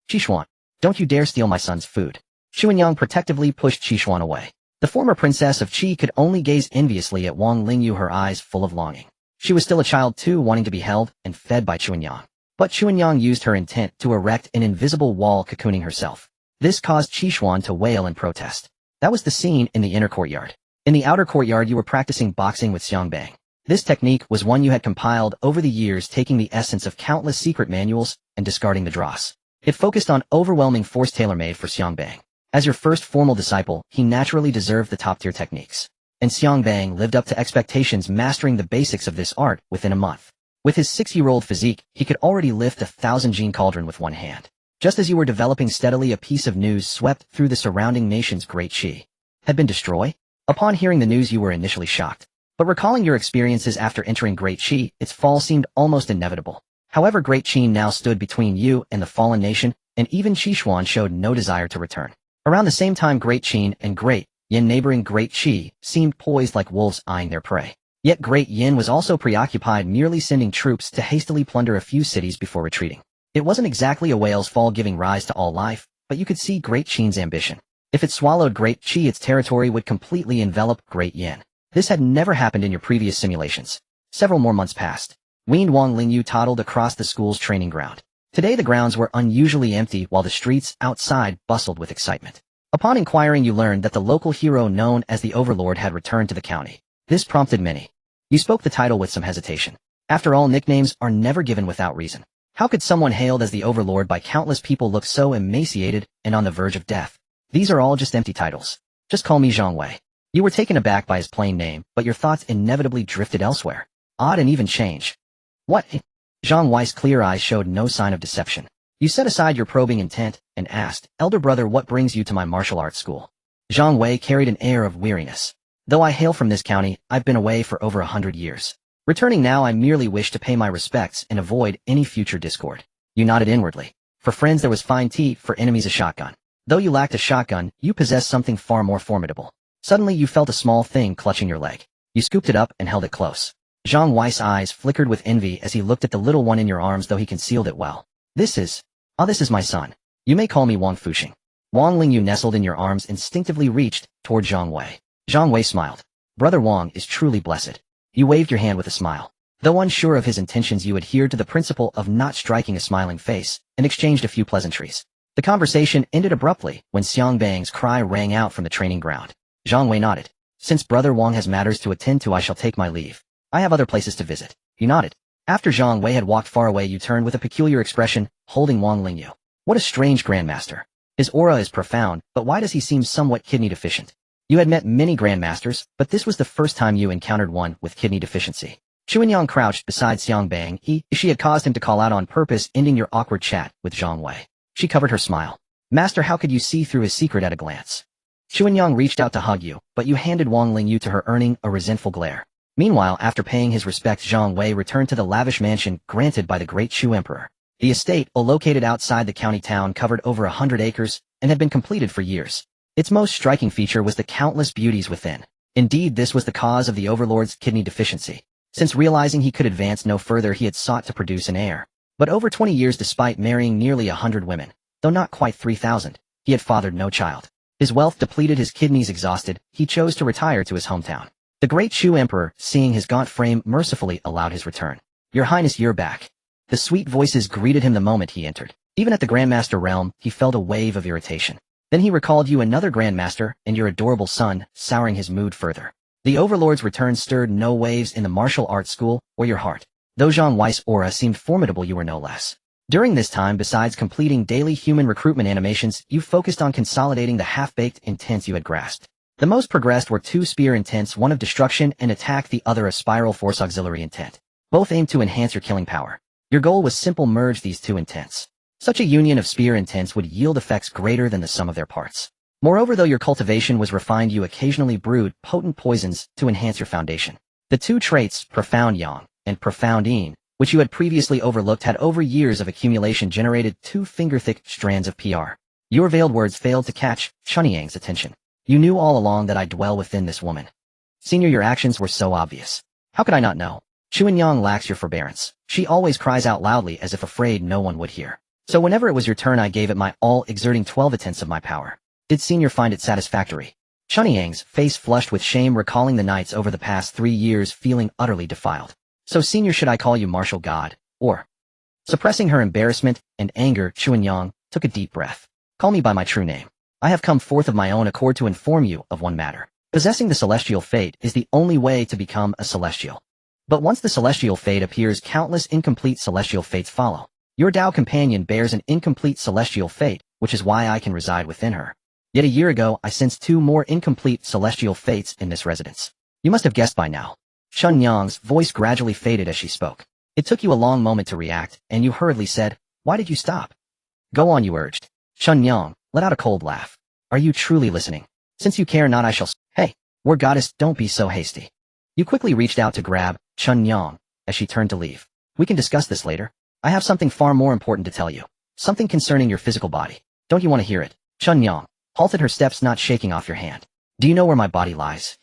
Qishuan, don't you dare steal my son's food. Chuanyang protectively pushed Qishuan away. The former princess of Qi could only gaze enviously at Wang Lingyu, her eyes full of longing. She was still a child too, wanting to be held and fed by Chuanyang. But Chuanyang used her intent to erect an invisible wall, cocooning herself. This caused Qishuan to wail in protest. That was the scene in the inner courtyard. In the outer courtyard, you were practicing boxing with Xiangbang. This technique was one you had compiled over the years, taking the essence of countless secret manuals and discarding the dross. It focused on overwhelming force, tailor-made for Xiangbang. As your first formal disciple, he naturally deserved the top-tier techniques. And Xiangbang lived up to expectations, mastering the basics of this art within a month. With his 6-year-old physique, he could already lift a 1,000-gene cauldron with one hand. Just as you were developing steadily, a piece of news swept through the surrounding nation's great Qi had been destroyed. Upon hearing the news, you were initially shocked. But recalling your experiences after entering Great Qi, its fall seemed almost inevitable. However, Great Qi now stood between you and the fallen nation, and even Qishuan showed no desire to return. Around the same time, Great Qin and Great Yin, neighboring Great Qi, seemed poised like wolves eyeing their prey. Yet Great Yin was also preoccupied, merely sending troops to hastily plunder a few cities before retreating. It wasn't exactly a whale's fall giving rise to all life, but you could see Great Qin's ambition. If it swallowed Great Qi, its territory would completely envelop Great Yin. This had never happened in your previous simulations. Several more months passed. Weaned Wang Lingyu toddled across the school's training ground. Today the grounds were unusually empty, while the streets outside bustled with excitement. Upon inquiring, you learned that the local hero known as the Overlord had returned to the county. This prompted many You spoke the title with some hesitation. After all, nicknames are never given without reason. How could someone hailed as the overlord by countless people look so emaciated and on the verge of death? These are all just empty titles. Just call me Zhang Wei. You were taken aback by his plain name, but your thoughts inevitably drifted elsewhere. Odd and even change. What? Zhang Wei's clear eyes showed no sign of deception. You set aside your probing intent and asked, Elder brother, what brings you to my martial arts school? Zhang Wei carried an air of weariness. Though I hail from this county, I've been away for over 100 years. Returning now, I merely wish to pay my respects and avoid any future discord. You nodded inwardly. For friends there was fine tea, for enemies a shotgun. Though you lacked a shotgun, you possessed something far more formidable. Suddenly you felt a small thing clutching your leg. You scooped it up and held it close. Zhang Wei's eyes flickered with envy as he looked at the little one in your arms, though he concealed it well. This is my son. You may call me Wang Fusheng. Wang Lingyu nestled in your arms instinctively reached toward Zhang Wei. Zhang Wei smiled. Brother Wang is truly blessed. You waved your hand with a smile. Though unsure of his intentions, you adhered to the principle of not striking a smiling face and exchanged a few pleasantries. The conversation ended abruptly when Xiang Bang's cry rang out from the training ground. Zhang Wei nodded. Since Brother Wang has matters to attend to, I shall take my leave. I have other places to visit. You nodded. After Zhang Wei had walked far away, you turned with a peculiar expression, holding Wang Lingyu. What a strange grandmaster. His aura is profound, but why does he seem somewhat kidney deficient? You had met many grandmasters, but this was the first time you encountered one with kidney deficiency. Chuanyang crouched beside Xiang Bang. She had caused him to call out on purpose, ending your awkward chat with Zhang Wei. She covered her smile. Master, how could you see through his secret at a glance? Chuanyang reached out to hug you, but you handed Wang Lingyu to her, earning a resentful glare. Meanwhile, after paying his respects, Zhang Wei returned to the lavish mansion granted by the great Chu Emperor. The estate, located outside the county town, covered over 100 acres and had been completed for years. Its most striking feature was the countless beauties within. Indeed, this was the cause of the overlord's kidney deficiency. Since realizing he could advance no further, he had sought to produce an heir. But over 20 years, despite marrying nearly 100 women, though not quite 3,000, he had fathered no child. His wealth depleted, his kidneys exhausted, he chose to retire to his hometown. The great Chu Emperor, seeing his gaunt frame, mercifully allowed his return. Your Highness, you're back. The sweet voices greeted him the moment he entered. Even at the Grandmaster realm, he felt a wave of irritation. Then he recalled you, another Grandmaster, and your adorable son, souring his mood further. The Overlord's return stirred no waves in the martial arts school or your heart. Though Zhang Wei's aura seemed formidable, you were no less. During this time, besides completing daily human recruitment animations, you focused on consolidating the half-baked intents you had grasped. The most progressed were 2 spear intents, one of destruction and attack, the other a spiral force auxiliary intent. Both aimed to enhance your killing power. Your goal was simple: merge these 2 intents. Such a union of spear intents would yield effects greater than the sum of their parts. Moreover, though your cultivation was refined, you occasionally brewed potent poisons to enhance your foundation. The 2 traits, Profound Yang and Profound Yin, which you had previously overlooked, had over years of accumulation generated 2 finger-thick strands of PR. Your veiled words failed to catch Chuanyang's attention. You knew all along that I dwell within this woman. Senior, your actions were so obvious. How could I not know? Chuanyang lacks your forbearance. She always cries out loudly as if afraid no one would hear. So whenever it was your turn, I gave it my all, exerting 12 attempts of my power. Did Senior find it satisfactory? Chuanyang's face flushed with shame, recalling the nights over the past 3 years, feeling utterly defiled. So Senior, should I call you Martial God, or? Suppressing her embarrassment and anger, Chuanyang took a deep breath. Call me by my true name. I have come forth of my own accord to inform you of one matter. Possessing the celestial fate is the only way to become a celestial. But once the celestial fate appears, countless incomplete celestial fates follow. Your Tao companion bears an incomplete celestial fate, which is why I can reside within her. Yet a year ago, I sensed 2 more incomplete celestial fates in this residence. You must have guessed by now. Chuanyang's voice gradually faded as she spoke. It took you a long moment to react, and you hurriedly said, "Why did you stop?" "Go on," you urged. Chuanyang let out a cold laugh. "Are you truly listening? Since you care not, I shall Hey, War Goddess, don't be so hasty." You quickly reached out to grab Chuanyang as she turned to leave. "We can discuss this later. I have something far more important to tell you. Something concerning your physical body. Don't you want to hear it?" Chuanyang halted her steps, not shaking off your hand. "Do you know where my body lies?"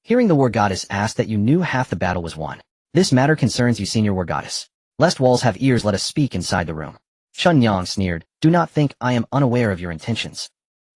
Hearing the War Goddess ask that, you knew half the battle was won. "This matter concerns you, Senior War Goddess. Lest walls have ears, let us speak inside the room." Chuanyang sneered. "Do not think I am unaware of your intentions."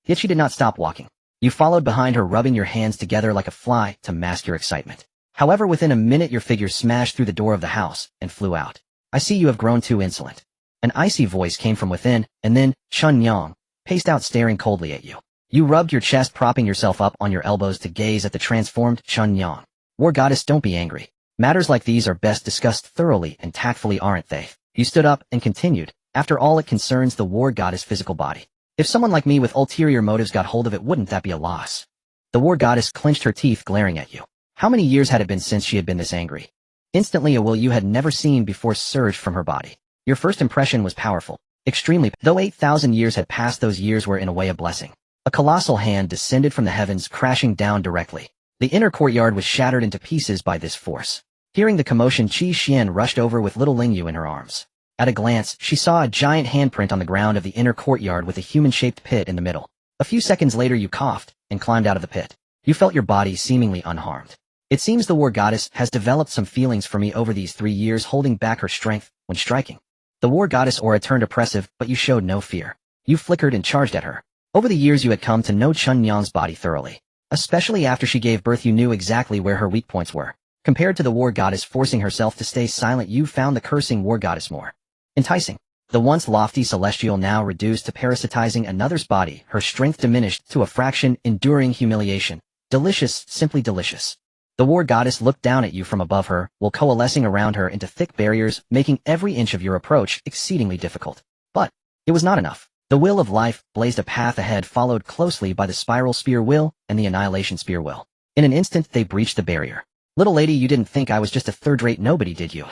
Yet she did not stop walking. You followed behind her, rubbing your hands together like a fly to mask your excitement. However, within a minute your figure smashed through the door of the house and flew out. "I see you have grown too insolent." An icy voice came from within, and then Chuanyang paced out, staring coldly at you. You rubbed your chest, propping yourself up on your elbows to gaze at the transformed Chuanyang. "War Goddess, don't be angry. Matters like these are best discussed thoroughly and tactfully, aren't they? You stood up and continued. After all, it concerns the war goddess' physical body. If someone like me with ulterior motives got hold of it, wouldn't that be a loss? The war goddess clenched her teeth, glaring at you. How many years had it been since she had been this angry? Instantly, a will you had never seen before surged from her body. Your first impression was powerful, extremely. Though 8,000 years had passed, those years were in a way a blessing. A colossal hand descended from the heavens, crashing down directly. The inner courtyard was shattered into pieces by this force. Hearing the commotion, Qi Xian rushed over with little Lingyu in her arms. At a glance, she saw a giant handprint on the ground of the inner courtyard with a human-shaped pit in the middle. A few seconds later, you coughed and climbed out of the pit. You felt your body seemingly unharmed. It seems the war goddess has developed some feelings for me over these 3 years, holding back her strength when striking. The war goddess aura turned oppressive, but you showed no fear. You flickered and charged at her. Over the years, you had come to know Chun Yang's body thoroughly. Especially after she gave birth, you knew exactly where her weak points were. Compared to the war goddess forcing herself to stay silent, you found the cursing war goddess more enticing. The once lofty celestial now reduced to parasitizing another's body, her strength diminished to a fraction, enduring humiliation. Delicious, simply delicious. The war goddess looked down at you from above her, while coalescing around her into thick barriers, making every inch of your approach exceedingly difficult. But it was not enough. The will of life blazed a path ahead, followed closely by the spiral spear will and the annihilation spear will. In an instant, they breached the barrier. Little lady, you didn't think I was just a third-rate nobody, did you?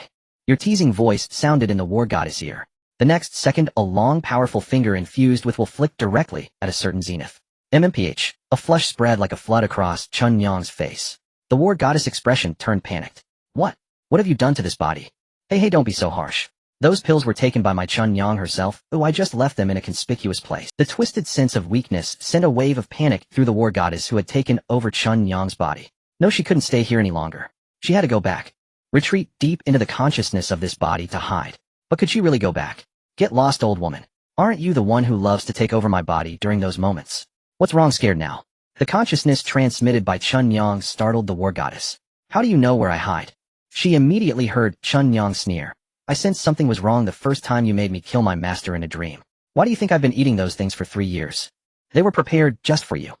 Your teasing voice sounded in the war goddess' ear. The next second, a long, powerful finger infused with will flicked directly at a certain zenith. MMPH. A flush spread like a flood across Chun Yang's face. The war goddess' expression turned panicked. What? What have you done to this body? Hey, don't be so harsh. Those pills were taken by my Chun Yang herself, though I just left them in a conspicuous place. The twisted sense of weakness sent a wave of panic through the war goddess who had taken over Chun Yang's body. No, she couldn't stay here any longer. She had to go back. Retreat deep into the consciousness of this body to hide. But could she really go back? Get lost, old woman. Aren't you the one who loves to take over my body during those moments? What's wrong, scared now? The consciousness transmitted by Chun Yang startled the war goddess. How do you know where I hide? She immediately heard Chun Yang sneer. I sensed something was wrong the first time you made me kill my master in a dream. Why do you think I've been eating those things for 3 years? They were prepared just for you.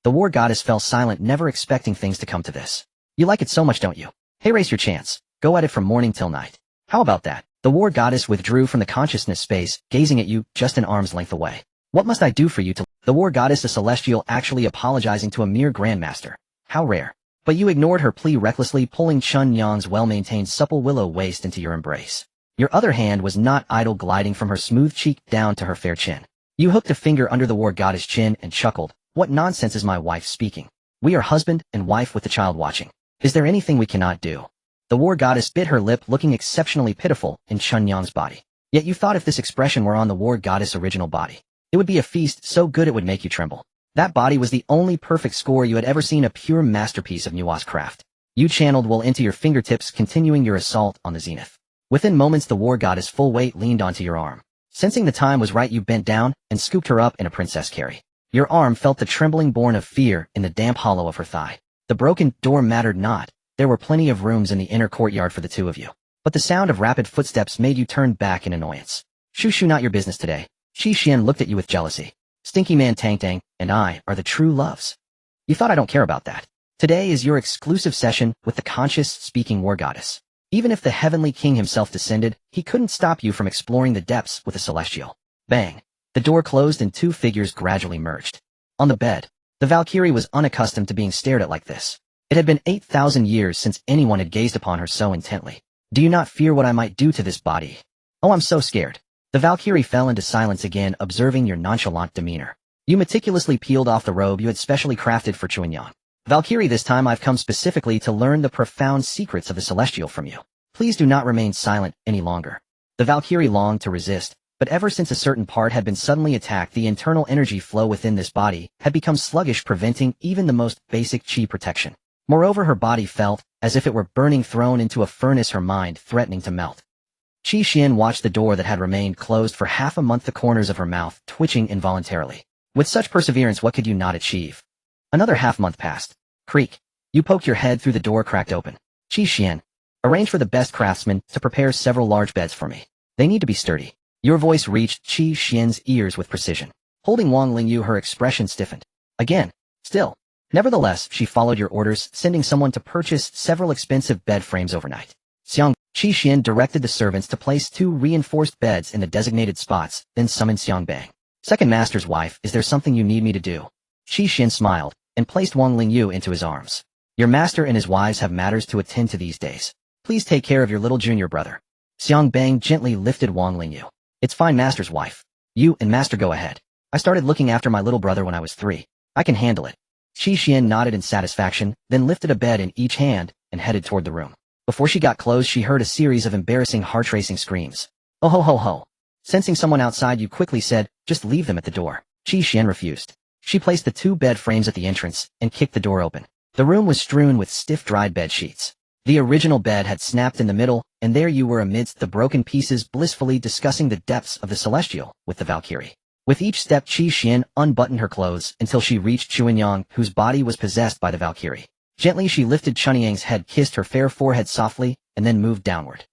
The war goddess fell silent, never expecting things to come to this. You like it so much, don't you? Hey, race your chance. Go at it from morning till night. How about that? The war goddess withdrew from the consciousness space, gazing at you just an arm's length away. What must I do for you to... The war goddess, a celestial, actually apologizing to a mere grandmaster. How rare. But you ignored her plea, recklessly pulling Chun Yang's well-maintained supple willow waist into your embrace. Your other hand was not idle, gliding from her smooth cheek down to her fair chin. You hooked a finger under the war goddess' chin and chuckled. What nonsense is my wife speaking? We are husband and wife with the child watching. Is there anything we cannot do? The war goddess bit her lip, looking exceptionally pitiful in Chun Yang's body. Yet you thought if this expression were on the war goddess' original body, it would be a feast so good it would make you tremble. That body was the only perfect score you had ever seen, a pure masterpiece of nuanced craft. You channeled will into your fingertips, continuing your assault on the zenith. Within moments, the war goddess' full weight leaned onto your arm. Sensing the time was right, you bent down and scooped her up in a princess carry. Your arm felt the trembling born of fear in the damp hollow of her thigh. The broken door mattered not. There were plenty of rooms in the inner courtyard for the two of you. But the sound of rapid footsteps made you turn back in annoyance. Shoo, not your business today. Qi Xian looked at you with jealousy. Stinky man Tang Tang and I are the true loves. You thought I don't care about that. Today is your exclusive session with the conscious speaking war goddess. Even if the heavenly king himself descended, he couldn't stop you from exploring the depths with a celestial. Bang. The door closed and two figures gradually merged. On the bed, the Valkyrie was unaccustomed to being stared at like this. It had been 8,000 years since anyone had gazed upon her so intently. Do you not fear what I might do to this body? Oh, I'm so scared. The Valkyrie fell into silence again, observing your nonchalant demeanor. You meticulously peeled off the robe you had specially crafted for Chuanyang. Valkyrie, this time I've come specifically to learn the profound secrets of the celestial from you. Please do not remain silent any longer. The Valkyrie longed to resist, but ever since a certain part had been suddenly attacked, the internal energy flow within this body had become sluggish, preventing even the most basic chi protection. Moreover, her body felt as if it were burning, thrown into a furnace, her mind threatening to melt. Qi Xian watched the door that had remained closed for half a month, the corners of her mouth twitching involuntarily. With such perseverance, what could you not achieve? Another half-month passed. Creak. You poked your head through the door cracked open. Qi Xian, arrange for the best craftsmen to prepare several large beds for me. They need to be sturdy. Your voice reached Qi Xian's ears with precision. Holding Wang Lingyu, her expression stiffened. Again. Still. Nevertheless, she followed your orders, sending someone to purchase several expensive bed frames overnight. Xiang Qi Xian directed the servants to place 2 reinforced beds in the designated spots, then summoned Xiang Bang. Second master's wife, is there something you need me to do? Qi Xian smiled, and placed Wang Lingyu into his arms. Your master and his wives have matters to attend to these days. Please take care of your little junior brother. Xiang Bang gently lifted Wang Lingyu. It's fine, master's wife. You and master go ahead. I started looking after my little brother when I was 3. I can handle it. Qi Xian nodded in satisfaction, then lifted a bed in each hand and headed toward the room. Before she got close, she heard a series of embarrassing heart-racing screams. Oh ho ho ho. Sensing someone outside, you quickly said, just leave them at the door. Qi Xian refused. She placed the 2 bed frames at the entrance and kicked the door open. The room was strewn with stiff dried bed sheets. The original bed had snapped in the middle, and there you were amidst the broken pieces blissfully discussing the depths of the celestial with the Valkyrie. With each step, Qi Xian unbuttoned her clothes until she reached Chuanyang, whose body was possessed by the Valkyrie. Gently she lifted Chuanyang's head, kissed her fair forehead softly, and then moved downward.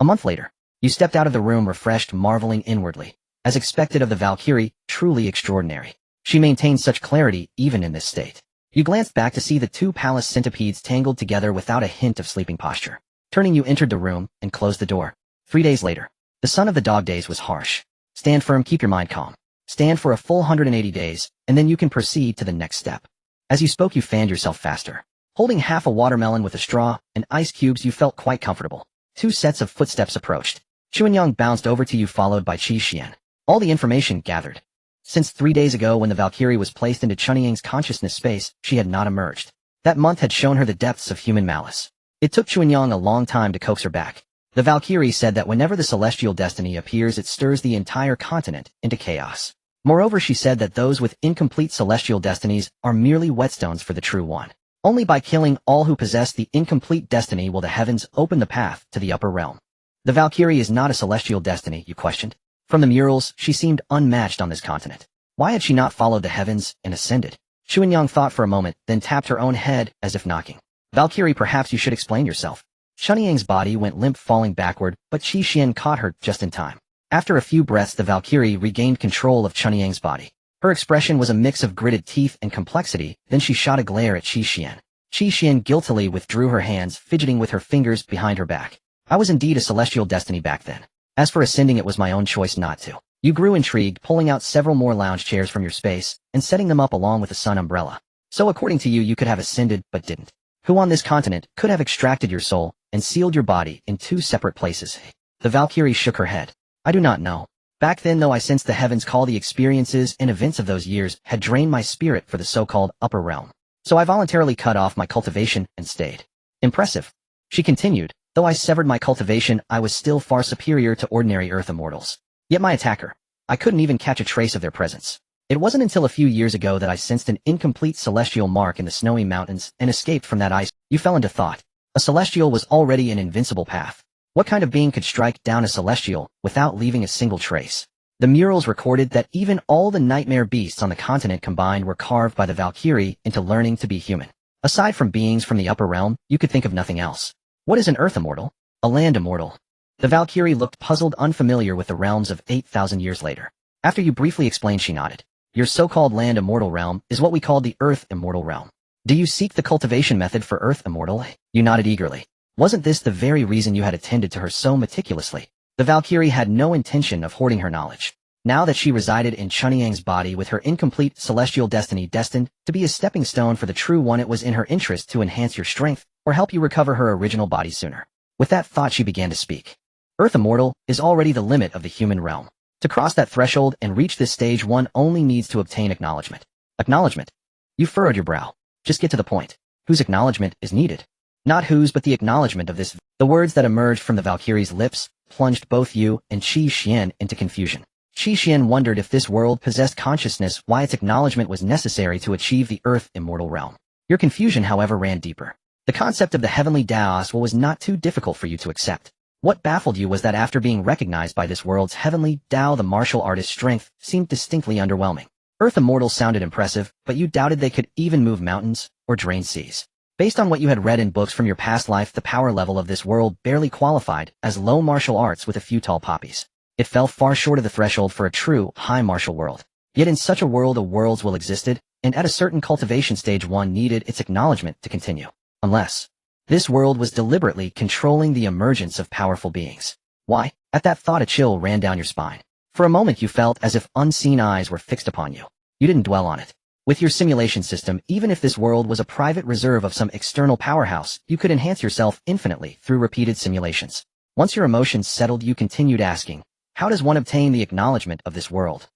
A month later, you stepped out of the room refreshed, marveling inwardly. As expected of the Valkyrie, truly extraordinary. She maintained such clarity even in this state. You glanced back to see the 2 palace centipedes tangled together without a hint of sleeping posture. Turning, you entered the room and closed the door. 3 days later, the sun of the dog days was harsh. Stand firm, keep your mind calm. Stand for a full 180 days, and then you can proceed to the next step. As you spoke, you fanned yourself faster. Holding half a watermelon with a straw and ice cubes, you felt quite comfortable. 2 sets of footsteps approached. Chuanyang bounced over to you, followed by Qi Xian. All the information gathered. Since 3 days ago, when the Valkyrie was placed into Chuanyang's consciousness space, she had not emerged. That month had shown her the depths of human malice. It took Chuanyang a long time to coax her back. The Valkyrie said that whenever the celestial destiny appears, it stirs the entire continent into chaos. Moreover, she said that those with incomplete celestial destinies are merely whetstones for the true one. Only by killing all who possess the incomplete destiny will the heavens open the path to the upper realm. The Valkyrie is not a celestial destiny, you questioned. From the murals, she seemed unmatched on this continent. Why had she not followed the heavens and ascended? Chuanyang thought for a moment, then tapped her own head as if knocking. Valkyrie, perhaps you should explain yourself. Chuanyang's body went limp, falling backward, but Qi Xian caught her just in time. After a few breaths, the Valkyrie regained control of Chuanyang's body. Her expression was a mix of gritted teeth and complexity, then she shot a glare at Qi Xian. Qi Xian guiltily withdrew her hands, fidgeting with her fingers behind her back. I was indeed a celestial destiny back then. As for ascending, it was my own choice not to. You grew intrigued, pulling out several more lounge chairs from your space and setting them up along with the sun umbrella. So according to you, you could have ascended but didn't. Who on this continent could have extracted your soul and sealed your body in 2 separate places? The Valkyrie shook her head. I do not know. Back then, though, I sensed the heavens call the experiences and events of those years had drained my spirit for the so-called upper realm. So I voluntarily cut off my cultivation and stayed. Impressive. She continued. Though I severed my cultivation, I was still far superior to ordinary earth immortals. Yet my attacker, I couldn't even catch a trace of their presence. It wasn't until a few years ago that I sensed an incomplete celestial mark in the snowy mountains and escaped from that ice. You fell into thought. A celestial was already an invincible path. What kind of being could strike down a celestial without leaving a single trace? The murals recorded that even all the nightmare beasts on the continent combined were carved by the Valkyrie into learning to be human. Aside from beings from the upper realm, you could think of nothing else. What is an earth immortal? A land immortal? The Valkyrie looked puzzled, unfamiliar with the realms of 8,000 years later. After you briefly explained, she nodded. Your so-called land immortal realm is what we call the earth immortal realm. Do you seek the cultivation method for earth immortal? You nodded eagerly. Wasn't this the very reason you had attended to her so meticulously? The Valkyrie had no intention of hoarding her knowledge. Now that she resided in Chuanyang's body with her incomplete celestial destiny destined to be a stepping stone for the true one, it was in her interest to enhance your strength or help you recover her original body sooner. With that thought, she began to speak. Earth immortal is already the limit of the human realm. To cross that threshold and reach this stage, one only needs to obtain acknowledgement. Acknowledgement? You furrowed your brow. Just get to the point. Whose acknowledgement is needed? Not whose, but the acknowledgement of this. The words that emerged from the Valkyrie's lips plunged both you and Qi Xian into confusion. Qi Xian wondered if this world possessed consciousness, why its acknowledgement was necessary to achieve the earth immortal realm. Your confusion, however, ran deeper. The concept of the heavenly Daos was not too difficult for you to accept. What baffled you was that after being recognized by this world's heavenly Dao, the martial artist's strength seemed distinctly underwhelming. Earth immortals sounded impressive, but you doubted they could even move mountains or drain seas. Based on what you had read in books from your past life, the power level of this world barely qualified as low martial arts with a few tall poppies. It fell far short of the threshold for a true high martial world. Yet in such a world of worlds will existed, and at a certain cultivation stage one needed its acknowledgement to continue. Unless this world was deliberately controlling the emergence of powerful beings. Why? At that thought a chill ran down your spine. For a moment you felt as if unseen eyes were fixed upon you. You didn't dwell on it. With your simulation system, even if this world was a private reserve of some external powerhouse, you could enhance yourself infinitely through repeated simulations. Once your emotions settled, you continued asking, how does one obtain the acknowledgement of this world?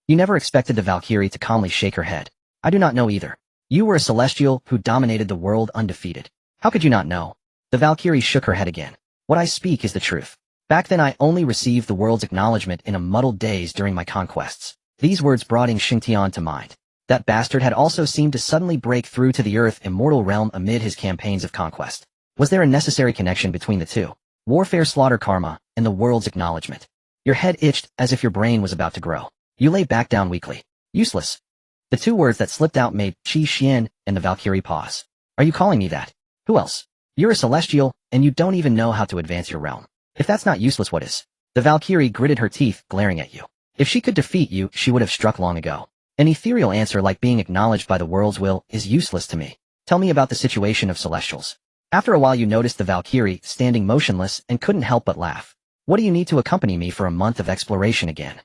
You never expected the Valkyrie to calmly shake her head. I do not know either. You were a celestial who dominated the world undefeated. How could you not know? The Valkyrie shook her head again. What I speak is the truth. Back then I only received the world's acknowledgement in a muddled daze during my conquests. These words brought Xingtian to mind. That bastard had also seemed to suddenly break through to the earth immortal realm amid his campaigns of conquest. Was there a necessary connection between the two? Warfare, slaughter, karma, and the world's acknowledgement. Your head itched as if your brain was about to grow. You lay back down weakly. Useless. The two words that slipped out made Qi Xian and the Valkyrie pause. Are you calling me that? Who else? You're a celestial, and you don't even know how to advance your realm. If that's not useless, what is? The Valkyrie gritted her teeth, glaring at you. If she could defeat you, she would have struck long ago. An ethereal answer like being acknowledged by the world's will is useless to me. Tell me about the situation of celestials. After a while you noticed the Valkyrie standing motionless and couldn't help but laugh. What do you need to accompany me for a month of exploration again?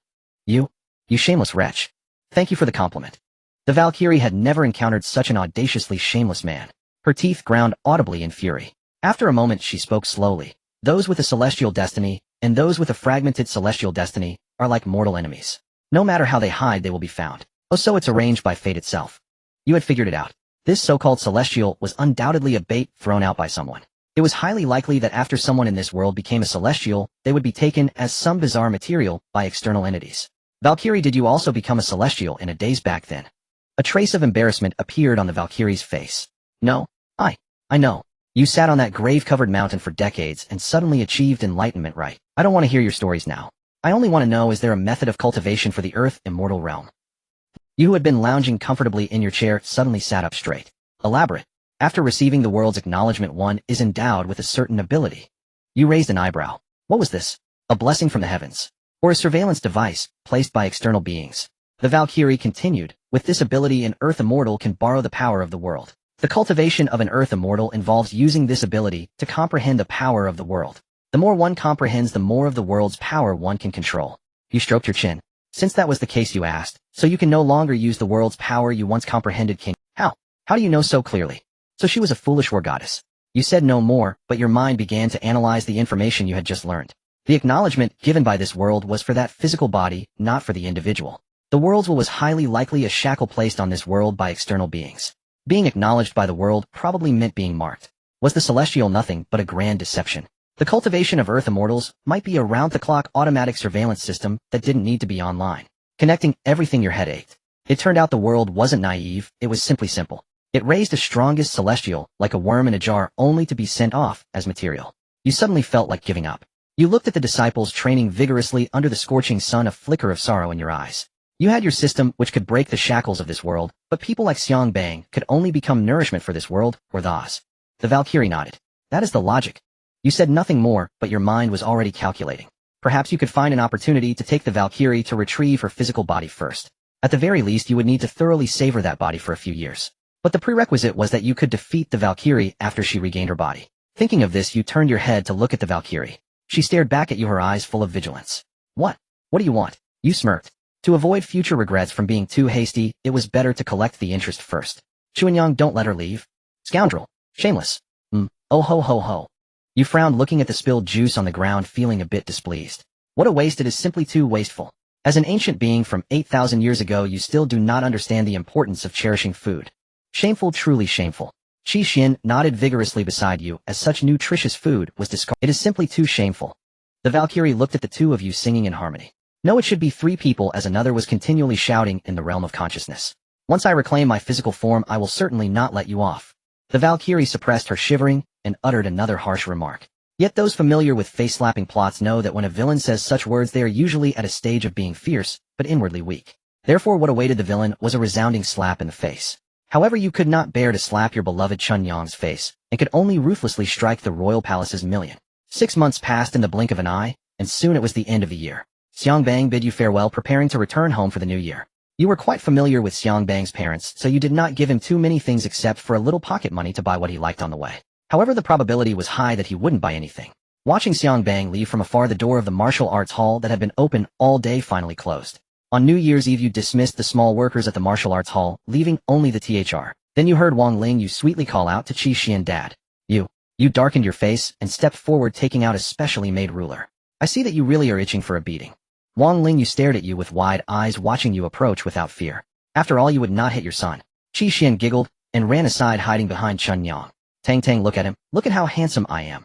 You shameless wretch. Thank you for the compliment. The Valkyrie had never encountered such an audaciously shameless man. Her teeth ground audibly in fury. After a moment she spoke slowly. Those with a celestial destiny, and those with a fragmented celestial destiny, are like mortal enemies. No matter how they hide, they will be found. Oh, so it's arranged by fate itself. You had figured it out. This so-called celestial was undoubtedly a bait thrown out by someone. It was highly likely that after someone in this world became a celestial, they would be taken as some bizarre material by external entities. Valkyrie, did you also become a celestial in a daze back then? A trace of embarrassment appeared on the Valkyrie's face. No, I know. You sat on that grave-covered mountain for decades and suddenly achieved enlightenment, right? I don't want to hear your stories now. I only want to know, is there a method of cultivation for the earth immortal realm? You who had been lounging comfortably in your chair suddenly sat up straight. Elaborate. After receiving the world's acknowledgement, one is endowed with a certain ability. You raised an eyebrow. What was this? A blessing from the heavens? Or a surveillance device placed by external beings? The Valkyrie continued, with this ability an earth immortal can borrow the power of the world. The cultivation of an earth immortal involves using this ability to comprehend the power of the world. The more one comprehends, the more of the world's power one can control. You stroked your chin. Since that was the case, you asked, so you can no longer use the world's power you once comprehended, King. How? How do you know so clearly? So she was a foolish war goddess. You said no more, but your mind began to analyze the information you had just learned. The acknowledgement given by this world was for that physical body, not for the individual. The world's will was highly likely a shackle placed on this world by external beings. Being acknowledged by the world probably meant being marked. Was the celestial nothing but a grand deception? The cultivation of earth immortals might be a round-the-clock automatic surveillance system that didn't need to be online, connecting everything. Your head ached. It turned out the world wasn't naive, it was simply simple. It raised the strongest celestial, like a worm in a jar, only to be sent off as material. You suddenly felt like giving up. You looked at the disciples training vigorously under the scorching sun, a flicker of sorrow in your eyes. You had your system which could break the shackles of this world, but people like Xiang Bang could only become nourishment for this world, or those. The Valkyrie nodded. That is the logic. You said nothing more, but your mind was already calculating. Perhaps you could find an opportunity to take the Valkyrie to retrieve her physical body first. At the very least, you would need to thoroughly savor that body for a few years. But the prerequisite was that you could defeat the Valkyrie after she regained her body. Thinking of this, you turned your head to look at the Valkyrie. She stared back at you, her eyes full of vigilance. What? What do you want? You smirked. To avoid future regrets from being too hasty, it was better to collect the interest first. Chuanyang, don't let her leave. Scoundrel. Shameless. Oh ho ho ho. You frowned, looking at the spilled juice on the ground, feeling a bit displeased. What a waste, it is simply too wasteful. As an ancient being from 8,000 years ago, you still do not understand the importance of cherishing food. Shameful, truly shameful. Qi Xin nodded vigorously beside you as such nutritious food was discarded. It is simply too shameful. The Valkyrie looked at the two of you singing in harmony. No, it should be three people, as another was continually shouting in the realm of consciousness. Once I reclaim my physical form, I will certainly not let you off. The Valkyrie suppressed her shivering and uttered another harsh remark. Yet those familiar with face-slapping plots know that when a villain says such words, they are usually at a stage of being fierce, but inwardly weak. Therefore what awaited the villain was a resounding slap in the face. However, you could not bear to slap your beloved Chuanyang's face, and could only ruthlessly strike the royal palace's million. 6 months passed in the blink of an eye, and soon it was the end of the year. Xiang Bang bid you farewell, preparing to return home for the new year. You were quite familiar with Xiangbang's parents, so you did not give him too many things except for a little pocket money to buy what he liked on the way. However, the probability was high that he wouldn't buy anything. Watching Xiangbang leave from afar, the door of the martial arts hall that had been open all day finally closed. On New Year's Eve, you dismissed the small workers at the martial arts hall, leaving only the THR. Then you heard Wang Ling you sweetly call out to Qi Xian, Dad. You darkened your face and stepped forward, taking out a specially made ruler. I see that you really are itching for a beating. Wang Ling you stared at you with wide eyes, watching you approach without fear. After all, you would not hit your son. Qi Xian giggled and ran aside, hiding behind Chun Yang. Tang, look at him. Look at how handsome I am.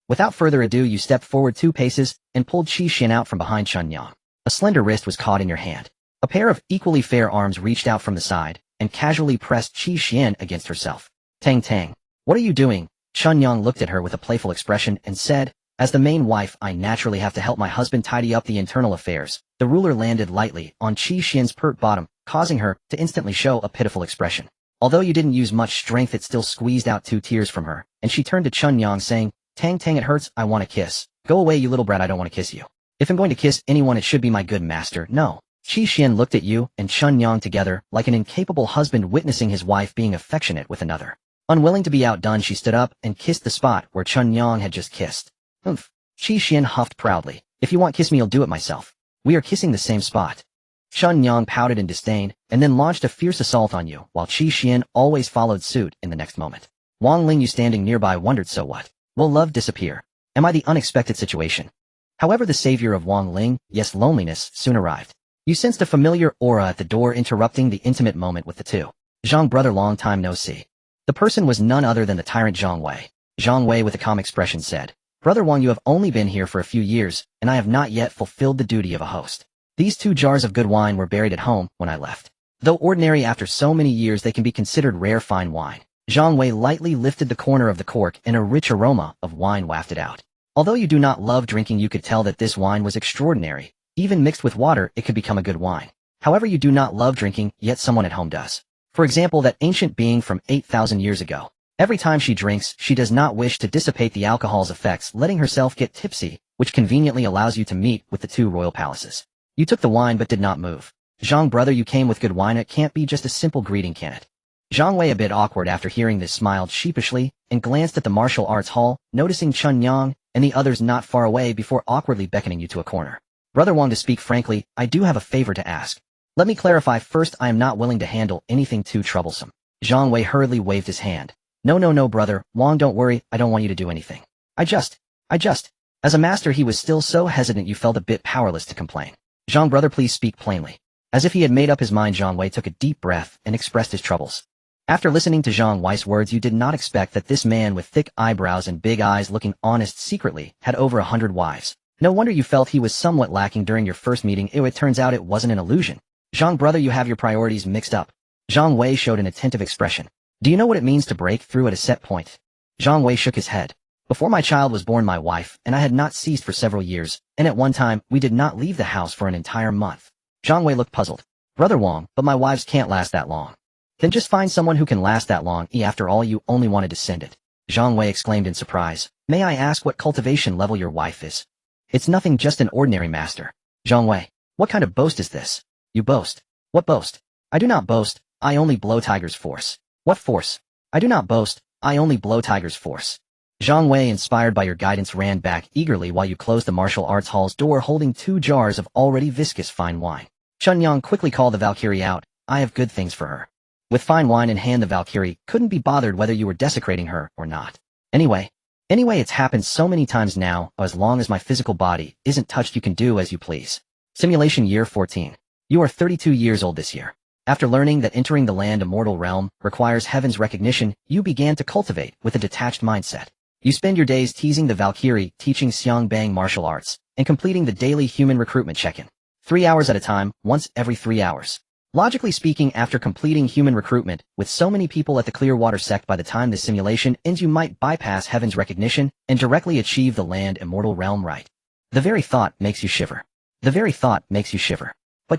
Without further ado, you stepped forward 2 paces and pulled Qi Xian out from behind Chun Yang. A slender wrist was caught in your hand. A pair of equally fair arms reached out from the side and casually pressed Qi Xian against herself. Tang, what are you doing? Chun Yang looked at her with a playful expression and said, as the main wife, I naturally have to help my husband tidy up the internal affairs. The ruler landed lightly on Qi Xian's pert bottom, causing her to instantly show a pitiful expression. Although you didn't use much strength, it still squeezed out 2 tears from her, and she turned to Chun Yang saying, Tang, it hurts, I want a kiss. Go away, you little brat, I don't want to kiss you. If I'm going to kiss anyone, it should be my good master. No. Qi Xian looked at you and Chun Yang together like an incapable husband witnessing his wife being affectionate with another. Unwilling to be outdone, she stood up and kissed the spot where Chun Yang had just kissed. Oomph. Qi Xian huffed proudly. If you want kiss me, I'll do it myself. We are kissing the same spot. Chun Yang pouted in disdain and then launched a fierce assault on you, while Qi Xian always followed suit in the next moment. Wang Ling, you standing nearby, wondered, so what? Will love disappear? Am I the unexpected situation? However, the savior of Wang Ling, yes, loneliness, soon arrived. You sensed a familiar aura at the door, interrupting the intimate moment with the two. Zhang, brother, long time no see. The person was none other than the tyrant Zhang Wei. Zhang Wei with a calm expression said, Brother Wang, you have only been here for a few years, and I have not yet fulfilled the duty of a host. These 2 jars of good wine were buried at home when I left. Though ordinary, after so many years they can be considered rare fine wine. Zhang Wei lightly lifted the corner of the cork and a rich aroma of wine wafted out. Although you do not love drinking, you could tell that this wine was extraordinary. Even mixed with water, it could become a good wine. However, you do not love drinking, yet someone at home does. For example, that ancient being from 8,000 years ago. Every time she drinks, she does not wish to dissipate the alcohol's effects, letting herself get tipsy, which conveniently allows you to meet with the 2 royal palaces. You took the wine but did not move. Zhang, brother, you came with good wine. It can't be just a simple greeting, can it? Zhang Wei, a bit awkward after hearing this, smiled sheepishly and glanced at the martial arts hall, noticing Chun Yang and the others not far away before awkwardly beckoning you to a corner. Brother Wang, to speak frankly, I do have a favor to ask. Let me clarify first, I am not willing to handle anything too troublesome. Zhang Wei hurriedly waved his hand. No, brother Wang, don't worry, I don't want you to do anything. I just. As a master, he was still so hesitant you felt a bit powerless to complain. Zhang, brother, please speak plainly. As if he had made up his mind, Zhang Wei took a deep breath and expressed his troubles. After listening to Zhang Wei's words, you did not expect that this man with thick eyebrows and big eyes, looking honest secretly, had over 100 wives. No wonder you felt he was somewhat lacking during your first meeting. It turns out it wasn't an illusion. Zhang, brother, you have your priorities mixed up. Zhang Wei showed an attentive expression. Do you know what it means to break through at a set point? Zhang Wei shook his head. Before my child was born, my wife and I had not ceased for several years, and at one time, we did not leave the house for an entire month. Zhang Wei looked puzzled. Brother Wang, but my wives can't last that long. Then just find someone who can last that long. After all, you only wanted to send it. Zhang Wei exclaimed in surprise. May I ask what cultivation level your wife is? It's nothing, just an ordinary master. Zhang Wei, what kind of boast is this? You boast. What boast? I do not boast, I only blow Tiger's force. What force? I do not boast, I only blow Tiger's force. Zhang Wei, inspired by your guidance, ran back eagerly while you closed the martial arts hall's door, holding 2 jars of already viscous fine wine. Chun Yang quickly called the Valkyrie out. I have good things for her. With fine wine in hand, the Valkyrie couldn't be bothered whether you were desecrating her or not. Anyway, it's happened so many times now, as long as my physical body isn't touched, you can do as you please. Simulation year 14. You are 32 years old this year. After learning that entering the land immortal realm requires heaven's recognition, you began to cultivate with a detached mindset. You spend your days teasing the Valkyrie, teaching Xiangbang martial arts, and completing the daily human recruitment check-in. 3 hours at a time, once every 3 hours. Logically speaking, after completing human recruitment with so many people at the Clearwater sect, by the time this simulation ends, you might bypass heaven's recognition and directly achieve the land immortal realm right. The very thought makes you shiver. But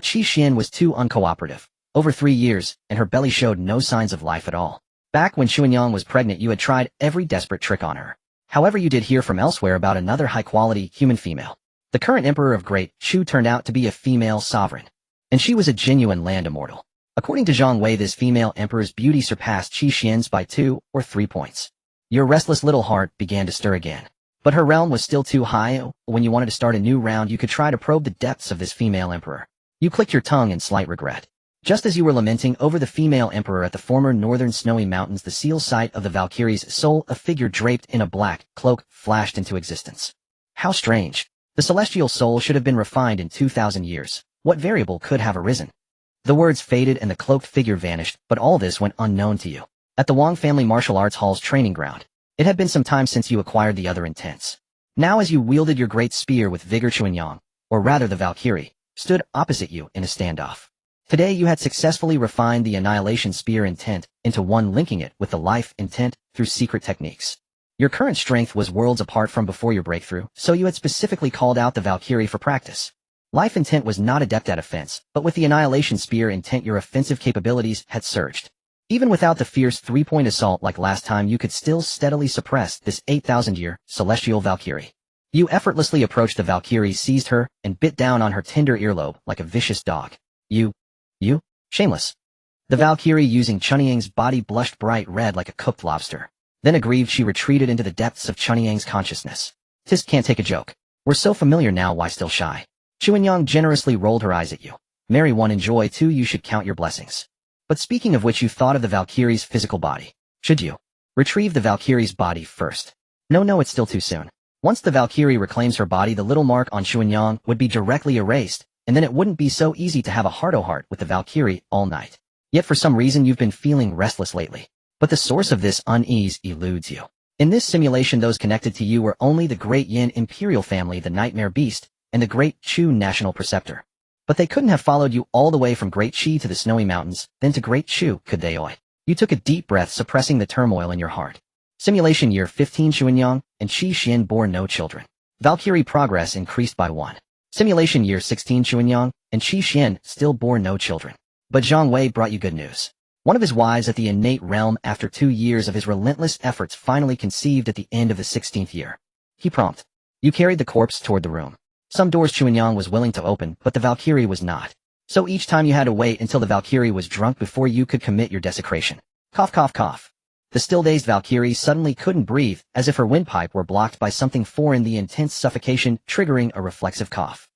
Qi Xian was too uncooperative. Over 3 years, and her belly showed no signs of life at all. Back when Xuanyang was pregnant, you had tried every desperate trick on her. However, you did hear from elsewhere about another high-quality human female. The current emperor of Great Shu turned out to be a female sovereign. And she was a genuine land immortal. According to Zhang Wei, this female emperor's beauty surpassed Qi Xian's by 2 or 3 points. Your restless little heart began to stir again. But her realm was still too high. When you wanted to start a new round, you could try to probe the depths of this female emperor. You clicked your tongue in slight regret. Just as you were lamenting over the female emperor at the former northern snowy mountains, the seal site of the Valkyrie's soul, a figure draped in a black cloak, flashed into existence. How strange. The celestial soul should have been refined in 2,000 years. What variable could have arisen? The words faded and the cloaked figure vanished, but all this went unknown to you. At the Wang family martial arts hall's training ground, it had been some time since you acquired the other intents. Now as you wielded your great spear with vigor, Chuanyang, or rather the Valkyrie, stood opposite you in a standoff. Today you had successfully refined the annihilation spear intent into one, linking it with the life intent through secret techniques. Your current strength was worlds apart from before your breakthrough, so you had specifically called out the Valkyrie for practice. Life intent was not adept at offense, but with the annihilation spear intent your offensive capabilities had surged. Even without the fierce 3-point assault like last time, you could still steadily suppress this 8,000-year celestial Valkyrie. You effortlessly approached the Valkyrie, seized her, and bit down on her tender earlobe like a vicious dog. You, shameless. The Valkyrie, using Chuanyang's body, blushed bright red like a cooked lobster. Then aggrieved, she retreated into the depths of Chuanyang's consciousness. Tisk can't take a joke. We're so familiar now, why still shy? Chuanyang generously rolled her eyes at you. Marry one, enjoy two, you should count your blessings. But speaking of which, you thought of the Valkyrie's physical body. Should you? Retrieve the Valkyrie's body first. No, it's still too soon. Once the Valkyrie reclaims her body, the little mark on Chuanyang would be directly erased, and then it wouldn't be so easy to have a heart-to-heart with the Valkyrie all night. Yet for some reason you've been feeling restless lately. But the source of this unease eludes you. In this simulation, those connected to you were only the Great Yin Imperial family, the Nightmare Beast, and the Great Chu National Preceptor. But they couldn't have followed you all the way from Great Qi to the Snowy Mountains, then to Great Chu, could they? You took a deep breath, suppressing the turmoil in your heart. Simulation year 15, Chuanyang and Qi Xian bore no children. Valkyrie progress increased by 1. Simulation year 16, Chuanyang and Qi Xian still bore no children. But Zhang Wei brought you good news. One of his wives at the innate realm, after 2 years of his relentless efforts, finally conceived at the end of the 16th year. He prompt. You carried the corpse toward the room. Some doors Chuanyang was willing to open, but the Valkyrie was not. So each time you had to wait until the Valkyrie was drunk before you could commit your desecration. Cough, cough, cough. The still-dazed Valkyrie suddenly couldn't breathe, as if her windpipe were blocked by something foreign, the intense suffocation triggering a reflexive cough.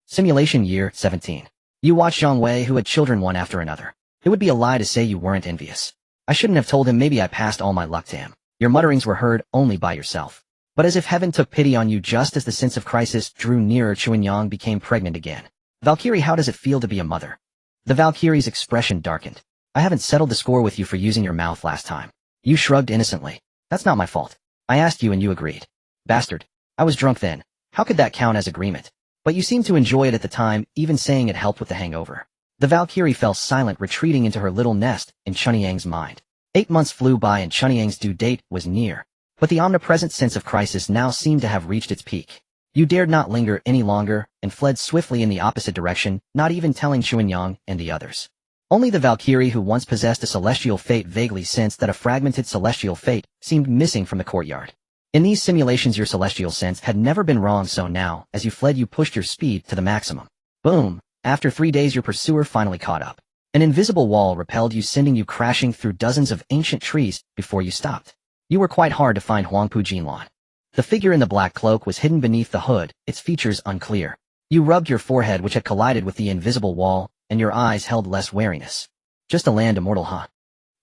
Simulation year 17. You watched Zhang Wei, who had children one after another. It would be a lie to say you weren't envious. I shouldn't have told him, maybe I passed all my luck to him. Your mutterings were heard only by yourself. But as if heaven took pity on you just as the sense of crisis drew nearer, Chuanyang became pregnant again. Valkyrie, how does it feel to be a mother? The Valkyrie's expression darkened. I haven't settled the score with you for using your mouth last time. You shrugged innocently. That's not my fault. I asked you and you agreed. Bastard. I was drunk then. How could that count as agreement? But you seemed to enjoy it at the time, even saying it helped with the hangover. The Valkyrie fell silent, retreating into her little nest in Chuanyang's mind. 8 months flew by and Chuanyang's due date was near. But the omnipresent sense of crisis now seemed to have reached its peak. You dared not linger any longer and fled swiftly in the opposite direction, not even telling Chuanyang and the others. Only the Valkyrie, who once possessed a celestial fate, vaguely sensed that a fragmented celestial fate seemed missing from the courtyard. In these simulations your celestial sense had never been wrong, so now, as you fled, you pushed your speed to the maximum. Boom! After 3 days your pursuer finally caught up. An invisible wall repelled you, sending you crashing through dozens of ancient trees before you stopped. You were quite hard to find. Huangpu Jinlan. The figure in the black cloak was hidden beneath the hood, its features unclear. You rubbed your forehead, which had collided with the invisible wall, and your eyes held less wariness. Just a land immortal, huh?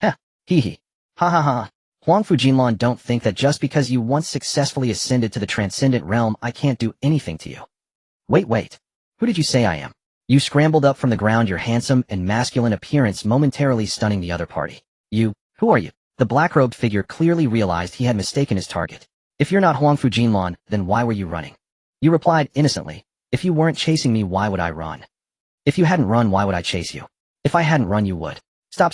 Heh, hee. Ha ha ha. Huangfu Jinlan, don't think that just because you once successfully ascended to the transcendent realm I can't do anything to you. Wait. Who did you say I am? You scrambled up from the ground, your handsome and masculine appearance momentarily stunning the other party. Who are you? The black-robed figure clearly realized he had mistaken his target. If you're not Huangfu Jinlan, then why were you running? You replied innocently. If you weren't chasing me, why would I run? If you hadn't run, why would I chase you? If I hadn't run, you would. Stop.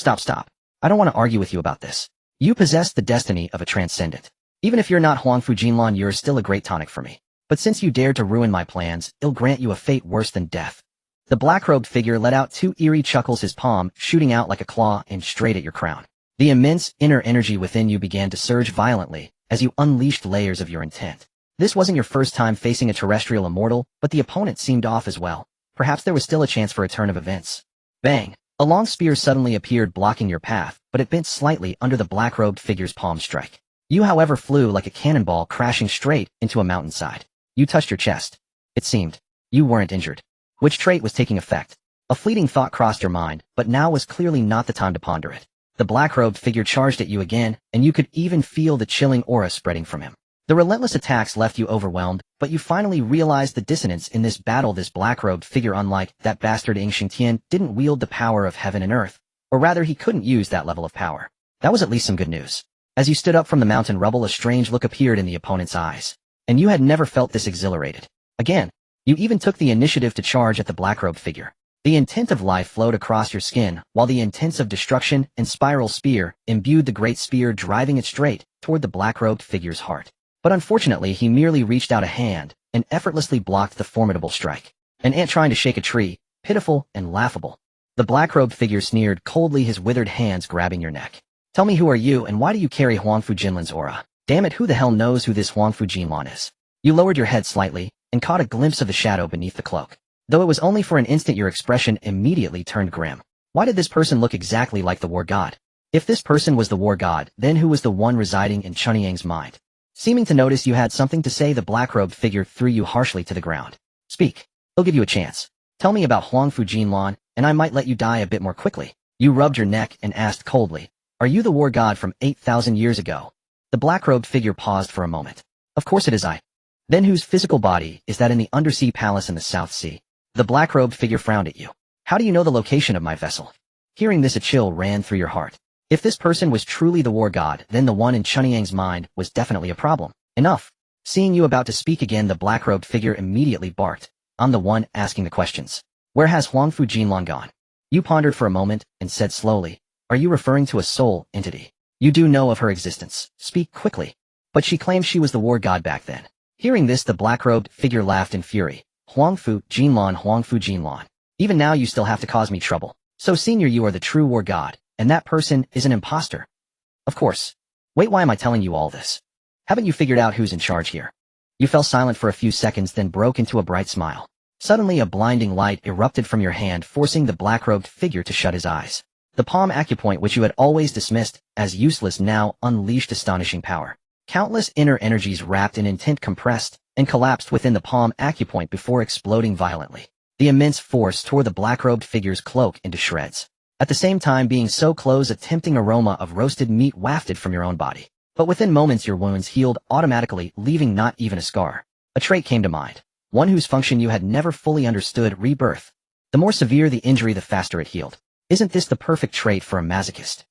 I don't want to argue with you about this. You possess the destiny of a transcendent. Even if you're not Huangfu Jinlan, you're still a great tonic for me. But since you dared to ruin my plans, I'll grant you a fate worse than death. The black-robed figure let out 2 eerie chuckles, his palm shooting out like a claw and straight at your crown. The immense inner energy within you began to surge violently as you unleashed layers of your intent. This wasn't your first time facing a terrestrial immortal, but the opponent seemed off as well. Perhaps there was still a chance for a turn of events. Bang! A long spear suddenly appeared blocking your path, but it bent slightly under the black-robed figure's palm strike. You, however, flew like a cannonball, crashing straight into a mountainside. You touched your chest. It seemed you weren't injured. Which trait was taking effect? A fleeting thought crossed your mind, but now was clearly not the time to ponder it. The black-robed figure charged at you again, and you could even feel the chilling aura spreading from him. The relentless attacks left you overwhelmed, but you finally realized the dissonance in this battle. This black-robed figure, unlike that bastard Ing Shingtian, didn't wield the power of heaven and earth, or rather he couldn't use that level of power. That was at least some good news. As you stood up from the mountain rubble, a strange look appeared in the opponent's eyes. And you had never felt this exhilarated. Again, you even took the initiative to charge at the black-robed figure. The intent of life flowed across your skin, while the intents of destruction and spiral spear imbued the great spear, driving it straight toward the black-robed figure's heart. But unfortunately, he merely reached out a hand and effortlessly blocked the formidable strike. An ant trying to shake a tree, pitiful and laughable. The black-robed figure sneered coldly, his withered hands grabbing your neck. Tell me, who are you and why do you carry Wang Fujianlan's aura? Damn it, who the hell knows who this Wang Fujianlan is? You lowered your head slightly and caught a glimpse of the shadow beneath the cloak. Though it was only for an instant, your expression immediately turned grim. Why did this person look exactly like the war god? If this person was the war god, then who was the one residing in Chunyang's mind? Seeming to notice you had something to say, the black-robed figure threw you harshly to the ground. Speak. He'll give you a chance. Tell me about Wang Fujianlan, and I might let you die a bit more quickly. You rubbed your neck and asked coldly, are you the war god from 8,000 years ago? The black-robed figure paused for a moment. Of course it is I. Then whose physical body is that in the undersea palace in the South Sea? The black-robed figure frowned at you. How do you know the location of my vessel? Hearing this, a chill ran through your heart. If this person was truly the war god, then the one in Chunyang's mind was definitely a problem. Enough. Seeing you about to speak again, the black-robed figure immediately barked. I'm the one asking the questions. Where has Wang Fujianlan gone? You pondered for a moment and said slowly, are you referring to a soul entity? You do know of her existence. Speak quickly. But she claimed she was the war god back then. Hearing this, the black-robed figure laughed in fury. Wang Fujianlan. Even now you still have to cause me trouble. So senior, you are the true war god, and that person is an imposter. Of course. Wait, why am I telling you all this? Haven't you figured out who's in charge here? You fell silent for a few seconds, then broke into a bright smile. Suddenly a blinding light erupted from your hand, forcing the black-robed figure to shut his eyes. The palm acupoint, which you had always dismissed as useless, now unleashed astonishing power. Countless inner energies wrapped in intent compressed and collapsed within the palm acupoint before exploding violently. The immense force tore the black-robed figure's cloak into shreds. At the same time, being so close, a tempting aroma of roasted meat wafted from your own body. But within moments your wounds healed automatically, leaving not even a scar. A trait came to mind, one whose function you had never fully understood: rebirth. The more severe the injury, the faster it healed. Isn't this the perfect trait for a masochist?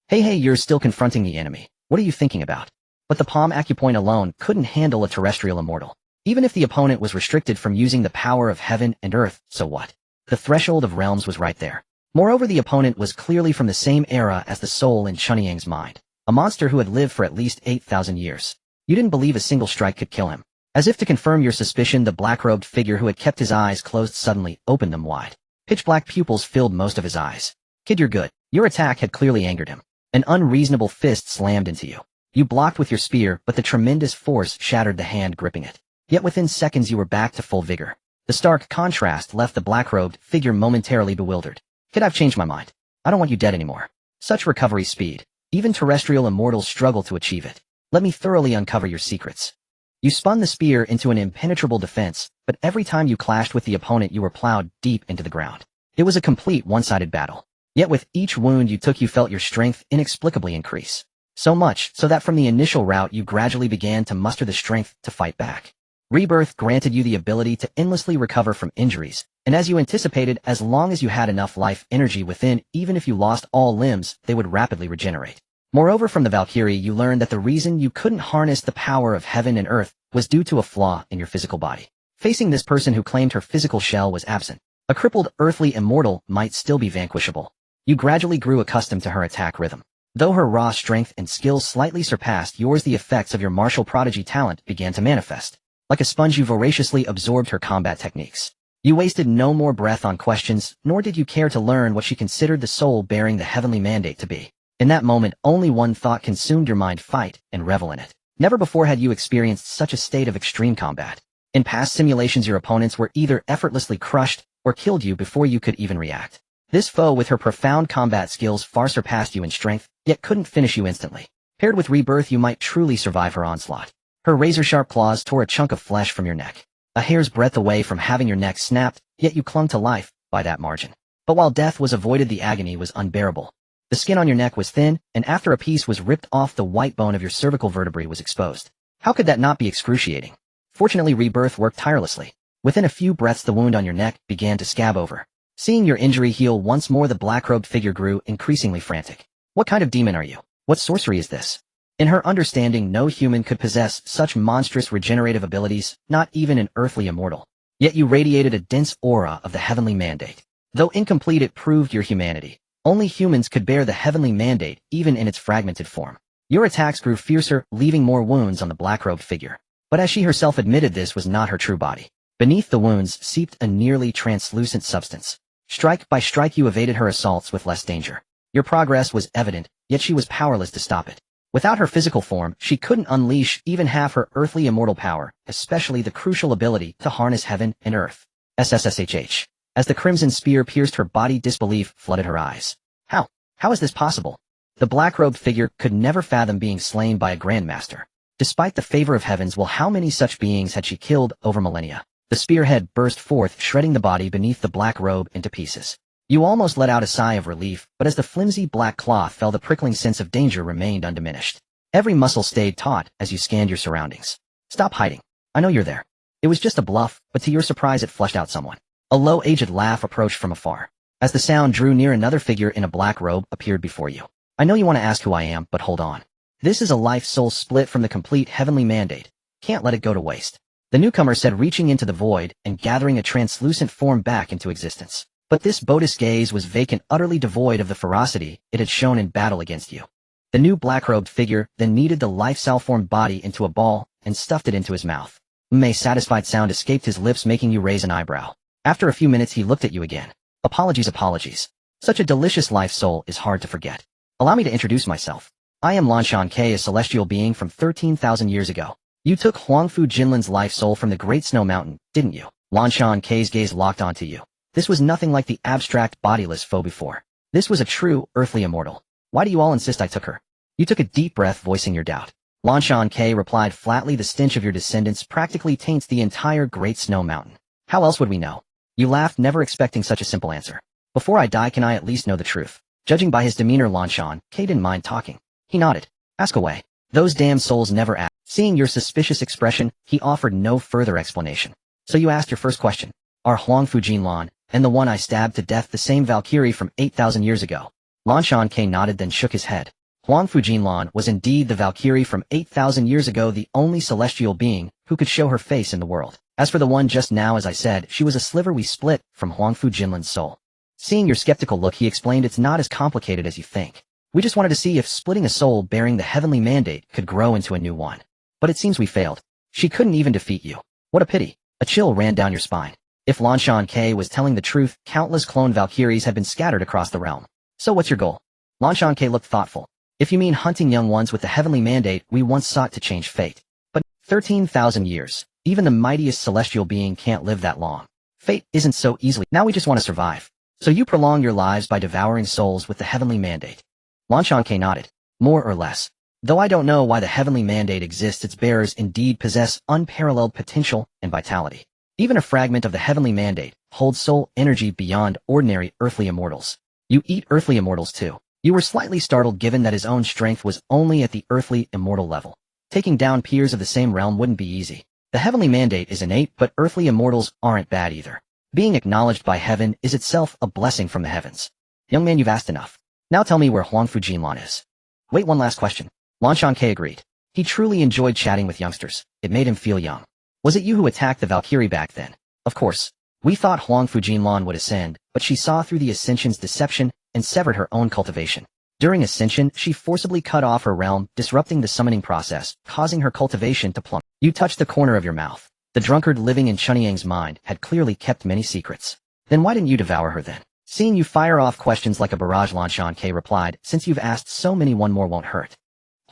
Hey, you're still confronting the enemy. What are you thinking about? But the palm acupoint alone couldn't handle a terrestrial immortal. Even if the opponent was restricted from using the power of heaven and earth, so what? The threshold of realms was right there. Moreover, the opponent was clearly from the same era as the soul in Chunyang's mind, a monster who had lived for at least 8,000 years. You didn't believe a single strike could kill him. As if to confirm your suspicion, the black-robed figure, who had kept his eyes closed, suddenly opened them wide. Pitch-black pupils filled most of his eyes. Kid, you're good. Your attack had clearly angered him. An unreasonable fist slammed into you. You blocked with your spear, but the tremendous force shattered the hand gripping it. Yet within seconds you were back to full vigor. The stark contrast left the black-robed figure momentarily bewildered. Kid, I've changed my mind. I don't want you dead anymore. Such recovery speed. Even terrestrial immortals struggle to achieve it. Let me thoroughly uncover your secrets. You spun the spear into an impenetrable defense, but every time you clashed with the opponent you were plowed deep into the ground. It was a complete one-sided battle. Yet with each wound you took, you felt your strength inexplicably increase. So much so that from the initial rout you gradually began to muster the strength to fight back. Rebirth granted you the ability to endlessly recover from injuries, and as you anticipated, as long as you had enough life energy within, even if you lost all limbs, they would rapidly regenerate. Moreover, from the Valkyrie you learned that the reason you couldn't harness the power of heaven and earth was due to a flaw in your physical body. Facing this person who claimed her physical shell was absent, a crippled earthly immortal might still be vanquishable. You gradually grew accustomed to her attack rhythm. Though her raw strength and skills slightly surpassed yours, the effects of your martial prodigy talent began to manifest. Like a sponge, you voraciously absorbed her combat techniques. You wasted no more breath on questions, nor did you care to learn what she considered the soul bearing the heavenly mandate to be. In that moment, only one thought consumed your mind: fight and revel in it. Never before had you experienced such a state of extreme combat. In past simulations, your opponents were either effortlessly crushed or killed you before you could even react. This foe with her profound combat skills far surpassed you in strength, yet couldn't finish you instantly. Paired with rebirth, you might truly survive her onslaught. Her razor-sharp claws tore a chunk of flesh from your neck. A hair's breadth away from having your neck snapped, yet you clung to life by that margin. But while death was avoided, the agony was unbearable. The skin on your neck was thin, and after a piece was ripped off, the white bone of your cervical vertebrae was exposed. How could that not be excruciating? Fortunately, rebirth worked tirelessly. Within a few breaths, the wound on your neck began to scab over. Seeing your injury heal once more, the black-robed figure grew increasingly frantic. What kind of demon are you? What sorcery is this? In her understanding, no human could possess such monstrous regenerative abilities, not even an earthly immortal. Yet you radiated a dense aura of the heavenly mandate. Though incomplete, it proved your humanity. Only humans could bear the heavenly mandate, even in its fragmented form. Your attacks grew fiercer, leaving more wounds on the black-robed figure. But as she herself admitted, this was not her true body. Beneath the wounds seeped a nearly translucent substance. Strike by strike, you evaded her assaults with less danger. Your progress was evident, yet she was powerless to stop it. Without her physical form, she couldn't unleash even half her earthly immortal power, especially the crucial ability to harness heaven and earth. SSSHH. As the crimson spear pierced her body, disbelief flooded her eyes. How? How is this possible? The black-robed figure could never fathom being slain by a grandmaster. Despite the favor of heavens, well, how many such beings had she killed over millennia? The spearhead burst forth, shredding the body beneath the black robe into pieces. You almost let out a sigh of relief, but as the flimsy black cloth fell, the prickling sense of danger remained undiminished. Every muscle stayed taut as you scanned your surroundings. Stop hiding. I know you're there. It was just a bluff, but to your surprise it flushed out someone. A low, aged laugh approached from afar. As the sound drew near, another figure in a black robe appeared before you. I know you want to ask who I am, but hold on. This is a life-soul split from the complete heavenly mandate. Can't let it go to waste. The newcomer said, reaching into the void and gathering a translucent form back into existence. But this Bodhi's gaze was vacant, utterly devoid of the ferocity it had shown in battle against you. The new black-robed figure then kneaded the life-cell-formed body into a ball and stuffed it into his mouth. A satisfied sound escaped his lips, making you raise an eyebrow. After a few minutes, he looked at you again. Apologies. Such a delicious life-soul is hard to forget. Allow me to introduce myself. I am Lanshan Ke, a celestial being from 13,000 years ago. You took Huangfu Jinlin's life soul from the Great Snow Mountain, didn't you? Lanshan Ke's gaze locked onto you. This was nothing like the abstract, bodiless foe before. This was a true, earthly immortal. Why do you all insist I took her? You took a deep breath, voicing your doubt. Lanshan Ke replied flatly, the stench of your descendants practically taints the entire Great Snow Mountain. How else would we know? You laughed, never expecting such a simple answer. Before I die, can I at least know the truth? Judging by his demeanor, Lanshan Ke didn't mind talking. He nodded. Ask away. Those damn souls never ask. Seeing your suspicious expression, he offered no further explanation. So you asked your first question. Are Huangfu Jinlan and the one I stabbed to death the same Valkyrie from 8,000 years ago? Lanshan Ke nodded, then shook his head. Huangfu Jinlan was indeed the Valkyrie from 8,000 years ago, the only celestial being who could show her face in the world. As for the one just now, as I said, she was a sliver we split from Huangfu Jinlan's soul. Seeing your skeptical look, he explained, it's not as complicated as you think. We just wanted to see if splitting a soul bearing the heavenly mandate could grow into a new one. But it seems we failed. She couldn't even defeat you. What a pity. A chill ran down your spine. If Lanshan Ke was telling the truth, countless clone Valkyries had been scattered across the realm. So what's your goal? Lanshan Ke looked thoughtful. If you mean hunting young ones with the heavenly mandate, we once sought to change fate. But 13,000 years. Even the mightiest celestial being can't live that long. Fate isn't so easily. Now we just want to survive. So you prolong your lives by devouring souls with the heavenly mandate. Lanshan Ke nodded. More or less. Though I don't know why the heavenly mandate exists, its bearers indeed possess unparalleled potential and vitality. Even a fragment of the heavenly mandate holds soul energy beyond ordinary earthly immortals. You eat earthly immortals too. You were slightly startled given that his own strength was only at the earthly immortal level. Taking down peers of the same realm wouldn't be easy. The heavenly mandate is innate, but earthly immortals aren't bad either. Being acknowledged by heaven is itself a blessing from the heavens. Young man, you've asked enough. Now tell me where Huangfu Jinlan is. Wait, one last question. Lanshan Ke agreed. He truly enjoyed chatting with youngsters. It made him feel young. Was it you who attacked the Valkyrie back then? Of course. We thought Huangfu Jinlan would ascend, but she saw through the Ascension's deception and severed her own cultivation. During Ascension, she forcibly cut off her realm, disrupting the summoning process, causing her cultivation to plummet. You touched the corner of your mouth. The drunkard living in Chunyang's mind had clearly kept many secrets. Then why didn't you devour her then? Seeing you fire off questions like a barrage, Lanshan Ke replied, since you've asked so many, one more won't hurt.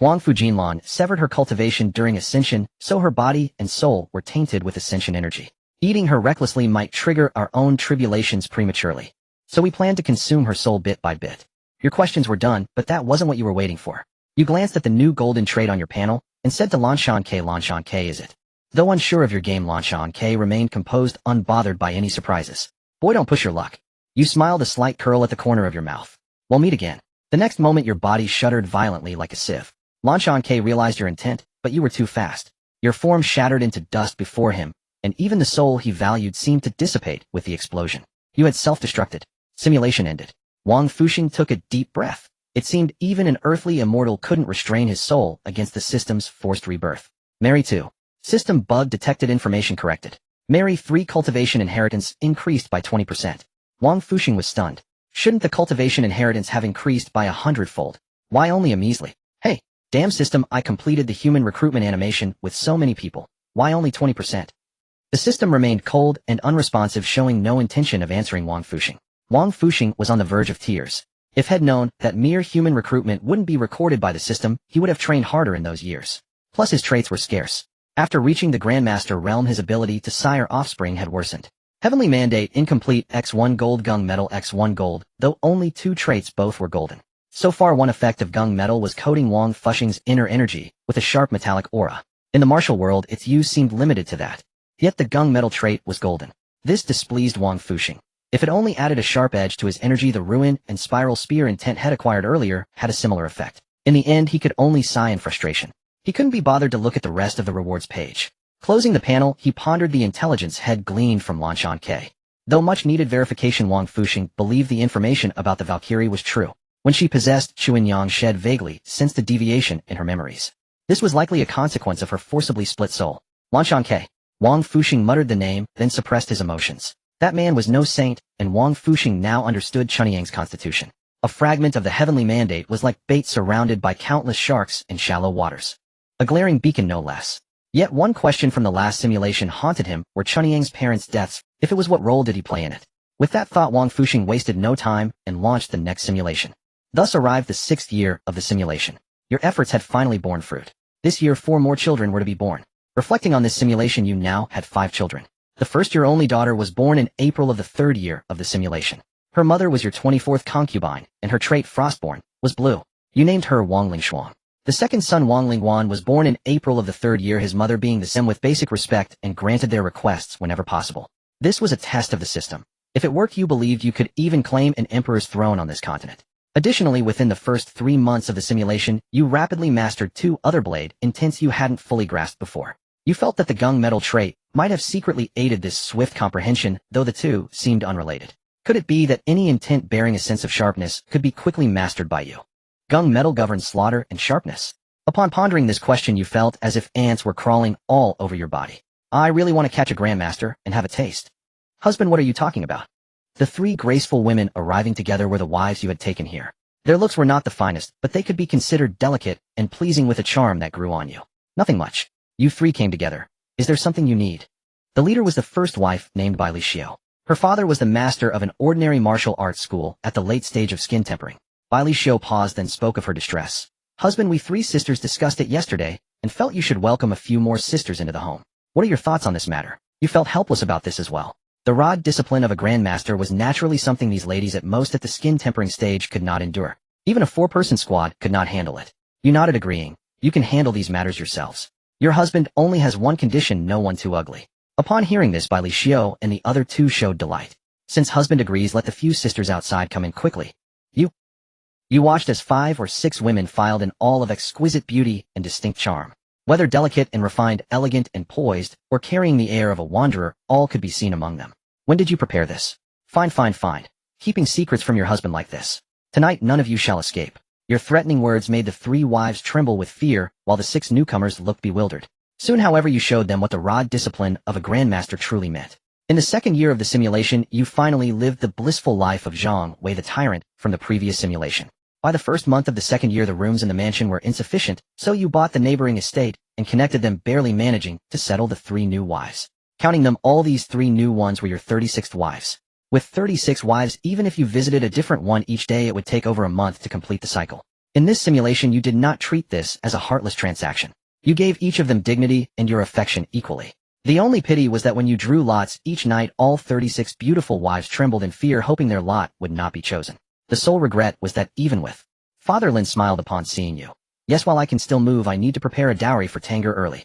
Huangfu Jinlan severed her cultivation during Ascension, so her body and soul were tainted with Ascension energy. Eating her recklessly might trigger our own tribulations prematurely. So we planned to consume her soul bit by bit. Your questions were done, but that wasn't what you were waiting for. You glanced at the new golden trait on your panel, and said to Lanshan K, is it? Though unsure of your game, Lanshan K remained composed, unbothered by any surprises. Boy, don't push your luck. You smiled, a slight curl at the corner of your mouth. We'll meet again. The next moment your body shuddered violently like a sieve. Lanshan K realized your intent, but you were too fast. Your form shattered into dust before him, and even the soul he valued seemed to dissipate with the explosion. You had self-destructed. Simulation ended. Wang Fusheng took a deep breath. It seemed even an earthly immortal couldn't restrain his soul against the system's forced rebirth. Mary 2. System bug detected, information corrected. Mary 3 cultivation inheritance increased by 20%. Wang Fusheng was stunned. Shouldn't the cultivation inheritance have increased by 100-fold? Why only a measly? Hey, damn system, I completed the human recruitment animation with so many people. Why only 20%? The system remained cold and unresponsive, showing no intention of answering Wang Fusheng. Wang Fusheng was on the verge of tears. If had known that mere human recruitment wouldn't be recorded by the system, he would have trained harder in those years. Plus his traits were scarce. After reaching the Grandmaster realm, his ability to sire offspring had worsened. Heavenly Mandate incomplete, X1 gold, Gung Metal X1 gold, though only 2 traits, both were golden. So far, one effect of Gung Metal was coating Wang Fusheng's inner energy with a sharp metallic aura. In the martial world, its use seemed limited to that. Yet the Gung Metal trait was golden. This displeased Wang Fusheng. If it only added a sharp edge to his energy, the ruin and spiral spear intent had acquired earlier had a similar effect. In the end, he could only sigh in frustration. He couldn't be bothered to look at the rest of the rewards page. Closing the panel, he pondered the intelligence had gleaned from Lanshan K. Though much-needed verification, Wang Fusheng believed the information about the Valkyrie was true. When she possessed Chuan-Yang, Shed vaguely sensed a deviation in her memories. This was likely a consequence of her forcibly split soul. Lanshan K. Wang Fusheng muttered the name, then suppressed his emotions. That man was no saint, and Wang Fusheng now understood Chuan-Yang's constitution. A fragment of the heavenly mandate was like bait surrounded by countless sharks in shallow waters. A glaring beacon, no less. Yet one question from the last simulation haunted him: were Chuan-Yang's parents' deaths? If it was, what role did he play in it? With that thought, Wang Fusheng wasted no time and launched the next simulation. Thus arrived the 6th year of the simulation. Your efforts had finally borne fruit. This year 4 more children were to be born. Reflecting on this simulation, you now had 5 children. The first, your only daughter, was born in April of the 3rd year of the simulation. Her mother was your 24th concubine, and her trait, Frostborn, was blue. You named her Wang Lingshuang. The second son, Wang Lingwan, was born in April of the 3rd year, his mother being the same, with basic respect and granted their requests whenever possible. This was a test of the system. If it worked, you believed you could even claim an emperor's throne on this continent. Additionally, within the first 3 months of the simulation, you rapidly mastered 2 other blade intents you hadn't fully grasped before. You felt that the Gung Metal trait might have secretly aided this swift comprehension, though the two seemed unrelated. Could it be that any intent bearing a sense of sharpness could be quickly mastered by you? Gung Metal governs slaughter and sharpness. Upon pondering this question, you felt as if ants were crawling all over your body. I really want to catch a Grandmaster and have a taste. Husband, what are you talking about? The 3 graceful women arriving together were the wives you had taken here. Their looks were not the finest, but they could be considered delicate and pleasing, with a charm that grew on you. Nothing much. You 3 came together. Is there something you need? The leader was the first wife, named Bai Li Xiao. Her father was the master of an ordinary martial arts school at the late stage of skin tempering. Bai Li Xiao paused, then spoke of her distress. Husband, we 3 sisters discussed it yesterday, and felt you should welcome a few more sisters into the home. What are your thoughts on this matter? You felt helpless about this as well. The rod discipline of a Grandmaster was naturally something these ladies at most at the skin tempering stage could not endure. Even a 4-person squad could not handle it. You nodded, agreeing. You can handle these matters yourselves. Your husband only has one condition: no one too ugly. Upon hearing this, Bai Li Xiao and the other 2 showed delight. Since husband agrees, let the few sisters outside come in quickly. You watched as 5 or 6 women filed in, all of exquisite beauty and distinct charm. Whether delicate and refined, elegant and poised, or carrying the air of a wanderer, all could be seen among them. When did you prepare this? Fine. Keeping secrets from your husband like this. Tonight none of you shall escape. Your threatening words made the 3 wives tremble with fear, while the 6 newcomers looked bewildered. Soon, however, you showed them what the rod discipline of a Grandmaster truly meant. In the 2nd year of the simulation, you finally lived the blissful life of Zhang Wei the tyrant from the previous simulation. By the 1st month of the 2nd year, the rooms in the mansion were insufficient, so you bought the neighboring estate and connected them, barely managing to settle the 3 new wives. Counting them all, these 3 new ones were your 36th wives. With 36 wives, even if you visited a different one each day, it would take over a month to complete the cycle. In this simulation, you did not treat this as a heartless transaction. You gave each of them dignity and your affection equally. The only pity was that when you drew lots each night, all 36 beautiful wives trembled in fear, hoping their lot would not be chosen. The sole regret was that even with Father Lin smiled upon seeing you. Yes, while I can still move, I need to prepare a dowry for Tanger early.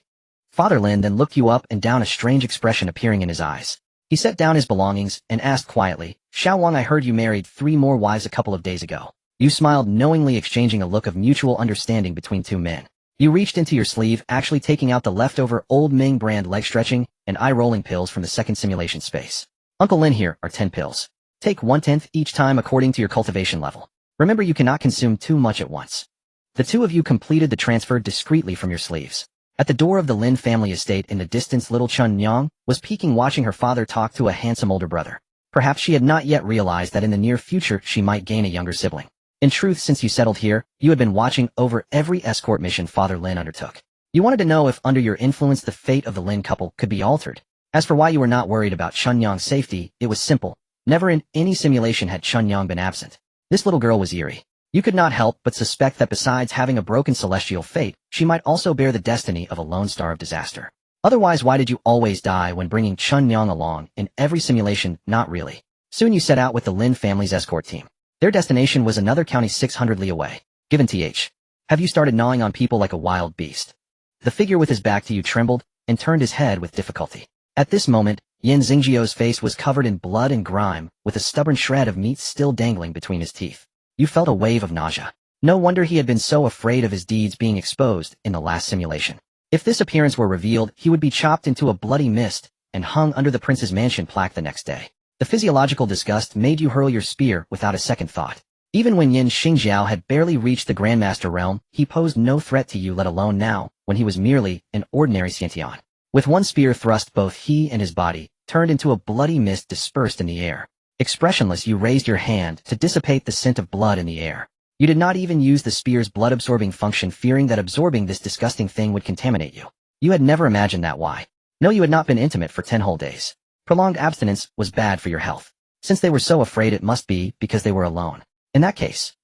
Father Lin then looked you up and down, a strange expression appearing in his eyes. He set down his belongings and asked quietly, Xiao Wang, I heard you married 3 more wives a couple of days ago. You smiled knowingly, exchanging a look of mutual understanding between two men. You reached into your sleeve, actually taking out the leftover Old Ming brand leg stretching and eye-rolling pills from the second simulation space. Uncle Lin, here are 10 pills. Take 1/10 each time according to your cultivation level. Remember, you cannot consume too much at once. The two of you completed the transfer discreetly from your sleeves. At the door of the Lin family estate in the distance, little Chun Nyang was peeking, watching her father talk to a handsome older brother. Perhaps she had not yet realized that in the near future she might gain a younger sibling. In truth, since you settled here, you had been watching over every escort mission Father Lin undertook. You wanted to know if under your influence the fate of the Lin couple could be altered. As for why you were not worried about Chun Nyang's safety, it was simple. Never in any simulation had Chun Nyang been absent. This little girl was eerie. You could not help but suspect that besides having a broken celestial fate, she might also bear the destiny of a lone star of disaster. Otherwise, why did you always die when bringing Chun Nyang along in every simulation? Not really. Soon you set out with the Lin family's escort team. Their destination was another county 600 li away. Given th. Have you started gnawing on people like a wild beast? The figure with his back to you trembled and turned his head with difficulty. At this moment, Yin Xingjiu's face was covered in blood and grime, with a stubborn shred of meat still dangling between his teeth. You felt a wave of nausea. No wonder he had been so afraid of his deeds being exposed in the last simulation. If this appearance were revealed, he would be chopped into a bloody mist and hung under the prince's mansion plaque the next day. The physiological disgust made you hurl your spear without a second thought. Even when Yin Xingjiao had barely reached the Grandmaster realm, he posed no threat to you, let alone now, when he was merely an ordinary Xiantian. With one spear thrust, both he and his body turned into a bloody mist dispersed in the air. Expressionless, you raised your hand to dissipate the scent of blood in the air. You did not even use the spear's blood-absorbing function, fearing that absorbing this disgusting thing would contaminate you. You had never imagined that. Why? No, you had not been intimate for 10 whole days. Prolonged abstinence was bad for your health. Since they were so afraid, it must be because they were alone. In that case,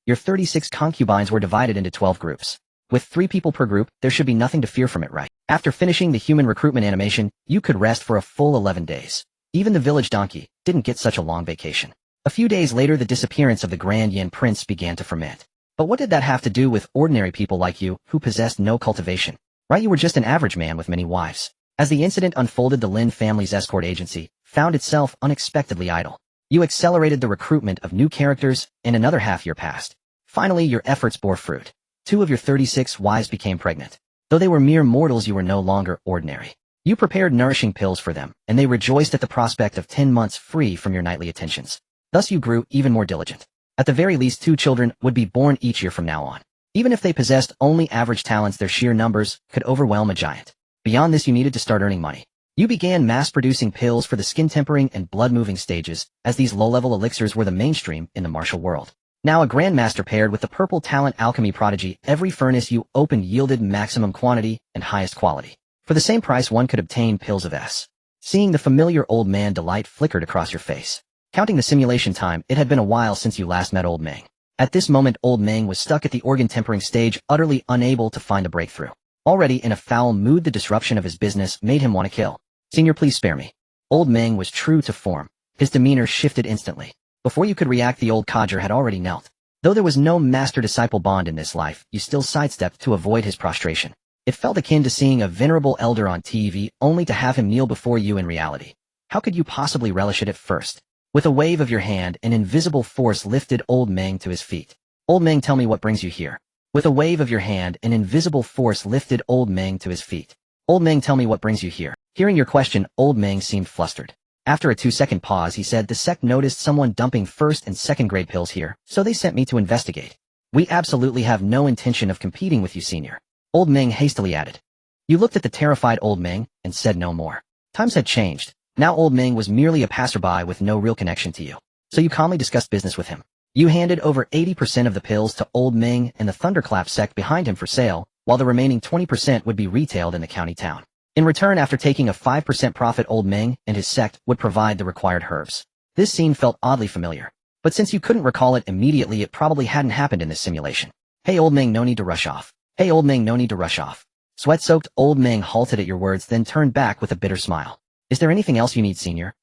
your 36 concubines were divided into 12 groups. With 3 people per group, there should be nothing to fear from it, right? After finishing the human recruitment animation, you could rest for a full 11 days. Even the village donkey didn't get such a long vacation. A few days later, the disappearance of the Grand Yin Prince began to ferment. But what did that have to do with ordinary people like you, who possessed no cultivation? Right, you were just an average man with many wives. As the incident unfolded, the Lin family's escort agency found itself unexpectedly idle. You accelerated the recruitment of new characters, and another half-year passed. Finally, your efforts bore fruit. 2 of your 36 wives became pregnant. Though they were mere mortals, you were no longer ordinary. You prepared nourishing pills for them, and they rejoiced at the prospect of 10 months free from your nightly attentions. Thus you grew even more diligent. At the very least, 2 children would be born each year from now on. Even if they possessed only average talents, their sheer numbers could overwhelm a giant. Beyond this, you needed to start earning money. You began mass-producing pills for the skin tempering and blood-moving stages, as these low-level elixirs were the mainstream in the martial world. Now a grandmaster paired with the purple talent alchemy prodigy, every furnace you opened yielded maximum quantity and highest quality. For the same price, one could obtain pills of S. Seeing the familiar old man, delight flickered across your face. Counting the simulation time, it had been a while since you last met Old Meng. At this moment, Old Meng was stuck at the organ tempering stage, utterly unable to find a breakthrough. Already in a foul mood, the disruption of his business made him want to kill. Senior, please spare me. Old Meng was true to form. His demeanor shifted instantly. Before you could react, the old codger had already knelt. Though there was no master-disciple bond in this life, you still sidestepped to avoid his prostration. It felt akin to seeing a venerable elder on TV, only to have him kneel before you in reality. How could you possibly relish it at first? With a wave of your hand, an invisible force lifted Old Meng to his feet. Old Meng, tell me what brings you here. With a wave of your hand, an invisible force lifted Old Meng to his feet. Old Meng, tell me what brings you here. Hearing your question, Old Meng seemed flustered. After a 2-second pause, he said, the sect noticed someone dumping 1st and 2nd grade pills here, so they sent me to investigate. We absolutely have no intention of competing with you, senior. Old Meng hastily added. You looked at the terrified Old Meng and said no more. Times had changed. Now Old Meng was merely a passerby with no real connection to you. So you calmly discussed business with him. You handed over 80% of the pills to Old Meng and the Thunderclap sect behind him for sale, while the remaining 20% would be retailed in the county town. In return, after taking a 5% profit, Old Meng and his sect would provide the required herbs. This scene felt oddly familiar. But since you couldn't recall it immediately, it probably hadn't happened in this simulation. Hey Old Meng, no need to rush off. Hey Old Meng, no need to rush off. Sweat-soaked old Ming halted at your words, then turned back with a bitter smile. Is there anything else you need, senior?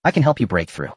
I can help you break through.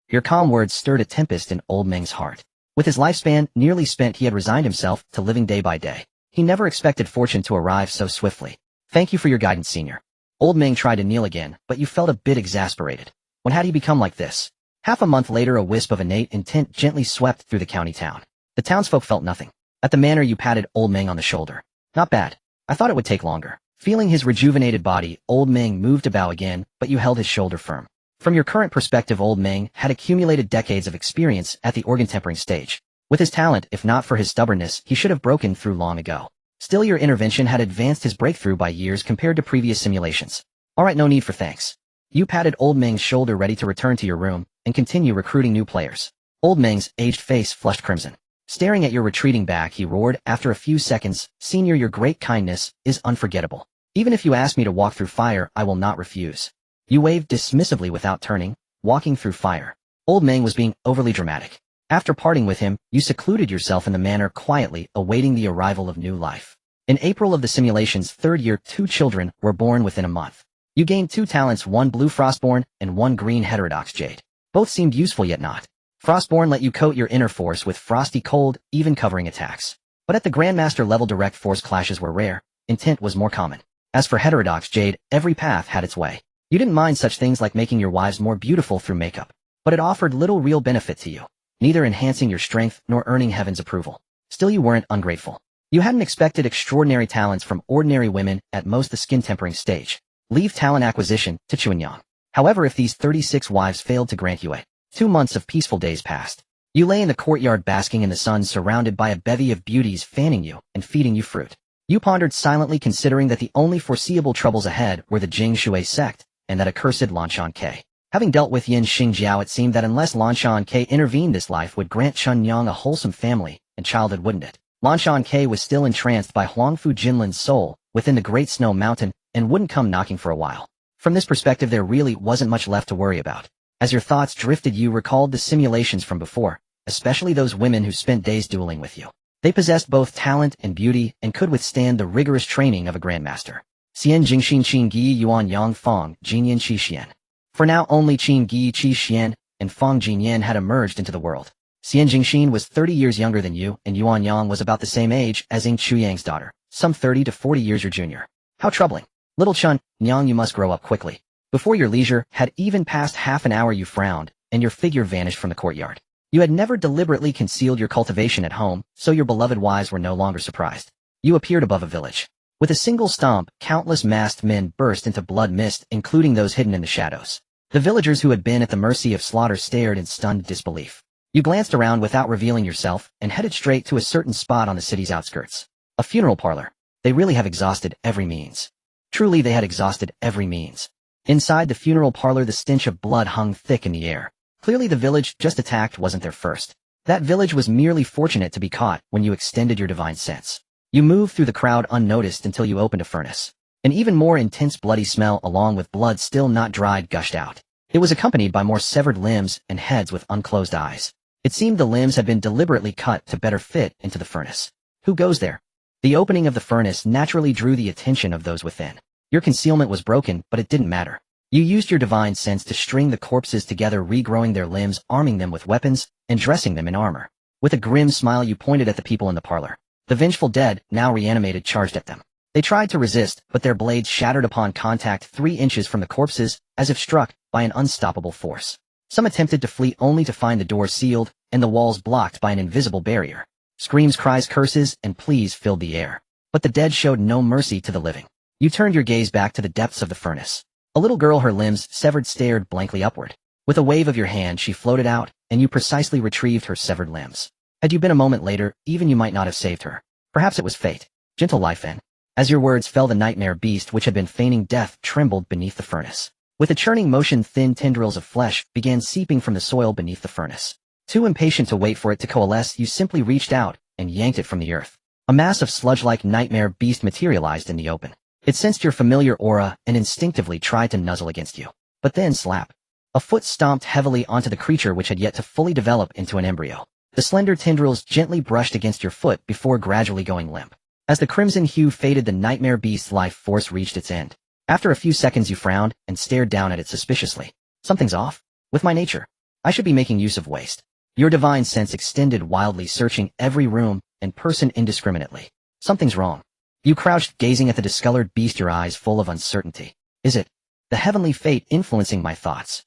Your calm words stirred a tempest in old Ming's heart. With his lifespan nearly spent, he had resigned himself to living day by day. He never expected fortune to arrive so swiftly. Thank you for your guidance, senior. Old Ming tried to kneel again, but you felt a bit exasperated. When had he become like this? Half a month later, a wisp of innate intent gently swept through the county town. The townsfolk felt nothing. At the manor, you patted old Ming on the shoulder. Not bad. I thought it would take longer. Feeling his rejuvenated body, old Ming moved to bow again, but you held his shoulder firm. From your current perspective, old Ming had accumulated decades of experience at the organ tempering stage. With his talent, if not for his stubbornness, he should have broken through long ago. Still, your intervention had advanced his breakthrough by years compared to previous simulations. Alright, no need for thanks. You patted old Ming's shoulder, ready to return to your room and continue recruiting new players. Old Ming's aged face flushed crimson. Staring at your retreating back, he roared after a few seconds, Senior, your great kindness is unforgettable. Even if you ask me to walk through fire, I will not refuse. You waved dismissively without turning, walking through fire. Old Ming was being overly dramatic. After parting with him, you secluded yourself in the manor quietly, awaiting the arrival of new life. In April of the simulation's third year, 2 children were born within a month. You gained 2 talents, 1 blue frostborn and 1 green heterodox jade. Both seemed useful yet not. Frostborn let you coat your inner force with frosty cold, even covering attacks. But at the Grandmaster level, direct force clashes were rare, intent was more common. As for heterodox jade, every path had its way. You didn't mind such things like making your wives more beautiful through makeup. But it offered little real benefit to you, neither enhancing your strength nor earning heaven's approval. Still, you weren't ungrateful. You hadn't expected extraordinary talents from ordinary women at most the skin tempering stage. Leave talent acquisition to Chuanyang. However, if these 36 wives failed to grant you 2 months of peaceful days passed. You lay in the courtyard basking in the sun, surrounded by a bevy of beauties fanning you and feeding you fruit. You pondered silently, considering that the only foreseeable troubles ahead were the Jing Shui sect and that accursed Lanshan Ke. Having dealt with Yin Xingjiao, it seemed that unless Lanshan Ke intervened, this life would grant Chun Yang a wholesome family and childhood, wouldn't it? Lanshan Ke was still entranced by Huang Fu Jinlin's soul within the Great Snow Mountain and wouldn't come knocking for a while. From this perspective, there really wasn't much left to worry about. As your thoughts drifted, you recalled the simulations from before, especially those women who spent days dueling with you. They possessed both talent and beauty and could withstand the rigorous training of a grandmaster. Xian Jingxin Qin Gi Yuan Yang Fong Jinyan Qi Xian. For now, only Qin Gi Qi Xian and Fong Jinyan had emerged into the world. Xian Jingxin was 30 years younger than you, and Yuan Yang was about the same age as Ying Chuyang's daughter, some 30 to 40 years your junior. How troubling. Little Chun Yang, you must grow up quickly. Before your leisure had even passed half an hour, you frowned, and your figure vanished from the courtyard. You had never deliberately concealed your cultivation at home, so your beloved wives were no longer surprised. You appeared above a village. With a single stomp, countless masked men burst into blood mist, including those hidden in the shadows. The villagers who had been at the mercy of slaughter stared in stunned disbelief. You glanced around without revealing yourself and headed straight to a certain spot on the city's outskirts. A funeral parlor. They really have exhausted every means. Truly, they had exhausted every means. Inside the funeral parlor, the stench of blood hung thick in the air. Clearly, the village just attacked wasn't their first. That village was merely fortunate to be caught when you extended your divine sense. You moved through the crowd unnoticed until you opened a furnace. An even more intense bloody smell, along with blood still not dried, gushed out. It was accompanied by more severed limbs and heads with unclosed eyes. It seemed the limbs had been deliberately cut to better fit into the furnace. Who goes there? The opening of the furnace naturally drew the attention of those within. Your concealment was broken, but it didn't matter. You used your divine sense to string the corpses together, regrowing their limbs, arming them with weapons, and dressing them in armor. With a grim smile, you pointed at the people in the parlor. The vengeful dead, now reanimated, charged at them. They tried to resist, but their blades shattered upon contact 3 inches from the corpses, as if struck by an unstoppable force. Some attempted to flee, only to find the door sealed and the walls blocked by an invisible barrier. Screams, cries, curses, and pleas filled the air. But the dead showed no mercy to the living. You turned your gaze back to the depths of the furnace. A little girl, her limbs severed, stared blankly upward. With a wave of your hand, she floated out, and you precisely retrieved her severed limbs. Had you been a moment later, even you might not have saved her. Perhaps it was fate. Gentle life, in. As your words fell, the nightmare beast which had been feigning death trembled beneath the furnace. With a churning motion, thin tendrils of flesh began seeping from the soil beneath the furnace. Too impatient to wait for it to coalesce, you simply reached out and yanked it from the earth. A mass of sludge-like nightmare beast materialized in the open. It sensed your familiar aura and instinctively tried to nuzzle against you. But then slap. A foot stomped heavily onto the creature, which had yet to fully develop into an embryo. The slender tendrils gently brushed against your foot before gradually going limp. As the crimson hue faded, the nightmare beast's life force reached its end. After a few seconds you frowned and stared down at it suspiciously. Something's off. With my nature. I should be making use of waste. Your divine sense extended wildly, searching every room and person indiscriminately. Something's wrong. You crouched, gazing at the discolored beast, your eyes full of uncertainty. Is it the heavenly fate influencing my thoughts?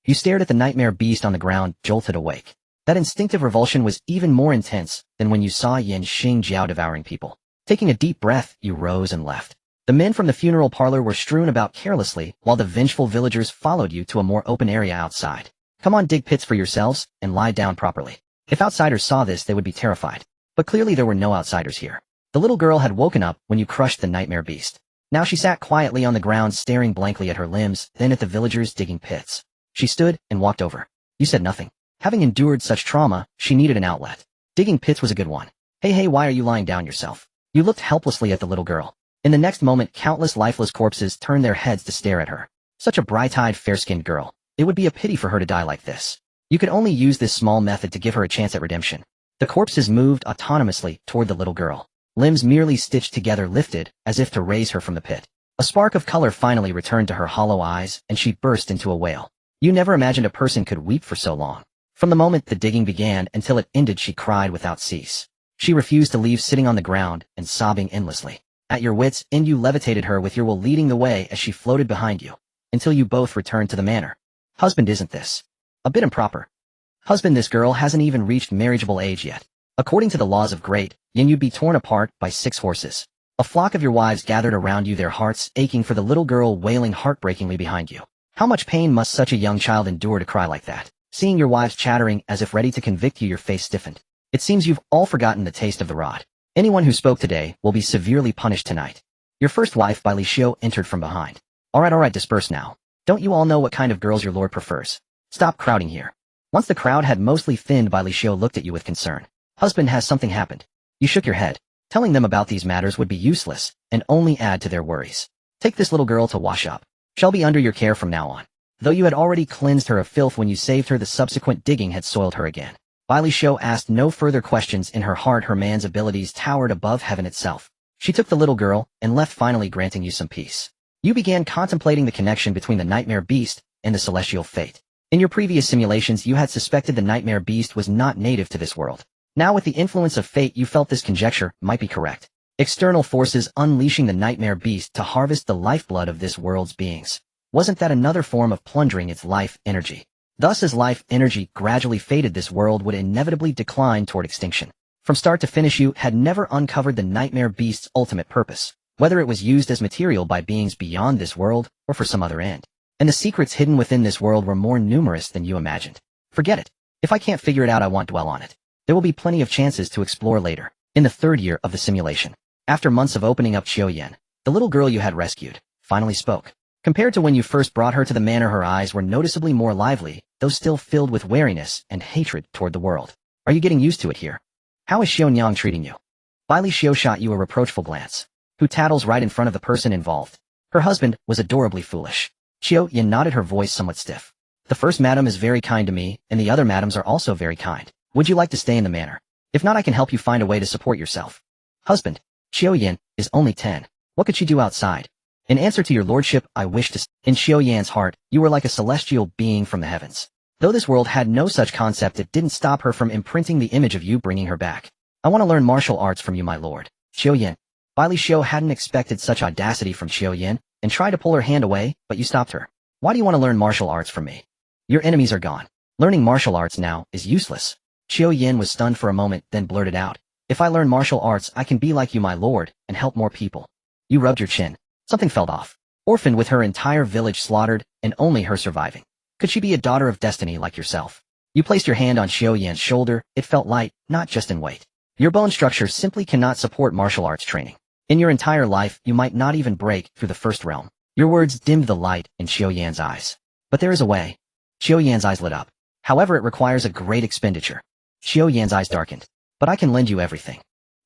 You stared at the nightmare beast on the ground, jolted awake. That instinctive revulsion was even more intense than when you saw Yin Xing Jiao devouring people. Taking a deep breath, you rose and left. The men from the funeral parlor were strewn about carelessly, while the vengeful villagers followed you to a more open area outside. Come on, dig pits for yourselves, and lie down properly. If outsiders saw this, they would be terrified. But clearly there were no outsiders here. The little girl had woken up when you crushed the nightmare beast. Now she sat quietly on the ground, staring blankly at her limbs, then at the villagers digging pits. She stood and walked over. You said nothing. Having endured such trauma, she needed an outlet. Digging pits was a good one. Hey, why are you lying down yourself? You looked helplessly at the little girl. In the next moment, countless lifeless corpses turned their heads to stare at her. Such a bright-eyed, fair-skinned girl. It would be a pity for her to die like this. You could only use this small method to give her a chance at redemption. The corpses moved autonomously toward the little girl. Limbs merely stitched together lifted, as if to raise her from the pit. A spark of color finally returned to her hollow eyes, and she burst into a wail. You never imagined a person could weep for so long. From the moment the digging began until it ended, she cried without cease. She refused to leave, sitting on the ground and sobbing endlessly. At your wits' end, you levitated her with your will leading the way as she floated behind you, until you both returned to the manor. Husband, isn't this a bit improper? Husband, this girl hasn't even reached marriageable age yet. According to the laws of Great Yin, you'd be torn apart by 6 horses. A flock of your wives gathered around you, their hearts aching for the little girl wailing heartbreakingly behind you. How much pain must such a young child endure to cry like that? Seeing your wives chattering as if ready to convict you, your face stiffened. It seems you've all forgotten the taste of the rod. Anyone who spoke today will be severely punished tonight. Your first wife, Bai Li Xiu, entered from behind. Alright, disperse now. Don't you all know what kind of girls your lord prefers? Stop crowding here. Once the crowd had mostly thinned, Bai Li Xiu looked at you with concern. Husband, has something happened? You shook your head. Telling them about these matters would be useless, and only add to their worries. Take this little girl to wash up. She'll be under your care from now on. Though you had already cleansed her of filth when you saved her, the subsequent digging had soiled her again. Bai Li Xiu asked no further questions. In her heart, her man's abilities towered above heaven itself. She took the little girl and left, finally granting you some peace. You began contemplating the connection between the nightmare beast and the celestial fate. In your previous simulations, you had suspected the nightmare beast was not native to this world. Now, with the influence of fate, you felt this conjecture might be correct. External forces unleashing the nightmare beast to harvest the lifeblood of this world's beings. Wasn't that another form of plundering its life energy? Thus, as life energy gradually faded, this world would inevitably decline toward extinction. From start to finish, you had never uncovered the nightmare beast's ultimate purpose, whether it was used as material by beings beyond this world or for some other end. And the secrets hidden within this world were more numerous than you imagined. Forget it. If I can't figure it out, I won't dwell on it. There will be plenty of chances to explore later. In the 3rd year of the simulation, after months of opening up, Xiao Yan, the little girl you had rescued, finally spoke. Compared to when you first brought her to the manor, her eyes were noticeably more lively, though still filled with wariness and hatred toward the world. Are you getting used to it here? How is Xiao Nyang treating you? Bai Li Xiu shot you a reproachful glance. Who tattles right in front of the person involved? Her husband was adorably foolish. Xiao Yan nodded, her voice somewhat stiff. The first madam is very kind to me, and the other madams are also very kind. Would you like to stay in the manor? If not, I can help you find a way to support yourself. Husband, Xiao Yan is only 10. What could she do outside? In answer to your lordship, I wish to... In Xiao Yan's heart, you were like a celestial being from the heavens. Though this world had no such concept, it didn't stop her from imprinting the image of you, bringing her back. I want to learn martial arts from you, my lord. Xiao Yan. Bai Li Xiu hadn't expected such audacity from Xiao Yan, and tried to pull her hand away, but you stopped her. Why do you want to learn martial arts from me? Your enemies are gone. Learning martial arts now is useless. Xiao Yan was stunned for a moment, then blurted out. If I learn martial arts, I can be like you, my lord, and help more people. You rubbed your chin. Something felt off. Orphaned with her entire village slaughtered, and only her surviving. Could she be a daughter of destiny like yourself? You placed your hand on Xiao Yan's shoulder. It felt light, not just in weight. Your bone structure simply cannot support martial arts training. In your entire life, you might not even break through the first realm. Your words dimmed the light in Xiao Yan's eyes. But there is a way. Xiao Yan's eyes lit up. However, it requires a great expenditure. Xiao Yan's eyes darkened. But I can lend you everything.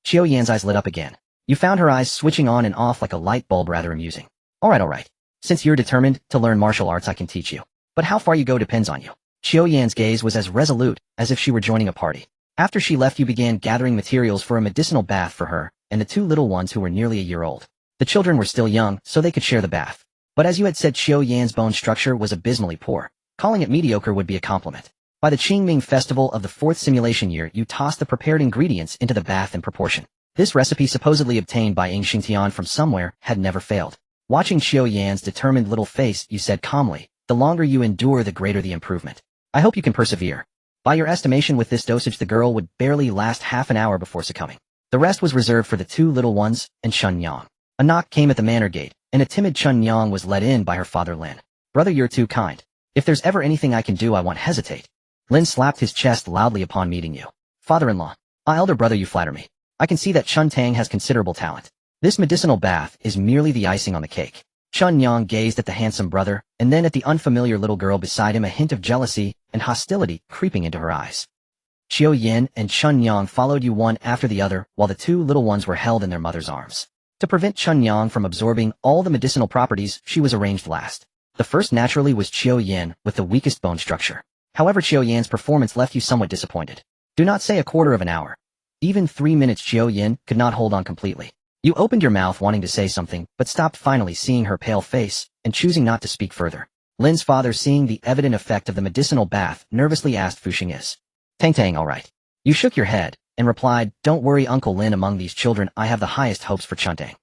Xiao Yan's eyes lit up again. You found her eyes switching on and off like a light bulb, rather amusing. Alright. Since you're determined to learn martial arts, I can teach you. But how far you go depends on you. Xiao Yan's gaze was as resolute as if she were joining a party. After she left, you began gathering materials for a medicinal bath for her, and the two little ones who were nearly a year old. The children were still young, so they could share the bath. But as you had said, Qiu Yan's bone structure was abysmally poor. Calling it mediocre would be a compliment. By the Qingming festival of the 4th simulation year, you tossed the prepared ingredients into the bath in proportion. This recipe, supposedly obtained by Ying Xingtian from somewhere, had never failed. Watching Qiu Yan's determined little face, you said calmly, "The longer you endure, the greater the improvement. I hope you can persevere." By your estimation, with this dosage, the girl would barely last half an hour before succumbing. The rest was reserved for the two little ones and Chun Yang. A knock came at the manor gate, and a timid Chun Yang was let in by her father Lin. "Brother, you're too kind. If there's ever anything I can do, I won't hesitate." Lin slapped his chest loudly upon meeting you. "Father-in-law, elder brother, you flatter me. I can see that Chun Tang has considerable talent. This medicinal bath is merely the icing on the cake." Chun Yang gazed at the handsome brother, and then at the unfamiliar little girl beside him, a hint of jealousy and hostility creeping into her eyes. Qiu Yin and Chun Yang followed you one after the other, while the two little ones were held in their mother's arms. To prevent Chun Yang from absorbing all the medicinal properties, she was arranged last. The first naturally was Qiu Yin, with the weakest bone structure. However, Qiu Yan's performance left you somewhat disappointed. Do not say a quarter of an hour. Even 3 minutes, Qiu Yin could not hold on completely. You opened your mouth wanting to say something, but stopped finally, seeing her pale face, and choosing not to speak further. Lin's father, seeing the evident effect of the medicinal bath, nervously asked Fusheng, "Is Tang all right?" You shook your head, and replied, "Don't worry, Uncle Lin, among these children I have the highest hopes for Chuntang."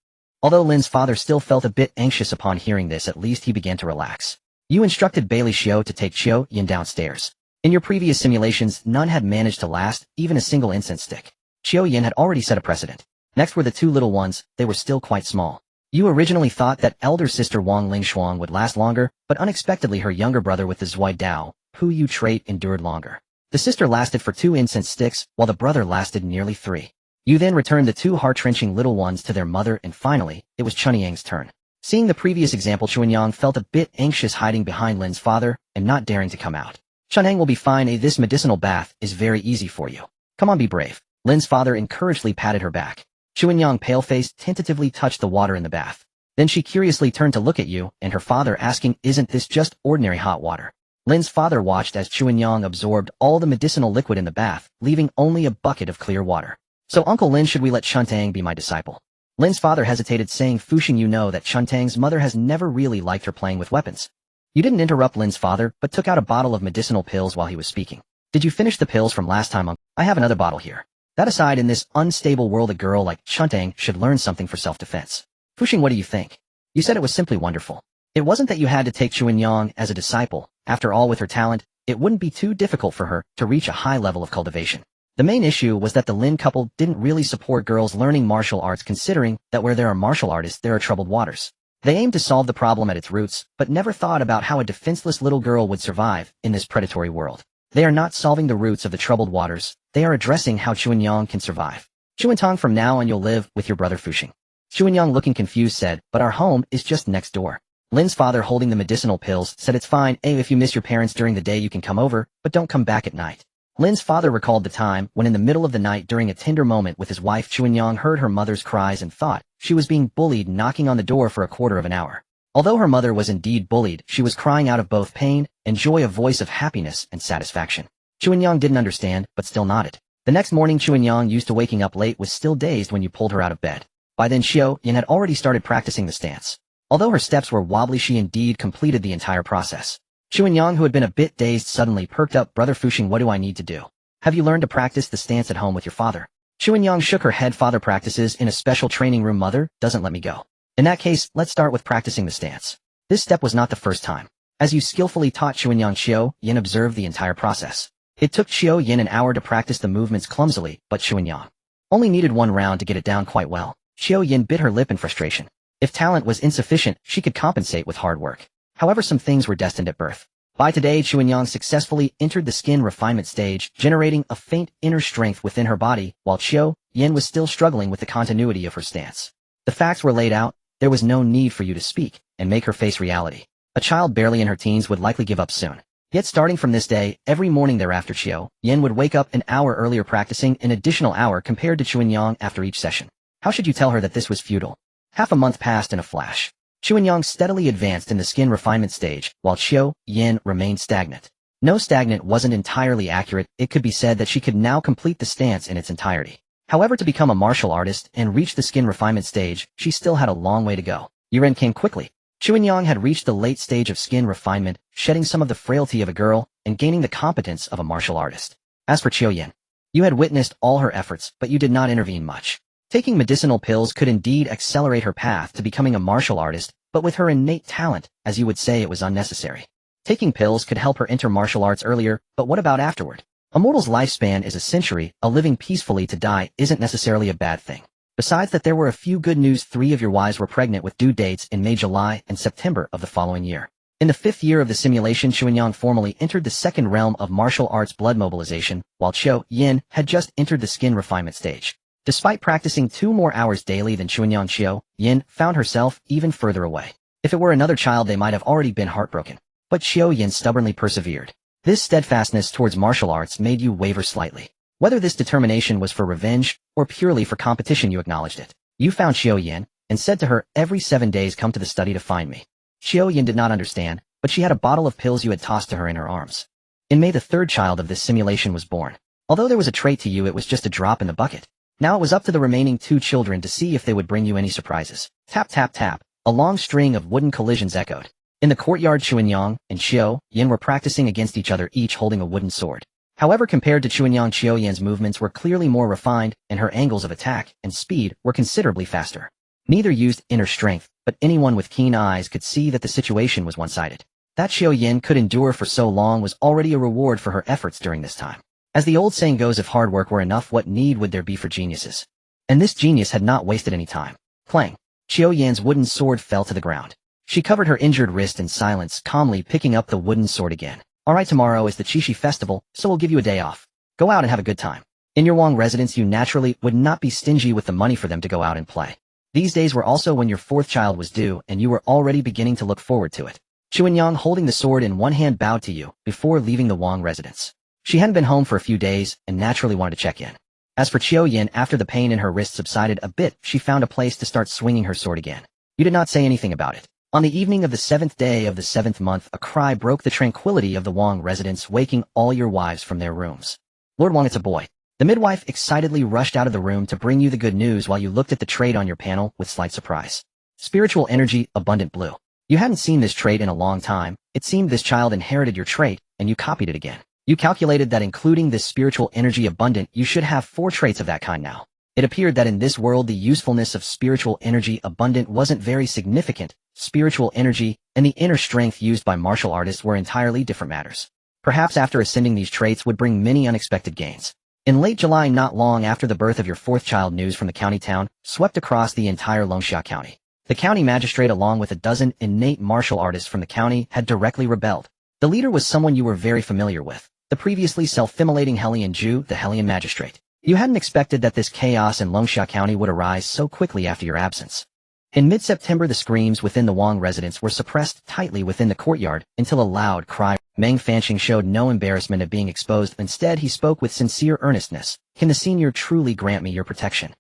Although Lin's father still felt a bit anxious upon hearing this, at least he began to relax. You instructed Bailey Xiao to take Qiu Yin downstairs. In your previous simulations, none had managed to last even a single incense stick. Qiu Yin had already set a precedent. Next were the two little ones. They were still quite small. You originally thought that elder sister Wang Lingshuang would last longer, but unexpectedly her younger brother with the Zui Dao, Pu Yu trait, endured longer. The sister lasted for 2 incense sticks, while the brother lasted nearly 3. You then returned the 2 heart-wrenching little ones to their mother, and finally, it was Chunyang's turn. Seeing the previous example, Chunyang felt a bit anxious, hiding behind Lin's father and not daring to come out. "Chunyang will be fine. This medicinal bath is very easy for you. Come on, be brave." Lin's father encouragingly patted her back. Chunyang, pale-faced, tentatively touched the water in the bath. Then she curiously turned to look at you and her father, asking, "Isn't this just ordinary hot water?" Lin's father watched as Chunyang absorbed all the medicinal liquid in the bath, leaving only a bucket of clear water. "So Uncle Lin, should we let Chuntang be my disciple?" Lin's father hesitated, saying, "Fusheng, you know that Chuntang's mother has never really liked her playing with weapons." You didn't interrupt Lin's father, but took out a bottle of medicinal pills while he was speaking. "Did you finish the pills from last time, Uncle? I have another bottle here." That aside, in this unstable world, a girl like Chuntang should learn something for self-defense. "Fusheng, what do you think? You said it was simply wonderful. It wasn't that you had to take Chunyang as a disciple. After all, with her talent, it wouldn't be too difficult for her to reach a high level of cultivation." The main issue was that the Lin couple didn't really support girls learning martial arts, considering that where there are martial artists, there are troubled waters. They aimed to solve the problem at its roots, but never thought about how a defenseless little girl would survive in this predatory world. They are not solving the roots of the troubled waters, they are addressing how Chunyang can survive. "Chuantang, from now on you'll live with your brother Fusheng." Chunyang, looking confused, said, "But our home is just next door." Lin's father, holding the medicinal pills, said, "It's fine. If you miss your parents during the day, you can come over, but don't come back at night." Lin's father recalled the time when in the middle of the night, during a tender moment with his wife, Chunyang heard her mother's cries and thought she was being bullied, knocking on the door for a quarter of an hour. Although her mother was indeed bullied, she was crying out of both pain and joy, a voice of happiness and satisfaction. Chunyang didn't understand, but still nodded. The next morning, Chunyang, used to waking up late, was still dazed when you pulled her out of bed. By then, Xiao Yin had already started practicing the stance. Although her steps were wobbly, she indeed completed the entire process. Chunyang, who had been a bit dazed, suddenly perked up. "Brother Fusheng, what do I need to do? Have you learned to practice the stance at home with your father?" Chunyang shook her head. "Father practices in a special training room. Mother doesn't let me go." "In that case, let's start with practicing the stance." This step was not the first time. As you skillfully taught Chunyang, Xiao Yin observed the entire process. It took Xiao Yin an hour to practice the movements clumsily, but Chunyang only needed 1 round to get it down quite well. Xiao Yin bit her lip in frustration. If talent was insufficient, she could compensate with hard work. However, some things were destined at birth. By today, Chunyang successfully entered the skin refinement stage, generating a faint inner strength within her body, while Xiao Yin was still struggling with the continuity of her stance. The facts were laid out. There was no need for you to speak and make her face reality. A child barely in her teens would likely give up soon. Yet starting from this day, every morning thereafter, Xiao Yin would wake up an hour earlier, practicing an additional hour compared to Chunyang after each session. How should you tell her that this was futile? Half a month passed in a flash. Chunyang steadily advanced in the skin refinement stage, while Xiao Yin remained stagnant. No, stagnant wasn't entirely accurate. It could be said that she could now complete the stance in its entirety. However, to become a martial artist and reach the skin refinement stage, she still had a long way to go. Year-end came quickly. Chuanyang had reached the late stage of skin refinement, shedding some of the frailty of a girl and gaining the competence of a martial artist. As for Qiuyan, you had witnessed all her efforts, but you did not intervene much. Taking medicinal pills could indeed accelerate her path to becoming a martial artist, but with her innate talent, as you would say, it was unnecessary. Taking pills could help her enter martial arts earlier, but what about afterward? A mortal's lifespan is a century, a living peacefully to die isn't necessarily a bad thing. Besides that, there were a few good news. 3 of your wives were pregnant with due dates in May, July, and September of the following year. In the 5th year of the simulation, Chuanyang formally entered the second realm of martial arts blood mobilization, while Qiuyan had just entered the skin refinement stage. Despite practicing 2 more hours daily than Chuanyang, Qiuyan found herself even further away. If it were another child, they might have already been heartbroken. But Qiuyan stubbornly persevered. This steadfastness towards martial arts made you waver slightly. Whether this determination was for revenge or purely for competition, you acknowledged it. You found Qiuyan and said to her, every 7 days come to the study to find me. Qiuyan did not understand, but she had a bottle of pills you had tossed to her in her arms. In May, the 3rd child of this simulation was born. Although there was a trait to you, it was just a drop in the bucket. Now it was up to the remaining 2 children to see if they would bring you any surprises. Tap, tap, tap. A long string of wooden collisions echoed. In the courtyard, Chuanyang and Qiuyan were practicing against each other, each holding a wooden sword. However, compared to Chuanyang, Qiuyan's movements were clearly more refined, and her angles of attack and speed were considerably faster. Neither used inner strength, but anyone with keen eyes could see that the situation was one-sided. That Qiuyan could endure for so long was already a reward for her efforts during this time. As the old saying goes, if hard work were enough, what need would there be for geniuses? And this genius had not wasted any time. Clang! Qiuyan's wooden sword fell to the ground. She covered her injured wrist in silence, calmly picking up the wooden sword again. Alright, tomorrow is the Qixi festival, so we'll give you a day off. Go out and have a good time. In your Wang residence, you naturally would not be stingy with the money for them to go out and play. These days were also when your 4th child was due, and you were already beginning to look forward to it. Chuanyang, holding the sword in one hand, bowed to you before leaving the Wang residence. She hadn't been home for a few days and naturally wanted to check in. As for Qiuyan, after the pain in her wrist subsided a bit, she found a place to start swinging her sword again. You did not say anything about it. On the evening of the 7th day of the 7th month, a cry broke the tranquility of the Wang residence, waking all your wives from their rooms. Lord Wang, it's a boy. The midwife excitedly rushed out of the room to bring you the good news while you looked at the trait on your panel with slight surprise. Spiritual energy, abundant blue. You hadn't seen this trait in a long time. It seemed this child inherited your trait, and you copied it again. You calculated that including this spiritual energy abundant, you should have 4 traits of that kind now. It appeared that in this world the usefulness of spiritual energy abundant wasn't very significant. Spiritual energy and the inner strength used by martial artists were entirely different matters. Perhaps after ascending, these traits would bring many unexpected gains. In late July, not long after the birth of your 4th child, news from the county town swept across the entire Longxia County. The county magistrate, along with a dozen innate martial artists from the county, had directly rebelled. The leader was someone you were very familiar with, the previously self-immolating Hellion Ju, the Hellion magistrate. You hadn't expected that this chaos in Longxia County would arise so quickly after your absence. In mid-September, the screams within the Wang residence were suppressed tightly within the courtyard until a loud cry. Meng Fanqing showed no embarrassment at being exposed. Instead, he spoke with sincere earnestness. Can the senior truly grant me your protection?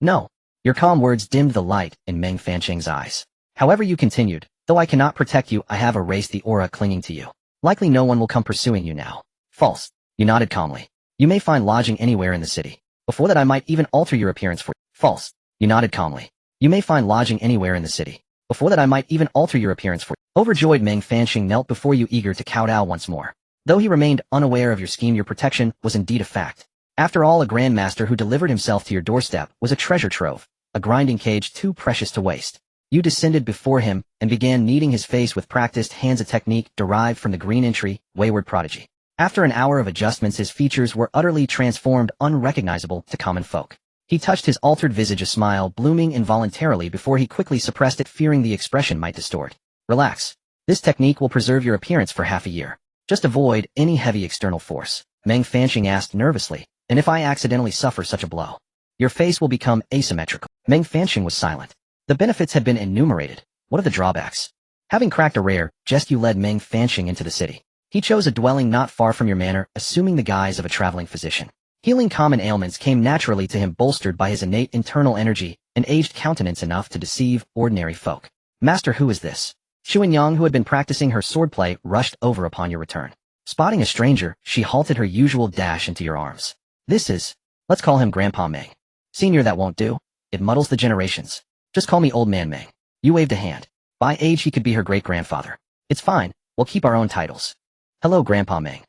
No. Your calm words dimmed the light in Meng Fanqing's eyes. However, you continued, though I cannot protect you, I have erased the aura clinging to you. Likely no one will come pursuing you now. False. You nodded calmly. You may find lodging anywhere in the city. Before that, I might even alter your appearance for you. False. You nodded calmly. You may find lodging anywhere in the city. Before that, I might even alter your appearance for you. Overjoyed, Meng Fanqing knelt before you, eager to kowtow once more. Though he remained unaware of your scheme, your protection was indeed a fact. After all, a grandmaster who delivered himself to your doorstep was a treasure trove, a grinding cage too precious to waste. You descended before him and began kneading his face with practiced hands, a technique derived from the green entry, wayward prodigy. After an hour of adjustments, his features were utterly transformed, unrecognizable to common folk. He touched his altered visage, a smile blooming involuntarily before he quickly suppressed it, fearing the expression might distort. Relax. This technique will preserve your appearance for half a year. Just avoid any heavy external force. Meng Fanqing asked nervously, and if I accidentally suffer such a blow, your face will become asymmetrical. Meng Fanqing was silent. The benefits had been enumerated. What are the drawbacks? Having cracked a rare jest, you led Meng Fanqing into the city. He chose a dwelling not far from your manor, assuming the guise of a traveling physician. Healing common ailments came naturally to him, bolstered by his innate internal energy, an aged countenance enough to deceive ordinary folk. Master, who is this? Chuanyang, who had been practicing her swordplay, rushed over upon your return. Spotting a stranger, she halted her usual dash into your arms. This is, let's call him Grandpa Meng. Senior, that won't do. It muddles the generations. Just call me Old Man Meng. You waved a hand. By age he could be her great-grandfather. It's fine, we'll keep our own titles. Hello, Grandpa Meng.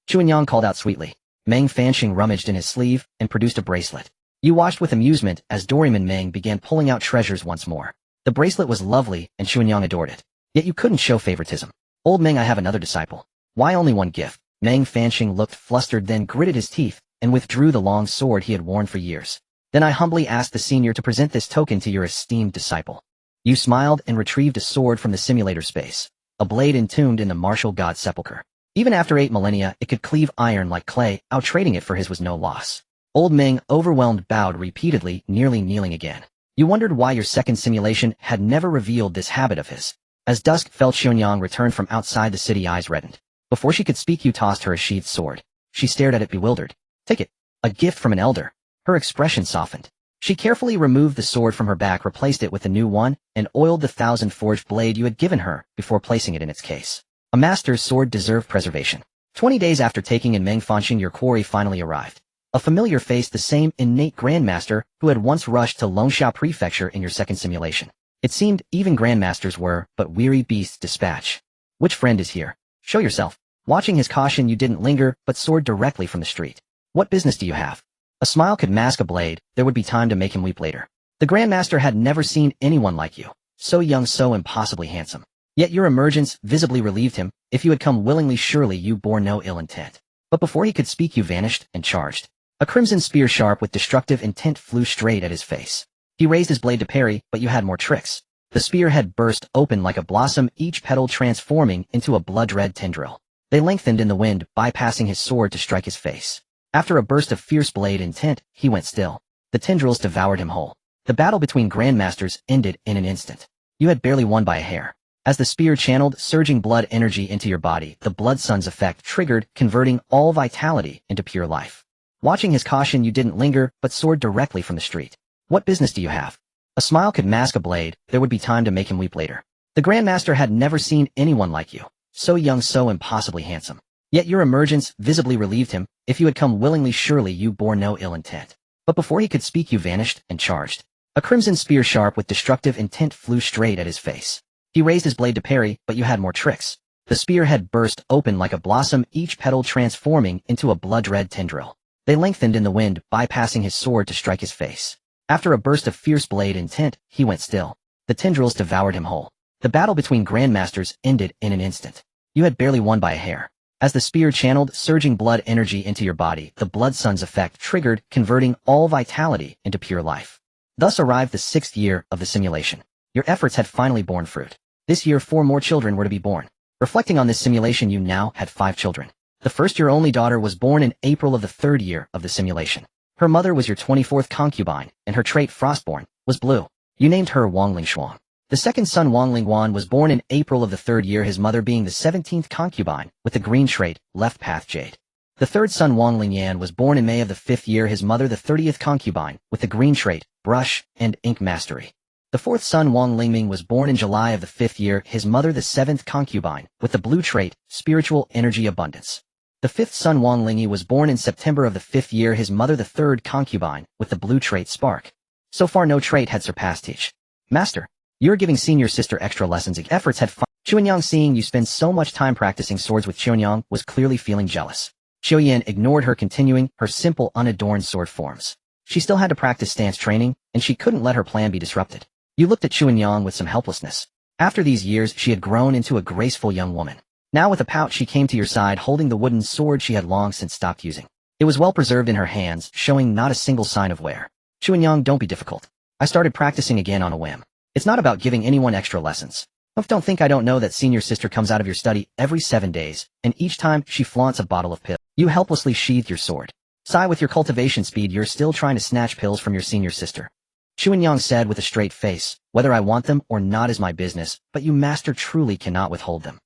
Chuanyang called out sweetly. Meng Fanxing rummaged in his sleeve and produced a bracelet. You watched with amusement as Doraemon Meng began pulling out treasures once more. The bracelet was lovely and Chuanyang adored it. Yet you couldn't show favoritism. Old Meng, I have another disciple. Why only one gift? Meng Fanxing looked flustered, then gritted his teeth and withdrew the long sword he had worn for years. Then I humbly asked the senior to present this token to your esteemed disciple. You smiled and retrieved a sword from the simulator space, a blade entombed in the martial god's sepulchre. Even after 8 millennia, it could cleave iron like clay, outtrading it for his was no loss. Old Meng, overwhelmed, bowed repeatedly, nearly kneeling again. You wondered why your second simulation had never revealed this habit of his. As dusk fell, Chuanyang returned from outside the city, eyes reddened. Before she could speak, you tossed her a sheathed sword. She stared at it bewildered. Take it. A gift from an elder. Her expression softened. She carefully removed the sword from her back, replaced it with a new one, and oiled the 1000-forged blade you had given her before placing it in its case. A master's sword deserved preservation. 20 days after taking in Meng Fanxing, your quarry finally arrived. A familiar face, the same innate grandmaster who had once rushed to Longxia Prefecture in your second simulation. It seemed even grandmasters were but weary beasts dispatch. Which friend is here? Show yourself. Watching his caution, you didn't linger, but soared directly from the street. What business do you have? A smile could mask a blade. There would be time to make him weep later. The grandmaster had never seen anyone like you. So young, so impossibly handsome. Yet your emergence visibly relieved him. If you had come willingly, surely you bore no ill intent. But before he could speak, you vanished and charged. A crimson spear sharp with destructive intent flew straight at his face. He raised his blade to parry, but you had more tricks. The spear head burst open like a blossom, each petal transforming into a blood-red tendril. They lengthened in the wind, bypassing his sword to strike his face. After a burst of fierce blade intent, he went still. The tendrils devoured him whole. The battle between grandmasters ended in an instant. You had barely won by a hair. As the spear channeled surging blood energy into your body, the Blood Sun's effect triggered, converting all vitality into pure life. Watching his caution, you didn't linger, but soared directly from the street. What business do you have? A smile could mask a blade. There would be time to make him weep later. The grandmaster had never seen anyone like you. So young, so impossibly handsome. Yet your emergence visibly relieved him. If you had come willingly, surely you bore no ill intent. But before he could speak, you vanished and charged. A crimson spear sharp with destructive intent flew straight at his face. He raised his blade to parry, but you had more tricks. The spear head burst open like a blossom, each petal transforming into a blood-red tendril. They lengthened in the wind, bypassing his sword to strike his face. After a burst of fierce blade intent, he went still. The tendrils devoured him whole. The battle between grandmasters ended in an instant. You had barely won by a hair. As the spear channeled surging blood energy into your body, the Blood Sun's effect triggered, converting all vitality into pure life. Thus arrived the 6th year of the simulation. Your efforts had finally borne fruit. This year 4 more children were to be born. Reflecting on this simulation, you now had 5 children. The first, your only daughter, was born in April of the 3rd year of the simulation. Her mother was your 24th concubine, and her trait, Frostborn, was blue. You named her Wang Lingshuang. The second son, Wang Lingwan, was born in April of the 3rd year, his mother being the 17th concubine, with the green trait, Left Path Jade. The third son, Wang Lingyan, was born in May of the 5th year, his mother the 30th concubine, with the green trait, Brush and Ink Mastery. The fourth son, Wang Lingming, was born in July of the 5th year, his mother the 7th concubine, with the blue trait, Spiritual Energy Abundance. The fifth son, Wang Lingyi, was born in September of the 5th year, his mother the 3rd concubine, with the blue trait, Spark. So far no trait had surpassed each. Master, you're giving senior sister extra lessons. Efforts had Chuanyang, seeing you spend so much time practicing swords with Chuanyang, was clearly feeling jealous. Xiaoyan ignored her, continuing her simple, unadorned sword forms. She still had to practice stance training, and she couldn't let her plan be disrupted. You looked at Chuanyang with some helplessness. After these years, she had grown into a graceful young woman. Now with a pout, she came to your side, holding the wooden sword she had long since stopped using. It was well preserved in her hands, showing not a single sign of wear. Chuanyang, don't be difficult. I started practicing again on a whim. It's not about giving anyone extra lessons. Don't think I don't know that senior sister comes out of your study every 7 days, and each time she flaunts a bottle of pills. You helplessly sheathed your sword. Sigh, with your cultivation speed, you're still trying to snatch pills from your senior sister. Chuanyang said with a straight face, whether I want them or not is my business, but you master truly cannot withhold them.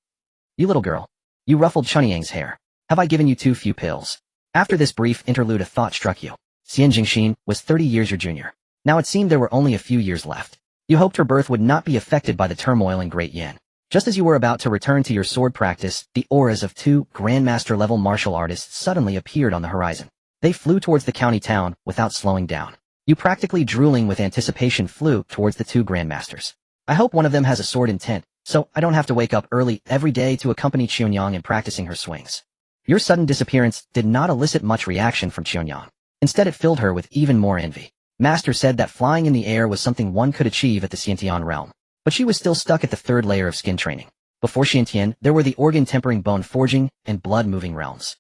You little girl. You ruffled Chuanyang's hair. Have I given you too few pills? After this brief interlude, a thought struck you. Xian Jingxin was 30 years your junior. Now it seemed there were only a few years left. You hoped her birth would not be affected by the turmoil in Great Yan. Just as you were about to return to your sword practice, the auras of 2 grandmaster-level martial artists suddenly appeared on the horizon. They flew towards the county town without slowing down. You practically drooling with anticipation flew towards the two grandmasters. I hope one of them has a sword intent, so I don't have to wake up early every day to accompany Qianyang in practicing her swings. Your sudden disappearance did not elicit much reaction from Qianyang. Instead it filled her with even more envy. Master said that flying in the air was something one could achieve at the Xiantian realm, but she was still stuck at the third layer of skin training. Before Xiantian, there were the organ-tempering, bone-forging, and blood-moving realms.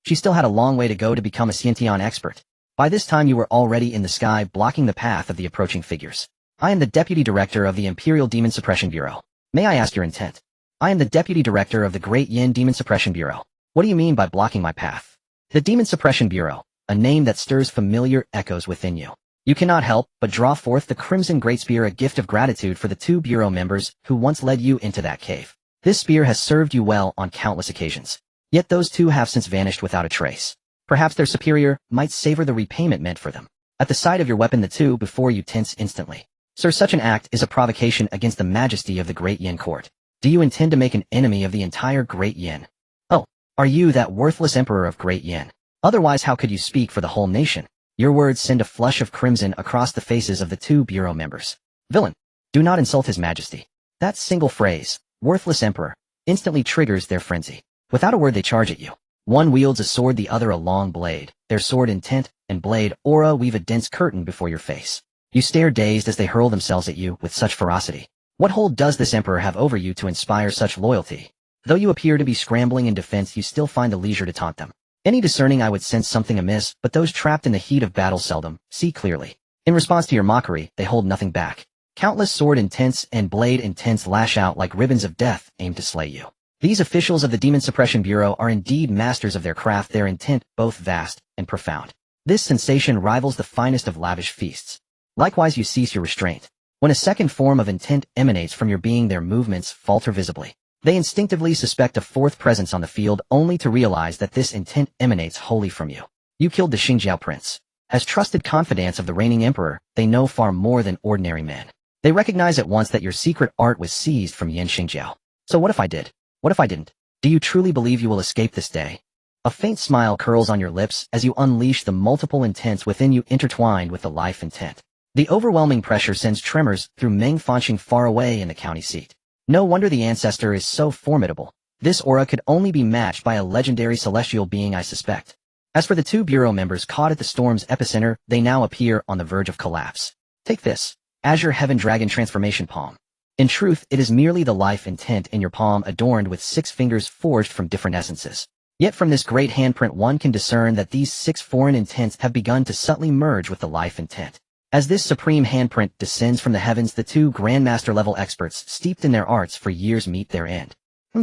She still had a long way to go to become a Xiantian expert. By this time you were already in the sky, blocking the path of the approaching figures. I am the Deputy Director of the Imperial Demon Suppression Bureau. May I ask your intent? I am the Deputy Director of the Great Yin Demon Suppression Bureau. What do you mean by blocking my path? The Demon Suppression Bureau, a name that stirs familiar echoes within you. You cannot help but draw forth the Crimson Great Spear, a gift of gratitude for the two Bureau members who once led you into that cave. This spear has served you well on countless occasions. Yet those two have since vanished without a trace. Perhaps their superior might savor the repayment meant for them. At the sight of your weapon the two before you tense instantly. Sir, such an act is a provocation against the majesty of the Great Yin Court. Do you intend to make an enemy of the entire Great Yin? Oh, are you that worthless emperor of Great Yin? Otherwise how could you speak for the whole nation? Your words send a flush of crimson across the faces of the two Bureau members. Villain, do not insult his majesty. That single phrase, worthless emperor, instantly triggers their frenzy. Without a word they charge at you. One wields a sword, the other a long blade. Their sword intent and blade aura weave a dense curtain before your face. You stare dazed as they hurl themselves at you with such ferocity. What hold does this emperor have over you to inspire such loyalty? Though you appear to be scrambling in defense, you still find the leisure to taunt them. Any discerning eye would sense something amiss, but those trapped in the heat of battle seldom see clearly. In response to your mockery, they hold nothing back. Countless sword intents and blade intents lash out like ribbons of death, aimed to slay you. These officials of the Demon Suppression Bureau are indeed masters of their craft, their intent both vast and profound. This sensation rivals the finest of lavish feasts. Likewise you cease your restraint. When a second form of intent emanates from your being, their movements falter visibly. They instinctively suspect a fourth presence on the field, only to realize that this intent emanates wholly from you. You killed the Xingjiao prince. As trusted confidants of the reigning emperor, they know far more than ordinary men. They recognize at once that your secret art was seized from Yin Xingjiao. So what if I did? What if I didn't? Do you truly believe you will escape this day? A faint smile curls on your lips as you unleash the multiple intents within you, intertwined with the life intent. The overwhelming pressure sends tremors through Wang Fusheng far away in the county seat. No wonder the ancestor is so formidable. This aura could only be matched by a legendary celestial being, I suspect. As for the two Bureau members caught at the storm's epicenter, they now appear on the verge of collapse. Take this, Azure Heaven Dragon Transformation Palm. In truth, it is merely the life intent in your palm, adorned with 6 fingers forged from different essences. Yet from this great handprint one can discern that these 6 foreign intents have begun to subtly merge with the life intent. As this supreme handprint descends from the heavens, the two Grandmaster-level experts, steeped in their arts for years, meet their end.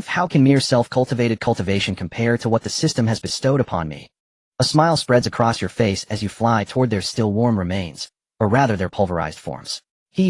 How can mere self-cultivated cultivation compare to what the system has bestowed upon me? A smile spreads across your face as you fly toward their still warm remains, or rather their pulverized forms.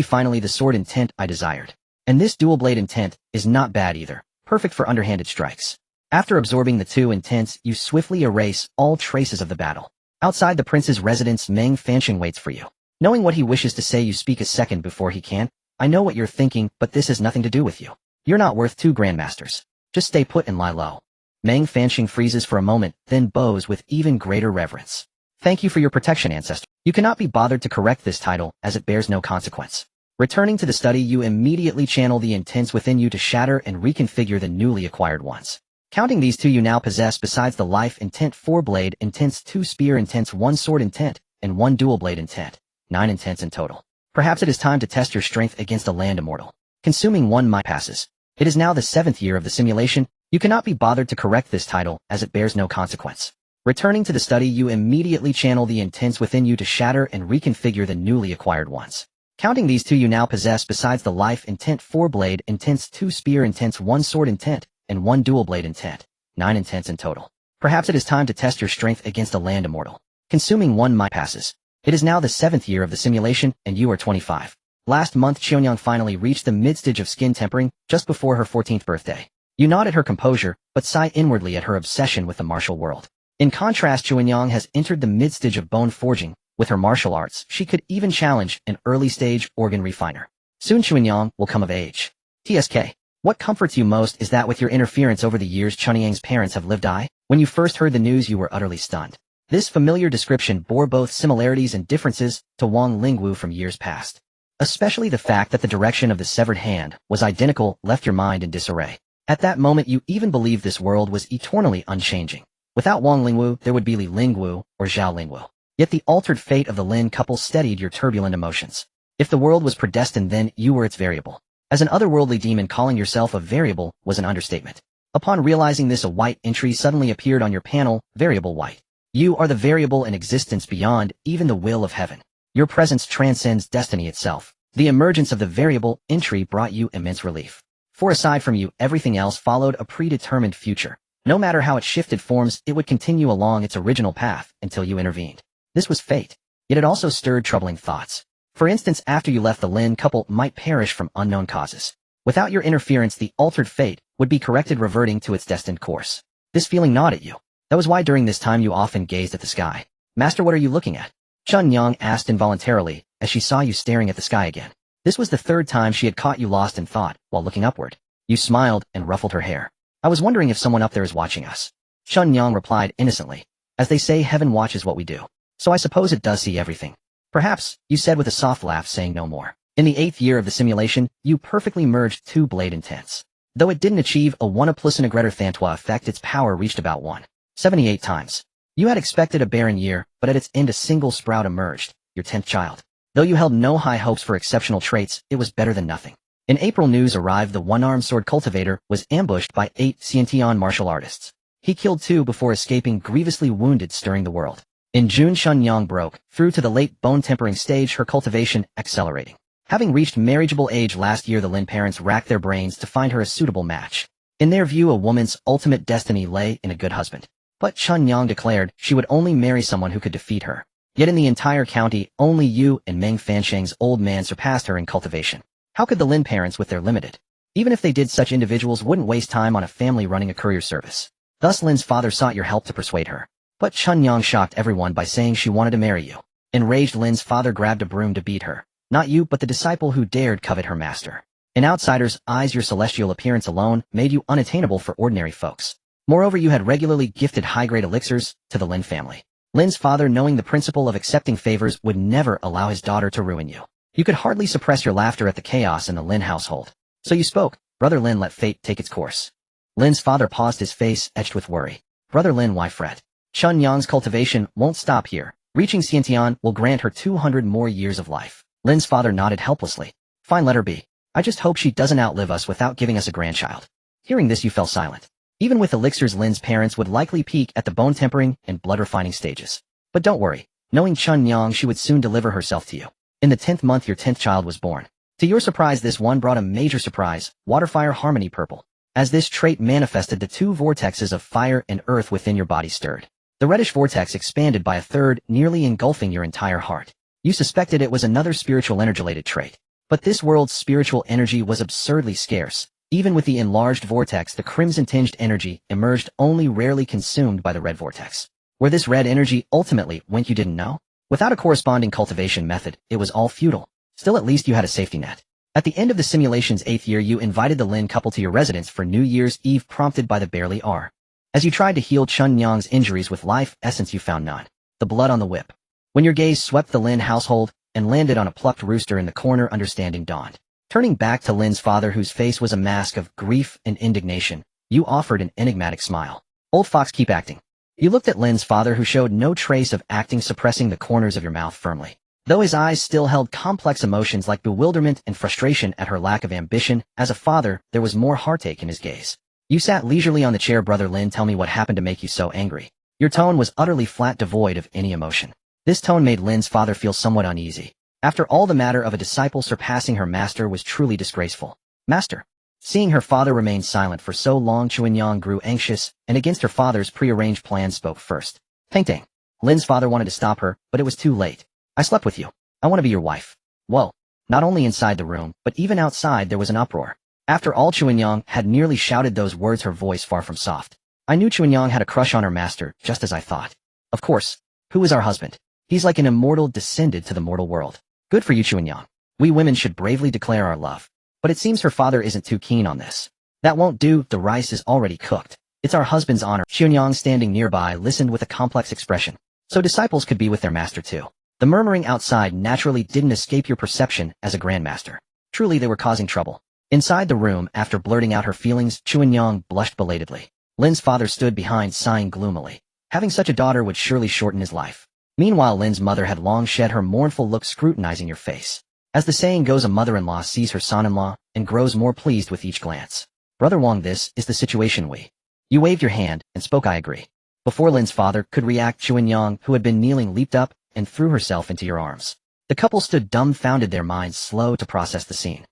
Finally the sword intent I desired. And this dual blade intent is not bad either, perfect for underhanded strikes. After absorbing the two intents, you swiftly erase all traces of the battle. Outside the prince's residence, Wang Fusheng waits for you. Knowing what he wishes to say, you speak a second before he can. I know what you're thinking, but this has nothing to do with you. You're not worth 2 grandmasters. Just stay put and lie low. Wang Fusheng freezes for a moment, then bows with even greater reverence. Thank you for your protection, ancestor. You cannot be bothered to correct this title, as it bears no consequence. Returning to the study, you immediately channel the intents within you to shatter and reconfigure the newly acquired ones. Counting these 2 you now possess, besides the life intent, 4 blade intents, 2 spear intents, 1 sword intent, and 1 dual blade intent. 9 intents in total. Perhaps it is time to test your strength against a land immortal. Consuming 1 might passes. It is now the 7th year of the simulation. You cannot be bothered to correct this title, as it bears no consequence. Returning to the study, you immediately channel the intents within you to shatter and reconfigure the newly acquired ones. Counting these 2 you now possess, besides the life intent, 4 blade intents, 2 spear intents, 1 sword intent, and 1 dual blade intent. 9 intents in total. Perhaps it is time to test your strength against a land immortal. Consuming 1 might passes. It is now the 7th year of the simulation, and you are 25. Last month Qianyang finally reached the mid-stage of skin tempering, just before her 14th birthday. You nod at her composure, but sigh inwardly at her obsession with the martial world. In contrast, Qianyang has entered the mid-stage of bone forging. With her martial arts, she could even challenge an early-stage organ refiner. Soon Qianyang will come of age. TSK. What comforts you most is that with your interference over the years, Chunyang's parents have lived. When you first heard the news, you were utterly stunned. This familiar description bore both similarities and differences to Wang Lingwu from years past. Especially the fact that the direction of the severed hand was identical left your mind in disarray. At that moment you even believed this world was eternally unchanging. Without Wang Lingwu, there would be Li Lingwu or Zhao Lingwu. Yet the altered fate of the Lin couple steadied your turbulent emotions. If the world was predestined, then you were its variable. As an otherworldly demon, calling yourself a variable was an understatement. Upon realizing this, a white entry suddenly appeared on your panel, variable white. You are the variable in existence beyond even the will of heaven. Your presence transcends destiny itself. The emergence of the variable entry brought you immense relief. For aside from you, everything else followed a predetermined future. No matter how it shifted forms, it would continue along its original path until you intervened. This was fate. Yet it also stirred troubling thoughts. For instance, after you left, the Lin couple might perish from unknown causes. Without your interference, the altered fate would be corrected, reverting to its destined course. This feeling gnawed at you. That was why during this time you often gazed at the sky. Master, what are you looking at? Chun Yang asked involuntarily, as she saw you staring at the sky again. This was the third time she had caught you lost in thought while looking upward. You smiled and ruffled her hair. I was wondering if someone up there is watching us. Chun Yang replied innocently. As they say, heaven watches what we do. So I suppose it does see everything. Perhaps, you said with a soft laugh, saying no more. In the 8th year of the simulation, you perfectly merged two blade intents. Though it didn't achieve a 1 plus an egretor Thantua effect, its power reached about 1.78 times. You had expected a barren year, but at its end a single sprout emerged, your 10th child. Though you held no high hopes for exceptional traits, it was better than nothing. In April, news arrived the one-armed sword cultivator was ambushed by 8 Xiantian martial artists. He killed 2 before escaping, grievously wounded, stirring the world. In June, Chun Yang broke through to the late bone-tempering stage, her cultivation accelerating. Having reached marriageable age last year, the Lin parents racked their brains to find her a suitable match. In their view, a woman's ultimate destiny lay in a good husband. But Chun Yang declared she would only marry someone who could defeat her. Yet in the entire county, only you and Meng Fansheng's old man surpassed her in cultivation. How could the Lin parents, with their limited? Even if they did, such individuals wouldn't waste time on a family running a courier service. Thus Lin's father sought your help to persuade her. But Chun Yang shocked everyone by saying she wanted to marry you. Enraged, Lin's father grabbed a broom to beat her. Not you, but the disciple who dared covet her master. In outsiders' eyes, your celestial appearance alone made you unattainable for ordinary folks. Moreover, you had regularly gifted high-grade elixirs to the Lin family. Lin's father, knowing the principle of accepting favors, would never allow his daughter to ruin you. You could hardly suppress your laughter at the chaos in the Lin household. So you spoke. Brother Lin, let fate take its course. Lin's father paused, his face etched with worry. Brother Lin, why fret? Chun Yang's cultivation won't stop here. Reaching Xiantian will grant her 200 more years of life. Lin's father nodded helplessly. Fine, let her be. I just hope she doesn't outlive us without giving us a grandchild. Hearing this, you fell silent. Even with elixirs, Lin's parents would likely peak at the bone-tempering and blood-refining stages. But don't worry. Knowing Chun Yang, she would soon deliver herself to you. In the 10th month, your 10th child was born. To your surprise, this one brought a major surprise, Water-Fire Harmony Purple. As this trait manifested, the 2 vortexes of fire and earth within your body stirred. The reddish vortex expanded by a third, nearly engulfing your entire heart. You suspected it was another spiritual energy-related trait. But this world's spiritual energy was absurdly scarce. Even with the enlarged vortex, the crimson-tinged energy emerged only rarely, consumed by the red vortex. Where this red energy ultimately went, you didn't know? Without a corresponding cultivation method, it was all futile. Still, at least you had a safety net. At the end of the simulation's 8th year, you invited the Lin couple to your residence for New Year's Eve, prompted by the barely R. As you tried to heal Chun Yang's injuries with life essence, you found none. The blood on the whip. When your gaze swept the Lin household and landed on a plucked rooster in the corner, understanding dawned. Turning back to Lin's father, whose face was a mask of grief and indignation, you offered an enigmatic smile. Old fox, keep acting. You looked at Lin's father, who showed no trace of acting, suppressing the corners of your mouth firmly. Though his eyes still held complex emotions like bewilderment and frustration at her lack of ambition, as a father, there was more heartache in his gaze. You sat leisurely on the chair. Brother Lin, tell me what happened to make you so angry. Your tone was utterly flat, devoid of any emotion. This tone made Lin's father feel somewhat uneasy. After all, the matter of a disciple surpassing her master was truly disgraceful. Master. Seeing her father remain silent for so long, Chun Yang grew anxious, and against her father's prearranged plan spoke first. Tang Tang. Lin's father wanted to stop her, but it was too late. I slept with you. I want to be your wife. Whoa. Not only inside the room, but even outside there was an uproar. After all, Chun Yang had nearly shouted those words, her voice far from soft. I knew Chun Yang had a crush on her master, just as I thought. Of course. Who is our husband? He's like an immortal descended to the mortal world. Good for you, Chun Yang. We women should bravely declare our love. But it seems her father isn't too keen on this. That won't do, the rice is already cooked. It's our husband's honor. Chun Yang, standing nearby, listened with a complex expression. So disciples could be with their master too. The murmuring outside naturally didn't escape your perception as a grandmaster. Truly they were causing trouble. Inside the room, after blurting out her feelings, Chuanyang blushed belatedly. Lin's father stood behind, sighing gloomily. Having such a daughter would surely shorten his life. Meanwhile, Lin's mother had long shed her mournful look, scrutinizing your face. As the saying goes, a mother-in-law sees her son-in-law and grows more pleased with each glance. Brother Wang, this is the situation we. You waved your hand and spoke, I agree. Before Lin's father could react, Chuanyang, who had been kneeling, leaped up and threw herself into your arms. The couple stood dumbfounded, their minds slow to process the scene.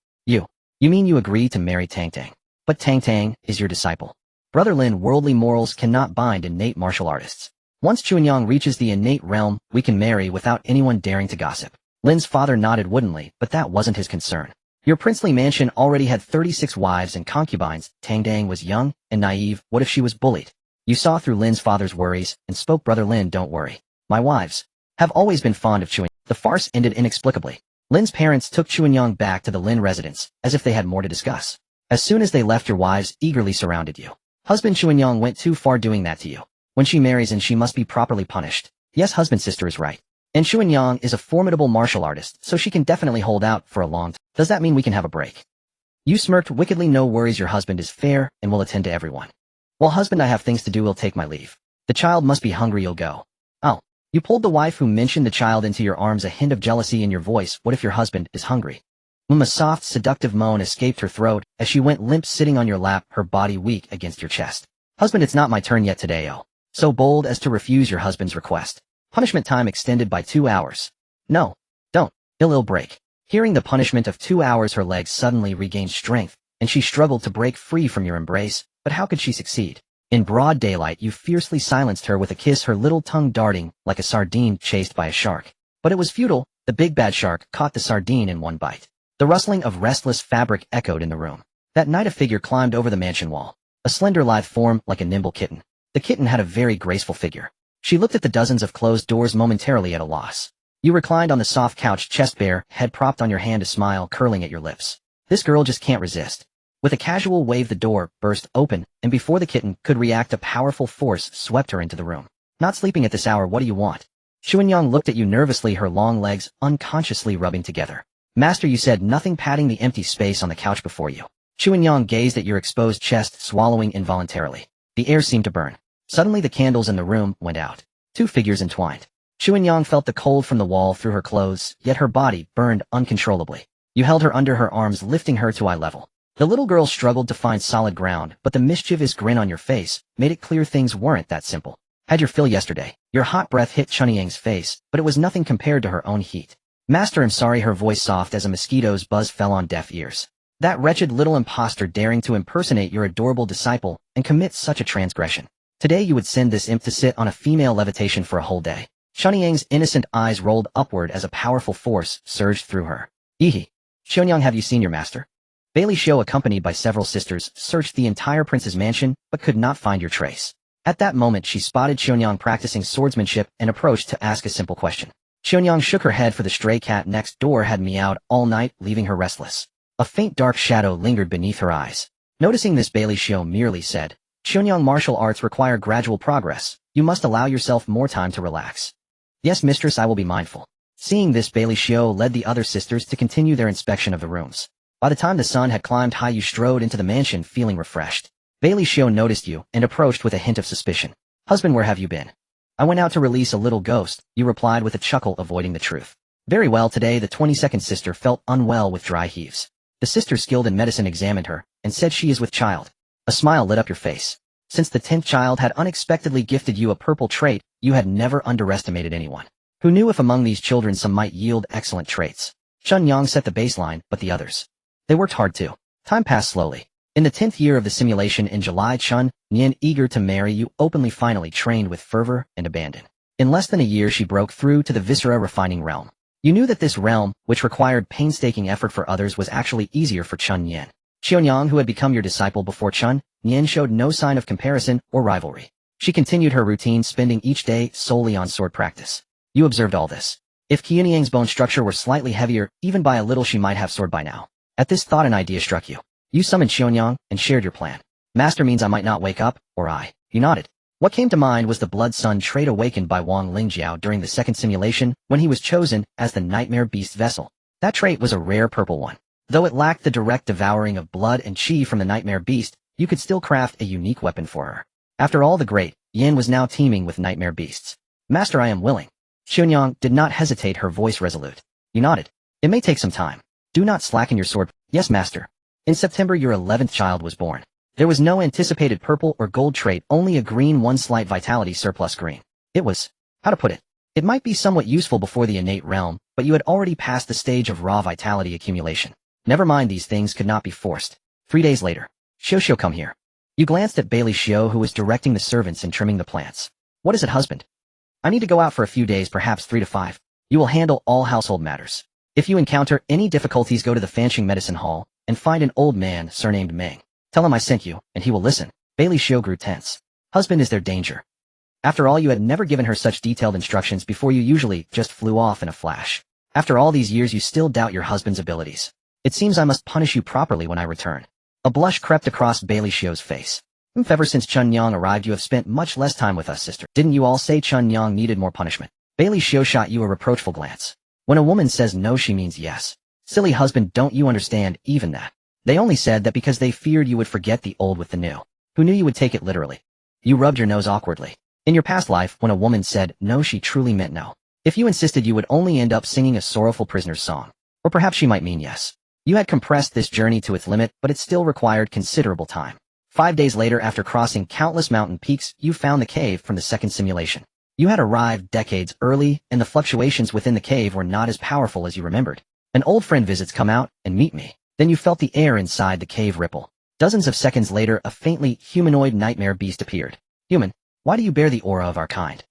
You mean you agree to marry Tang Tang? But Tang Tang is your disciple. Brother Lin, worldly morals cannot bind innate martial artists. Once Chuanyang reaches the innate realm, we can marry without anyone daring to gossip. Lin's father nodded woodenly, but that wasn't his concern. Your princely mansion already had 36 wives and concubines. Tang Tang was young and naive. What if she was bullied? You saw through Lin's father's worries and spoke. Brother Lin, don't worry. My wives have always been fond of Chuanyang. The farce ended inexplicably. Lin's parents took Chuanyang back to the Lin residence, as if they had more to discuss. As soon as they left, your wives eagerly surrounded you. Husband, Chuanyang went too far doing that to you. When she marries, and she must be properly punished. Yes, husband, sister is right. And Chuanyang is a formidable martial artist, so she can definitely hold out for a long time. Does that mean we can have a break? You smirked wickedly. No worries, your husband is fair and will attend to everyone. Well, husband, I have things to do, will take my leave. The child must be hungry, you'll go. Oh. You pulled the wife who mentioned the child into your arms, a hint of jealousy in your voice. What if your husband is hungry? A soft, seductive moan escaped her throat as she went limp, sitting on your lap, her body weak against your chest. Husband, it's not my turn yet today, oh. So bold as to refuse your husband's request. Punishment time extended by 2 hours. No. Don't. Ill break. Hearing the punishment of 2 hours, her legs suddenly regained strength, and she struggled to break free from your embrace, but how could she succeed? In broad daylight, you fiercely silenced her with a kiss, her little tongue darting like a sardine chased by a shark. But it was futile. The big bad shark caught the sardine in one bite. The rustling of restless fabric echoed in the room. That night a figure climbed over the mansion wall. A slender, lithe form like a nimble kitten. The kitten had a very graceful figure. She looked at the dozens of closed doors, momentarily at a loss. You reclined on the soft couch, chest bare, head propped on your hand, a smile curling at your lips. This girl just can't resist. With a casual wave, the door burst open, and before the kitten could react, a powerful force swept her into the room. Not sleeping at this hour, what do you want? Chuanyang looked at you nervously, her long legs unconsciously rubbing together. Master, you said nothing, patting the empty space on the couch before you. Chuanyang gazed at your exposed chest, swallowing involuntarily. The air seemed to burn. Suddenly the candles in the room went out. 2 figures entwined. Chuanyang felt the cold from the wall through her clothes, yet her body burned uncontrollably. You held her under her arms, lifting her to eye level. The little girl struggled to find solid ground, but the mischievous grin on your face made it clear things weren't that simple. Had your fill yesterday. Your hot breath hit Chuanyang's face, but it was nothing compared to her own heat. Master, I'm sorry, her voice soft as a mosquito's buzz fell on deaf ears. That wretched little impostor daring to impersonate your adorable disciple and commit such a transgression. Today you would send this imp to sit on a female levitation for a whole day. Chuanyang's innocent eyes rolled upward as a powerful force surged through her. Ehe. Chuanyang, have you seen your master? Bailey Xiu, accompanied by several sisters, searched the entire prince's mansion, but could not find your trace. At that moment she spotted Chuanyang practicing swordsmanship and approached to ask a simple question. Chuanyang shook her head, for the stray cat next door had meowed all night, leaving her restless. A faint dark shadow lingered beneath her eyes. Noticing this, Bailey Xiu merely said, Chuanyang, martial arts require gradual progress. You must allow yourself more time to relax. Yes, mistress, I will be mindful. Seeing this, Bailey Xiu led the other sisters to continue their inspection of the rooms. By the time the sun had climbed high, you strode into the mansion feeling refreshed. Bailey Xiu noticed you and approached with a hint of suspicion. Husband, where have you been? I went out to release a little ghost, you replied with a chuckle, avoiding the truth. Very well, today the 22nd sister felt unwell with dry heaves. The sister skilled in medicine examined her and said she is with child. A smile lit up your face. Since the 10th child had unexpectedly gifted you a purple trait, you had never underestimated anyone. Who knew if among these children some might yield excellent traits? Chuanyang set the baseline, but the others. They worked hard too. Time passed slowly. In the 10th year of the simulation in July, Chun Nian, eager to marry you, openly finally trained with fervor and abandon. In less than a year she broke through to the viscera refining realm. You knew that this realm, which required painstaking effort for others, was actually easier for Chun Nian. Chuanyang, who had become your disciple before Chun Nian, showed no sign of comparison or rivalry. She continued her routine, spending each day solely on sword practice. You observed all this. If Chuanyang's bone structure were slightly heavier, even by a little, she might have sword by now. At this thought, an idea struck you. You summoned Chuanyang and shared your plan. Master means I might not wake up, or I. You nodded. What came to mind was the Blood Sun trait awakened by Wang Lingjiao during the second simulation when he was chosen as the Nightmare Beast vessel. That trait was a rare purple one. Though it lacked the direct devouring of blood and chi from the Nightmare Beast, you could still craft a unique weapon for her. After all, the great Yin was now teeming with Nightmare Beasts. Master, I am willing. Xuanyang did not hesitate, her voice resolute. You nodded. It may take some time. Do not slacken your sword. Yes, master. In September your 11th child was born. There was no anticipated purple or gold trait, only a green one, slight vitality surplus green. It was, how to put it? It might be somewhat useful before the innate realm, but you had already passed the stage of raw vitality accumulation. Never mind, these things could not be forced. 3 days later. Xiao, come here. You glanced at Bailey Xiao, who was directing the servants and trimming the plants. What is it, husband? I need to go out for a few days, perhaps 3 to 5. You will handle all household matters. If you encounter any difficulties, go to the Fanqing Medicine Hall and find an old man surnamed Meng. Tell him I sent you, and he will listen. Bailey Xiao grew tense. Husband, is there danger? After all, you had never given her such detailed instructions before. You usually just flew off in a flash. After all these years, you still doubt your husband's abilities. It seems I must punish you properly when I return. A blush crept across Bailey Xiao's face. Ever since Chun Yang arrived, you have spent much less time with us, sister. Didn't you all say Chun Yang needed more punishment? Bailey Xiao shot you a reproachful glance. When a woman says no, she means yes. Silly husband, don't you understand even that? They only said that because they feared you would forget the old with the new. Who knew you would take it literally? You rubbed your nose awkwardly. In your past life, when a woman said no, she truly meant no. If you insisted, you would only end up singing a sorrowful prisoner's song. Or perhaps she might mean yes. You had compressed this journey to its limit, but it still required considerable time. 5 days later, after crossing countless mountain peaks, you found the cave from the second simulation. You had arrived decades early, and the fluctuations within the cave were not as powerful as you remembered. An old friend visits. Come out and meet me. Then you felt the air inside the cave ripple. Dozens of seconds later, a faintly humanoid nightmare beast appeared. Human, why do you bear the aura of our kind?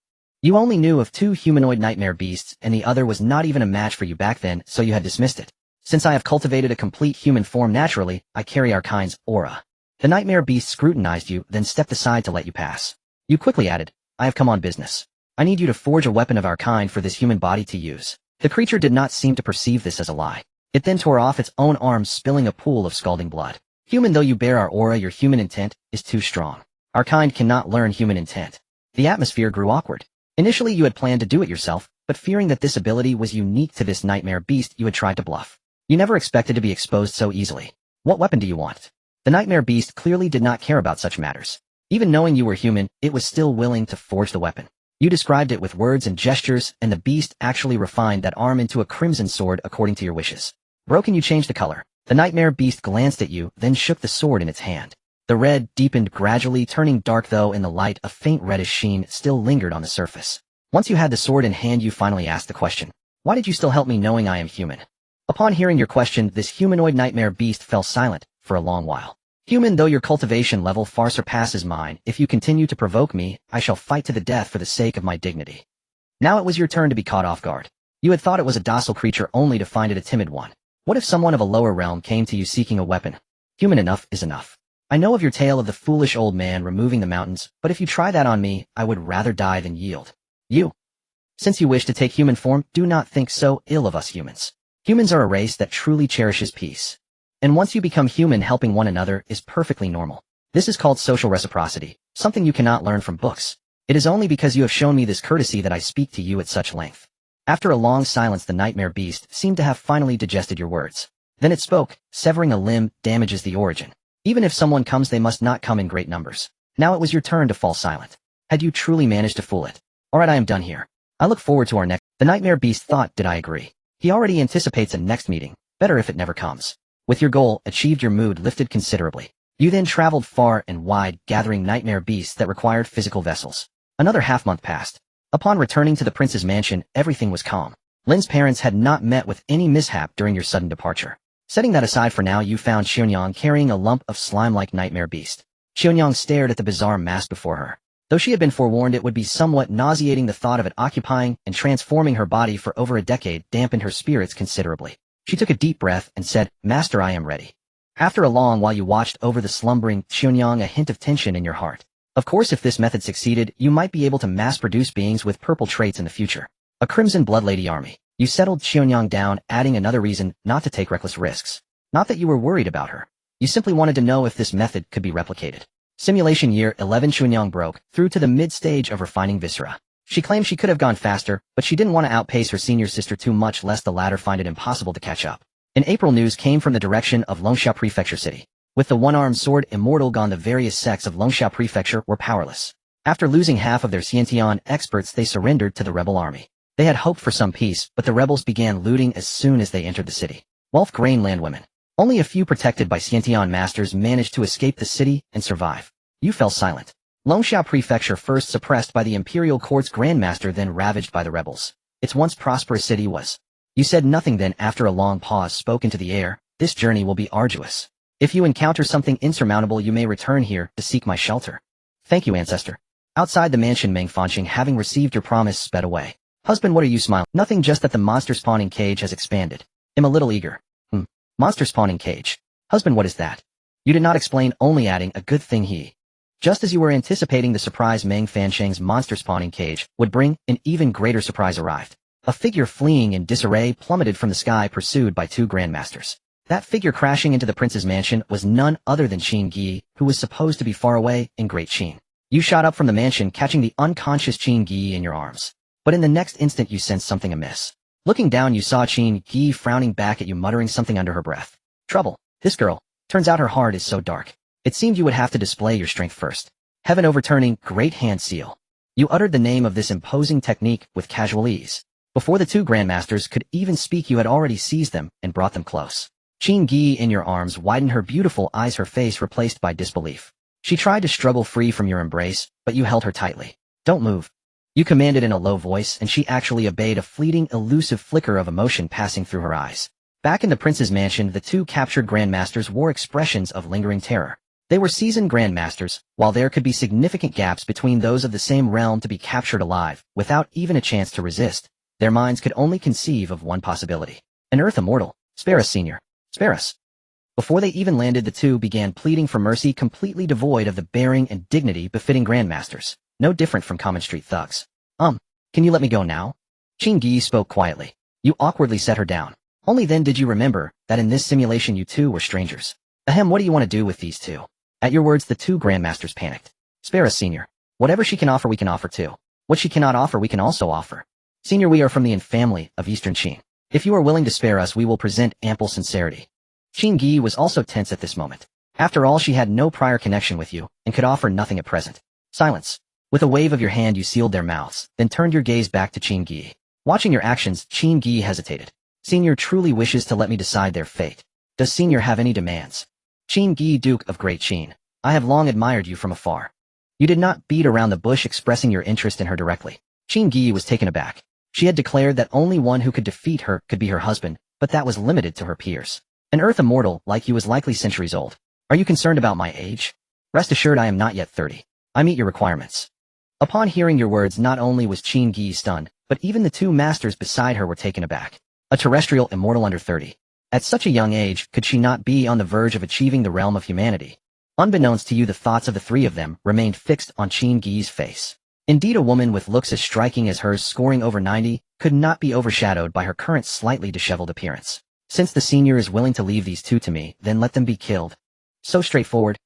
You only knew of 2 humanoid nightmare beasts, and the other was not even a match for you back then, so you had dismissed it. Since I have cultivated a complete human form naturally, I carry our kind's aura. The nightmare beast scrutinized you, then stepped aside to let you pass. You quickly added, I have come on business. I need you to forge a weapon of our kind for this human body to use. The creature did not seem to perceive this as a lie. It then tore off its own arms, spilling a pool of scalding blood. Human, though you bear our aura, your human intent is too strong. Our kind cannot learn human intent. The atmosphere grew awkward. Initially you had planned to do it yourself, but fearing that this ability was unique to this nightmare beast, you had tried to bluff. You never expected to be exposed so easily. What weapon do you want? The nightmare beast clearly did not care about such matters. Even knowing you were human, it was still willing to forge the weapon. You described it with words and gestures, and the beast actually refined that arm into a crimson sword according to your wishes. Bro, can you change the color? The nightmare beast glanced at you, then shook the sword in its hand. The red deepened gradually, turning dark, though in the light a faint reddish sheen still lingered on the surface. Once you had the sword in hand, you finally asked the question. Why did you still help me knowing I am human? Upon hearing your question, this humanoid nightmare beast fell silent for a long while. Human, though your cultivation level far surpasses mine, if you continue to provoke me, I shall fight to the death for the sake of my dignity. Now it was your turn to be caught off guard. You had thought it was a docile creature only to find it a timid one. What if someone of a lower realm came to you seeking a weapon? Human enough is enough. I know of your tale of the foolish old man removing the mountains, but if you try that on me, I would rather die than yield. You. Since you wish to take human form, do not think so ill of us humans. Humans are a race that truly cherishes peace. And once you become human, helping one another is perfectly normal. This is called social reciprocity, something you cannot learn from books. It is only because you have shown me this courtesy that I speak to you at such length. After a long silence, the nightmare beast seemed to have finally digested your words. Then it spoke, severing a limb damages the origin. Even if someone comes, they must not come in great numbers. Now it was your turn to fall silent. Had you truly managed to fool it? Alright, I am done here. I look forward to our next. The nightmare beast thought, did I agree? He already anticipates a next meeting, better if it never comes. With your goal achieved, your mood lifted considerably. You then traveled far and wide, gathering nightmare beasts that required physical vessels. Another half-month passed. Upon returning to the prince's mansion, everything was calm. Lin's parents had not met with any mishap during your sudden departure. Setting that aside for now, you found Xuanyang carrying a lump of slime-like nightmare beast. Xuanyang stared at the bizarre mass before her. Though she had been forewarned it would be somewhat nauseating, the thought of it occupying and transforming her body for over a decade dampened her spirits considerably. She took a deep breath and said, Master, I am ready. After a long while you watched over the slumbering Xuanyang, a hint of tension in your heart. Of course, if this method succeeded, you might be able to mass-produce beings with purple traits in the future. A crimson blood lady army. You settled Xuanyang down, adding another reason not to take reckless risks. Not that you were worried about her. You simply wanted to know if this method could be replicated. Simulation year 11 Chunyang broke through to the mid-stage of refining viscera. She claimed she could have gone faster, but she didn't want to outpace her senior sister too much lest the latter find it impossible to catch up. In April, news came from the direction of Longxia Prefecture City. With the one-armed sword immortal gone, the various sects of Longxia Prefecture were powerless. After losing half of their Xiantian experts, they surrendered to the rebel army. They had hoped for some peace, but the rebels began looting as soon as they entered the city. Wealth, grain, land, women. Only a few protected by Xiantian masters managed to escape the city and survive. You fell silent. Longxia Prefecture, first suppressed by the Imperial Court's Grandmaster, then ravaged by the rebels. Its once prosperous city was. You said nothing, then after a long pause spoke into the air. This journey will be arduous. If you encounter something insurmountable, you may return here to seek my shelter. Thank you, ancestor. Outside the mansion, Wang Fusheng, having received your promise, sped away. Husband, what are you smiling? Nothing, just that the monster spawning cage has expanded. I'm a little eager. Monster spawning cage. Husband, what is that? You did not explain, only adding, a good thing he. Just as you were anticipating the surprise Wang Fusheng's monster spawning cage would bring, an even greater surprise arrived. A figure fleeing in disarray plummeted from the sky, pursued by two grandmasters. That figure crashing into the prince's mansion was none other than Qin Gi, who was supposed to be far away in Great Qin. You shot up from the mansion, catching the unconscious Qin Gi in your arms. But in the next instant you sensed something amiss. Looking down, you saw Qin Gi frowning back at you, muttering something under her breath. Trouble. This girl. Turns out her heart is so dark. It seemed you would have to display your strength first. Heaven overturning, great hand seal. You uttered the name of this imposing technique with casual ease. Before the two grandmasters could even speak, you had already seized them and brought them close. Qin Gi in your arms widened her beautiful eyes, her face replaced by disbelief. She tried to struggle free from your embrace, but you held her tightly. Don't move. You commanded in a low voice, and she actually obeyed, a fleeting, elusive flicker of emotion passing through her eyes. Back in the prince's mansion, the two captured grandmasters wore expressions of lingering terror. They were seasoned grandmasters, while there could be significant gaps between those of the same realm to be captured alive, without even a chance to resist. Their minds could only conceive of one possibility. An Earth immortal. Spare us, senior. Spare us. Before they even landed, the two began pleading for mercy, completely devoid of the bearing and dignity befitting grandmasters. No different from common street thugs. Can you let me go now? Qin Gi spoke quietly. You awkwardly set her down. Only then did you remember that in this simulation you two were strangers. Ahem, what do you want to do with these two? At your words, the two grandmasters panicked. Spare us, senior. Whatever she can offer, we can offer too. What she cannot offer, we can also offer. Senior, we are from the family of Eastern Qin. If you are willing to spare us, we will present ample sincerity. Qin Gi was also tense at this moment. After all, she had no prior connection with you, and could offer nothing at present. Silence. With a wave of your hand you sealed their mouths, then turned your gaze back to Qin Gi. Watching your actions, Qin Gi hesitated. Senior truly wishes to let me decide their fate. Does Senior have any demands? Qin Gi, Duke of Great Qin. I have long admired you from afar. You did not beat around the bush, expressing your interest in her directly. Qin Gi was taken aback. She had declared that only one who could defeat her could be her husband, but that was limited to her peers. An Earth immortal like you is likely centuries old. Are you concerned about my age? Rest assured, I am not yet 30. I meet your requirements. Upon hearing your words, not only was Qin Gi stunned, but even the two masters beside her were taken aback. A terrestrial immortal under 30. At such a young age, could she not be on the verge of achieving the realm of humanity? Unbeknownst to you, the thoughts of the three of them remained fixed on Qin Gi's face. Indeed, a woman with looks as striking as hers, scoring over 90, could not be overshadowed by her current slightly disheveled appearance. Since the senior is willing to leave these two to me, then let them be killed. So straightforward.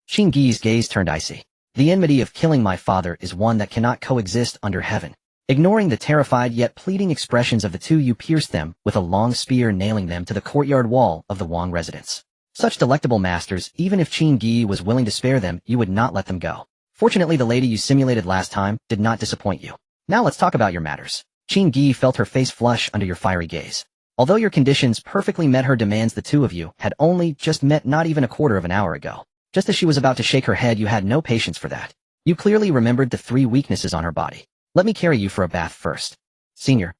Qin Gi's gaze turned icy. The enmity of killing my father is one that cannot coexist under heaven. Ignoring the terrified yet pleading expressions of the two, you pierced them with a long spear, nailing them to the courtyard wall of the Wang residence. Such delectable masters, even if Qin Gi was willing to spare them, you would not let them go. Fortunately, the lady you simulated last time did not disappoint you. Now let's talk about your matters. Qin Gi felt her face flush under your fiery gaze. Although your conditions perfectly met her demands, the two of you had only just met not even a quarter of an hour ago. Just as she was about to shake her head, you had no patience for that. You clearly remembered the three weaknesses on her body. Let me carry you for a bath first. Senior.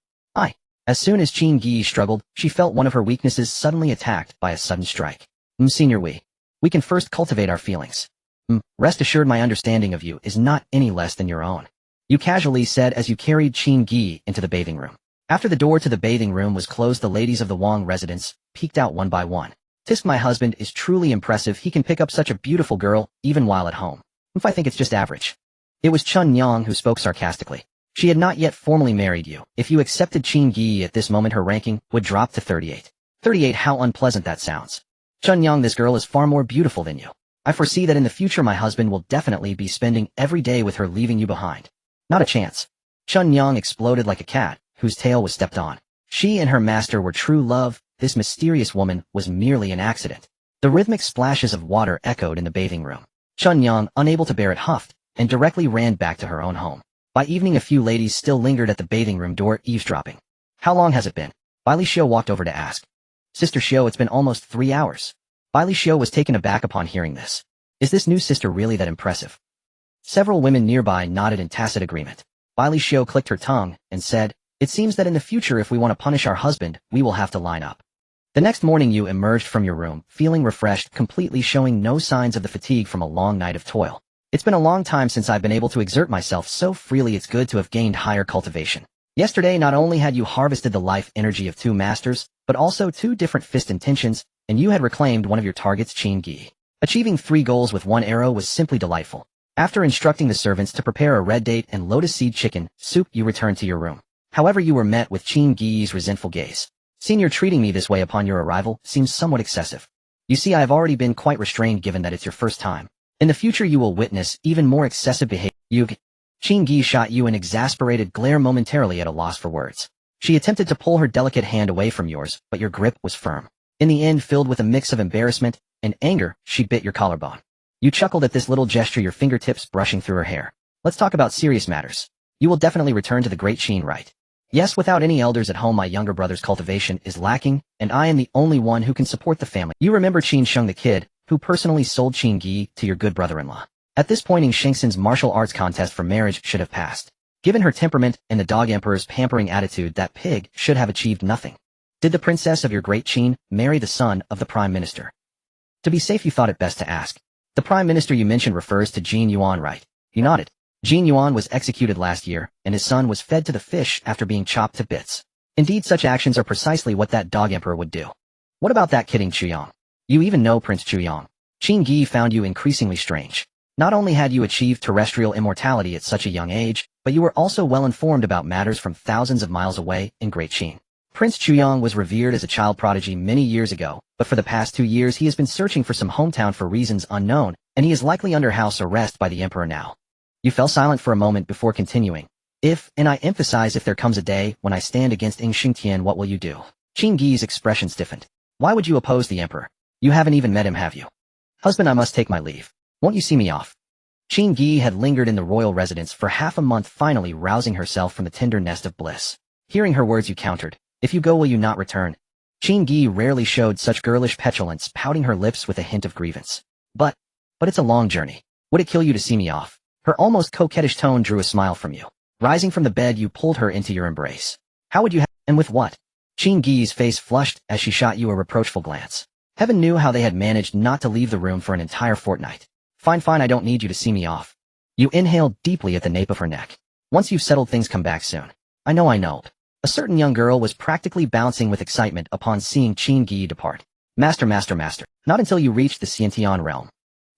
As soon as Qin Gi struggled, she felt one of her weaknesses suddenly attacked by a sudden strike. Senior, we can first cultivate our feelings. Rest assured, my understanding of you is not any less than your own. You casually said as you carried Qin Gi into the bathing room. After the door to the bathing room was closed, the ladies of the Wang residence peeked out one by one. Tisk, my husband is truly impressive. He can pick up such a beautiful girl, even while at home. I think it's just average. It was Chun Yang who spoke sarcastically. She had not yet formally married you. If you accepted Qin Gi at this moment, her ranking would drop to 38. 38, how unpleasant that sounds. Chun Yang, this girl is far more beautiful than you. I foresee that in the future my husband will definitely be spending every day with her, leaving you behind. Not a chance. Chun Yang exploded like a cat, whose tail was stepped on. She and her master were true love. This mysterious woman was merely an accident. The rhythmic splashes of water echoed in the bathing room. Chun Yang, unable to bear it, huffed, and directly ran back to her own home. By evening a few ladies still lingered at the bathing room door, eavesdropping. How long has it been? Bai Li Xiu walked over to ask. Sister Xiu, it's been almost 3 hours. Bai Li Xiu was taken aback upon hearing this. Is this new sister really that impressive? Several women nearby nodded in tacit agreement. Bai Li Xiu clicked her tongue and said, it seems that in the future if we want to punish our husband, we will have to line up. The next morning you emerged from your room, feeling refreshed, completely showing no signs of the fatigue from a long night of toil. It's been a long time since I've been able to exert myself so freely. It's good to have gained higher cultivation. Yesterday not only had you harvested the life energy of 2 masters, but also 2 different fist intentions, and you had reclaimed one of your targets, Qin Gi. Achieving 3 goals with 1 arrow was simply delightful. After instructing the servants to prepare a red date and lotus seed chicken soup, you returned to your room. However, you were met with Qin Gi's resentful gaze. Senior, treating me this way upon your arrival seems somewhat excessive. You see, I have already been quite restrained given that it's your first time. In the future you will witness even more excessive behavior. Qin Gi shot you an exasperated glare, momentarily at a loss for words. She attempted to pull her delicate hand away from yours, but your grip was firm. In the end, filled with a mix of embarrassment and anger, she bit your collarbone. You chuckled at this little gesture, your fingertips brushing through her hair. Let's talk about serious matters. You will definitely return to the great Qin, right? Yes, without any elders at home my younger brother's cultivation is lacking, and I am the only one who can support the family. You remember Qin Sheng the kid, who personally sold Qin Gi to your good brother-in-law. At this point, Shengxin's martial arts contest for marriage should have passed. Given her temperament and the dog emperor's pampering attitude, that pig should have achieved nothing. Did the princess of your great Qin marry the son of the prime minister? To be safe, you thought it best to ask. The prime minister you mentioned refers to Jin Yuan, right? You nodded. Jin Yuan was executed last year, and his son was fed to the fish after being chopped to bits. Indeed, such actions are precisely what that dog emperor would do. What about that kidding Chuyang? You even know Prince Chuyang. Qin Gi found you increasingly strange. Not only had you achieved terrestrial immortality at such a young age, but you were also well informed about matters from thousands of miles away in Great Qin. Prince Chuyang was revered as a child prodigy many years ago, but for the past 2 years he has been searching for some hometown for reasons unknown, and he is likely under house arrest by the emperor now. You fell silent for a moment before continuing. If, and I emphasize if, there comes a day when I stand against Ing Xingtian, what will you do? Qin Gi's expression stiffened. Why would you oppose the emperor? You haven't even met him, have you? Husband, I must take my leave. Won't you see me off? Qin Gi had lingered in the royal residence for half a month, finally rousing herself from the tender nest of bliss. Hearing her words, you countered. If you go, will you not return? Qin Gi rarely showed such girlish petulance, pouting her lips with a hint of grievance. But it's a long journey. Would it kill you to see me off? Her almost coquettish tone drew a smile from you. Rising from the bed, you pulled her into your embrace. How would you and with what? Qin Gi's face flushed as she shot you a reproachful glance. Heaven knew how they had managed not to leave the room for an entire fortnight. Fine, I don't need you to see me off. You inhaled deeply at the nape of her neck. Once you've settled things, come back soon. I know. A certain young girl was practically bouncing with excitement upon seeing Qin Gi depart. Master. Not until you reached the Xiantian realm.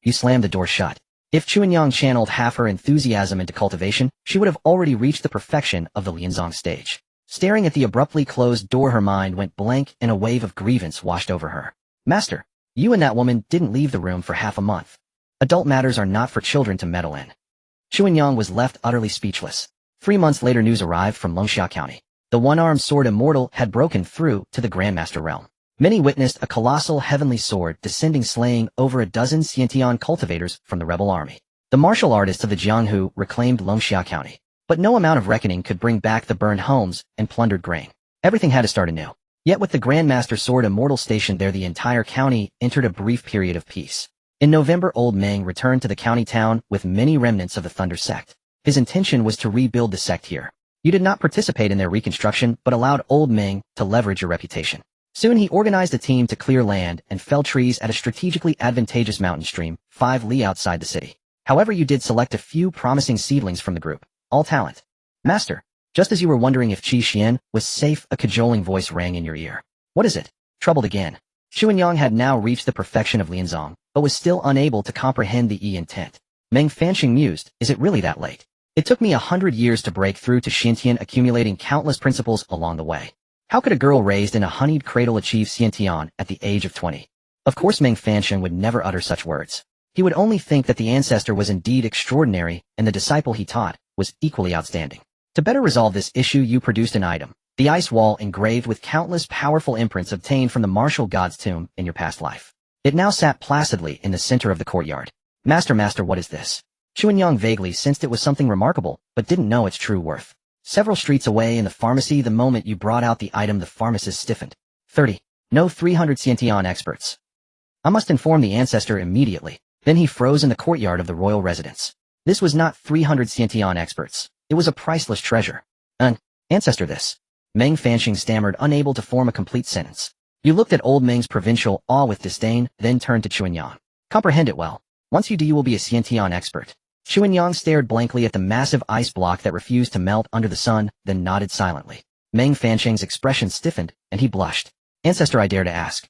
You slammed the door shut. If Chuanyang channeled half her enthusiasm into cultivation, she would have already reached the perfection of the Lianzong stage. Staring at the abruptly closed door, her mind went blank and a wave of grievance washed over her. Master, you and that woman didn't leave the room for half a month. Adult matters are not for children to meddle in. Chuanyang was left utterly speechless. 3 months later, news arrived from Longxia County. The one-armed sword immortal had broken through to the Grandmaster realm. Many witnessed a colossal heavenly sword descending, slaying over a dozen Xiantian cultivators from the rebel army. The martial artists of the Jianghu reclaimed Longxia County. But no amount of reckoning could bring back the burned homes and plundered grain. Everything had to start anew. Yet with the Grandmaster sword immortal stationed there, the entire county entered a brief period of peace. In November, Old Meng returned to the county town with many remnants of the Thunder sect. His intention was to rebuild the sect here. You did not participate in their reconstruction, but allowed Old Meng to leverage your reputation. Soon he organized a team to clear land and fell trees at a strategically advantageous mountain stream, 5 li outside the city. However, you did select a few promising seedlings from the group. All talent. Master, just as you were wondering if Qi Xian was safe, a cajoling voice rang in your ear. What is it? Troubled again. Xuanyang had now reached the perfection of Lianzong, but was still unable to comprehend the intent. Meng Fanxing mused, is it really that late? It took me 100 years to break through to Xiantian, accumulating countless principles along the way. How could a girl raised in a honeyed cradle achieve Xiantian at the age of 20? Of course Meng Fanxing would never utter such words. He would only think that the ancestor was indeed extraordinary and the disciple he taught was equally outstanding. To better resolve this issue, you produced an item, the ice wall engraved with countless powerful imprints obtained from the martial god's tomb in your past life. It now sat placidly in the center of the courtyard. Master, what is this? Chuanyang vaguely sensed it was something remarkable, but didn't know its true worth. Several streets away in the pharmacy, the moment you brought out the item, the pharmacist stiffened. 30. No 300 Xiantian experts. I must inform the ancestor immediately. Then he froze in the courtyard of the royal residence. This was not 300 Xiantian experts. It was a priceless treasure. Ancestor this. Meng Fanxing stammered, unable to form a complete sentence. You looked at old Meng's provincial awe with disdain, then turned to Chuanyang. Comprehend it well. Once you do, you will be a Xiantian expert. Chuanyang stared blankly at the massive ice block that refused to melt under the sun, then nodded silently. Meng Fanxing's expression stiffened, and he blushed. Ancestor, I dare to ask.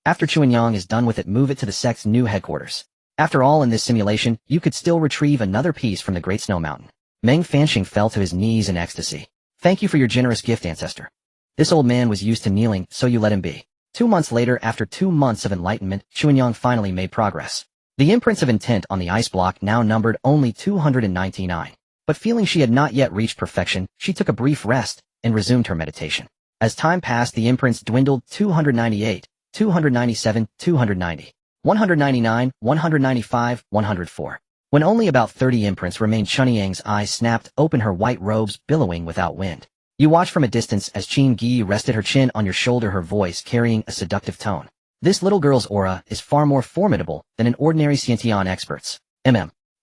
After Chuanyang is done with it, move it to the sect's new headquarters. After all, in this simulation, you could still retrieve another piece from the Great Snow Mountain. Meng Fanxing fell to his knees in ecstasy. Thank you for your generous gift, ancestor. This old man was used to kneeling, so you let him be. 2 months later, after 2 months of enlightenment, Chuanyang finally made progress. The imprints of intent on the ice block now numbered only 299. But feeling she had not yet reached perfection, she took a brief rest and resumed her meditation. As time passed, the imprints dwindled: 298, 297, 290, 199, 195, 104. When only about 30 imprints remained, Chuanyang's eyes snapped open, her white robes billowing without wind. You watched from a distance as Qin Gi rested her chin on your shoulder, her voice carrying a seductive tone. This little girl's aura is far more formidable than an ordinary Xiantian expert's.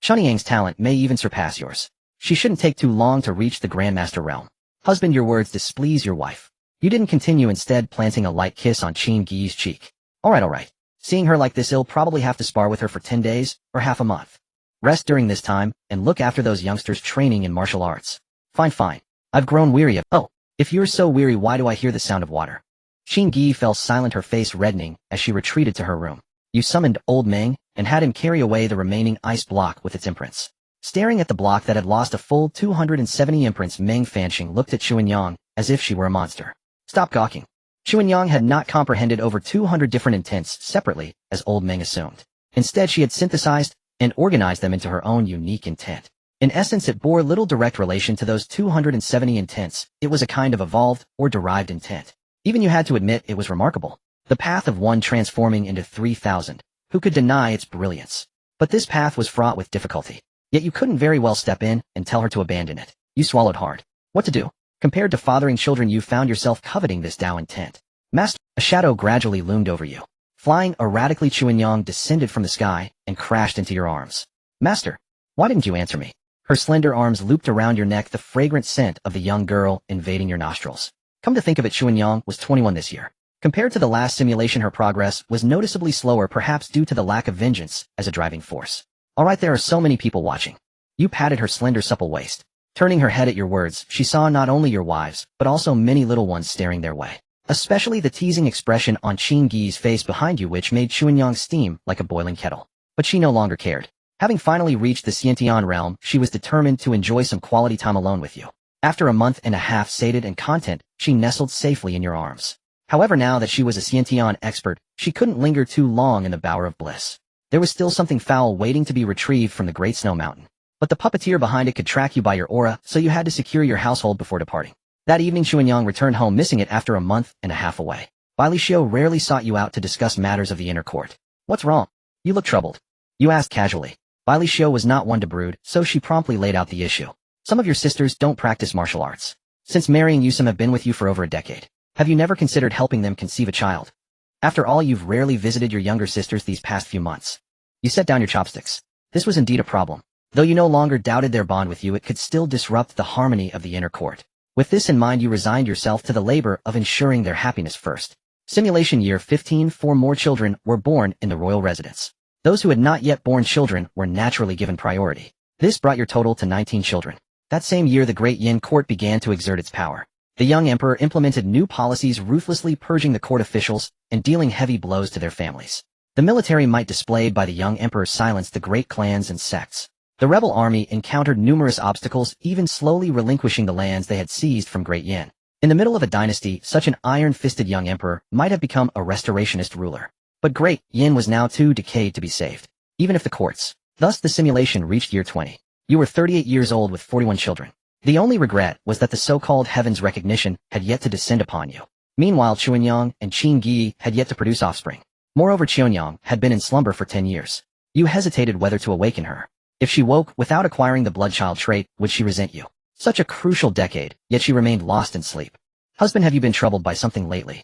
Chuanyang's talent may even surpass yours. She shouldn't take too long to reach the Grandmaster realm. Husband, your words displease your wife. You didn't continue, instead planting a light kiss on Qin Gi's cheek. Alright. Seeing her like this, you'll probably have to spar with her for 10 days, or half a month. Rest during this time, and look after those youngsters training in martial arts. Fine. I've grown weary of— if you're so weary, why do I hear the sound of water? Qin Gi fell silent, her face reddening, as she retreated to her room. You summoned old Meng, and had him carry away the remaining ice block with its imprints. Staring at the block that had lost a full 270 imprints, Meng Fanxing looked at Chuanyang as if she were a monster. Stop gawking. Chuanyang had not comprehended over 200 different intents separately, as old Meng assumed. Instead, she had synthesized and organized them into her own unique intent. In essence, it bore little direct relation to those 270 intents. It was a kind of evolved or derived intent. Even you had to admit it was remarkable. The path of one transforming into 3,000. Who could deny its brilliance? But this path was fraught with difficulty. Yet you couldn't very well step in and tell her to abandon it. You swallowed hard. What to do? Compared to fathering children, you found yourself coveting this Tao intent. Master, a shadow gradually loomed over you. Flying erratically, Chuanyang descended from the sky and crashed into your arms. Master, why didn't you answer me? Her slender arms looped around your neck, the fragrant scent of the young girl invading your nostrils. Come to think of it, Chuanyang was 21 this year. Compared to the last simulation, her progress was noticeably slower, perhaps due to the lack of vengeance as a driving force. Alright, there are so many people watching. You patted her slender, supple waist. Turning her head at your words, she saw not only your wives, but also many little ones staring their way. Especially the teasing expression on Qin Gi's face behind you, which made Chuanyang steam like a boiling kettle. But she no longer cared. Having finally reached the Xiantian realm, she was determined to enjoy some quality time alone with you. After a month and a half sated and content, she nestled safely in your arms. However, now that she was a Xiantian expert, she couldn't linger too long in the bower of bliss. There was still something foul waiting to be retrieved from the Great Snow Mountain. But the puppeteer behind it could track you by your aura, so you had to secure your household before departing. That evening, Chuanyang returned home, missing it after a month and a half away. Baili Xiu rarely sought you out to discuss matters of the inner court. What's wrong? You look troubled. You asked casually. Baili Xiu was not one to brood, so she promptly laid out the issue. Some of your sisters don't practice martial arts. Since marrying you, some have been with you for over a decade. Have you never considered helping them conceive a child? After all, you've rarely visited your younger sisters these past few months. You set down your chopsticks. This was indeed a problem. Though you no longer doubted their bond with you, it could still disrupt the harmony of the inner court. With this in mind, you resigned yourself to the labor of ensuring their happiness first. Simulation year 15, 4 more children were born in the royal residence. Those who had not yet born children were naturally given priority. This brought your total to 19 children. That same year, the Great Yin court began to exert its power. The young emperor implemented new policies, ruthlessly purging the court officials and dealing heavy blows to their families. The military might displayed by the young emperor silenced the great clans and sects. The rebel army encountered numerous obstacles, even slowly relinquishing the lands they had seized from Great Yin. In the middle of a dynasty, such an iron-fisted young emperor might have become a restorationist ruler. But Great Yin was now too decayed to be saved. even if the courts. Thus the simulation reached year 20. You were 38 years old with 41 children. The only regret was that the so-called heaven's recognition had yet to descend upon you. Meanwhile, Chuanyang and Qin Gi had yet to produce offspring. Moreover, Chuanyang had been in slumber for 10 years. You hesitated whether to awaken her. If she woke without acquiring the bloodchild trait, would she resent you? Such a crucial decade, yet she remained lost in sleep. Husband, have you been troubled by something lately?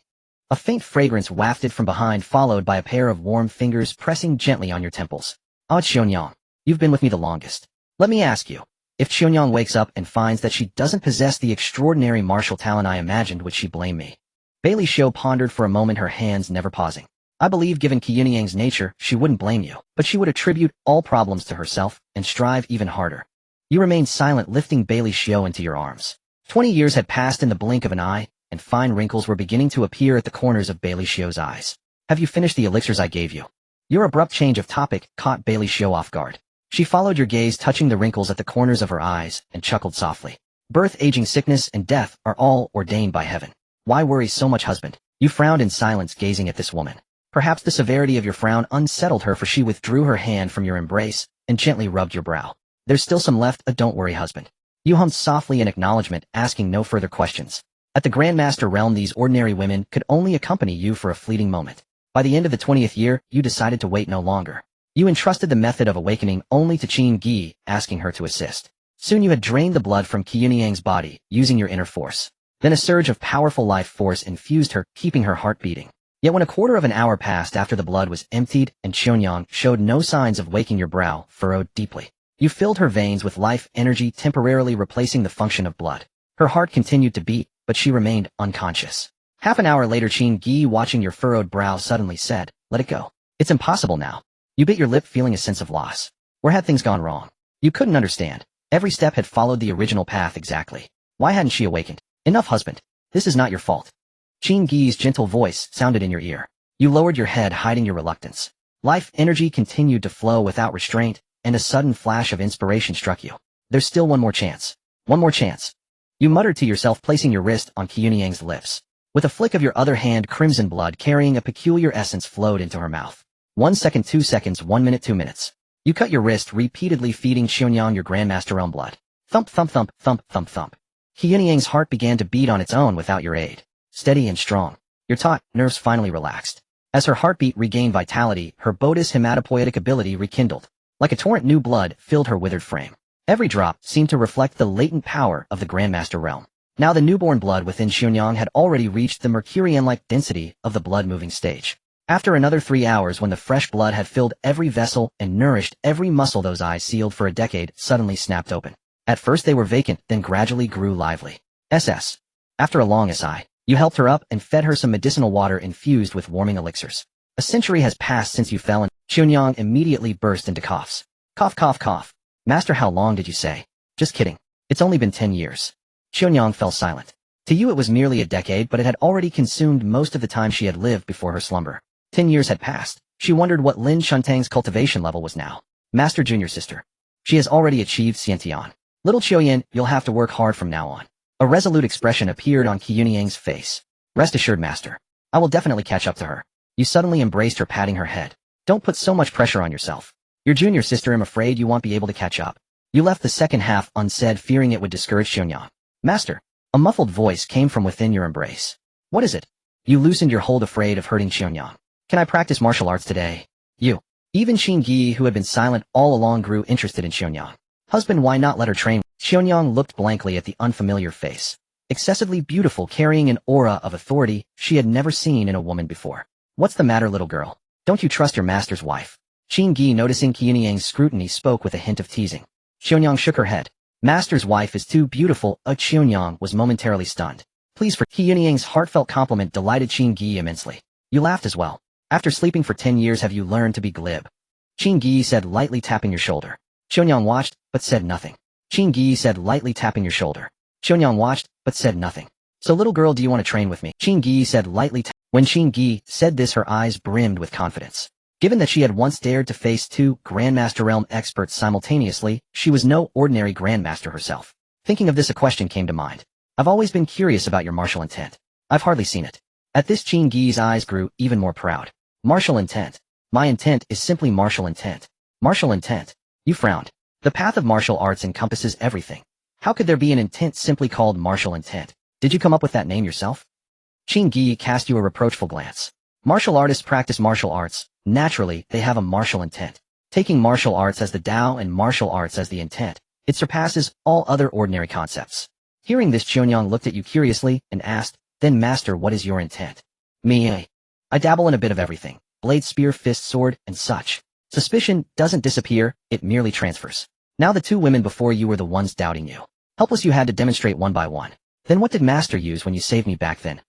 A faint fragrance wafted from behind, followed by a pair of warm fingers pressing gently on your temples. Ah, Chuanyang, you've been with me the longest. Let me ask you, if Chuanyang wakes up and finds that she doesn't possess the extraordinary martial talent I imagined, would she blame me? Bailey Xiu pondered for a moment, her hands never pausing. I believe given Qianyang's nature, she wouldn't blame you, but she would attribute all problems to herself and strive even harder. You remained silent, lifting Bailey Xiu into your arms. 20 years had passed in the blink of an eye, and fine wrinkles were beginning to appear at the corners of Bailey Xiu's eyes. Have you finished the elixirs I gave you? Your abrupt change of topic caught Bailey Xiu off guard. She followed your gaze, touching the wrinkles at the corners of her eyes, and chuckled softly. Birth, aging, sickness, and death are all ordained by heaven. Why worry so much, husband? You frowned in silence, gazing at this woman. Perhaps the severity of your frown unsettled her, for she withdrew her hand from your embrace and gently rubbed your brow. There's still some left, don't worry, husband. You hummed softly in acknowledgement, asking no further questions. At the Grandmaster realm, these ordinary women could only accompany you for a fleeting moment. By the end of the 20th year, you decided to wait no longer. You entrusted the method of awakening only to Qin Gi, asking her to assist. Soon you had drained the blood from Qianyang's body, using your inner force. Then a surge of powerful life force infused her, keeping her heart beating. Yet when a quarter of an hour passed after the blood was emptied and Chuanyang showed no signs of waking, your brow furrowed deeply. You filled her veins with life energy, temporarily replacing the function of blood. Her heart continued to beat, but she remained unconscious. Half an hour later, Qin Gi, watching your furrowed brow, suddenly said, "Let it go. It's impossible now." You bit your lip, feeling a sense of loss. Where had things gone wrong? You couldn't understand. Every step had followed the original path exactly. Why hadn't she awakened? Enough, husband. This is not your fault. Qin Gi's gentle voice sounded in your ear. You lowered your head, hiding your reluctance. Life energy continued to flow without restraint, and a sudden flash of inspiration struck you. There's still one more chance. One more chance. You muttered to yourself, placing your wrist on Qianyang's lips. With a flick of your other hand, crimson blood carrying a peculiar essence flowed into her mouth. 1 second, 2 seconds, 1 minute, 2 minutes. You cut your wrist, repeatedly feeding Chuanyang your Grandmaster realm blood. Thump, thump, thump, thump, thump, thump. Qianyang's heart began to beat on its own without your aid. Steady and strong. Your taut nerves finally relaxed. As her heartbeat regained vitality, her Bodhis hematopoietic ability rekindled. Like a torrent, new blood filled her withered frame. Every drop seemed to reflect the latent power of the Grandmaster realm. Now the newborn blood within Chuanyang had already reached the Mercurian-like density of the blood-moving stage. After another 3 hours, when the fresh blood had filled every vessel and nourished every muscle, those eyes, sealed for a decade, suddenly snapped open. At first they were vacant, then gradually grew lively. SS. After a long sigh, you helped her up and fed her some medicinal water infused with warming elixirs. A century has passed since you fell, and Chuanyang immediately burst into coughs. Cough, cough, cough. Master, how long did you say? Just kidding. It's only been 10 years. Chuanyang fell silent. To you it was merely a decade, but it had already consumed most of the time she had lived before her slumber. 10 years had passed. She wondered what Lin Shuntang's cultivation level was now. Master, junior sister. She has already achieved Xiantian. Little Chuyan, you'll have to work hard from now on. A resolute expression appeared on Qianyang's face. Rest assured, master. I will definitely catch up to her. You suddenly embraced her, patting her head. Don't put so much pressure on yourself. Your junior sister, I'm afraid you won't be able to catch up. You left the second half unsaid, fearing it would discourage Chuanyang. Master. A muffled voice came from within your embrace. What is it? You loosened your hold, afraid of hurting Chuanyang. Can I practice martial arts today? You. Even Qin Gi, who had been silent all along, grew interested in Chuanyang. Husband, why not let her train? Chuanyang looked blankly at the unfamiliar face. Excessively beautiful, carrying an aura of authority she had never seen in a woman before. What's the matter, little girl? Don't you trust your master's wife? Qin Gi, noticing Qianyang's scrutiny, spoke with a hint of teasing. Chuanyang shook her head. Master's wife is too beautiful. Chuanyang was momentarily stunned. Please, for Qianyang's heartfelt compliment delighted Qin Gi immensely. You laughed as well. After sleeping for 10 years, have you learned to be glib? Qin Gi said, lightly tapping your shoulder. Chuanyang watched, but said nothing. Qin Gi said, lightly tapping your shoulder. Chuanyang watched, but said nothing. So, little girl, do you want to train with me? Qin Gi said, lightly. When Qin Gi said this, her eyes brimmed with confidence. Given that she had once dared to face 2 Grandmaster realm experts simultaneously, she was no ordinary Grandmaster herself. Thinking of this, a question came to mind. I've always been curious about your martial intent. I've hardly seen it. At this, Qin Gi's eyes grew even more proud. Martial intent. My intent is simply martial intent. Martial intent. You frowned. The path of martial arts encompasses everything. How could there be an intent simply called martial intent? Did you come up with that name yourself? Qin Gi cast you a reproachful glance. Martial artists practice martial arts. Naturally, they have a martial intent. Taking martial arts as the Tao and martial arts as the intent, it surpasses all other ordinary concepts. Hearing this, Qianyang looked at you curiously and asked, "Then master, what is your intent?" Me. I dabble in a bit of everything. Blade, spear, fist, sword, and such. Suspicion doesn't disappear, it merely transfers. Now the two women before you were the ones doubting you. Helpless, you had to demonstrate one by one. Then what did master use when you saved me back then?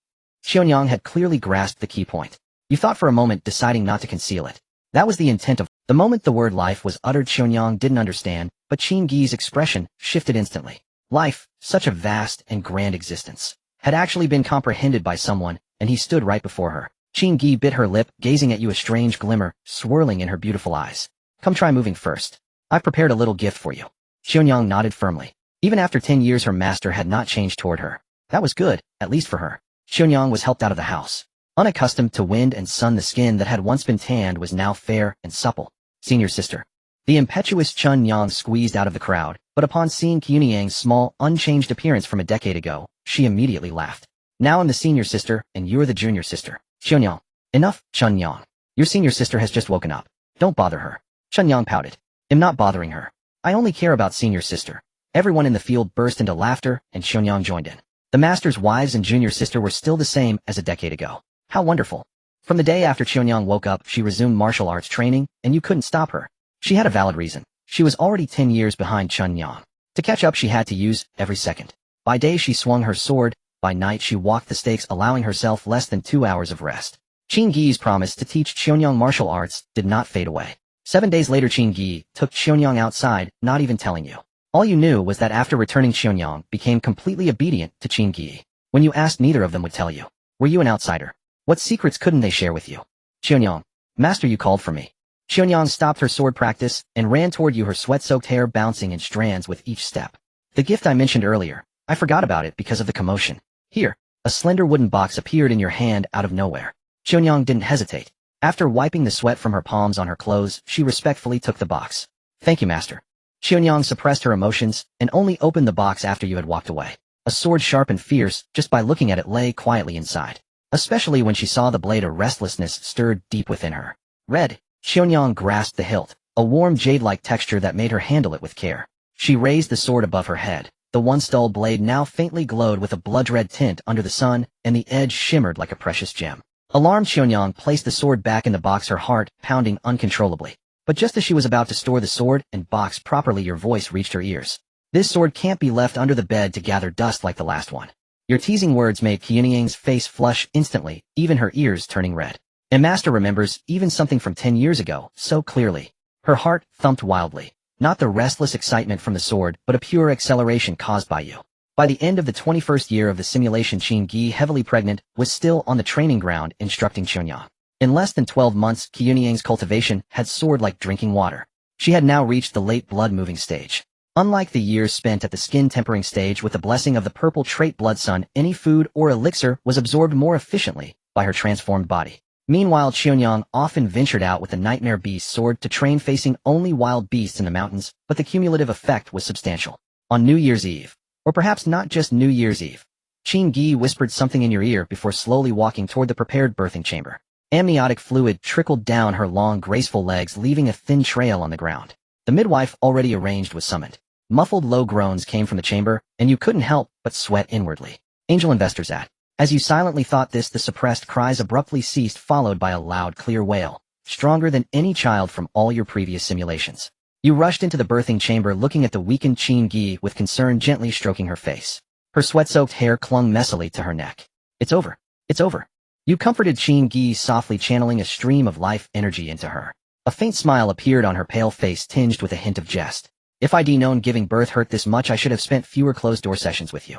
Qianyang had clearly grasped the key point. You thought for a moment, deciding not to conceal it. That was the intent of... The moment the word life was uttered, Qianyang didn't understand, but Qin Gi's expression shifted instantly. Life, such a vast and grand existence, had actually been comprehended by someone, and he stood right before her. Qin Gi bit her lip, gazing at you, a strange glimmer swirling in her beautiful eyes. Come, try moving first. I've prepared a little gift for you. Qianyang nodded firmly. Even after 10 years, her master had not changed toward her. That was good, at least for her. Qianyang was helped out of the house. Unaccustomed to wind and sun, the skin that had once been tanned was now fair and supple. Senior sister. The impetuous Chun Yang squeezed out of the crowd, but upon seeing Qianyang's small, unchanged appearance from a decade ago, she immediately laughed. Now I'm the senior sister, and you're the junior sister. Qianyang. Enough, Chun Yang. Your senior sister has just woken up. Don't bother her. Chun Yang pouted. I'm not bothering her. I only care about senior sister. Everyone in the field burst into laughter, and Qianyang joined in. The master's wives and junior sister were still the same as a decade ago. How wonderful. From the day after Qianyang woke up, she resumed martial arts training, and you couldn't stop her. She had a valid reason. She was already 10 years behind Chun Yang. To catch up, she had to use every second. By day she swung her sword, by night she walked the stakes, allowing herself less than 2 hours of rest. Qin Gi's promise to teach Qianyang martial arts did not fade away. 7 days later, Qin Gi took Qianyang outside, not even telling you. All you knew was that after returning, Qianyang became completely obedient to Qin Gi. When you asked, neither of them would tell you. Were you an outsider? What secrets couldn't they share with you? Qianyang. Master, you called for me. Qianyang stopped her sword practice and ran toward you, her sweat-soaked hair bouncing in strands with each step. The gift I mentioned earlier. I forgot about it because of the commotion. Here. A slender wooden box appeared in your hand out of nowhere. Qianyang didn't hesitate. After wiping the sweat from her palms on her clothes, she respectfully took the box. Thank you, master. Qianyang suppressed her emotions and only opened the box after you had walked away. A sword sharp and fierce, just by looking at it, lay quietly inside. Especially when she saw the blade, a restlessness stirred deep within her. Red. Qianyang grasped the hilt, a warm jade-like texture that made her handle it with care. She raised the sword above her head. The once dull blade now faintly glowed with a blood-red tint under the sun, and the edge shimmered like a precious gem. Alarmed, Qianyang placed the sword back in the box, her heart pounding uncontrollably. But just as she was about to store the sword and box properly, your voice reached her ears. This sword can't be left under the bed to gather dust like the last one. Your teasing words made Qianyang's face flush instantly, even her ears turning red. And master remembers even something from 10 years ago, so clearly. Her heart thumped wildly. Not the restless excitement from the sword, but a pure acceleration caused by you. By the end of the 21st year of the simulation, Qin Gi, heavily pregnant, was still on the training ground instructing Qianyang. In less than 12 months, Qianyang's cultivation had soared like drinking water. She had now reached the late blood-moving stage. Unlike the years spent at the skin-tempering stage, with the blessing of the purple trait blood sun, any food or elixir was absorbed more efficiently by her transformed body. Meanwhile, Qianyang often ventured out with the nightmare beast sword to train, facing only wild beasts in the mountains, but the cumulative effect was substantial. On New Year's Eve, or perhaps not just New Year's Eve, Qin Gi whispered something in your ear before slowly walking toward the prepared birthing chamber. Amniotic fluid trickled down her long, graceful legs, leaving a thin trail on the ground. The midwife, already arranged, was summoned. Muffled low groans came from the chamber, and you couldn't help but sweat inwardly. Angel investors at. As you silently thought this, the suppressed cries abruptly ceased, followed by a loud, clear wail, stronger than any child from all your previous simulations. You rushed into the birthing chamber, looking at the weakened Qin Gi with concern, gently stroking her face. Her sweat-soaked hair clung messily to her neck. It's over. It's over. You comforted Qin Gi, softly channeling a stream of life energy into her. A faint smile appeared on her pale face, tinged with a hint of jest. If I'd known giving birth hurt this much, I should have spent fewer closed-door sessions with you.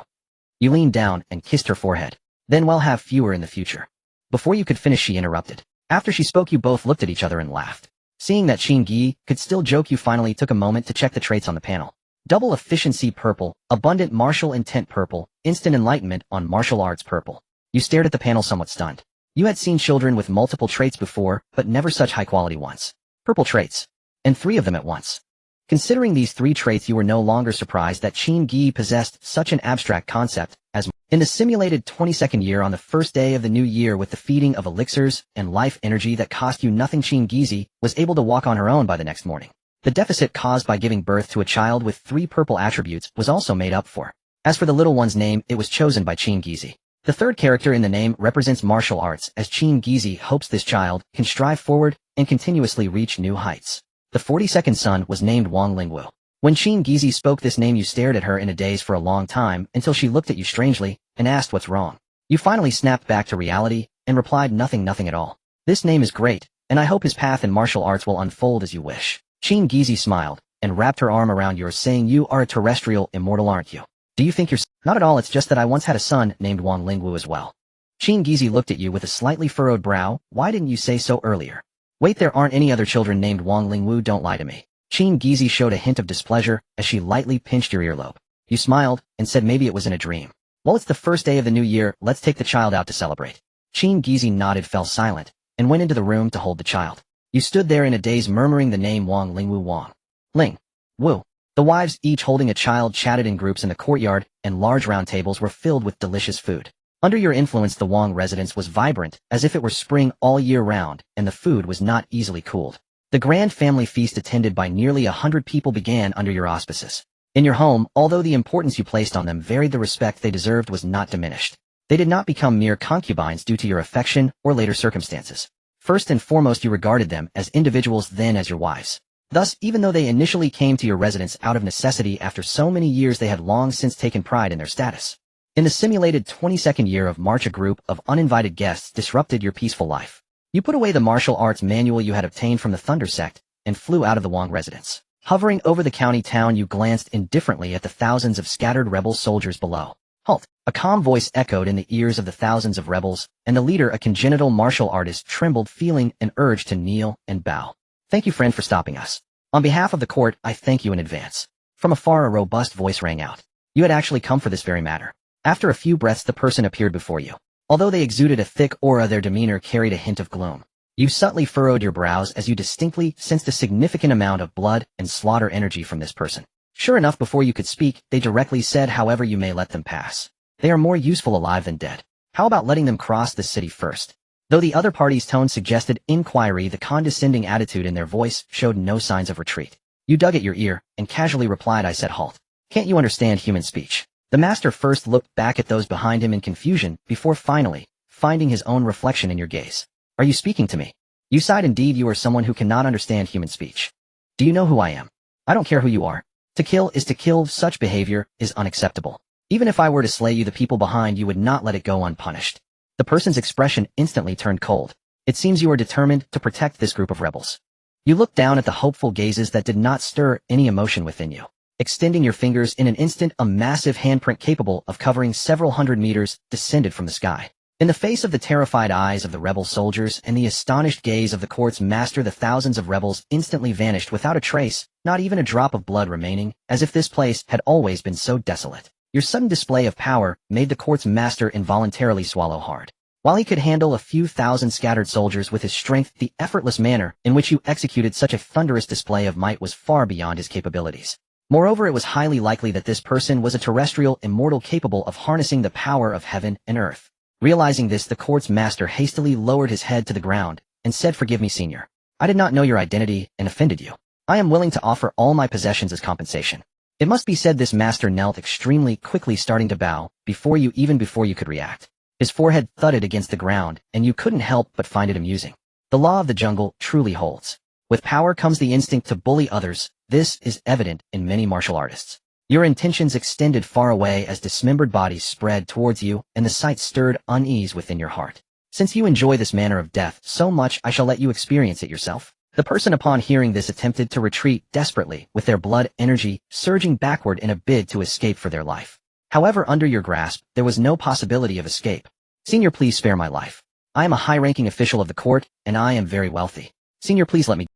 You leaned down and kissed her forehead. Then we'll have fewer in the future. Before you could finish, she interrupted. After she spoke, you both looked at each other and laughed. Seeing that Qin Gi could still joke, you finally took a moment to check the traits on the panel. Double efficiency purple, abundant martial intent purple, instant enlightenment on martial arts purple. You stared at the panel, somewhat stunned. You had seen children with multiple traits before, but never such high-quality ones. Purple traits. and 3 of them at once. Considering these 3 traits, you were no longer surprised that Qin Gi possessed such an abstract concept as in the simulated 22nd year on the first day of the new year with the feeding of elixirs and life energy that cost you nothing. Qin Gizi was able to walk on her own by the next morning. The deficit caused by giving birth to a child with 3 purple attributes was also made up for. As for the little one's name, it was chosen by Qin Gizi. The third character in the name represents martial arts, as Qin Gizi hopes this child can strive forward and continuously reach new heights. The 42nd son was named Wang Lingwu. When Qin Gizi spoke this name, you stared at her in a daze for a long time until she looked at you strangely and asked what's wrong. You finally snapped back to reality and replied nothing at all. This name is great, and I hope his path in martial arts will unfold as you wish. Qin Gizi smiled and wrapped her arm around yours, saying, you are a terrestrial immortal, aren't you? Do you think you're... Not at all, it's just that I once had a son named Wang Lingwu as well. Qin Gizi looked at you with a slightly furrowed brow. Why didn't you say so earlier? Wait, there aren't any other children named Wang Lingwu, don't lie to me. Qin Gizi showed a hint of displeasure as she lightly pinched your earlobe. You smiled and said maybe it was in a dream. Well, it's the first day of the new year, let's take the child out to celebrate. Qin Gizi nodded, fell silent, and went into the room to hold the child. You stood there in a daze murmuring the name Wang Lingwu. Wang Ling Wu. The wives, each holding a child, chatted in groups in the courtyard, and large round tables were filled with delicious food. Under your influence, the Wang residence was vibrant, as if it were spring all year round, and the food was not easily cooled. The grand family feast attended by nearly 100 people began under your auspices. In your home, although the importance you placed on them varied, the respect they deserved was not diminished. They did not become mere concubines due to your affection or later circumstances. First and foremost, you regarded them as individuals, then as your wives. Thus, even though they initially came to your residence out of necessity, after so many years they had long since taken pride in their status. In the simulated 22nd year of March, a group of uninvited guests disrupted your peaceful life. You put away the martial arts manual you had obtained from the Thunder sect and flew out of the Wang residence. Hovering over the county town, you glanced indifferently at the thousands of scattered rebel soldiers below. Halt! A calm voice echoed in the ears of the thousands of rebels, and the leader, a congenital martial artist, trembled, feeling an urge to kneel and bow. Thank you, friend, for stopping us. On behalf of the court, I thank you in advance. From afar, a robust voice rang out. You had actually come for this very matter. After a few breaths, the person appeared before you. Although they exuded a thick aura, their demeanor carried a hint of gloom. You subtly furrowed your brows as you distinctly sensed a significant amount of blood and slaughter energy from this person. Sure enough, before you could speak, they directly said, however, you may let them pass. They are more useful alive than dead. How about letting them cross the city first? Though the other party's tone suggested inquiry, the condescending attitude in their voice showed no signs of retreat. You dug at your ear and casually replied, I said halt. Can't you understand human speech? The master first looked back at those behind him in confusion before finally finding his own reflection in your gaze. Are you speaking to me? You sighed. Indeed, you are someone who cannot understand human speech. Do you know who I am? I don't care who you are. To kill is to kill. Such behavior is unacceptable. Even if I were to slay you, the people behind you would not let it go unpunished. The person's expression instantly turned cold. It seems you are determined to protect this group of rebels. You looked down at the hopeful gazes that did not stir any emotion within you. Extending your fingers, in an instant, a massive handprint capable of covering several hundred meters descended from the sky. In the face of the terrified eyes of the rebel soldiers and the astonished gaze of the court's master, the thousands of rebels instantly vanished without a trace, not even a drop of blood remaining, as if this place had always been so desolate. Your sudden display of power made the court's master involuntarily swallow hard. While he could handle a few thousand scattered soldiers with his strength, the effortless manner in which you executed such a thunderous display of might was far beyond his capabilities. Moreover, it was highly likely that this person was a terrestrial immortal capable of harnessing the power of heaven and earth. Realizing this, the court's master hastily lowered his head to the ground and said, Forgive me, senior. I did not know your identity and offended you. I am willing to offer all my possessions as compensation. It must be said this master knelt extremely quickly, starting to bow before you could react. His forehead thudded against the ground, and you couldn't help but find it amusing. The law of the jungle truly holds. With power comes the instinct to bully others. This is evident in many martial artists. Your intentions extended far away as dismembered bodies spread towards you, and the sight stirred unease within your heart. Since you enjoy this manner of death so much, I shall let you experience it yourself. The person, upon hearing this, attempted to retreat desperately, with their blood energy surging backward in a bid to escape for their life. However, under your grasp, there was no possibility of escape. Senior, please spare my life. I am a high-ranking official of the court, and I am very wealthy. Senior, please let me.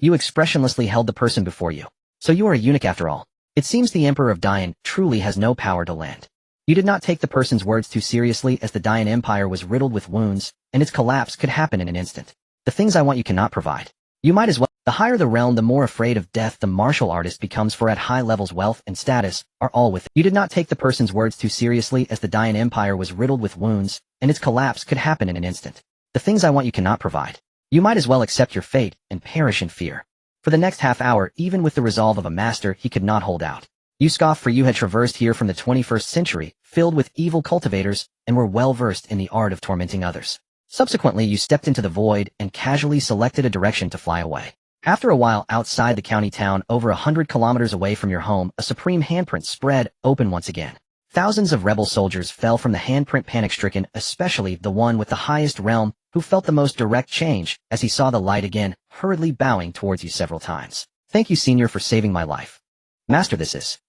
You expressionlessly held the person before you. So you are a eunuch after all. It seems the Emperor of Dian truly has no power to land. You did not take the person's words too seriously, as the Dayan Empire was riddled with wounds, and its collapse could happen in an instant. The things I want you cannot provide. You might as well. The higher the realm, the more afraid of death the martial artist becomes, for at high levels wealth and status are all within. You did not take the person's words too seriously, as the Dayan Empire was riddled with wounds, and its collapse could happen in an instant. The things I want you cannot provide. You might as well accept your fate and perish in fear. For the next half hour, even with the resolve of a master, he could not hold out. You scoffed, for you had traversed here from the 21st century, filled with evil cultivators, and were well versed in the art of tormenting others. Subsequently, you stepped into the void and casually selected a direction to fly away. After a while, outside the county town, over 100 kilometers away from your home, a supreme handprint spread open once again. Thousands of rebel soldiers fell from the handprint, panic-stricken, especially the one with the highest realm, who felt the most direct change as he saw the light again, hurriedly bowing towards you several times. Thank you, senior, for saving my life. Master, this is...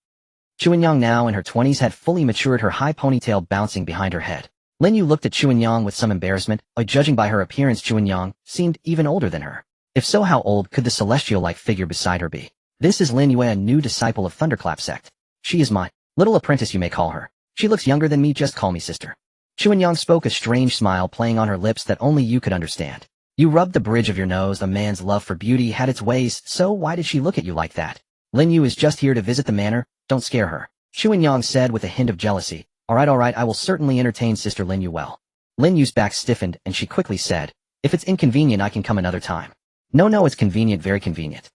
Chuanyang, now in her 20s, had fully matured, her high ponytail bouncing behind her head. Lin Yu looked at Chuanyang with some embarrassment, but judging by her appearance, Chuanyang seemed even older than her. If so, how old could the celestial-like figure beside her be? This is Lin Yue, a new disciple of Thunderclap sect. She is my little apprentice, you may call her. She looks younger than me, just call me sister. Chuanyang spoke, a strange smile playing on her lips that only you could understand. You rubbed the bridge of your nose. A man's love for beauty had its ways, so why did she look at you like that? Lin Yu is just here to visit the manor, don't scare her. Chuanyang said with a hint of jealousy. Alright, I will certainly entertain Sister Lin Yu well. Lin Yu's back stiffened, and she quickly said, if it's inconvenient, I can come another time. No, it's convenient, very convenient.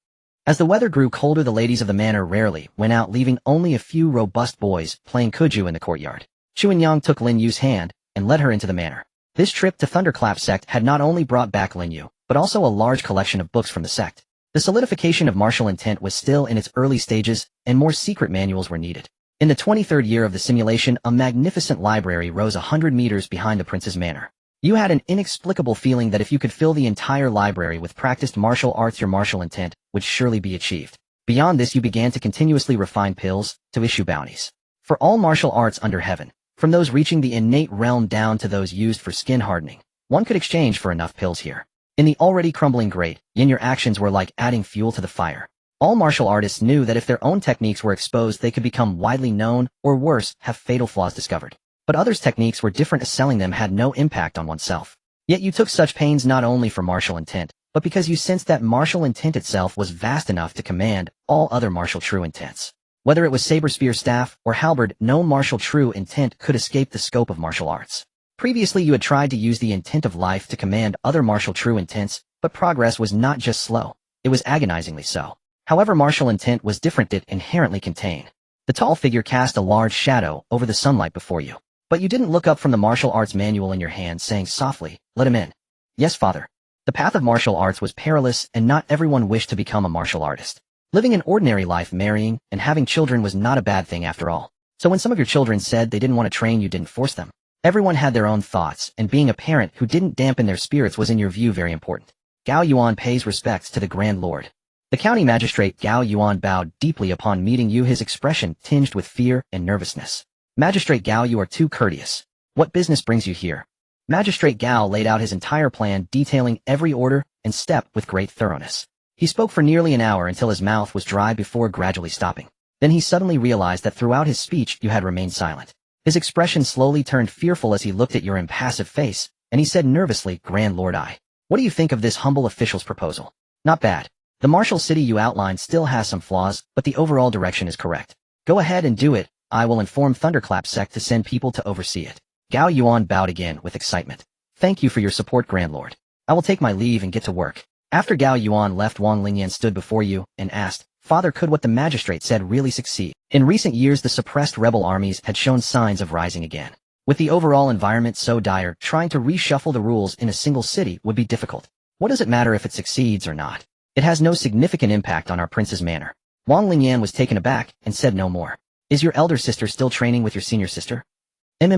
As the weather grew colder, the ladies of the manor rarely went out, leaving only a few robust boys playing kuju in the courtyard. Chuanyang took Lin Yu's hand and led her into the manor. This trip to Thunderclap sect had not only brought back Lin Yu, but also a large collection of books from the sect. The solidification of martial intent was still in its early stages, and more secret manuals were needed. In the 23rd year of the simulation, a magnificent library rose 100 meters behind the prince's manor. You had an inexplicable feeling that if you could fill the entire library with practiced martial arts, your martial intent would surely be achieved. Beyond this, you began to continuously refine pills to issue bounties. For all martial arts under heaven, from those reaching the innate realm down to those used for skin hardening, one could exchange for enough pills here. In the already crumbling grate, yin, your actions were like adding fuel to the fire. All martial artists knew that if their own techniques were exposed, they could become widely known, or worse, have fatal flaws discovered. But others' techniques were different, as selling them had no impact on oneself. Yet you took such pains not only for martial intent, but because you sensed that martial intent itself was vast enough to command all other martial true intents. Whether it was saber, spear, staff, or halberd, no martial true intent could escape the scope of martial arts. Previously, you had tried to use the intent of life to command other martial true intents, but progress was not just slow, it was agonizingly so. However, martial intent was different, it inherently contained. The tall figure cast a large shadow over the sunlight before you. But you didn't look up from the martial arts manual in your hand, saying softly, let him in. Yes, father. The path of martial arts was perilous, and not everyone wished to become a martial artist. Living an ordinary life, marrying, and having children was not a bad thing after all. So when some of your children said they didn't want to train, you didn't force them. Everyone had their own thoughts, and being a parent who didn't dampen their spirits was in your view very important. Gao Yuan pays respects to the Grand Lord. The county magistrate Gao Yuan bowed deeply upon meeting you, his expression tinged with fear and nervousness. Magistrate Gao, you are too courteous. What business brings you here? Magistrate Gao laid out his entire plan, detailing every order and step with great thoroughness. He spoke for nearly an hour until his mouth was dry before gradually stopping. Then he suddenly realized that throughout his speech you had remained silent. His expression slowly turned fearful as he looked at your impassive face, and he said nervously, Grand Lord, what do you think of this humble official's proposal? Not bad. The martial city you outlined still has some flaws, but the overall direction is correct. Go ahead and do it. I will inform Thunderclap sect to send people to oversee it. Gao Yuan bowed again with excitement. Thank you for your support, Grand Lord. I will take my leave and get to work. After Gao Yuan left, Wang Lingyan stood before you and asked, Father, could what the magistrate said really succeed? In recent years, the suppressed rebel armies had shown signs of rising again. With the overall environment so dire, trying to reshuffle the rules in a single city would be difficult. What does it matter if it succeeds or not? It has no significant impact on our prince's manor. Wang Lingyan was taken aback and said no more. Is your elder sister still training with your senior sister?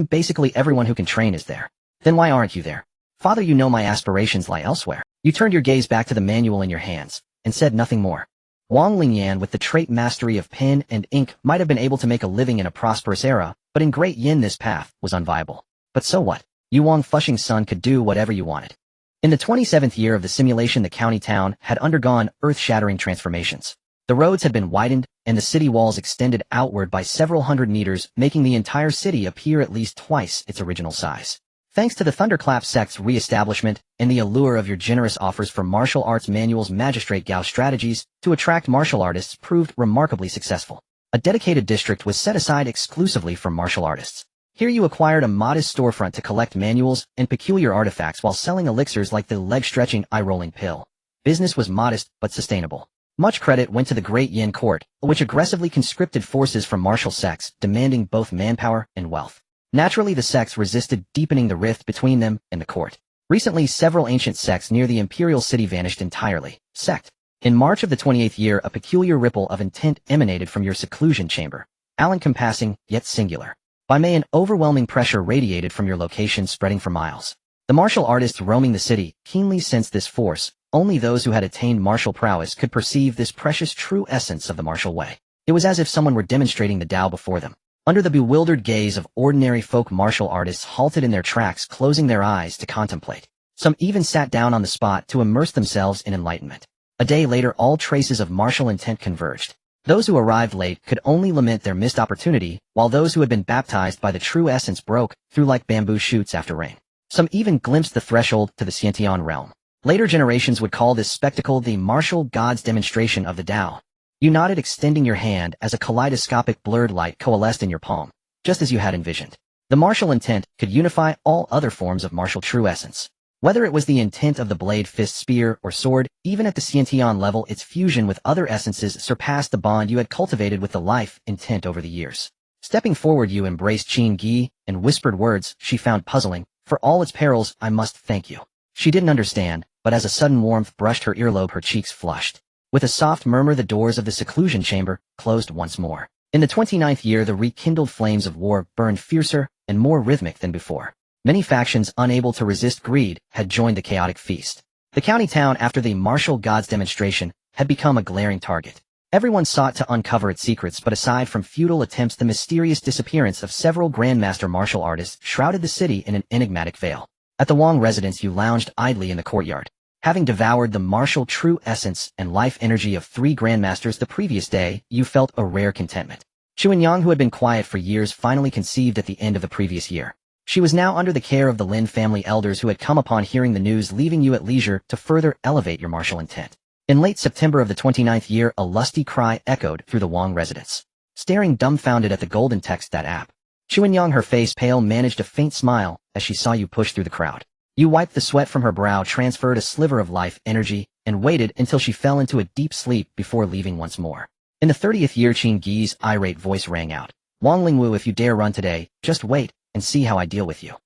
Basically everyone who can train is there. Then why aren't you there? Father, you know my aspirations lie elsewhere. You turned your gaze back to the manual in your hands and said nothing more. Wang Lingyan, with the trait mastery of pen and ink, might have been able to make a living in a prosperous era, but in Great Yin this path was unviable. But so what? You Wang Fusheng's son could do whatever you wanted. In the 27th year of the simulation, the county town had undergone earth-shattering transformations. The roads had been widened, and the city walls extended outward by several hundred meters, making the entire city appear at least twice its original size. Thanks to the Thunderclap sect's re-establishment and the allure of your generous offers for martial arts manuals, Magistrate Gao's strategies to attract martial artists proved remarkably successful. A dedicated district was set aside exclusively for martial artists. Here you acquired a modest storefront to collect manuals and peculiar artifacts while selling elixirs like the leg-stretching, eye-rolling pill. Business was modest but sustainable. Much credit went to the Great Yin Court, which aggressively conscripted forces from martial sects, demanding both manpower and wealth. Naturally, the sects resisted, deepening the rift between them and the court. Recently, several ancient sects near the imperial city vanished entirely. Sect. In March of the 28th year, a peculiar ripple of intent emanated from your seclusion chamber, all-encompassing, yet singular. By May, an overwhelming pressure radiated from your location, spreading for miles. The martial artists roaming the city keenly sensed this force. Only those who had attained martial prowess could perceive this precious true essence of the martial way. It was as if someone were demonstrating the Tao before them. Under the bewildered gaze of ordinary folk, martial artists halted in their tracks, closing their eyes to contemplate. Some even sat down on the spot to immerse themselves in enlightenment. A day later, all traces of martial intent converged. Those who arrived late could only lament their missed opportunity, while those who had been baptized by the true essence broke through like bamboo shoots after rain. Some even glimpsed the threshold to the Xiantian realm. Later generations would call this spectacle the martial god's demonstration of the Tao. You nodded, extending your hand as a kaleidoscopic blurred light coalesced in your palm, just as you had envisioned. The martial intent could unify all other forms of martial true essence. Whether it was the intent of the blade, fist, spear, or sword, even at the Xiantian level, its fusion with other essences surpassed the bond you had cultivated with the life intent over the years. Stepping forward, you embraced Qin Gi and whispered words she found puzzling. For all its perils, I must thank you. She didn't understand, but as a sudden warmth brushed her earlobe, her cheeks flushed. With a soft murmur, the doors of the seclusion chamber closed once more. In the 29th year, the rekindled flames of war burned fiercer and more rhythmic than before. Many factions, unable to resist greed, had joined the chaotic feast. The county town, after the martial god's demonstration, had become a glaring target. Everyone sought to uncover its secrets, but aside from futile attempts, the mysterious disappearance of several grandmaster martial artists shrouded the city in an enigmatic veil. At the Wang residence, you lounged idly in the courtyard. Having devoured the martial true essence and life energy of 3 grandmasters the previous day, you felt a rare contentment. Chuanyang, who had been quiet for years, finally conceived at the end of the previous year. She was now under the care of the Lin family elders, who had come upon hearing the news, leaving you at leisure to further elevate your martial intent. In late September of the 29th year, a lusty cry echoed through the Wang residence. Staring dumbfounded at the golden text that app, Chuanyang, her face pale, managed a faint smile as she saw you push through the crowd. You wiped the sweat from her brow, transferred a sliver of life energy, and waited until she fell into a deep sleep before leaving once more. In the 30th year, Qin Gi's irate voice rang out. Wang Lingwu, if you dare run today, just wait and see how I deal with you.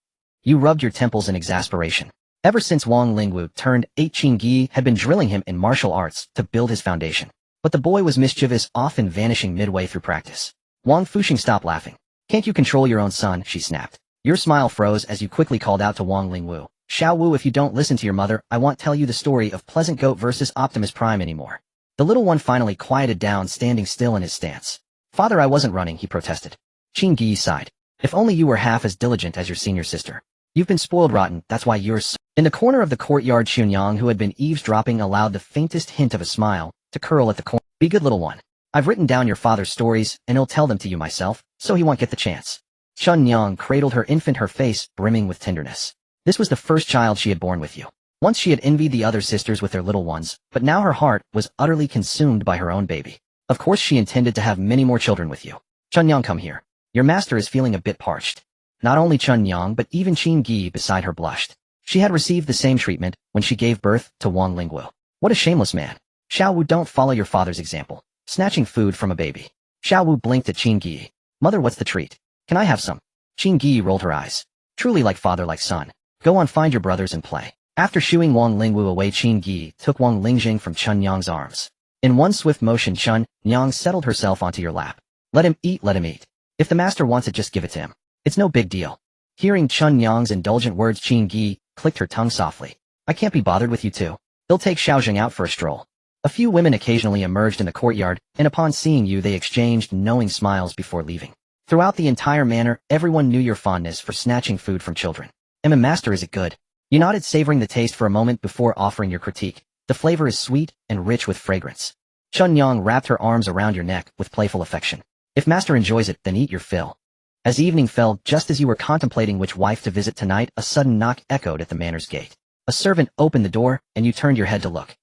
You rubbed your temples in exasperation. Ever since Wang Lingwu turned 8, Qin Gi had been drilling him in martial arts to build his foundation. But the boy was mischievous, often vanishing midway through practice. Wang Fusheng, stop laughing. Can't you control your own son? She snapped. Your smile froze as you quickly called out to Wang Lingwu. Xiao Wu, if you don't listen to your mother, I won't tell you the story of Pleasant Goat versus Optimus Prime anymore. The little one finally quieted down, standing still in his stance. Father, I wasn't running, he protested. Qin Gi sighed. If only you were half as diligent as your senior sister. You've been spoiled rotten, that's why you're so— In the corner of the courtyard, Chuanyang, who had been eavesdropping, allowed the faintest hint of a smile to curl at the corner. Be good, little one. I've written down your father's stories, and I'll tell them to you myself, so he won't get the chance. Chuanyang cradled her infant, her face brimming with tenderness. This was the first child she had born with you. Once she had envied the other sisters with their little ones, but now her heart was utterly consumed by her own baby. Of course she intended to have many more children with you. Chuanyang, come here. Your master is feeling a bit parched. Not only Chuanyang, but even Qin Gi beside her blushed. She had received the same treatment when she gave birth to Wang Lingwu. What a shameless man. Xiao Wu, don't follow your father's example, snatching food from a baby. Xiao Wu blinked at Qin Gi. Mother, what's the treat? Can I have some? Qin Gi rolled her eyes. Truly like father, like son. Go on, find your brothers and play. After shooing Wang Lingwu away, Qin Gi took Wang Lingjing from Chuanyang's arms. In one swift motion, Chuanyang settled herself onto your lap. Let him eat, let him eat. If the master wants it, just give it to him. It's no big deal. Hearing Chuanyang's indulgent words, Qin Gi clicked her tongue softly. I can't be bothered with you two. They'll take Xiaojing out for a stroll. A few women occasionally emerged in the courtyard, and upon seeing you they exchanged knowing smiles before leaving. Throughout the entire manor, everyone knew your fondness for snatching food from children. Master, is it good? You nodded, savoring the taste for a moment before offering your critique. The flavor is sweet and rich with fragrance. Chun Yang wrapped her arms around your neck with playful affection. If master enjoys it, then eat your fill. As evening fell, just as you were contemplating which wife to visit tonight, a sudden knock echoed at the manor's gate. A servant opened the door, and you turned your head to look.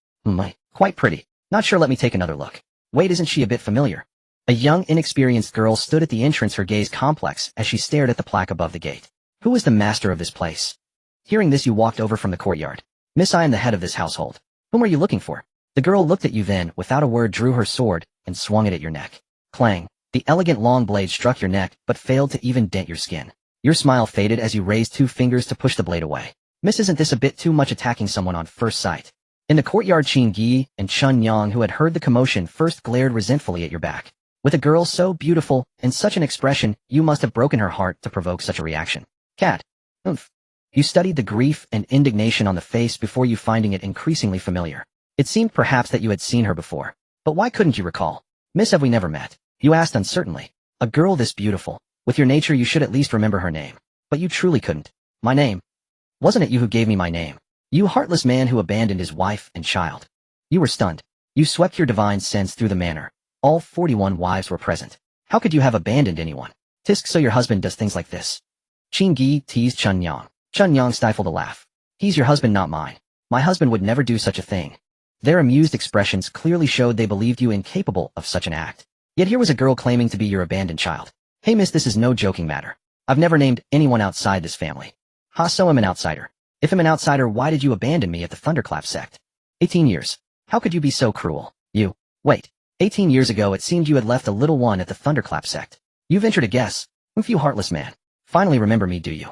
Quite pretty. Not sure, let me take another look. Wait, isn't she a bit familiar? A young, inexperienced girl stood at the entrance, her gaze complex as she stared at the plaque above the gate. Who is the master of this place? Hearing this, you walked over from the courtyard. Miss, I am the head of this household. Whom are you looking for? The girl looked at you, then, without a word, drew her sword and swung it at your neck. Clang. The elegant long blade struck your neck, but failed to even dent your skin. Your smile faded as you raised 2 fingers to push the blade away. Miss, isn't this a bit too much, attacking someone on first sight? In the courtyard, Qin Gi and Chun Yang, who had heard the commotion, first glared resentfully at your back. With a girl so beautiful and such an expression, you must have broken her heart to provoke such a reaction. Cat. Oomph. You studied the grief and indignation on the face before you finding it increasingly familiar. It seemed perhaps that you had seen her before. But why couldn't you recall? Miss, have we never met? You asked uncertainly. A girl this beautiful. With your nature, you should at least remember her name. But you truly couldn't. My name? Wasn't it you who gave me my name? You heartless man who abandoned his wife and child. You were stunned. You swept your divine sense through the manor. All 41 wives were present. How could you have abandoned anyone? Tisk, so your husband does things like this? Qin Gi teased Chun Yang. Chun Yang stifled a laugh. He's your husband, not mine. My husband would never do such a thing. Their amused expressions clearly showed they believed you incapable of such an act. Yet here was a girl claiming to be your abandoned child. Hey miss, this is no joking matter. I've never named anyone outside this family. Ha, so I'm an outsider. If I'm an outsider, why did you abandon me at the Thunderclap sect? 18 years. How could you be so cruel? Wait. 18 years ago it seemed you had left a little one at the Thunderclap sect. You ventured a guess. You heartless man. Finally remember me, do you?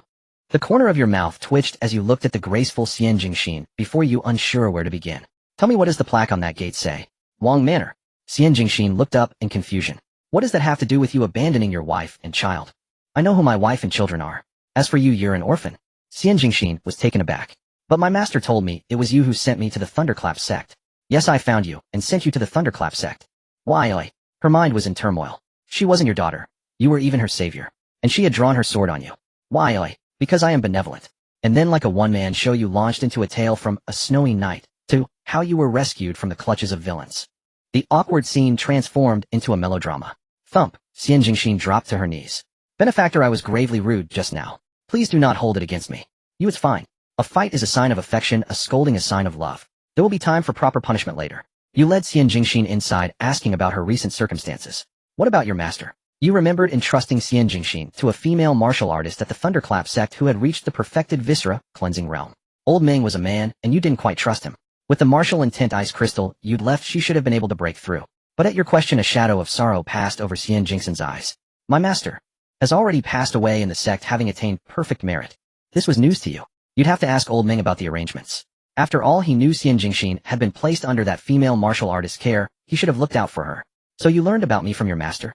The corner of your mouth twitched as you looked at the graceful Xian Jingxin before you unsure where to begin. Tell me, what does the plaque on that gate say? Wang Manor. Xian Jingxin looked up in confusion. What does that have to do with you abandoning your wife and child? I know who my wife and children are. As for you, you're an orphan. Xian Jingxin was taken aback. But my master told me it was you who sent me to the Thunderclap sect. Yes, I found you and sent you to the Thunderclap sect. Why? Her mind was in turmoil. She wasn't your daughter. You were even her savior. And she had drawn her sword on you. Why? Because I am benevolent. And then, like a one-man show, you launched into a tale from a snowy night to how you were rescued from the clutches of villains. The awkward scene transformed into a melodrama. Thump. Xian Jingxin dropped to her knees. Benefactor, I was gravely rude just now. Please do not hold it against me. It's fine. A fight is a sign of affection, a scolding a sign of love. There will be time for proper punishment later. You led Xian Jingxin inside, asking about her recent circumstances. What about your master? You remembered entrusting Xian Jingxin to a female martial artist at the Thunderclap sect who had reached the perfected viscera cleansing realm. Old Ming was a man, and you didn't quite trust him. With the martial intent ice crystal you'd left, she should have been able to break through. But at your question, a shadow of sorrow passed over Xian Jingxin's eyes. My master has already passed away in the sect, having attained perfect merit. This was news to you. You'd have to ask Old Ming about the arrangements. After all, he knew Xian Jingxin had been placed under that female martial artist's care. He should have looked out for her. So you learned about me from your master?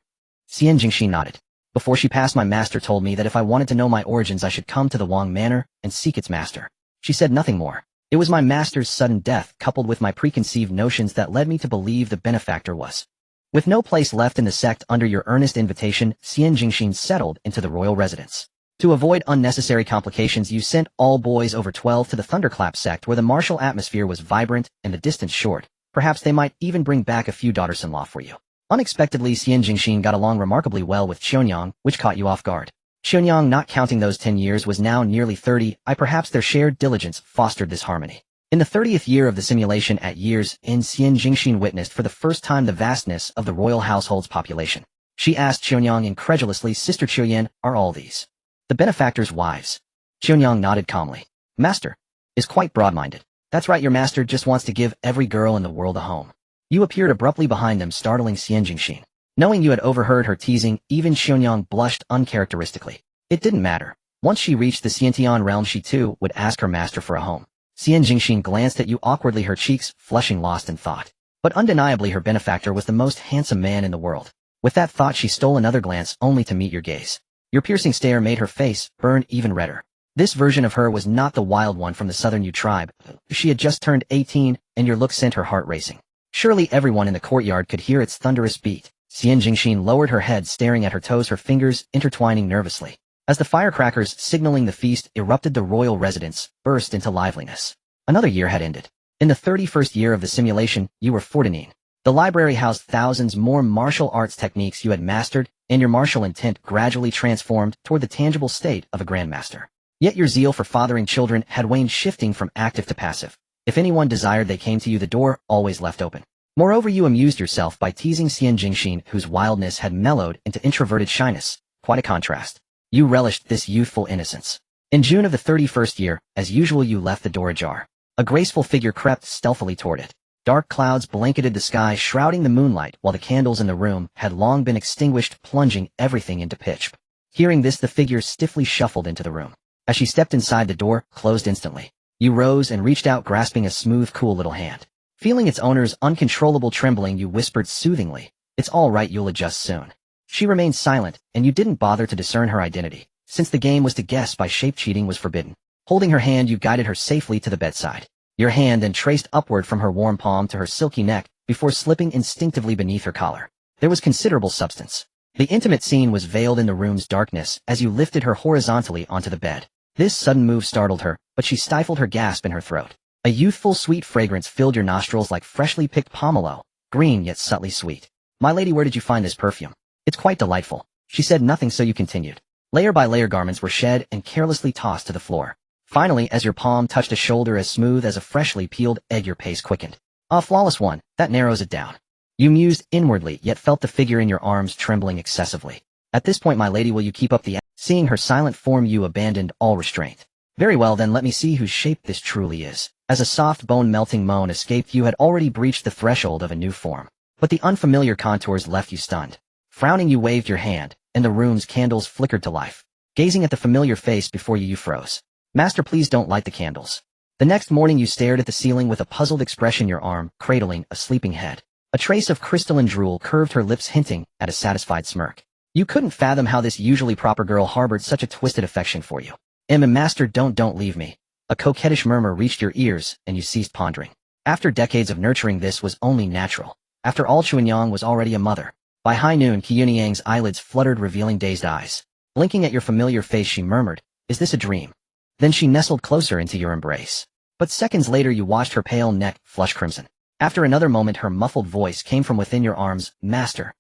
Xian Jingxin nodded. Before she passed, my master told me that if I wanted to know my origins, I should come to the Wang Manor and seek its master. She said nothing more. It was my master's sudden death, coupled with my preconceived notions, that led me to believe the benefactor was. With no place left in the sect under your earnest invitation, Xian Jingxin settled into the royal residence. To avoid unnecessary complications, you sent all boys over 12 to the Thunderclap sect, where the martial atmosphere was vibrant and the distance short. Perhaps they might even bring back a few daughters-in-law for you. Unexpectedly, Xian Jingxin got along remarkably well with Qionyang, which caught you off guard. Qionyang, not counting those 10 years, was now nearly 30. Perhaps their shared diligence fostered this harmony. In the 30th year of the simulation, at year's end, Xian Jingxin witnessed for the first time the vastness of the royal household's population. She asked Qionyang incredulously, Sister Qiuyan, are all these the benefactor's wives? Qionyang nodded calmly. Master is quite broad-minded. That's right, your master just wants to give every girl in the world a home. You appeared abruptly behind them, startling Xian Jingxin. Knowing you had overheard her teasing, even Qionyang blushed uncharacteristically. It didn't matter. Once she reached the Xiantian realm, she too would ask her master for a home. Xian Jingxin glanced at you awkwardly, her cheeks flushing, lost in thought. But undeniably her benefactor was the most handsome man in the world. With that thought, she stole another glance, only to meet your gaze. Your piercing stare made her face burn even redder. This version of her was not the wild one from the southern Yu tribe. She had just turned 18, and your look sent her heart racing. Surely everyone in the courtyard could hear its thunderous beat. Xian Jingxin lowered her head, staring at her toes, her fingers intertwining nervously. As the firecrackers signaling the feast erupted, the royal residence burst into liveliness. Another year had ended. In the 31st year of the simulation, you were 14. The library housed thousands more martial arts techniques you had mastered, and your martial intent gradually transformed toward the tangible state of a grandmaster. Yet your zeal for fathering children had waned, shifting from active to passive. If anyone desired, they came to you, the door always left open. Moreover, you amused yourself by teasing Xian Jingxin, whose wildness had mellowed into introverted shyness. Quite a contrast. You relished this youthful innocence. In June of the 31st year, as usual, you left the door ajar. A graceful figure crept stealthily toward it. Dark clouds blanketed the sky, shrouding the moonlight, while the candles in the room had long been extinguished, plunging everything into pitch. Hearing this, the figure stiffly shuffled into the room. As she stepped inside, the door closed instantly. You rose and reached out, grasping a smooth, cool little hand. Feeling its owner's uncontrollable trembling, you whispered soothingly, "It's all right, you'll adjust soon." She remained silent, and you didn't bother to discern her identity, since the game was to guess by shape. Cheating was forbidden. Holding her hand, you guided her safely to the bedside. Your hand then traced upward from her warm palm to her silky neck, before slipping instinctively beneath her collar. There was considerable substance. The intimate scene was veiled in the room's darkness as you lifted her horizontally onto the bed. This sudden move startled her, but she stifled her gasp in her throat. A youthful, sweet fragrance filled your nostrils like freshly picked pomelo, green yet subtly sweet. "My lady, where did you find this perfume?" "It's quite delightful." She said nothing, so you continued. Layer by layer, garments were shed and carelessly tossed to the floor. Finally, as your palm touched a shoulder as smooth as a freshly peeled egg, your pace quickened. "Ah, flawless one, that narrows it down." You mused inwardly, yet felt the figure in your arms trembling excessively. "At this point, my lady, will you keep up the..." Seeing her silent form, you abandoned all restraint. "Very well, then let me see whose shape this truly is." As a soft bone-melting moan escaped, you had already breached the threshold of a new form. But the unfamiliar contours left you stunned. Frowning, you waved your hand, and the room's candles flickered to life. Gazing at the familiar face before you, you froze. "Master, please don't light the candles." The next morning, you stared at the ceiling with a puzzled expression, your arm cradling a sleeping head. A trace of crystalline drool curved her lips, hinting at a satisfied smirk. You couldn't fathom how this usually proper girl harbored such a twisted affection for you. Master, don't leave me." A coquettish murmur reached your ears, and you ceased pondering. After decades of nurturing, this was only natural. After all, Chuanyang was already a mother. By high noon, Qianyang's eyelids fluttered, revealing dazed eyes. Blinking at your familiar face, she murmured, "Is this a dream?" Then she nestled closer into your embrace. But seconds later, you watched her pale neck flush crimson. After another moment, her muffled voice came from within your arms, "Master."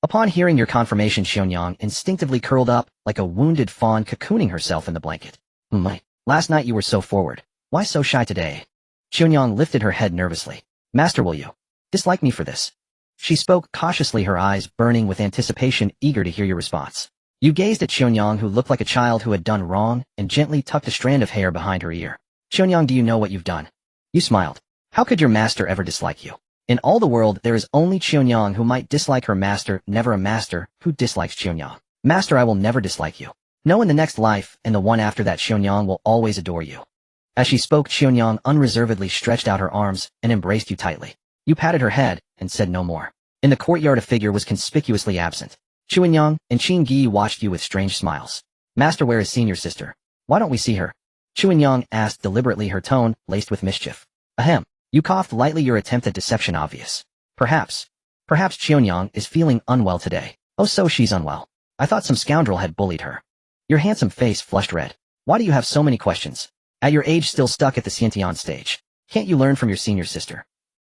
Upon hearing your confirmation, Qianyang instinctively curled up, like a wounded fawn cocooning herself in the blanket. Last night you were so forward. Why so shy today?" Qianyang lifted her head nervously. "Master, will you dislike me for this?" She spoke cautiously, her eyes burning with anticipation, eager to hear your response. You gazed at Qianyang, who looked like a child who had done wrong, and gently tucked a strand of hair behind her ear. "Qianyang, do you know what you've done?" You smiled. "How could your master ever dislike you? In all the world, there is only Qianyang who might dislike her master, never a master who dislikes Qianyang." "Master, I will never dislike you. No, in the next life, and the one after that, Qianyang will always adore you." As she spoke, Qianyang unreservedly stretched out her arms and embraced you tightly. You patted her head and said no more. In the courtyard, a figure was conspicuously absent. Qianyang and Qin Gi watched you with strange smiles. "Master, where is senior sister? Why don't we see her?" Qianyang asked deliberately, her tone laced with mischief. "Ahem." You coughed lightly, your attempt at deception obvious. Perhaps Qianyang is feeling unwell today." "Oh, so she's unwell. I thought some scoundrel had bullied her." Your handsome face flushed red. "Why do you have so many questions? At your age, still stuck at the Xiantian stage. Can't you learn from your senior sister?"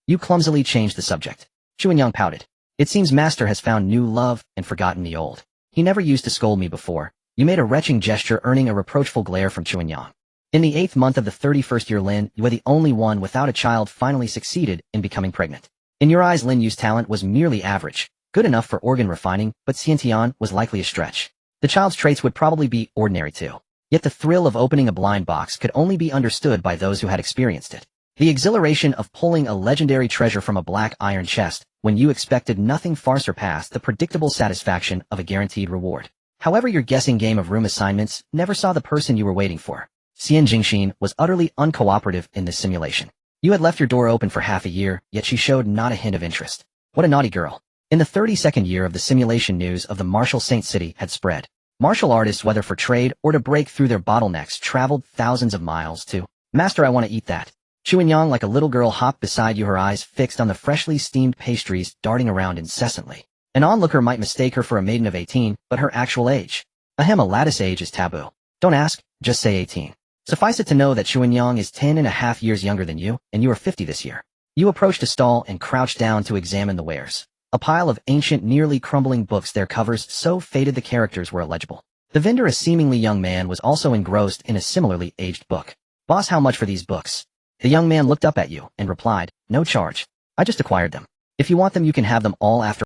You clumsily changed the subject. Qianyang pouted. "It seems master has found new love and forgotten the old. He never used to scold me before." You made a retching gesture, earning a reproachful glare from Qianyang. In the 8th month of the 31st year, Lin, you were the only one without a child, finally succeeded in becoming pregnant. In your eyes, Lin Yu's talent was merely average, good enough for organ refining, but Xiantian was likely a stretch. The child's traits would probably be ordinary too. Yet the thrill of opening a blind box could only be understood by those who had experienced it. The exhilaration of pulling a legendary treasure from a black iron chest, when you expected nothing, far surpassed the predictable satisfaction of a guaranteed reward. However, your guessing game of room assignments never saw the person you were waiting for. Xian Jingxin was utterly uncooperative in this simulation. You had left your door open for half a year, yet she showed not a hint of interest. What a naughty girl. In the 32nd year of the simulation, news of the martial Saint City had spread. Martial artists, whether for trade or to break through their bottlenecks, traveled thousands of miles to, "Master, I want to eat that." Qianyang, like a little girl, hopped beside you, her eyes fixed on the freshly steamed pastries darting around incessantly. An onlooker might mistake her for a maiden of 18, but her actual age. A lattice age is taboo. Don't ask, just say 18. Suffice it to know that Qianyang is 10.5 years younger than you, and you are 50 this year. You approached a stall and crouched down to examine the wares. A pile of ancient, nearly crumbling books, their covers so faded the characters were illegible. The vendor, a seemingly young man, was also engrossed in a similarly aged book. Boss, how much for these books? The young man looked up at you and replied, no charge. I just acquired them. If you want them, you can have them all after.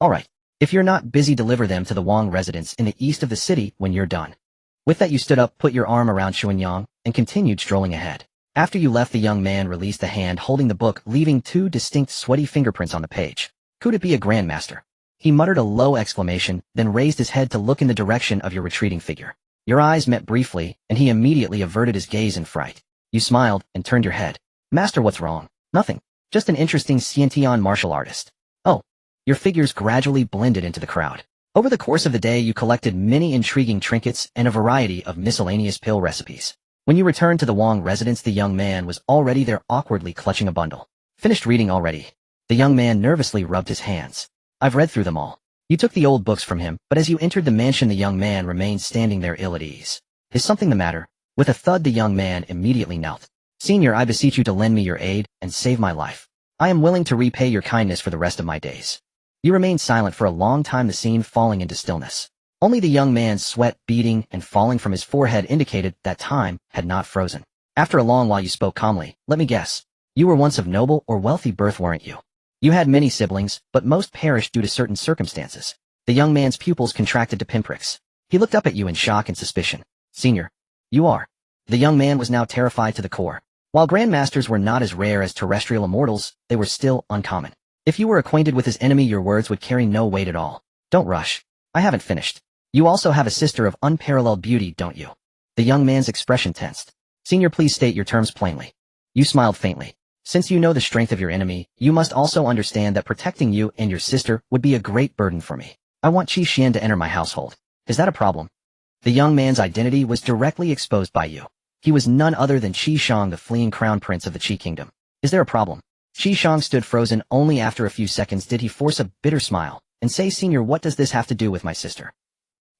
Alright. If you're not busy, deliver them to the Wang residence in the east of the city when you're done. With that, you stood up, put your arm around Xuanyang, and continued strolling ahead. After you left, the young man released the hand holding the book, leaving 2 distinct sweaty fingerprints on the page. Could it be a grandmaster? He muttered a low exclamation, then raised his head to look in the direction of your retreating figure. Your eyes met briefly, and he immediately averted his gaze in fright. You smiled and turned your head. Master, what's wrong? Nothing. Just an interesting Xiantian martial artist. Oh. Your figures gradually blended into the crowd. Over the course of the day, you collected many intriguing trinkets and a variety of miscellaneous pill recipes. When you returned to the Wang residence, the young man was already there, awkwardly clutching a bundle. Finished reading already? The young man nervously rubbed his hands. I've read through them all. You took the old books from him, but as you entered the mansion, the young man remained standing there, ill at ease. Is something the matter? With a thud, the young man immediately knelt. Senior, I beseech you to lend me your aid and save my life. I am willing to repay your kindness for the rest of my days. You remained silent for a long time, the scene falling into stillness. Only the young man's sweat beading and falling from his forehead indicated that time had not frozen. After a long while, you spoke calmly. Let me guess. You were once of noble or wealthy birth, weren't you? You had many siblings, but most perished due to certain circumstances. The young man's pupils contracted to pinpricks. He looked up at you in shock and suspicion. Senior. You are. The young man was now terrified to the core. While grandmasters were not as rare as terrestrial immortals, they were still uncommon. If you were acquainted with his enemy, your words would carry no weight at all. Don't rush. I haven't finished. You also have a sister of unparalleled beauty, don't you? The young man's expression tensed. Senior, please state your terms plainly. You smiled faintly. Since you know the strength of your enemy, you must also understand that protecting you and your sister would be a great burden for me. I want Qi Xian to enter my household. Is that a problem? The young man's identity was directly exposed by you. He was none other than Qi Shang, the fleeing crown prince of the Qi kingdom. Is there a problem? Qi Shang stood frozen. Only after a few seconds did he force a bitter smile and say, Senior, what does this have to do with my sister?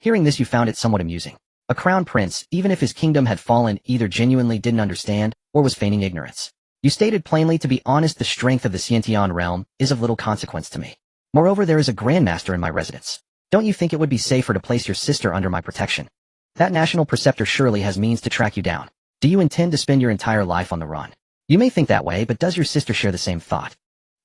Hearing this, you found it somewhat amusing. A crown prince, even if his kingdom had fallen, either genuinely didn't understand or was feigning ignorance. You stated plainly, to be honest, the strength of the Xiantian realm is of little consequence to me. Moreover, there is a grandmaster in my residence. Don't you think it would be safer to place your sister under my protection? That national preceptor surely has means to track you down. Do you intend to spend your entire life on the run? You may think that way, but does your sister share the same thought?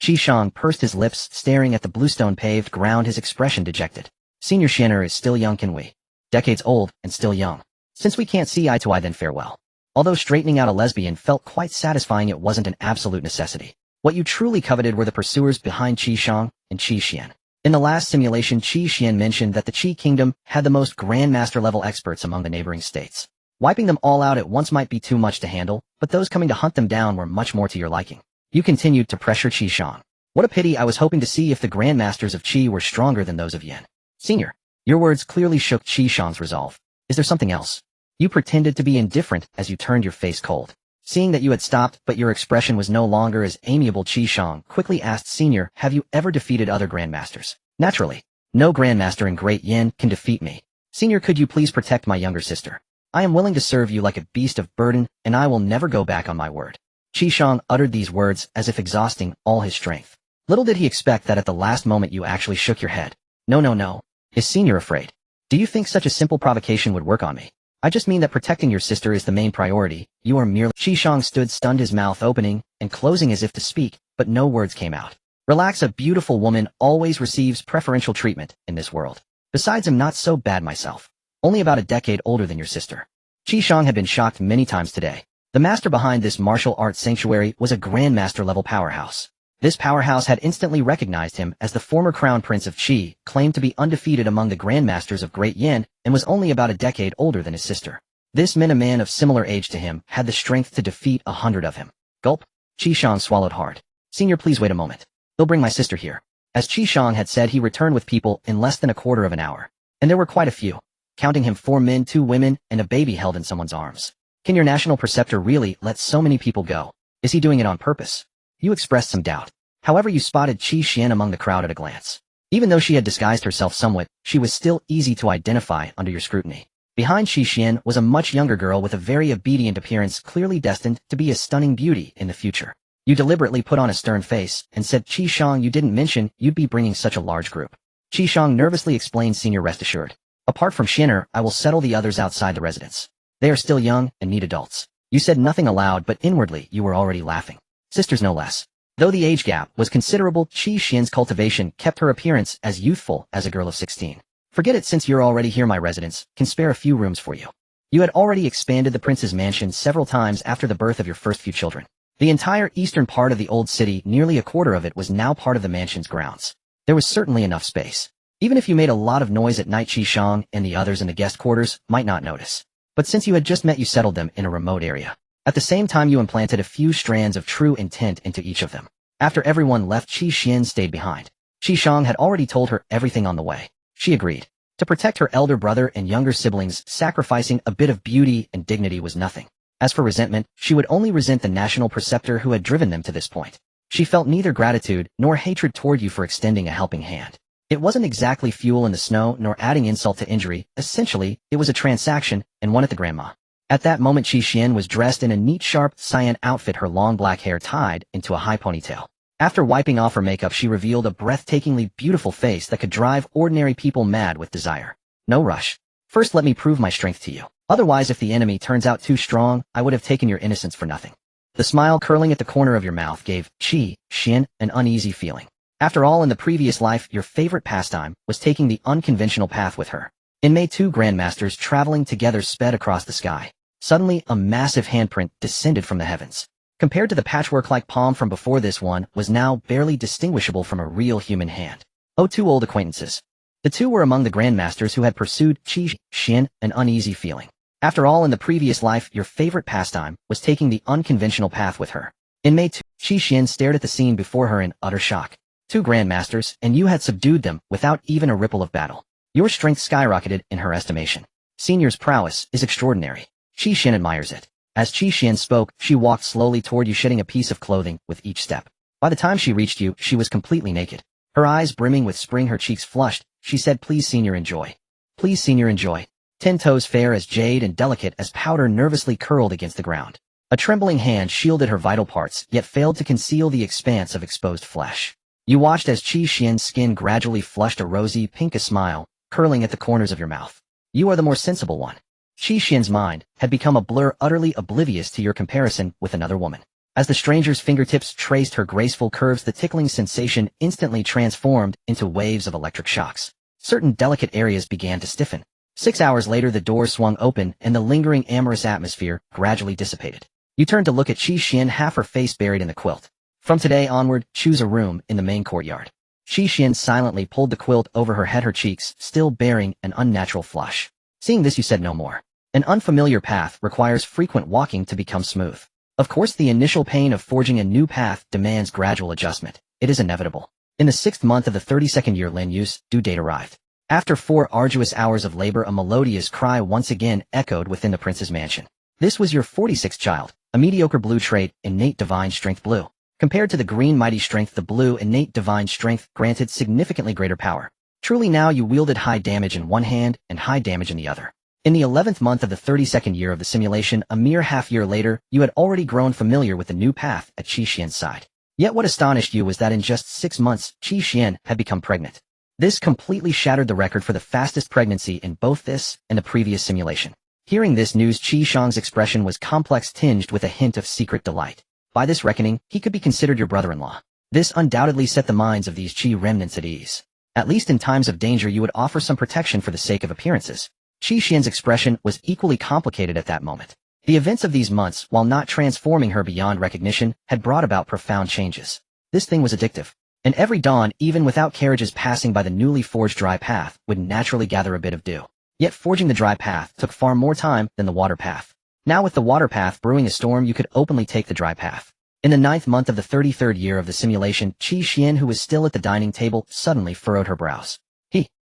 Qi Shang pursed his lips, staring at the bluestone-paved ground, his expression dejected. Senior Xianer is still young, can we? Decades old, and still young. Since we can't see eye to eye, then farewell. Although straightening out a lesbian felt quite satisfying, it wasn't an absolute necessity. What you truly coveted were the pursuers behind Qi Shang and Qi Xian. In the last simulation, Qi Xian mentioned that the Qi kingdom had the most grandmaster-level experts among the neighboring states. Wiping them all out at once might be too much to handle, but those coming to hunt them down were much more to your liking. You continued to pressure Qi Shang. What a pity, I was hoping to see if the grandmasters of Qi were stronger than those of Yin. Senior. Your words clearly shook Qi Shang's resolve. Is there something else? You pretended to be indifferent as you turned your face cold. Seeing that you had stopped, but your expression was no longer as amiable, Qi Shang quickly asked, Senior, have you ever defeated other grandmasters? Naturally. No grandmaster in Great Yin can defeat me. Senior, could you please protect my younger sister? I am willing to serve you like a beast of burden, and I will never go back on my word. Qi Shang uttered these words as if exhausting all his strength. Little did he expect that at the last moment you actually shook your head. No. Is Senior afraid? Do you think such a simple provocation would work on me? I just mean that protecting your sister is the main priority. You are merely— Qi Shang stood stunned, his mouth opening and closing as if to speak, but no words came out. Relax, a beautiful woman always receives preferential treatment in this world. Besides, I'm not so bad myself. Only about a decade older than your sister. Qi Shang had been shocked many times today. The master behind this martial arts sanctuary was a grandmaster-level powerhouse. This powerhouse had instantly recognized him as the former crown prince of Qi, claimed to be undefeated among the grandmasters of Great Yin, and was only about a decade older than his sister. This meant a man of similar age to him had the strength to defeat 100 of him. Gulp. Qi Shang swallowed hard. Senior, please wait a moment. They'll bring my sister here. As Qi Shang had said, he returned with people in less than a quarter of an hour. And there were quite a few. Counting him, 4 men, 2 women, and a baby held in someone's arms. Can your national preceptor really let so many people go? Is he doing it on purpose? You expressed some doubt. However, you spotted Qi Xian among the crowd at a glance. Even though she had disguised herself somewhat, she was still easy to identify under your scrutiny. Behind Qi Xian was a much younger girl with a very obedient appearance, clearly destined to be a stunning beauty in the future. You deliberately put on a stern face and said, Qi Shang, you didn't mention you'd be bringing such a large group. Qi Shang nervously explained, Senior, rest assured. Apart from Xin'er, I will settle the others outside the residence. They are still young and need adults. You said nothing aloud, but inwardly you were already laughing. Sisters no less. Though the age gap was considerable, Qi Xian's cultivation kept her appearance as youthful as a girl of 16. Forget it, since you're already here, my residence can spare a few rooms for you. You had already expanded the prince's mansion several times after the birth of your first few children. The entire eastern part of the old city, nearly a quarter of it, was now part of the mansion's grounds. There was certainly enough space. Even if you made a lot of noise at night, Qi Shang and the others in the guest quarters might not notice. But since you had just met, you settled them in a remote area. At the same time, you implanted a few strands of true intent into each of them. After everyone left, Qi Xian stayed behind. Qi Shang had already told her everything on the way. She agreed. To protect her elder brother and younger siblings, sacrificing a bit of beauty and dignity was nothing. As for resentment, she would only resent the national preceptor who had driven them to this point. She felt neither gratitude nor hatred toward you for extending a helping hand. It wasn't exactly fuel in the snow nor adding insult to injury. Essentially, it was a transaction, and one at the grandma. At that moment, Qi Xian was dressed in a neat sharp cyan outfit, her long black hair tied into a high ponytail. After wiping off her makeup, she revealed a breathtakingly beautiful face that could drive ordinary people mad with desire. No rush. First, let me prove my strength to you. Otherwise, if the enemy turns out too strong, I would have taken your innocence for nothing. The smile curling at the corner of your mouth gave Qi Xian an uneasy feeling. After all, in the previous life, your favorite pastime was taking the unconventional path with her. In May, two grandmasters traveling together sped across the sky. Suddenly, a massive handprint descended from the heavens. Compared to the patchwork-like palm from before, this one was now barely distinguishable from a real human hand. Oh, two old acquaintances. The two were among the grandmasters who had pursued Qi Xian an uneasy feeling. After all, in the previous life, your favorite pastime was taking the unconventional path with her. In May, Qi Xian stared at the scene before her in utter shock. Two grandmasters, and you had subdued them without even a ripple of battle. Your strength skyrocketed in her estimation. Senior's prowess is extraordinary. Qi Xian admires it. As Qi Xian spoke, she walked slowly toward you, shedding a piece of clothing with each step. By the time she reached you, she was completely naked. Her eyes brimming with spring, her cheeks flushed, she said, Please, Senior, enjoy. Please, Senior, enjoy. 10 toes fair as jade and delicate as powder nervously curled against the ground. A trembling hand shielded her vital parts, yet failed to conceal the expanse of exposed flesh. You watched as Qi Xian's skin gradually flushed a rosy pink, a smile curling at the corners of your mouth. You are the more sensible one. Qi Xian's mind had become a blur, utterly oblivious to your comparison with another woman. As the stranger's fingertips traced her graceful curves, the tickling sensation instantly transformed into waves of electric shocks. Certain delicate areas began to stiffen. 6 hours later, the door swung open and the lingering amorous atmosphere gradually dissipated. You turned to look at Qi Xian, half her face buried in the quilt. From today onward, choose a room in the main courtyard. Qi Xian silently pulled the quilt over her head, her cheeks still bearing an unnatural flush. Seeing this, you said no more. An unfamiliar path requires frequent walking to become smooth. Of course, the initial pain of forging a new path demands gradual adjustment. It is inevitable. In the 6th month of the 32nd year, Lin Yu's due date arrived. After 4 arduous hours of labor, a melodious cry once again echoed within the prince's mansion. This was your 46th child, a mediocre blue trait, innate divine strength blue. Compared to the green mighty strength, the blue innate divine strength granted significantly greater power. Truly now you wielded high damage in one hand and high damage in the other. In the 11th month of the 32nd year of the simulation, a mere half-year later, you had already grown familiar with the new path at Qi Xian's side. Yet what astonished you was that in just 6 months, Qi Xian had become pregnant. This completely shattered the record for the fastest pregnancy in both this and the previous simulation. Hearing this news, Qi Shang's expression was complex, tinged with a hint of secret delight. By this reckoning, he could be considered your brother-in-law. This undoubtedly set the minds of these Qi remnants at ease. At least in times of danger, you would offer some protection for the sake of appearances. Qi Xian's expression was equally complicated at that moment. The events of these months, while not transforming her beyond recognition, had brought about profound changes. This thing was addictive. And every dawn, even without carriages passing by the newly forged dry path, would naturally gather a bit of dew. Yet forging the dry path took far more time than the water path. Now with the water path brewing a storm, you could openly take the dry path. In the 9th month of the 33rd year of the simulation, Qi Xian, who was still at the dining table, suddenly furrowed her brows.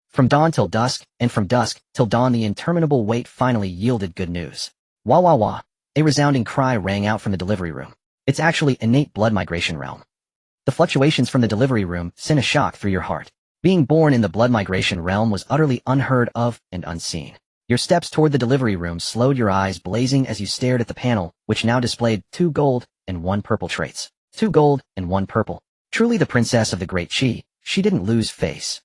From dawn till dusk, and from dusk till dawn, the interminable wait finally yielded good news. Wah wah wah. A resounding cry rang out from the delivery room. It's actually innate blood migration realm. The fluctuations from the delivery room sent a shock through your heart. Being born in the blood migration realm was utterly unheard of and unseen. Your steps toward the delivery room slowed, your eyes blazing as you stared at the panel, which now displayed 2 gold and 1 purple traits. 2 gold and 1 purple. Truly the princess of the great Qi, she didn't lose face.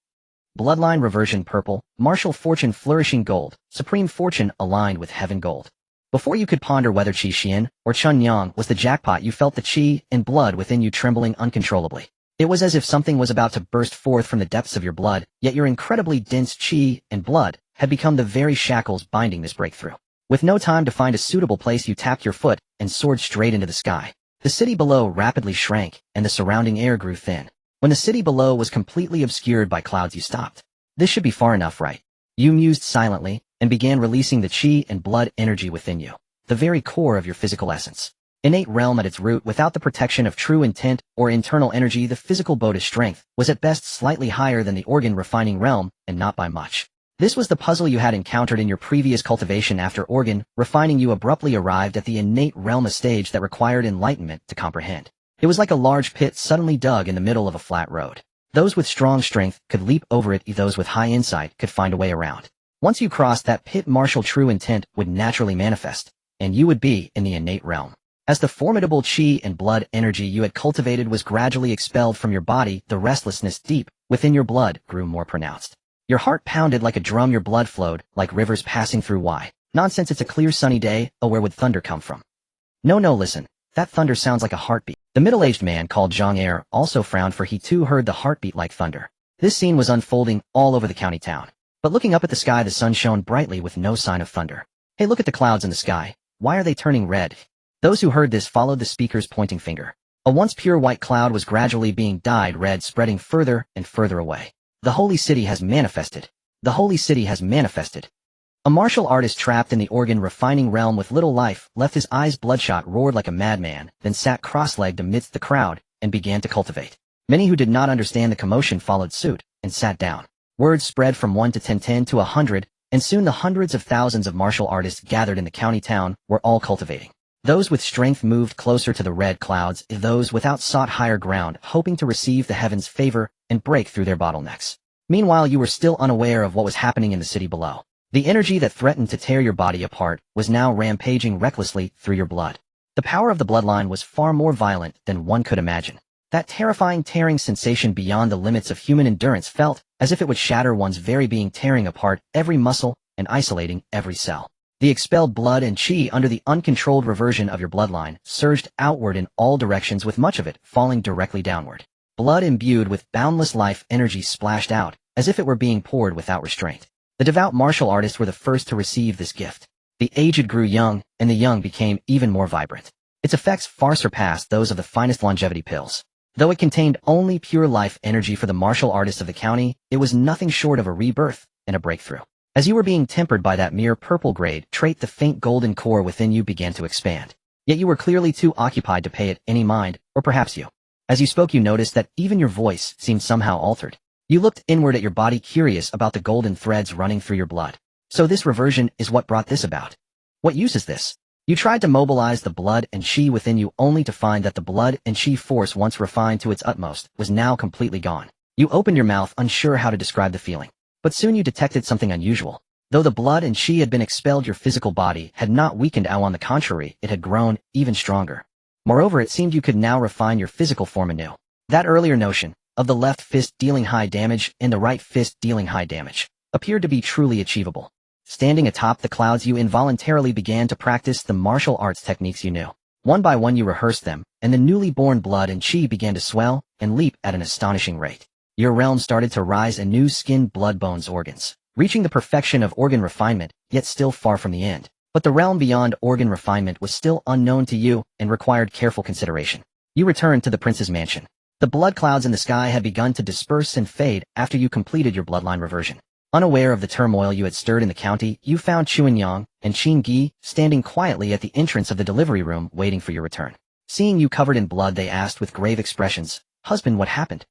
Bloodline reversion purple, martial fortune flourishing gold, supreme fortune aligned with heaven gold. Before you could ponder whether Qi Xian or Chun Yang was the jackpot, you felt the Qi and blood within you trembling uncontrollably. It was as if something was about to burst forth from the depths of your blood, yet your incredibly dense Qi and blood had become the very shackles binding this breakthrough. With no time to find a suitable place, you tapped your foot and soared straight into the sky. The city below rapidly shrank, and the surrounding air grew thin. When the city below was completely obscured by clouds, you stopped. This should be far enough, right? You mused silently, and began releasing the Qi and blood energy within you, the very core of your physical essence. Innate realm at its root, without the protection of true intent or internal energy, the physical Buddha's strength was at best slightly higher than the organ refining realm, and not by much. This was the puzzle you had encountered in your previous cultivation. After organ refining, you abruptly arrived at the innate realm, a stage that required enlightenment to comprehend. It was like a large pit suddenly dug in the middle of a flat road. Those with strong strength could leap over it, those with high insight could find a way around. Once you crossed that pit, martial true intent would naturally manifest, and you would be in the innate realm. As the formidable Qi and blood energy you had cultivated was gradually expelled from your body, the restlessness deep within your blood grew more pronounced. Your heart pounded like a drum, your blood flowed like rivers passing through. Why? Nonsense, it's a clear sunny day. Oh, where would thunder come from? No, listen. That thunder sounds like a heartbeat. The middle-aged man called Zhang Er also frowned, for he too heard the heartbeat like thunder. This scene was unfolding all over the county town. But looking up at the sky, the sun shone brightly with no sign of thunder. Hey, look at the clouds in the sky. Why are they turning red? Those who heard this followed the speaker's pointing finger. A once pure white cloud was gradually being dyed red, spreading further and further away. The holy city has manifested. The holy city has manifested. A martial artist trapped in the organ refining realm with little life left, his eyes bloodshot, roared like a madman, then sat cross-legged amidst the crowd and began to cultivate. Many who did not understand the commotion followed suit and sat down. Words spread from 1 to 10 to 100, and soon the hundreds of thousands of martial artists gathered in the county town were all cultivating. Those with strength moved closer to the red clouds, those without sought higher ground, hoping to receive the heavens' favor and break through their bottlenecks. Meanwhile, you were still unaware of what was happening in the city below. The energy that threatened to tear your body apart was now rampaging recklessly through your blood. The power of the bloodline was far more violent than one could imagine. That terrifying tearing sensation beyond the limits of human endurance felt as if it would shatter one's very being, tearing apart every muscle and isolating every cell. The expelled blood and Qi under the uncontrolled reversion of your bloodline surged outward in all directions, with much of it falling directly downward. Blood imbued with boundless life energy splashed out as if it were being poured without restraint. The devout martial artists were the first to receive this gift. The aged grew young, and the young became even more vibrant. Its effects far surpassed those of the finest longevity pills. Though it contained only pure life energy for the martial artists of the county, it was nothing short of a rebirth and a breakthrough. As you were being tempered by that mere purple grade trait, the faint golden core within you began to expand. Yet you were clearly too occupied to pay it any mind, or perhaps you. As you spoke, you noticed that even your voice seemed somehow altered. You looked inward at your body, curious about the golden threads running through your blood. So this reversion is what brought this about. What use is this? You tried to mobilize the blood and Qi within you, only to find that the blood and Qi force, once refined to its utmost, was now completely gone. You opened your mouth, unsure how to describe the feeling. But soon you detected something unusual. Though the blood and Qi had been expelled, your physical body had not weakened. On the contrary, it had grown even stronger. Moreover, it seemed you could now refine your physical form anew. That earlier notion of the left fist dealing high damage and the right fist dealing high damage appeared to be truly achievable. Standing atop the clouds, you involuntarily began to practice the martial arts techniques you knew. One by one you rehearsed them, and the newly born blood and Qi began to swell and leap at an astonishing rate. Your realm started to rise anew, skin, blood, bones, organs, reaching the perfection of organ refinement, yet still far from the end. But the realm beyond organ refinement was still unknown to you and required careful consideration. You returned to the prince's mansion. The blood clouds in the sky had begun to disperse and fade after you completed your bloodline reversion. Unaware of the turmoil you had stirred in the county, you found Chuanyang and Qin Gi standing quietly at the entrance of the delivery room, waiting for your return. Seeing you covered in blood, they asked with grave expressions, "Husband, what happened?"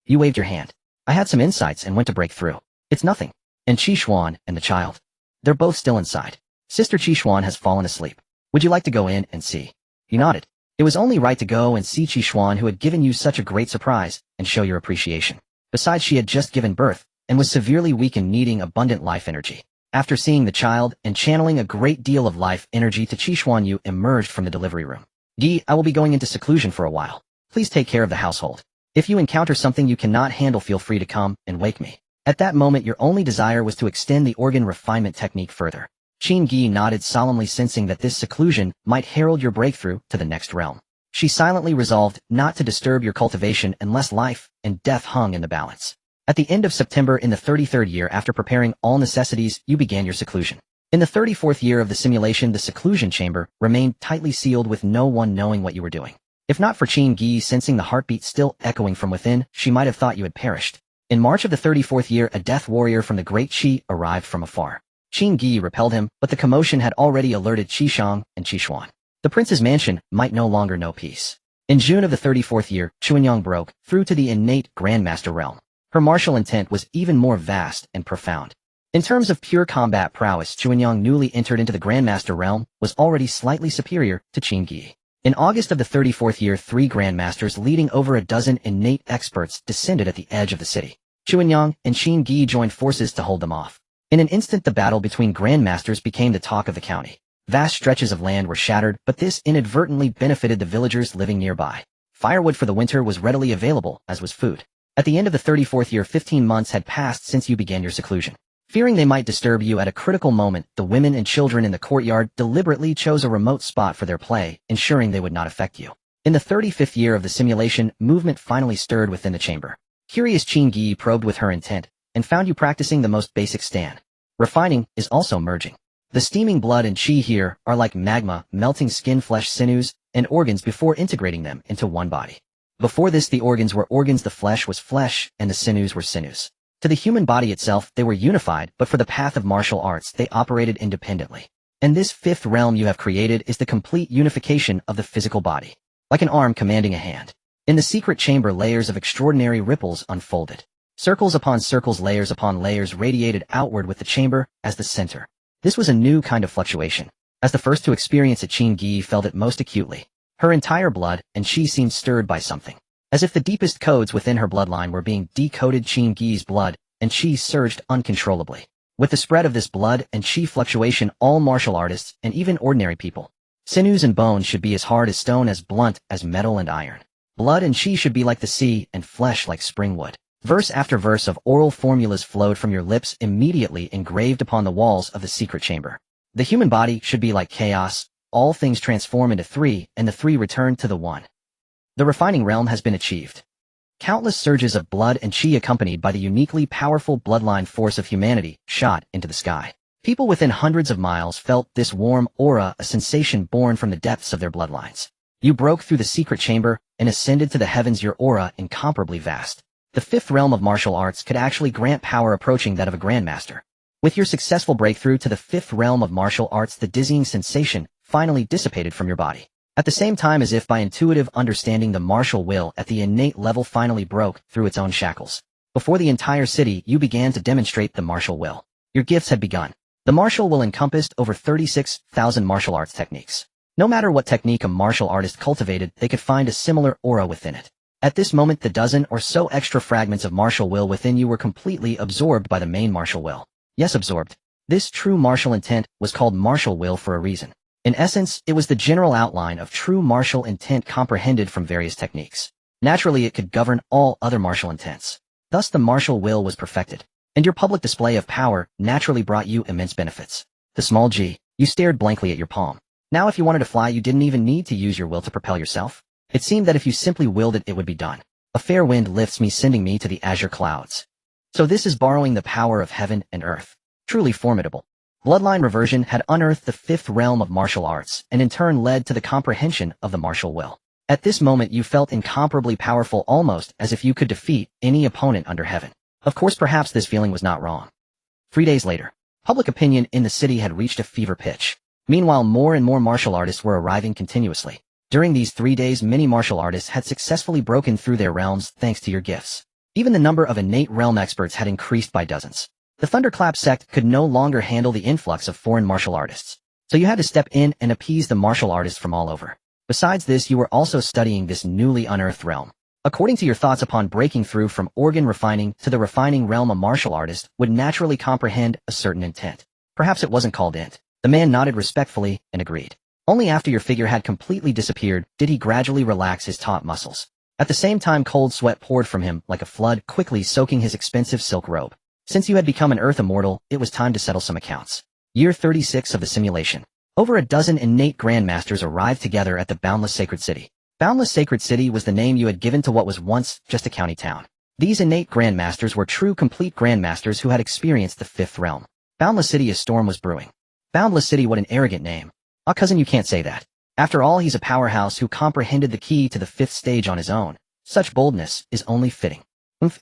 You waved your hand. "I had some insights and went to break through. It's nothing." And Qi Xuan and the child? They're both still inside. Sister Qi Xuan has fallen asleep. Would you like to go in and see? You nodded. It was only right to go and see Qi Xuan, who had given you such a great surprise, and show your appreciation. Besides, she had just given birth and was severely weak and needing abundant life energy. After seeing the child and channeling a great deal of life energy to Qishuan, Yu emerged from the delivery room. Yi, I will be going into seclusion for a while. Please take care of the household. If you encounter something you cannot handle, feel free to come and wake me. At that moment, your only desire was to extend the organ refinement technique further. Qin Gi nodded solemnly, sensing that this seclusion might herald your breakthrough to the next realm. She silently resolved not to disturb your cultivation unless life and death hung in the balance. At the end of September in the 33rd year after preparing all necessities, you began your seclusion. In the 34th year of the simulation, the seclusion chamber remained tightly sealed with no one knowing what you were doing. If not for Qin Gi sensing the heartbeat still echoing from within, she might have thought you had perished. In March of the 34th year, a death warrior from the Great Qi arrived from afar. Qin Gi repelled him, but the commotion had already alerted Qishang and Qishuan. The prince's mansion might no longer know peace. In June of the 34th year, Chuanyang broke through to the innate grandmaster realm. Her martial intent was even more vast and profound. In terms of pure combat prowess, Chuanyang, newly entered into the grandmaster realm, was already slightly superior to Qin Gi. In August of the 34th year, 3 grandmasters leading over a dozen innate experts descended at the edge of the city. Chuanyang and Qin Gi joined forces to hold them off. In an instant, the battle between grandmasters became the talk of the county. Vast stretches of land were shattered, but this inadvertently benefited the villagers living nearby. Firewood for the winter was readily available, as was food. At the end of the 34th year, 15 months had passed since you began your seclusion. Fearing they might disturb you at a critical moment, the women and children in the courtyard deliberately chose a remote spot for their play, ensuring they would not affect you. In the 35th year of the simulation, movement finally stirred within the chamber. Curious Qin Gi probed with her intent, and found you practicing the most basic stand. Refining is also merging. The steaming blood and qi here are like magma, melting skin, flesh, sinews, and organs before integrating them into one body. Before this, the organs were organs, the flesh was flesh, and the sinews were sinews. To the human body itself, they were unified, but for the path of martial arts, they operated independently. And this 5th realm you have created is the complete unification of the physical body. Like an arm commanding a hand. In the secret chamber, layers of extraordinary ripples unfolded. Circles upon circles, layers upon layers radiated outward with the chamber as the center. This was a new kind of fluctuation. As the first to experience it, Qin Gi felt it most acutely. Her entire blood and qi seemed stirred by something. As if the deepest codes within her bloodline were being decoded, Qin Gi's blood and qi surged uncontrollably. With the spread of this blood and qi fluctuation, all martial artists and even ordinary people, sinews and bones should be as hard as stone, as blunt as metal and iron. Blood and qi should be like the sea, and flesh like spring wood. Verse after verse of oral formulas flowed from your lips, immediately engraved upon the walls of the secret chamber. The human body should be like chaos. All things transform into 3, and the 3 return to the 1. The refining realm has been achieved. Countless surges of blood and qi, accompanied by the uniquely powerful bloodline force of humanity, shot into the sky. People within hundreds of miles felt this warm aura, a sensation born from the depths of their bloodlines. You broke through the secret chamber and ascended to the heavens, your aura incomparably vast. The 5th realm of martial arts could actually grant power approaching that of a grandmaster. With your successful breakthrough to the 5th realm of martial arts, the dizzying sensation finally dissipated from your body. At the same time, as if by intuitive understanding, the martial will at the innate level finally broke through its own shackles. Before the entire city, you began to demonstrate the martial will. Your gifts had begun. The martial will encompassed over 36,000 martial arts techniques. No matter what technique a martial artist cultivated, they could find a similar aura within it. At this moment, the dozen or so extra fragments of martial will within you were completely absorbed by the main martial will. Yes, absorbed. This true martial intent was called martial will for a reason. In essence, it was the general outline of true martial intent comprehended from various techniques. Naturally, it could govern all other martial intents. Thus, the martial will was perfected. And your public display of power naturally brought you immense benefits. The small G, you stared blankly at your palm. Now, if you wanted to fly, you didn't even need to use your will to propel yourself. It seemed that if you simply willed it, it would be done. A fair wind lifts me, sending me to the azure clouds. So this is borrowing the power of heaven and earth. Truly formidable. Bloodline reversion had unearthed the 5th realm of martial arts, and in turn led to the comprehension of the martial will. At this moment, you felt incomparably powerful, almost as if you could defeat any opponent under heaven. Of course, perhaps this feeling was not wrong. 3 days later, public opinion in the city had reached a fever pitch. Meanwhile, more and more martial artists were arriving continuously. During these 3 days, many martial artists had successfully broken through their realms thanks to your gifts. Even the number of innate realm experts had increased by dozens. The Thunderclap sect could no longer handle the influx of foreign martial artists. So you had to step in and appease the martial artists from all over. Besides this, you were also studying this newly unearthed realm. According to your thoughts, upon breaking through from organ refining to the refining realm, a martial artist would naturally comprehend a certain intent. Perhaps it wasn't called int. The man nodded respectfully and agreed. Only after your figure had completely disappeared did he gradually relax his taut muscles. At the same time, cold sweat poured from him like a flood, quickly soaking his expensive silk robe. Since you had become an Earth immortal, it was time to settle some accounts. Year 36 of the simulation. Over a dozen innate grandmasters arrived together at the Boundless Sacred City. Boundless Sacred City was the name you had given to what was once just a county town. These innate grandmasters were true complete grandmasters who had experienced the fifth realm. Boundless City, a storm was brewing. Boundless City, what an arrogant name. Ah, cousin, you can't say that. After all, he's a powerhouse who comprehended the key to the fifth stage on his own. Such boldness is only fitting.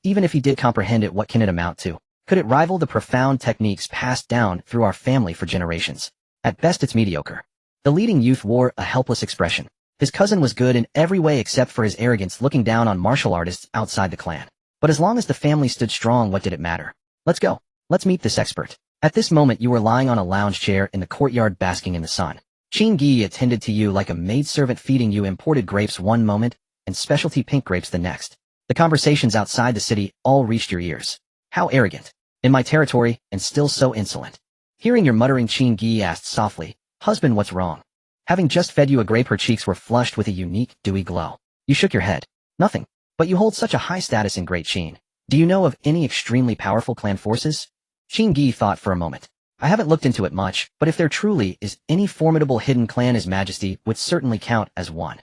Even if he did comprehend it, what can it amount to? Could it rival the profound techniques passed down through our family for generations? At best, it's mediocre. The leading youth wore a helpless expression. His cousin was good in every way except for his arrogance, looking down on martial artists outside the clan. But as long as the family stood strong, what did it matter? Let's go. Let's meet this expert. At this moment, you were lying on a lounge chair in the courtyard basking in the sun. Qin Gi attended to you like a maidservant, feeding you imported grapes one moment and specialty pink grapes the next. The conversations outside the city all reached your ears. How arrogant. In my territory, and still so insolent. Hearing your muttering, Qin Gi asked softly, "Husband, what's wrong?" Having just fed you a grape, her cheeks were flushed with a unique, dewy glow. You shook your head. Nothing. But you hold such a high status in Great Qin. Do you know of any extremely powerful clan forces? Qin Gi thought for a moment. I haven't looked into it much, but if there truly is any formidable hidden clan, His Majesty would certainly count as one.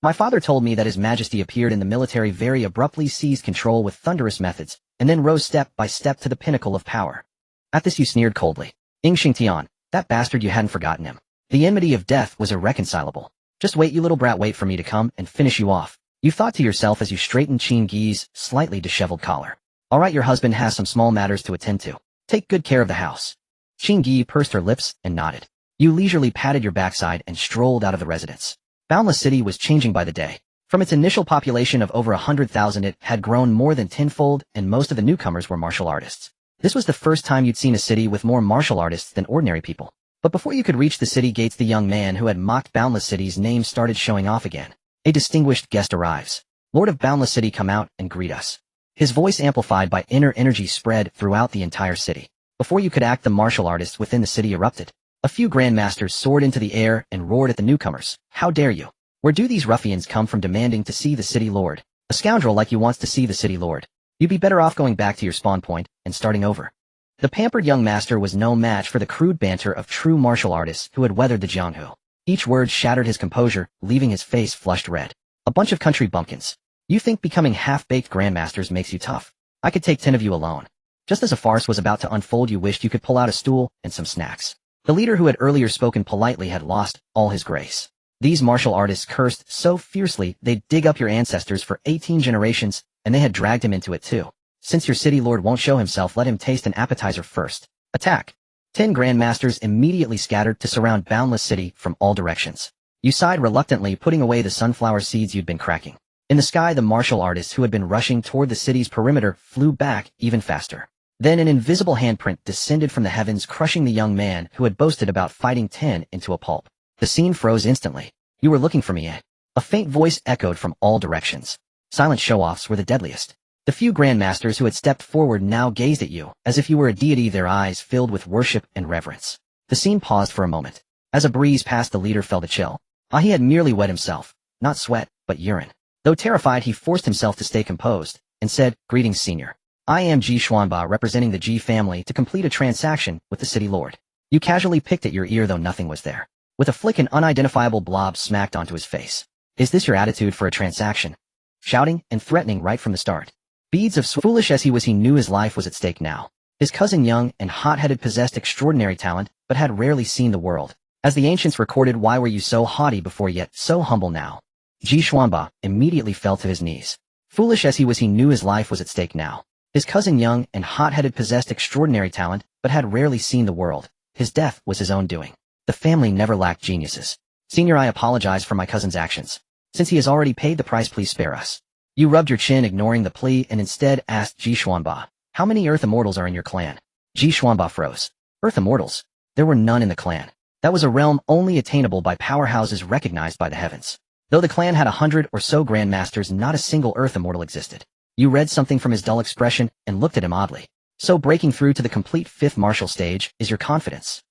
My father told me that His Majesty appeared in the military, very abruptly seized control with thunderous methods, and then rose step by step to the pinnacle of power. At this you sneered coldly. Ing Xingtian, that bastard, you hadn't forgotten him. The enmity of death was irreconcilable. Just wait, you little brat, wait for me to come and finish you off. You thought to yourself as you straightened Qin Gi's slightly disheveled collar. All right, your husband has some small matters to attend to. Take good care of the house. Qin Gi pursed her lips and nodded. You leisurely patted your backside and strolled out of the residence. Boundless City was changing by the day. From its initial population of over 100,000, it had grown more than tenfold, and most of the newcomers were martial artists. This was the first time you'd seen a city with more martial artists than ordinary people. But before you could reach the city gates, the young man who had mocked Boundless City's name started showing off again. A distinguished guest arrives. Lord of Boundless City, come out and greet us. His voice, amplified by inner energy, spread throughout the entire city. Before you could act, the martial artists within the city erupted. A few grandmasters soared into the air and roared at the newcomers. How dare you? Where do these ruffians come from demanding to see the city lord? A scoundrel like you wants to see the city lord. You'd be better off going back to your spawn point and starting over. The pampered young master was no match for the crude banter of true martial artists who had weathered the Jianghu. Each word shattered his composure, leaving his face flushed red. A bunch of country bumpkins. You think becoming half-baked grandmasters makes you tough? I could take 10 of you alone. Just as a farce was about to unfold, you wished you could pull out a stool and some snacks. The leader who had earlier spoken politely had lost all his grace. These martial artists cursed so fiercely they'd dig up your ancestors for 18 generations, and they had dragged him into it too. Since your city lord won't show himself, let him taste an appetizer first. Attack! 10 grandmasters immediately scattered to surround Boundless City from all directions. You sighed reluctantly, putting away the sunflower seeds you'd been cracking. In the sky, the martial artists who had been rushing toward the city's perimeter flew back even faster. Then an invisible handprint descended from the heavens, crushing the young man who had boasted about fighting 10 into a pulp. The scene froze instantly. You were looking for me, eh? A faint voice echoed from all directions. Silent show-offs were the deadliest. The few grandmasters who had stepped forward now gazed at you, as if you were a deity, their eyes filled with worship and reverence. The scene paused for a moment. As a breeze passed, the leader felt a chill. He had merely wet himself. Not sweat, but urine. Though terrified, he forced himself to stay composed, and said, "Greetings, senior. I am Ji Xuanba, representing the Ji family to complete a transaction with the city lord." You casually picked at your ear, though nothing was there. With a flick, an unidentifiable blob smacked onto his face. Is this your attitude for a transaction? Shouting and threatening right from the start. Beads of foolish as he was, he knew his life was at stake now. His cousin, young and hot-headed, possessed extraordinary talent, but had rarely seen the world. As the ancients recorded, why were you so haughty before, yet so humble now? Ji Xuanba immediately fell to his knees. Foolish as he was, he knew his life was at stake now. His cousin, young and hot-headed, possessed extraordinary talent, but had rarely seen the world. His death was his own doing. The family never lacked geniuses. Senior, I apologize for my cousin's actions. Since he has already paid the price, please spare us. You rubbed your chin, ignoring the plea, and instead asked Ji Xuanba, how many Earth Immortals are in your clan? Ji Xuanba froze. Earth Immortals? There were none in the clan. That was a realm only attainable by powerhouses recognized by the heavens. Though the clan had 100 or so grandmasters, not a single Earth Immortal existed. You read something from his dull expression and looked at him oddly. So breaking through to the complete fifth martial stage is your confidence.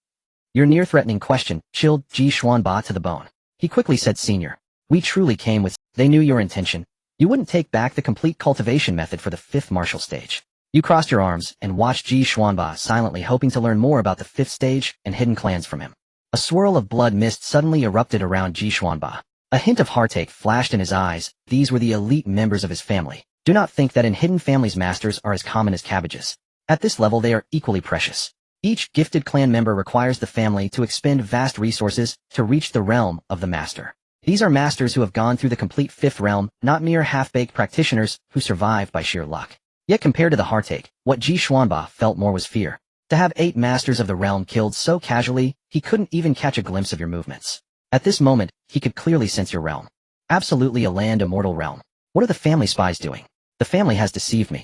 Your near-threatening question chilled Ji Xuanba to the bone. He quickly said, Senior, we truly came with. They knew your intention. You wouldn't take back the complete cultivation method for the fifth martial stage. You crossed your arms and watched Ji Xuanba silently hoping to learn more about the fifth stage and hidden clans from him. A swirl of blood mist suddenly erupted around Ji Xuanba. A hint of heartache flashed in his eyes. These were the elite members of his family. Do not think that in hidden families masters are as common as cabbages. At this level they are equally precious. Each gifted clan member requires the family to expend vast resources to reach the realm of the master. These are masters who have gone through the complete fifth realm, not mere half-baked practitioners who survive by sheer luck. Yet compared to the heartache, what Ji Xuanba felt more was fear. To have 8 masters of the realm killed so casually, he couldn't even catch a glimpse of your movements. At this moment, he could clearly sense your realm. Absolutely a land immortal realm. What are the family spies doing? The family has deceived me.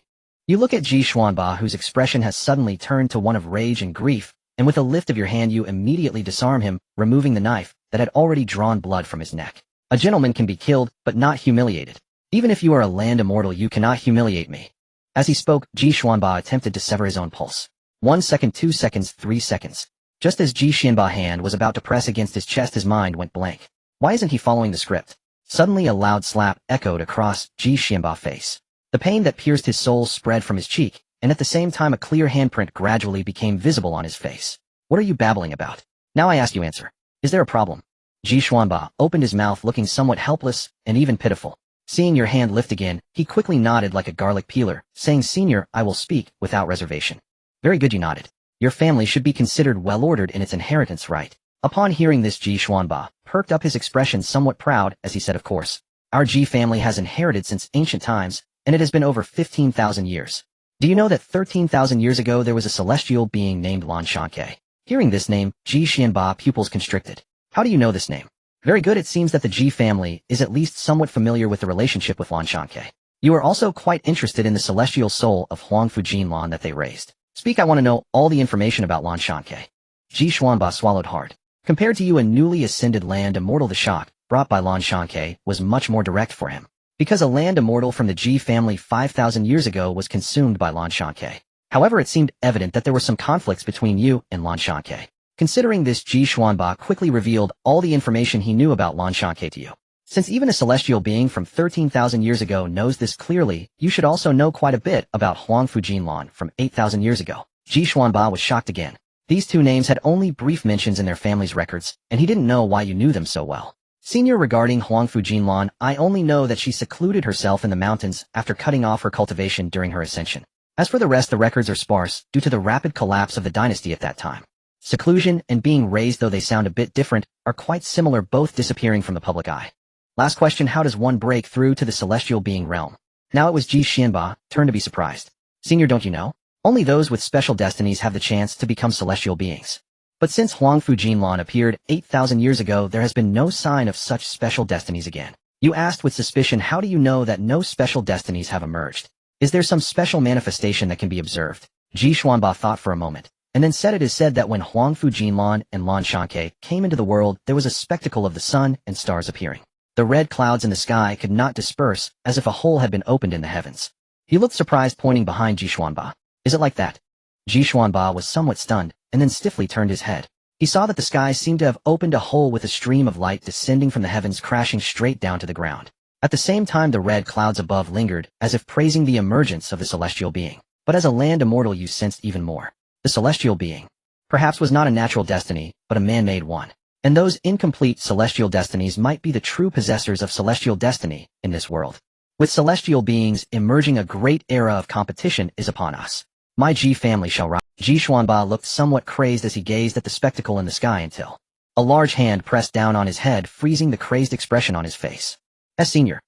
You look at Ji Xuanba, whose expression has suddenly turned to one of rage and grief, and with a lift of your hand you immediately disarm him, removing the knife that had already drawn blood from his neck. A gentleman can be killed, but not humiliated. Even if you are a land immortal, you cannot humiliate me. As he spoke, Ji Xuanba attempted to sever his own pulse. 1 second, 2 seconds, 3 seconds. Just as Ji Xuanba's hand was about to press against his chest, his mind went blank. Why isn't he following the script? Suddenly a loud slap echoed across Ji Xuanba's face. The pain that pierced his soul spread from his cheek, and at the same time a clear handprint gradually became visible on his face. What are you babbling about? Now I ask you answer. Is there a problem? Ji Xuanba opened his mouth looking somewhat helpless and even pitiful. Seeing your hand lift again, he quickly nodded like a garlic peeler, saying, Senior, I will speak without reservation. Very good, you nodded. Your family should be considered well-ordered in its inheritance right. Upon hearing this, Ji Xuanba perked up, his expression somewhat proud as he said, Of course. Our Ji family has inherited since ancient times, and it has been over 15,000 years. Do you know that 13,000 years ago there was a celestial being named Lan Shanke? Hearing this name, Ji Xuanba's pupils constricted. How do you know this name? Very good, it seems that the Ji family is at least somewhat familiar with the relationship with Lan Shanke. You are also quite interested in the celestial soul of Wang Fusheng that they raised. Speak, I want to know all the information about Lan Shanke. Ji Xuanba swallowed hard. Compared to you, a newly ascended land immortal, the shock brought by Lan Shanke was much more direct for him. Because a land immortal from the Ji family 5,000 years ago was consumed by Lan Shanke. However, it seemed evident that there were some conflicts between you and Lan Shanke. Considering this, Ji Xuanba quickly revealed all the information he knew about Lan Shanke to you. Since even a celestial being from 13,000 years ago knows this clearly, you should also know quite a bit about Wang Fusheng from 8,000 years ago. Ji Xuanba was shocked again. These two names had only brief mentions in their family's records, and he didn't know why you knew them so well. Senior, regarding Wang Fusheng, I only know that she secluded herself in the mountains after cutting off her cultivation during her ascension. As for the rest, the records are sparse due to the rapid collapse of the dynasty at that time. Seclusion and being raised, though they sound a bit different, are quite similar, both disappearing from the public eye. Last question, how does one break through to the celestial being realm? Now it was Ji Xuanba's turn to be surprised. Senior, don't you know? Only those with special destinies have the chance to become celestial beings. But since Wang Fusheng appeared 8,000 years ago, there has been no sign of such special destinies again. You asked with suspicion, how do you know that no special destinies have emerged? Is there some special manifestation that can be observed? Ji Xuanba thought for a moment, and then said, It is said that when Wang Fusheng and Lan Shanke came into the world, there was a spectacle of the sun and stars appearing. The red clouds in the sky could not disperse, as if a hole had been opened in the heavens. He looked surprised, pointing behind Ji Xuanba. Is it like that? Ji Xuanba was somewhat stunned, and then stiffly turned his head. He saw that the sky seemed to have opened a hole with a stream of light descending from the heavens, crashing straight down to the ground. At the same time, the red clouds above lingered, as if praising the emergence of the celestial being. But as a land immortal, you sensed even more. The celestial being perhaps was not a natural destiny, but a man-made one. And those incomplete celestial destinies might be the true possessors of celestial destiny in this world. With celestial beings emerging, a great era of competition is upon us. My Ji family shall rise. Ji Xuanba looked somewhat crazed as he gazed at the spectacle in the sky until a large hand pressed down on his head, freezing the crazed expression on his face. Senior.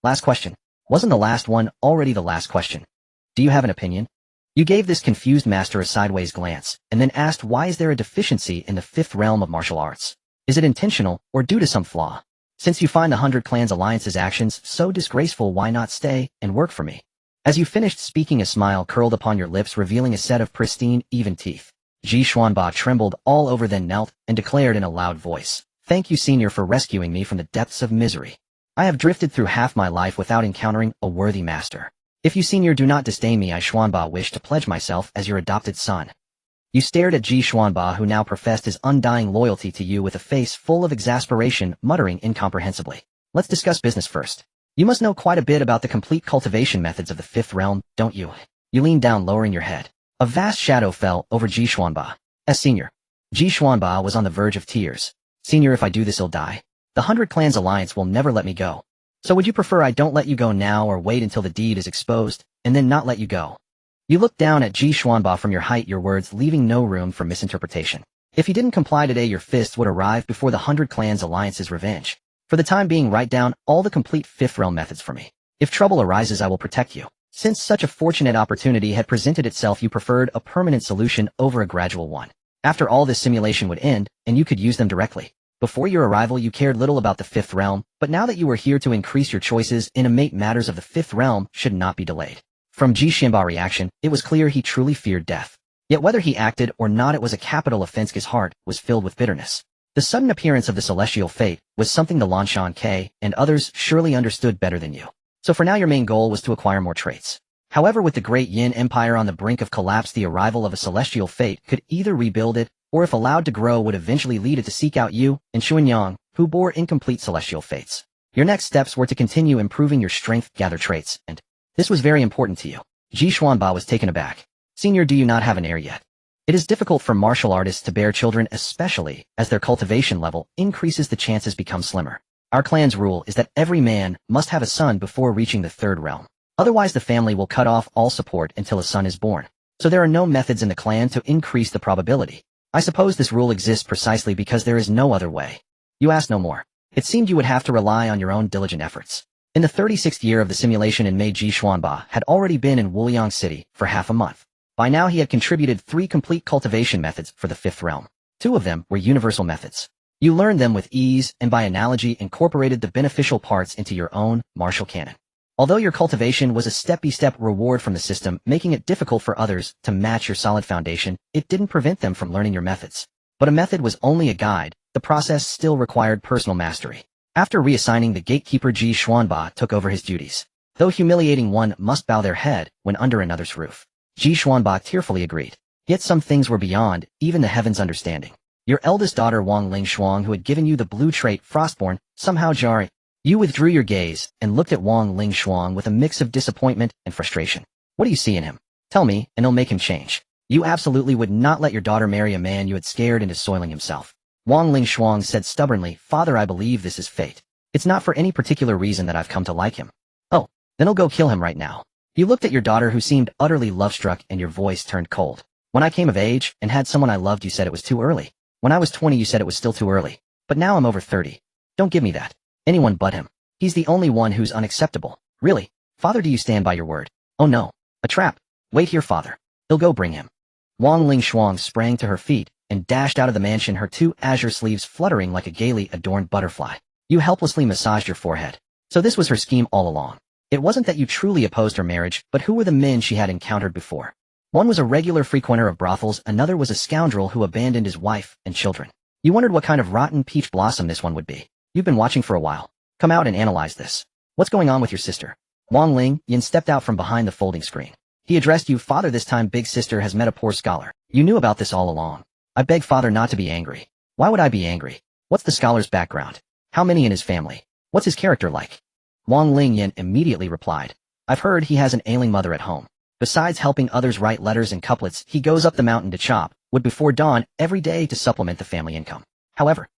Last question. Wasn't the last one already the last question? Do you have an opinion? You gave this confused master a sideways glance, and then asked, why is there a deficiency in the fifth realm of martial arts? Is it intentional, or due to some flaw? Since you find the 100 Clans Alliance's actions so disgraceful, why not stay and work for me? As you finished speaking, a smile curled upon your lips, revealing a set of pristine, even teeth. Ji Xuanba trembled all over, then knelt and declared in a loud voice, Thank you, Senior, for rescuing me from the depths of misery. I have drifted through half my life without encountering a worthy master. If you senior do not disdain me, I Xuanba wish to pledge myself as your adopted son. You stared at Ji Xuanba, who now professed his undying loyalty to you with a face full of exasperation, muttering incomprehensibly. Let's discuss business first. You must know quite a bit about the complete cultivation methods of the fifth realm, don't you? You leaned down, lowering your head. A vast shadow fell over Ji Xuanba. Senior. Ji Xuanba was on the verge of tears. Senior, if I do this, I'll die. The 100 Clans Alliance will never let me go. So would you prefer I don't let you go now or wait until the deed is exposed, and then not let you go? You looked down at Ji Xuanba from your height, your words leaving no room for misinterpretation. If you didn't comply today, your fist would arrive before the 100 Clans Alliance's revenge. For the time being, write down all the complete fifth realm methods for me. If trouble arises, I will protect you. Since such a fortunate opportunity had presented itself, you preferred a permanent solution over a gradual one. After all, this simulation would end, and you could use them directly. Before your arrival, you cared little about the fifth realm, but now that you were here to increase your choices, innate matters of the fifth realm should not be delayed. From Ji Xuanba's reaction, it was clear he truly feared death. Yet whether he acted or not, it was a capital offense. His heart was filled with bitterness. The sudden appearance of the celestial fate was something the Lanshan K and others surely understood better than you. So for now, your main goal was to acquire more traits. However, with the great Yin Empire on the brink of collapse, the arrival of a celestial fate could either rebuild it, or if allowed to grow, would eventually lead it to seek out you and Xuanyang, who bore incomplete celestial fates. Your next steps were to continue improving your strength, gather traits, and this was very important to you. Ji Xuanba was taken aback. Senior, do you not have an heir yet? It is difficult for martial artists to bear children, especially as their cultivation level increases, the chances become slimmer. Our clan's rule is that every man must have a son before reaching the third realm. Otherwise, the family will cut off all support until a son is born. So there are no methods in the clan to increase the probability. I suppose this rule exists precisely because there is no other way. You asked no more. It seemed you would have to rely on your own diligent efforts. In the 36th year of the simulation in May, Ji Xuanba had already been in Wuliang City for half a month. By now he had contributed 3 complete cultivation methods for the fifth realm. 2 of them were universal methods. You learned them with ease and by analogy incorporated the beneficial parts into your own martial canon. Although your cultivation was a step-by-step reward from the system, making it difficult for others to match your solid foundation, it didn't prevent them from learning your methods. But a method was only a guide. The process still required personal mastery. After reassigning the gatekeeper, Ji Xuanba took over his duties. Though humiliating, one must bow their head when under another's roof. Ji Xuanba tearfully agreed. Yet some things were beyond even the heavens' understanding. Your eldest daughter Wang Lingshuang, who had given you the blue trait Frostborn, somehow jarring. You withdrew your gaze and looked at Wang Lingshuang with a mix of disappointment and frustration. What do you see in him? Tell me, and it'll make him change. You absolutely would not let your daughter marry a man you had scared into soiling himself. Wang Lingshuang said stubbornly, Father, I believe this is fate. It's not for any particular reason that I've come to like him. Oh, then I'll go kill him right now. You looked at your daughter, who seemed utterly love-struck, and your voice turned cold. When I came of age and had someone I loved, you said it was too early. When I was 20, you said it was still too early. But now I'm over 30. Don't give me that. Anyone but him. He's the only one who's unacceptable. Really? Father, do you stand by your word? Oh no. A trap. Wait here, Father. He'll go bring him. Wang Lingshuang sprang to her feet and dashed out of the mansion, her 2 azure sleeves fluttering like a gaily adorned butterfly. You helplessly massaged your forehead. So this was her scheme all along. It wasn't that you truly opposed her marriage, but who were the men she had encountered before? One was a regular frequenter of brothels, another was a scoundrel who abandoned his wife and children. You wondered what kind of rotten peach blossom this one would be. You've been watching for a while. Come out and analyze this. What's going on with your sister? Wang Ling Yin stepped out from behind the folding screen. He addressed you, Father. This time big sister has met a poor scholar. You knew about this all along. I beg Father not to be angry. Why would I be angry? What's the scholar's background? How many in his family? What's his character like? Wang Ling Yin immediately replied. I've heard he has an ailing mother at home. Besides helping others write letters and couplets, he goes up the mountain to chop wood before dawn every day to supplement the family income. However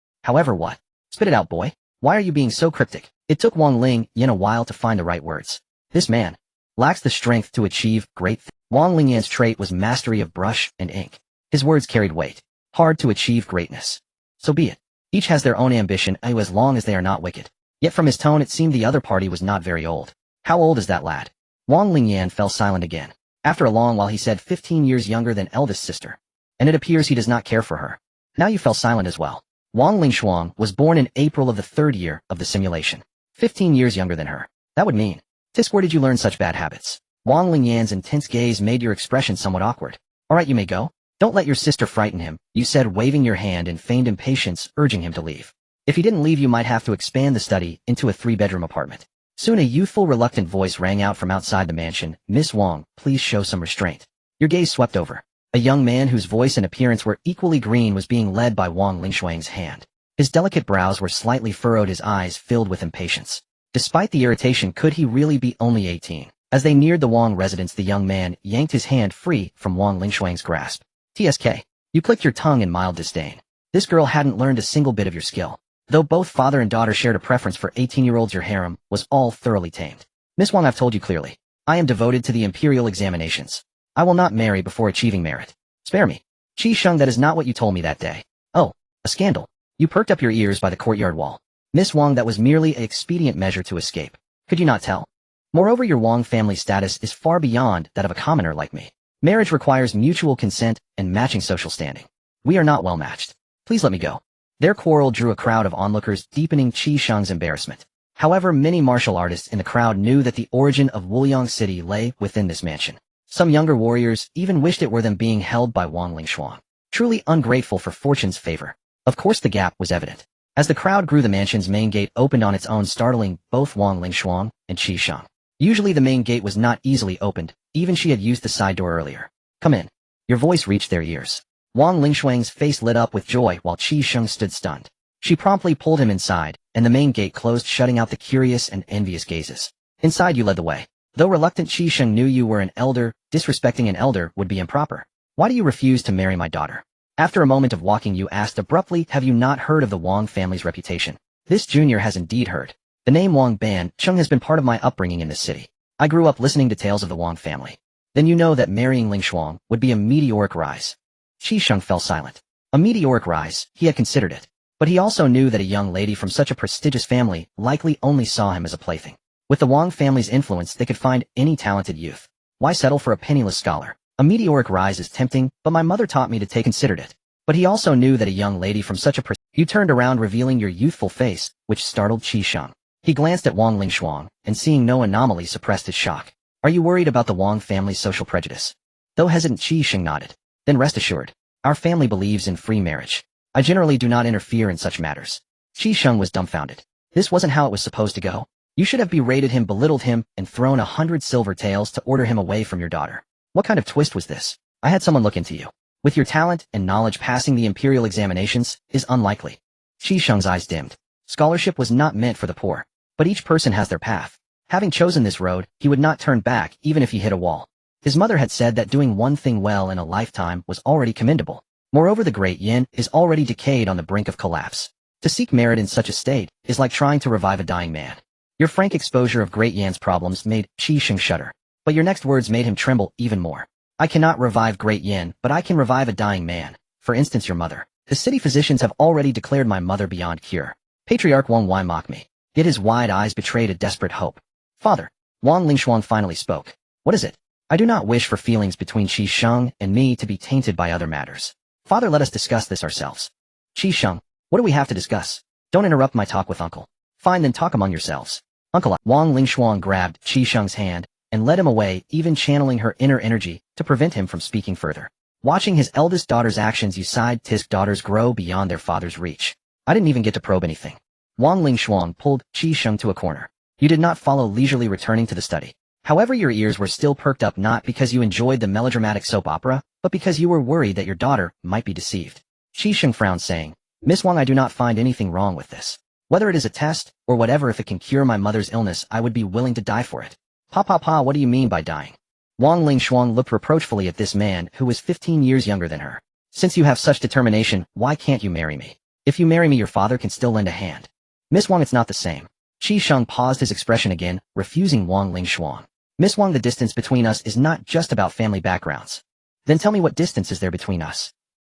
what? Spit it out, boy. Why are you being so cryptic? It took Wang Ling Yin a while to find the right words. This man lacks the strength to achieve great things. Wang Ling Yin's trait was mastery of brush and ink. His words carried weight. Hard to achieve greatness. So be it. Each has their own ambition, as long as they are not wicked. Yet from his tone it seemed the other party was not very old. How old is that lad? Wang Lingyan fell silent again. After a long while he said, 15 years younger than eldest sister. And it appears he does not care for her. Now you fell silent as well. Wang Lingshuang was born in April of the 3rd year of the simulation. 15 years younger than her. That would mean. Tisk, where did you learn such bad habits? Wang Lingyan's intense gaze made your expression somewhat awkward. Alright, you may go. Don't let your sister frighten him, you said, waving your hand in feigned impatience, urging him to leave. If he didn't leave, you might have to expand the study into a 3-bedroom apartment. Soon a youthful, reluctant voice rang out from outside the mansion. Miss Wang, please show some restraint. Your gaze swept over. A young man whose voice and appearance were equally green was being led by Wang Lingshuang's hand. His delicate brows were slightly furrowed, his eyes filled with impatience. Despite the irritation, could he really be only 18? As they neared the Wang residence, the young man yanked his hand free from Wang Lingshuang's grasp. TSK. You clicked your tongue in mild disdain. This girl hadn't learned a single bit of your skill. Though both father and daughter shared a preference for 18-year-olds, your harem was all thoroughly tamed. Miss Wang, I've told you clearly. I am devoted to the imperial examinations. I will not marry before achieving merit. Spare me. Qi Sheng, that is not what you told me that day. Oh, a scandal. You perked up your ears by the courtyard wall. Miss Wang, that was merely an expedient measure to escape. Could you not tell? Moreover, your Wang family status is far beyond that of a commoner like me. Marriage requires mutual consent and matching social standing. We are not well matched. Please let me go. Their quarrel drew a crowd of onlookers, deepening Qi Sheng's embarrassment. However, many martial artists in the crowd knew that the origin of Wuliang City lay within this mansion. Some younger warriors even wished it were them being held by Wang Lingshuang. Truly ungrateful for fortune's favor. Of course the gap was evident. As the crowd grew, the mansion's main gate opened on its own, startling both Wang Lingshuang and Qi Sheng. Usually the main gate was not easily opened, even she had used the side door earlier. Come in. Your voice reached their ears. Wang Lingshuang's face lit up with joy while Qi Sheng stood stunned. She promptly pulled him inside, and the main gate closed, shutting out the curious and envious gazes. Inside you led the way. Though reluctant, Qi Sheng knew you were an elder. Disrespecting an elder would be improper. Why do you refuse to marry my daughter? After a moment of walking, you asked abruptly, have you not heard of the Wang family's reputation? This junior has indeed heard. The name Wang Cheng has been part of my upbringing in this city. I grew up listening to tales of the Wang family. Then you know that marrying Lingshuang would be a meteoric rise. Qi Sheng fell silent. A meteoric rise, he had considered it. But he also knew that a young lady from such a prestigious family likely only saw him as a plaything. With the Wang family's influence, they could find any talented youth. Why settle for a penniless scholar? A meteoric rise is tempting, but my mother taught me to take considered it. But he also knew that a young lady from such a You turned around, revealing your youthful face, which startled Qi Sheng. He glanced at Wang Lingshuang, and seeing no anomaly, suppressed his shock. Are you worried about the Wang family's social prejudice? Though hesitant, Qi Sheng nodded. Then rest assured. Our family believes in free marriage. I generally do not interfere in such matters. Qi Sheng was dumbfounded. This wasn't how it was supposed to go. You should have berated him, belittled him, and thrown 100 silver taels to order him away from your daughter. What kind of twist was this? I had someone look into you. With your talent and knowledge, passing the imperial examinations is unlikely. Qi Sheng's eyes dimmed. Scholarship was not meant for the poor. But each person has their path. Having chosen this road, he would not turn back even if he hit a wall. His mother had said that doing one thing well in a lifetime was already commendable. Moreover, the great yin is already decayed, on the brink of collapse. To seek merit in such a state is like trying to revive a dying man. Your frank exposure of great yan's problems made Qi Sheng shudder. But your next words made him tremble even more. I cannot revive great yin, but I can revive a dying man. For instance, your mother. The city physicians have already declared my mother beyond cure. Patriarch Wang, why mock me? Yet his wide eyes betrayed a desperate hope. Father. Wang Lingshuang finally spoke. What is it? I do not wish for feelings between Qi Sheng and me to be tainted by other matters. Father, let us discuss this ourselves. Qi Sheng, what do we have to discuss? Don't interrupt my talk with uncle. Fine, then talk among yourselves. Uncle. Wang Lingshuang grabbed Qi Sheng's hand and led him away, even channeling her inner energy to prevent him from speaking further. Watching his eldest daughter's actions, you sighed. Tisk daughters grow beyond their father's reach. I didn't even get to probe anything. Wang Lingshuang pulled Qi Sheng to a corner. You did not follow, leisurely returning to the study. However, your ears were still perked up, not because you enjoyed the melodramatic soap opera, but because you were worried that your daughter might be deceived. Qi Sheng frowned, saying, Miss Wang, I do not find anything wrong with this. Whether it is a test, or whatever, if it can cure my mother's illness, I would be willing to die for it. Pa, what do you mean by dying? Wang Lingshuang looked reproachfully at this man who was 15 years younger than her. Since you have such determination, why can't you marry me? If you marry me, your father can still lend a hand. Miss Wang, it's not the same. Qi Sheng paused, his expression again, refusing Wang Lingshuang. Miss Wang, the distance between us is not just about family backgrounds. Then tell me, what distance is there between us?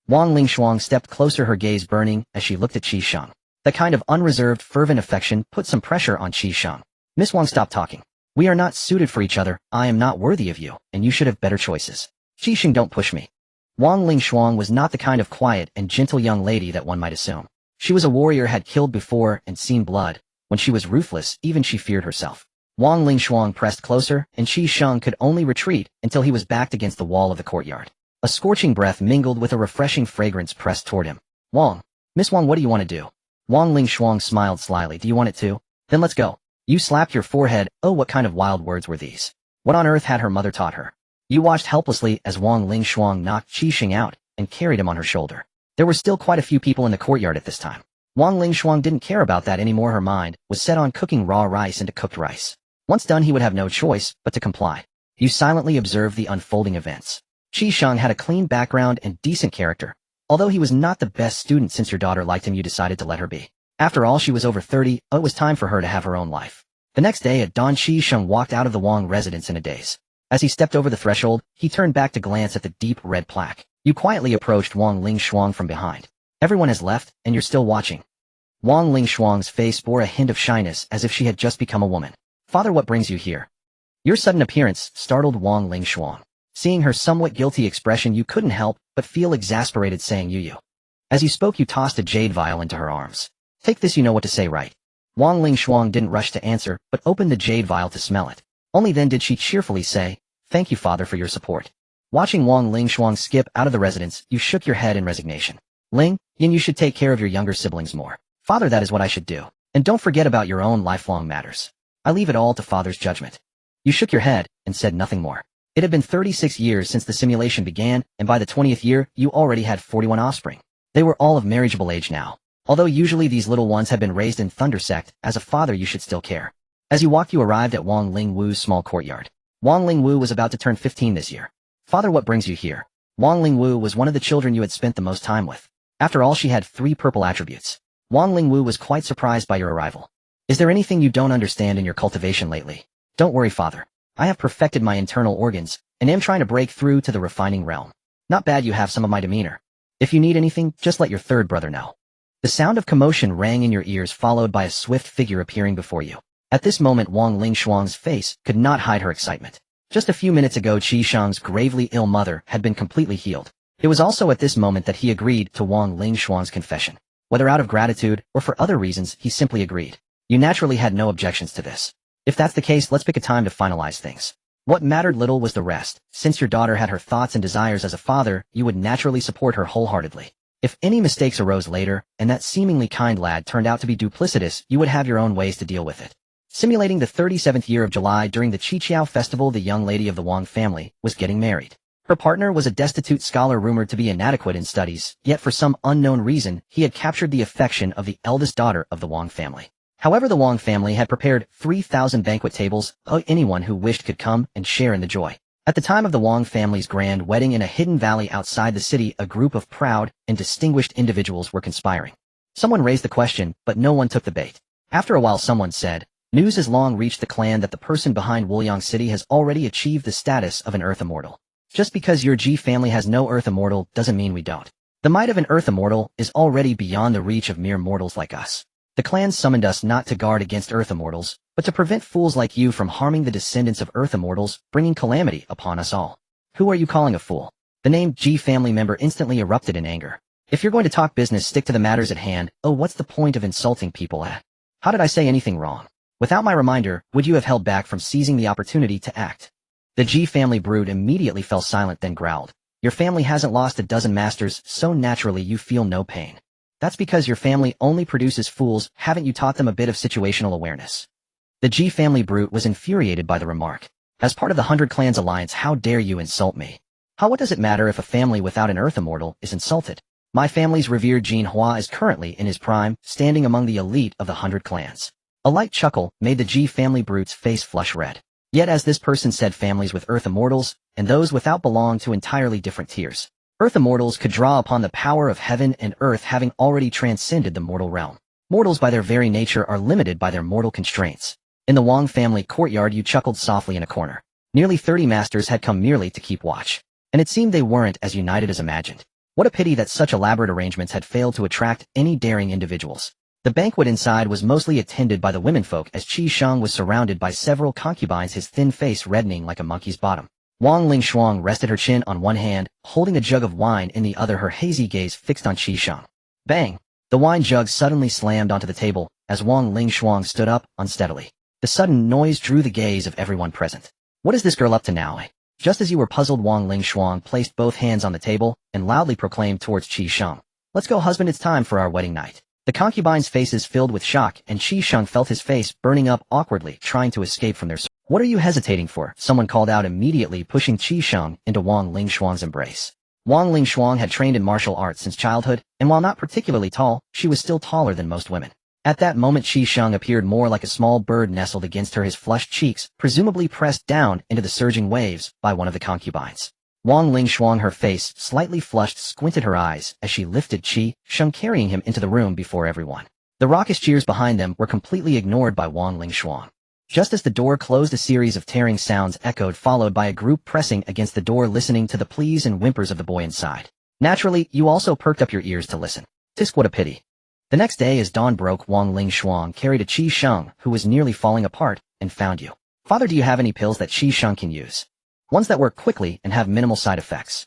Wang Lingshuang stepped closer, her gaze burning as she looked at Qi Sheng. That kind of unreserved, fervent affection put some pressure on Qi Sheng. Miss Wang, stop talking. We are not suited for each other. I am not worthy of you, and you should have better choices. Qi Sheng, don't push me. Wang Lingshuang was not the kind of quiet and gentle young lady that one might assume. She was a warrior, had killed before and seen blood. When she was ruthless, even she feared herself. Wang Lingshuang pressed closer, and Qi Sheng could only retreat until he was backed against the wall of the courtyard. A scorching breath mingled with a refreshing fragrance pressed toward him. Wang. Miss Wang, what do you want to do? Wang Lingshuang smiled slyly. Do you want it too? Then let's go. You slapped your forehead. Oh, what kind of wild words were these? What on earth had her mother taught her? You watched helplessly as Wang Lingshuang knocked Qi Sheng out and carried him on her shoulder. There were still quite a few people in the courtyard at this time. Wang Lingshuang didn't care about that anymore. Her mind was set on cooking raw rice into cooked rice. Once done, he would have no choice but to comply. You silently observed the unfolding events. Qi Sheng had a clean background and decent character. Although he was not the best student, since your daughter liked him, you decided to let her be. After all, she was over 30, it was time for her to have her own life. The next day at dawn, Qi Sheng walked out of the Wang residence in a daze. As he stepped over the threshold, he turned back to glance at the deep red plaque. You quietly approached Wang Lingshuang from behind. Everyone has left, and you're still watching. Wang Lingshuang's face bore a hint of shyness, as if she had just become a woman. Father, what brings you here? Your sudden appearance startled Wang Lingshuang. Seeing her somewhat guilty expression, you couldn't help but feel exasperated, saying you. As you spoke, you tossed a jade vial into her arms. Take this, you know what to say, right? Wang Lingshuang didn't rush to answer, but opened the jade vial to smell it. Only then did she cheerfully say, "Thank you, Father, for your support." Watching Wang Lingshuang skip out of the residence, you shook your head in resignation. Ling, Yin, you should take care of your younger siblings more. Father, that is what I should do. And don't forget about your own lifelong matters. I leave it all to Father's judgment. You shook your head and said nothing more. It had been 36 years since the simulation began, and by the 20th year, you already had 41 offspring. They were all of marriageable age now. Although usually these little ones had been raised in Thunder Sect, as a father you should still care. As you walked, you arrived at Wang Lingwu's small courtyard. Wang Lingwu was about to turn 15 this year. Father, what brings you here? Wang Lingwu was one of the children you had spent the most time with. After all, she had 3 purple attributes. Wang Lingwu was quite surprised by your arrival. Is there anything you don't understand in your cultivation lately? Don't worry, Father. I have perfected my internal organs, and am trying to break through to the refining realm. Not bad you have some of my demeanor. If you need anything, just let your third brother know. The sound of commotion rang in your ears, followed by a swift figure appearing before you. At this moment, Wang Lingshuang's face could not hide her excitement. Just a few minutes ago, Qi Sheng's gravely ill mother had been completely healed. It was also at this moment that he agreed to Wang Lingshuang's confession. Whether out of gratitude or for other reasons, he simply agreed. You naturally had no objections to this. If that's the case, let's pick a time to finalize things. What mattered little was the rest. Since your daughter had her thoughts and desires as a father, you would naturally support her wholeheartedly. If any mistakes arose later, and that seemingly kind lad turned out to be duplicitous, you would have your own ways to deal with it. Simulating the 37th year of July during the Qiqiao festival, the young lady of the Wang family was getting married. Her partner was a destitute scholar rumored to be inadequate in studies, yet for some unknown reason, he had captured the affection of the eldest daughter of the Wang family. However, the Wang family had prepared 3,000 banquet tables, so anyone who wished could come and share in the joy. At the time of the Wang family's grand wedding in a hidden valley outside the city, a group of proud and distinguished individuals were conspiring. Someone raised the question, but no one took the bait. After a while, someone said, "News has long reached the clan that the person behind Wuliang City has already achieved the status of an Earth Immortal. Just because your G family has no Earth Immortal doesn't mean we don't. The might of an Earth Immortal is already beyond the reach of mere mortals like us. The clan summoned us not to guard against Earth Immortals, but to prevent fools like you from harming the descendants of Earth Immortals, bringing calamity upon us all." "Who are you calling a fool?" The named G family member instantly erupted in anger. "If you're going to talk business, stick to the matters at hand. Oh, what's the point of insulting people at? How did I say anything wrong? Without my reminder, would you have held back from seizing the opportunity to act?" The G family brood immediately fell silent, then growled. "Your family hasn't lost a dozen masters, so naturally you feel no pain. That's because your family only produces fools. Haven't you taught them a bit of situational awareness?" The G family brute was infuriated by the remark. "As part of the 100 Clans Alliance, how dare you insult me? What does it matter if a family without an Earth Immortal is insulted? My family's revered Jin Hua is currently in his prime, standing among the elite of the 100 clans." A light chuckle made the G family brute's face flush red. Yet as this person said, families with Earth Immortals and those without belong to entirely different tiers. Earth Immortals could draw upon the power of heaven and earth, having already transcended the mortal realm. Mortals by their very nature are limited by their mortal constraints. In the Wang family courtyard, you chuckled softly in a corner. Nearly 30 masters had come merely to keep watch. And it seemed they weren't as united as imagined. What a pity that such elaborate arrangements had failed to attract any daring individuals. The banquet inside was mostly attended by the womenfolk, as Qi Sheng was surrounded by several concubines, his thin face reddening like a monkey's bottom. Wang Lingshuang rested her chin on one hand, holding a jug of wine in the other, her hazy gaze fixed on Qi Sheng. Bang! The wine jug suddenly slammed onto the table, as Wang Lingshuang stood up unsteadily. The sudden noise drew the gaze of everyone present. "What is this girl up to now?" Just as you were puzzled, Wang Lingshuang placed both hands on the table and loudly proclaimed towards Qi Sheng. "Let's go, husband, it's time for our wedding night." The concubines' faces filled with shock, and Qi Sheng felt his face burning up awkwardly, trying to escape from their What are you hesitating for? Someone called out immediately, pushing Qi Sheng into Wang Lingshuang's embrace. Wang Lingshuang had trained in martial arts since childhood, and while not particularly tall, she was still taller than most women. At that moment Qi Sheng appeared more like a small bird nestled against her, his flushed cheeks presumably pressed down into the surging waves by one of the concubines. Wang Lingshuang, her face slightly flushed, squinted her eyes as she lifted Qi Sheng, carrying him into the room before everyone. The raucous cheers behind them were completely ignored by Wang Lingshuang. Just as the door closed, a series of tearing sounds echoed, followed by a group pressing against the door, listening to the pleas and whimpers of the boy inside. Naturally, you also perked up your ears to listen. Tisk, what a pity. The next day as dawn broke, Wang Lingshuang carried a Qi Sheng, who was nearly falling apart, and found you. Father, do you have any pills that Qi Sheng can use? Ones that work quickly and have minimal side effects.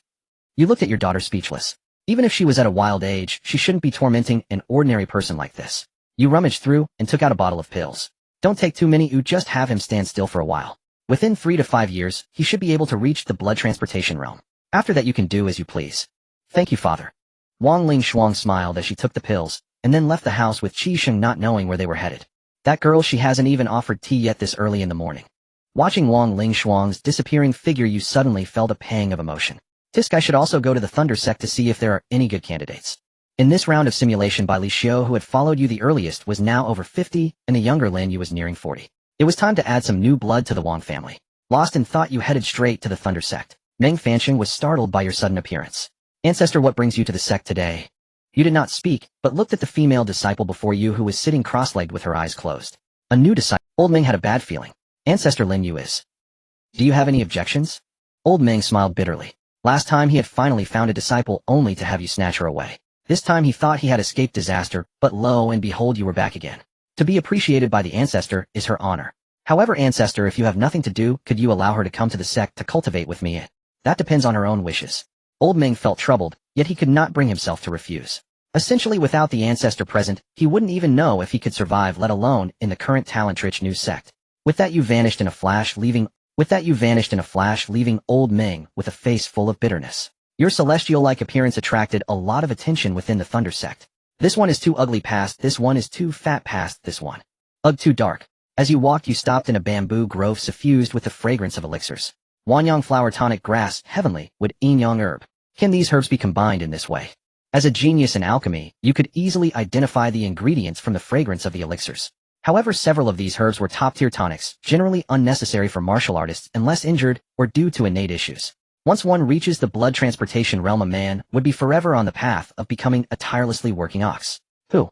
You looked at your daughter speechless. Even if she was at a wild age, she shouldn't be tormenting an ordinary person like this. You rummaged through and took out a bottle of pills. Don't take too many, you just have him stand still for a while. Within 3 to 5 years, he should be able to reach the blood transportation realm. After that you can do as you please. Thank you, Father. Wang Lingshuang smiled as she took the pills, and then left the house with Qi Sheng not knowing where they were headed. That girl, she hasn't even offered tea yet this early in the morning. Watching Wang Lingshuang's disappearing figure, you suddenly felt a pang of emotion. Tisk, I should also go to the Thunder Sect to see if there are any good candidates. In this round of simulation by Li Xiu, who had followed you the earliest, was now over 50, and the younger Lin Yu was nearing 40. It was time to add some new blood to the Wang family. Lost in thought, you headed straight to the Thunder Sect. Meng Fancheng was startled by your sudden appearance. Ancestor, what brings you to the sect today? You did not speak, but looked at the female disciple before you, who was sitting cross-legged with her eyes closed. A new disciple. Old Meng had a bad feeling. Ancestor Lin Yu is. Do you have any objections? Old Meng smiled bitterly. Last time he had finally found a disciple only to have you snatch her away. This time he thought he had escaped disaster, but lo and behold, you were back again. To be appreciated by the ancestor is her honor. However, ancestor, if you have nothing to do, could you allow her to come to the sect to cultivate with me? That depends on her own wishes. Old Meng felt troubled, yet he could not bring himself to refuse. Essentially, without the ancestor present, he wouldn't even know if he could survive, let alone in the current talent-rich new sect. With that you vanished in a flash, leaving Old Meng with a face full of bitterness. Your celestial-like appearance attracted a lot of attention within the Thunder Sect. This one is too ugly past this one, is too fat past this one. Ugh, too dark. As you walked, you stopped in a bamboo grove suffused with the fragrance of elixirs. Wanyang flower, tonic grass, heavenly, wood, yin-yang herb. Can these herbs be combined in this way? As a genius in alchemy, you could easily identify the ingredients from the fragrance of the elixirs. However, several of these herbs were top-tier tonics, generally unnecessary for martial artists unless injured or due to innate issues. Once one reaches the blood transportation realm, a man would be forever on the path of becoming a tirelessly working ox. Who?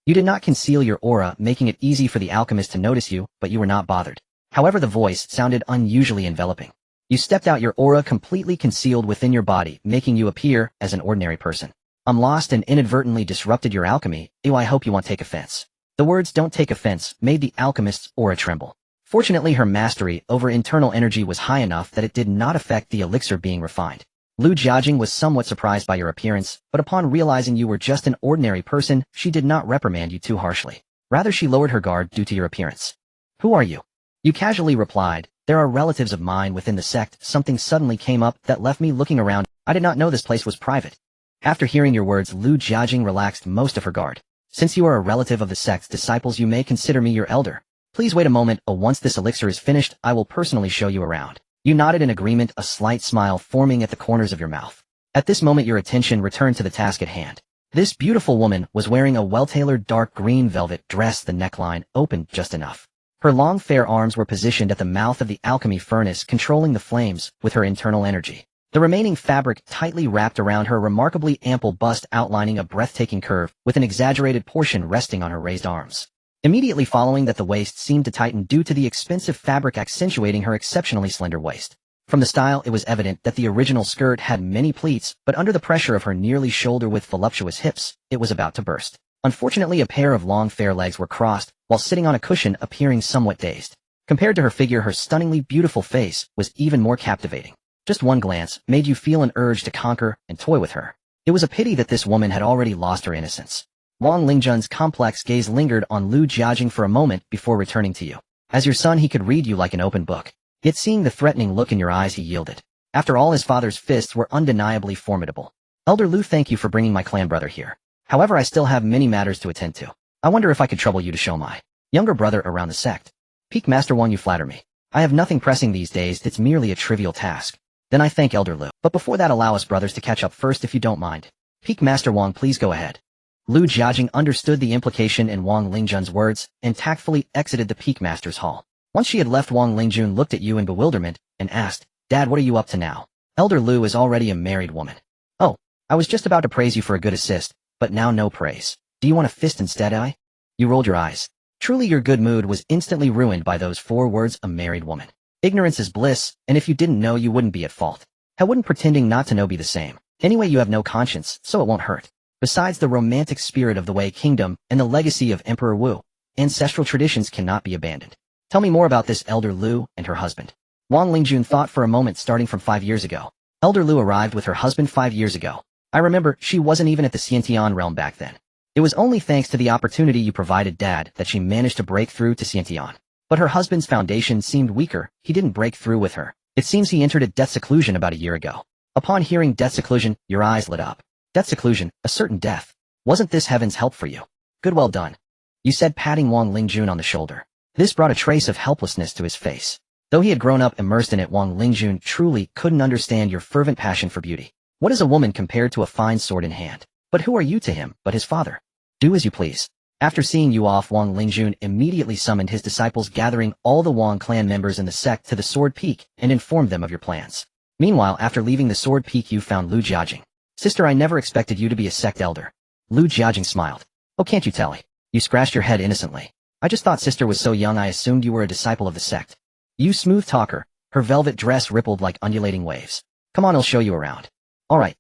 You did not conceal your aura, making it easy for the alchemist to notice you, but you were not bothered. However, the voice sounded unusually enveloping. You stepped out, your aura completely concealed within your body, making you appear as an ordinary person. I'm lost and inadvertently disrupted your alchemy. Ew, I hope you won't take offense. The words "don't take offense" made the alchemist's aura tremble. Fortunately, her mastery over internal energy was high enough that it did not affect the elixir being refined. Lu Jiajing was somewhat surprised by your appearance, but upon realizing you were just an ordinary person, she did not reprimand you too harshly. Rather, she lowered her guard due to your appearance. Who are you? You casually replied, there are relatives of mine within the sect. Something suddenly came up that left me looking around. I did not know this place was private. After hearing your words, Lu Jiajing relaxed most of her guard. Since you are a relative of the sect's disciples, you may consider me your elder. Please wait a moment. Once this elixir is finished, I will personally show you around. You nodded in agreement, a slight smile forming at the corners of your mouth. At this moment, your attention returned to the task at hand. This beautiful woman was wearing a well-tailored dark green velvet dress, the neckline opened just enough. Her long fair arms were positioned at the mouth of the alchemy furnace, controlling the flames with her internal energy. The remaining fabric tightly wrapped around her remarkably ample bust, outlining a breathtaking curve, with an exaggerated portion resting on her raised arms. Immediately following that, the waist seemed to tighten due to the expensive fabric accentuating her exceptionally slender waist. From the style, it was evident that the original skirt had many pleats, but under the pressure of her nearly shoulder-width voluptuous hips, it was about to burst. Unfortunately, a pair of long fair legs were crossed, while sitting on a cushion, appearing somewhat dazed. Compared to her figure, her stunningly beautiful face was even more captivating. Just one glance made you feel an urge to conquer and toy with her. It was a pity that this woman had already lost her innocence. Wang Lingjun's complex gaze lingered on Lu Jiajing for a moment before returning to you. As your son, he could read you like an open book. Yet seeing the threatening look in your eyes, he yielded. After all, his father's fists were undeniably formidable. Elder Lu, thank you for bringing my clan brother here. However, I still have many matters to attend to. I wonder if I could trouble you to show my younger brother around the sect. Peak Master Wang, you flatter me. I have nothing pressing these days, it's merely a trivial task. Then I thank Elder Lu. But before that, allow us brothers to catch up first if you don't mind. Peak Master Wang, please go ahead. Lu Jiajing understood the implication in Wang Lingjun's words and tactfully exited the Peak Master's hall. Once she had left, Wang Lingjun looked at you in bewilderment and asked, Dad, what are you up to now? Elder Lu is already a married woman. Oh, I was just about to praise you for a good assist, but now no praise. Do you want a fist instead, You rolled your eyes. Truly your good mood was instantly ruined by those 4 words, a married woman. Ignorance is bliss, and if you didn't know, you wouldn't be at fault. How wouldn't pretending not to know be the same? Anyway, you have no conscience, so it won't hurt. Besides, the romantic spirit of the Wei Kingdom and the legacy of Emperor Wu, ancestral traditions cannot be abandoned. Tell me more about this Elder Lu and her husband. Wang Lingjun thought for a moment, starting from 5 years ago. Elder Lu arrived with her husband 5 years ago. I remember, she wasn't even at the Xiantian realm back then. It was only thanks to the opportunity you provided, Dad, that she managed to break through to Xiantian. But her husband's foundation seemed weaker. He didn't break through with her. It seems he entered a death seclusion about a year ago. Upon hearing death seclusion, your eyes lit up. Death seclusion, a certain death. Wasn't this heaven's help for you? Good, well done. You said, patting Wang Lingjun on the shoulder. This brought a trace of helplessness to his face. Though he had grown up immersed in it, Wang Lingjun truly couldn't understand your fervent passion for beauty. What is a woman compared to a fine sword in hand? But who are you to him, but his father? Do as you please. After seeing you off, Wang Lingjun immediately summoned his disciples, gathering all the Wang clan members in the sect to the Sword Peak and informed them of your plans. Meanwhile, after leaving the Sword Peak, you found Lu Jiajing. Sister, I never expected you to be a sect elder. Lu Jiajing smiled. Oh, can't you tell? You scratched your head innocently. I just thought sister was so young, I assumed you were a disciple of the sect. You smooth talker. Her velvet dress rippled like undulating waves. Come on, I'll show you around. All right.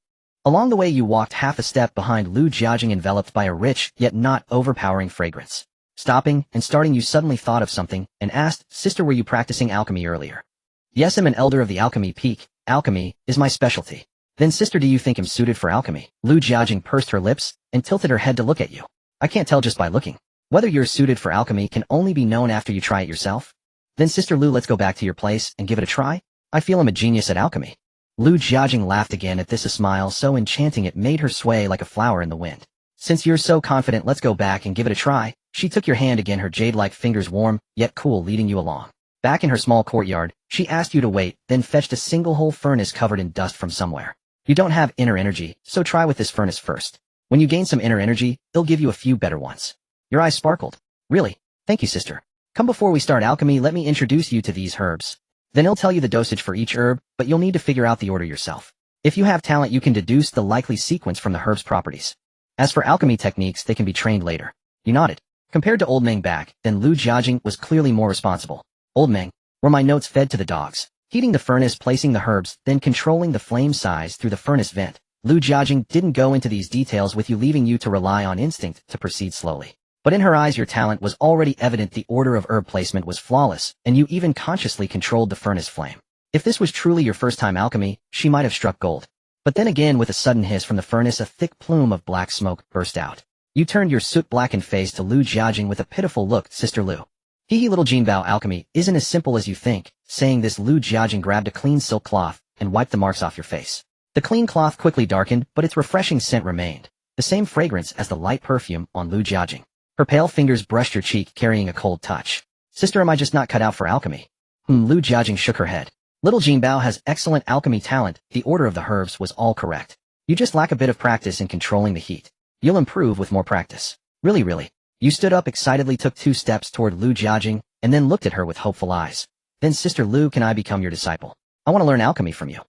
Along the way, you walked half a step behind Lu Jiajing, enveloped by a rich, yet not overpowering fragrance. Stopping and starting, you suddenly thought of something and asked, Sister, were you practicing alchemy earlier? Yes, I'm an elder of the Alchemy Peak. Alchemy is my specialty. Then sister, do you think I'm suited for alchemy? Lu Jiajing pursed her lips and tilted her head to look at you. I can't tell just by looking. Whether you're suited for alchemy can only be known after you try it yourself. Then Sister Lu, let's go back to your place and give it a try. I feel I'm a genius at alchemy. Lu Jiajing laughed again at this, a smile so enchanting it made her sway like a flower in the wind. Since you're so confident, let's go back and give it a try. She took your hand again, her jade-like fingers warm, yet cool, leading you along. Back in her small courtyard, she asked you to wait, then fetched a single whole furnace covered in dust from somewhere. You don't have inner energy, so try with this furnace first. When you gain some inner energy, it'll give you a few better ones. Your eyes sparkled. Really? Thank you, sister. Come, before we start alchemy, let me introduce you to these herbs. Then he'll tell you the dosage for each herb, but you'll need to figure out the order yourself. If you have talent, you can deduce the likely sequence from the herb's properties. As for alchemy techniques, they can be trained later. You nodded. Compared to Old Meng back, then Lu Jiajing was clearly more responsible. Old Meng, were my notes fed to the dogs. Heating the furnace, placing the herbs, then controlling the flame size through the furnace vent. Lu Jiajing didn't go into these details with you, leaving you to rely on instinct to proceed slowly. But in her eyes, your talent was already evident. The order of herb placement was flawless, and you even consciously controlled the furnace flame. If this was truly your first time alchemy, she might have struck gold. But then again, with a sudden hiss from the furnace, a thick plume of black smoke burst out. You turned your soot-blackened face to Lu Jiajing with a pitiful look. Sister Lu. Hee little Jinbao, alchemy isn't as simple as you think. Saying this, Lu Jiajing grabbed a clean silk cloth and wiped the marks off your face. The clean cloth quickly darkened, but its refreshing scent remained. The same fragrance as the light perfume on Lu Jiajing. Her pale fingers brushed your cheek, carrying a cold touch. Sister, am I just not cut out for alchemy? Lu Jiajing shook her head. Little Jinbao has excellent alchemy talent. The order of the herbs was all correct. You just lack a bit of practice in controlling the heat. You'll improve with more practice. Really. You stood up excitedly, took 2 steps toward Lu Jiajing, and then looked at her with hopeful eyes. Then, Sister Lu, can I become your disciple? I want to learn alchemy from you.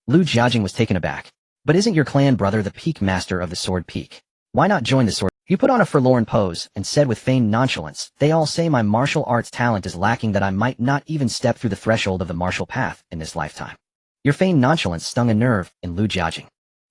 Lu Jiajing was taken aback. But isn't your clan brother the peak master of the Sword Peak? Why not join the Sword? You put on a forlorn pose and said with feigned nonchalance, they all say my martial arts talent is lacking, that I might not even step through the threshold of the martial path in this lifetime. Your feigned nonchalance stung a nerve in Lu Jiajing.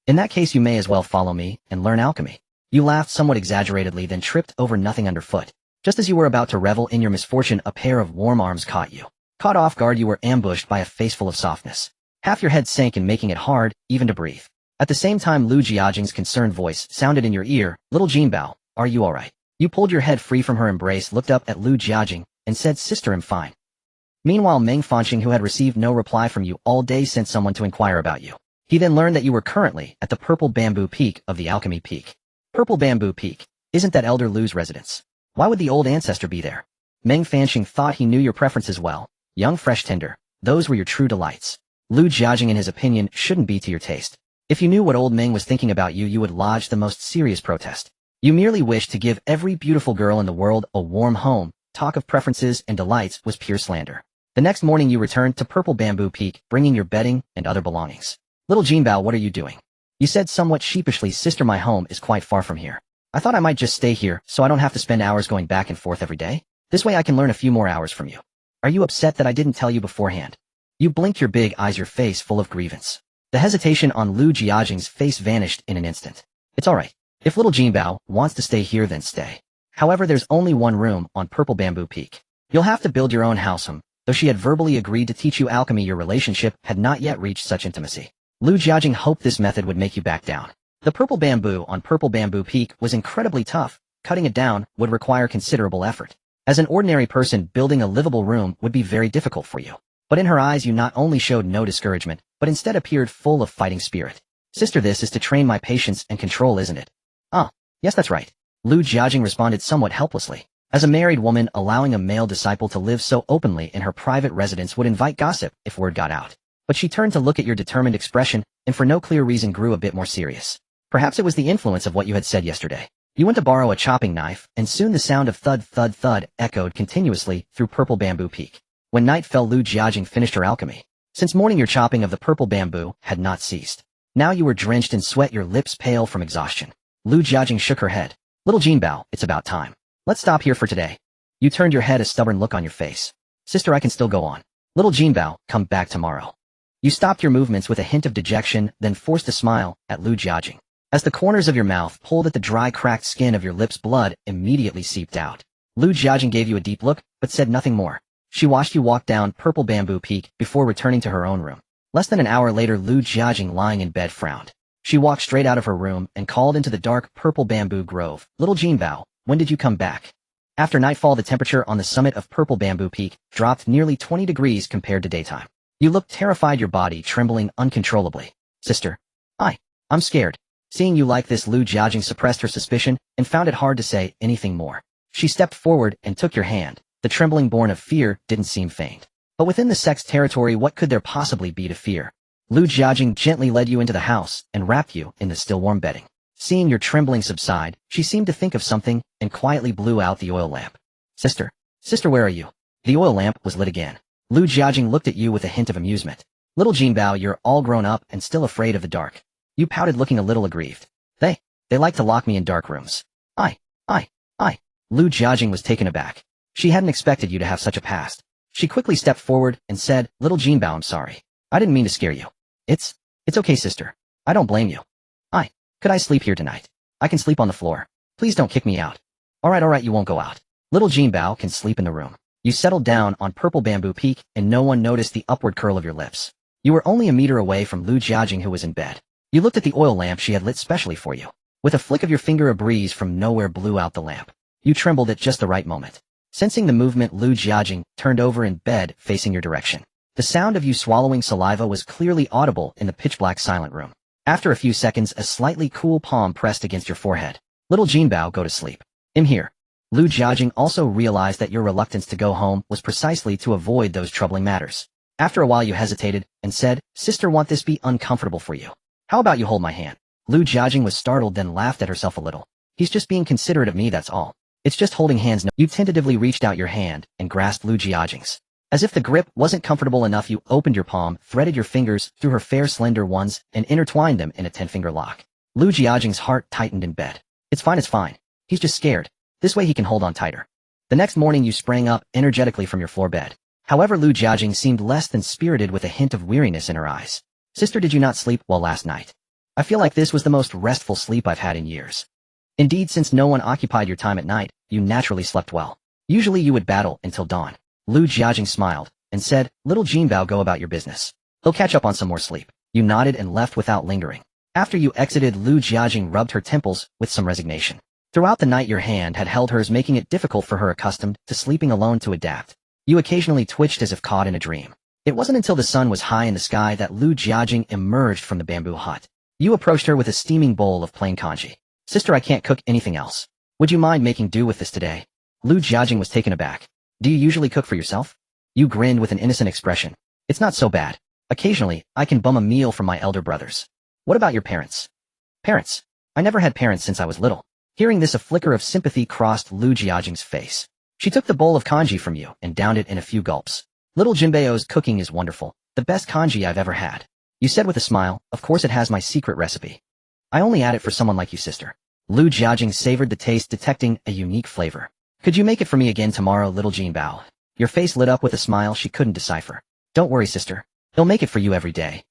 In that case, you may as well follow me and learn alchemy. You laughed somewhat exaggeratedly, then tripped over nothing underfoot. Just as you were about to revel in your misfortune, a pair of warm arms caught you. Caught off guard, you were ambushed by a face full of softness. Half your head sank in, making it hard even to breathe. At the same time, Lu Jiajing's concerned voice sounded in your ear, Little Jinbao, are you alright? You pulled your head free from her embrace, looked up at Lu Jiajing, and said, Sister, I'm fine. Meanwhile, Wang Fusheng, who had received no reply from you all day, sent someone to inquire about you. He then learned that you were currently at the Purple Bamboo Peak of the Alchemy Peak. Purple Bamboo Peak. Isn't that Elder Lu's residence? Why would the old ancestor be there? Meng Fanxing thought he knew your preferences well. Young, fresh, tender. Those were your true delights. Lu Jiajing, in his opinion, shouldn't be to your taste. If you knew what old Meng was thinking about you, you would lodge the most serious protest. You merely wished to give every beautiful girl in the world a warm home. Talk of preferences and delights was pure slander. The next morning you returned to Purple Bamboo Peak, bringing your bedding and other belongings. Little Jinbao, what are you doing? You said somewhat sheepishly, sister, my home is quite far from here. I thought I might just stay here, so I don't have to spend hours going back and forth every day. This way I can learn a few more hours from you. Are you upset that I didn't tell you beforehand? You blinked your big eyes, your face full of grievance. The hesitation on Lu Jiajing's face vanished in an instant. It's alright. If little Jinbao wants to stay here, then stay. However, there's only one room on Purple Bamboo Peak. You'll have to build your own house. Though she had verbally agreed to teach you alchemy, your relationship had not yet reached such intimacy. Lu Jiajing hoped this method would make you back down. The purple bamboo on Purple Bamboo Peak was incredibly tough. Cutting it down would require considerable effort. As an ordinary person, building a livable room would be very difficult for you. But in her eyes you not only showed no discouragement, but instead appeared full of fighting spirit. Sister, this is to train my patience and control, isn't it? Ah, yes, that's right. Lu Jiajing responded somewhat helplessly. As a married woman, allowing a male disciple to live so openly in her private residence would invite gossip if word got out. But she turned to look at your determined expression, and for no clear reason grew a bit more serious. Perhaps it was the influence of what you had said yesterday. You went to borrow a chopping knife, and soon the sound of thud, thud, thud echoed continuously through Purple Bamboo Peak. When night fell, Lu Jiajing finished her alchemy. Since morning your chopping of the purple bamboo had not ceased. Now you were drenched in sweat, your lips pale from exhaustion. Lu Jiajing shook her head. Little Jinbao, it's about time. Let's stop here for today. You turned your head, a stubborn look on your face. Sister, I can still go on. Little Jinbao, come back tomorrow. You stopped your movements with a hint of dejection, then forced a smile at Lu Jiajing. As the corners of your mouth pulled at the dry, cracked skin of your lips, blood immediately seeped out. Lu Jiajing gave you a deep look, but said nothing more. She watched you walk down Purple Bamboo Peak before returning to her own room. Less than an hour later, Lu Jiajing, lying in bed, frowned. She walked straight out of her room and called into the dark Purple Bamboo Grove. Little Jinbao, when did you come back? After nightfall, the temperature on the summit of Purple Bamboo Peak dropped nearly 20 degrees compared to daytime. You looked terrified, your body trembling uncontrollably. Sister, I'm scared. Seeing you like this, Lu Jiajing suppressed her suspicion and found it hard to say anything more. She stepped forward and took your hand. The trembling born of fear didn't seem faint. But within the sect's territory, what could there possibly be to fear? Lu Jiajing gently led you into the house and wrapped you in the still warm bedding. Seeing your trembling subside, she seemed to think of something and quietly blew out the oil lamp. Sister, where are you? The oil lamp was lit again. Lu Jiajing looked at you with a hint of amusement. Little Jinbao, you're all grown up and still afraid of the dark. You pouted, looking a little aggrieved. They like to lock me in dark rooms. Lu Jiajing was taken aback. She hadn't expected you to have such a past. She quickly stepped forward and said, Little Jinbao, I'm sorry. I didn't mean to scare you. It's okay, sister. I don't blame you. Could I sleep here tonight? I can sleep on the floor. Please don't kick me out. Alright, you won't go out. Little Jinbao can sleep in the room. You settled down on Purple Bamboo Peak and no one noticed the upward curl of your lips. You were only a meter away from Lu Jiajing, who was in bed. You looked at the oil lamp she had lit specially for you. With a flick of your finger, a breeze from nowhere blew out the lamp. You trembled at just the right moment. Sensing the movement, Lu Jiajing turned over in bed, facing your direction. The sound of you swallowing saliva was clearly audible in the pitch-black silent room. After a few seconds, a slightly cool palm pressed against your forehead. Little Jinbao, go to sleep. I'm here. Lu Jiajing also realized that your reluctance to go home was precisely to avoid those troubling matters. After a while you hesitated and said, Sister, won't this be uncomfortable for you? How about you hold my hand? Lu Jiajing was startled, then laughed at herself a little. He's just being considerate of me, that's all. It's just holding hands. No. You tentatively reached out your hand and grasped Lu Jiajing's. As if the grip wasn't comfortable enough, you opened your palm, threaded your fingers through her fair slender ones, and intertwined them in a 10-finger lock. Lu Jiajing's heart tightened in bed. It's fine. He's just scared. This way he can hold on tighter. The next morning you sprang up energetically from your floor bed. However, Lu Jiajing seemed less than spirited, with a hint of weariness in her eyes. Sister, did you not sleep well last night? I feel like this was the most restful sleep I've had in years. Indeed, since no one occupied your time at night, you naturally slept well. Usually you would battle until dawn. Lu Jiajing smiled and said, Little Jinbao, go about your business. He'll catch up on some more sleep. You nodded and left without lingering. After you exited, Lu Jiajing rubbed her temples with some resignation. Throughout the night your hand had held hers, making it difficult for her, accustomed to sleeping alone, to adapt. You occasionally twitched as if caught in a dream. It wasn't until the sun was high in the sky that Lu Jiajing emerged from the bamboo hut. You approached her with a steaming bowl of plain congee. Sister, I can't cook anything else. Would you mind making do with this today? Lu Jiajing was taken aback. Do you usually cook for yourself? You grinned with an innocent expression. It's not so bad. Occasionally, I can bum a meal from my elder brothers. What about your parents? Parents? I never had parents since I was little. Hearing this, a flicker of sympathy crossed Lu Jiajing's face. She took the bowl of congee from you and downed it in a few gulps. Little Jinbeo's cooking is wonderful. The best congee I've ever had. You said with a smile, of course it has my secret recipe. I only add it for someone like you, sister. Lu Jiajing savored the taste, detecting a unique flavor. Could you make it for me again tomorrow, little Jinbao? Your face lit up with a smile she couldn't decipher. Don't worry, sister. He'll make it for you every day.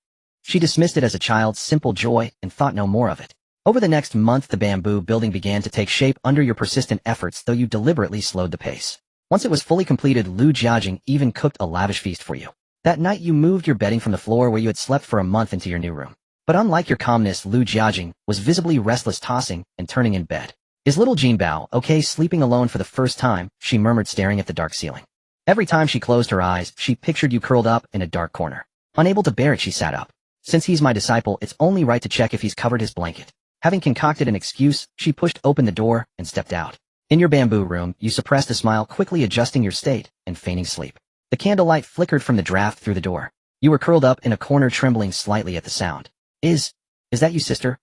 She dismissed it as a child's simple joy and thought no more of it. Over the next month, the bamboo building began to take shape under your persistent efforts, though you deliberately slowed the pace. Once it was fully completed, Lu Jiajing even cooked a lavish feast for you. That night you moved your bedding from the floor where you had slept for a month into your new room. But unlike your calmness, Lu Jiajing was visibly restless, tossing and turning in bed. Is little Jinbao okay sleeping alone for the first time? She murmured, staring at the dark ceiling. Every time she closed her eyes, she pictured you curled up in a dark corner. Unable to bear it, she sat up. Since he's my disciple, it's only right to check if he's covered his blanket. Having concocted an excuse, she pushed open the door and stepped out. In your bamboo room, you suppressed a smile, quickly adjusting your state and feigning sleep. The candlelight flickered from the draft through the door. You were curled up in a corner, trembling slightly at the sound. Is that you, sister?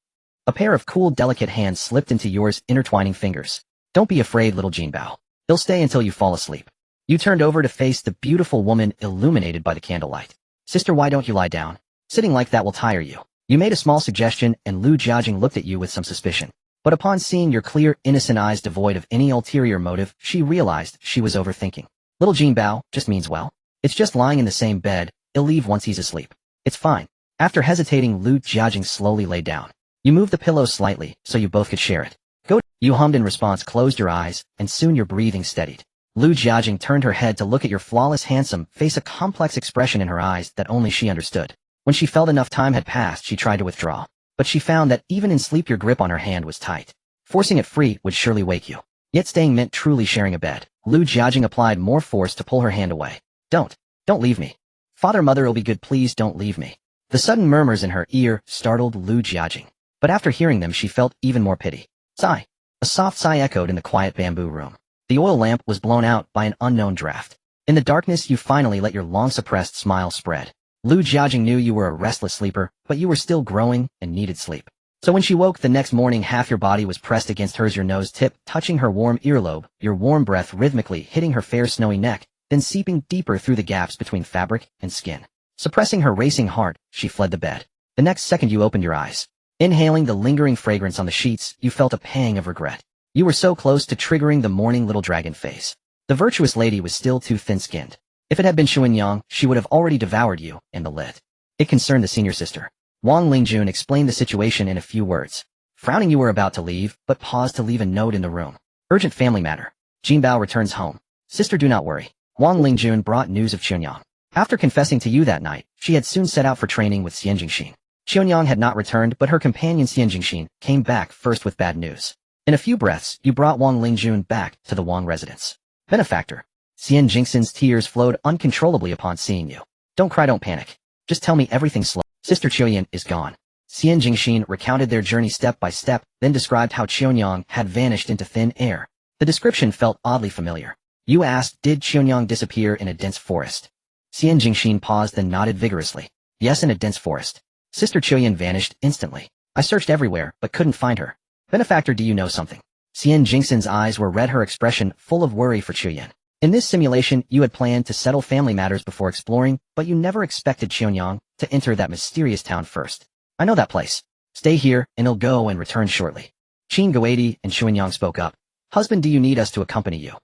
A pair of cool, delicate hands slipped into yours, intertwining fingers. Don't be afraid, little Jinbao. He'll stay until you fall asleep. You turned over to face the beautiful woman illuminated by the candlelight. Sister, why don't you lie down? Sitting like that will tire you. You made a small suggestion, and Lu Jiajing looked at you with some suspicion. But upon seeing your clear, innocent eyes devoid of any ulterior motive, she realized she was overthinking. Little Jinbao just means well. It's just lying in the same bed. He'll leave once he's asleep. It's fine. After hesitating, Lu Jiajing slowly lay down. You moved the pillow slightly, so you both could share it. Go. You hummed in response, closed your eyes, and soon your breathing steadied. Lu Jiajing turned her head to look at your flawless, handsome face, a complex expression in her eyes that only she understood. When she felt enough time had passed, she tried to withdraw. But she found that even in sleep your grip on her hand was tight. Forcing it free would surely wake you. Yet staying meant truly sharing a bed. Lu Jiajing applied more force to pull her hand away. Don't leave me. Father, mother, it'll be good, please don't leave me. The sudden murmurs in her ear startled Lu Jiajing. But after hearing them, she felt even more pity. Sigh. A soft sigh echoed in the quiet bamboo room. The oil lamp was blown out by an unknown draft. In the darkness, you finally let your long-suppressed smile spread. Lu Jiajing knew you were a restless sleeper, but you were still growing and needed sleep. So when she woke the next morning, half your body was pressed against hers, your nose tip touching her warm earlobe, your warm breath rhythmically hitting her fair snowy neck, then seeping deeper through the gaps between fabric and skin. Suppressing her racing heart, she fled the bed. The next second you opened your eyes. Inhaling the lingering fragrance on the sheets, you felt a pang of regret. You were so close to triggering the morning little dragon face. The virtuous lady was still too thin-skinned. If it had been Xuanyang, she would have already devoured you and the lit. It concerned the senior sister. Wang Lingjun explained the situation in a few words. Frowning, you were about to leave, but paused to leave a note in the room. Urgent family matter. Jinbao returns home. Sister, do not worry. Wang Lingjun brought news of Xuanyang. After confessing to you that night, she had soon set out for training with Xian Jingxin. Xuanyang had not returned, but her companion Xian Jingxin came back first with bad news. In a few breaths, you brought Wang Lingjun back to the Wang residence. Benefactor. Xian Jingxin's tears flowed uncontrollably upon seeing you. Don't cry, don't panic. Just tell me everything slow. Sister Qiuyan is gone. Xian Jingxin recounted their journey step by step, then described how Xuanyang had vanished into thin air. The description felt oddly familiar. You asked, did Xuanyang disappear in a dense forest? Xian Jingxin paused, then nodded vigorously. Yes, in a dense forest. Sister Qiuyan vanished instantly. I searched everywhere, but couldn't find her. Benefactor, do you know something? Xian Jingxin's eyes were red, her expression full of worry for Qiuyan. In this simulation, you had planned to settle family matters before exploring, but you never expected Xuanyang to enter that mysterious town first. I know that place. Stay here, and he'll go and return shortly. Qin Guadi and Xuanyang spoke up. Husband, do you need us to accompany you?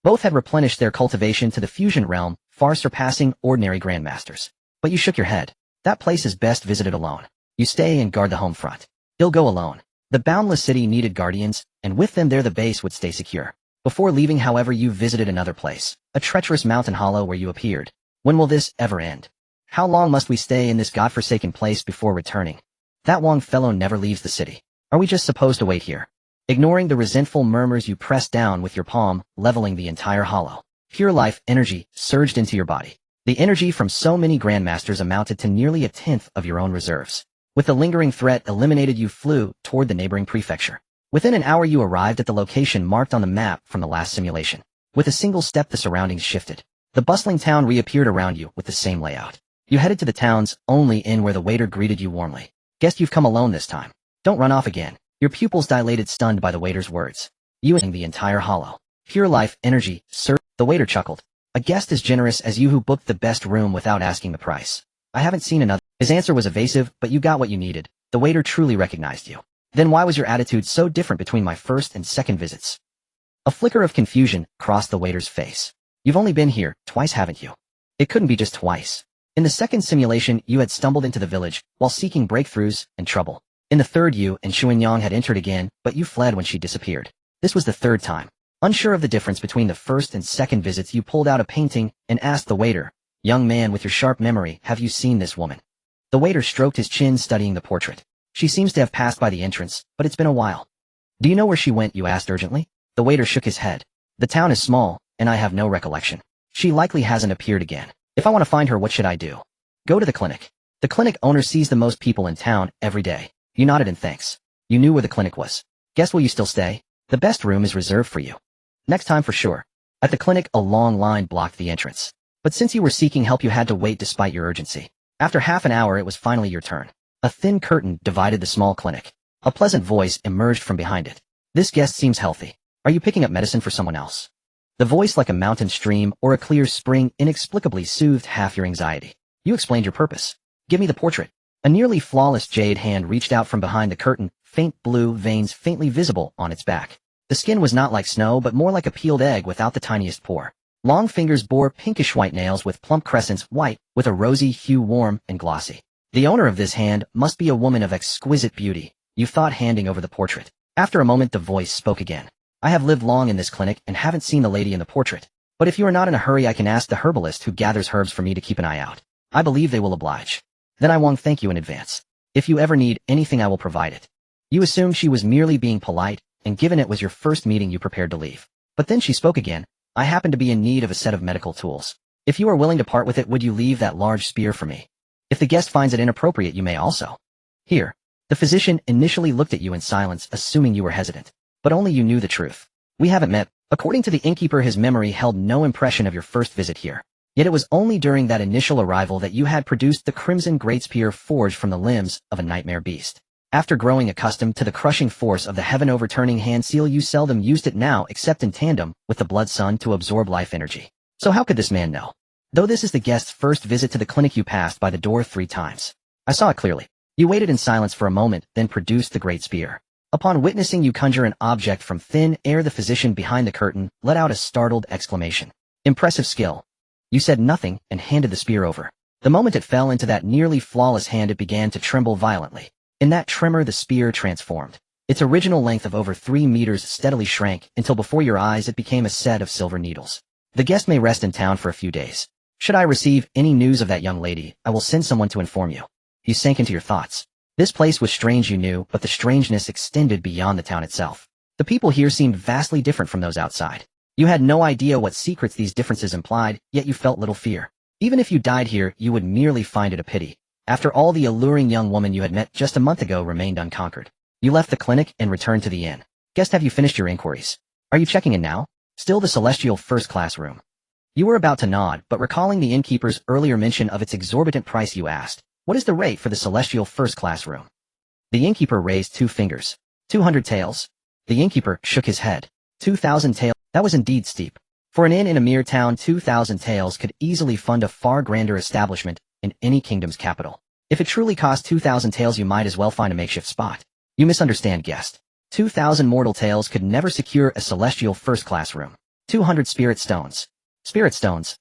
Both had replenished their cultivation to the fusion realm, far surpassing ordinary grandmasters. But you shook your head. That place is best visited alone. You stay and guard the home front. He'll go alone. The boundless city needed guardians, and with them there the base would stay secure. Before leaving, however, you visited another place, a treacherous mountain hollow where you appeared. When will this ever end? How long must we stay in this godforsaken place before returning? That Wang fellow never leaves the city. Are we just supposed to wait here? Ignoring the resentful murmurs, you pressed down with your palm, leveling the entire hollow. Pure life energy surged into your body. The energy from so many grandmasters amounted to nearly a tenth of your own reserves. With the lingering threat eliminated, you flew toward the neighboring prefecture. Within an hour you arrived at the location marked on the map from the last simulation. With a single step the surroundings shifted. The bustling town reappeared around you with the same layout. You headed to the town's only inn where the waiter greeted you warmly. Guess you've come alone this time. Don't run off again. Your pupils dilated, stunned by the waiter's words. You and the entire hollow. Pure life, energy, sir. The waiter chuckled. A guest as generous as you who booked the best room without asking the price. I haven't seen another. His answer was evasive, but you got what you needed. The waiter truly recognized you. Then why was your attitude so different between my first and second visits? A flicker of confusion crossed the waiter's face. You've only been here twice, haven't you? It couldn't be just twice. In the second simulation, you had stumbled into the village while seeking breakthroughs and trouble. In the third, you and Xuanyang had entered again, but you fled when she disappeared. This was the third time. Unsure of the difference between the first and second visits, you pulled out a painting and asked the waiter, "Young man with your sharp memory, have you seen this woman?" The waiter stroked his chin, studying the portrait. She seems to have passed by the entrance, but it's been a while. Do you know where she went? You asked urgently. The waiter shook his head. The town is small, and I have no recollection. She likely hasn't appeared again. If I want to find her, what should I do? Go to the clinic. The clinic owner sees the most people in town every day. You nodded in thanks. You knew where the clinic was. Guess will you still stay? The best room is reserved for you. Next time for sure. At the clinic, a long line blocked the entrance. But since you were seeking help, you had to wait despite your urgency. After half an hour, it was finally your turn. A thin curtain divided the small clinic. A pleasant voice emerged from behind it. This guest seems healthy. Are you picking up medicine for someone else? The voice, like a mountain stream or a clear spring, inexplicably soothed half your anxiety. You explained your purpose. Give me the portrait. A nearly flawless jade hand reached out from behind the curtain, faint blue veins faintly visible on its back. The skin was not like snow, but more like a peeled egg without the tiniest pore. Long fingers bore pinkish white nails with plump crescents, white, with a rosy hue, warm and glossy. The owner of this hand must be a woman of exquisite beauty, you thought, handing over the portrait. After a moment, the voice spoke again. I have lived long in this clinic and haven't seen the lady in the portrait. But if you are not in a hurry, I can ask the herbalist who gathers herbs for me to keep an eye out. I believe they will oblige. Then I won't thank you in advance. If you ever need anything, I will provide it. You assumed she was merely being polite, and given it was your first meeting, you prepared to leave. But then she spoke again. I happen to be in need of a set of medical tools. If you are willing to part with it, would you leave that large spear for me? If the guest finds it inappropriate, you may also. Here. The physician initially looked at you in silence, assuming you were hesitant. But only you knew the truth. We haven't met. According to the innkeeper, his memory held no impression of your first visit here. Yet it was only during that initial arrival that you had produced the crimson great spear forged from the limbs of a nightmare beast. After growing accustomed to the crushing force of the heaven-overturning hand seal, you seldom used it now except in tandem with the blood sun to absorb life energy. So how could this man know? Though this is the guest's first visit to the clinic, you passed by the door 3 times. I saw it clearly. You waited in silence for a moment, then produced the great spear. Upon witnessing you conjure an object from thin air, the physician behind the curtain let out a startled exclamation. Impressive skill. You said nothing and handed the spear over. The moment it fell into that nearly flawless hand, it began to tremble violently. In that tremor, the spear transformed. Its original length of over 3 meters steadily shrank until before your eyes it became a set of silver needles. The guest may rest in town for a few days. Should I receive any news of that young lady, I will send someone to inform you. You sank into your thoughts. This place was strange, you knew, but the strangeness extended beyond the town itself. The people here seemed vastly different from those outside. You had no idea what secrets these differences implied, yet you felt little fear. Even if you died here, you would merely find it a pity. After all, the alluring young woman you had met just a month ago remained unconquered. You left the clinic and returned to the inn. Guest, have you finished your inquiries? Are you checking in now? Still the celestial first-class room. You were about to nod, but recalling the innkeeper's earlier mention of its exorbitant price, you asked, what is the rate for the celestial first-class room? The innkeeper raised 2 fingers. 200 taels. The innkeeper shook his head. 2,000 taels. That was indeed steep. For an inn in a mere town, 2,000 taels could easily fund a far grander establishment in any kingdom's capital. If it truly cost 2,000 taels, you might as well find a makeshift spot. You misunderstand, guest. 2,000 mortal taels could never secure a celestial first-class room. 200 spirit stones. Spirit stones.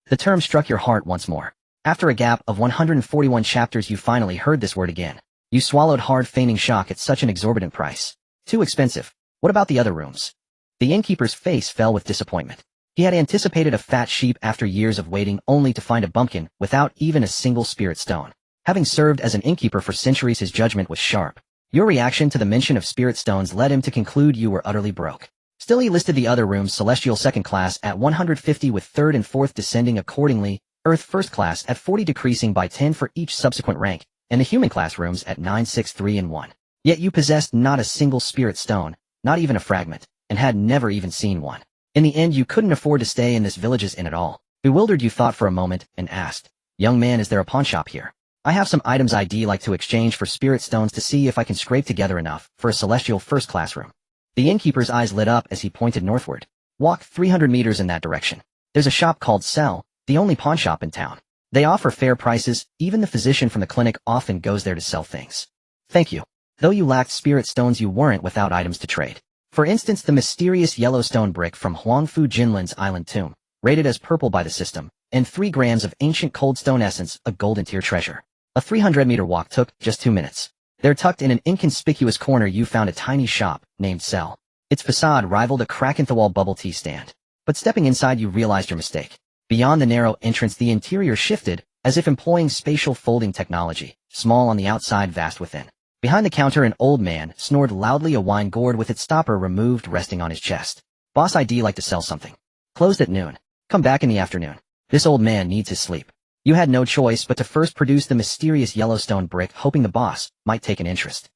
The term struck your heart once more. After a gap of 141 chapters, you finally heard this word again. You swallowed hard, feigning shock at such an exorbitant price. Too expensive. What about the other rooms? The innkeeper's face fell with disappointment. He had anticipated a fat sheep after years of waiting, only to find a bumpkin without even a single spirit stone. Having served as an innkeeper for centuries, his judgment was sharp. Your reaction to the mention of spirit stones led him to conclude you were utterly broke. Still, he listed the other rooms, celestial second class at 150 with third and fourth descending accordingly, earth first class at 40 decreasing by 10 for each subsequent rank, and the human class rooms at 9, 6, 3 and 1. Yet you possessed not a single spirit stone, not even a fragment, and had never even seen one. In the end, you couldn't afford to stay in this village's inn at all. Bewildered, you thought for a moment and asked, "Young man, is there a pawnshop here? I have some items I'd like to exchange for spirit stones to see if I can scrape together enough for a celestial first-class room." The innkeeper's eyes lit up as he pointed northward. "Walk 300 meters in that direction. There's a shop called Sell, the only pawn shop in town. They offer fair prices, even the physician from the clinic often goes there to sell things." "Thank you." Though you lacked spirit stones, you weren't without items to trade. For instance, the mysterious Yellowstone brick from Wang Fusheng's island tomb, rated as purple by the system, and 3 grams of ancient cold stone essence, a golden tier treasure. A 300-meter walk took just 2 minutes. There, tucked in an inconspicuous corner, you found a tiny shop named Sell. Its facade rivaled a crack-in-the-wall bubble tea stand. But stepping inside, you realized your mistake. Beyond the narrow entrance, the interior shifted, as if employing spatial folding technology, small on the outside, vast within. Behind the counter, an old man snored loudly, a wine gourd with its stopper removed resting on his chest. "Boss, I'd like to sell something. Closed at noon. Come back in the afternoon." This old man needs his sleep. You had no choice but to first produce the mysterious Yellowstone brick, hoping the boss might take an interest.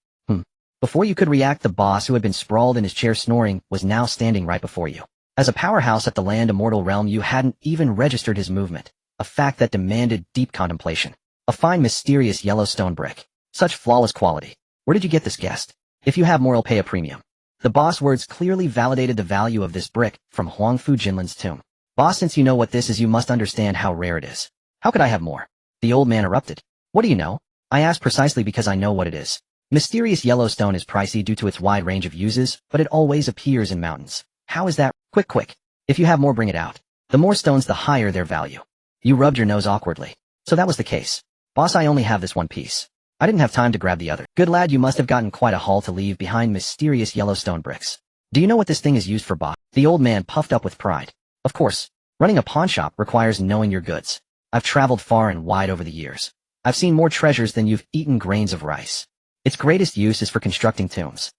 Before you could react, the boss, who had been sprawled in his chair snoring, was now standing right before you. As a powerhouse at the land immortal realm, you hadn't even registered his movement, a fact that demanded deep contemplation. A fine, mysterious Yellowstone brick. Such flawless quality. Where did you get this, guest? If you have more, I'll pay a premium. The boss' words clearly validated the value of this brick from Wang Fusheng's tomb. "Boss, since you know what this is, you must understand how rare it is." "How could I have more?" The old man erupted. "What do you know?" "I ask precisely because I know what it is. Mysterious Yellowstone is pricey due to its wide range of uses, but it always appears in mountains. How is that?" Quick. If you have more, bring it out. The more stones, the higher their value." You rubbed your nose awkwardly. "So that was the case." "Boss, I only have this one piece. I didn't have time to grab the other." "Good lad, you must have gotten quite a haul to leave behind mysterious Yellowstone bricks. Do you know what this thing is used for, boss?" The old man puffed up with pride. "Of course. Running a pawn shop requires knowing your goods. I've traveled far and wide over the years. I've seen more treasures than you've eaten grains of rice. Its greatest use is for constructing tombs.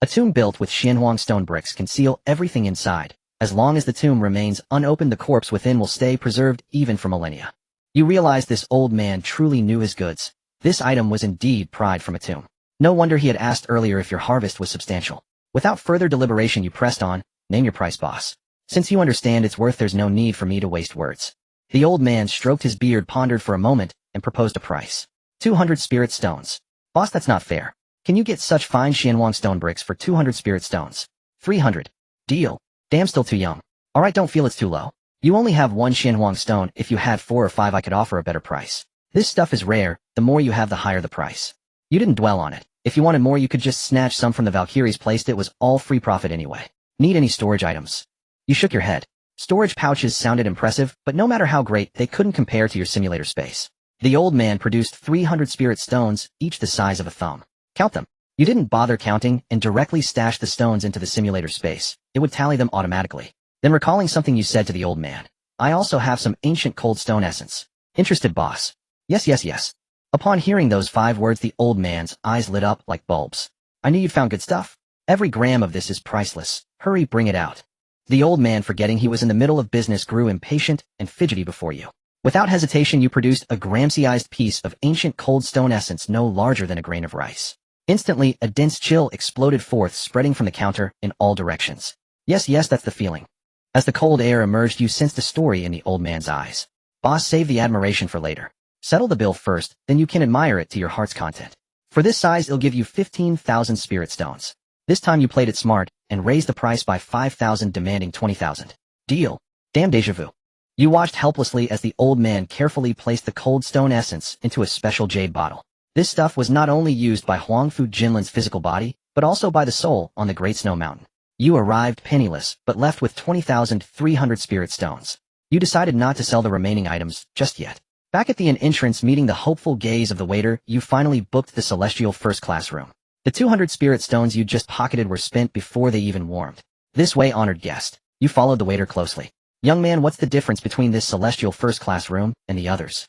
A tomb built with Xianhuang stone bricks can seal everything inside. As long as the tomb remains unopened, the corpse within will stay preserved even for millennia." You realized this old man truly knew his goods. This item was indeed pried from a tomb. No wonder he had asked earlier if your harvest was substantial. Without further deliberation, you pressed on. "Name your price, boss. Since you understand its worth, there's no need for me to waste words." The old man stroked his beard, pondered for a moment, and proposed a price. 200 spirit stones. "Boss, that's not fair. Can you get such fine Xianhuang stone bricks for 200 spirit stones?" 300. "Deal." "Damn, still too young." "Alright, don't feel it's too low. You only have 1 Xianhuang stone. If you had 4 or 5, I could offer a better price. This stuff is rare. The more you have, the higher the price." You didn't dwell on it. If you wanted more, you could just snatch some from the Valkyries placed. It was all free profit anyway. "Need any storage items?" You shook your head. Storage pouches sounded impressive, but no matter how great, they couldn't compare to your simulator space. The old man produced 300 spirit stones, each the size of a thumb. "Count them." You didn't bother counting and directly stashed the stones into the simulator space. It would tally them automatically. Then, recalling something, you said to the old man, "I also have some ancient cold stone essence. Interested, boss?" Yes. Upon hearing those 5 words, the old man's eyes lit up like bulbs. "I knew you'd found good stuff. Every gram of this is priceless. Hurry, bring it out." The old man, forgetting he was in the middle of business, grew impatient and fidgety before you. Without hesitation, you produced a gram-sized piece of ancient cold stone essence no larger than a grain of rice. Instantly, a dense chill exploded forth, spreading from the counter in all directions. Yes, that's the feeling. As the cold air emerged, you sensed a story in the old man's eyes. "Boss, save the admiration for later. Settle the bill first, then you can admire it to your heart's content. For this size, it'll give you 15,000 spirit stones." This time you played it smart and raised the price by 5,000, demanding 20,000. "Deal." Damn, déjà vu. You watched helplessly as the old man carefully placed the cold stone essence into a special jade bottle. This stuff was not only used by Wang Fusheng's physical body, but also by the soul on the Great Snow Mountain. You arrived penniless, but left with 20,300 spirit stones. You decided not to sell the remaining items just yet. Back at the inn entrance, meeting the hopeful gaze of the waiter, you finally booked the celestial first-class room. The 200 spirit stones you just pocketed were spent before they even warmed. "This way, honored guest." You followed the waiter closely. "Young man, what's the difference between this celestial first-class room and the others?"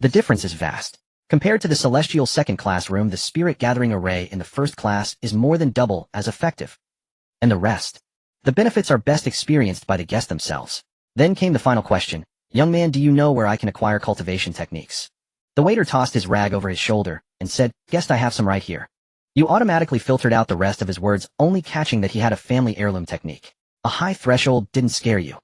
The difference is vast. Compared to the celestial second-class room, the spirit-gathering array in the first class is more than double as effective. And the rest? The benefits are best experienced by the guests themselves. Then came the final question. "Young man, do you know where I can acquire cultivation techniques?" The waiter tossed his rag over his shoulder and said, "Guest, I have some right here." You automatically filtered out the rest of his words, only catching that he had a family heirloom technique. A high threshold didn't scare you.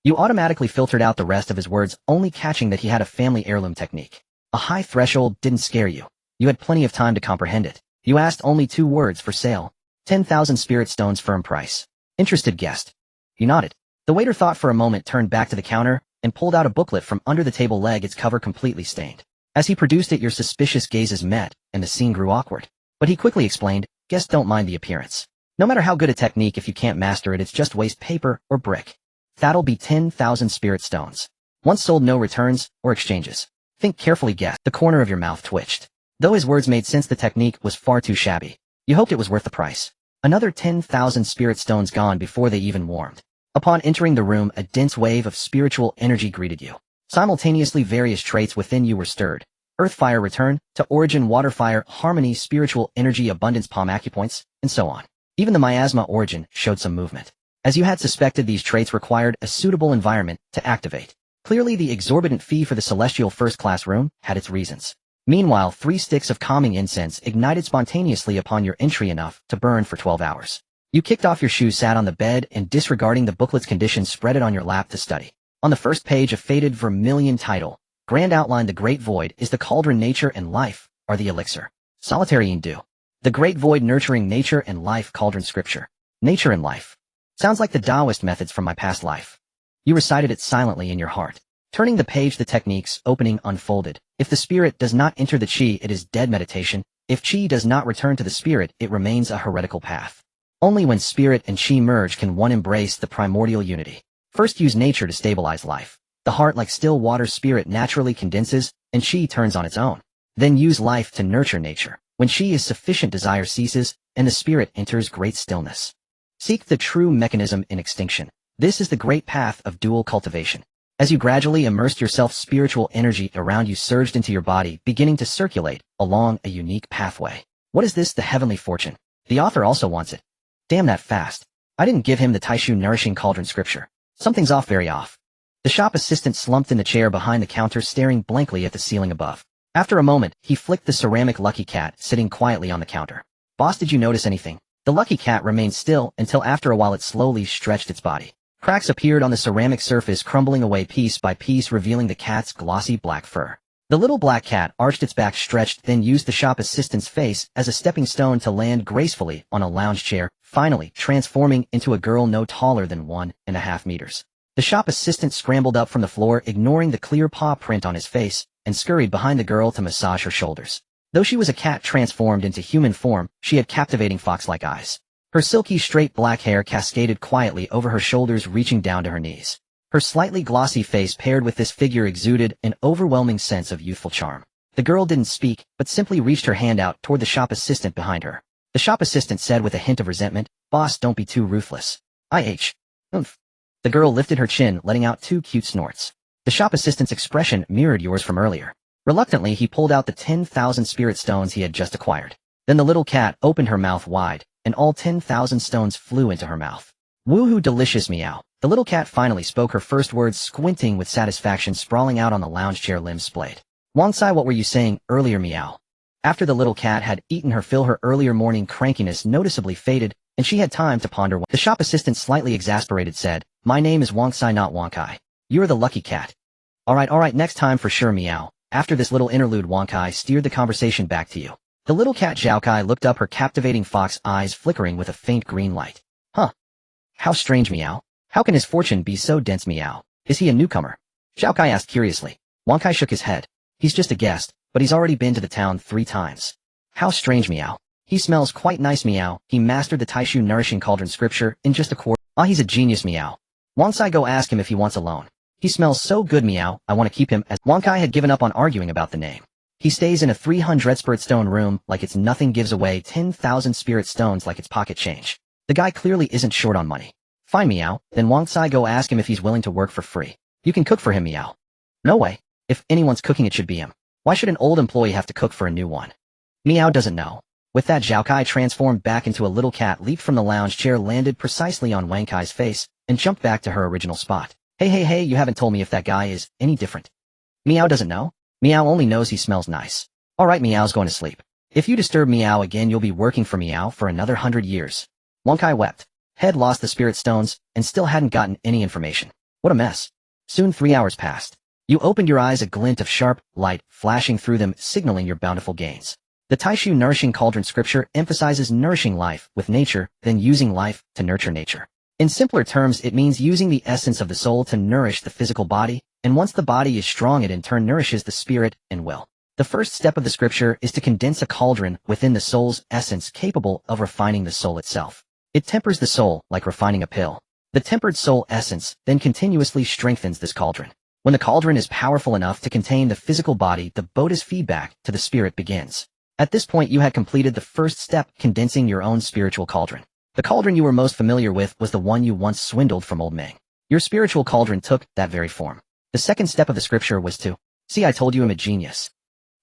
You automatically filtered out the rest of his words, only catching that he had a family heirloom technique. A high threshold didn't scare you. You had plenty of time to comprehend it. You asked only 2 words for sale. 10,000 spirit stones firm price. Interested guest. You nodded. The waiter thought for a moment, turned back to the counter, and pulled out a booklet from under the table leg, its cover completely stained. As he produced it, your suspicious gazes met, and the scene grew awkward. But he quickly explained, guests don't mind the appearance. No matter how good a technique, if you can't master it, it's just waste paper or brick. That'll be 10,000 spirit stones. Once sold, no returns or exchanges. Think carefully, guest. The corner of your mouth twitched. Though his words made sense, the technique was far too shabby. You hoped it was worth the price. Another 10,000 spirit stones gone before they even warmed. Upon entering the room, a dense wave of spiritual energy greeted you. Simultaneously, various traits within you were stirred. Earth fire return, to origin water fire, harmony, spiritual energy, abundance, palm acupoints, and so on. Even the miasma origin showed some movement. As you had suspected, these traits required a suitable environment to activate. Clearly, the exorbitant fee for the celestial first-class room had its reasons. Meanwhile, 3 sticks of calming incense ignited spontaneously upon your entry, enough to burn for 12 hours. You kicked off your shoes, sat on the bed, and disregarding the booklet's conditions, spread it on your lap to study. On the first page, a faded vermilion title. Grand outline: the great void is the cauldron, nature and life are the elixir. Solitary in dew. The great void nurturing nature and life, cauldron scripture. Nature and life. Sounds like the Taoist methods from my past life. You recited it silently in your heart. Turning the page, the techniques opening unfolded. If the spirit does not enter the chi, it is dead meditation. If chi does not return to the spirit, it remains a heretical path. Only when spirit and chi merge can one embrace the primordial unity. First, use nature to stabilize life. The heart, like still water, spirit naturally condenses, and chi turns on its own. Then use life to nurture nature. When chi is sufficient, desire ceases, and the spirit enters great stillness. Seek the true mechanism in extinction. This is the great path of dual cultivation. As you gradually immersed yourself, spiritual energy around you surged into your body, beginning to circulate along a unique pathway. What is this? The heavenly fortune. The author also wants it. Damn, that fast. I didn't give him the Taishu nourishing cauldron scripture. Something's off, very off. The shop assistant slumped in the chair behind the counter, staring blankly at the ceiling above. After a moment, he flicked the ceramic lucky cat sitting quietly on the counter. Boss, did you notice anything? The lucky cat remained still until after a while it slowly stretched its body. Cracks appeared on the ceramic surface, crumbling away piece by piece, revealing the cat's glossy black fur. The little black cat arched its back, stretched, then used the shop assistant's face as a stepping stone to land gracefully on a lounge chair, finally transforming into a girl no taller than 1.5 meters. The shop assistant scrambled up from the floor, ignoring the clear paw print on his face, and scurried behind the girl to massage her shoulders. Though she was a cat transformed into human form, she had captivating fox-like eyes. Her silky straight black hair cascaded quietly over her shoulders, reaching down to her knees. Her slightly glossy face paired with this figure exuded an overwhelming sense of youthful charm. The girl didn't speak, but simply reached her hand out toward the shop assistant behind her. The shop assistant said with a hint of resentment, "Boss, don't be too ruthless." Oomph. The girl lifted her chin, letting out 2 cute snorts. The shop assistant's expression mirrored yours from earlier. Reluctantly, he pulled out the 10,000 spirit stones he had just acquired. Then the little cat opened her mouth wide, and all 10,000 stones flew into her mouth. Woohoo, delicious, meow. The little cat finally spoke her first words, squinting with satisfaction, sprawling out on the lounge chair, limbs splayed. Wang Sai, what were you saying earlier, meow? After the little cat had eaten her fill, her earlier morning crankiness noticeably faded, and she had time to ponder. The shop assistant, slightly exasperated, said, "My name is Wang Sai, not Wang Kai. You're the lucky cat." Alright, next time for sure, meow. After this little interlude, Wang Kai steered the conversation back to you. The little cat Zhao Kai looked up, her captivating fox eyes flickering with a faint green light. Huh. How strange, meow. How can his fortune be so dense, meow? Is he a newcomer? Zhao Kai asked curiously. Wang Kai shook his head. He's just a guest, but he's already been to the town 3 times. How strange, meow. He smells quite nice, meow. He mastered the Taishu nourishing cauldron scripture in just a quarter. Ah, he's a genius, meow. Wang Sai, go ask him if he wants a loan. He smells so good, meow. I want to keep him. As Wang Kai had given up on arguing about the name. He stays in a 300 spirit stone room like it's nothing, gives away 10,000 spirit stones like it's pocket change. The guy clearly isn't short on money. Fine, meow. Then Wang Sai, go ask him if he's willing to work for free. You can cook for him, meow. No way. If anyone's cooking, it should be him. Why should an old employee have to cook for a new one? Meow doesn't know. With that, Zhao Kai transformed back into a little cat, leaped from the lounge chair, landed precisely on Wang Kai's face, and jumped back to her original spot. Hey, you haven't told me if that guy is any different. Meow doesn't know. Meow only knows he smells nice. Alright, meow's going to sleep. If you disturb Meow again, you'll be working for Meow for another 100 years. Wang Kai wept. Head lost the spirit stones and still hadn't gotten any information. What a mess. Soon 3 hours passed. You opened your eyes, a glint of sharp light flashing through them, signaling your bountiful gains. The Taishu Nourishing Cauldron scripture emphasizes nourishing life with nature, then using life to nurture nature. In simpler terms, it means using the essence of the soul to nourish the physical body, and once the body is strong, it in turn nourishes the spirit and will. The first step of the scripture is to condense a cauldron within the soul's essence capable of refining the soul itself. It tempers the soul like refining a pill. The tempered soul essence then continuously strengthens this cauldron. When the cauldron is powerful enough to contain the physical body, the Buddha's feedback to the spirit begins. At this point, you had completed the first step, condensing your own spiritual cauldron. The cauldron you were most familiar with was the one you once swindled from old Meng. Your spiritual cauldron took that very form. The second step of the scripture was to, "See, I told you I'm a genius,"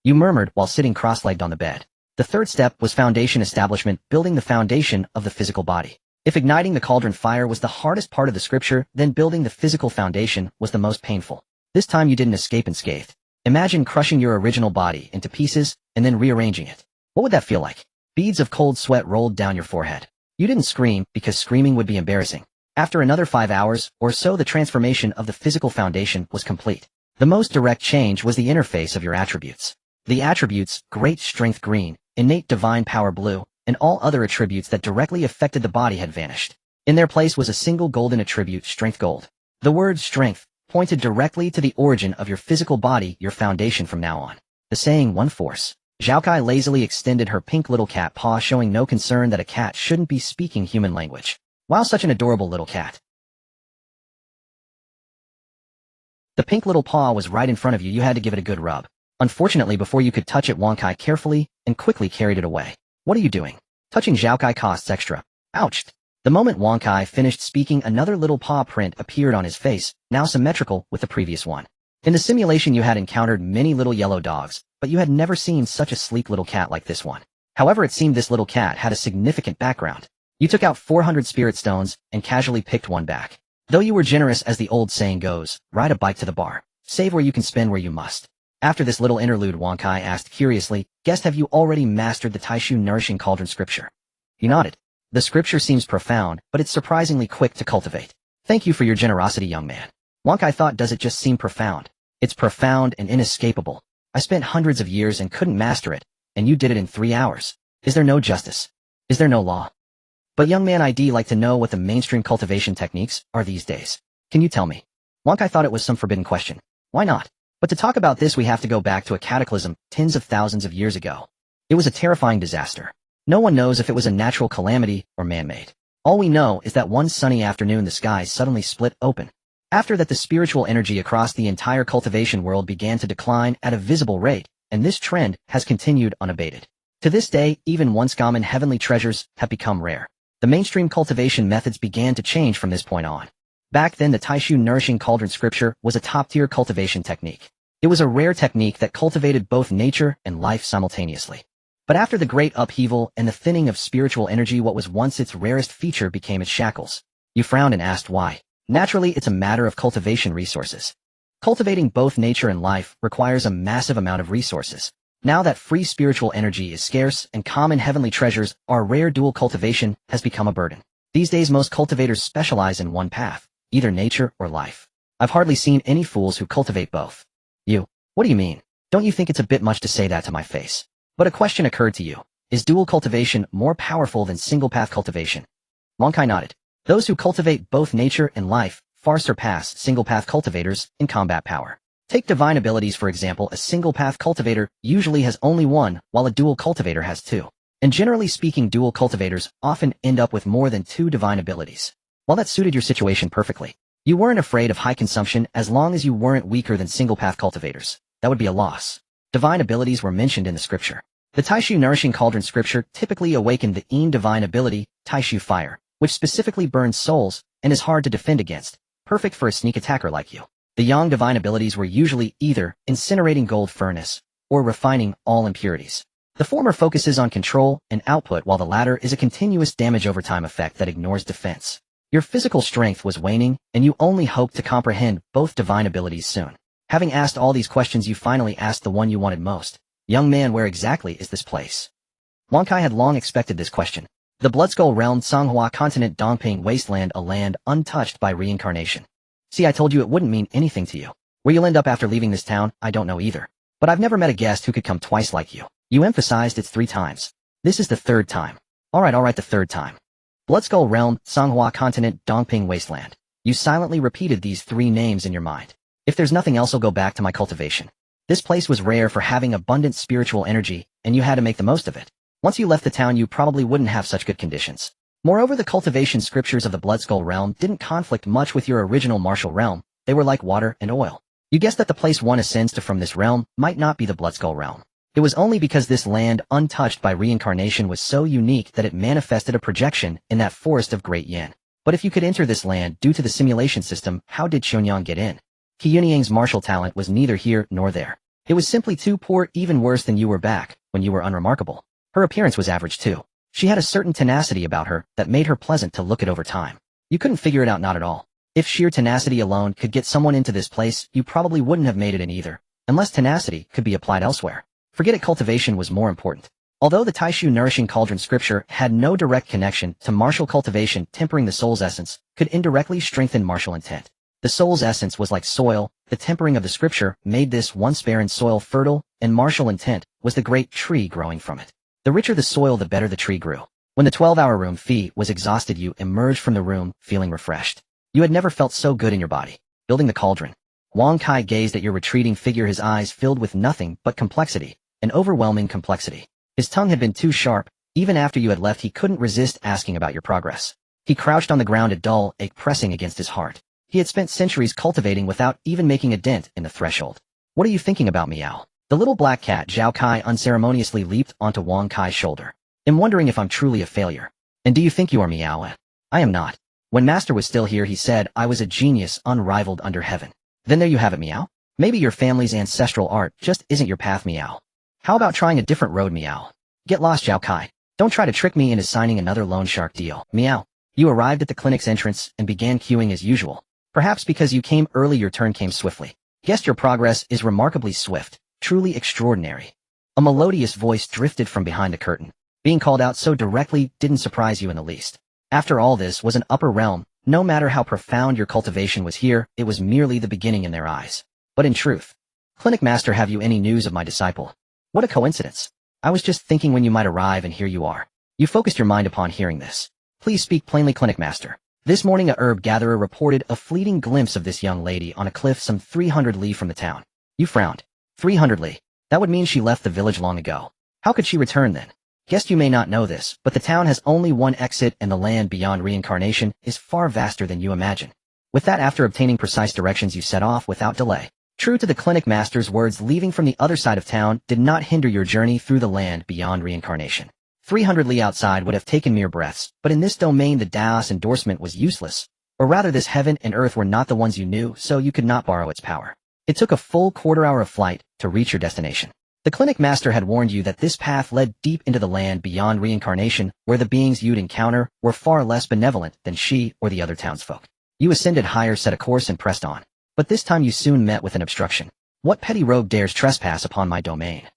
you murmured while sitting cross-legged on the bed. The third step was foundation establishment, building the foundation of the physical body. If igniting the cauldron fire was the hardest part of the scripture, then building the physical foundation was the most painful. This time you didn't escape unscathed. Imagine crushing your original body into pieces and then rearranging it. What would that feel like? Beads of cold sweat rolled down your forehead. You didn't scream because screaming would be embarrassing. After another 5 hours or so, the transformation of the physical foundation was complete. The most direct change was the interface of your attributes. The attributes, great strength green, innate divine power blue, and all other attributes that directly affected the body had vanished. In their place was a single golden attribute, strength gold. The word strength pointed directly to the origin of your physical body, your foundation from now on. The saying, one force. Zhao Kai lazily extended her pink little cat paw, showing no concern that a cat shouldn't be speaking human language. Wow, such an adorable little cat. The pink little paw was right in front of you. You had to give it a good rub. Unfortunately, before you could touch it, Wang Kai carefully and quickly carried it away. What are you doing? Touching Zhao Kai costs extra. Ouch. The moment Wang Kai finished speaking, another little paw print appeared on his face, now symmetrical with the previous one. In the simulation, you had encountered many little yellow dogs, but you had never seen such a sleek little cat like this one. However, it seemed this little cat had a significant background. You took out 400 spirit stones and casually picked one back. Though you were generous, as the old saying goes, ride a bike to the bar. Save where you can, spend where you must. After this little interlude, Wang Kai asked curiously, "Guest, have you already mastered the Taishu Nourishing Cauldron scripture?" He nodded. The scripture seems profound, but it's surprisingly quick to cultivate. Thank you for your generosity, young man. Wang Kai thought, does it just seem profound? It's profound and inescapable. I spent hundreds of years and couldn't master it, and you did it in 3 hours. Is there no justice? Is there no law? But young man, I'd like to know what the mainstream cultivation techniques are these days. Can you tell me? Wang Kai thought it was some forbidden question. Why not? But to talk about this, we have to go back to a cataclysm tens of thousands of years ago. It was a terrifying disaster. No one knows if it was a natural calamity or man-made. All we know is that one sunny afternoon the sky suddenly split open. After that, the spiritual energy across the entire cultivation world began to decline at a visible rate, and this trend has continued unabated. To this day, even once common heavenly treasures have become rare. The mainstream cultivation methods began to change from this point on. Back then, the Taishu Nourishing Cauldron scripture was a top-tier cultivation technique. It was a rare technique that cultivated both nature and life simultaneously. But after the great upheaval and the thinning of spiritual energy, what was once its rarest feature became its shackles. You frowned and asked why. Naturally, it's a matter of cultivation resources. Cultivating both nature and life requires a massive amount of resources. Now that free spiritual energy is scarce and common heavenly treasures are rare, dual cultivation has become a burden. These days, most cultivators specialize in one path, either nature or life. I've hardly seen any fools who cultivate both. You, what do you mean? Don't you think it's a bit much to say that to my face? But a question occurred to you. Is dual cultivation more powerful than single-path cultivation? Wang Kai nodded. Those who cultivate both nature and life far surpass single-path cultivators in combat power. Take divine abilities, for example. A single-path cultivator usually has only one, while a dual cultivator has two. And generally speaking, dual cultivators often end up with more than 2 divine abilities. Well, that suited your situation perfectly. You weren't afraid of high consumption as long as you weren't weaker than single-path cultivators. That would be a loss. Divine abilities were mentioned in the scripture. The Taishu Nourishing Cauldron scripture typically awakened the Yin divine ability, Taishu Fire, which specifically burns souls and is hard to defend against, perfect for a sneak attacker like you. The Yang divine abilities were usually either incinerating gold furnace or refining all impurities. The former focuses on control and output, while the latter is a continuous damage over time effect that ignores defense. Your physical strength was waning, and you only hoped to comprehend both divine abilities soon. Having asked all these questions, you finally asked the one you wanted most. Young man, where exactly is this place? Wang Kai had long expected this question. The Bloodskull Realm, Songhua Continent, Dongping Wasteland, a land untouched by reincarnation. See, I told you it wouldn't mean anything to you. Where you'll end up after leaving this town, I don't know either. But I've never met a guest who could come twice like you. You emphasized it's 3 times. This is the 3rd time. Alright, the 3rd time. Bloodskull Realm, Songhua Continent, Dongping Wasteland. You silently repeated these 3 names in your mind. If there's nothing else, I'll go back to my cultivation. This place was rare for having abundant spiritual energy, and you had to make the most of it. Once you left the town, you probably wouldn't have such good conditions. Moreover, the cultivation scriptures of the Bloodskull Realm didn't conflict much with your original martial realm. They were like water and oil. You guessed that the place one ascends to from this realm might not be the Bloodskull Realm. It was only because this land, untouched by reincarnation, was so unique that it manifested a projection in that forest of Great Yin. But if you could enter this land due to the simulation system, how did Xionyang get in? Qiyunyang's martial talent was neither here nor there. It was simply too poor, even worse than you were back when you were unremarkable. Her appearance was average too. She had a certain tenacity about her that made her pleasant to look at over time. You couldn't figure it out, not at all. If sheer tenacity alone could get someone into this place, you probably wouldn't have made it in either, unless tenacity could be applied elsewhere. Forget it, cultivation was more important. Although the Taishu Nourishing Cauldron scripture had no direct connection to martial cultivation, tempering the soul's essence could indirectly strengthen martial intent. The soul's essence was like soil. The tempering of the scripture made this once barren soil fertile, and martial intent was the great tree growing from it. The richer the soil, the better the tree grew. When the 12-hour room fee was exhausted, you emerged from the room feeling refreshed. You had never felt so good in your body. Building the cauldron. Wang Kai gazed at your retreating figure, his eyes filled with nothing but complexity, an overwhelming complexity. His tongue had been too sharp. Even after you had left, he couldn't resist asking about your progress. He crouched on the ground, a dull ache pressing against his heart. He had spent centuries cultivating without even making a dent in the threshold. What are you thinking about, Meow? The little black cat Zhao Kai unceremoniously leaped onto Wang Kai's shoulder. I'm wondering if I'm truly a failure. And do you think you are, Meow? I am not. When Master was still here, he said I was a genius unrivaled under heaven. Then there you have it, Meow. Maybe your family's ancestral art just isn't your path, Meow. How about trying a different road, Meow? Get lost, Zhao Kai. Don't try to trick me into signing another loan shark deal, Meow. You arrived at the clinic's entrance and began queuing as usual. Perhaps because you came early, your turn came swiftly. Guessed your progress is remarkably swift, truly extraordinary. A melodious voice drifted from behind the curtain. Being called out so directly didn't surprise you in the least. After all, this was an upper realm. No matter how profound your cultivation was here, it was merely the beginning in their eyes. But in truth, Clinic Master, have you any news of my disciple? What a coincidence. I was just thinking when you might arrive, and here you are. You focused your mind upon hearing this. Please speak plainly, Clinic Master. This morning a herb gatherer reported a fleeting glimpse of this young lady on a cliff some 300 li from the town. You frowned. 300 li. That would mean she left the village long ago. How could she return then? Guessed you may not know this, but the town has only one exit, and the land beyond reincarnation is far vaster than you imagine. With that, after obtaining precise directions, you set off without delay. True to the Clinic Master's words, leaving from the other side of town did not hinder your journey through the land beyond reincarnation. 300 li outside would have taken mere breaths, but in this domain the Daos endorsement was useless. Or rather, this heaven and earth were not the ones you knew, so you could not borrow its power. It took a full quarter-hour of flight to reach your destination. The Clinic Master had warned you that this path led deep into the land beyond reincarnation, where the beings you'd encounter were far less benevolent than she or the other townsfolk. You ascended higher, set a course, and pressed on. But this time you soon met with an obstruction. What petty rogue dares trespass upon my domain?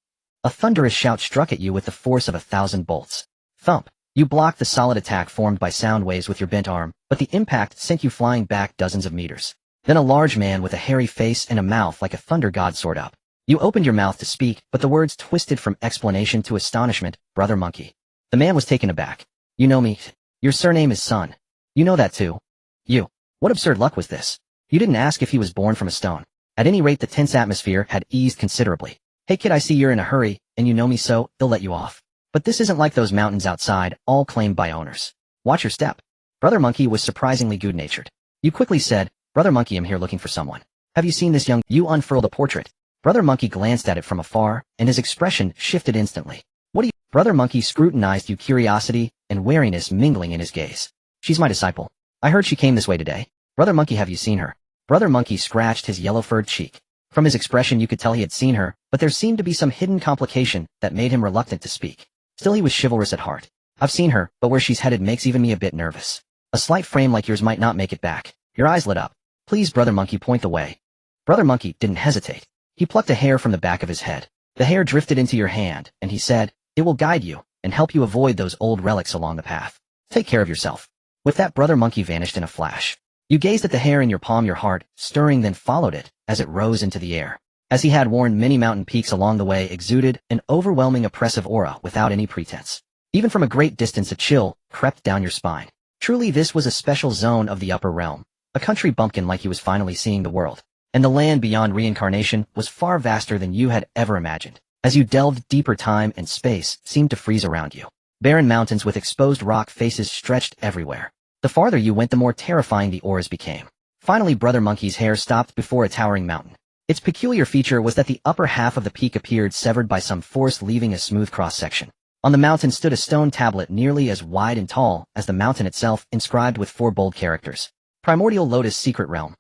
A thunderous shout struck at you with the force of 1,000 bolts. Thump! You blocked the solid attack formed by sound waves with your bent arm, but the impact sent you flying back dozens of meters. Then a large man with a hairy face and a mouth like a thunder god soared up. You opened your mouth to speak, but the words twisted from explanation to astonishment. Brother Monkey. The man was taken aback. You know me. Your surname is Sun. You know that too. You. What absurd luck was this? You didn't ask if he was born from a stone. At any rate, the tense atmosphere had eased considerably. Hey kid, I see you're in a hurry, and you know me, so they'll let you off. But this isn't like those mountains outside, all claimed by owners. Watch your step. Brother Monkey was surprisingly good-natured. You quickly said, Brother Monkey, I'm here looking for someone. Have you seen this young? You unfurled a portrait. Brother Monkey glanced at it from afar, and his expression shifted instantly. What do you? Brother Monkey scrutinized you, curiosity and wariness mingling in his gaze. She's my disciple. I heard she came this way today. Brother Monkey, have you seen her? Brother Monkey scratched his yellow-furred cheek. From his expression you could tell he had seen her, but there seemed to be some hidden complication that made him reluctant to speak. Still, he was chivalrous at heart. I've seen her, but where she's headed makes even me a bit nervous. A slight frame like yours might not make it back. Your eyes lit up. Please, Brother Monkey, point the way. Brother Monkey didn't hesitate. He plucked a hair from the back of his head. The hair drifted into your hand, and he said, it will guide you. and help you avoid those old relics along the path. Take care of yourself. With that, Brother Monkey vanished in a flash. You gazed at the hair in your palm, your heart stirring, then followed it as it rose into the air. As he had warned, many mountain peaks along the way exuded an overwhelming oppressive aura without any pretense. Even from a great distance, a chill crept down your spine. Truly, this was a special zone of the upper realm, a country bumpkin like he was finally seeing the world. And the land beyond reincarnation was far vaster than you had ever imagined. As you delved deeper, time and space seemed to freeze around you. Barren mountains with exposed rock faces stretched everywhere. The farther you went, the more terrifying the auras became. Finally, Brother Monkey's hair stopped before a towering mountain. Its peculiar feature was that the upper half of the peak appeared severed by some force, leaving a smooth cross-section. On the mountain stood a stone tablet nearly as wide and tall as the mountain itself, inscribed with 4 bold characters. Primordial Lotus, Secret Realm.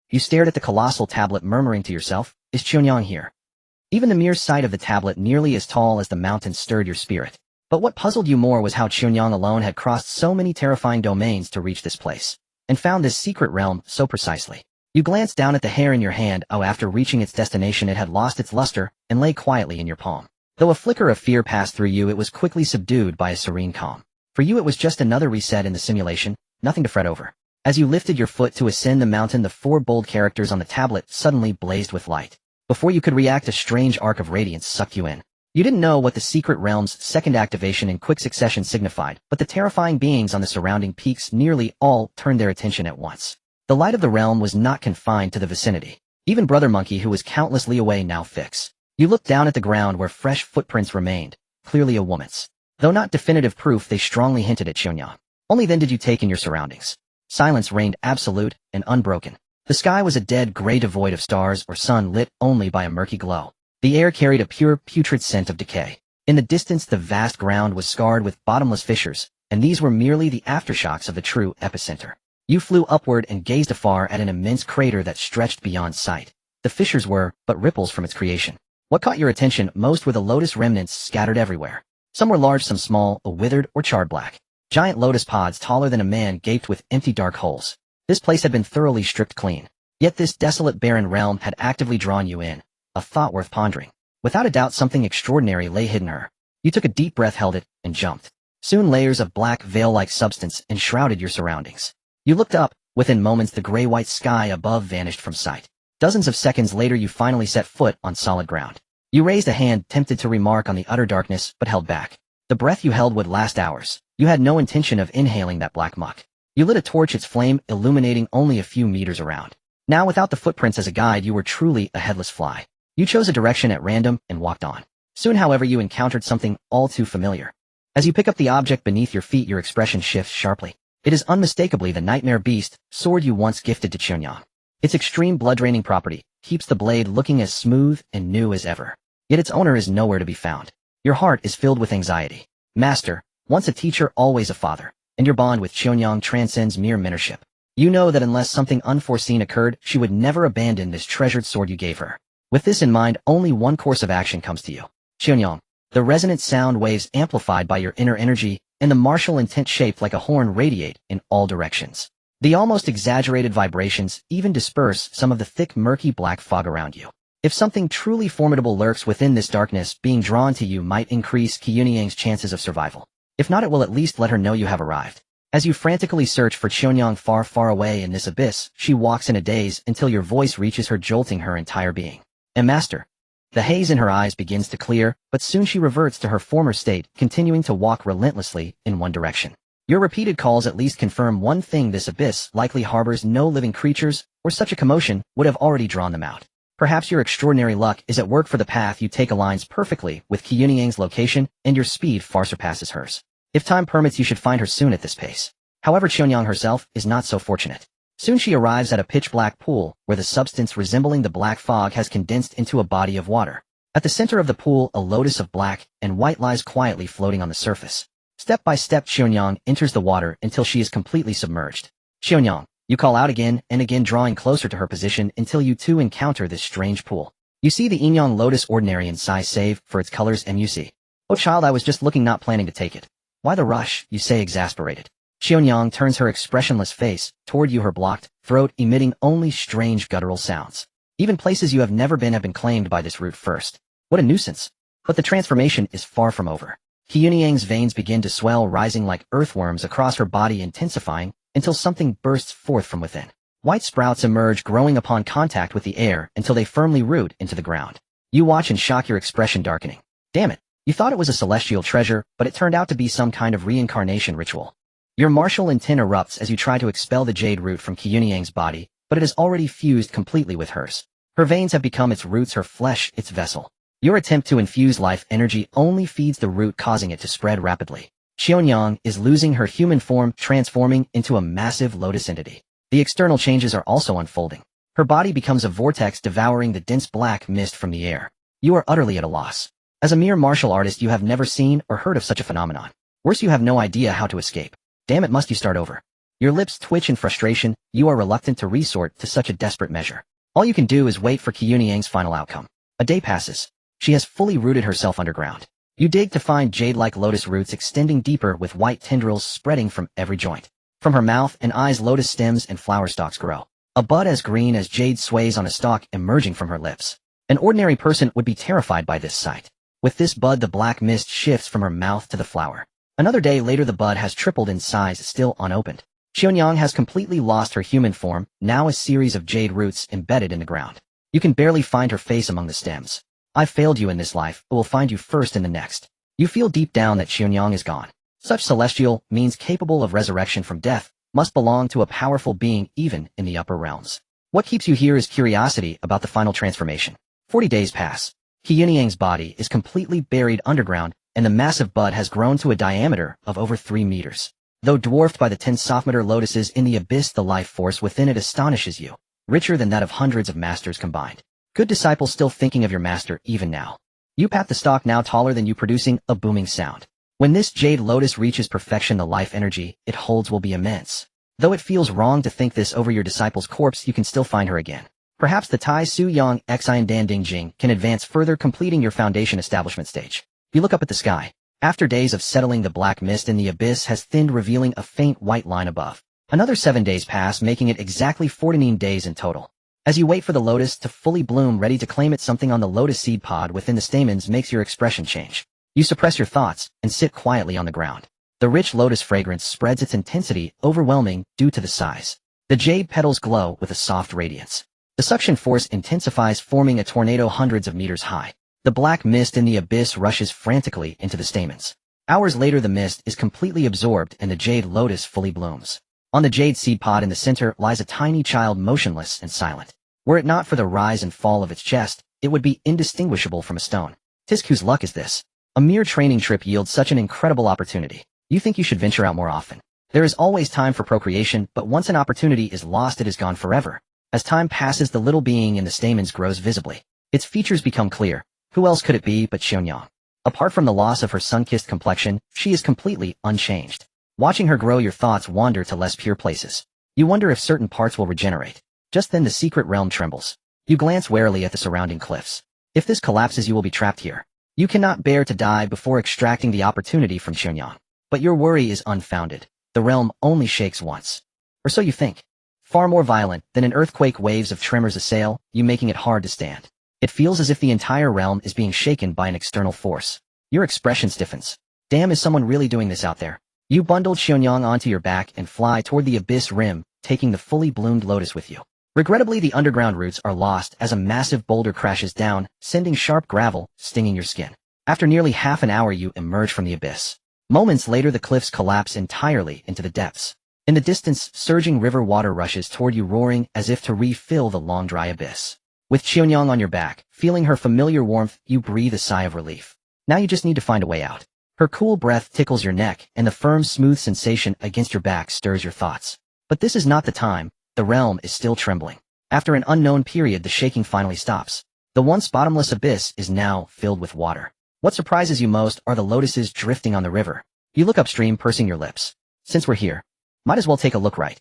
You stared at the colossal tablet, murmuring to yourself, "Is Chunyang here?" Even the mere sight of the tablet nearly as tall as the mountain stirred your spirit. But what puzzled you more was how Chunyang alone had crossed so many terrifying domains to reach this place, and found this secret realm so precisely. You glanced down at the hair in your hand. After reaching its destination, it had lost its luster and lay quietly in your palm. Though a flicker of fear passed through you, it was quickly subdued by a serene calm. For you, it was just another reset in the simulation, nothing to fret over. As you lifted your foot to ascend the mountain, the 4 bold characters on the tablet suddenly blazed with light. Before you could react, a strange arc of radiance sucked you in. You didn't know what the secret realm's second activation in quick succession signified, but the terrifying beings on the surrounding peaks nearly all turned their attention at once. The light of the realm was not confined to the vicinity. Even Brother Monkey, who was countless li away, now fixed. You looked down at the ground where fresh footprints remained, clearly a woman's. Though not definitive proof, they strongly hinted at Chunya. Only then did you take in your surroundings. Silence reigned, absolute and unbroken. The sky was a dead gray, devoid of stars or sun, lit only by a murky glow. The air carried a pure, putrid scent of decay. In the distance, the vast ground was scarred with bottomless fissures, and these were merely the aftershocks of the true epicenter. You flew upward and gazed afar at an immense crater that stretched beyond sight. The fissures were but ripples from its creation. What caught your attention most were the lotus remnants scattered everywhere. Some were large, some small, a withered or charred black. Giant lotus pods taller than a man gaped with empty dark holes. This place had been thoroughly stripped clean. Yet this desolate, barren realm had actively drawn you in. A thought worth pondering. Without a doubt, something extraordinary lay hidden her. You took a deep breath, held it, and jumped. Soon layers of black veil-like substance enshrouded your surroundings. You looked up. Within moments, the gray-white sky above vanished from sight. Dozens of seconds later, you finally set foot on solid ground. You raised a hand, tempted to remark on the utter darkness, but held back. The breath you held would last hours. You had no intention of inhaling that black muck. You lit a torch, its flame illuminating only a few meters around. Now, without the footprints as a guide, you were truly a headless fly. You chose a direction at random and walked on. Soon, however, you encountered something all too familiar. As you pick up the object beneath your feet, your expression shifts sharply. It is unmistakably the nightmare beast sword you once gifted to Chunya. Its extreme blood-draining property keeps the blade looking as smooth and new as ever. Yet its owner is nowhere to be found. Your heart is filled with anxiety. Master, once a teacher, always a father, and your bond with Chunyang transcends mere mentorship. You know that unless something unforeseen occurred, she would never abandon this treasured sword you gave her. With this in mind, only one course of action comes to you. Chunyang, the resonant sound waves amplified by your inner energy, and the martial intent shaped like a horn radiate in all directions. The almost exaggerated vibrations even disperse some of the thick, murky black fog around you. If something truly formidable lurks within this darkness, being drawn to you might increase Yunyang's chances of survival. If not, it will at least let her know you have arrived. As you frantically search for Chunyang far, far away in this abyss, she walks in a daze until your voice reaches her, jolting her entire being. And Master. The haze in her eyes begins to clear, but soon she reverts to her former state, continuing to walk relentlessly in one direction. Your repeated calls at least confirm one thing: this abyss likely harbors no living creatures, or such a commotion would have already drawn them out. Perhaps your extraordinary luck is at work, for the path you take aligns perfectly with Yunyang's location, and your speed far surpasses hers. If time permits, you should find her soon at this pace. However, Chunyang herself is not so fortunate. Soon she arrives at a pitch-black pool, where the substance resembling the black fog has condensed into a body of water. At the center of the pool, a lotus of black and white lies quietly floating on the surface. Step by step, Chunyang enters the water until she is completely submerged. Chunyang, you call out again and again, drawing closer to her position until you too encounter this strange pool. You see the Inyang lotus, ordinary in size save for its colors, and you see. Oh child, I was just looking, not planning to take it. Why the rush, you say, exasperated. Chunyang turns her expressionless face toward you, her blocked throat emitting only strange guttural sounds. Even places you have never been have been claimed by this root first. What a nuisance. But the transformation is far from over. Qianyang's veins begin to swell, rising like earthworms across her body, intensifying until something bursts forth from within. White sprouts emerge, growing upon contact with the air until they firmly root into the ground. You watch in shock, your expression darkening. Damn it. You thought it was a celestial treasure, but it turned out to be some kind of reincarnation ritual. Your martial intent erupts as you try to expel the jade root from Qianyang's body, but it has already fused completely with hers. Her veins have become its roots, her flesh its vessel. Your attempt to infuse life energy only feeds the root, causing it to spread rapidly. Qianyang is losing her human form, transforming into a massive lotus entity. The external changes are also unfolding. Her body becomes a vortex, devouring the dense black mist from the air. You are utterly at a loss. As a mere martial artist, you have never seen or heard of such a phenomenon. Worse, you have no idea how to escape. Damn it, must you start over? Your lips twitch in frustration. You are reluctant to resort to such a desperate measure. All you can do is wait for Qianyang's final outcome. A day passes. She has fully rooted herself underground. You dig to find jade-like lotus roots extending deeper, with white tendrils spreading from every joint. From her mouth and eyes, lotus stems and flower stalks grow. A bud as green as jade sways on a stalk, emerging from her lips. An ordinary person would be terrified by this sight. With this bud, the black mist shifts from her mouth to the flower. Another day later, the bud has tripled in size, still unopened. Qianyang has completely lost her human form, now a series of jade roots embedded in the ground. You can barely find her face among the stems. I've failed you in this life, but will find you first in the next. You feel deep down that Qianyang is gone. Such celestial means capable of resurrection from death must belong to a powerful being even in the upper realms. What keeps you here is curiosity about the final transformation. 40 days pass. Qianyang's body is completely buried underground, and the massive bud has grown to a diameter of over 3 meters. Though dwarfed by the 10 soft-matter lotuses in the abyss, the life force within it astonishes you, richer than that of hundreds of masters combined. Good disciple, still thinking of your master even now. You pat the stalk, now taller than you, producing a booming sound. When this jade lotus reaches perfection, the life energy it holds will be immense. Though it feels wrong to think this over your disciple's corpse, you can still find her again. Perhaps the Tai Su Yang Xian Dan Ding Jing can advance further, completing your foundation establishment stage. You look up at the sky. After days of settling, the black mist in the abyss has thinned, revealing a faint white line above. Another 7 days pass, making it exactly 49 days in total. As you wait for the lotus to fully bloom, ready to claim it, something on the lotus seed pod within the stamens makes your expression change. You suppress your thoughts and sit quietly on the ground. The rich lotus fragrance spreads, its intensity overwhelming due to the size. The jade petals glow with a soft radiance. The suction force intensifies, forming a tornado hundreds of meters high. The black mist in the abyss rushes frantically into the stamens. Hours later, the mist is completely absorbed and the jade lotus fully blooms. On the jade seed pod in the center lies a tiny child, motionless and silent. Were it not for the rise and fall of its chest, it would be indistinguishable from a stone. Tisk, whose luck is this? A mere training trip yields such an incredible opportunity. You think you should venture out more often. There is always time for procreation, but once an opportunity is lost, it is gone forever. As time passes, the little being in the stamens grows visibly. Its features become clear. Who else could it be but Qianyang? Apart from the loss of her sun-kissed complexion, she is completely unchanged. Watching her grow, your thoughts wander to less pure places. You wonder if certain parts will regenerate. Just then the secret realm trembles. You glance warily at the surrounding cliffs. If this collapses, you will be trapped here. You cannot bear to die before extracting the opportunity from Qianyang. But your worry is unfounded. The realm only shakes once. Or so you think. Far more violent than an earthquake, waves of tremors assail you, making it hard to stand. It feels as if the entire realm is being shaken by an external force. Your expression stiffens. Damn, is someone really doing this out there? You bundle Qianyang onto your back and fly toward the abyss rim, taking the fully bloomed lotus with you. Regrettably, the underground roots are lost as a massive boulder crashes down, sending sharp gravel, stinging your skin. After nearly half an hour, you emerge from the abyss. Moments later, the cliffs collapse entirely into the depths. In the distance, surging river water rushes toward you, roaring as if to refill the long dry abyss. With Qianyang on your back, feeling her familiar warmth, you breathe a sigh of relief. Now you just need to find a way out. Her cool breath tickles your neck, and the firm, smooth sensation against your back stirs your thoughts. But this is not the time. The realm is still trembling. After an unknown period, the shaking finally stops. The once bottomless abyss is now filled with water. What surprises you most are the lotuses drifting on the river. You look upstream, pursing your lips. Since we're here, might as well take a look, right?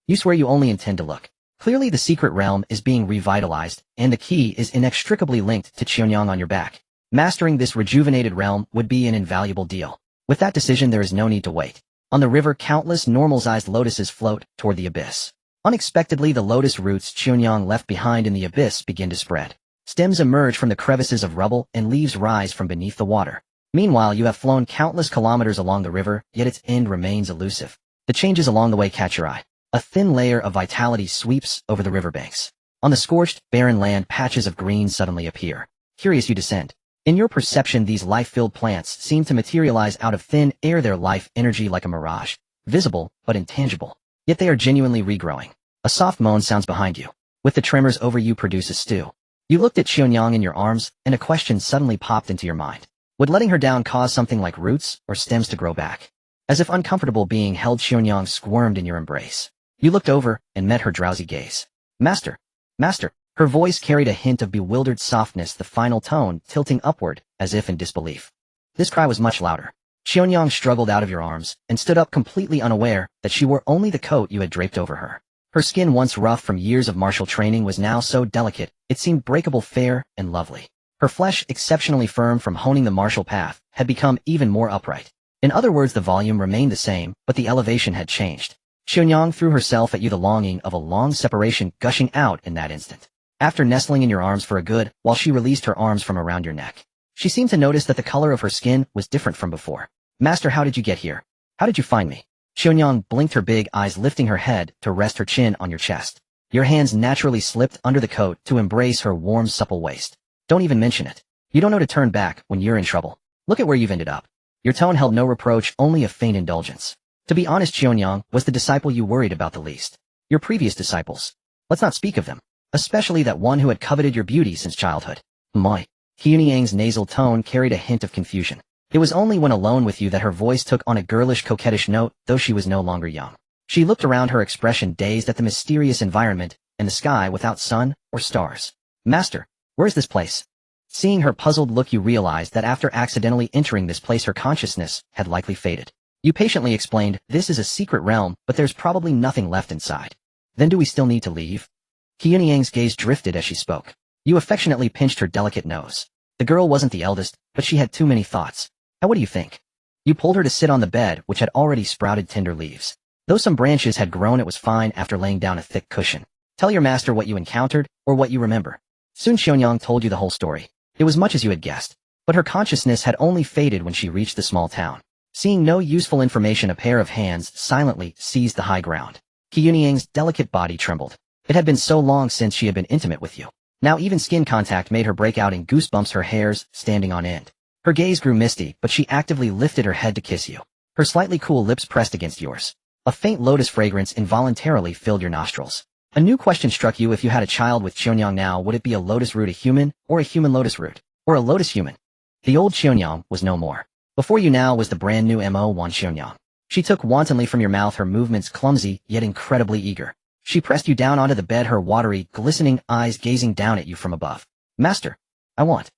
You swear you only intend to look. Clearly the secret realm is being revitalized, and the key is inextricably linked to Qianyang on your back. Mastering this rejuvenated realm would be an invaluable deal. With that decision, there is no need to wait. On the river, countless normal-sized lotuses float toward the abyss. Unexpectedly, the lotus roots Qianyang left behind in the abyss begin to spread. Stems emerge from the crevices of rubble, and leaves rise from beneath the water. Meanwhile, you have flown countless kilometers along the river, yet its end remains elusive. The changes along the way catch your eye. A thin layer of vitality sweeps over the riverbanks. On the scorched, barren land, patches of green suddenly appear. Curious, you descend. In your perception, these life-filled plants seem to materialize out of thin air, their life energy like a mirage, visible but intangible. Yet they are genuinely regrowing. A soft moan sounds behind you. With the tremors over you produce a stew. You looked at Xionyang in your arms, and a question suddenly popped into your mind. Would letting her down cause something like roots or stems to grow back? As if uncomfortable being held, Xionyang squirmed in your embrace. You looked over and met her drowsy gaze. Master! Master! Her voice carried a hint of bewildered softness, the final tone tilting upward, as if in disbelief. This cry was much louder. Xionyang struggled out of your arms and stood up, completely unaware that she wore only the coat you had draped over her. Her skin, once rough from years of martial training, was now so delicate, it seemed breakable, fair, and lovely. Her flesh, exceptionally firm from honing the martial path, had become even more upright. In other words, the volume remained the same, but the elevation had changed. Xionyang threw herself at you, the longing of a long separation gushing out in that instant. After nestling in your arms for a good while, she released her arms from around your neck. She seemed to notice that the color of her skin was different from before. Master, how did you get here? How did you find me? Xionyang blinked, her big eyes lifting her head to rest her chin on your chest. Your hands naturally slipped under the coat to embrace her warm, supple waist. Don't even mention it. You don't know to turn back when you're in trouble. Look at where you've ended up. Your tone held no reproach, only a faint indulgence. To be honest, Xionyang was the disciple you worried about the least. Your previous disciples. Let's not speak of them. Especially that one who had coveted your beauty since childhood. My. Xionyang's nasal tone carried a hint of confusion. It was only when alone with you that her voice took on a girlish, coquettish note, though she was no longer young. She looked around, her expression dazed at the mysterious environment and the sky without sun or stars. Master, where's this place? Seeing her puzzled look, you realized that after accidentally entering this place, her consciousness had likely faded. You patiently explained, this is a secret realm, but there's probably nothing left inside. Then do we still need to leave? Xionyang's gaze drifted as she spoke. You affectionately pinched her delicate nose. The girl wasn't the eldest, but she had too many thoughts. Now what do you think? You pulled her to sit on the bed, which had already sprouted tender leaves. Though some branches had grown, it was fine after laying down a thick cushion. Tell your master what you encountered, or what you remember. Soon Xionyang told you the whole story. It was much as you had guessed, but her consciousness had only faded when she reached the small town. Seeing no useful information, a pair of hands silently seized the high ground. Xionyang's delicate body trembled. It had been so long since she had been intimate with you. Now even skin contact made her break out in goosebumps, her hairs standing on end. Her gaze grew misty, but she actively lifted her head to kiss you. Her slightly cool lips pressed against yours. A faint lotus fragrance involuntarily filled your nostrils. A new question struck you. If you had a child with Xionyang now, would it be a lotus root, a human, or a human lotus root, or a lotus human? The old Xionyang was no more. Before you now was the brand new Mo1 Xionyang. She took wantonly from your mouth, her movements clumsy yet incredibly eager. She pressed you down onto the bed, her watery, glistening eyes gazing down at you from above. Master, I want.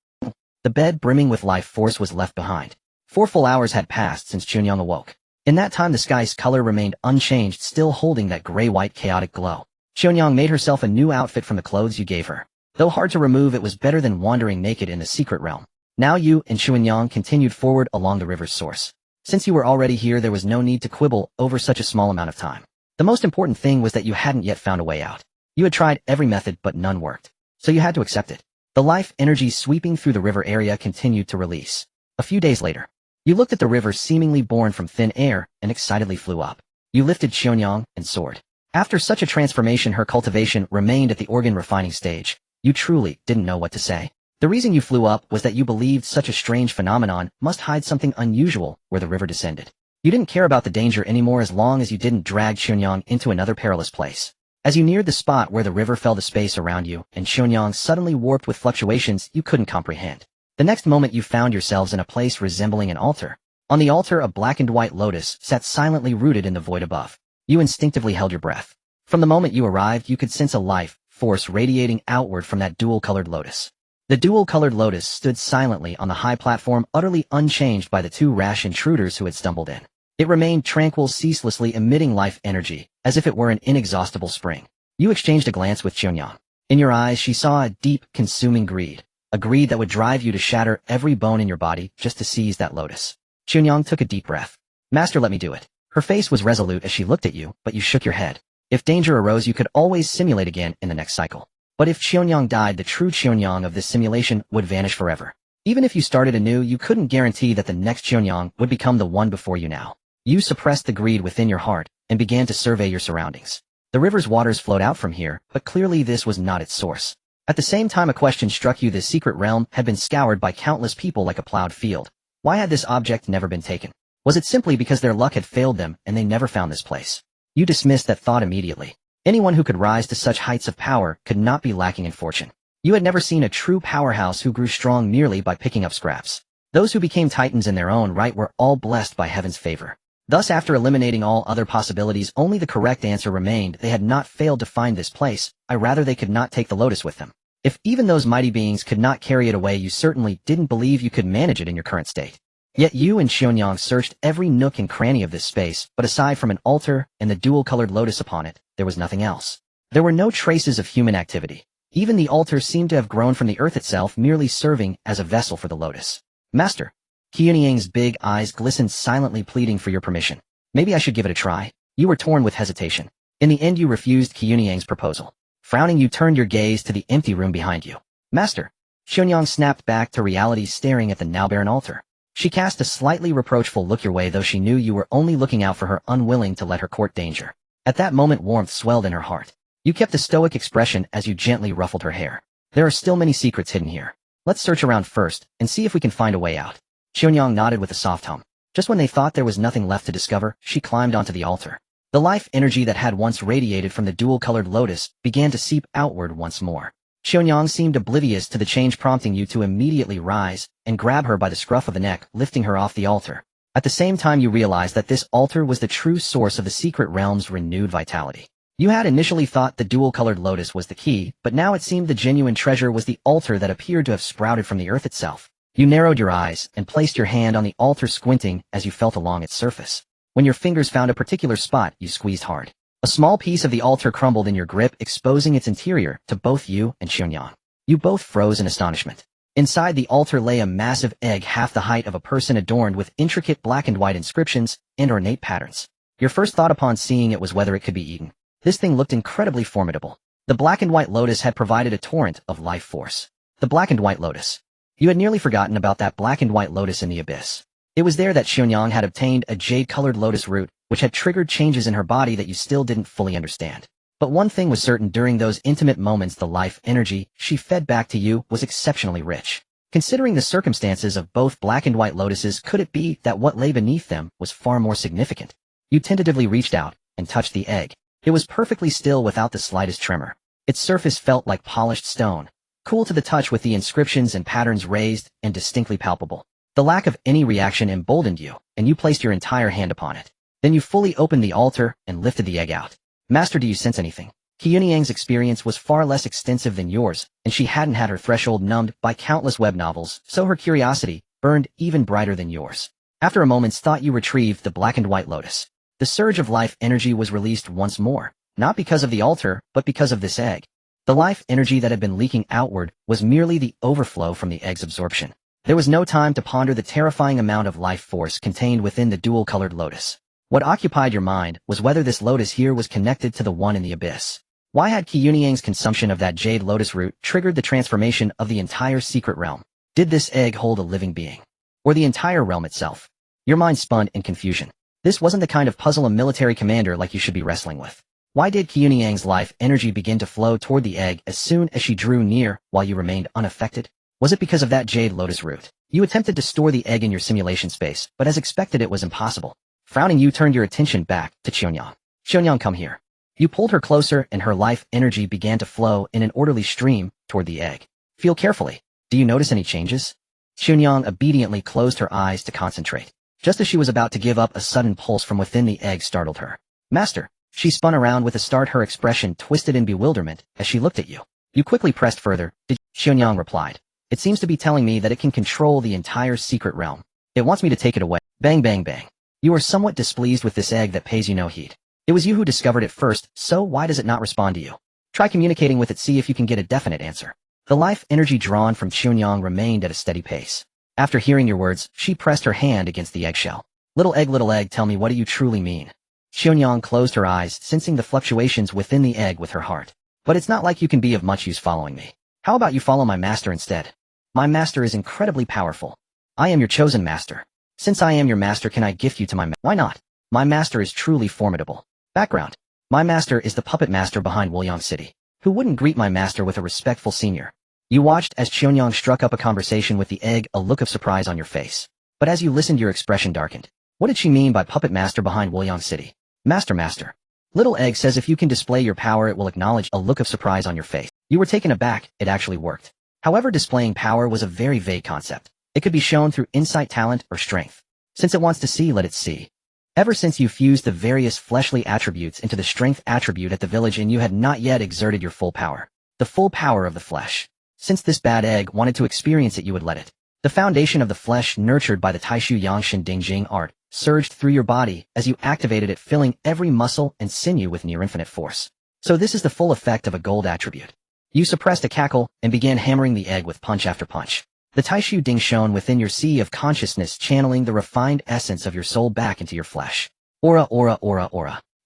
The bed brimming with life force was left behind. 4 full hours had passed since Xionyang awoke. In that time the sky's color remained unchanged, still holding that gray-white chaotic glow. Xionyang made herself a new outfit from the clothes you gave her. Though hard to remove, it was better than wandering naked in the secret realm. Now you and Xionyang continued forward along the river's source. Since you were already here, there was no need to quibble over such a small amount of time. The most important thing was that you hadn't yet found a way out. You had tried every method, but none worked. So you had to accept it. The life energy sweeping through the river area continued to release. A few days later, you looked at the river seemingly born from thin air and excitedly flew up. You lifted Xionyang and soared. After such a transformation, her cultivation remained at the organ refining stage. You truly didn't know what to say. The reason you flew up was that you believed such a strange phenomenon must hide something unusual where the river descended. You didn't care about the danger anymore as long as you didn't drag Xionyang into another perilous place. As you neared the spot where the river fell, the space around you and Xionyang suddenly warped with fluctuations you couldn't comprehend. The next moment you found yourselves in a place resembling an altar. On the altar, a blackened white lotus sat silently rooted in the void above. You instinctively held your breath. From the moment you arrived, you could sense a life force radiating outward from that dual-colored lotus. The dual-colored lotus stood silently on the high platform, utterly unchanged by the 2 rash intruders who had stumbled in. It remained tranquil, ceaselessly emitting life energy, as if it were an inexhaustible spring. You exchanged a glance with Xionyang. In your eyes, she saw a deep, consuming greed. A greed that would drive you to shatter every bone in your body just to seize that lotus. Xionyang took a deep breath. Master, let me do it. Her face was resolute as she looked at you, but you shook your head. If danger arose, you could always simulate again in the next cycle. But if Xionyang died, the true Xionyang of this simulation would vanish forever. Even if you started anew, you couldn't guarantee that the next Xionyang would become the one before you now. You suppressed the greed within your heart and began to survey your surroundings. The river's waters flowed out from here, but clearly this was not its source. At the same time a question struck you: this secret realm had been scoured by countless people like a plowed field. Why had this object never been taken? Was it simply because their luck had failed them and they never found this place? You dismissed that thought immediately. Anyone who could rise to such heights of power could not be lacking in fortune. You had never seen a true powerhouse who grew strong merely by picking up scraps. Those who became titans in their own right were all blessed by heaven's favor. Thus, after eliminating all other possibilities, only the correct answer remained. They had not failed to find this place, rather they could not take the lotus with them. If even those mighty beings could not carry it away, you certainly didn't believe you could manage it in your current state. Yet you and Xionyang searched every nook and cranny of this space, but aside from an altar and the dual-colored lotus upon it, there was nothing else. There were no traces of human activity. Even the altar seemed to have grown from the earth itself, merely serving as a vessel for the lotus. Master. Xionyang's big eyes glistened, silently pleading for your permission. Maybe I should give it a try. You were torn with hesitation. In the end you refused Xionyang's proposal. Frowning, you turned your gaze to the empty room behind you. Master. Xionyang snapped back to reality, staring at the now barren altar. She cast a slightly reproachful look your way, though she knew you were only looking out for her, unwilling to let her court danger. At that moment warmth swelled in her heart. You kept a stoic expression as you gently ruffled her hair. There are still many secrets hidden here. Let's search around first and see if we can find a way out. Xionyang nodded with a soft hum. Just when they thought there was nothing left to discover, she climbed onto the altar. The life energy that had once radiated from the dual-colored lotus began to seep outward once more. Xionyang seemed oblivious to the change, prompting you to immediately rise and grab her by the scruff of the neck, lifting her off the altar. At the same time you realized that this altar was the true source of the secret realm's renewed vitality. You had initially thought the dual-colored lotus was the key, but now it seemed the genuine treasure was the altar that appeared to have sprouted from the earth itself. You narrowed your eyes and placed your hand on the altar, squinting as you felt along its surface. When your fingers found a particular spot, you squeezed hard. A small piece of the altar crumbled in your grip, exposing its interior to both you and Xionyang. You both froze in astonishment. Inside the altar lay a massive egg half the height of a person, adorned with intricate black and white inscriptions and ornate patterns. Your first thought upon seeing it was whether it could be eaten. This thing looked incredibly formidable. The black and white lotus had provided a torrent of life force. The black and white lotus. You had nearly forgotten about that black and white lotus in the abyss. It was there that Xionyang had obtained a jade-colored lotus root, which had triggered changes in her body that you still didn't fully understand. But one thing was certain: during those intimate moments, the life energy she fed back to you was exceptionally rich. Considering the circumstances of both black and white lotuses, could it be that what lay beneath them was far more significant? You tentatively reached out and touched the egg. It was perfectly still, without the slightest tremor. Its surface felt like polished stone, cool to the touch, with the inscriptions and patterns raised and distinctly palpable. The lack of any reaction emboldened you, and you placed your entire hand upon it. Then you fully opened the altar and lifted the egg out. Master, do you sense anything? Xionyang's experience was far less extensive than yours, and she hadn't had her threshold numbed by countless web novels, so her curiosity burned even brighter than yours. After a moment's thought, you retrieved the black and white lotus. The surge of life energy was released once more, not because of the altar, but because of this egg. The life energy that had been leaking outward was merely the overflow from the egg's absorption. There was no time to ponder the terrifying amount of life force contained within the dual-colored lotus. What occupied your mind was whether this lotus here was connected to the one in the abyss. Why had Xionyang's consumption of that jade lotus root triggered the transformation of the entire secret realm? Did this egg hold a living being? Or the entire realm itself? Your mind spun in confusion. This wasn't the kind of puzzle a military commander like you should be wrestling with. Why did Xionyang's life energy begin to flow toward the egg as soon as she drew near, while you remained unaffected? Was it because of that jade lotus root? You attempted to store the egg in your simulation space, but as expected it was impossible. Frowning, you turned your attention back to Xionyang. Xionyang, come here. You pulled her closer, and her life energy began to flow in an orderly stream toward the egg. Feel carefully. Do you notice any changes? Xionyang obediently closed her eyes to concentrate. Just as she was about to give up, a sudden pulse from within the egg startled her. Master. She spun around with a start, her expression twisted in bewilderment as she looked at you. You quickly pressed further. Did Xionyang replied. It seems to be telling me that it can control the entire secret realm. It wants me to take it away. Bang, bang, bang. You are somewhat displeased with this egg that pays you no heed. It was you who discovered it first, so why does it not respond to you? Try communicating with it, see if you can get a definite answer. The life energy drawn from Xionyang remained at a steady pace. After hearing your words, she pressed her hand against the eggshell. Little egg, tell me, what do you truly mean? Xionyang closed her eyes, sensing the fluctuations within the egg with her heart. But it's not like you can be of much use following me. How about you follow my master instead? My master is incredibly powerful. I am your chosen master. Since I am your master, can I gift you to my Why not? My master is truly formidable. Background. My master is the puppet master behind Wolyang City. Who wouldn't greet my master with a respectful senior? You watched as Qianyang struck up a conversation with the egg, a look of surprise on your face. But as you listened, your expression darkened. What did she mean by puppet master behind Wolyang City? Master. Little egg says if you can display your power, it will acknowledge a look of surprise on your face. You were taken aback, it actually worked. However, displaying power was a very vague concept. It could be shown through insight, talent, or strength. Since it wants to see, let it see. Ever since you fused the various fleshly attributes into the strength attribute at the village inn, you had not yet exerted your full power. The full power of the flesh. Since this bad egg wanted to experience it, you would let it. The foundation of the flesh, nurtured by the Taishu Yangshan Dingjing art, surged through your body as you activated it, filling every muscle and sinew with near-infinite force. So this is the full effect of a gold attribute. You suppressed a cackle and began hammering the egg with punch after punch. The Taishu Ding shone within your sea of consciousness, channeling the refined essence of your soul back into your flesh. Aura.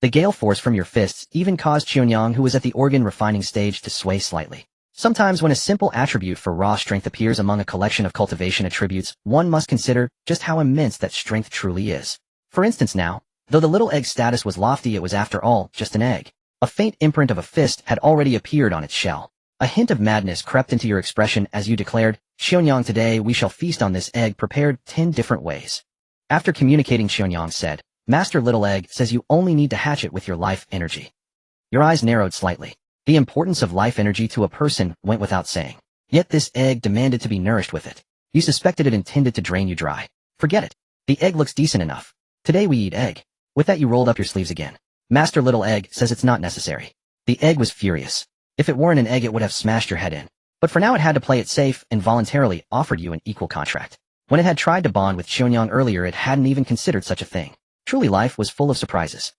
The gale force from your fists even caused Qianyang, who was at the organ refining stage, to sway slightly. Sometimes when a simple attribute for raw strength appears among a collection of cultivation attributes, one must consider just how immense that strength truly is. For instance now, though the little egg's status was lofty, it was after all just an egg. A faint imprint of a fist had already appeared on its shell. A hint of madness crept into your expression as you declared, Qianyang, today we shall feast on this egg prepared 10 different ways. After communicating, Qianyang said, Master Little Egg says you only need to hatch it with your life energy. Your eyes narrowed slightly. The importance of life energy to a person went without saying. Yet this egg demanded to be nourished with it. You suspected it intended to drain you dry. Forget it. The egg looks decent enough. Today we eat egg. With that you rolled up your sleeves again. Master Little Egg says it's not necessary. The egg was furious. If it weren't an egg, it would have smashed your head in. But for now it had to play it safe and voluntarily offered you an equal contract. When it had tried to bond with Qianyang earlier, it hadn't even considered such a thing. Truly, life was full of surprises.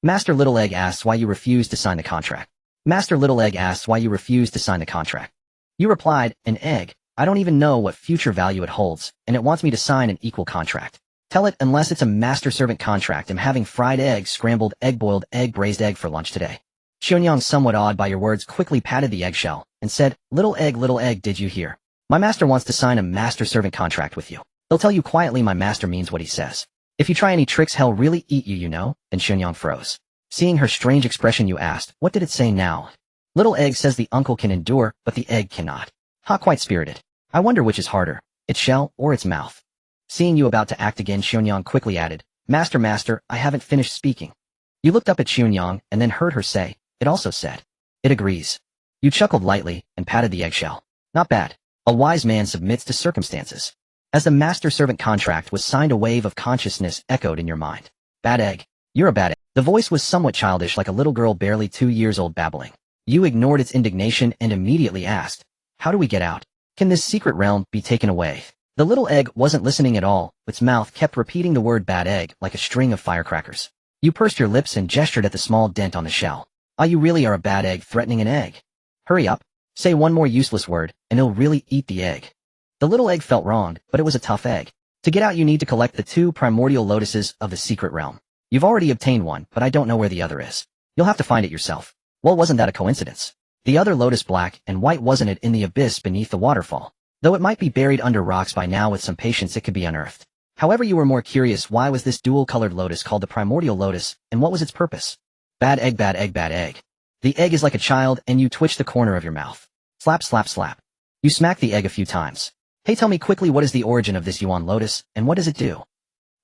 Master Little Egg asks why you refused to sign the contract. Master Little Egg asks why you refused to sign the contract. You replied, an egg. I don't even know what future value it holds, and it wants me to sign an equal contract. Tell it unless it's a master-servant contract, I'm having fried egg, scrambled egg, boiled egg, braised egg for lunch today. Qianyang, somewhat awed by your words, quickly patted the eggshell and said, Little Egg, did you hear? My master wants to sign a master-servant contract with you. He'll tell you quietly my master means what he says. If you try any tricks, he'll really eat you, you know? Then Qianyang froze. Seeing her strange expression, you asked, what did it say now? Little Egg says the uncle can endure, but the egg cannot. Ha, quite spirited. I wonder which is harder, its shell or its mouth. Seeing you about to act again, Qianyang quickly added, Master, I haven't finished speaking. You looked up at Qianyang and then heard her say, it also said. It agrees. You chuckled lightly and patted the eggshell. Not bad. A wise man submits to circumstances. As the master-servant contract was signed, a wave of consciousness echoed in your mind. Bad egg. You're a bad egg. The voice was somewhat childish, like a little girl barely 2 years old babbling. You ignored its indignation and immediately asked, how do we get out? Can this secret realm be taken away? The little egg wasn't listening at all. Its mouth kept repeating the word bad egg like a string of firecrackers. You pursed your lips and gestured at the small dent on the shell. Ah, you really are a bad egg threatening an egg. Hurry up. Say one more useless word, and it'll really eat the egg. The little egg felt wronged, but it was a tough egg. To get out, you need to collect the 2 primordial lotuses of the secret realm. You've already obtained one, but I don't know where the other is. You'll have to find it yourself. Well, wasn't that a coincidence? The other lotus, black and white, wasn't it in the abyss beneath the waterfall? Though it might be buried under rocks by now, with some patience it could be unearthed. However, you were more curious, why was this dual-colored lotus called the primordial lotus, and what was its purpose? Bad egg. The egg is like a child, and you twitch the corner of your mouth. Slap. You smack the egg a few times. Hey, tell me quickly, what is the origin of this Yuan lotus, and what does it do?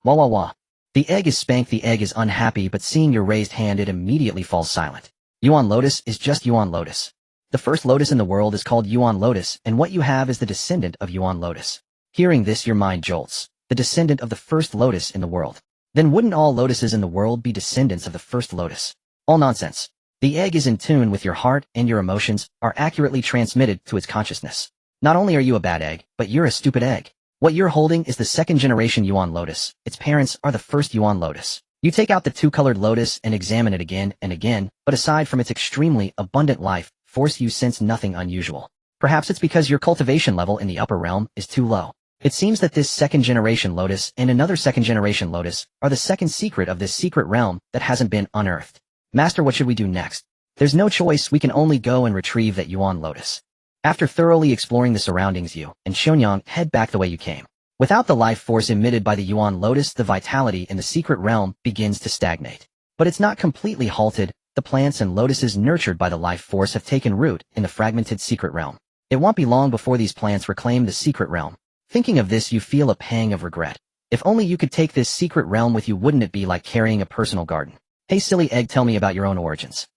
Wah. The egg is spanked. The egg is unhappy, but seeing your raised hand, it immediately falls silent. Yuan lotus is just Yuan lotus. The first lotus in the world is called Yuan lotus, and what you have is the descendant of Yuan lotus. Hearing this, your mind jolts. The descendant of the first lotus in the world. Then wouldn't all lotuses in the world be descendants of the first lotus? All nonsense. The egg is in tune with your heart, and your emotions are accurately transmitted to its consciousness. Not only are you a bad egg, but you're a stupid egg. What you're holding is the second generation Yuan lotus. Its parents are the first Yuan lotus. You take out the 2-colored lotus and examine it again and again, but aside from its extremely abundant life force, you sense nothing unusual. Perhaps it's because your cultivation level in the upper realm is too low. It seems that this second generation lotus and another second generation lotus are the second secret of this secret realm that hasn't been unearthed. Master, what should we do next? There's no choice, we can only go and retrieve that Yuan lotus. After thoroughly exploring the surroundings, you and Xionyang head back the way you came. Without the life force emitted by the Yuan Lotus, the vitality in the secret realm begins to stagnate. But it's not completely halted. The plants and lotuses nurtured by the life force have taken root in the fragmented secret realm. It won't be long before these plants reclaim the secret realm. Thinking of this, you feel a pang of regret. If only you could take this secret realm with you, wouldn't it be like carrying a personal garden? Hey silly egg, tell me about your own origins.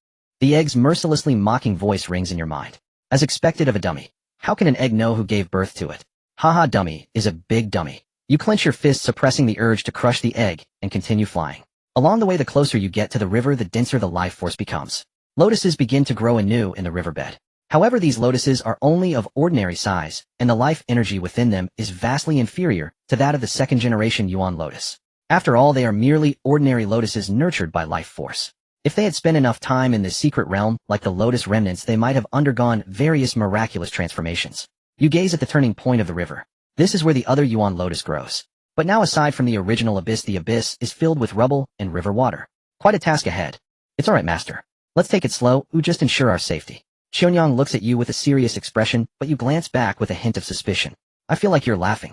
The egg's mercilessly mocking voice rings in your mind. As expected of a dummy. How can an egg know who gave birth to it? Haha, dummy is a big dummy. You clench your fist, suppressing the urge to crush the egg, and continue flying. Along the way, the closer you get to the river, the denser the life force becomes. Lotuses begin to grow anew in the riverbed. However, these lotuses are only of ordinary size, and the life energy within them is vastly inferior to that of the second-generation Yuan Lotus. After all, they are merely ordinary lotuses nurtured by life force. If they had spent enough time in the secret realm, like the lotus remnants, they might have undergone various miraculous transformations. You gaze at the turning point of the river. This is where the other Yuan Lotus grows. But now, aside from the original abyss, the abyss is filled with rubble and river water. Quite a task ahead. It's alright, master. Let's take it slow, just ensure our safety. Xionyang looks at you with a serious expression, but you glance back with a hint of suspicion. I feel like you're laughing.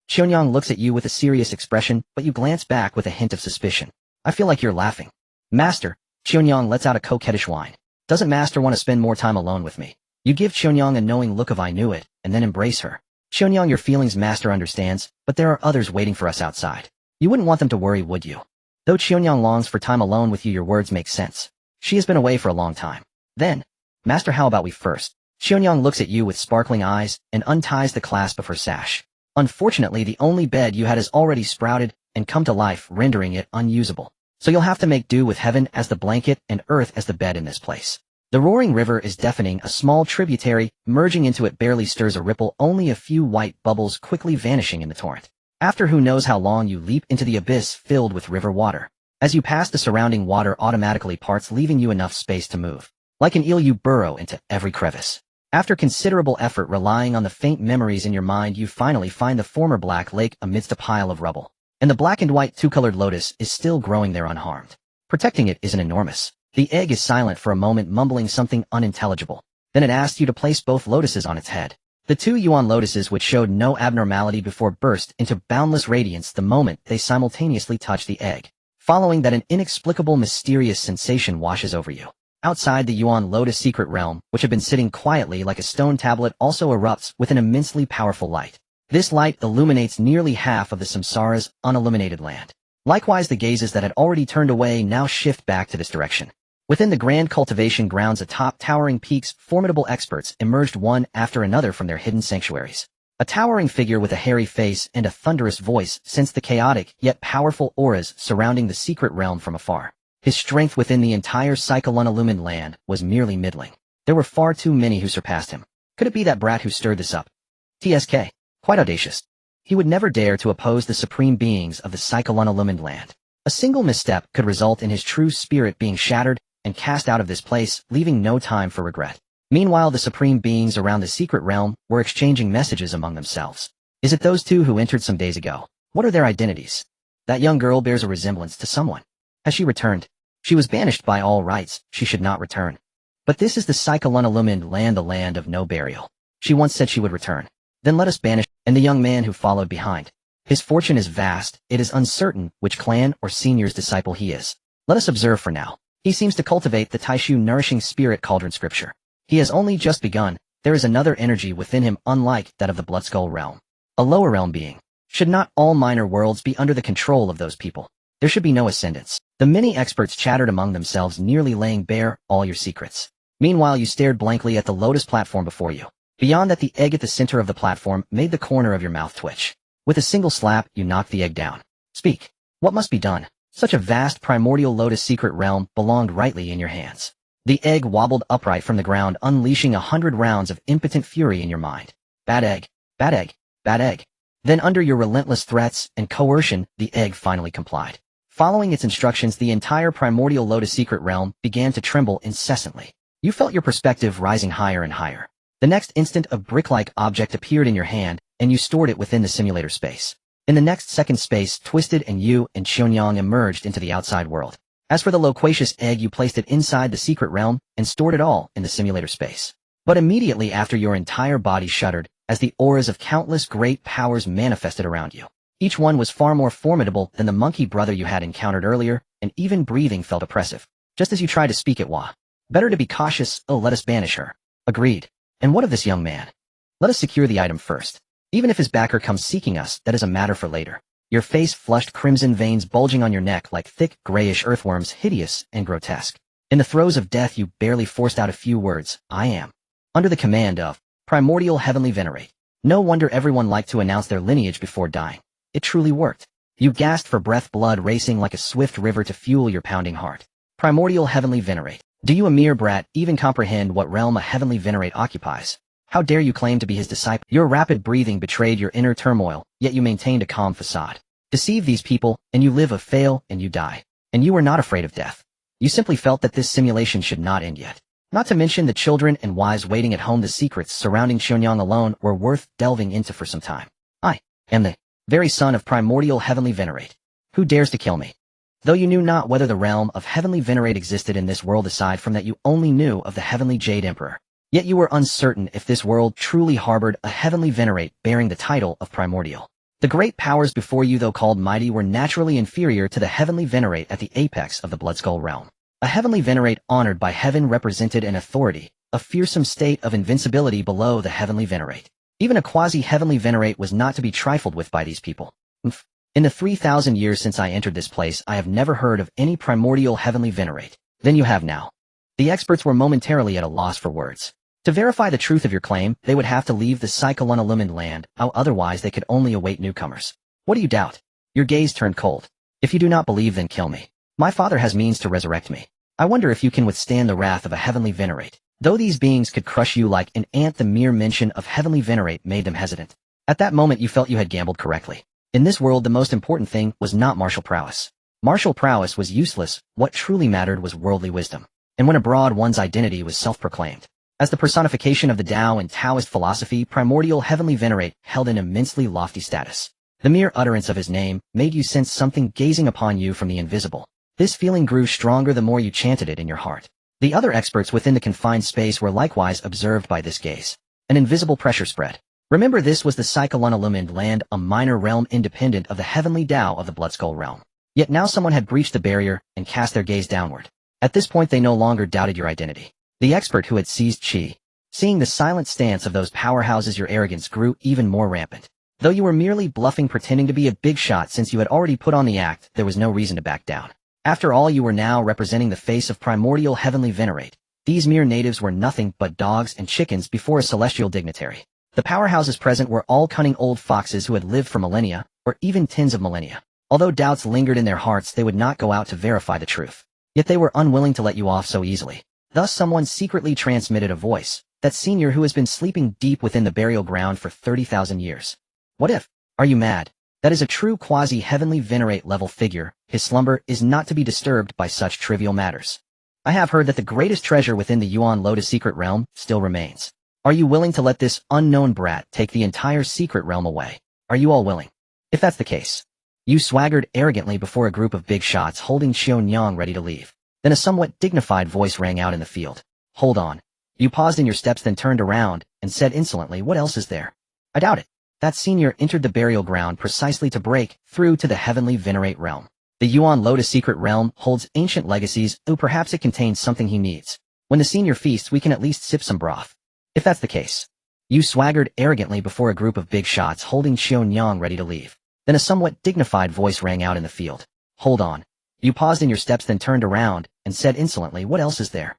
Xionyang looks at you with a serious expression, but you glance back with a hint of suspicion. I feel like you're laughing. Master, Xionyang lets out a coquettish whine. Doesn't master want to spend more time alone with me? You give Xionyang a knowing look of I knew it, and then embrace her. Xionyang, your feelings master understands, but there are others waiting for us outside. You wouldn't want them to worry, would you? Though Xionyang longs for time alone with you, your words make sense. She has been away for a long time. Then, master, how about we first? Xionyang looks at you with sparkling eyes and unties the clasp of her sash. Unfortunately, the only bed you had has already sprouted and come to life, rendering it unusable. So you'll have to make do with heaven as the blanket and earth as the bed in this place. The roaring river is deafening. A small tributary merging into it barely stirs a ripple, only a few white bubbles quickly vanishing in the torrent. After who knows how long, you leap into the abyss filled with river water. As you pass, the surrounding water automatically parts, leaving you enough space to move. Like an eel, you burrow into every crevice. After considerable effort, relying on the faint memories in your mind, you finally find the former black lake amidst a pile of rubble. And the black and white two-colored lotus is still growing there unharmed. Protecting it is an enormous. The egg is silent for a moment, mumbling something unintelligible. Then it asks you to place both lotuses on its head. The two Yuan lotuses, which showed no abnormality before, burst into boundless radiance the moment they simultaneously touch the egg. Following that, an inexplicable, mysterious sensation washes over you. Outside, the Yuan Lotus secret realm, which had been sitting quietly like a stone tablet, also erupts with an immensely powerful light. This light illuminates nearly half of the samsara's unilluminated land. Likewise, the gazes that had already turned away now shift back to this direction. Within the grand cultivation grounds atop towering peaks, formidable experts emerged one after another from their hidden sanctuaries. A towering figure with a hairy face and a thunderous voice sensed the chaotic yet powerful auras surrounding the secret realm from afar. His strength within the entire cycle-unillumined land was merely middling. There were far too many who surpassed him. Could it be that brat who stirred this up? TSK. Quite audacious. He would never dare to oppose the supreme beings of the cycle-unillumined land. A single misstep could result in his true spirit being shattered and cast out of this place, leaving no time for regret. Meanwhile, the supreme beings around the secret realm were exchanging messages among themselves. Is it those two who entered some days ago? What are their identities? That young girl bears a resemblance to someone. Has she returned? She was banished by all rights. She should not return. But this is the cycle-unillumined land, the land of no burial. She once said she would return. Then let us banish, and the young man who followed behind. His fortune is vast. It is uncertain which clan or senior's disciple he is. Let us observe for now. He seems to cultivate the Taishu nourishing spirit cauldron scripture. He has only just begun. There is another energy within him unlike that of the Bloodskull realm. A lower realm being. Should not all minor worlds be under the control of those people? There should be no ascendants. The many experts chattered among themselves, nearly laying bare all your secrets. Meanwhile, you stared blankly at the lotus platform before you. Beyond that, the egg at the center of the platform made the corner of your mouth twitch. With a single slap, you knocked the egg down. Speak. What must be done? Such a vast primordial lotus secret realm belonged rightly in your hands. The egg wobbled upright from the ground, unleashing 100 rounds of impotent fury in your mind. Bad egg, bad egg, bad egg. Then under your relentless threats and coercion, the egg finally complied. Following its instructions, the entire primordial lotus secret realm began to tremble incessantly. You felt your perspective rising higher and higher. The next instant, a brick-like object appeared in your hand, and you stored it within the simulator space. In the next second, space twisted and you and Xionyang emerged into the outside world. As for the loquacious egg, you placed it inside the secret realm and stored it all in the simulator space. But immediately after, your entire body shuddered as the auras of countless great powers manifested around you. Each one was far more formidable than the monkey brother you had encountered earlier, and even breathing felt oppressive. Just as you tried to speak it, Wah. Better to be cautious. Oh, let us banish her. Agreed. And what of this young man? Let us secure the item first. Even if his backer comes seeking us, that is a matter for later. Your face flushed, crimson veins bulging on your neck like thick, grayish earthworms, hideous and grotesque. In the throes of death, you barely forced out a few words. I am under the command of Primordial Heavenly Venerate. No wonder everyone liked to announce their lineage before dying. It truly worked. You gasped for breath, blood racing like a swift river to fuel your pounding heart. Primordial Heavenly Venerate. Do you, a mere brat, even comprehend what realm a Heavenly Venerate occupies? How dare you claim to be his disciple? Your rapid breathing betrayed your inner turmoil, yet you maintained a calm facade. Deceive these people, and you live, or fail, and you die. And you were not afraid of death. You simply felt that this simulation should not end yet. Not to mention the children and wives waiting at home. The secrets surrounding Xionyang alone were worth delving into for some time. I am the very son of Primordial Heavenly Venerate. Who dares to kill me? Though you knew not whether the realm of Heavenly Venerate existed in this world, aside from that you only knew of the Heavenly Jade Emperor. Yet you were uncertain if this world truly harbored a Heavenly Venerate bearing the title of Primordial. The great powers before you, though called mighty, were naturally inferior to the Heavenly Venerate at the apex of the Bloodskull realm. A Heavenly Venerate honored by heaven represented an authority, a fearsome state of invincibility below the Heavenly Venerate. Even a quasi-Heavenly Venerate was not to be trifled with by these people. In the 3,000 years since I entered this place, I have never heard of any Primordial Heavenly Venerate. Then you have now. The experts were momentarily at a loss for words. To verify the truth of your claim, they would have to leave the Cyclone-illumined land, how otherwise they could only await newcomers. What do you doubt? Your gaze turned cold. If you do not believe, then kill me. My father has means to resurrect me. I wonder if you can withstand the wrath of a Heavenly Venerate. Though these beings could crush you like an ant, the mere mention of Heavenly Venerate made them hesitant. At that moment you felt you had gambled correctly. In this world, the most important thing was not martial prowess. Martial prowess was useless. What truly mattered was worldly wisdom. And when abroad, one's identity was self-proclaimed. As the personification of the Tao and Taoist philosophy, Primordial Heavenly Venerate held an immensely lofty status. The mere utterance of his name made you sense something gazing upon you from the invisible. This feeling grew stronger the more you chanted it in your heart. The other experts within the confined space were likewise observed by this gaze. An invisible pressure spread. Remember, this was the Cyclone-illumined land, a minor realm independent of the heavenly Tao of the Bloodskull realm. Yet now someone had breached the barrier and cast their gaze downward. At this point they no longer doubted your identity. The expert who had seized Qi. Seeing the silent stance of those powerhouses, your arrogance grew even more rampant. Though you were merely bluffing, pretending to be a big shot, since you had already put on the act, there was no reason to back down. After all, you were now representing the face of Primordial Heavenly Venerate. These mere natives were nothing but dogs and chickens before a celestial dignitary. The powerhouses present were all cunning old foxes who had lived for millennia, or even tens of millennia. Although doubts lingered in their hearts, they would not go out to verify the truth. Yet they were unwilling to let you off so easily. Thus someone secretly transmitted a voice, that senior who has been sleeping deep within the burial ground for 30,000 years. What if? Are you mad? That is a true quasi-Heavenly Venerate level figure. His slumber is not to be disturbed by such trivial matters. I have heard that the greatest treasure within the Yuan Lotus secret realm still remains. Are you willing to let this unknown brat take the entire secret realm away? Are you all willing? If that's the case. You swaggered arrogantly before a group of big shots holding Xionyang ready to leave. Then a somewhat dignified voice rang out in the field. Hold on. You paused in your steps, then turned around and said insolently, what else is there? I doubt it. That senior entered the burial ground precisely to break through to the Heavenly Venerate realm. The Yuan Lotus secret realm holds ancient legacies, or perhaps it contains something he needs. When the senior feasts, we can at least sip some broth. If that's the case. You swaggered arrogantly before a group of big shots holding Xionyang ready to leave. Then a somewhat dignified voice rang out in the field. Hold on. You paused in your steps, then turned around and said insolently, what else is there?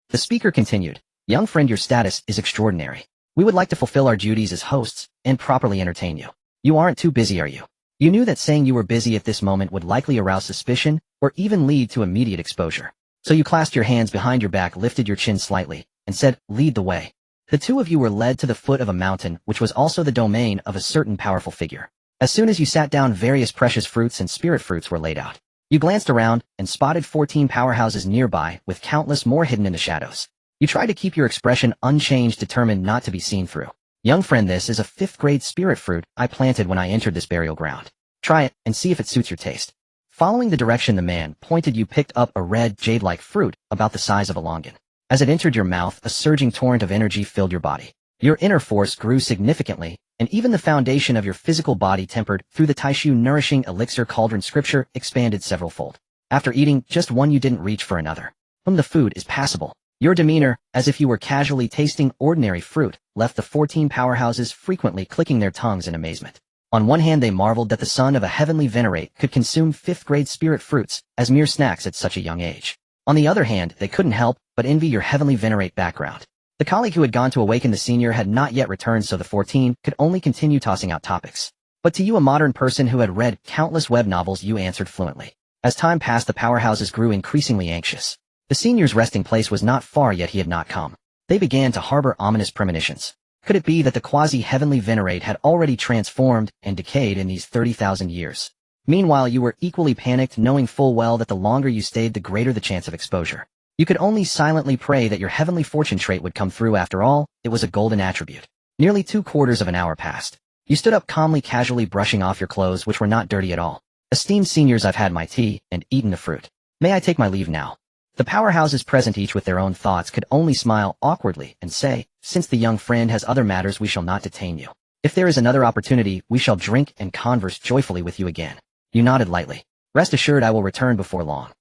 The speaker continued. Young friend, your status is extraordinary. We would like to fulfill our duties as hosts and properly entertain you. You aren't too busy, are you? You knew that saying you were busy at this moment would likely arouse suspicion or even lead to immediate exposure. So you clasped your hands behind your back, lifted your chin slightly, and said, lead the way. The two of you were led to the foot of a mountain, which was also the domain of a certain powerful figure. As soon as you sat down, various precious fruits and spirit fruits were laid out. You glanced around and spotted 14 powerhouses nearby, with countless more hidden in the shadows. You tried to keep your expression unchanged, determined not to be seen through. Young friend, this is a 5th grade spirit fruit I planted when I entered this burial ground. Try it and see if it suits your taste. Following the direction the man pointed, you picked up a red, jade-like fruit about the size of a longan. As it entered your mouth, a surging torrent of energy filled your body. Your inner force grew significantly, and even the foundation of your physical body, tempered through the Taishu nourishing elixir cauldron scripture, expanded several-fold. After eating just one, you didn't reach for another. The food is passable. Your demeanor, as if you were casually tasting ordinary fruit, left the 14 powerhouses frequently clicking their tongues in amazement. On one hand, they marveled that the son of a heavenly venerate could consume 5th-grade spirit fruits as mere snacks at such a young age. On the other hand, they couldn't help but envy your heavenly venerate background. The colleague who had gone to awaken the senior had not yet returned, so the 14 could only continue tossing out topics. But to you, a modern person who had read countless web novels, you answered fluently. As time passed, the powerhouses grew increasingly anxious. The senior's resting place was not far, yet he had not come. They began to harbor ominous premonitions. Could it be that the quasi-heavenly venerate had already transformed and decayed in these 30,000 years? Meanwhile, you were equally panicked, knowing full well that the longer you stayed, the greater the chance of exposure. You could only silently pray that your heavenly fortune trait would come through. After all, it was a golden attribute. Nearly 2/4 of an hour passed. You stood up calmly, casually brushing off your clothes, which were not dirty at all. Esteemed seniors, I've had my tea and eaten the fruit. May I take my leave now? The powerhouses present, each with their own thoughts, could only smile awkwardly and say, since the young friend has other matters, we shall not detain you. If there is another opportunity, we shall drink and converse joyfully with you again. You nodded lightly. Rest assured, I will return before long.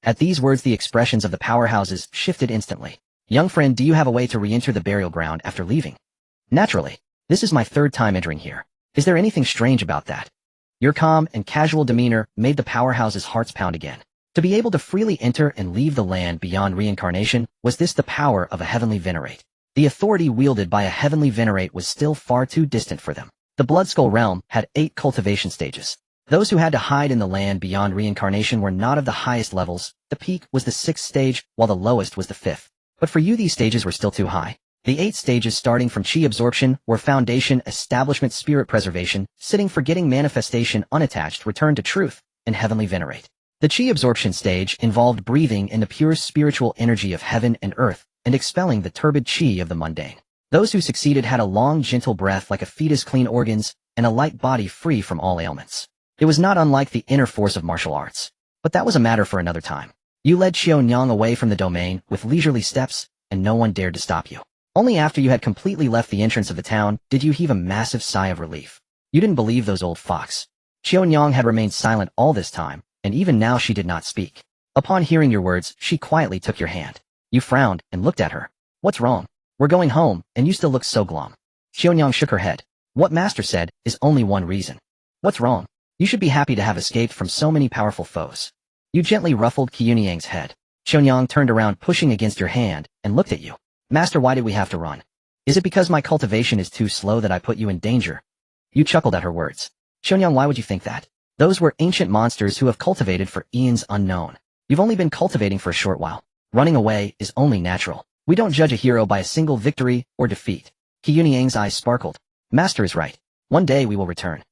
At these words, the expressions of the powerhouses shifted instantly. Young friend, do you have a way to re-enter the burial ground after leaving? Naturally. This is my 3rd time entering here. Is there anything strange about that? Your calm and casual demeanor made the powerhouses' hearts pound again. To be able to freely enter and leave the land beyond reincarnation, was this the power of a heavenly venerate? The authority wielded by a heavenly venerate was still far too distant for them. The Bloodskull realm had 8 cultivation stages. Those who had to hide in the land beyond reincarnation were not of the highest levels. The peak was the 6th stage, while the lowest was the 5th. But for you, these stages were still too high. The 8 stages, starting from chi absorption, were foundation, establishment, spirit preservation, sitting, forgetting, manifestation, unattached, return to truth, and heavenly venerate. The chi absorption stage involved breathing in the pure spiritual energy of heaven and earth, and expelling the turbid chi of the mundane. Those who succeeded had a long, gentle breath like a fetus, clean organs, and a light body free from all ailments. It was not unlike the inner force of martial arts. But that was a matter for another time. You led Xiaonyang away from the domain with leisurely steps, and no one dared to stop you. Only after you had completely left the entrance of the town did you heave a massive sigh of relief. You didn't believe those old fox. Xiaonyang had remained silent all this time, and even now she did not speak. Upon hearing your words, she quietly took your hand. You frowned and looked at her. What's wrong? We're going home, and you still look so glum. Xiaonyang shook her head. What Master said is only one reason. What's wrong? You should be happy to have escaped from so many powerful foes. You gently ruffled Qiunyang's head. Xiaonyang turned around, pushing against your hand, and looked at you. Master, why did we have to run? Is it because my cultivation is too slow that I put you in danger? You chuckled at her words. Xiaonyang, why would you think that? Those were ancient monsters who have cultivated for eons unknown. You've only been cultivating for a short while. Running away is only natural. We don't judge a hero by a single victory or defeat. Qiunyang's eyes sparkled. Master is right. One day we will return.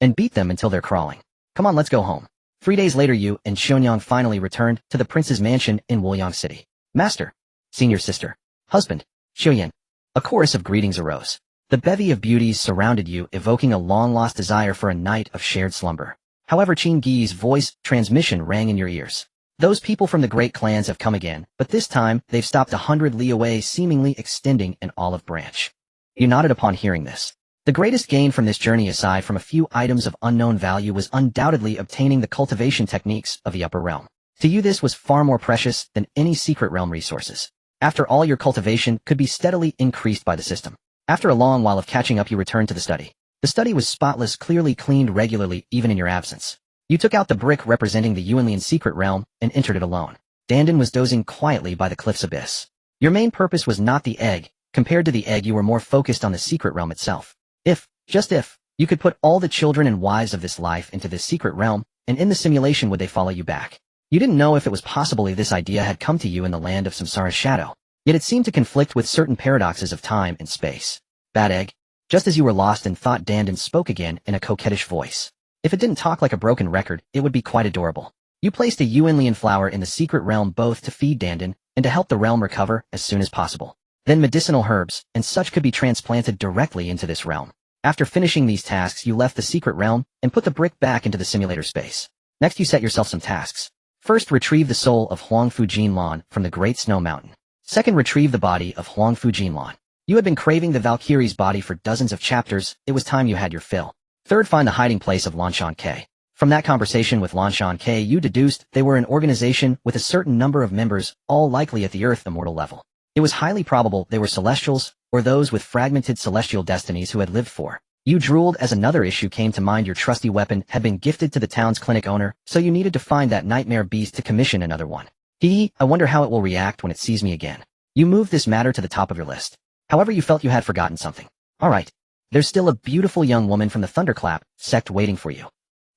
And beat them until they're crawling. Come on, let's go home. 3 days later, you and Xiaonyang finally returned to the prince's mansion in Wuliang City. Master, senior sister, husband, Xiaoyan. A chorus of greetings arose. The bevy of beauties surrounded you, evoking a long-lost desire for a night of shared slumber. However, Qin Gi's voice transmission rang in your ears. Those people from the great clans have come again, but this time they've stopped 100 li away, seemingly extending an olive branch. You nodded upon hearing this. The greatest gain from this journey, aside from a few items of unknown value, was undoubtedly obtaining the cultivation techniques of the upper realm. To you, this was far more precious than any secret realm resources. After all, your cultivation could be steadily increased by the system. After a long while of catching up, you returned to the study. The study was spotless, clearly cleaned regularly, even in your absence. You took out the brick representing the Yuanlian secret realm and entered it alone. Dandan was dozing quietly by the cliff's abyss. Your main purpose was not the egg. Compared to the egg, you were more focused on the secret realm itself. If, just if, you could put all the children and wives of this life into this secret realm, and in the simulation would they follow you back? You didn't know if it was possible this idea had come to you in the land of Samsara's shadow. Yet it seemed to conflict with certain paradoxes of time and space. Bad egg. Just as you were lost in thought, Dandan spoke again in a coquettish voice. If it didn't talk like a broken record, it would be quite adorable. You placed a Yuanlian flower in the secret realm both to feed Dandan and to help the realm recover as soon as possible. Then medicinal herbs and such could be transplanted directly into this realm. After finishing these tasks, you left the secret realm and put the brick back into the simulator space. Next, you set yourself some tasks. First, retrieve the soul of Wang Fusheng from the Great Snow Mountain. Second, retrieve the body of Wang Fusheng. You had been craving the Valkyrie's body for dozens of chapters. It was time you had your fill. Third, find the hiding place of Lanshan K. From that conversation with Lanshan K, you deduced they were an organization with a certain number of members, all likely at the Earth immortal level. It was highly probable they were celestials, or those with fragmented celestial destinies who had lived for. You drooled as another issue came to mind. Your trusty weapon had been gifted to the town's clinic owner, so you needed to find that nightmare beast to commission another one. I wonder how it will react when it sees me again. You moved this matter to the top of your list. However, you felt you had forgotten something. Alright. There's still a beautiful young woman from the Thunderclap sect waiting for you.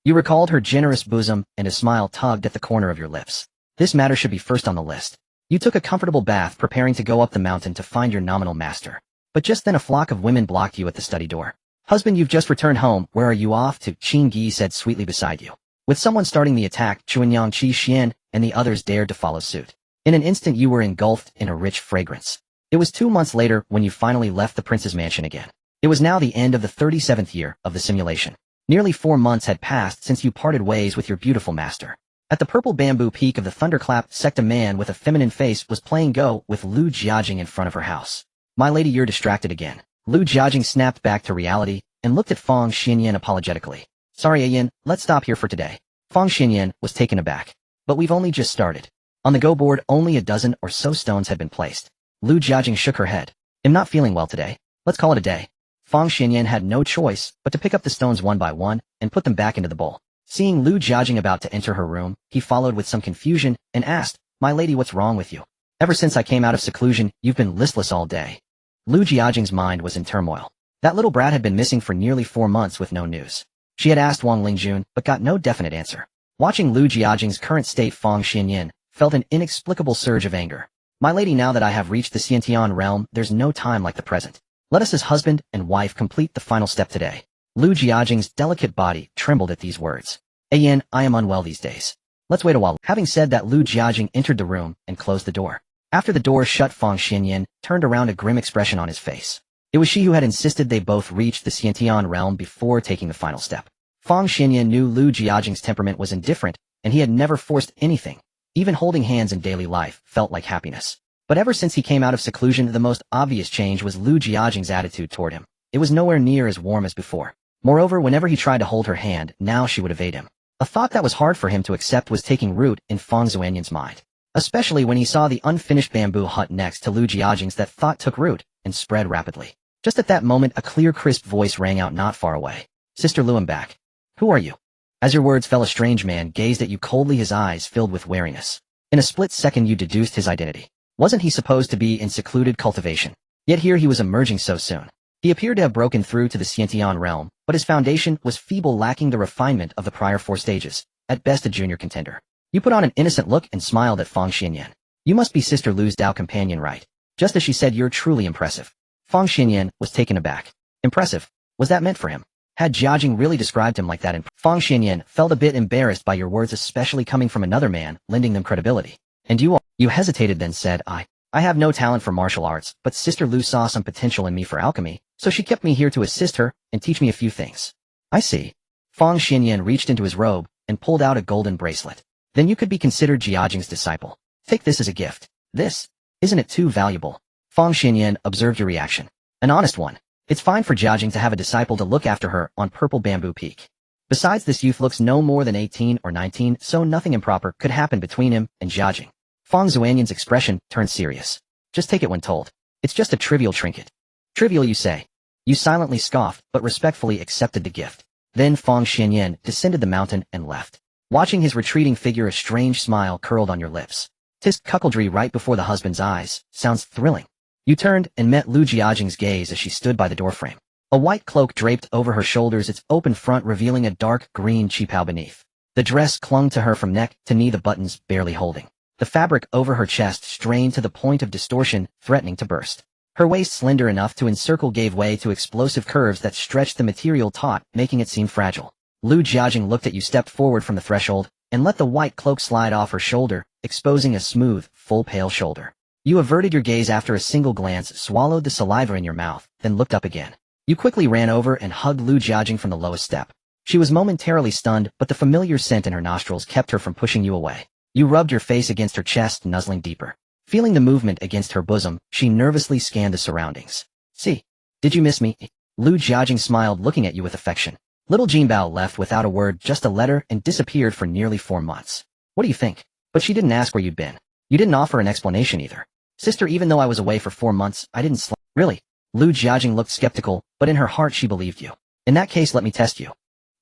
You recalled her generous bosom, and a smile tugged at the corner of your lips. This matter should be first on the list. You took a comfortable bath preparing to go up the mountain to find your nominal master. But just then a flock of women blocked you at the study door. Husband, you've just returned home. Where are you off to? Qin Gi said sweetly beside you. With someone starting the attack, Chuanyang Qi Xian and the others dared to follow suit. In an instant you were engulfed in a rich fragrance. It was 2 months later when you finally left the prince's mansion again. It was now the end of the 37th year of the simulation. Nearly 4 months had passed since you parted ways with your beautiful master. At the purple bamboo peak of the Thunderclap sect, a man with a feminine face was playing Go with Lu Jiajing in front of her house. My lady, you're distracted again. Lu Jiajing snapped back to reality and looked at Fang Xianyan apologetically. Sorry, Ayan, let's stop here for today. Fang Xianyan was taken aback. But we've only just started. On the Go board, only a dozen or so stones had been placed. Lu Jiajing shook her head. I'm not feeling well today. Let's call it a day. Fang Xianyan had no choice but to pick up the stones one by one and put them back into the bowl. Seeing Lu Jiajing about to enter her room, he followed with some confusion and asked, My lady, what's wrong with you? Ever since I came out of seclusion, you've been listless all day. Lu Jiajing's mind was in turmoil. That little brat had been missing for nearly 4 months with no news. She had asked Wang Lingjun, but got no definite answer. Watching Lu Jiajing's current state, Fang Xianyan felt an inexplicable surge of anger. My lady, now that I have reached the Xiantian realm, there's no time like the present. Let us as husband and wife complete the final step today. Lu Jiajing's delicate body trembled at these words. Ayan, I am unwell these days. Let's wait a while. Having said that, Lu Jiajing entered the room and closed the door. After the door shut, Fang Xianyan turned around, a grim expression on his face. It was she who had insisted they both reach the Xiantian realm before taking the final step. Fang Xianyan knew Lu Jiajing's temperament was indifferent, and he had never forced anything. Even holding hands in daily life felt like happiness. But ever since he came out of seclusion, the most obvious change was Lu Jiajing's attitude toward him. It was nowhere near as warm as before. Moreover, whenever he tried to hold her hand, now she would evade him. A thought that was hard for him to accept was taking root in Fang Zuanyan's mind. Especially when he saw the unfinished bamboo hut next to Lu Jiajing's. That thought took root and spread rapidly. Just at that moment, a clear, crisp voice rang out not far away. Sister Lu, I'm back. Who are you? As your words fell, a strange man gazed at you coldly, his eyes filled with wariness. In a split second you deduced his identity. Wasn't he supposed to be in secluded cultivation? Yet here he was emerging so soon. He appeared to have broken through to the Xiantian realm, but his foundation was feeble, lacking the refinement of the prior 4 stages. At best a junior contender. You put on an innocent look and smiled at Fang Xianyan. You must be Sister Lu's Dao companion, right? Just as she said, you're truly impressive. Fang Xianyan was taken aback. Impressive? Was that meant for him? Had Jiajing really described him like that? Fang Xianyan felt a bit embarrassed by your words, especially coming from another man, lending them credibility. And you hesitated, then said, I have no talent for martial arts, but Sister Lu saw some potential in me for alchemy, so she kept me here to assist her and teach me a few things. I see. Fang Xianyan reached into his robe and pulled out a golden bracelet. Then you could be considered Jiajing's disciple. Take this as a gift. This, isn't it too valuable? Fang Xianyan observed your reaction. An honest one. It's fine for Jiajing to have a disciple to look after her on Purple Bamboo Peak. Besides, this youth looks no more than 18 or 19, so nothing improper could happen between him and Jiajing. Fang Zuanyan's expression turned serious. Just take it when told. It's just a trivial trinket. Trivial, you say? You silently scoffed, but respectfully accepted the gift. Then Fang Xianyan descended the mountain and left. Watching his retreating figure, a strange smile curled on your lips. Tisk cuckoldry right before the husband's eyes. Sounds thrilling. You turned and met Lu Jiajing's gaze as she stood by the doorframe. A white cloak draped over her shoulders, its open front revealing a dark green qipao beneath. The dress clung to her from neck to knee, the buttons barely holding. The fabric over her chest strained to the point of distortion, threatening to burst. Her waist, slender enough to encircle, gave way to explosive curves that stretched the material taut, making it seem fragile. Lu Jiajing looked at you, stepped forward from the threshold, and let the white cloak slide off her shoulder, exposing a smooth, full pale shoulder. You averted your gaze after a single glance, swallowed the saliva in your mouth, then looked up again. You quickly ran over and hugged Lu Jiajing from the lowest step. She was momentarily stunned, but the familiar scent in her nostrils kept her from pushing you away. You rubbed your face against her chest, nuzzling deeper. Feeling the movement against her bosom, she nervously scanned the surroundings. See, did you miss me? Lu Jiajing smiled, looking at you with affection. Little Jinbao left without a word, just a letter, and disappeared for nearly 4 months. What do you think? But she didn't ask where you'd been. You didn't offer an explanation either. Sister, even though I was away for 4 months, I didn't Really? Lu Jiajing looked skeptical, but in her heart she believed you. In that case, let me test you.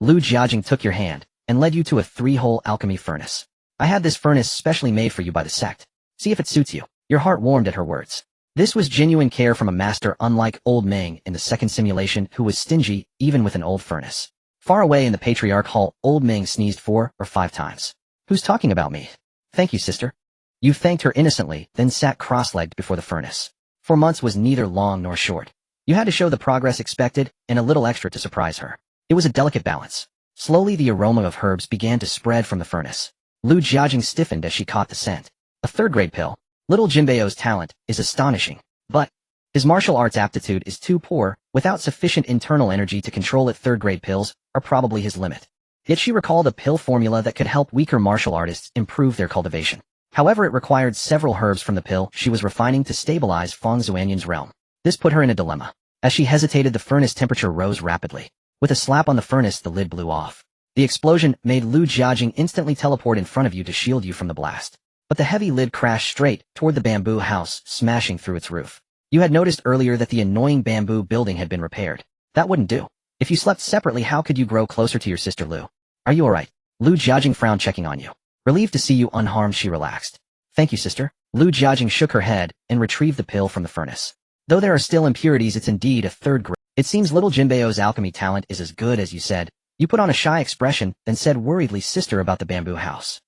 Lu Jiajing took your hand and led you to a 3-hole alchemy furnace. I had this furnace specially made for you by the sect. See if it suits you. Your heart warmed at her words. This was genuine care from a master, unlike old Meng in the second simulation, who was stingy even with an old furnace. Far away in the Patriarch Hall, old Meng sneezed 4 or 5 times. Who's talking about me? Thank you, sister. You thanked her innocently, then sat cross-legged before the furnace. 4 months was neither long nor short. You had to show the progress expected and a little extra to surprise her. It was a delicate balance. Slowly the aroma of herbs began to spread from the furnace. Lu Jiajing stiffened as she caught the scent. A 3rd-grade pill. Little Jinbeo's talent is astonishing, but his martial arts aptitude is too poor. Without sufficient internal energy to control it, 3rd-grade pills are probably his limit. Yet she recalled a pill formula that could help weaker martial artists improve their cultivation. However, it required several herbs from the pill she was refining to stabilize Fang Xuanyan's realm. This put her in a dilemma. As she hesitated, the furnace temperature rose rapidly. With a slap on the furnace, the lid blew off. The explosion made Lu Jiajing instantly teleport in front of you to shield you from the blast. But the heavy lid crashed straight toward the bamboo house, smashing through its roof. You had noticed earlier that the annoying bamboo building had been repaired. That wouldn't do. If you slept separately, how could you grow closer to your sister Lu? Are you alright? Lu Jiajing frowned, checking on you. Relieved to see you unharmed, she relaxed. Thank you, sister. Lu Jiajing shook her head and retrieved the pill from the furnace. Though there are still impurities, it's indeed a 3rd grade. It seems little Jinbeo's alchemy talent is as good as you said. You put on a shy expression, then said worriedly, sister, about the bamboo house.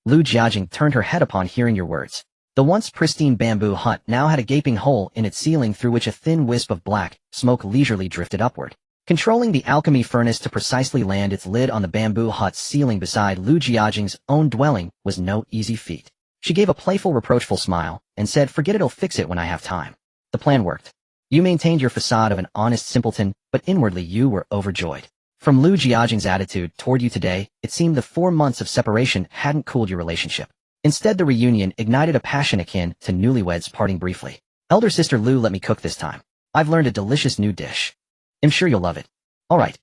Lu Jiajing turned her head upon hearing your words. The once pristine bamboo hut now had a gaping hole in its ceiling through which a thin wisp of black smoke leisurely drifted upward. Controlling the alchemy furnace to precisely land its lid on the bamboo hut's ceiling beside Lu Jiajing's own dwelling was no easy feat. She gave a playful, reproachful smile and said, forget it, I'll fix it when I have time. The plan worked. You maintained your facade of an honest simpleton, but inwardly you were overjoyed. From Lu Jiajing's attitude toward you today, it seemed the 4 months of separation hadn't cooled your relationship. Instead, the reunion ignited a passion akin to newlyweds parting briefly. Elder sister Lu, let me cook this time. I've learned a delicious new dish. I'm sure you'll love it. All right.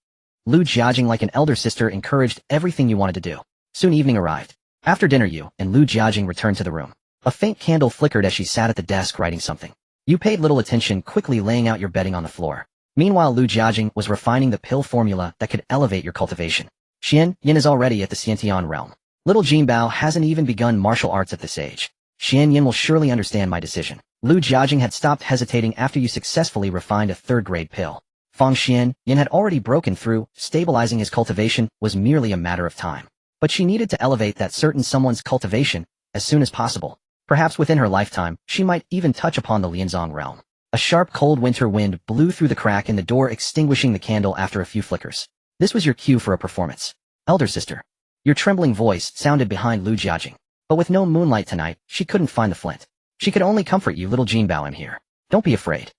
Lu Jiajing, like an elder sister, encouraged everything you wanted to do. Soon evening arrived. After dinner, you and Lu Jiajing returned to the room. A faint candle flickered as she sat at the desk writing something. You paid little attention, quickly laying out your bedding on the floor. Meanwhile, Lu Jiajing was refining the pill formula that could elevate your cultivation. Xian Yin is already at the Xiantian realm. Little Jinbao hasn't even begun martial arts at this age. Xian Yin will surely understand my decision. Lu Jiajing had stopped hesitating after you successfully refined a 3rd-grade pill. Fang Xian Yin had already broken through. Stabilizing his cultivation was merely a matter of time. But she needed to elevate that certain someone's cultivation as soon as possible. Perhaps within her lifetime, she might even touch upon the Lianzong realm. A sharp, cold winter wind blew through the crack in the door, extinguishing the candle after a few flickers. This was your cue for a performance. Elder sister. Your trembling voice sounded behind Lu Jiajing. But with no moonlight tonight, she couldn't find the flint. She could only comfort you. Little Jinbao, I'm here. Don't be afraid.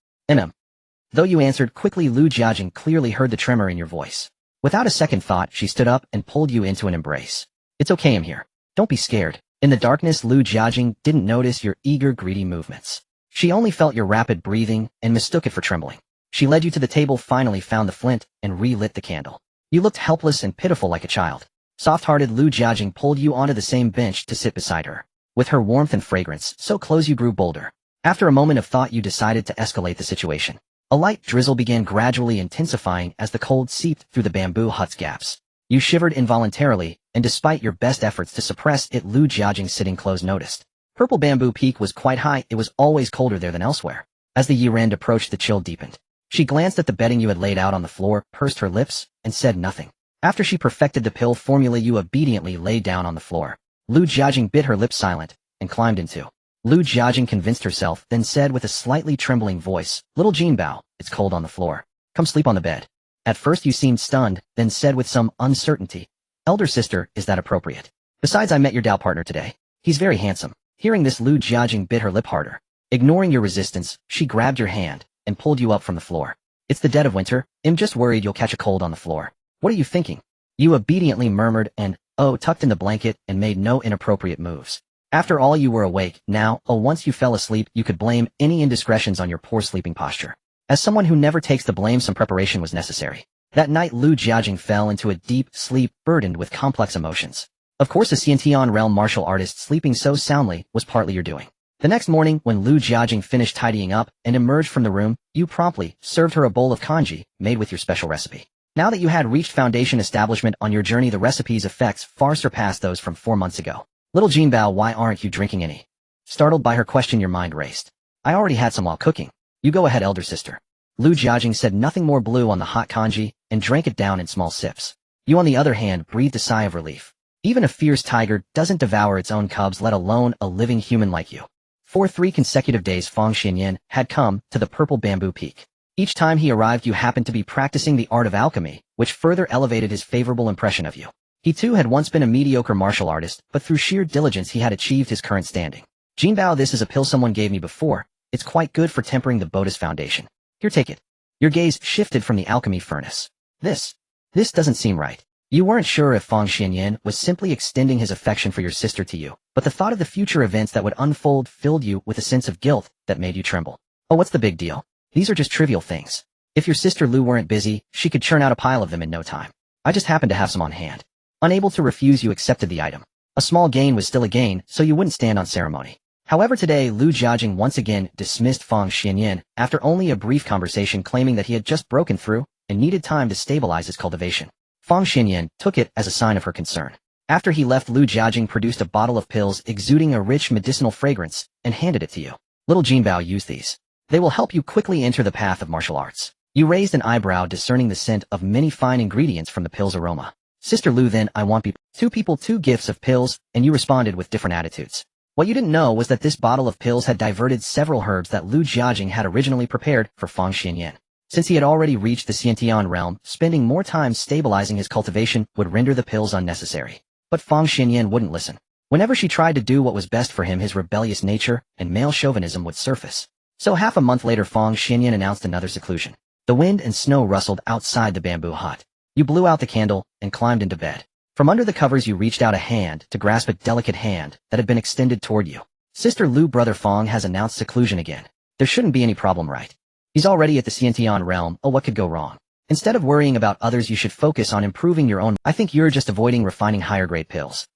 Though you answered quickly, Lu Jiajing clearly heard the tremor in your voice. Without a second thought, she stood up and pulled you into an embrace. It's okay, I'm here. Don't be scared. In the darkness, Lu Jiajing didn't notice your eager, greedy movements. She only felt your rapid breathing and mistook it for trembling. She led you to the table, finally found the flint, and relit the candle. You looked helpless and pitiful like a child. Soft-hearted Lu Jiajing pulled you onto the same bench to sit beside her. With her warmth and fragrance so close, you grew bolder. After a moment of thought, you decided to escalate the situation. A light drizzle began gradually intensifying as the cold seeped through the bamboo hut's gaps. You shivered involuntarily, and despite your best efforts to suppress it, Lu Jiajing, sitting close, noticed. Purple Bamboo Peak was quite high. It was always colder there than elsewhere. As the Yirand approached, the chill deepened. She glanced at the bedding you had laid out on the floor, pursed her lips, and said nothing. After she perfected the pill formula, you obediently lay down on the floor. Lu Jiajing bit her lips silent and climbed into. Lu Jiajing convinced herself, then said with a slightly trembling voice, Little Jinbao, it's cold on the floor. Come sleep on the bed. At first you seemed stunned, then said with some uncertainty, Elder sister, is that appropriate? Besides, I met your Dao partner today. He's very handsome. Hearing this, Lu Jiajing bit her lip harder. Ignoring your resistance, she grabbed your hand and pulled you up from the floor. It's the dead of winter. I'm just worried you'll catch a cold on the floor. What are you thinking? You obediently murmured and, oh, tucked in the blanket and made no inappropriate moves. After all, you were awake. Now, once you fell asleep, you could blame any indiscretions on your poor sleeping posture. As someone who never takes the blame, some preparation was necessary. That night, Lu Jiajing fell into a deep sleep burdened with complex emotions. Of course, a Xiantian realm martial artist sleeping so soundly was partly your doing. The next morning, when Lu Jiajing finished tidying up and emerged from the room, you promptly served her a bowl of kanji, made with your special recipe. Now that you had reached foundation establishment on your journey, the recipe's effects far surpassed those from 4 months ago. Little Jinbao, why aren't you drinking any? Startled by her question, your mind raced. I already had some while cooking. You go ahead, elder sister. Lu Jiajing said nothing more, blew on the hot kanji, and drank it down in small sips. You, on the other hand, breathed a sigh of relief. Even a fierce tiger doesn't devour its own cubs, let alone a living human like you. For 3 consecutive days, Fang Xianyan had come to the purple bamboo peak. Each time he arrived, you happened to be practicing the art of alchemy, which further elevated his favorable impression of you. He too had once been a mediocre martial artist, but through sheer diligence he had achieved his current standing. Jinbao, this is a pill someone gave me before. It's quite good for tempering the Bodhi's foundation. Here, take it. Your gaze shifted from the alchemy furnace. This doesn't seem right. You weren't sure if Fang Xianyan was simply extending his affection for your sister to you, but the thought of the future events that would unfold filled you with a sense of guilt that made you tremble. Oh, what's the big deal? These are just trivial things. If your sister Lu weren't busy, she could churn out a pile of them in no time. I just happened to have some on hand. Unable to refuse, you accepted the item. A small gain was still a gain, so you wouldn't stand on ceremony. However, today, Lu Jiajing once again dismissed Fang Xianyan after only a brief conversation, claiming that he had just broken through and needed time to stabilize his cultivation. Fang Xianyan took it as a sign of her concern. After he left, Lu Jiajing produced a bottle of pills exuding a rich medicinal fragrance and handed it to you. Little Jinbao, use these. They will help you quickly enter the path of martial arts. You raised an eyebrow, discerning the scent of many fine ingredients from the pill's aroma. Sister Lu, then, I want 2 people 2 gifts of pills, and you responded with different attitudes. What you didn't know was that this bottle of pills had diverted several herbs that Lu Jiajing had originally prepared for Fang Xianyan. Since he had already reached the Xiantian realm, spending more time stabilizing his cultivation would render the pills unnecessary. But Fang Xianyan wouldn't listen. Whenever she tried to do what was best for him, his rebellious nature and male chauvinism would surface. So half a month later, Fang Xianyan announced another seclusion. The wind and snow rustled outside the bamboo hut. You blew out the candle and climbed into bed. From under the covers, you reached out a hand to grasp a delicate hand that had been extended toward you. Sister Lu, brother Fang has announced seclusion again. There shouldn't be any problem, right? He's already at the Xiantian realm. Oh, what could go wrong? Instead of worrying about others, you should focus on improving your own. I think you're just avoiding refining higher grade pills.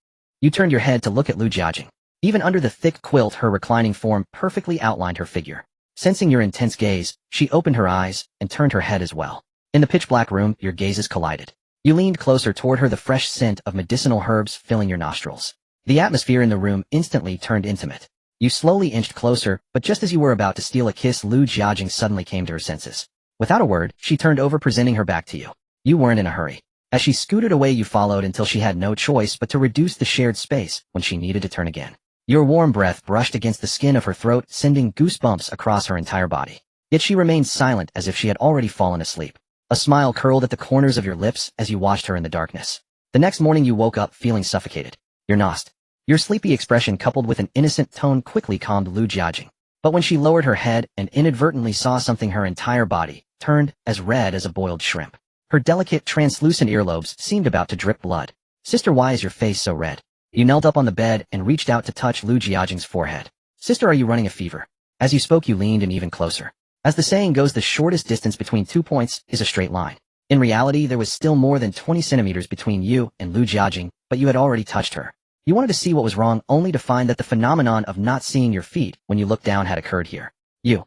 You turned your head to look at Lu Jiajing. Even under the thick quilt, her reclining form perfectly outlined her figure. Sensing your intense gaze, she opened her eyes and turned her head as well. In the pitch-black room, your gazes collided. You leaned closer toward her, the fresh scent of medicinal herbs filling your nostrils. The atmosphere in the room instantly turned intimate. You slowly inched closer, but just as you were about to steal a kiss, Lu Jiajing suddenly came to her senses. Without a word, she turned over, presenting her back to you. You weren't in a hurry. As she scooted away, you followed until she had no choice but to reduce the shared space when she needed to turn again. Your warm breath brushed against the skin of her throat, sending goosebumps across her entire body. Yet she remained silent, as if she had already fallen asleep. A smile curled at the corners of your lips as you watched her in the darkness. The next morning, you woke up feeling suffocated. You're nosed. Your sleepy expression, coupled with an innocent tone, quickly calmed Lu Jiajing. But when she lowered her head and inadvertently saw something, her entire body turned as red as a boiled shrimp. Her delicate, translucent earlobes seemed about to drip blood. Sister, why is your face so red? You knelt up on the bed and reached out to touch Lu Jiajing's forehead. Sister, are you running a fever? As you spoke, you leaned in even closer. As the saying goes, the shortest distance between 2 points is a straight line. In reality, there was still more than 20 centimeters between you and Lu Jiajing, but you had already touched her. You wanted to see what was wrong, only to find that the phenomenon of not seeing your feet when you looked down had occurred here. You.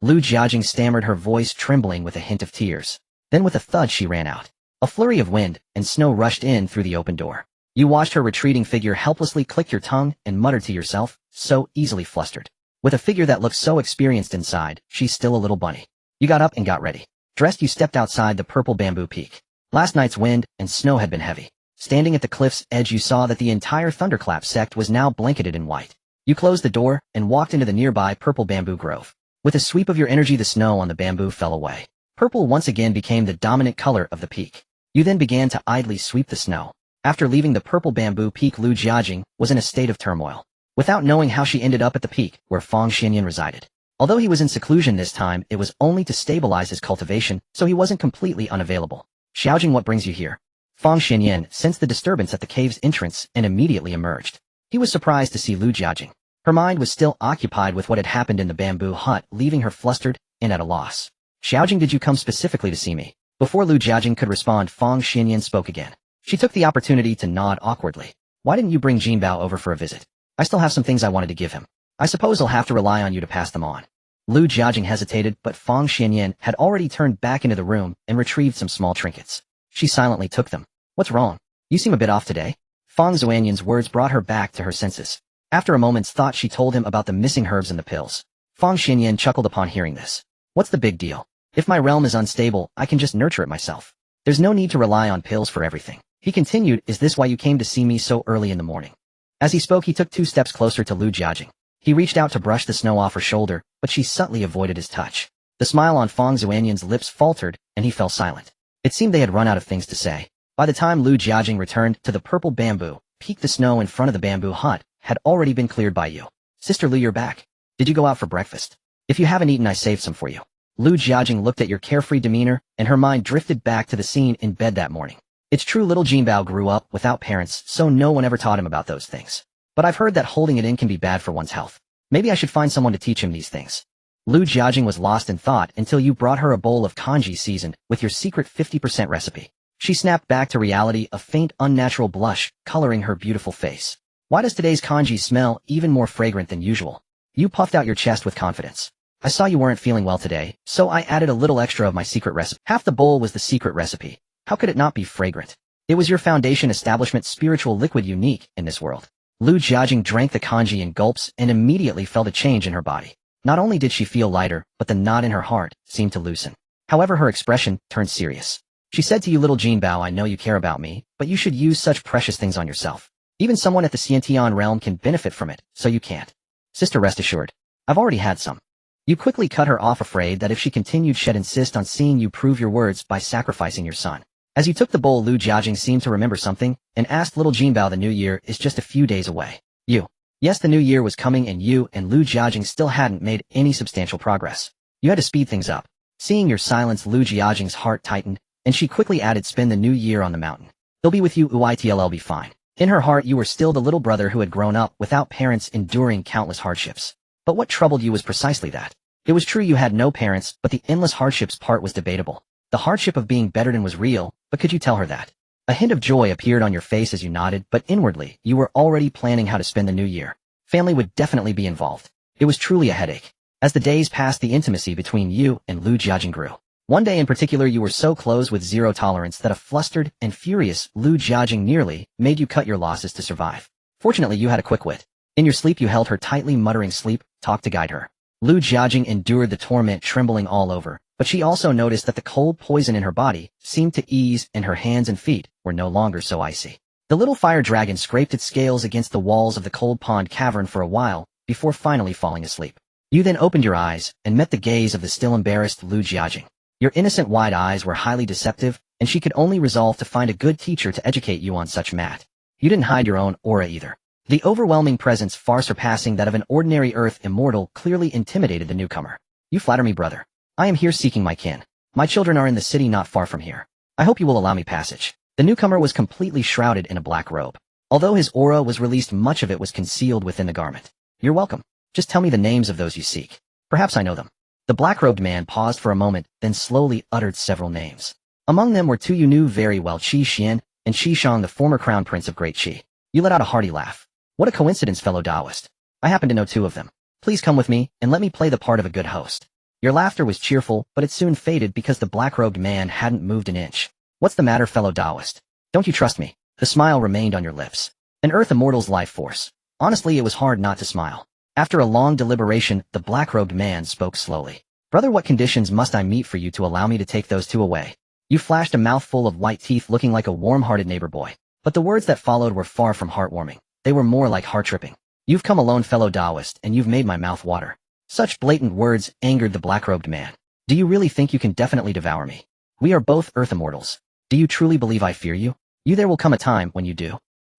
Lu Jiajing stammered, her voice trembling with a hint of tears. Then with a thud, she ran out. A flurry of wind and snow rushed in through the open door. You watched her retreating figure helplessly, click your tongue and muttered to yourself, so easily flustered. With a figure that looked so experienced inside, she's still a little bunny. You got up and got ready. Dressed, you stepped outside the purple bamboo peak. Last night's wind and snow had been heavy. Standing at the cliff's edge, you saw that the entire thunderclap sect was now blanketed in white. You closed the door and walked into the nearby purple bamboo grove. With a sweep of your energy, the snow on the bamboo fell away. Purple once again became the dominant color of the peak. You then began to idly sweep the snow. After leaving the purple bamboo peak, Lu Jiajing was in a state of turmoil. Without knowing how she ended up at the peak where Fang Xianyan resided. Although he was in seclusion this time, it was only to stabilize his cultivation, so he wasn't completely unavailable. Xiaojing, what brings you here? Fang Xinyan sensed the disturbance at the cave's entrance and immediately emerged. He was surprised to see Lu Jiajing. Her mind was still occupied with what had happened in the bamboo hut, leaving her flustered and at a loss. Xiaojing, did you come specifically to see me? Before Lu Jiajing could respond, Fang Xinyan spoke again. She took the opportunity to nod awkwardly. Why didn't you bring Jinbao over for a visit? I still have some things I wanted to give him. I suppose I'll have to rely on you to pass them on. Lu Jiajing hesitated, but Fang Xinyan had already turned back into the room and retrieved some small trinkets. She silently took them. What's wrong? You seem a bit off today. Fang Xuanyan's words brought her back to her senses. After a moment's thought, she told him about the missing herbs and the pills. Fang Xinyan chuckled upon hearing this. What's the big deal? If my realm is unstable, I can just nurture it myself. There's no need to rely on pills for everything. He continued, is this why you came to see me so early in the morning? As he spoke, he took 2 steps closer to Lu Jiajing. He reached out to brush the snow off her shoulder, but she subtly avoided his touch. The smile on Fang Xuanyan's lips faltered, and he fell silent. It seemed they had run out of things to say. By the time Lu Jiajing returned to the purple bamboo peak, the snow in front of the bamboo hut had already been cleared by you. Sister Lu, you're back. Did you go out for breakfast? If you haven't eaten, I saved some for you. Lu Jiajing looked at your carefree demeanor, and her mind drifted back to the scene in bed that morning. It's true little Jinbao grew up without parents, so no one ever taught him about those things. But I've heard that holding it in can be bad for one's health. Maybe I should find someone to teach him these things. Lu Jiajing was lost in thought until you brought her a bowl of congee seasoned with your secret 50% recipe. She snapped back to reality, a faint unnatural blush coloring her beautiful face. Why does today's congee smell even more fragrant than usual? You puffed out your chest with confidence. I saw you weren't feeling well today, so I added a little extra of my secret recipe. Half the bowl was the secret recipe. How could it not be fragrant? It was your foundation establishment spiritual liquid, unique in this world. Lu Jiajing drank the congee in gulps and immediately felt a change in her body. Not only did she feel lighter, but the knot in her heart seemed to loosen. However, her expression turned serious. She said to you, little Jinbao, I know you care about me, but you should use such precious things on yourself. Even someone at the Xiantian realm can benefit from it, so you can't. Sister, rest assured. I've already had some. You quickly cut her off, afraid that if she continued, she'd insist on seeing you prove your words by sacrificing your son. As you took the bowl, Lu Jiajing seemed to remember something and asked little Jinbao, the new year is just a few days away. Yes, the new year was coming, and you and Lu Jiajing still hadn't made any substantial progress. You had to speed things up. Seeing your silence, Lu Jiajing's heart tightened, and she quickly added, spend the new year on the mountain. They'll be with you, Uitll be fine. In her heart, you were still the little brother who had grown up without parents, enduring countless hardships. But what troubled you was precisely that. It was true you had no parents, but the endless hardships part was debatable. The hardship of being bettered in was real, but could you tell her that? A hint of joy appeared on your face as you nodded, but inwardly, you were already planning how to spend the new year. Family would definitely be involved. It was truly a headache. As the days passed, the intimacy between you and Lu Jiajing grew. One day in particular, you were so close with zero tolerance that a flustered and furious Lu Jiajing nearly made you cut your losses to survive. Fortunately, you had a quick wit. In your sleep, you held her tightly, muttering, sleep, talk, to guide her. Lu Jiajing endured the torment, trembling all over, but she also noticed that the cold poison in her body seemed to ease, and her hands and feet were no longer so icy. The little fire dragon scraped its scales against the walls of the cold pond cavern for a while before finally falling asleep. You then opened your eyes and met the gaze of the still embarrassed Lu Jiajing. Your innocent wide eyes were highly deceptive, and she could only resolve to find a good teacher to educate you on such mat. You didn't hide your own aura either. The overwhelming presence, far surpassing that of an ordinary earth immortal, clearly intimidated the newcomer. You flatter me, brother. I am here seeking my kin. My children are in the city not far from here. I hope you will allow me passage. The newcomer was completely shrouded in a black robe. Although his aura was released, much of it was concealed within the garment. You're welcome. Just tell me the names of those you seek. Perhaps I know them. The black-robed man paused for a moment, then slowly uttered several names. Among them were 2 you knew very well, Qi Xian and Qi Shang, the former crown prince of Great Qi. You let out a hearty laugh. What a coincidence, fellow Taoist. I happen to know 2 of them. Please come with me, and let me play the part of a good host. Your laughter was cheerful, but it soon faded because the black-robed man hadn't moved an inch. What's the matter, fellow Taoist? Don't you trust me? The smile remained on your lips. An Earth Immortal's life force. Honestly, it was hard not to smile. After a long deliberation, the black-robed man spoke slowly. Brother, what conditions must I meet for you to allow me to take those 2 away? You flashed a mouthful of white teeth, looking like a warm-hearted neighbor boy. But the words that followed were far from heartwarming. They were more like heart-tripping. You've come alone, fellow Taoist, and you've made my mouth water. Such blatant words angered the black-robed man. Do you really think you can definitely devour me? We are both Earth Immortals. Do you truly believe I fear you? There will come a time when you do.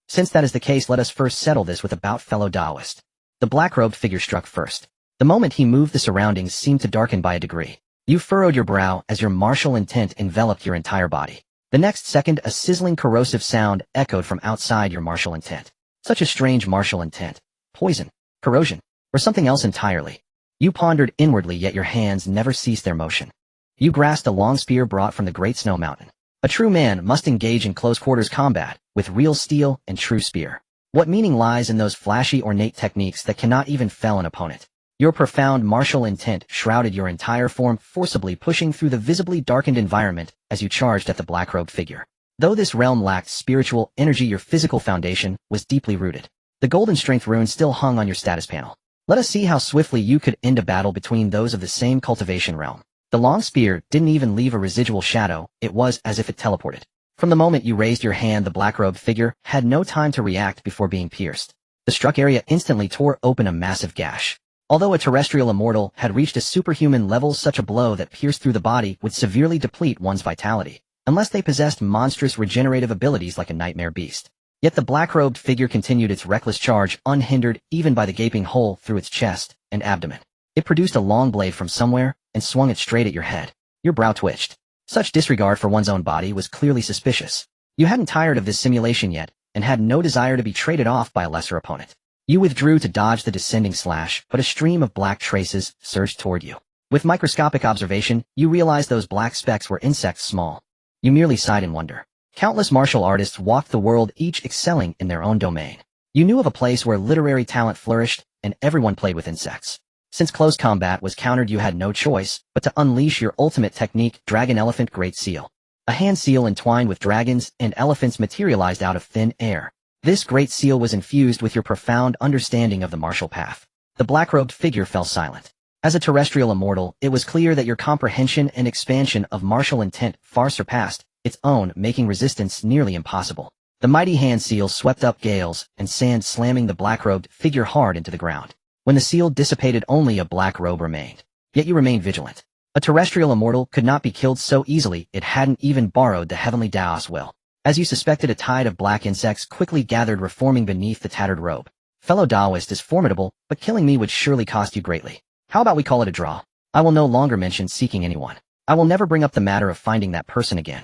Since that is the case, let us first settle this with a bout, fellow Taoist. The black-robed figure struck first. The moment he moved, the surroundings seemed to darken by a degree. You furrowed your brow as your martial intent enveloped your entire body. The next second, a sizzling corrosive sound echoed from outside your martial intent. Such a strange martial intent. Poison, corrosion, or something else entirely. You pondered inwardly, yet your hands never ceased their motion. You grasped a long spear brought from the great snow mountain. A true man must engage in close-quarters combat, with real steel and true spear. What meaning lies in those flashy, ornate techniques that cannot even fell an opponent? Your profound martial intent shrouded your entire form, forcibly pushing through the visibly darkened environment as you charged at the black-robed figure. Though this realm lacked spiritual energy, your physical foundation was deeply rooted. The golden strength rune still hung on your status panel. Let us see how swiftly you could end a battle between those of the same cultivation realm. The long spear didn't even leave a residual shadow, it was as if it teleported. From the moment you raised your hand, the black-robed figure had no time to react before being pierced. The struck area instantly tore open a massive gash. Although a terrestrial immortal had reached a superhuman level, such a blow that pierced through the body would severely deplete one's vitality, unless they possessed monstrous regenerative abilities like a nightmare beast. Yet the black-robed figure continued its reckless charge, unhindered even by the gaping hole through its chest and abdomen. It produced a long blade from somewhere and swung it straight at your head. Your brow twitched. Such disregard for one's own body was clearly suspicious. You hadn't tired of this simulation yet, and had no desire to be traded off by a lesser opponent. You withdrew to dodge the descending slash, but a stream of black traces surged toward you. With microscopic observation, you realized those black specks were insects small. You merely sighed in wonder. Countless martial artists walked the world, each excelling in their own domain. You knew of a place where literary talent flourished, and everyone played with insects. Since close combat was countered, you had no choice but to unleash your ultimate technique, Dragon Elephant Great Seal. A hand seal entwined with dragons and elephants materialized out of thin air. This great seal was infused with your profound understanding of the martial path. The black-robed figure fell silent. As a terrestrial immortal, it was clear that your comprehension and expansion of martial intent far surpassed its own, making resistance nearly impossible. The mighty hand seal swept up gales and sand, slamming the black-robed figure hard into the ground. When the seal dissipated, only a black robe remained. Yet you remained vigilant. A terrestrial immortal could not be killed so easily. It hadn't even borrowed the heavenly Tao's will. As you suspected, a tide of black insects quickly gathered, reforming beneath the tattered robe. Fellow Taoist is formidable, but killing me would surely cost you greatly. How about we call it a draw? I will no longer mention seeking anyone. I will never bring up the matter of finding that person again.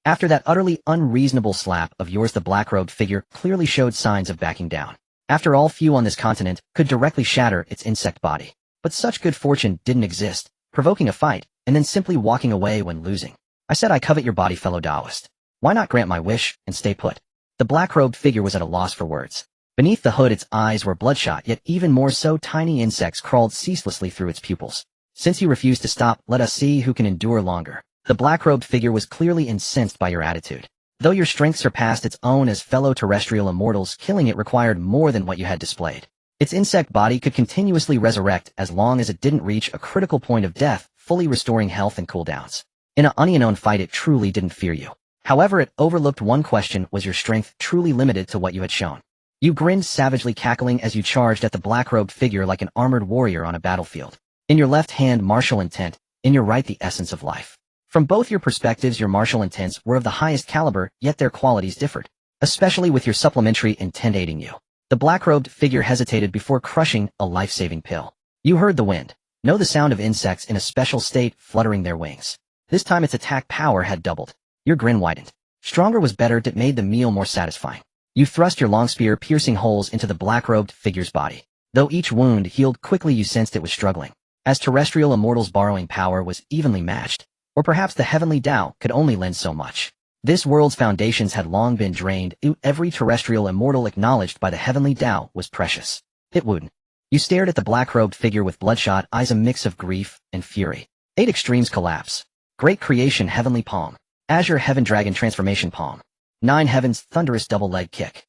After that utterly unreasonable slap of yours, the black-robed figure clearly showed signs of backing down. After all, few on this continent could directly shatter its insect body. But such good fortune didn't exist, provoking a fight, and then simply walking away when losing. I said I covet your body, fellow Taoist. Why not grant my wish and stay put? The black-robed figure was at a loss for words. Beneath the hood, its eyes were bloodshot, yet even more so, tiny insects crawled ceaselessly through its pupils. Since you refuse to stop, let us see who can endure longer. The black-robed figure was clearly incensed by your attitude. Though your strength surpassed its own as fellow terrestrial immortals, killing it required more than what you had displayed. Its insect body could continuously resurrect as long as it didn't reach a critical point of death, fully restoring health and cooldowns. In an unknown fight, it truly didn't fear you. However, it overlooked one question: was your strength truly limited to what you had shown? You grinned savagely, cackling as you charged at the black-robed figure like an armored warrior on a battlefield. In your left hand, martial intent, in your right, the essence of life. From both your perspectives, your martial intents were of the highest caliber, yet their qualities differed, especially with your supplementary intent aiding you. The black-robed figure hesitated before crushing a life-saving pill. You heard the wind. Know the sound of insects in a special state fluttering their wings. This time its attack power had doubled. Your grin widened. Stronger was better, it made the meal more satisfying. You thrust your long spear, piercing holes into the black-robed figure's body. Though each wound healed quickly, you sensed it was struggling. As terrestrial immortals' borrowing power was evenly matched. Or perhaps the heavenly Tao could only lend so much. This world's foundations had long been drained. Every terrestrial immortal acknowledged by the heavenly Tao was precious. It wouldn't. You stared at the black-robed figure with bloodshot eyes, a mix of grief and fury. 8 extremes collapse. Great creation, heavenly palm. Azure heaven dragon transformation palm. 9 heavens thunderous double leg kick.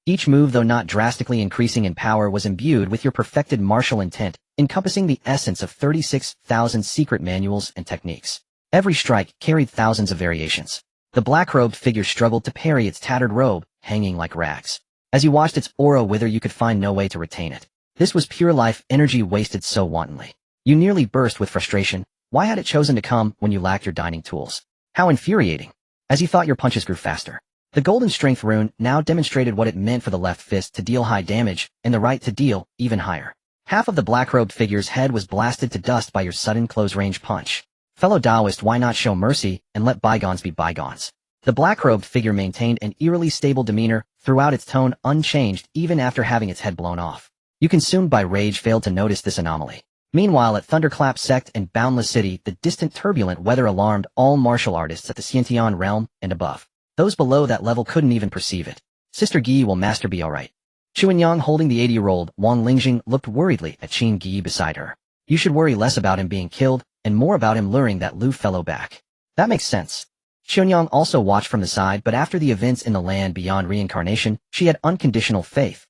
Each move, though not drastically increasing in power, was imbued with your perfected martial intent, encompassing the essence of 36,000 secret manuals and techniques. Every strike carried thousands of variations. The black-robed figure struggled to parry, its tattered robe hanging like rags. As you watched its aura wither, you could find no way to retain it. This was pure life energy wasted so wantonly. You nearly burst with frustration. Why had it chosen to come when you lacked your dining tools? How infuriating. As you thought, your punches grew faster. The golden strength rune now demonstrated what it meant for the left fist to deal high damage and the right to deal even higher. Half of the black-robed figure's head was blasted to dust by your sudden close-range punch. Fellow Taoist, why not show mercy and let bygones be bygones? The black-robed figure maintained an eerily stable demeanor throughout, its tone unchanged even after having its head blown off. You, consumed by rage, failed to notice this anomaly. Meanwhile, at Thunderclap Sect and Boundless City, the distant turbulent weather alarmed all martial artists at the Xiantian realm and above. Those below that level couldn't even perceive it. Sister Gi, will Master be alright? Chuanyang, holding the 80-year-old Wang Lingjing, looked worriedly at Qin Gi beside her. You should worry less about him being killed and more about him luring that Lu fellow back. That makes sense. Chuanyang also watched from the side, but after the events in the land beyond reincarnation, she had unconditional faith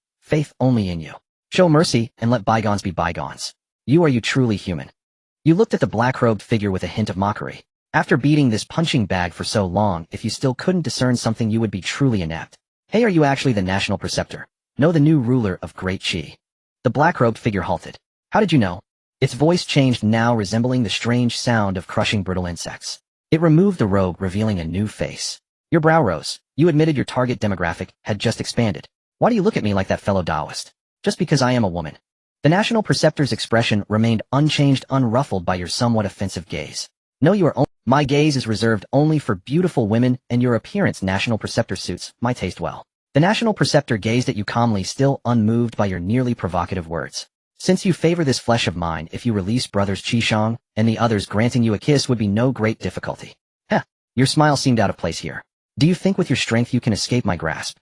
only in you. Show mercy and let bygones be bygones. Are you truly human? You looked at the black-robed figure with a hint of mockery. After beating this punching bag for so long, if you still couldn't discern something, you would be truly inept. Hey, are you actually the National Preceptor? No, the new ruler of Great Qi. The black-robed figure halted. How did you know? Its voice changed, now resembling the strange sound of crushing brittle insects. It removed the robe, revealing a new face. Your brow rose. You admitted your target demographic had just expanded. Why do you look at me like that, fellow Taoist? Just because I am a woman. The National Preceptor's expression remained unchanged, unruffled by your somewhat offensive gaze. No, you are only— My gaze is reserved only for beautiful women, and your appearance, National Preceptor, suits my taste well. The National Preceptor gazed at you calmly, still unmoved by your nearly provocative words. Since you favor this flesh of mine, if you release brothers Qishang and the others, granting you a kiss would be no great difficulty. Heh, your smile seemed out of place here. Do you think with your strength you can escape my grasp?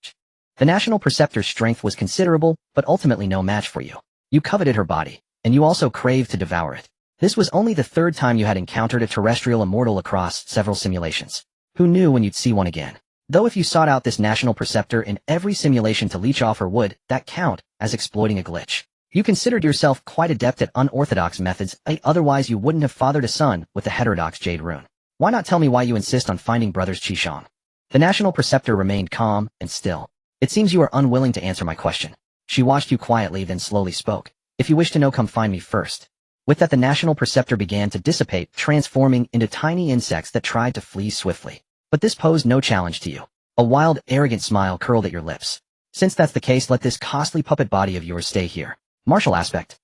The National Preceptor's strength was considerable, but ultimately no match for you. You coveted her body, and you also craved to devour it. This was only the third time you had encountered a terrestrial immortal across several simulations. Who knew when you'd see one again? Though if you sought out this National Preceptor in every simulation to leech off her, would that count as exploiting a glitch? You considered yourself quite adept at unorthodox methods, otherwise you wouldn't have fathered a son with the heterodox Jade Rune. Why not tell me why you insist on finding brothers Qishang? The National Preceptor remained calm and still. It seems you are unwilling to answer my question. She watched you quietly, then slowly spoke. If you wish to know, come find me first. With that, the National Preceptor began to dissipate, transforming into tiny insects that tried to flee swiftly. But this posed no challenge to you. A wild, arrogant smile curled at your lips. Since that's the case, let this costly puppet body of yours stay here. Martial aspect.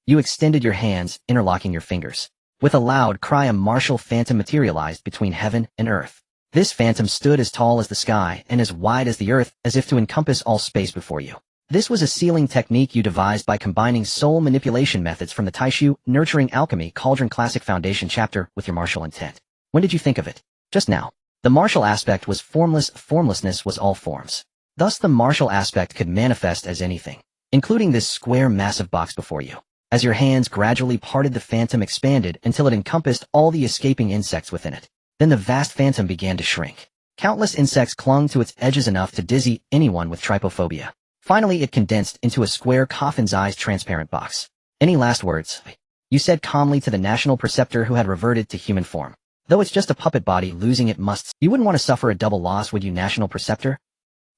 You extended your hands, interlocking your fingers. With a loud cry, a martial phantom materialized between heaven and earth. This phantom stood as tall as the sky and as wide as the earth, as if to encompass all space before you. This was a sealing technique you devised by combining soul manipulation methods from the Taishu Nurturing Alchemy Cauldron Classic Foundation chapter with your martial intent. When did you think of it? Just now. The martial aspect was formless, formlessness was all forms. Thus the martial aspect could manifest as anything, including this square massive box before you. As your hands gradually parted, the phantom expanded until it encompassed all the escaping insects within it. Then the vast phantom began to shrink. Countless insects clung to its edges, enough to dizzy anyone with trypophobia. Finally, it condensed into a square, coffin's-sized transparent box. Any last words? You said calmly to the National Preceptor, who had reverted to human form. Though it's just a puppet body, losing it must— You wouldn't want to suffer a double loss, would you, National Preceptor?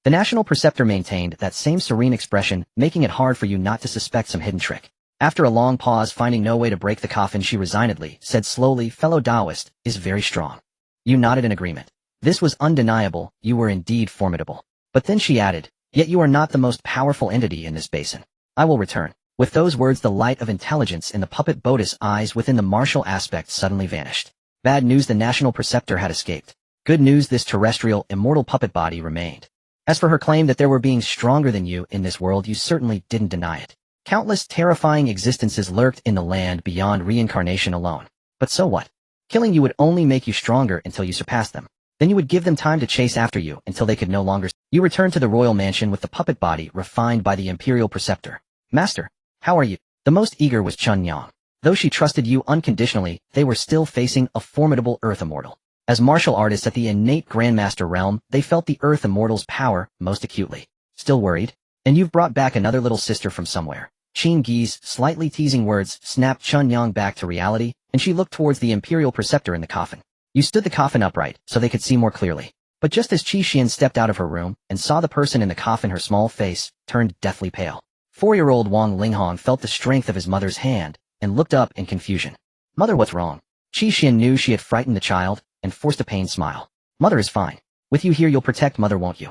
The National Preceptor maintained that same serene expression, making it hard for you not to suspect some hidden trick. After a long pause, finding no way to break the coffin, she resignedly said slowly, fellow Taoist is very strong. You nodded in agreement. This was undeniable, you were indeed formidable. But then she added, yet you are not the most powerful entity in this basin. I will return. With those words, the light of intelligence in the puppet Boda's eyes within the martial aspect suddenly vanished. Bad news, the National Preceptor had escaped. Good news, this terrestrial, immortal puppet body remained. As for her claim that there were beings stronger than you in this world, you certainly didn't deny it. Countless terrifying existences lurked in the land beyond reincarnation alone. But so what? Killing you would only make you stronger until you surpassed them. Then you would give them time to chase after you until they could no longer— You returned to the royal mansion with the puppet body refined by the Imperial Preceptor. Master, how are you? The most eager was Chun Yang. Though she trusted you unconditionally, they were still facing a formidable Earth Immortal. As martial artists at the innate Grandmaster realm, they felt the Earth Immortal's power most acutely. Still worried? And you've brought back another little sister from somewhere. Qin Gi's slightly teasing words snapped Chun Yang back to reality, and she looked towards the Imperial Preceptor in the coffin. You stood the coffin upright so they could see more clearly. But just as Qi Xian stepped out of her room and saw the person in the coffin, her small face turned deathly pale. 4-year-old Wang Linghong felt the strength of his mother's hand and looked up in confusion. Mother, what's wrong? Qi Xian knew she had frightened the child and forced a pained smile. Mother is fine. With you here, you'll protect Mother, won't you?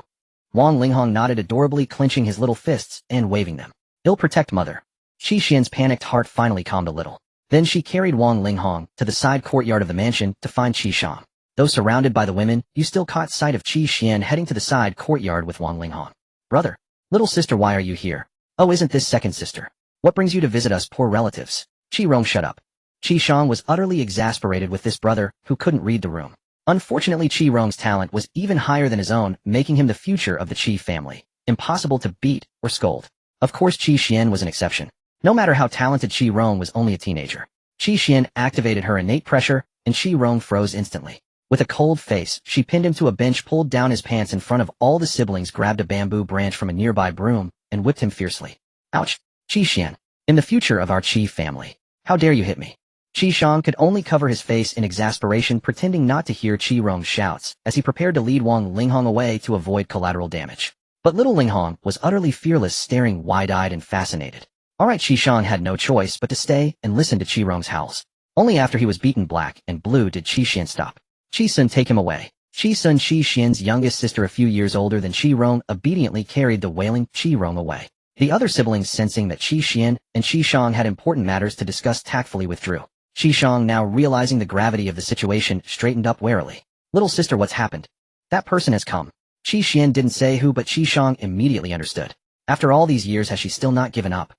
Wang Linghong nodded, adorably clenching his little fists and waving them. He'll protect Mother. Qi Xian's panicked heart finally calmed a little. Then she carried Wang Linghong to the side courtyard of the mansion to find Qi Shang. Though surrounded by the women, you still caught sight of Qi Xian heading to the side courtyard with Wang Linghong. Brother, little sister, why are you here? Oh, isn't this second sister? What brings you to visit us poor relatives? Qi Rong, shut up. Qi Shang was utterly exasperated with this brother who couldn't read the room. Unfortunately, Qi Rong's talent was even higher than his own, making him the future of the Qi family. Impossible to beat or scold. Of course, Qi Xian was an exception. No matter how talented Qi Rong was only a teenager. Qi Xian activated her innate pressure, and Qi Rong froze instantly. With a cold face, she pinned him to a bench, pulled down his pants in front of all the siblings, grabbed a bamboo branch from a nearby broom, and whipped him fiercely. Ouch! Qi Xian. In the future of our Qi family. How dare you hit me? Qi Shang could only cover his face in exasperation, pretending not to hear Qi Rong's shouts, as he prepared to lead Wang Linghong away to avoid collateral damage. But little Linghong was utterly fearless, staring wide-eyed and fascinated. Alright, Qi Shang had no choice but to stay and listen to Qi Rong's howls. Only after he was beaten black and blue did Qi Xian stop. Qi Sun, take him away. Qi Sun, Qi Xian's youngest sister, a few years older than Qi Rong, obediently carried the wailing Qi Rong away. The other siblings, sensing that Qi Xian and Qi Shang had important matters to discuss, tactfully withdrew. Qi Shang, now realizing the gravity of the situation, straightened up warily. Little sister, what's happened? That person has come. Qi Xian didn't say who, but Qi Shang immediately understood. After all these years, has she still not given up?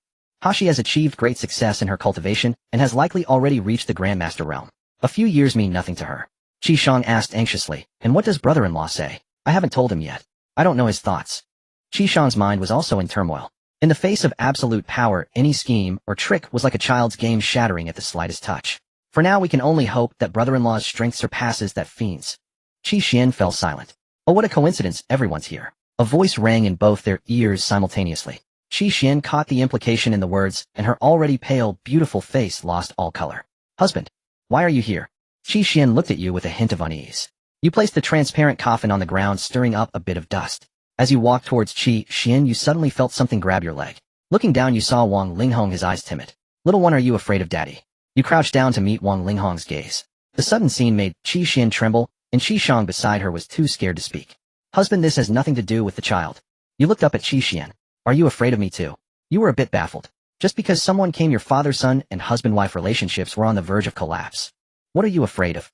She has achieved great success in her cultivation, and has likely already reached the Grandmaster realm. A few years mean nothing to her. Qi Shang asked anxiously, and what does brother-in-law say? I haven't told him yet. I don't know his thoughts. Qi Shang's mind was also in turmoil. In the face of absolute power, any scheme or trick was like a child's game, shattering at the slightest touch. For now, we can only hope that brother-in-law's strength surpasses that fiend's. Qi Xian fell silent. Oh, what a coincidence, everyone's here. A voice rang in both their ears simultaneously. Qi Xian caught the implication in the words, and her already pale, beautiful face lost all color. Husband, why are you here? Qi Xian looked at you with a hint of unease. You placed the transparent coffin on the ground, stirring up a bit of dust. As you walked towards Qi Xian, you suddenly felt something grab your leg. Looking down, you saw Wang Linghong, his eyes timid. Little one, are you afraid of daddy? You crouched down to meet Wang Linghong's gaze. The sudden scene made Qi Xian tremble, and Qi Shang beside her was too scared to speak. Husband, this has nothing to do with the child. You looked up at Qi Xian. Are you afraid of me too? You were a bit baffled. Just because someone came, your father-son and husband-wife relationships were on the verge of collapse. What are you afraid of?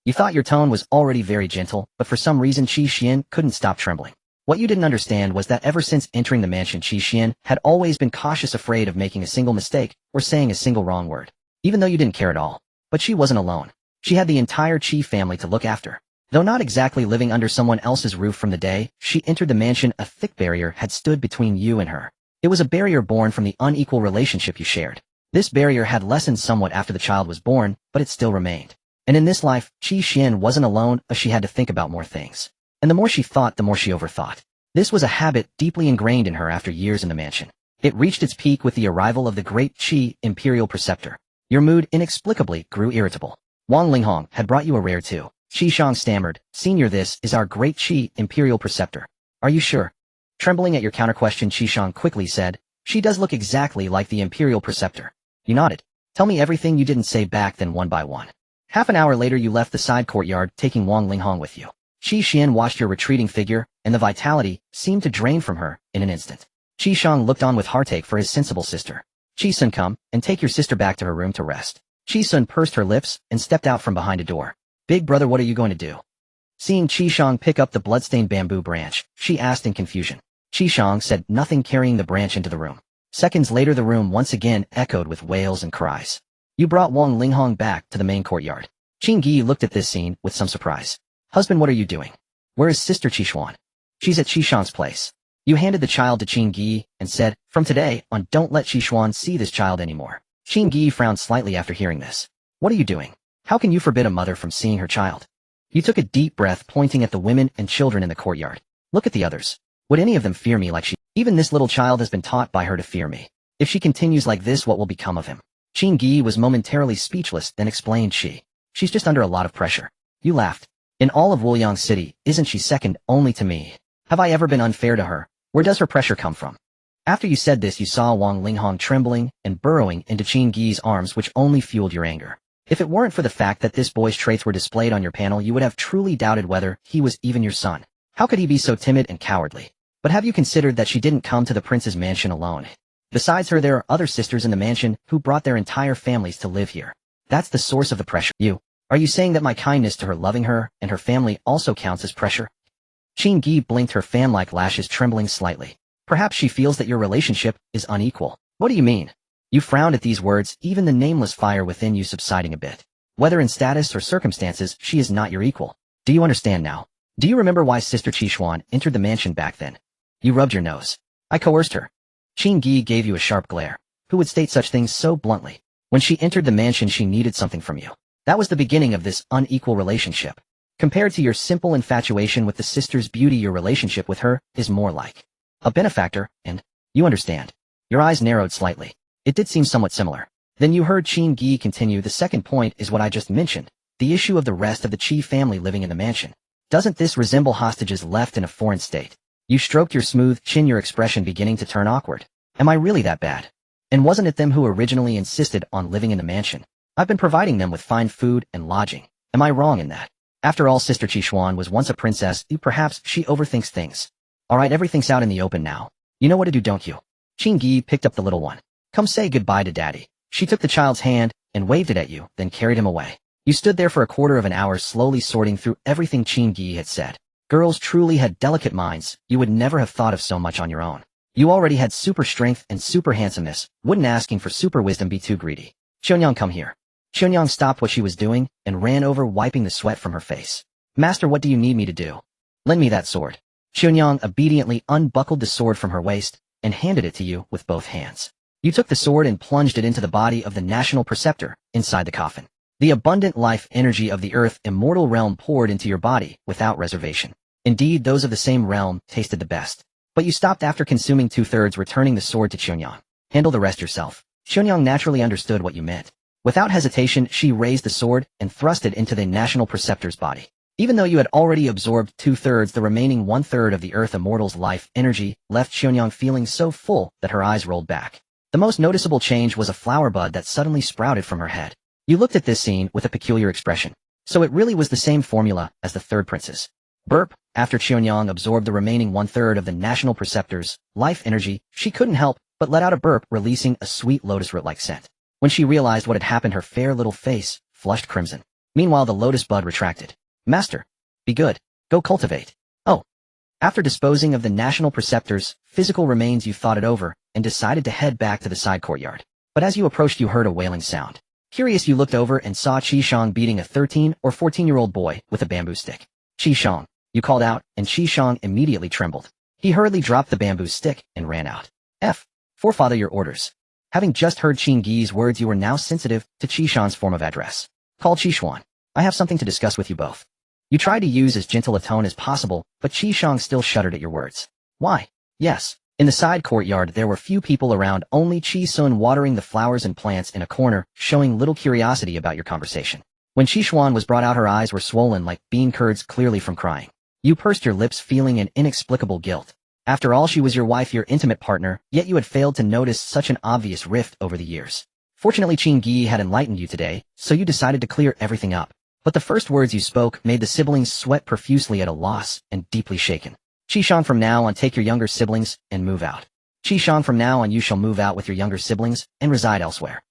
You thought your tone was already very gentle, but for some reason Qi Xian couldn't stop trembling. What you didn't understand was that ever since entering the mansion, Qi Xian had always been cautious, afraid of making a single mistake or saying a single wrong word. Even though you didn't care at all. But she wasn't alone. She had the entire Qi family to look after. Though not exactly living under someone else's roof, from the day she entered the mansion, a thick barrier had stood between you and her. It was a barrier born from the unequal relationship you shared. This barrier had lessened somewhat after the child was born, but it still remained. And in this life, Qi Xian wasn't alone, as she had to think about more things. And the more she thought, the more she overthought. This was a habit deeply ingrained in her after years in the mansion. It reached its peak with the arrival of the great Qi Imperial Preceptor. Your mood inexplicably grew irritable. Wang Linghong had brought you a rare too. Qi Shang stammered, Senior, this is our great Qi Imperial Preceptor. Are you sure? Trembling at your counter-question, Qi Shang quickly said, she does look exactly like the Imperial Preceptor. You nodded. Tell me everything you didn't say back then, one by one. Half an hour later, you left the side courtyard, taking Wang Linghong with you. Qi Xian watched your retreating figure, and the vitality seemed to drain from her in an instant. Qi Shang looked on with heartache for his sensible sister. Qi Sun, come and take your sister back to her room to rest. Qi Sun pursed her lips and stepped out from behind a door. Big brother, what are you going to do? Seeing Qi Shang pick up the bloodstained bamboo branch, she asked in confusion. Qi Shang said nothing, carrying the branch into the room. Seconds later, the room once again echoed with wails and cries. You brought Wang Linghong back to the main courtyard. Qing Yi looked at this scene with some surprise. Husband, what are you doing? Where is sister Qishuan? She's at Qi Shang's place. You handed the child to Qing Yi and said, from today on, don't let Qishuan see this child anymore. Qing Yi frowned slightly after hearing this. What are you doing? How can you forbid a mother from seeing her child? You took a deep breath, pointing at the women and children in the courtyard. Look at the others. Would any of them fear me like she? Even this little child has been taught by her to fear me. If she continues like this, what will become of him? Qing Yi was momentarily speechless, then explained, she's just under a lot of pressure. You laughed. In all of Wuliang City, isn't she second only to me? Have I ever been unfair to her? Where does her pressure come from? After you said this, you saw Wang Linghong trembling and burrowing into Qing Yi's arms, which only fueled your anger. If it weren't for the fact that this boy's traits were displayed on your panel, you would have truly doubted whether he was even your son. How could he be so timid and cowardly? But have you considered that she didn't come to the prince's mansion alone? Besides her, there are other sisters in the mansion who brought their entire families to live here. That's the source of the pressure. Are you saying that my kindness to her, loving her, and her family also counts as pressure? Qin Gi blinked, her fan-like lashes trembling slightly. Perhaps she feels that your relationship is unequal. What do you mean? You frowned at these words, even the nameless fire within you subsiding a bit. Whether in status or circumstances, she is not your equal. Do you understand now? Do you remember why Sister Qishuan entered the mansion back then? You rubbed your nose. I coerced her. Qin Gi gave you a sharp glare. Who would state such things so bluntly? When she entered the mansion, she needed something from you. That was the beginning of this unequal relationship. Compared to your simple infatuation with the sister's beauty, your relationship with her is more like a benefactor, and you understand. Your eyes narrowed slightly. It did seem somewhat similar. Then you heard Qin Gi continue, the second point is what I just mentioned, the issue of the rest of the Qi family living in the mansion. Doesn't this resemble hostages left in a foreign state? You stroked your smooth chin, your expression beginning to turn awkward. Am I really that bad? And wasn't it them who originally insisted on living in the mansion? I've been providing them with fine food and lodging. Am I wrong in that? After all, Sister Qishuan was once a princess. Perhaps she overthinks things. Alright, everything's out in the open now. You know what to do, don't you? Qin Gi picked up the little one. Come say goodbye to Daddy. She took the child's hand and waved it at you, then carried him away. You stood there for a quarter of an hour, slowly sorting through everything Qin Gi had said. Girls truly had delicate minds. You would never have thought of so much on your own. You already had super strength and super handsomeness. Wouldn't asking for super wisdom be too greedy? Qianyang, come here. Qianyang stopped what she was doing and ran over, wiping the sweat from her face. Master, what do you need me to do? Lend me that sword. Qianyang obediently unbuckled the sword from her waist and handed it to you with both hands. You took the sword and plunged it into the body of the national preceptor inside the coffin. The abundant life energy of the earth immortal realm poured into your body without reservation. Indeed, those of the same realm tasted the best. But you stopped after consuming 2/3, returning the sword to Qianyang. Handle the rest yourself. Qianyang naturally understood what you meant. Without hesitation, she raised the sword and thrust it into the national preceptor's body. Even though you had already absorbed 2/3, the remaining 1/3 of the earth immortal's life energy left Qianyang feeling so full that her eyes rolled back. The most noticeable change was a flower bud that suddenly sprouted from her head. You looked at this scene with a peculiar expression. So it really was the same formula as the third princess. Burp. After Qianyang absorbed the remaining 1/3 of the national preceptor's life energy, she couldn't help but let out a burp, releasing a sweet lotus root-like scent. When she realized what had happened, her fair little face flushed crimson. Meanwhile, the lotus bud retracted. Master, be good. Go cultivate. Oh. After disposing of the national preceptor's physical remains, you thought it over and decided to head back to the side courtyard. But as you approached, you heard a wailing sound. Curious, you looked over and saw Qishang beating a 13 or 14-year-old boy with a bamboo stick. Qishang, you called out, and Qishang immediately trembled. He hurriedly dropped the bamboo stick and ran out. Forefather, your orders. Having just heard Qin Gi's words, you were now sensitive to Qishang's form of address. Call Qishuan. I have something to discuss with you both. You tried to use as gentle a tone as possible, but Qishang still shuddered at your words. Why? Yes. In the side courtyard, there were few people around, only Qi Sun watering the flowers and plants in a corner, showing little curiosity about your conversation. When Qishuan was brought out, her eyes were swollen like bean curds, clearly from crying. You pursed your lips, feeling an inexplicable guilt. After all, she was your wife, your intimate partner, yet you had failed to notice such an obvious rift over the years. Fortunately, Qin Gi had enlightened you today, so you decided to clear everything up. But the first words you spoke made the siblings sweat profusely, at a loss and deeply shaken. Qishang, from now on, take your younger siblings and move out. Qishang, from now on, you shall move out with your younger siblings and reside elsewhere.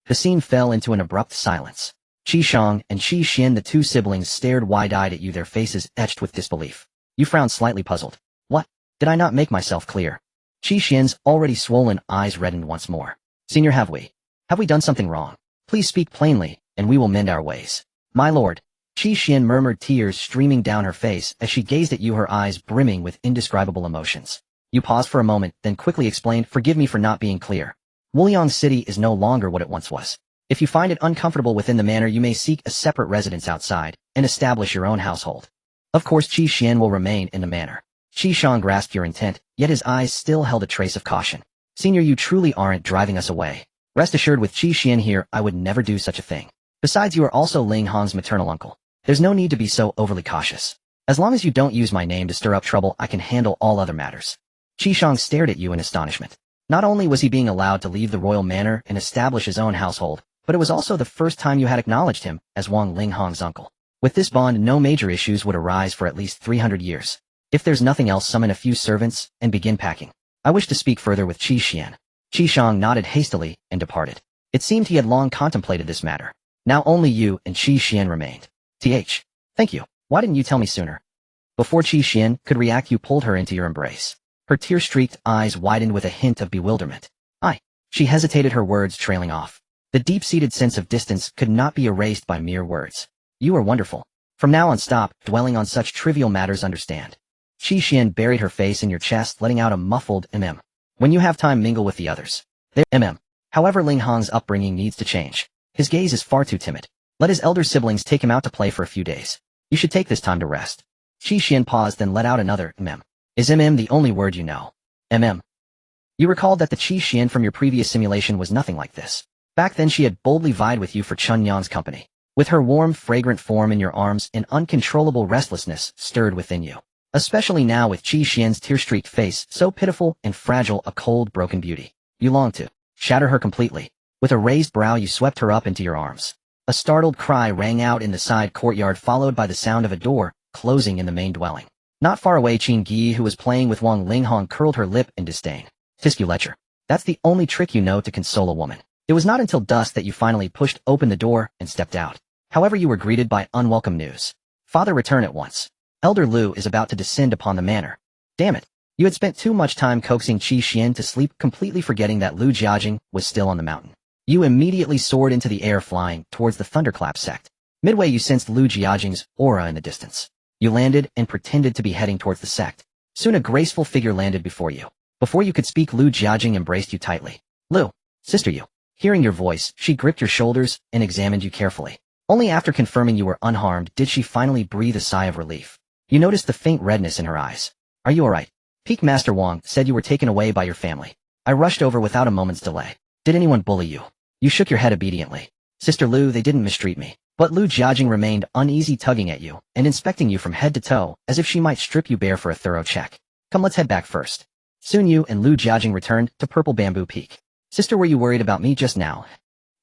The scene fell into an abrupt silence. Qishang and Qi Xian, the two siblings, stared wide-eyed at you, their faces etched with disbelief. You frowned, slightly puzzled. What? Did I not make myself clear? Qi Xian's already swollen eyes reddened once more. Senior, have we done something wrong? Please speak plainly, and we will mend our ways. My lord. Qi Xian murmured, tears streaming down her face as she gazed at you, her eyes brimming with indescribable emotions. You paused for a moment, then quickly explained, forgive me for not being clear. Wuliang City is no longer what it once was. If you find it uncomfortable within the manor, you may seek a separate residence outside and establish your own household. Of course, Qi Xian will remain in the manor. Qishang grasped your intent, yet his eyes still held a trace of caution. Senior, you truly aren't driving us away. Rest assured, with Qi Xian here, I would never do such a thing. Besides, you are also Ling Hong's maternal uncle. There's no need to be so overly cautious. As long as you don't use my name to stir up trouble, I can handle all other matters. Qishang stared at you in astonishment. Not only was he being allowed to leave the royal manor and establish his own household, but it was also the first time you had acknowledged him as Wang Ling Hong's uncle. With this bond, no major issues would arise for at least 300 years. If there's nothing else, summon a few servants and begin packing. I wish to speak further with Qi Xian. Qi Shang nodded hastily and departed. It seemed he had long contemplated this matter. Now only you and Qi Xian remained. Thank you. Why didn't you tell me sooner? Before Qi Xian could react, you pulled her into your embrace. Her tear-streaked eyes widened with a hint of bewilderment. She hesitated, her words trailing off. The deep-seated sense of distance could not be erased by mere words. You are wonderful. From now on, stop dwelling on such trivial matters, understand? Qi Xian buried her face in your chest, letting out a muffled When you have time, mingle with the others. There, However, Ling Hong's upbringing needs to change. His gaze is far too timid. Let his elder siblings take him out to play for a few days. You should take this time to rest. Qi Xian paused, then let out another Is the only word you know? You recalled that the Qi Xian from your previous simulation was nothing like this. Back then she had boldly vied with you for Chun Yan's company. With her warm, fragrant form in your arms, an uncontrollable restlessness stirred within you. Especially now with Qi Xian's tear-streaked face, so pitiful and fragile, a cold, broken beauty. You longed to shatter her completely. With a raised brow you swept her up into your arms. A startled cry rang out in the side courtyard, followed by the sound of a door closing in the main dwelling. Not far away, Qin Gi, who was playing with Wang Linghong, curled her lip in disdain. Tisku lecher. That's the only trick you know to console a woman. It was not until dusk that you finally pushed open the door and stepped out. However, you were greeted by unwelcome news. Father, return at once. Elder Lu is about to descend upon the manor. Damn it. You had spent too much time coaxing Qi Xian to sleep, completely forgetting that Lu Jiajing was still on the mountain. You immediately soared into the air, flying towards the Thunderclap sect. Midway you sensed Lu Jiajing's aura in the distance. You landed and pretended to be heading towards the sect. Soon a graceful figure landed before you. Before you could speak, Lu Jiajing embraced you tightly. Lu, sister, you. Hearing your voice, she gripped your shoulders and examined you carefully. Only after confirming you were unharmed did she finally breathe a sigh of relief. You noticed the faint redness in her eyes. Are you alright? Peak Master Wang said you were taken away by your family. I rushed over without a moment's delay. Did anyone bully you? You shook your head obediently. Sister Lu, they didn't mistreat me. But Lu Jiajing remained uneasy, tugging at you and inspecting you from head to toe as if she might strip you bare for a thorough check. Come, let's head back first. Soon you and Lu Jiajing returned to Purple Bamboo Peak. Sister, were you worried about me just now?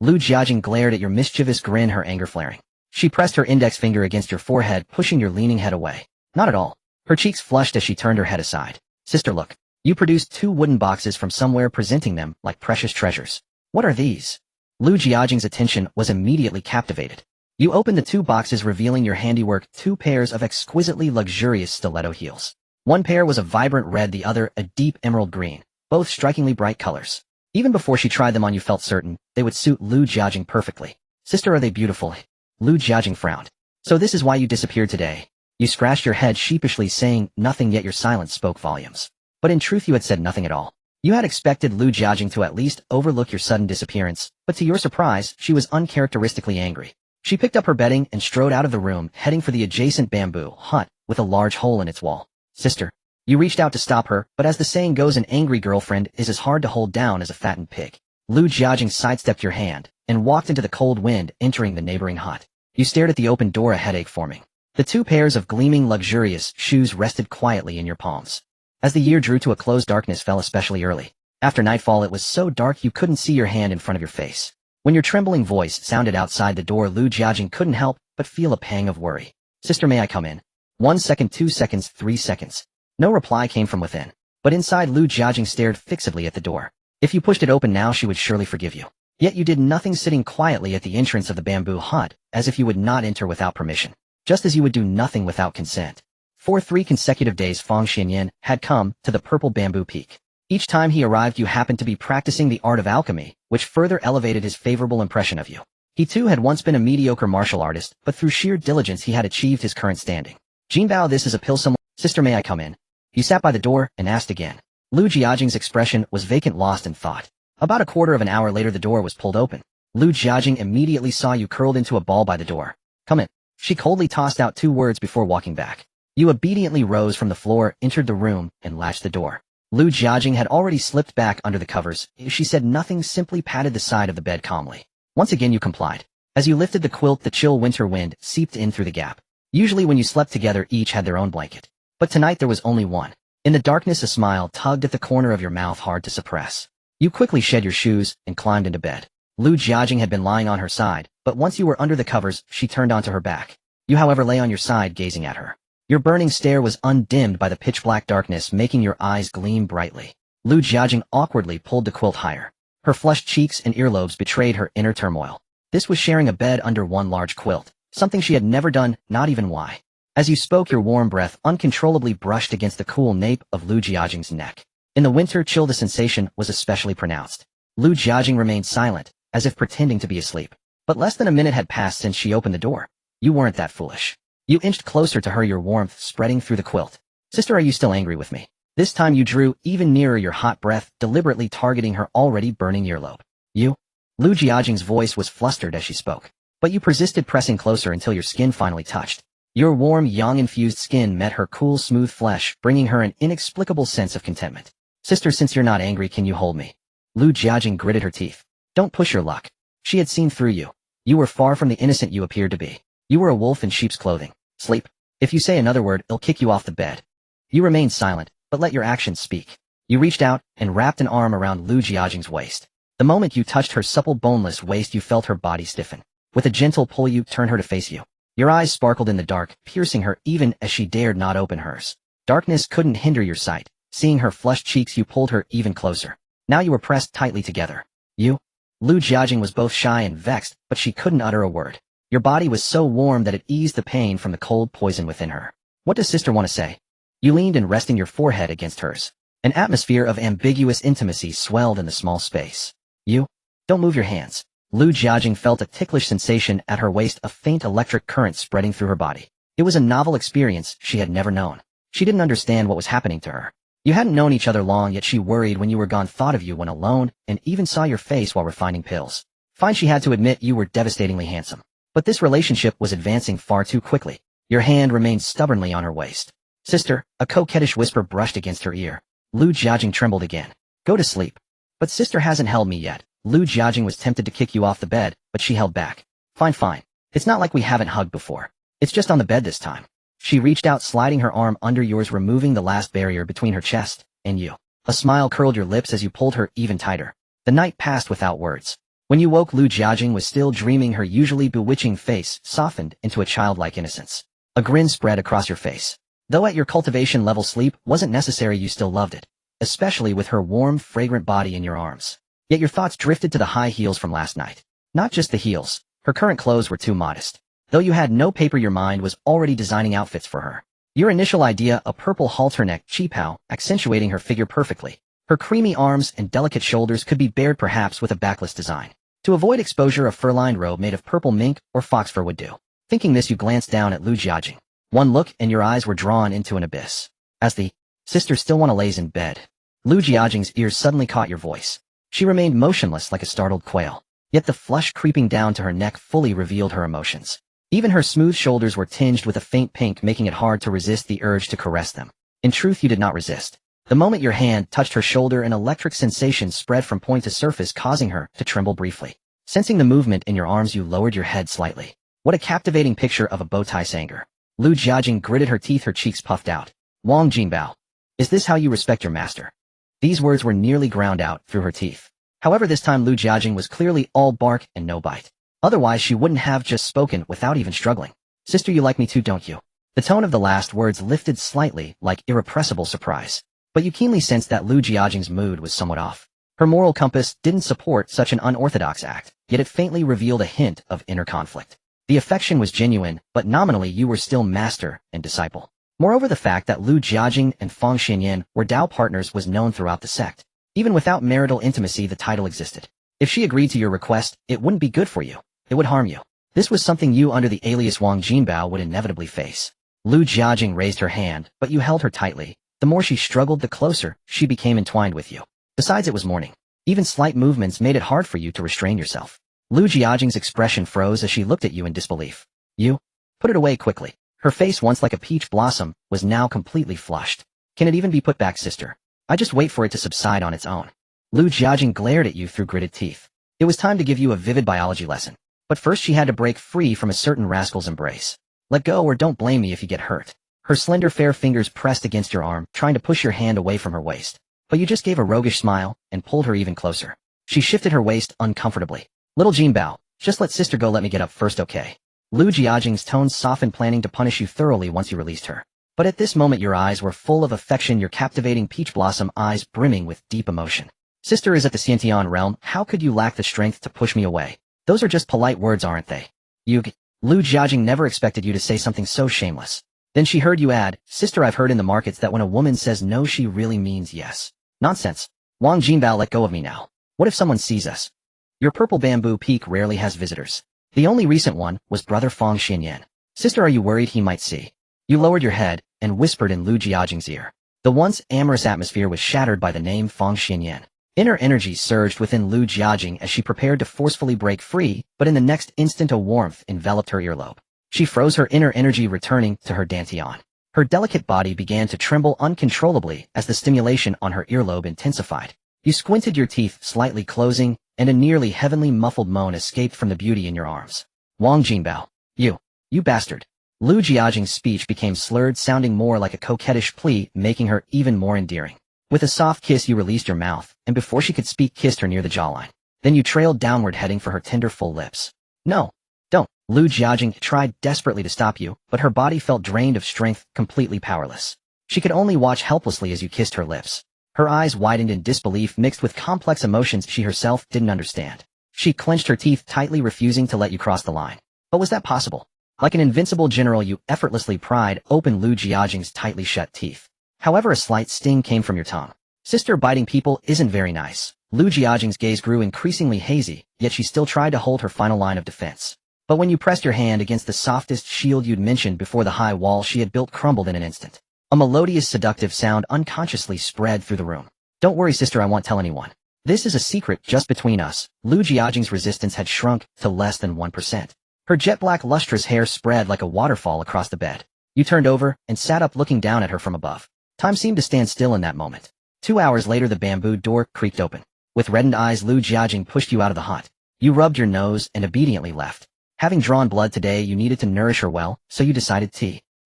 Lu Jiajing glared at your mischievous grin, her anger flaring. She pressed her index finger against your forehead, pushing your leaning head away. Not at all. Her cheeks flushed as she turned her head aside. Sister, look. You produced 2 wooden boxes from somewhere, presenting them like precious treasures. What are these? Lu Jiajing's attention was immediately captivated. You opened the 2 boxes, revealing your handiwork, 2 pairs of exquisitely luxurious stiletto heels. One pair was a vibrant red, the other a deep emerald green, both strikingly bright colors. Even before she tried them on, you felt certain they would suit Lu Jiajing perfectly. Sister, are they beautiful? Lu Jiajing frowned. So this is why you disappeared today. You scratched your head sheepishly, saying nothing, yet your silence spoke volumes. But in truth you had said nothing at all. You had expected Lu Jiajing to at least overlook your sudden disappearance, but to your surprise, she was uncharacteristically angry. She picked up her bedding and strode out of the room, heading for the adjacent bamboo hut with a large hole in its wall. Sister. You reached out to stop her, but as the saying goes, an angry girlfriend is as hard to hold down as a fattened pig. Lu Jiajing sidestepped your hand and walked into the cold wind, entering the neighboring hut. You stared at the open door, a headache forming. The 2 pairs of gleaming, luxurious shoes rested quietly in your palms. As the year drew to a close, darkness fell especially early. After nightfall it was so dark you couldn't see your hand in front of your face. When your trembling voice sounded outside the door, Lu Jiajing couldn't help but feel a pang of worry. Sister, may I come in? 1 second, 2 seconds, 3 seconds. No reply came from within. But inside, Lu Jiajing stared fixedly at the door. If you pushed it open now, she would surely forgive you. Yet you did nothing, sitting quietly at the entrance of the bamboo hut, as if you would not enter without permission. Just as you would do nothing without consent. For 3 consecutive days, Fang Xianyan had come to the Purple Bamboo Peak. Each time he arrived, you happened to be practicing the art of alchemy, which further elevated his favorable impression of you. He too had once been a mediocre martial artist, but through sheer diligence he had achieved his current standing. Jinbao, this is a pill. Sister, may I come in? You sat by the door and asked again. Lu Jiajing's expression was vacant, lost in thought. About a quarter of an hour later the door was pulled open. Lu Jiajing immediately saw you curled into a ball by the door. Come in. She coldly tossed out 2 words before walking back. You obediently rose from the floor, entered the room, and latched the door. Lu Jiajing had already slipped back under the covers. She said nothing, simply patted the side of the bed calmly. Once again you complied. As you lifted the quilt, the chill winter wind seeped in through the gap. Usually when you slept together, each had their own blanket. But tonight there was only one. In the darkness a smile tugged at the corner of your mouth, hard to suppress. You quickly shed your shoes and climbed into bed. Lu Jiajing had been lying on her side, but once you were under the covers, she turned onto her back. You however lay on your side, gazing at her. Your burning stare was undimmed by the pitch-black darkness, making your eyes gleam brightly. Lu Jiajing awkwardly pulled the quilt higher. Her flushed cheeks and earlobes betrayed her inner turmoil. This was sharing a bed under one large quilt, something she had never done, not even why. As you spoke, your warm breath uncontrollably brushed against the cool nape of Lu Jiajing's neck. In the winter chill, the sensation was especially pronounced. Lu Jiajing remained silent, as if pretending to be asleep. But less than a minute had passed since she opened the door. You weren't that foolish. You inched closer to her, your warmth spreading through the quilt. Sister, are you still angry with me? This time you drew even nearer, your hot breath deliberately targeting her already burning earlobe. You? Lu Jiajing's voice was flustered as she spoke. But you persisted, pressing closer until your skin finally touched. Your warm, yang-infused skin met her cool, smooth flesh, bringing her an inexplicable sense of contentment. Sister, since you're not angry, can you hold me? Lu Jiajing gritted her teeth. Don't push your luck. She had seen through you. You were far from the innocent you appeared to be. You were a wolf in sheep's clothing. Sleep. If you say another word, I'll kick you off the bed. You remained silent, but let your actions speak. You reached out and wrapped an arm around Lu Jiajing's waist. The moment you touched her supple, boneless waist, you felt her body stiffen. With a gentle pull, you turned her to face you. Your eyes sparkled in the dark, piercing her even as she dared not open hers. Darkness couldn't hinder your sight. Seeing her flushed cheeks, you pulled her even closer. Now you were pressed tightly together. You? Lu Jiajing was both shy and vexed, but she couldn't utter a word. Your body was so warm that it eased the pain from the cold poison within her. What does sister want to say? You leaned in, resting your forehead against hers. An atmosphere of ambiguous intimacy swelled in the small space. You? Don't move your hands. Lu Jiajing felt a ticklish sensation at her waist, a faint electric current spreading through her body. It was a novel experience she had never known. She didn't understand what was happening to her. You hadn't known each other long, yet she worried when you were gone, thought of you when alone, and even saw your face while refining pills. Fine, she had to admit you were devastatingly handsome. But this relationship was advancing far too quickly. Your hand remained stubbornly on her waist. Sister, a coquettish whisper brushed against her ear. Lu Jiajing trembled again. Go to sleep. But sister hasn't held me yet. Lu Jiajing was tempted to kick you off the bed, but she held back. Fine. It's not like we haven't hugged before. It's just on the bed this time. She reached out, sliding her arm under yours, removing the last barrier between her chest and you. A smile curled your lips as you pulled her even tighter. The night passed without words. When you woke, Lu Jiajing was still dreaming, her usually bewitching face softened into a childlike innocence. A grin spread across your face. Though at your cultivation level sleep wasn't necessary, you still loved it, especially with her warm, fragrant body in your arms. Yet your thoughts drifted to the high heels from last night. Not just the heels. Her current clothes were too modest. Though you had no paper, your mind was already designing outfits for her. Your initial idea, a purple halter-neck cheapao, accentuating her figure perfectly. Her creamy arms and delicate shoulders could be bared, perhaps with a backless design. To avoid exposure, a fur-lined robe made of purple mink or fox fur would do. Thinking this, you glanced down at Lu Jiajing. One look and your eyes were drawn into an abyss. As the sister still want to lays in bed. Lu Jiajing's ears suddenly caught your voice. She remained motionless like a startled quail. Yet the flush creeping down to her neck fully revealed her emotions. Even her smooth shoulders were tinged with a faint pink, making it hard to resist the urge to caress them. In truth, you did not resist. The moment your hand touched her shoulder, an electric sensation spread from point to surface, causing her to tremble briefly. Sensing the movement in your arms, you lowered your head slightly. What a captivating picture of a bow tie sanger. Lu Jiajing gritted her teeth, her cheeks puffed out. Wang Jinbao. Is this how you respect your master? These words were nearly ground out through her teeth. However, this time Lu Jiajing was clearly all bark and no bite. Otherwise, she wouldn't have just spoken without even struggling. Sister, you like me too, don't you? The tone of the last words lifted slightly, like irrepressible surprise. But you keenly sensed that Lu Jiajing's mood was somewhat off. Her moral compass didn't support such an unorthodox act, yet it faintly revealed a hint of inner conflict. The affection was genuine, but nominally you were still master and disciple. Moreover, the fact that Lu Jiajing and Fang Xinyan were Dao partners was known throughout the sect. Even without marital intimacy, the title existed. If she agreed to your request, it wouldn't be good for you. It would harm you. This was something you, under the alias Wang Jinbao, would inevitably face. Lu Jiajing raised her hand, but you held her tightly. The more she struggled, the closer she became entwined with you. Besides, it was morning. Even slight movements made it hard for you to restrain yourself. Lu Jiajing's expression froze as she looked at you in disbelief. You? Put it away quickly. Her face, once like a peach blossom, was now completely flushed. Can it even be put back, sister? I just wait for it to subside on its own. Lu Jiajing glared at you through gritted teeth. It was time to give you a vivid biology lesson. But first she had to break free from a certain rascal's embrace. Let go or don't blame me if you get hurt. Her slender fair fingers pressed against your arm, trying to push your hand away from her waist. But you just gave a roguish smile and pulled her even closer. She shifted her waist uncomfortably. Little Jinbao, just let sister go, let me get up first, okay? Lu Jiajing's tones softened, planning to punish you thoroughly once you released her. But at this moment your eyes were full of affection, your captivating peach blossom eyes brimming with deep emotion. Sister is at the Xiantian realm, how could you lack the strength to push me away? Those are just polite words, aren't they? Lu Jiajing never expected you to say something so shameless. Then she heard you add, Sister, I've heard in the markets that when a woman says no she really means yes. Nonsense. Wang Jinbao, let go of me now. What if someone sees us? Your purple bamboo peak rarely has visitors. The only recent one was brother Fang Xianyan. Sister, are you worried he might see? You lowered your head and whispered in Lu Jiajing's ear. The once amorous atmosphere was shattered by the name Fang Xianyan. Inner energy surged within Lu Jiajing as she prepared to forcefully break free, but in the next instant a warmth enveloped her earlobe. She froze, her inner energy returning to her dantian. Her delicate body began to tremble uncontrollably as the stimulation on her earlobe intensified. You squinted, your teeth slightly closing, and a nearly heavenly muffled moan escaped from the beauty in your arms. Wang Jinbao. You bastard. Lu Jiajing's speech became slurred, sounding more like a coquettish plea, making her even more endearing. With a soft kiss you released your mouth, and before she could speak kissed her near the jawline. Then you trailed downward, heading for her tender full lips. No. Don't. Lu Jiajing tried desperately to stop you, but her body felt drained of strength, completely powerless. She could only watch helplessly as you kissed her lips. Her eyes widened in disbelief mixed with complex emotions she herself didn't understand. She clenched her teeth tightly, refusing to let you cross the line. But was that possible? Like an invincible general you effortlessly pried open Lu Jiajing's tightly shut teeth. However, a slight sting came from your tongue. Sister, biting people isn't very nice. Lu Jiajing's gaze grew increasingly hazy, yet she still tried to hold her final line of defense. But when you pressed your hand against the softest shield you'd mentioned before, the high wall she had built crumbled in an instant. A melodious, seductive sound unconsciously spread through the room. Don't worry, sister, I won't tell anyone. This is a secret just between us. Lu Jiajing's resistance had shrunk to less than 1%. Her jet-black lustrous hair spread like a waterfall across the bed. You turned over and sat up, looking down at her from above. Time seemed to stand still in that moment. 2 hours later, the bamboo door creaked open. With reddened eyes, Lu Jiajing pushed you out of the hut. You rubbed your nose and obediently left. Having drawn blood today, you needed to nourish her well, so you decided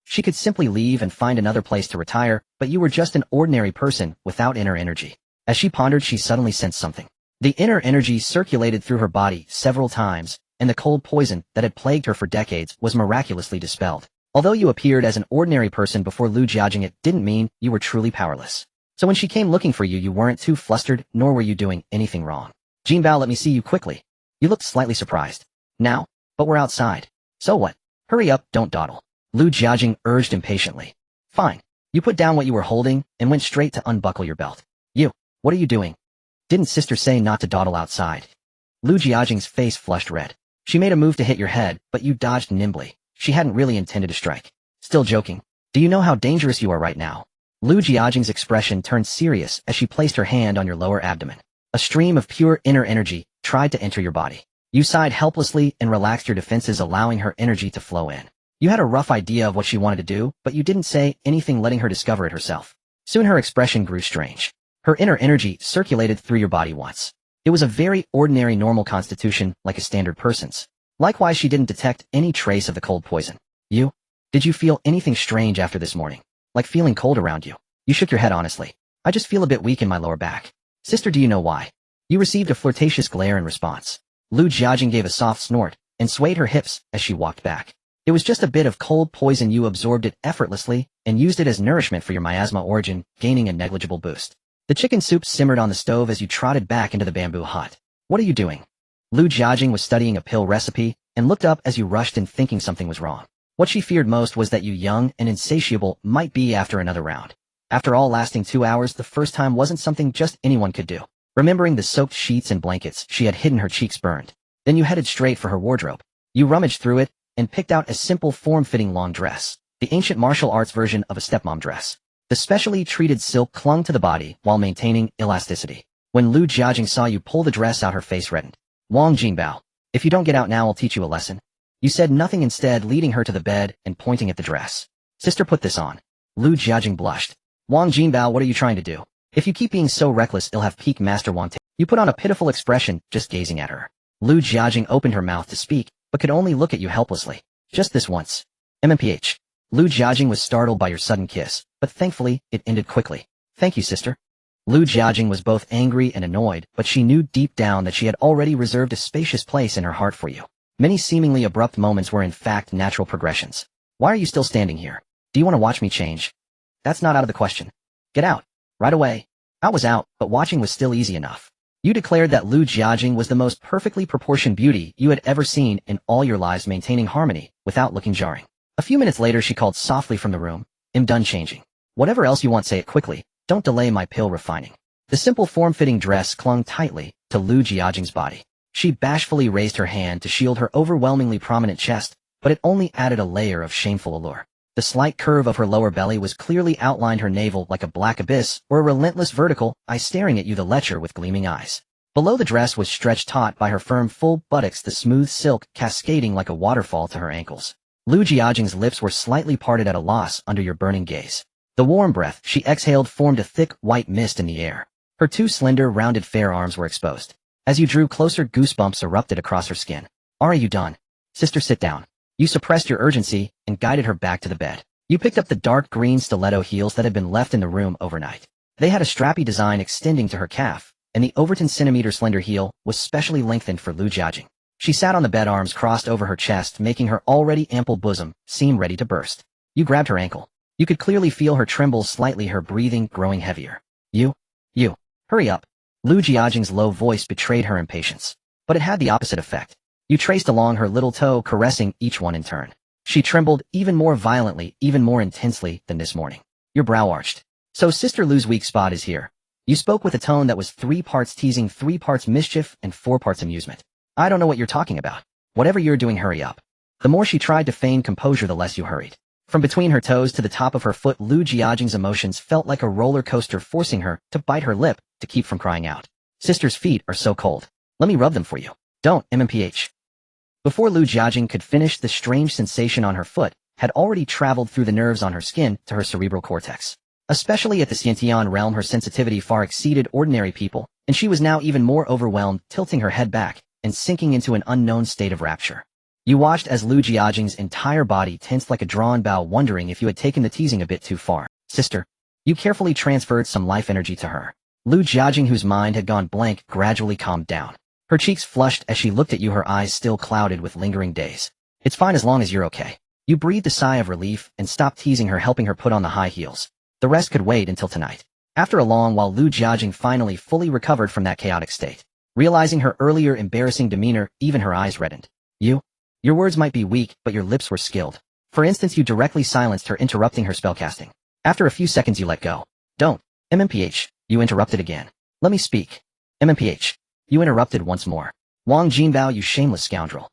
she could simply leave and find another place to retire, but you were just an ordinary person without inner energy. As she pondered, she suddenly sensed something. The inner energy circulated through her body several times, and the cold poison that had plagued her for decades was miraculously dispelled. Although you appeared as an ordinary person before Lu Jiajing, it didn't mean you were truly powerless. So when she came looking for you, you weren't too flustered, nor were you doing anything wrong. Jinbao, let me see you quickly. You looked slightly surprised. Now? But we're outside. So what? Hurry up, don't dawdle. Lu Jiajing urged impatiently. Fine. You put down what you were holding and went straight to unbuckle your belt. What are you doing? Didn't sister say not to dawdle outside? Lu Jiajing's face flushed red. She made a move to hit your head, but you dodged nimbly. She hadn't really intended to strike. Still joking. Do you know how dangerous you are right now? Lu Jiajing's expression turned serious as she placed her hand on your lower abdomen. A stream of pure inner energy tried to enter your body. You sighed helplessly and relaxed your defenses, allowing her energy to flow in. You had a rough idea of what she wanted to do, but you didn't say anything, letting her discover it herself. Soon her expression grew strange. Her inner energy circulated through your body once. It was a very ordinary, normal constitution, like a standard person's. Likewise, she didn't detect any trace of the cold poison. Did you feel anything strange after this morning? Like feeling cold around you? You shook your head honestly. I just feel a bit weak in my lower back. Sister, do you know why? You received a flirtatious glare in response. Lu Jiajing gave a soft snort and swayed her hips as she walked back. It was just a bit of cold poison. You absorbed it effortlessly and used it as nourishment for your miasma origin, gaining a negligible boost. The chicken soup simmered on the stove as you trotted back into the bamboo hut. What are you doing? Lu Jiajing was studying a pill recipe and looked up as you rushed in, thinking something was wrong. What she feared most was that you, young and insatiable, might be after another round. After all, lasting 2 hours the first time wasn't something just anyone could do. Remembering the soaked sheets and blankets, she had hidden, her cheeks burned. Then you headed straight for her wardrobe. You rummaged through it and picked out a simple, form-fitting long dress, the ancient martial arts version of a stepmom dress. The specially treated silk clung to the body while maintaining elasticity. When Lu Jiajing saw you pull the dress out, her face reddened. Wang Jinbao, if you don't get out now, I'll teach you a lesson. You said nothing, instead leading her to the bed and pointing at the dress. Sister, put this on. Lu Jiajing blushed. Wang Jinbao, what are you trying to do? If you keep being so reckless, it'll have peak Master Wang. You put on a pitiful expression, just gazing at her. Lu Jiajing opened her mouth to speak, but could only look at you helplessly. Just this once. MMPH. Lu Jiajing was startled by your sudden kiss, but thankfully, it ended quickly. Thank you, sister. Lu Jiajing was both angry and annoyed, but she knew deep down that she had already reserved a spacious place in her heart for you. Many seemingly abrupt moments were in fact natural progressions. Why are you still standing here? Do you want to watch me change? That's not out of the question. Get out. Right away. Out was out, but watching was still easy enough. You declared that Lu Jiajing was the most perfectly proportioned beauty you had ever seen in all your lives, maintaining harmony without looking jarring. A few minutes later she called softly from the room, "I'm done changing. Whatever else you want, say it quickly. Don't delay my pill refining." The simple form-fitting dress clung tightly to Lu Jiajing's body. She bashfully raised her hand to shield her overwhelmingly prominent chest, but it only added a layer of shameful allure. The slight curve of her lower belly was clearly outlined her navel like a black abyss or a relentless vertical eye staring at you, the lecher with gleaming eyes. Below the dress was stretched taut by her firm full buttocks, the smooth silk cascading like a waterfall to her ankles. Lu Jiajing's lips were slightly parted at a loss under your burning gaze. The warm breath she exhaled formed a thick white mist in the air. Her two slender, rounded fair arms were exposed. As you drew closer, goosebumps erupted across her skin. "Are you done? Sister, sit down." You suppressed your urgency and guided her back to the bed. You picked up the dark green stiletto heels that had been left in the room overnight. They had a strappy design extending to her calf, and the over 10 centimeter slender heel was specially lengthened for Lu Jiajing. She sat on the bed, arms crossed over her chest, making her already ample bosom seem ready to burst. You grabbed her ankle. You could clearly feel her tremble slightly, her breathing growing heavier. You, hurry up. Lu Jiajing's low voice betrayed her impatience. But it had the opposite effect. You traced along her little toe, caressing each one in turn. She trembled even more violently, even more intensely than this morning. Your brow arched. "So Sister Lu's weak spot is here." You spoke with a tone that was 3 parts teasing, 3 parts mischief, and 4 parts amusement. "I don't know what you're talking about. Whatever you're doing, hurry up." The more she tried to feign composure, the less you hurried. From between her toes to the top of her foot, Lu Jiajing's emotions felt like a roller coaster, forcing her to bite her lip to keep from crying out. "Sister's feet are so cold. Let me rub them for you." "Don't, MMPH." Before Lu Jiajing could finish, the strange sensation on her foot had already traveled through the nerves on her skin to her cerebral cortex. Especially at the Xiantian realm, her sensitivity far exceeded ordinary people, and she was now even more overwhelmed, tilting her head back and sinking into an unknown state of rapture. You watched as Lu Jiajing's entire body tensed like a drawn bow, wondering if you had taken the teasing a bit too far. "Sister." You carefully transferred some life energy to her. Lu Jiajing, whose mind had gone blank, gradually calmed down. Her cheeks flushed as she looked at you, her eyes still clouded with lingering daze. "It's fine as long as you're okay." You breathed a sigh of relief and stopped teasing her, helping her put on the high heels. The rest could wait until tonight. After a long while, Lu Jiajing finally fully recovered from that chaotic state. Realizing her earlier embarrassing demeanor, even her eyes reddened. Your words might be weak, but your lips were skilled. For instance, you directly silenced her, interrupting her spellcasting. After a few seconds, you let go. "Don't. MMPH. You interrupted again. "Let me speak." "MMPH. You interrupted once more. "Wang Jinbao, you shameless scoundrel."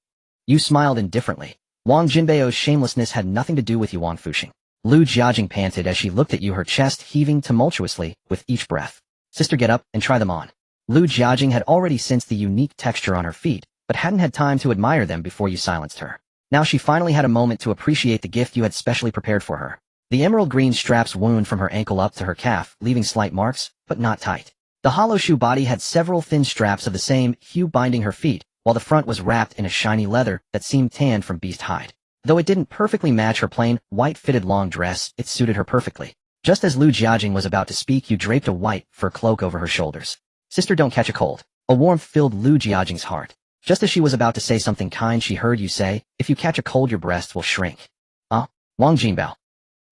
You smiled indifferently. Wang Jinbao's shamelessness had nothing to do with you, Wang Fusheng. Lu Jiajing panted as she looked at you, her chest heaving tumultuously with each breath. "Sister, get up and try them on." Lu Jiajing had already sensed the unique texture on her feet, but hadn't had time to admire them before you silenced her. Now she finally had a moment to appreciate the gift you had specially prepared for her. The emerald green straps wound from her ankle up to her calf, leaving slight marks, but not tight. The hollow shoe body had several thin straps of the same hue binding her feet, while the front was wrapped in a shiny leather that seemed tanned from beast hide. Though it didn't perfectly match her plain, white-fitted long dress, it suited her perfectly. Just as Lu Jiajing was about to speak, you draped a white fur cloak over her shoulders. "Sister, don't catch a cold." A warmth filled Lu Jiajing's heart. Just as she was about to say something kind, she heard you say, "If you catch a cold, your breasts will shrink." Wang Jinbao.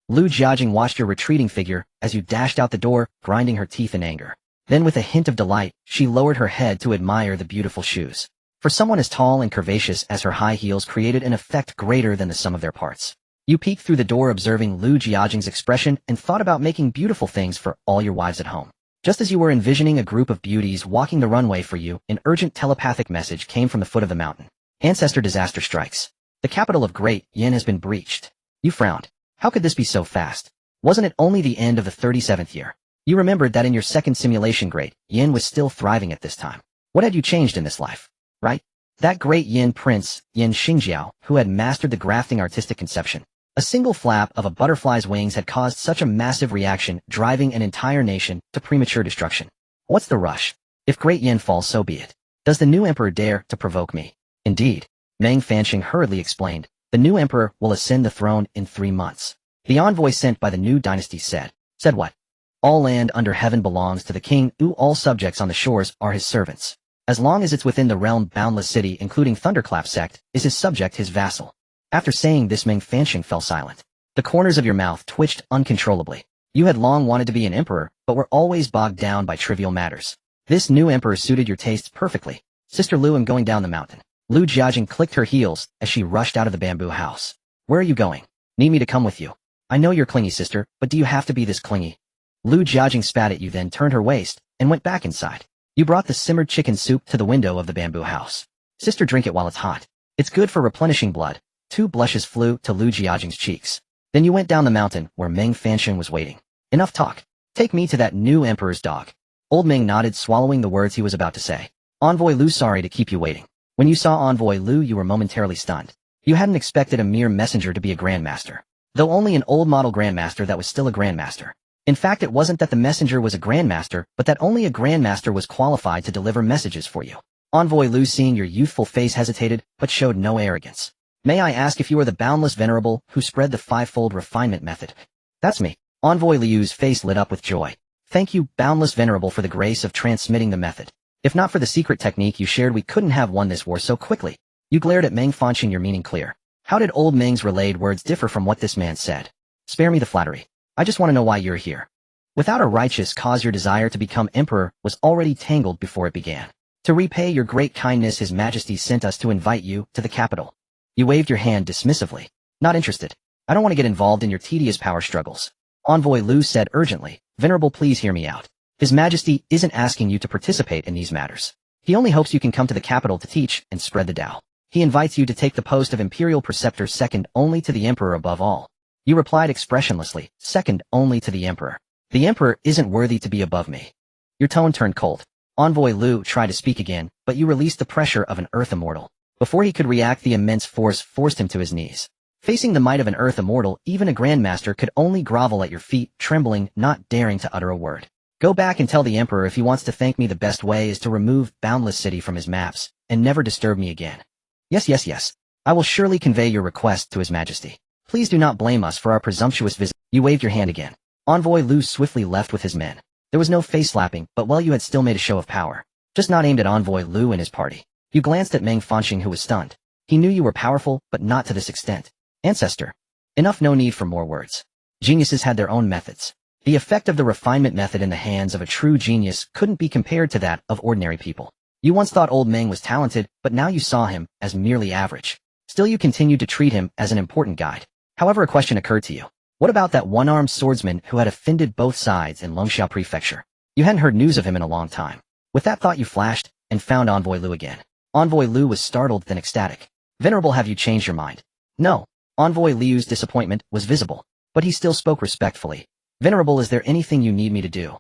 Lu Jiajing watched your retreating figure as you dashed out the door, grinding her teeth in anger. Then with a hint of delight, she lowered her head to admire the beautiful shoes. For someone as tall and curvaceous as her high heels created an effect greater than the sum of their parts. You peeked through the door, observing Lu Jiajing's expression, and thought about making beautiful things for all your wives at home. Just as you were envisioning a group of beauties walking the runway for you, an urgent telepathic message came from the foot of the mountain. "Ancestor, disaster strikes. The capital of Great Yin has been breached." You frowned. How could this be so fast? Wasn't it only the end of the 37th year? You remembered that in your second simulation, Great Yin was still thriving at this time. What had you changed in this life? Right? That Great Yin prince, Yin Xingjiao, who had mastered the grafting artistic conception. A single flap of a butterfly's wings had caused such a massive reaction, driving an entire nation to premature destruction. What's the rush? If Great Yin falls, so be it. Does the new emperor dare to provoke me? Indeed. Meng Fanxing hurriedly explained. The new emperor will ascend the throne in 3 months. The envoy sent by the new dynasty said. Said what? All land under heaven belongs to the king, all subjects on the shores are his servants. As long as it's within the realm, boundless city, including Thunderclap sect, is his subject, his vassal. After saying this, Meng Fanxing fell silent. The corners of your mouth twitched uncontrollably. You had long wanted to be an emperor, but were always bogged down by trivial matters. This new emperor suited your tastes perfectly. Sister Lu, I'm going down the mountain. Lu Jiajing clicked her heels as she rushed out of the bamboo house. Where are you going? Need me to come with you? I know you're clingy, sister, but do you have to be this clingy? Lu Jiajing spat at you, then turned her waist and went back inside. You brought the simmered chicken soup to the window of the bamboo house. Sister, drink it while it's hot. It's good for replenishing blood. 2 blushes flew to Lu Jiajing's cheeks. Then you went down the mountain where Wang Fusheng was waiting. Enough talk. Take me to that new emperor's dog. Old Ming nodded, swallowing the words he was about to say. Envoy Lu, sorry to keep you waiting. When you saw Envoy Lu, you were momentarily stunned. You hadn't expected a mere messenger to be a grandmaster. Though only an old model grandmaster that was still a grandmaster. In fact, it wasn't that the messenger was a grandmaster, but that only a grandmaster was qualified to deliver messages for you. Envoy Lu, seeing your youthful face, hesitated, but showed no arrogance. May I ask if you are the boundless venerable who spread the 5-fold refinement method? That's me. Envoy Liu's face lit up with joy. Thank you, boundless venerable, for the grace of transmitting the method. If not for the secret technique you shared, we couldn't have won this war so quickly. You glared at Wang Fusheng, your meaning clear. How did old Ming's relayed words differ from what this man said? Spare me the flattery. I just want to know why you're here. Without a righteous cause, your desire to become emperor was already tangled before it began. To repay your great kindness, His Majesty sent us to invite you to the capital. You waved your hand dismissively. Not interested. I don't want to get involved in your tedious power struggles. Envoy Lu said urgently. Venerable, please hear me out. His Majesty isn't asking you to participate in these matters. He only hopes you can come to the capital to teach and spread the Tao. He invites you to take the post of Imperial Preceptor, second only to the Emperor above all. You replied expressionlessly, second only to the Emperor. The Emperor isn't worthy to be above me. Your tone turned cold. Envoy Lu tried to speak again, but you released the pressure of an Earth Immortal. Before he could react, the immense force forced him to his knees. Facing the might of an Earth Immortal, even a Grandmaster could only grovel at your feet, trembling, not daring to utter a word. Go back and tell the Emperor if he wants to thank me, the best way is to remove Boundless City from his maps, and never disturb me again. Yes. I will surely convey your request to His Majesty. Please do not blame us for our presumptuous visit. You waved your hand again. Envoy Lu swiftly left with his men. There was no face-slapping, but well, you had still made a show of power. Just not aimed at Envoy Lu and his party. You glanced at Wang Fusheng, who was stunned. He knew you were powerful, but not to this extent. Ancestor. Enough, no need for more words. Geniuses had their own methods. The effect of the refinement method in the hands of a true genius couldn't be compared to that of ordinary people. You once thought old Ming was talented, but now you saw him as merely average. Still, you continued to treat him as an important guide. However, a question occurred to you. What about that one-armed swordsman who had offended both sides in Longxiao Prefecture? You hadn't heard news of him in a long time. With that thought, you flashed and found Envoy Lu again. Envoy Lu was startled, then ecstatic. Venerable, have you changed your mind? No. Envoy Liu's disappointment was visible, but he still spoke respectfully. Venerable, is there anything you need me to do?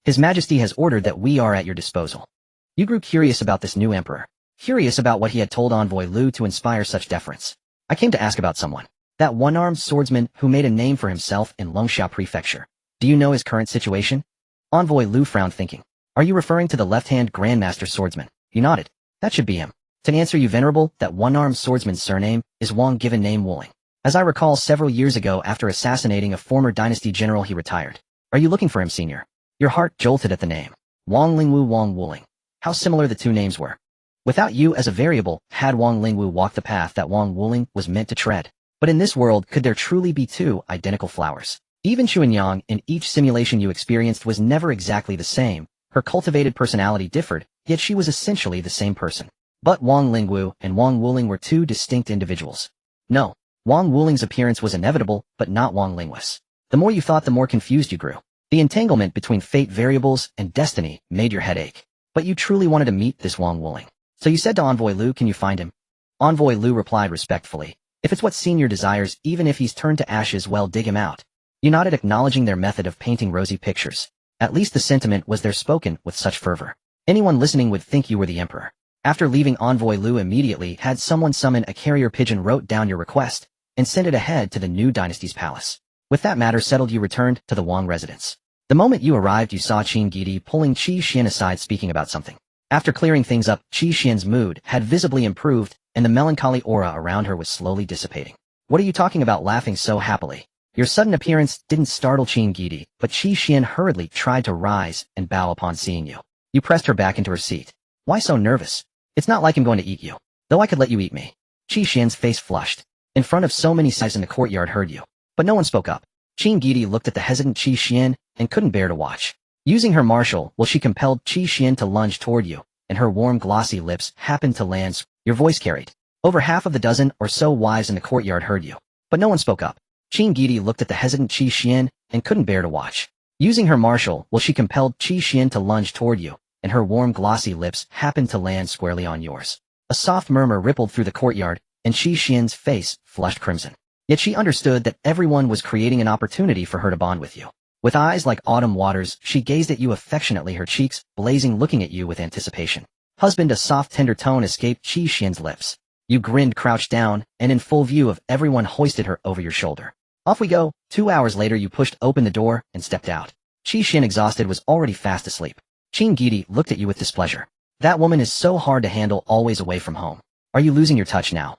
His Majesty has ordered that we are at your disposal. You grew curious about this new emperor. Curious about what he had told Envoy Lu to inspire such deference. I came to ask about someone. That one-armed swordsman who made a name for himself in Longxiao Prefecture. Do you know his current situation? Envoy Lu frowned, thinking. Are you referring to the left-hand Grandmaster swordsman? He nodded. That should be him. To answer you, Venerable, that one-armed swordsman's surname is Wang, given name Wuling. As I recall, several years ago, after assassinating a former dynasty general, he retired. Are you looking for him, senior? Your heart jolted at the name. Wang Lingwu, Wang Wuling. How similar the two names were. Without you as a variable, had Wang Lingwu walked the path that Wang Wuling was meant to tread. But in this world, could there truly be two identical flowers? Even Chuanyang, in each simulation you experienced, was never exactly the same. Her cultivated personality differed, yet she was essentially the same person. But Wang Lingwu and Wang Wuling were two distinct individuals. No, Wang Wuling's appearance was inevitable, but not Wang Lingwu's. The more you thought, the more confused you grew. The entanglement between fate variables and destiny made your head ache. But you truly wanted to meet this Wang Wuling. So you said to Envoy Lu, can you find him? Envoy Lu replied respectfully. If it's what senior desires, even if he's turned to ashes, well, dig him out. You nodded, acknowledging their method of painting rosy pictures. At least the sentiment was there, spoken with such fervor. Anyone listening would think you were the emperor. After leaving, Envoy Lu immediately had someone summon a carrier pigeon, wrote down your request, and sent it ahead to the new dynasty's palace. With that matter settled, you returned to the Wang residence. The moment you arrived, you saw Qin Gidi pulling Qi Xian aside, speaking about something. After clearing things up, Qi Xian's mood had visibly improved, and the melancholy aura around her was slowly dissipating. What are you talking about, laughing so happily? Your sudden appearance didn't startle Qin Gidi, but Qi Xian hurriedly tried to rise and bow upon seeing you. You pressed her back into her seat. Why so nervous? It's not like I'm going to eat you. Though I could let you eat me. Qi Xian's face flushed. In front of so many eyes in the courtyard heard you. but no one spoke up. Qin Gidi looked at the hesitant Qi Xian and couldn't bear to watch. Using her martial will, she compelled Qi Xian to lunge toward you, and her warm glossy lips happened to land. Your voice carried. Over half of the dozen or so wives in the courtyard heard you, but no one spoke up. Qin Gidi looked at the hesitant Qi Xian and couldn't bear to watch. Using her martial will, she compelled Qi Xian to lunge toward you, and her warm glossy lips happened to land squarely on yours. A soft murmur rippled through the courtyard, and Qi Xian's face flushed crimson. Yet she understood that everyone was creating an opportunity for her to bond with you. With eyes like autumn waters, she gazed at you affectionately, her cheeks blazing, looking at you with anticipation. Husband, a soft tender tone escaped Qi Xian's lips. You grinned, crouched down, and in full view of everyone hoisted her over your shoulder. Off we go. 2 hours later you pushed open the door and stepped out. Qi Xian, exhausted, was already fast asleep. Qin Gidi looked at you with displeasure. That woman is so hard to handle, always away from home. Are you losing your touch now?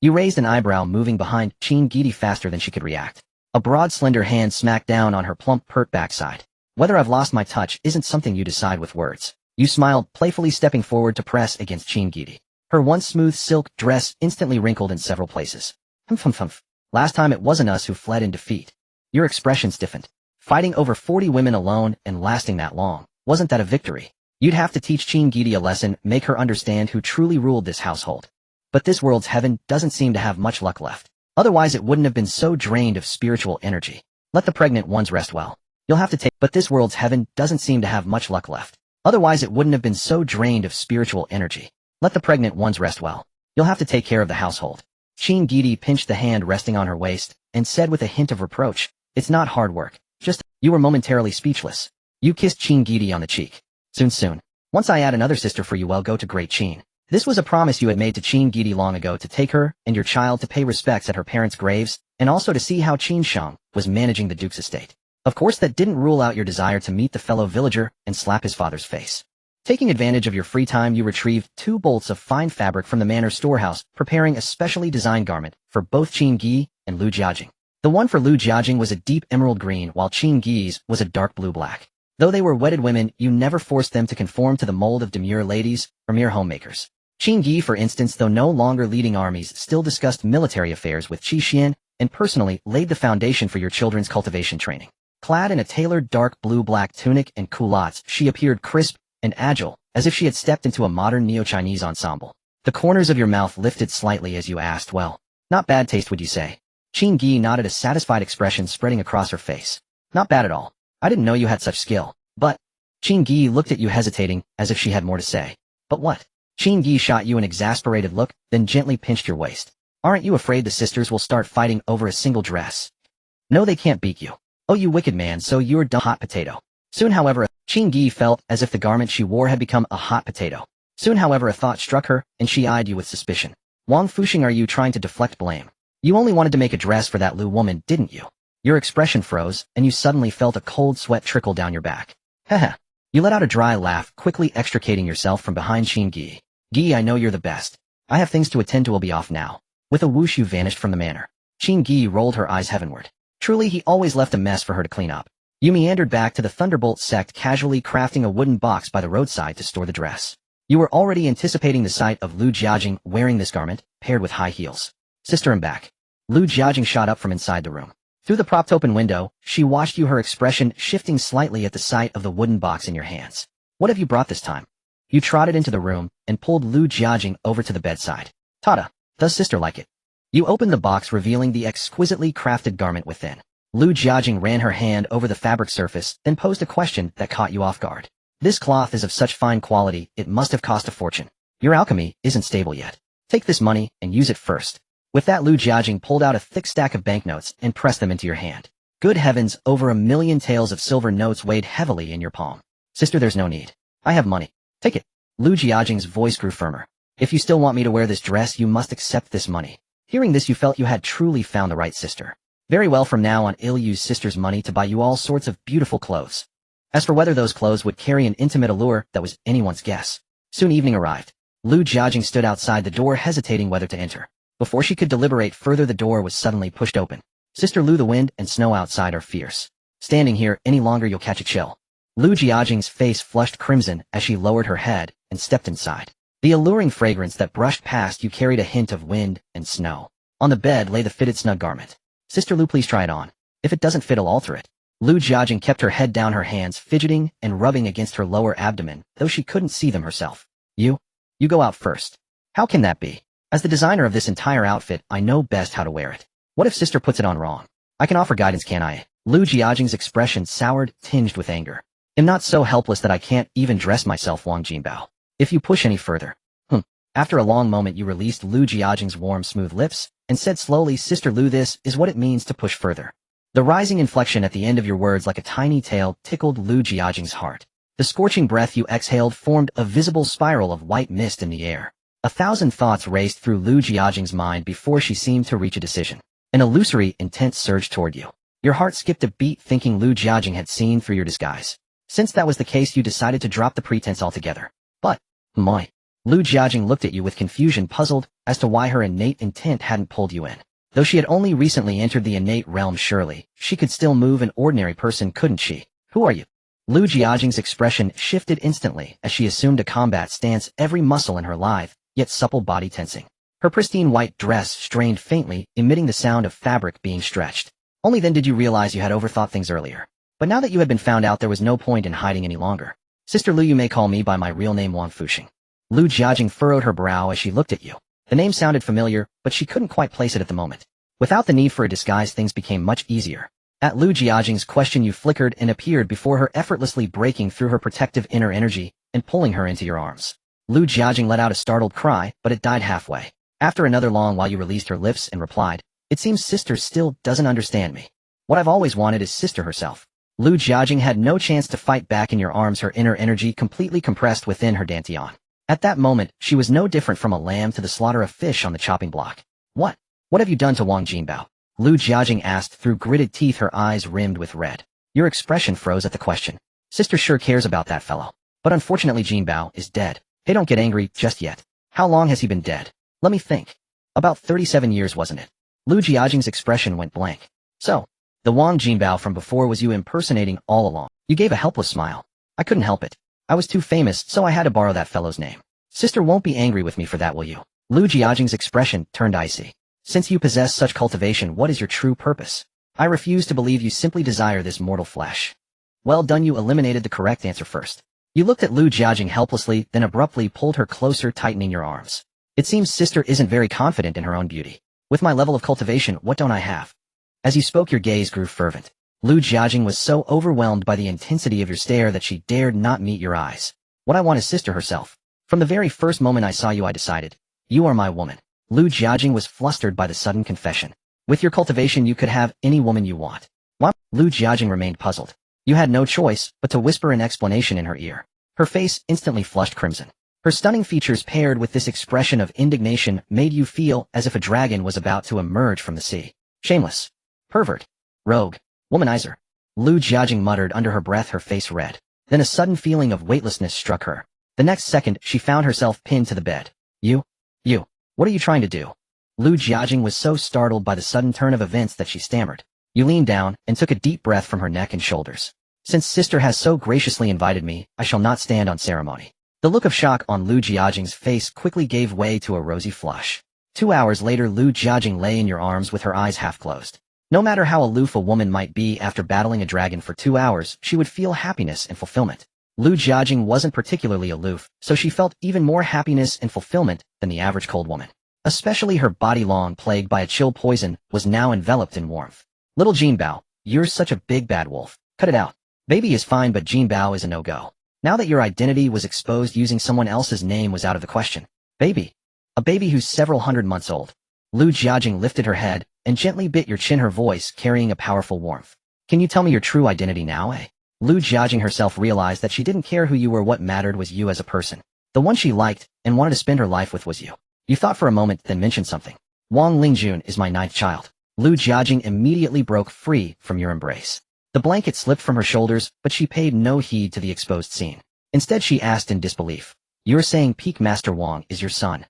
You raised an eyebrow, moving behind Qin Gidi faster than she could react. A broad, slender hand smacked down on her plump, pert backside. Whether I've lost my touch isn't something you decide with words. You smiled, playfully stepping forward to press against Qin Gidi. Her once smooth silk dress instantly wrinkled in several places. Humph. Last time it wasn't us who fled in defeat. Your expression stiffened. Fighting over 40 women alone and lasting that long. Wasn't that a victory? You'd have to teach Qin Gidi a lesson, make her understand who truly ruled this household. But this world's heaven doesn't seem to have much luck left. Otherwise it wouldn't have been so drained of spiritual energy. Let the pregnant ones rest well. You'll have to take— But this world's heaven doesn't seem to have much luck left. Otherwise it wouldn't have been so drained of spiritual energy. Let the pregnant ones rest well. You'll have to take care of the household. Qin Gidi pinched the hand resting on her waist and said with a hint of reproach, it's not hard work. Just— You were momentarily speechless. You kissed Qin Gidi on the cheek. Soon. Once I add another sister for you, well, go to Great Qin. This was a promise you had made to Qin Gidi long ago, to take her and your child to pay respects at her parents' graves, and also to see how Qin Shang was managing the duke's estate. Of course that didn't rule out your desire to meet the fellow villager and slap his father's face. Taking advantage of your free time, you retrieved 2 bolts of fine fabric from the manor storehouse, preparing a specially designed garment for both Qin Gi and Lu Jiajing. The one for Lu Jiajing was a deep emerald green, while Qin Gi's was a dark blue-black. Though they were wedded women, you never forced them to conform to the mold of demure ladies or mere homemakers. Qin Gi, for instance, though no longer leading armies, still discussed military affairs with Qi Xian and personally laid the foundation for your children's cultivation training. Clad in a tailored dark blue-black tunic and culottes, she appeared crisp and agile, as if she had stepped into a modern neo-Chinese ensemble. The corners of your mouth lifted slightly as you asked, well, not bad taste, would you say? Qin Gi nodded, a satisfied expression spreading across her face. Not bad at all. I didn't know you had such skill. But— Qin Gi looked at you, hesitating, as if she had more to say. But what? Qin Gi shot you an exasperated look, then gently pinched your waist. Aren't you afraid the sisters will start fighting over a single dress? No, they can't beat you. Oh, you wicked man, so you're dumb hot potato. Soon, however, Qin Gi felt as if the garment she wore had become a hot potato. Soon, however, a thought struck her, and she eyed you with suspicion. Wang Fusheng, are you trying to deflect blame? You only wanted to make a dress for that Lu woman, didn't you? Your expression froze, and you suddenly felt a cold sweat trickle down your back. Haha. You let out a dry laugh, quickly extricating yourself from behind Qin Gi. Gi, I know you're the best. I have things to attend to, will be off now. With a whoosh you vanished from the manor. Qin Gi rolled her eyes heavenward. Truly, he always left a mess for her to clean up. You meandered back to the Thunderbolt sect, casually crafting a wooden box by the roadside to store the dress. You were already anticipating the sight of Lu Jiajing wearing this garment, paired with high heels. Sister, I'm back. Lu Jiajing shot up from inside the room. Through the propped-open window, she watched you, her expression shifting slightly at the sight of the wooden box in your hands. What have you brought this time? You trotted into the room and pulled Lu Jiajing over to the bedside. Tada! Does sister like it? You opened the box, revealing the exquisitely crafted garment within. Lu Jiajing ran her hand over the fabric surface, then posed a question that caught you off guard. This cloth is of such fine quality, it must have cost a fortune. Your alchemy isn't stable yet. Take this money and use it first. With that, Lu Jiajing pulled out a thick stack of banknotes and pressed them into your hand. Good heavens, over 1 million taels of silver notes weighed heavily in your palm. Sister, there's no need. I have money. Take it. Lu Jiajing's voice grew firmer. If you still want me to wear this dress, you must accept this money. Hearing this, you felt you had truly found the right sister. Very well, from now on I'll use sister's money to buy you all sorts of beautiful clothes. As for whether those clothes would carry an intimate allure, that was anyone's guess. Soon evening arrived. Lu Jiajing stood outside the door, hesitating whether to enter. Before she could deliberate further, the door was suddenly pushed open. Sister Lu, the wind and snow outside are fierce. Standing here any longer, you'll catch a chill. Lu Jiajing's face flushed crimson as she lowered her head and stepped inside. The alluring fragrance that brushed past you carried a hint of wind and snow. On the bed lay the fitted snug garment. Sister Lu, please try it on. If it doesn't fit, I'll alter it. Lu Jiajing kept her head down, her hands fidgeting and rubbing against her lower abdomen, though she couldn't see them herself. You go out first. How can that be? As the designer of this entire outfit, I know best how to wear it. What if sister puts it on wrong? I can offer guidance, can I? Lu Jiajing's expression soured, tinged with anger. I'm not so helpless that I can't even dress myself, Wang Jinbao. If you push any further. After a long moment, you released Lu Jiajing's warm, smooth lips and said slowly, Sister Lu, this is what it means to push further. The rising inflection at the end of your words like a tiny tail tickled Lu Jiajing's heart. The scorching breath you exhaled formed a visible spiral of white mist in the air. 1,000 thoughts raced through Lu Jiajing's mind before she seemed to reach a decision. An illusory intent surged toward you. Your heart skipped a beat, thinking Lu Jiajing had seen through your disguise. Since that was the case, you decided to drop the pretense altogether. But, my. Lu Jiajing looked at you with confusion, puzzled as to why her innate intent hadn't pulled you in. Though she had only recently entered the innate realm, surely she could still move an ordinary person, couldn't she? Who are you? Lu Jiajing's expression shifted instantly as she assumed a combat stance, every muscle in her lithe, yet supple body tensing. Her pristine white dress strained faintly, emitting the sound of fabric being stretched. Only then did you realize you had overthought things earlier. But now that you had been found out, there was no point in hiding any longer. Sister Lu, you may call me by my real name, Wang Fusheng. Lu Jiajing furrowed her brow as she looked at you. The name sounded familiar, but she couldn't quite place it at the moment. Without the need for a disguise, things became much easier. At Lu Jiajing's question, you flickered and appeared before her, effortlessly breaking through her protective inner energy and pulling her into your arms. Lu Jiajing let out a startled cry, but it died halfway. After another long while, you released her lips and replied, It seems sister still doesn't understand me. What I've always wanted is sister herself. Lu Jiajing had no chance to fight back in your arms, her inner energy completely compressed within her dantian. At that moment, she was no different from a lamb to the slaughter of fish on the chopping block. What have you done to Wang Jinbao? Lu Jiajing asked through gritted teeth, her eyes rimmed with red. Your expression froze at the question. Sister sure cares about that fellow. But unfortunately, Jinbao is dead. Hey, don't get angry just yet. How long has he been dead? Let me think. About 37 years, wasn't it? Lu Jiajing's expression went blank. So, the Wang Jinbao from before was you impersonating all along. You gave a helpless smile. I couldn't help it. I was too famous, so I had to borrow that fellow's name. Sister won't be angry with me for that, will you? Lu Jiajing's expression turned icy. Since you possess such cultivation, what is your true purpose? I refuse to believe you simply desire this mortal flesh. Well done, you eliminated the correct answer first. You looked at Lu Jiajing helplessly, then abruptly pulled her closer, tightening your arms. It seems sister isn't very confident in her own beauty. With my level of cultivation, what don't I have? As you spoke, your gaze grew fervent. Lu Jiajing was so overwhelmed by the intensity of your stare that she dared not meet your eyes. What I want is sister herself. From the very first moment I saw you, I decided, you are my woman. Lu Jiajing was flustered by the sudden confession. With your cultivation, you could have any woman you want. What? Lu Jiajing remained puzzled. You had no choice but to whisper an explanation in her ear. Her face instantly flushed crimson. Her stunning features paired with this expression of indignation made you feel as if a dragon was about to emerge from the sea. Shameless. Pervert. Rogue. Womanizer. Lu Jiajing muttered under her breath, her face red. Then a sudden feeling of weightlessness struck her. The next second, she found herself pinned to the bed. You, what are you trying to do? Lu Jiajing was so startled by the sudden turn of events that she stammered. You leaned down and took a deep breath from her neck and shoulders. Since sister has so graciously invited me, I shall not stand on ceremony. The look of shock on Lu Jiajing's face quickly gave way to a rosy flush. 2 hours later, Lu Jiajing lay in your arms with her eyes half closed. No matter how aloof a woman might be, after battling a dragon for 2 hours, she would feel happiness and fulfillment. Lu Jiajing wasn't particularly aloof, so she felt even more happiness and fulfillment than the average cold woman. Especially her body, long plagued by a chill poison, was now enveloped in warmth. Little Jinbao, you're such a big bad wolf. Cut it out. Baby is fine, but Jinbao is a no-go. Now that your identity was exposed, using someone else's name was out of the question. Baby. A baby who's several hundred months old. Lu Jiajing lifted her head and gently bit your chin, her voice carrying a powerful warmth. Can you tell me your true identity now, eh? Lu Jiajing herself realized that she didn't care who you were. What mattered was you as a person. The one she liked and wanted to spend her life with was you. You thought for a moment, then mentioned something. Wang Lingjun is my 9th child. Lu Jiajing immediately broke free from your embrace. The blanket slipped from her shoulders, but she paid no heed to the exposed scene. Instead, she asked in disbelief, You're saying Peak Master Wang is your son?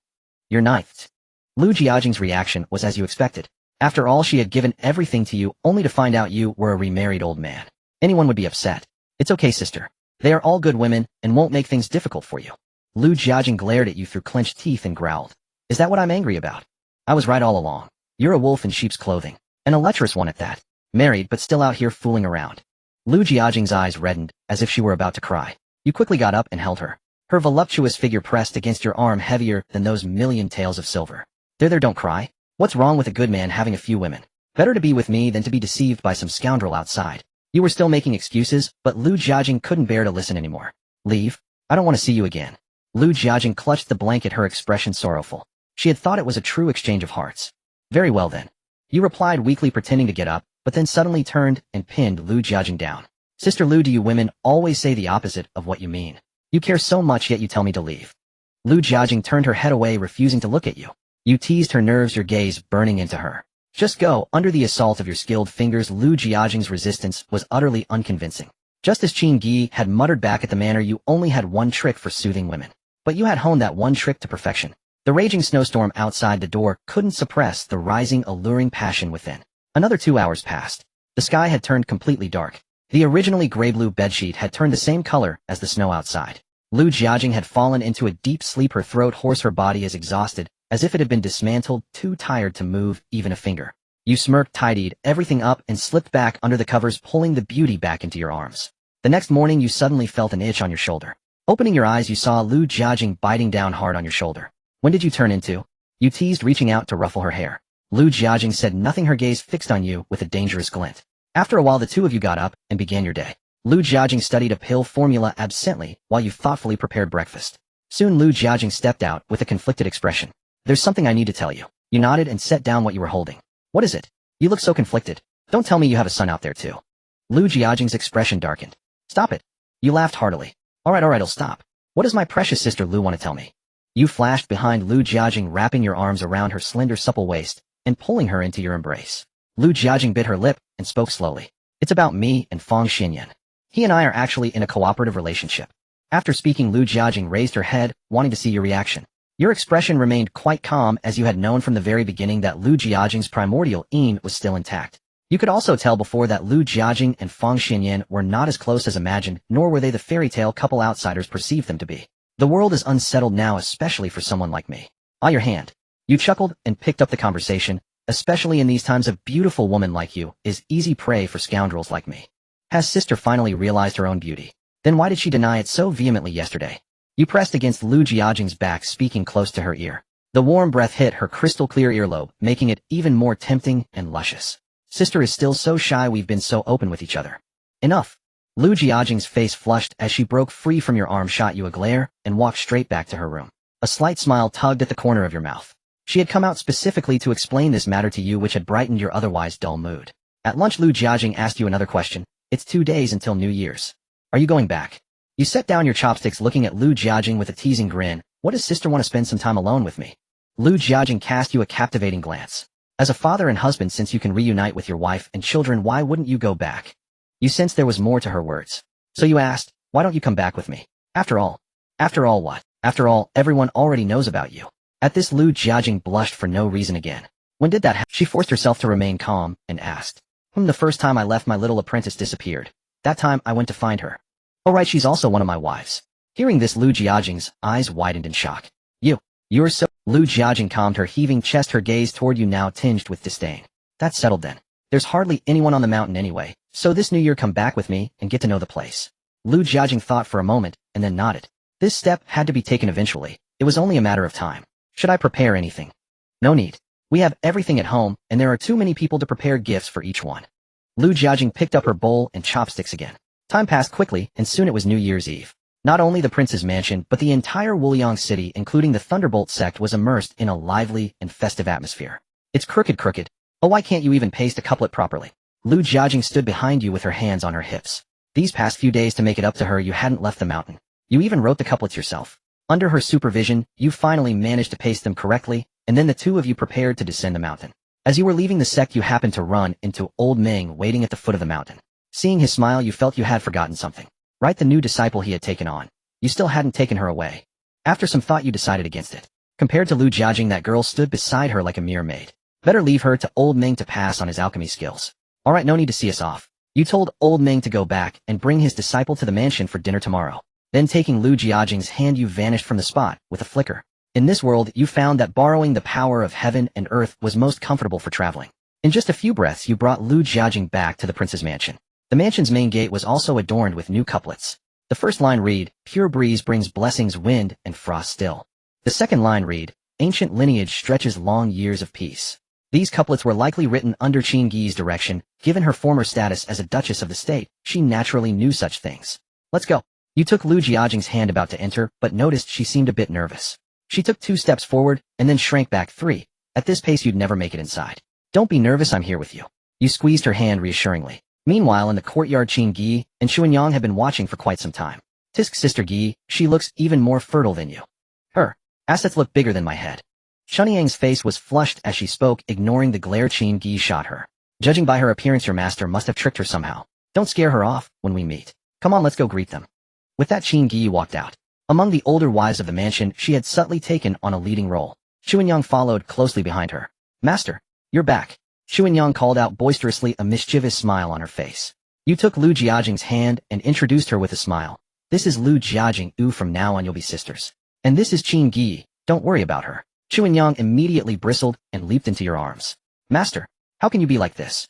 Your 9th? Lu Jiajing's reaction was as you expected. After all, she had given everything to you, only to find out you were a remarried old man. Anyone would be upset. It's okay, sister. They are all good women and won't make things difficult for you. Lu Jiajing glared at you through clenched teeth and growled. Is that what I'm angry about? I was right all along. You're a wolf in sheep's clothing. An lecherous one at that. Married, but still out here fooling around. Lu Jiajing's eyes reddened, as if she were about to cry. You quickly got up and held her. Her voluptuous figure pressed against your arm heavier than those million taels of silver. There, don't cry. What's wrong with a good man having a few women? Better to be with me than to be deceived by some scoundrel outside. You were still making excuses, but Lu Jiajing couldn't bear to listen anymore. Leave. I don't want to see you again. Lu Jiajing clutched the blanket, her expression sorrowful. She had thought it was a true exchange of hearts. Very well then. You replied weakly, pretending to get up, but then suddenly turned and pinned Lu Jiajing down. Sister Lu, do you women always say the opposite of what you mean? You care so much, yet you tell me to leave. Lu Jiajing turned her head away, refusing to look at you. You teased her nerves, your gaze burning into her. Just go. Under the assault of your skilled fingers, Lu Jiajing's resistance was utterly unconvincing. Just as Qin Gi had muttered back at the manor, you only had one trick for soothing women. But you had honed that one trick to perfection. The raging snowstorm outside the door couldn't suppress the rising, alluring passion within. Another 2 hours passed. The sky had turned completely dark. The originally gray-blue bedsheet had turned the same color as the snow outside. Lu Jiajing had fallen into a deep sleep, her throat hoarse, her body as exhausted as if it had been dismantled, too tired to move even a finger. You smirked, tidied everything up, and slipped back under the covers, pulling the beauty back into your arms. The next morning, you suddenly felt an itch on your shoulder. Opening your eyes, you saw Lu Jiajing biting down hard on your shoulder. When did you turn into? You teased, reaching out to ruffle her hair. Lu Jiajing said nothing, her gaze fixed on you with a dangerous glint. After a while, the two of you got up and began your day. Lu Jiajing studied a pill formula absently while you thoughtfully prepared breakfast. Soon Lu Jiajing stepped out with a conflicted expression. There's something I need to tell you. You nodded and set down what you were holding. What is it? You look so conflicted. Don't tell me you have a son out there too. Lu Jiajing's expression darkened. Stop it. You laughed heartily. Alright, I'll stop. What does my precious sister Lu want to tell me? You flashed behind Lu Jiajing, wrapping your arms around her slender, supple waist and pulling her into your embrace. Lu Jiajing bit her lip and spoke slowly. It's about me and Fang Xinyan. He and I are actually in a cooperative relationship. After speaking, Lu Jiajing raised her head, wanting to see your reaction. Your expression remained quite calm, as you had known from the very beginning that Lu Jiajing's primordial aim was still intact. You could also tell before that Lu Jiajing and Fang Xinyan were not as close as imagined, nor were they the fairy tale couple outsiders perceived them to be. The world is unsettled now, especially for someone like me. Your hand. You chuckled and picked up the conversation. Especially in these times, a beautiful woman like you is easy prey for scoundrels like me. Has sister finally realized her own beauty? Then why did she deny it so vehemently yesterday? You pressed against Lu Jiajing's back, speaking close to her ear. The warm breath hit her crystal-clear earlobe, making it even more tempting and luscious. Sister is still so shy, we've been so open with each other. Enough. Lu Jiajing's face flushed as she broke free from your arm, shot you a glare, and walked straight back to her room. A slight smile tugged at the corner of your mouth. She had come out specifically to explain this matter to you, which had brightened your otherwise dull mood. At lunch, Lu Jiajing asked you another question. It's 2 days until New Year's. Are you going back? You set down your chopsticks, looking at Lu Jiajing with a teasing grin. What does sister want to spend some time alone with me? Lu Jiajing cast you a captivating glance. As a father and husband, since you can reunite with your wife and children, why wouldn't you go back? You sensed there was more to her words. So you asked, why don't you come back with me? After all what? After all, everyone already knows about you. At this, Lu Jiajing blushed for no reason again. When did that happen? She forced herself to remain calm and asked. The first time I left, my little apprentice disappeared. That time I went to find her. Oh right, she's also one of my wives. Hearing this, Lu Jiajing's eyes widened in shock. You're so— Lu Jiajing calmed her heaving chest, her gaze toward you now tinged with disdain. That's settled then. There's hardly anyone on the mountain anyway, so this New Year come back with me and get to know the place. Lu Jiajing thought for a moment and then nodded. This step had to be taken eventually. It was only a matter of time. Should I prepare anything? No need. We have everything at home, and there are too many people to prepare gifts for each one. Lu Jiajing picked up her bowl and chopsticks again. Time passed quickly, and soon it was New Year's Eve. Not only the prince's mansion, but the entire Wuliang city, including the Thunderbolt sect, was immersed in a lively and festive atmosphere. It's crooked. Oh, why can't you even paste a couplet properly? Lu Jiajing stood behind you with her hands on her hips. These past few days, to make it up to her, you hadn't left the mountain. You even wrote the couplets yourself. Under her supervision, you finally managed to paste them correctly, and then the two of you prepared to descend the mountain. As you were leaving the sect, you happened to run into Old Meng waiting at the foot of the mountain. Seeing his smile, you felt you had forgotten something. Right, the new disciple he had taken on. You still hadn't taken her away. After some thought, you decided against it. Compared to Lu Jiajing, that girl stood beside her like a mere maid. Better leave her to Old Meng to pass on his alchemy skills. Alright, no need to see us off. You told Old Meng to go back and bring his disciple to the mansion for dinner tomorrow. Then taking Lu Jiajing's hand, you vanished from the spot with a flicker. In this world, you found that borrowing the power of heaven and earth was most comfortable for traveling. In just a few breaths you brought Lu Jiajing back to the prince's mansion. The mansion's main gate was also adorned with new couplets. The first line read, "Pure breeze brings blessings, wind, and frost still." The second line read, "Ancient lineage stretches long years of peace." These couplets were likely written under Qin Gi's direction. Given her former status as a duchess of the state, she naturally knew such things. "Let's go." You took Lu Jiajing's hand about to enter, but noticed she seemed a bit nervous. She took 2 steps forward, and then shrank back 3. At this pace you'd never make it inside. "Don't be nervous, I'm here with you." You squeezed her hand reassuringly. Meanwhile, in the courtyard, Qin Gi and Xuanyang had been watching for quite some time. "Tisk, Sister Gi, she looks even more fertile than you." "Her assets look bigger than my head." Xuanyang's face was flushed as she spoke, ignoring the glare Qin Gi shot her. "Judging by her appearance, your master must have tricked her somehow. Don't scare her off when we meet. Come on, let's go greet them." With that, Qin Gi walked out. Among the older wives of the mansion, she had subtly taken on a leading role. Xuanyang followed closely behind her. "Master, you're back," Xuanyang called out boisterously, a mischievous smile on her face. You took Lu Jiajing's hand and introduced her with a smile. "This is Lu Jiajing. From now on you'll be sisters. And this is Qin Gi. Don't worry about her." Xuanyang immediately bristled and leaped into your arms. "Master, how can you be like this?"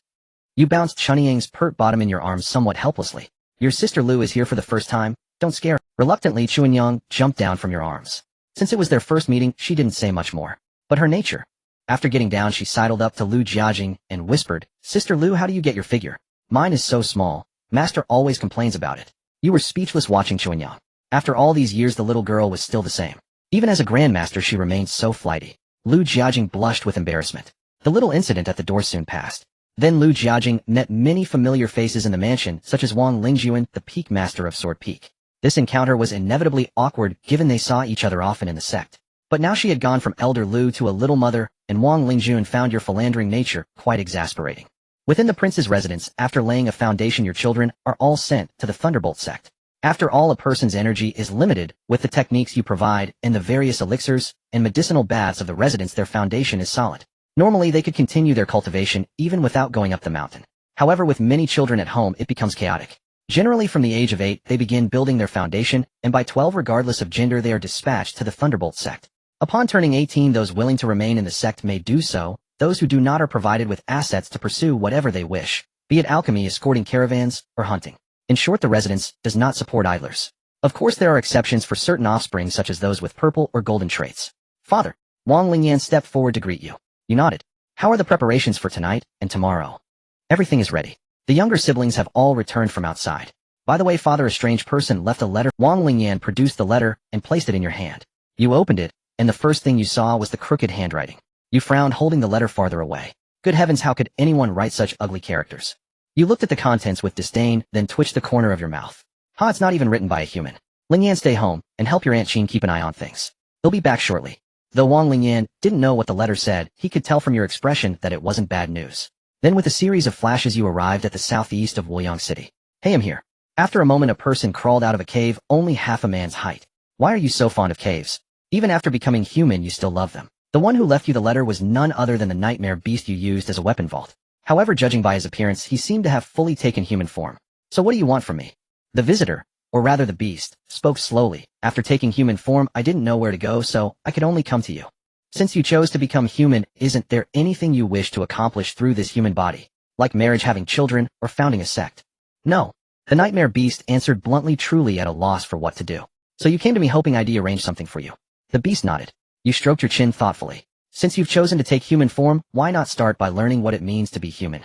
You bounced Xuanyang's pert bottom in your arms somewhat helplessly. "Your sister Lu is here for the first time. Don't scare her." Reluctantly, Xuanyang jumped down from your arms. Since it was their first meeting, she didn't say much more. But her nature. After getting down, she sidled up to Lu Jiajing and whispered, "Sister Lu, how do you get your figure? Mine is so small. Master always complains about it." You were speechless watching Xuanyang. After all these years, the little girl was still the same. Even as a grandmaster, she remained so flighty. Lu Jiajing blushed with embarrassment. The little incident at the door soon passed. Then Lu Jiajing met many familiar faces in the mansion, such as Wang Lingjuan, the peak master of Sword Peak. This encounter was inevitably awkward given they saw each other often in the sect. But now she had gone from Elder Lu to a little mother, and Wang Lingjuan found your philandering nature quite exasperating. Within the prince's residence, after laying a foundation, your children are all sent to the Thunderbolt sect. After all, a person's energy is limited. With the techniques you provide and the various elixirs and medicinal baths of the residence, their foundation is solid. Normally they could continue their cultivation even without going up the mountain. However, with many children at home, it becomes chaotic. Generally from the age of 8, they begin building their foundation, and by 12, regardless of gender, they are dispatched to the Thunderbolt sect. Upon turning 18, those willing to remain in the sect may do so. Those who do not are provided with assets to pursue whatever they wish, be it alchemy, escorting caravans, or hunting. In short, the residence does not support idlers. Of course, there are exceptions for certain offspring, such as those with purple or golden traits. "Father." Wang Lingyan stepped forward to greet you. You nodded. "How are the preparations for tonight and tomorrow?" "Everything is ready. The younger siblings have all returned from outside. By the way, Father, a strange person left a letter." Wang Lingyan produced the letter and placed it in your hand. You opened it, and the first thing you saw was the crooked handwriting. You frowned, holding the letter farther away. Good heavens, how could anyone write such ugly characters? You looked at the contents with disdain, then twitched the corner of your mouth. It's not even written by a human. Lingyan, stay home, and help your Aunt Qin keep an eye on things. He'll be back shortly. Though Wang Lingyan didn't know what the letter said, he could tell from your expression that it wasn't bad news. Then with a series of flashes you arrived at the southeast of Woyang City. "Hey, I'm here." After a moment, a person crawled out of a cave only half a man's height. "Why are you so fond of caves? Even after becoming human, you still love them." The one who left you the letter was none other than the nightmare beast you used as a weapon vault. However, judging by his appearance, he seemed to have fully taken human form. "So what do you want from me?" The visitor, or rather the beast, spoke slowly. "After taking human form, I didn't know where to go, so I could only come to you. Since you chose to become human, isn't there anything you wish to accomplish through this human body? Like marriage, having children, or founding a sect?" "No." The nightmare beast answered bluntly, truly at a loss for what to do. "So you came to me hoping I'd arrange something for you?" The beast nodded. You stroked your chin thoughtfully. "Since you've chosen to take human form, why not start by learning what it means to be human?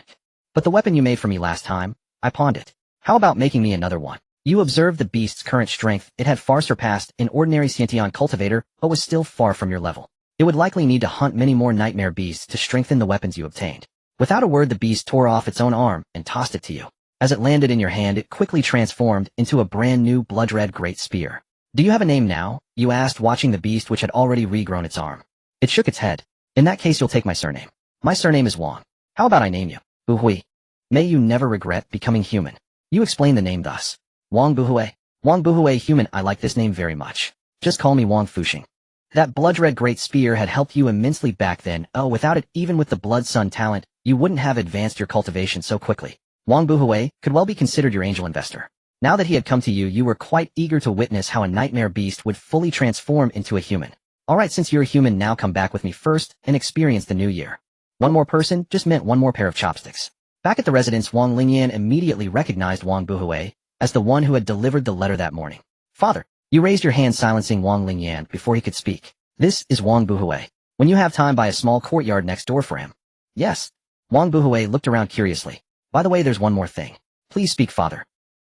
But the weapon you made for me last time, I pawned it. How about making me another one?" You observed the beast's current strength. It had far surpassed an ordinary Scientian cultivator, but was still far from your level. It would likely need to hunt many more nightmare beasts to strengthen the weapons you obtained. Without a word, the beast tore off its own arm and tossed it to you. As it landed in your hand, it quickly transformed into a brand new blood-red great spear. "Do you have a name now?" you asked, watching the beast, which had already regrown its arm. It shook its head. "In that case, you'll take my surname. My surname is Wang. How about I name you Buhui? May you never regret becoming human." You explained the name thus. "Wang Buhui. Wang Buhui human. I like this name very much. Just call me Wang Fusheng." That blood-red great spear had helped you immensely back then. Without it, even with the Blood Sun talent, you wouldn't have advanced your cultivation so quickly. Wang Buhui could well be considered your angel investor. Now that he had come to you, you were quite eager to witness how a nightmare beast would fully transform into a human. "Alright, since you're a human, now come back with me first and experience the new year." One more person just meant one more pair of chopsticks. Back at the residence, Wang Lingyan immediately recognized Wang Buhui as the one who had delivered the letter that morning. Father, you raised your hand silencing Wang Lingyan before he could speak. This is Wang Buhui. When you have time, buy a small courtyard next door for him. Yes. Wang Buhui looked around curiously. By the way, there's one more thing. Please speak, father.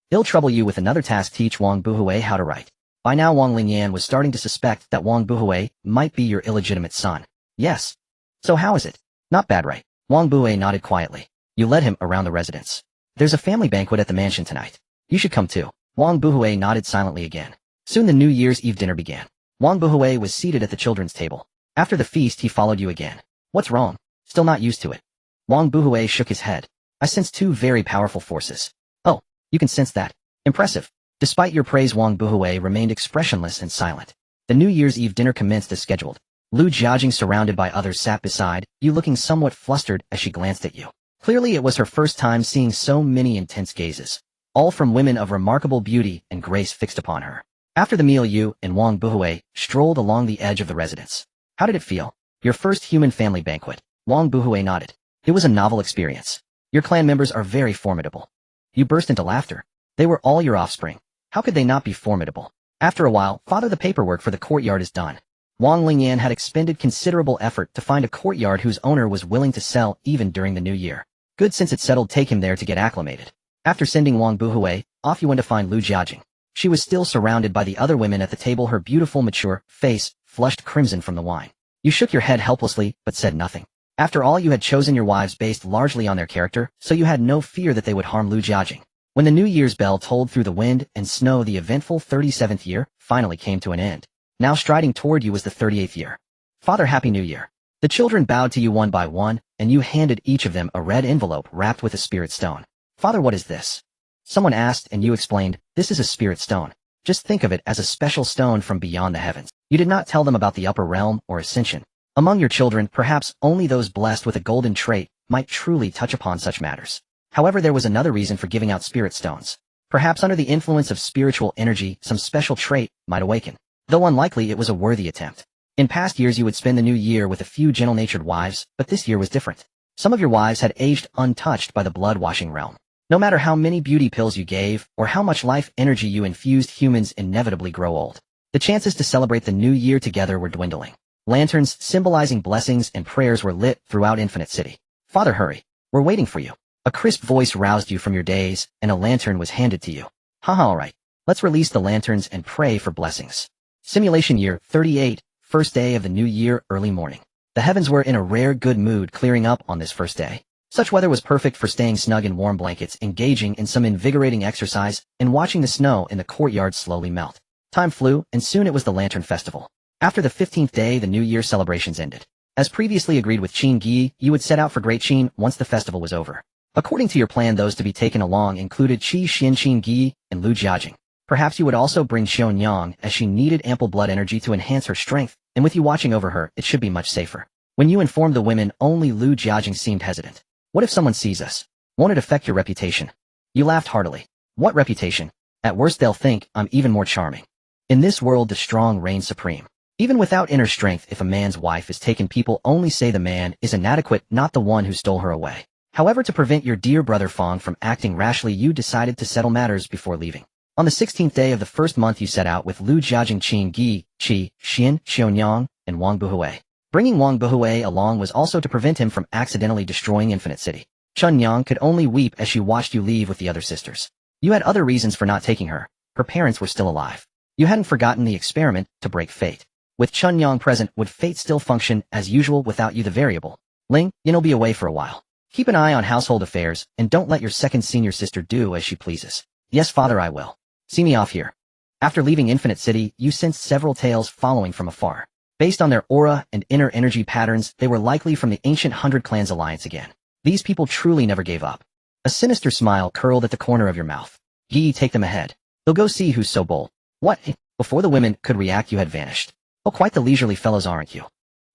He'll trouble you with another task. Teach Wang Buhui how to write. By now Wang Lingyan was starting to suspect that Wang Buhui might be your illegitimate son. Yes. So how is it? Not bad, right? Wang Buhui nodded quietly. You led him around the residence. There's a family banquet at the mansion tonight. You should come too. Wang Buhui nodded silently again. Soon the New Year's Eve dinner began. Wang Buhui was seated at the children's table. After the feast he followed you again. What's wrong? Still not used to it. Wang Buhui shook his head. I sense two very powerful forces. Oh, you can sense that. Impressive. Despite your praise, Wang Buhui remained expressionless and silent. The New Year's Eve dinner commenced as scheduled. Lu Jiajing, surrounded by others, sat beside you, looking somewhat flustered as she glanced at you. Clearly it was her first time seeing so many intense gazes, all from women of remarkable beauty and grace fixed upon her. After the meal, you and Wang Buhui strolled along the edge of the residence. How did it feel? Your first human family banquet. Wang Buhui nodded. It was a novel experience. Your clan members are very formidable. You burst into laughter. They were all your offspring. How could they not be formidable? After a while, father, the paperwork for the courtyard is done. Wang Lingyan had expended considerable effort to find a courtyard whose owner was willing to sell even during the new year. Good, since it's settled, take him there to get acclimated. After sending Wang Buhui, off you went to find Lu Jiajing. She was still surrounded by the other women at the table, her beautiful mature face flushed crimson from the wine. You shook your head helplessly, but said nothing. After all, you had chosen your wives based largely on their character, so you had no fear that they would harm Lu Jiajing. When the New Year's bell tolled through the wind and snow, the eventful 37th year finally came to an end. Now striding toward you was the 38th year. Father, Happy New Year. The children bowed to you one by one, and you handed each of them a red envelope wrapped with a spirit stone. Father, what is this? Someone asked, and you explained, this is a spirit stone. Just think of it as a special stone from beyond the heavens. You did not tell them about the upper realm or ascension. Among your children, perhaps only those blessed with a golden trait might truly touch upon such matters. However, there was another reason for giving out spirit stones. Perhaps under the influence of spiritual energy, some special trait might awaken. Though unlikely, it was a worthy attempt. In past years you would spend the new year with a few gentle-natured wives, but this year was different. Some of your wives had aged untouched by the blood-washing realm. No matter how many beauty pills you gave, or how much life energy you infused, humans inevitably grow old. The chances to celebrate the new year together were dwindling. Lanterns, symbolizing blessings and prayers, were lit throughout Infinite City. Father, hurry. We're waiting for you. A crisp voice roused you from your daze, and a lantern was handed to you. Haha, alright. Let's release the lanterns and pray for blessings. Simulation year 38, first day of the new year, early morning. The heavens were in a rare good mood, clearing up on this first day. Such weather was perfect for staying snug in warm blankets, engaging in some invigorating exercise, and watching the snow in the courtyard slowly melt. Time flew, and soon it was the Lantern Festival. After the 15th day, the New Year celebrations ended. As previously agreed with Qin Gi, you would set out for Great Qin once the festival was over. According to your plan, those to be taken along included Qi Xin Qin Gi and Lu Jiajing. Perhaps you would also bring Xion Yang, as she needed ample blood energy to enhance her strength, and with you watching over her, it should be much safer. When you informed the women, only Lu Jiajing seemed hesitant. What if someone sees us? Won't it affect your reputation? You laughed heartily. What reputation? At worst they'll think I'm even more charming. In this world the strong reign supreme. Even without inner strength, if a man's wife is taken, people only say the man is inadequate, not the one who stole her away. However, to prevent your dear brother Fong from acting rashly, you decided to settle matters before leaving. On the 16th day of the first month you set out with Lu Jiajing, Qin Gi, Qi, Xin, Xionyang, and Wang Buhui. Bringing Wang Buhui along was also to prevent him from accidentally destroying Infinite City. Chun Yang could only weep as she watched you leave with the other sisters. You had other reasons for not taking her. Her parents were still alive. You hadn't forgotten the experiment to break fate. With Chun Yang present, would fate still function as usual without you, the variable? Ling, you'll be away for a while. Keep an eye on household affairs, and don't let your second senior sister do as she pleases. Yes, father, I will. See me off here. After leaving Infinite City, you sensed several tails following from afar. Based on their aura and inner energy patterns, they were likely from the ancient 100 Clans alliance again. These people truly never gave up. A sinister smile curled at the corner of your mouth. Yi, take them ahead. They'll go see who's so bold. What? Before the women could react, you had vanished. Oh, quite the leisurely fellows, aren't you?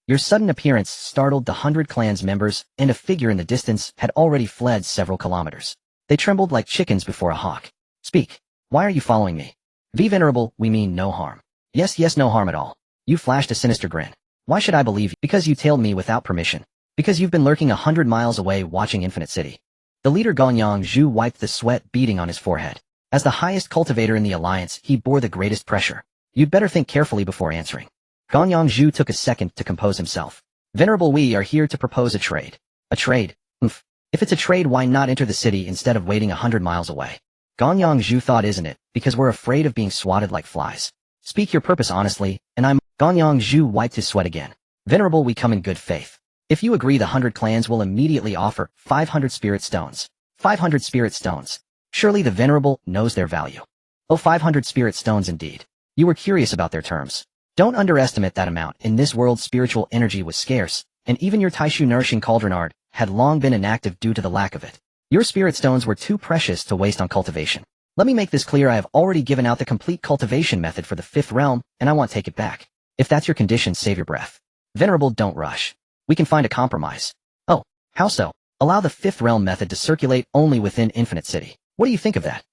Your sudden appearance startled the 100 Clans members, and a figure in the distance had already fled several kilometers. They trembled like chickens before a hawk. Speak. Why are you following me? Be venerable, we mean no harm. Yes, no harm at all. You flashed a sinister grin. Why should I believe you? Because you tailed me without permission. Because you've been lurking 100 miles away watching Infinite City. The leader Ganyang Zhu wiped the sweat beading on his forehead. As the highest cultivator in the alliance, he bore the greatest pressure. You'd better think carefully before answering. Ganyang Zhu took a second to compose himself. Venerable, we are here to propose a trade. A trade? Oomph. If it's a trade, why not enter the city instead of waiting 100 miles away? Ganyang Zhu thought, isn't it, because we're afraid of being swatted like flies. Speak your purpose honestly, and I'm— Ganyang Zhu wiped his sweat again. Venerable, we come in good faith. If you agree, the 100 clans will immediately offer 500 spirit stones. 500 spirit stones. Surely the Venerable knows their value. Oh, 500 spirit stones indeed. You were curious about their terms. Don't underestimate that amount. In this world, spiritual energy was scarce, and even your Taishu nourishing cauldron art had long been inactive due to the lack of it. Your spirit stones were too precious to waste on cultivation. Let me make this clear, I have already given out the complete cultivation method for the 5th realm, and I want to take it back. If that's your condition, save your breath. Venerable, don't rush. We can find a compromise. Oh, how so? Allow the 5th realm method to circulate only within Infinite City. What do you think of that?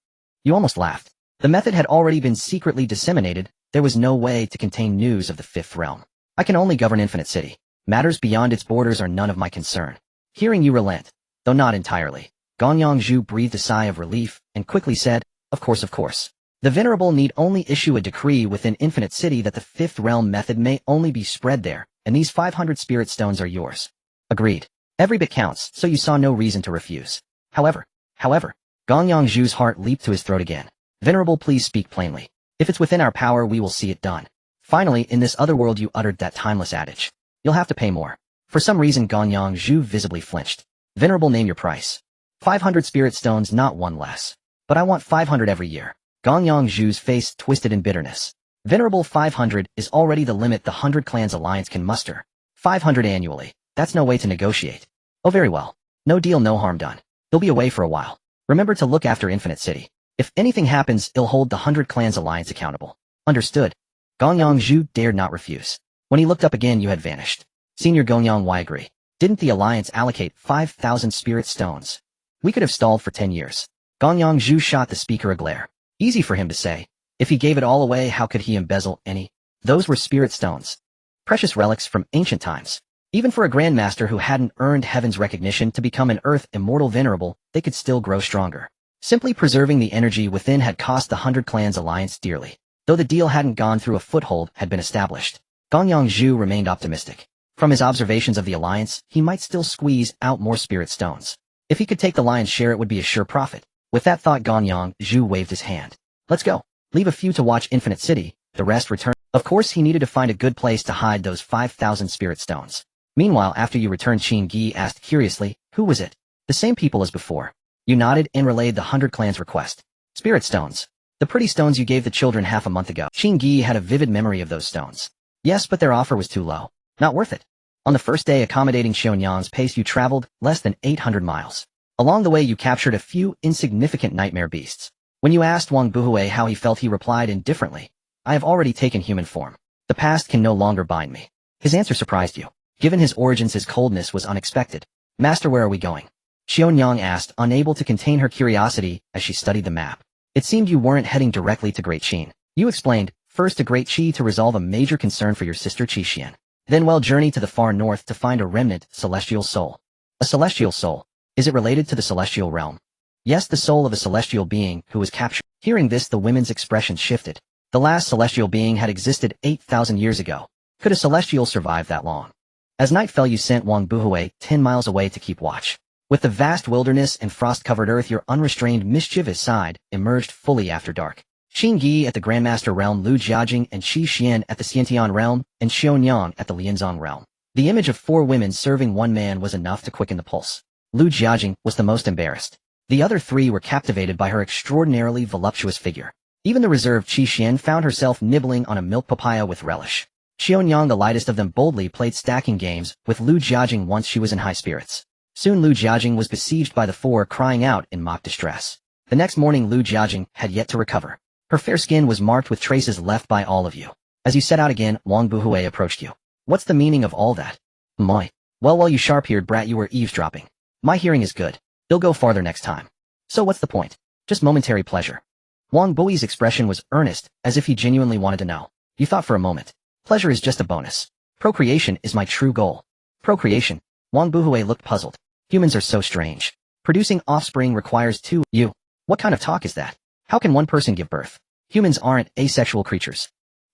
You almost laughed. The method had already been secretly disseminated. There was no way to contain news of the 5th realm. I can only govern Infinite City. Matters beyond its borders are none of my concern. Hearing you relent, though not entirely, Ganyang Zhu breathed a sigh of relief and quickly said, of course. The Venerable need only issue a decree within Infinite City that the 5th realm method may only be spread there, and these 500 spirit stones are yours. Agreed. Every bit counts, so you saw no reason to refuse. However, Ganyang Zhu's heart leaped to his throat again. Venerable, please speak plainly. If it's within our power, we will see it done. Finally, in this other world you uttered that timeless adage. You'll have to pay more. For some reason Ganyang Zhu visibly flinched. Venerable, name your price. 500 spirit stones, not one less. But I want 500 every year. Ganyang Zhu's face twisted in bitterness. Venerable, 500 is already the limit the 100 Clans Alliance can muster. 500 annually. That's no way to negotiate. Oh, very well. No deal, no harm done. He'll be away for a while. Remember to look after Infinite City. If anything happens, he'll hold the 100 Clans Alliance accountable. Understood. Ganyang Zhu dared not refuse. When he looked up again, you had vanished. Senior Gonyang, why agree? Didn't the Alliance allocate 5,000 spirit stones? We could have stalled for 10 years. Ganyang Zhu shot the speaker a glare. Easy for him to say. If he gave it all away, how could he embezzle any? Those were spirit stones. Precious relics from ancient times. Even for a grandmaster who hadn't earned heaven's recognition to become an earth immortal venerable, they could still grow stronger. Simply preserving the energy within had cost the 100 Clans Alliance dearly. Though the deal hadn't gone through, a foothold had been established. Ganyang Zhu remained optimistic. From his observations of the Alliance, he might still squeeze out more spirit stones. If he could take the lion's share, it would be a sure profit. With that thought, Ganyang Zhu waved his hand. Let's go. Leave a few to watch Infinite City, the rest return. Of course, he needed to find a good place to hide those 5,000 spirit stones. Meanwhile, after you returned, Qin Gi asked curiously, who was it? The same people as before. You nodded and relayed the 100 Clans' request. Spirit stones. The pretty stones you gave the children half a month ago. Qin Gi had a vivid memory of those stones. Yes, but their offer was too low. Not worth it. On the first day accommodating Xionyang's pace, you traveled less than 800 miles. Along the way, you captured a few insignificant nightmare beasts. When you asked Wang Fusheng how he felt, he replied indifferently, I have already taken human form. The past can no longer bind me. His answer surprised you. Given his origins, his coldness was unexpected. Master, where are we going? Xionyang asked, unable to contain her curiosity as she studied the map. It seemed you weren't heading directly to Great Qin. You explained, first to Great Qi to resolve a major concern for your sister Qi Xian. Then we'll journey to the far north to find a remnant celestial soul. A celestial soul. Is it related to the celestial realm? Yes, the soul of a celestial being who was captured. Hearing this, the women's expression shifted. The last celestial being had existed 8,000 years ago. Could a celestial survive that long? As night fell, you sent Wang Fusheng 10 miles away to keep watch. With the vast wilderness and frost-covered earth, your unrestrained, mischievous side emerged fully after dark. Qin Gi at the Grandmaster realm, Lu Jiajing and Qi Xian at the Xiantian realm, and Xionyang at the Lianzong realm. The image of 4 women serving 1 man was enough to quicken the pulse. Lu Jiajing was the most embarrassed. The other 3 were captivated by her extraordinarily voluptuous figure. Even the reserved Qi Xian found herself nibbling on a milk papaya with relish. Xionyang, the lightest of them, boldly played stacking games with Lu Jiajing once she was in high spirits. Soon Lu Jiajing was besieged by the 4, crying out in mock distress. The next morning, Lu Jiajing had yet to recover. Her fair skin was marked with traces left by all of you. As you set out again, Wang Fusheng approached you. What's the meaning of all that? Moi. Well, you sharp-eared brat, you were eavesdropping. My hearing is good. They'll go farther next time. So what's the point? Just momentary pleasure. Wang Bui's expression was earnest, as if he genuinely wanted to know. You thought for a moment. Pleasure is just a bonus. Procreation is my true goal. Procreation? Wang Buhui looked puzzled. Humans are so strange. Producing offspring requires two. You. What kind of talk is that? How can one person give birth? Humans aren't asexual creatures.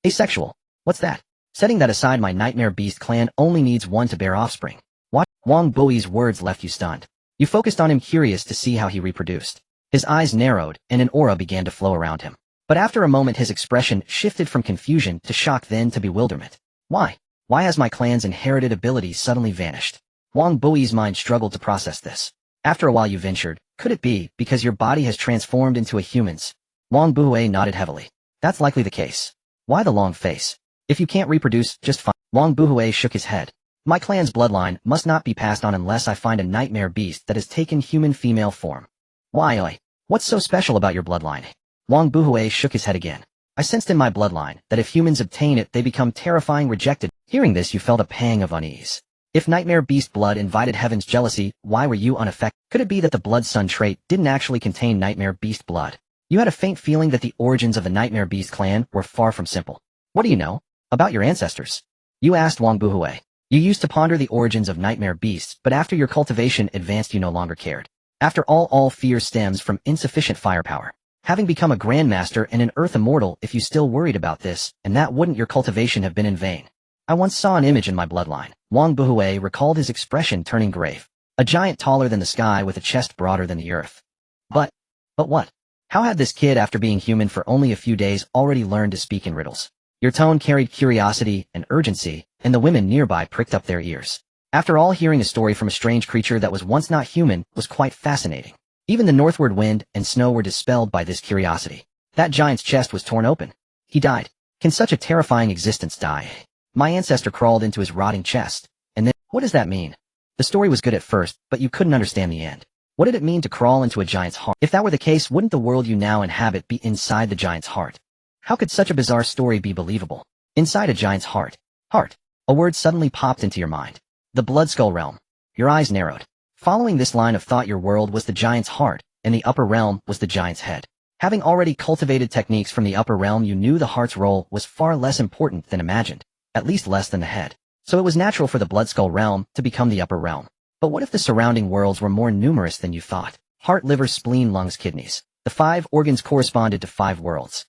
Asexual? What's that? Setting that aside, my nightmare beast clan only needs one to bear offspring. What? Wang Bui's words left you stunned. You focused on him, curious to see how he reproduced. His eyes narrowed, and an aura began to flow around him. But after a moment his expression shifted from confusion to shock, then to bewilderment. Why? Why has my clan's inherited ability suddenly vanished? Wang Bui's mind struggled to process this. After a while you ventured, could it be because your body has transformed into a human's? Wang Bui nodded heavily. That's likely the case. Why the long face? If you can't reproduce, just fine. Wang Bui shook his head. My clan's bloodline must not be passed on unless I find a nightmare beast that has taken human female form. Why? What's so special about your bloodline? Wang Bui shook his head again. I sensed in my bloodline that if humans obtain it they become terrifying, rejected. Hearing this you felt a pang of unease. If nightmare beast blood invited heaven's jealousy, why were you unaffected? Could it be that the blood sun trait didn't actually contain nightmare beast blood? You had a faint feeling that the origins of the nightmare beast clan were far from simple. What do you know about your ancestors? You asked Wang Buhui. You used to ponder the origins of nightmare beasts, but after your cultivation advanced you no longer cared. After all fear stems from insufficient firepower. Having become a grandmaster and an earth immortal, if you still worried about this, and that wouldn't your cultivation have been in vain. I once saw an image in my bloodline. Wang Buhui recalled, his expression turning grave. A giant taller than the sky with a chest broader than the earth. But what? How had this kid, after being human for only a few days, already learned to speak in riddles? Your tone carried curiosity and urgency, and the women nearby pricked up their ears. After all, hearing a story from a strange creature that was once not human was quite fascinating. Even the northward wind and snow were dispelled by this curiosity. That giant's chest was torn open. He died. Can such a terrifying existence die? My ancestor crawled into his rotting chest, and then, what does that mean? The story was good at first, but you couldn't understand the end. What did it mean to crawl into a giant's heart? If that were the case, wouldn't the world you now inhabit be inside the giant's heart? How could such a bizarre story be believable? Inside a giant's heart. Heart. A word suddenly popped into your mind. The Bloodskull realm. Your eyes narrowed. Following this line of thought, your world was the giant's heart, and the upper realm was the giant's head. Having already cultivated techniques from the upper realm, you knew the heart's role was far less important than imagined. At least less than the head. So it was natural for the Bloodskull realm to become the upper realm. But what if the surrounding worlds were more numerous than you thought? Heart, liver, spleen, lungs, kidneys. The 5 organs corresponded to 5 worlds.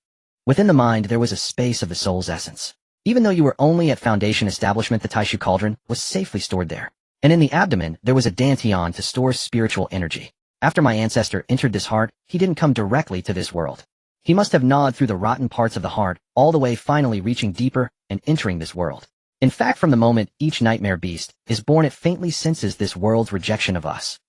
Within the mind there was a space of the soul's essence. Even though you were only at foundation establishment, the Taishu cauldron was safely stored there. And in the abdomen there was a dantian to store spiritual energy. After my ancestor entered this heart, he didn't come directly to this world. He must have gnawed through the rotten parts of the heart, all the way finally reaching deeper and entering this world. In fact, from the moment each nightmare beast is born, it faintly senses this world's rejection of us.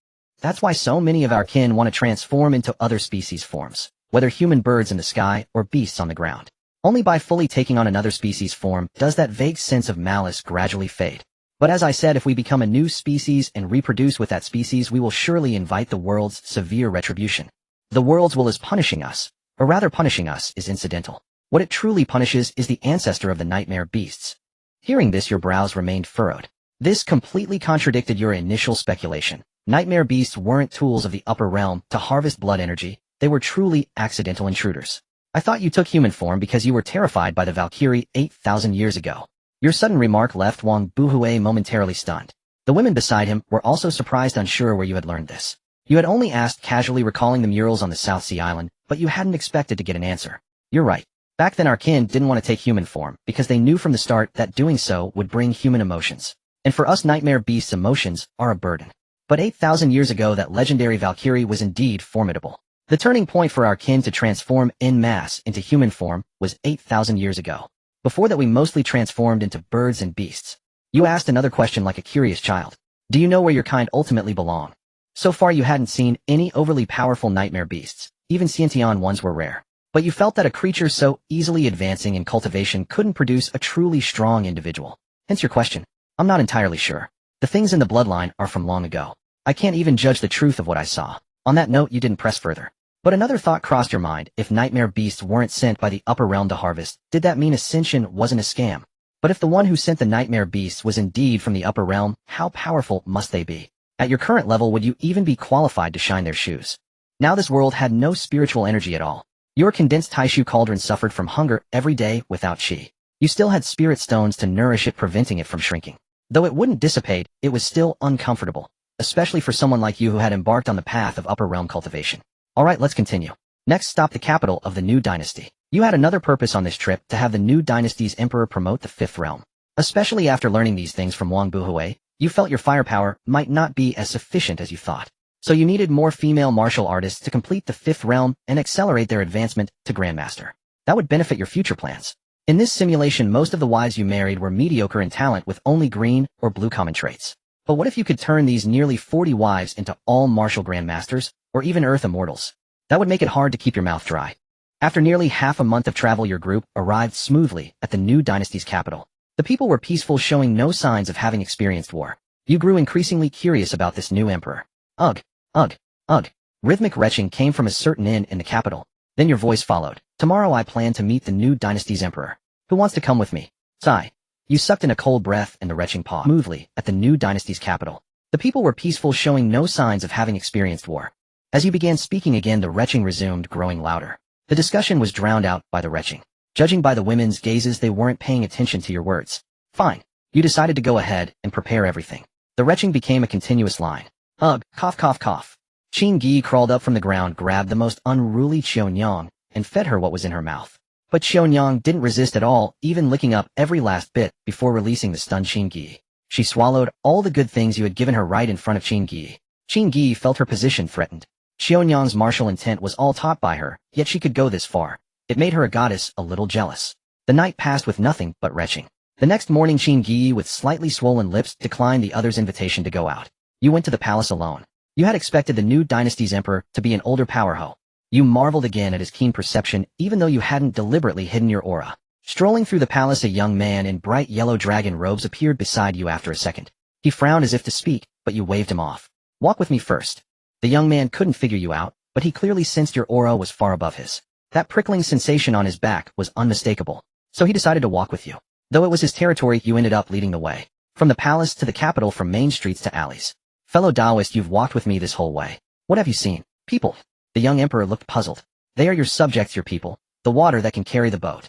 That's why so many of our kin want to transform into other species forms, whether human birds in the sky or beasts on the ground. Only by fully taking on another species form does that vague sense of malice gradually fade. But as I said, if we become a new species and reproduce with that species, we will surely invite the world's severe retribution. The world's will is punishing us, or rather punishing us is incidental. What it truly punishes is the ancestor of the nightmare beasts. Hearing this, your brows remained furrowed. This completely contradicted your initial speculation. Nightmare beasts weren't tools of the upper realm to harvest blood energy, they were truly accidental intruders. I thought you took human form because you were terrified by the Valkyrie 8,000 years ago. Your sudden remark left Wang Buhui momentarily stunned. The women beside him were also surprised, unsure where you had learned this. You had only asked, casually recalling the murals on the South Sea Island, but you hadn't expected to get an answer. You're right. Back then our kin didn't want to take human form because they knew from the start that doing so would bring human emotions. And for us nightmare beasts, emotions are a burden. But 8,000 years ago that legendary Valkyrie was indeed formidable. The turning point for our kin to transform en masse into human form was 8,000 years ago. Before that we mostly transformed into birds and beasts. You asked another question like a curious child. Do you know where your kind ultimately belong? So far you hadn't seen any overly powerful nightmare beasts. Even sentient ones were rare. But you felt that a creature so easily advancing in cultivation couldn't produce a truly strong individual. Hence your question. I'm not entirely sure. The things in the bloodline are from long ago. I can't even judge the truth of what I saw. On that note, you didn't press further. But another thought crossed your mind. If nightmare beasts weren't sent by the upper realm to harvest, did that mean ascension wasn't a scam? But if the one who sent the nightmare beasts was indeed from the upper realm, how powerful must they be? At your current level, would you even be qualified to shine their shoes? Now this world had no spiritual energy at all. Your condensed Taishu cauldron suffered from hunger every day without chi. You still had spirit stones to nourish it, preventing it from shrinking. Though it wouldn't dissipate, it was still uncomfortable, especially for someone like you who had embarked on the path of upper realm cultivation. Alright, let's continue. Next stop, the capital of the new dynasty. You had another purpose on this trip, to have the new dynasty's emperor promote the fifth realm. Especially after learning these things from Wang Fusheng, you felt your firepower might not be as sufficient as you thought. So you needed more female martial artists to complete the fifth realm and accelerate their advancement to Grandmaster. That would benefit your future plans. In this simulation, most of the wives you married were mediocre in talent with only green or blue common traits. But what if you could turn these nearly 40 wives into all martial grandmasters, or even earth immortals? That would make it hard to keep your mouth dry. After nearly half a month of travel, your group arrived smoothly at the new dynasty's capital. The people were peaceful, showing no signs of having experienced war. You grew increasingly curious about this new emperor. Ugh, ugh, ugh. Rhythmic retching came from a certain inn in the capital. Then your voice followed. Tomorrow I plan to meet the new dynasty's emperor. Who wants to come with me? Sigh. You sucked in a cold breath and the retching paused smoothly at the new dynasty's capital. The people were peaceful, showing no signs of having experienced war. As you began speaking again, the retching resumed, growing louder. The discussion was drowned out by the retching. Judging by the women's gazes, they weren't paying attention to your words. Fine. You decided to go ahead and prepare everything. The retching became a continuous line. Ugh, cough, cough, cough. Qin Gi crawled up from the ground, grabbed the most unruly Xiaonyang, and fed her what was in her mouth. But Xiaonyang didn't resist at all, even licking up every last bit before releasing the stunned Qin Gi. She swallowed all the good things you had given her right in front of Qin Gi. Qin Gi felt her position threatened. Xiaonyang's martial intent was all taught by her, yet she could go this far. It made her a goddess a little jealous. The night passed with nothing but retching. The next morning, Qin Gi, with slightly swollen lips, declined the other's invitation to go out. You went to the palace alone. You had expected the new dynasty's emperor to be an older powerhouse. You marveled again at his keen perception, even though you hadn't deliberately hidden your aura. Strolling through the palace, a young man in bright yellow dragon robes appeared beside you after a second. He frowned as if to speak, but you waved him off. Walk with me first. The young man couldn't figure you out, but he clearly sensed your aura was far above his. That prickling sensation on his back was unmistakable, so he decided to walk with you. Though it was his territory, you ended up leading the way. From the palace to the capital, from main streets to alleys. Fellow Taoist, you've walked with me this whole way. What have you seen? People. The young emperor looked puzzled. They are your subjects, your people, the water that can carry the boat.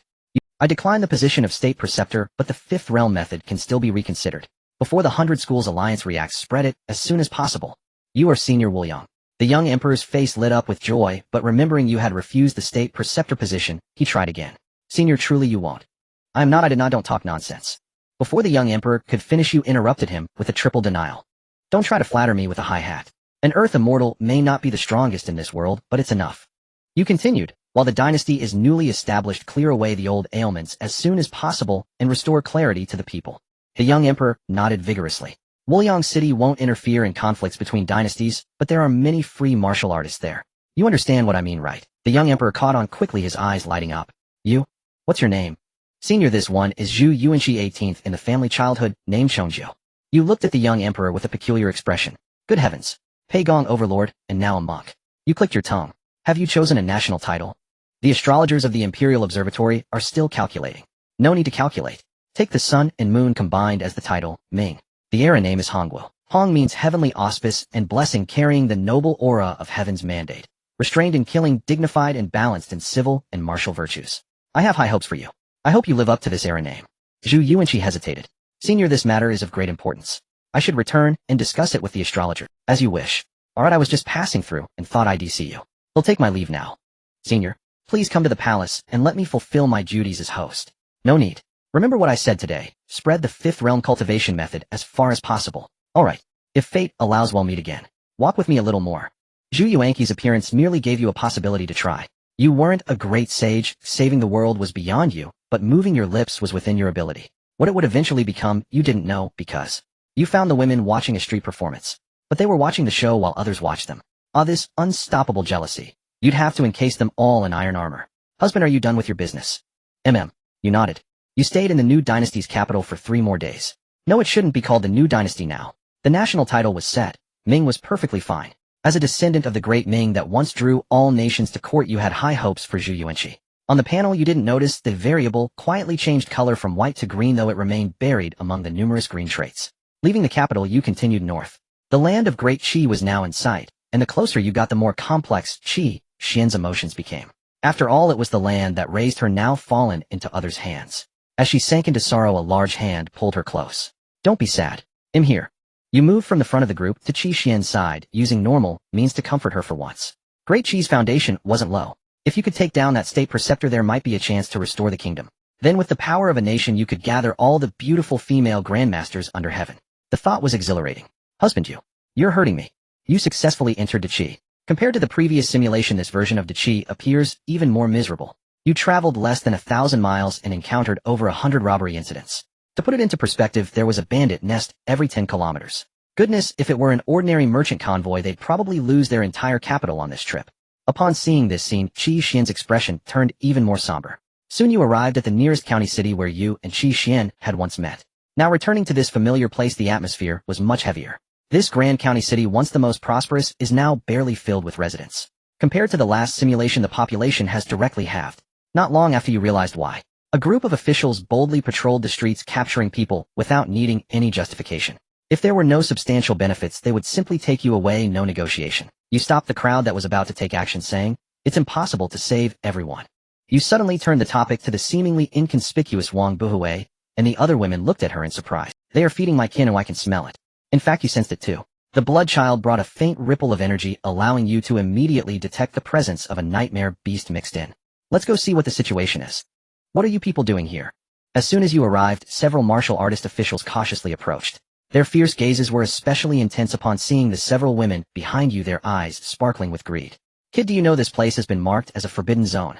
I declined the position of state preceptor, but the fifth realm method can still be reconsidered. Before the 100 Schools Alliance reacts, spread it as soon as possible. You are Senior Wuliang. The young emperor's face lit up with joy, but remembering you had refused the state preceptor position, he tried again. Senior, truly you won't. I don't talk nonsense. Before the young emperor could finish, you interrupted him with a triple denial. Don't try to flatter me with a high hat. An earth immortal may not be the strongest in this world, but it's enough. You continued, while the dynasty is newly established, clear away the old ailments as soon as possible and restore clarity to the people. The young emperor nodded vigorously. Wuliang City won't interfere in conflicts between dynasties, but there are many free martial artists there. You understand what I mean, right? The young emperor caught on quickly, his eyes lighting up. You? What's your name? Senior, this one is Zhu Yuanxi, 18th in the family, childhood, named Chongjiu. You looked at the young emperor with a peculiar expression. Good heavens. Paigong overlord, and now a monk. You clicked your tongue. Have you chosen a national title? The astrologers of the Imperial Observatory are still calculating. No need to calculate. Take the sun and moon combined as the title, Ming. The era name is Hongwu. Hong means heavenly auspice and blessing, carrying the noble aura of heaven's mandate. Restrained in killing, dignified and balanced in civil and martial virtues. I have high hopes for you. I hope you live up to this era name. Zhu Yuanxi hesitated. Senior, this matter is of great importance. I should return and discuss it with the astrologer. As you wish. Alright, I was just passing through and thought I'd see you. I'll take my leave now. Senior, please come to the palace and let me fulfill my duties as host. No need. Remember what I said today. Spread the fifth realm cultivation method as far as possible. Alright. If fate allows, we'll meet again. Walk with me a little more. Zhu Yuanqi's appearance merely gave you a possibility to try. You weren't a great sage, saving the world was beyond you, but moving your lips was within your ability. What it would eventually become, you didn't know, because you found the women watching a street performance. But they were watching the show while others watched them. Ah, this unstoppable jealousy. You'd have to encase them all in iron armor. Husband, are you done with your business? You nodded. You stayed in the new dynasty's capital for 3 more days. No, it shouldn't be called the new dynasty now. The national title was set. Ming was perfectly fine. As a descendant of the great Ming that once drew all nations to court, you had high hopes for Zhu Yuanxi. On the panel, you didn't notice the variable, quietly changed color from white to green, though it remained buried among the numerous green traits. Leaving the capital, you continued north. The land of great Qi was now in sight, and the closer you got, the more complex Xian's emotions became. After all, it was the land that raised her, now fallen into others' hands. As she sank into sorrow, a large hand pulled her close. Don't be sad. I'm here. You moved from the front of the group to Qi Xian's side, using normal means to comfort her for once. Great Qi's foundation wasn't low. If you could take down that state preceptor, there might be a chance to restore the kingdom. Then with the power of a nation you could gather all the beautiful female grandmasters under heaven. The thought was exhilarating. Husband, you're hurting me. You successfully entered Da Qi. Compared to the previous simulation, this version of Da Qi appears even more miserable. You traveled less than 1,000 miles and encountered over 100 robbery incidents. To put it into perspective, there was a bandit nest every 10 kilometers. Goodness, if it were an ordinary merchant convoy, they'd probably lose their entire capital on this trip. Upon seeing this scene, Qi Xian's expression turned even more somber. Soon you arrived at the nearest county city where you and Qi Xian had once met. Now returning to this familiar place, the atmosphere was much heavier. This grand county city, once the most prosperous, is now barely filled with residents. Compared to the last simulation, the population has directly halved. Not long after you realized why. A group of officials boldly patrolled the streets, capturing people without needing any justification. If there were no substantial benefits, they would simply take you away, no negotiation. You stopped the crowd that was about to take action, saying, "It's impossible to save everyone." You suddenly turned the topic to the seemingly inconspicuous Wang Fusheng, and the other women looked at her in surprise. "They are feeding my kin and I can smell it." In fact, you sensed it too. The blood child brought a faint ripple of energy, allowing you to immediately detect the presence of a nightmare beast mixed in. Let's go see what the situation is. What are you people doing here? As soon as you arrived, several martial artist officials cautiously approached. Their fierce gazes were especially intense upon seeing the several women behind you, their eyes sparkling with greed. "Kid, do you know this place has been marked as a forbidden zone?"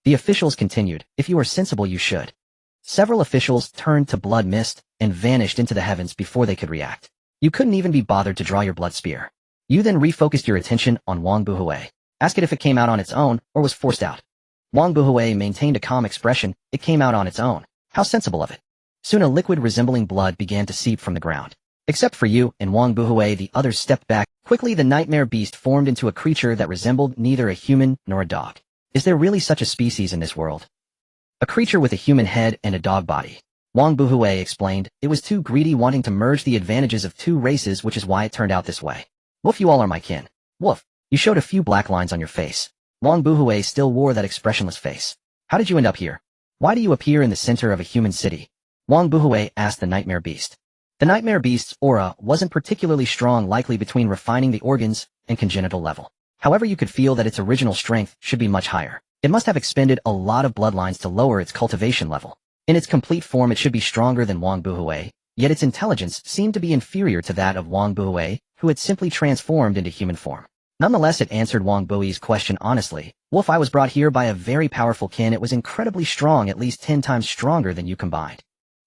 The officials continued, "If you are sensible, you should." Several officials turned to blood mist and vanished into the heavens before they could react. You couldn't even be bothered to draw your blood spear. You then refocused your attention on Wang Fusheng. Ask it if it came out on its own or was forced out. Wang Fusheng maintained a calm expression. "It came out on its own." How sensible of it. Soon a liquid resembling blood began to seep from the ground. Except for you and Wang Fusheng, the others stepped back. Quickly the nightmare beast formed into a creature that resembled neither a human nor a dog. Is there really such a species in this world? A creature with a human head and a dog body. Wang Fusheng explained, "It was too greedy, wanting to merge the advantages of two races, which is why it turned out this way." "Woof, you all are my kin." "Woof." You showed a few black lines on your face. Wang Fusheng still wore that expressionless face. "How did you end up here? Why do you appear in the center of a human city?" Wang Fusheng asked the nightmare beast. The nightmare beast's aura wasn't particularly strong, likely between refining the organs and congenital level. However, you could feel that its original strength should be much higher. It must have expended a lot of bloodlines to lower its cultivation level. In its complete form, it should be stronger than Wang Fusheng, yet its intelligence seemed to be inferior to that of Wang Fusheng, who had simply transformed into human form. Nonetheless, it answered Wang Bui's question honestly. "Wolf, I was brought here by a very powerful kin. It was incredibly strong, at least 10 times stronger than you combined."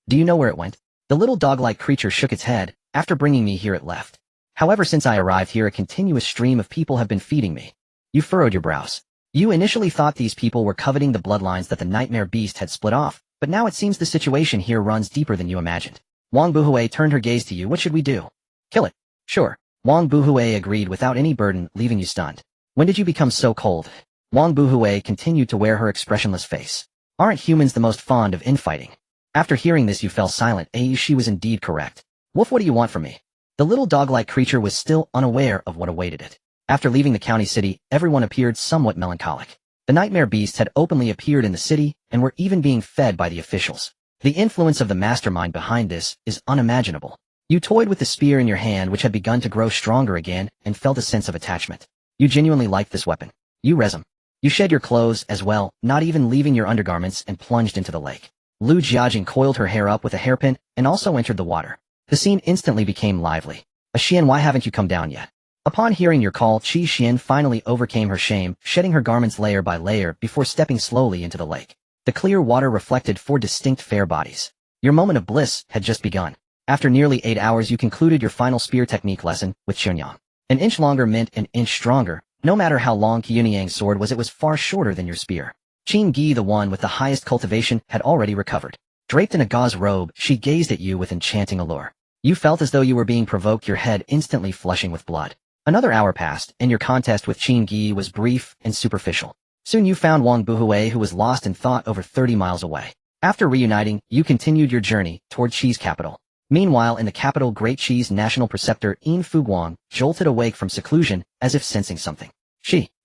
"Do you know where it went?" The little dog-like creature shook its head. "After bringing me here, it left. However, since I arrived here, a continuous stream of people have been feeding me." You furrowed your brows. You initially thought these people were coveting the bloodlines that the nightmare beast had split off, but now it seems the situation here runs deeper than you imagined. Wang Fusheng turned her gaze to you. "What should we do?" "Kill it." "Sure." Wang Fusheng agreed without any burden, leaving you stunned. "When did you become so cold?" Wang Fusheng continued to wear her expressionless face. "Aren't humans the most fond of infighting?" After hearing this, you fell silent. She was indeed correct. "Wolf, what do you want from me?" The little dog-like creature was still unaware of what awaited it. After leaving the county city, everyone appeared somewhat melancholic. The nightmare beasts had openly appeared in the city and were even being fed by the officials. The influence of the mastermind behind this is unimaginable. You toyed with the spear in your hand, which had begun to grow stronger again, and felt a sense of attachment. You genuinely liked this weapon. You resumed. You shed your clothes as well, not even leaving your undergarments, and plunged into the lake. Lu Jiajing coiled her hair up with a hairpin and also entered the water. The scene instantly became lively. "Xian, why haven't you come down yet?" Upon hearing your call, Qi Xian finally overcame her shame, shedding her garments layer by layer before stepping slowly into the lake. The clear water reflected 4 distinct fair bodies. Your moment of bliss had just begun. After nearly 8 hours, you concluded your final spear technique lesson with Qianyang. An inch longer meant an inch stronger. No matter how long Qianyang's sword was, it was far shorter than your spear. Qin Gi, the one with the highest cultivation, had already recovered. Draped in a gauze robe, she gazed at you with enchanting allure. You felt as though you were being provoked, your head instantly flushing with blood. Another hour passed, and your contest with Qin Gi was brief and superficial. Soon you found Wang Fusheng, who was lost in thought over 30 miles away. After reuniting, you continued your journey toward Qi's capital. Meanwhile, in the capital, Great Qi's national preceptor Yin Fuguang jolted awake from seclusion as if sensing something.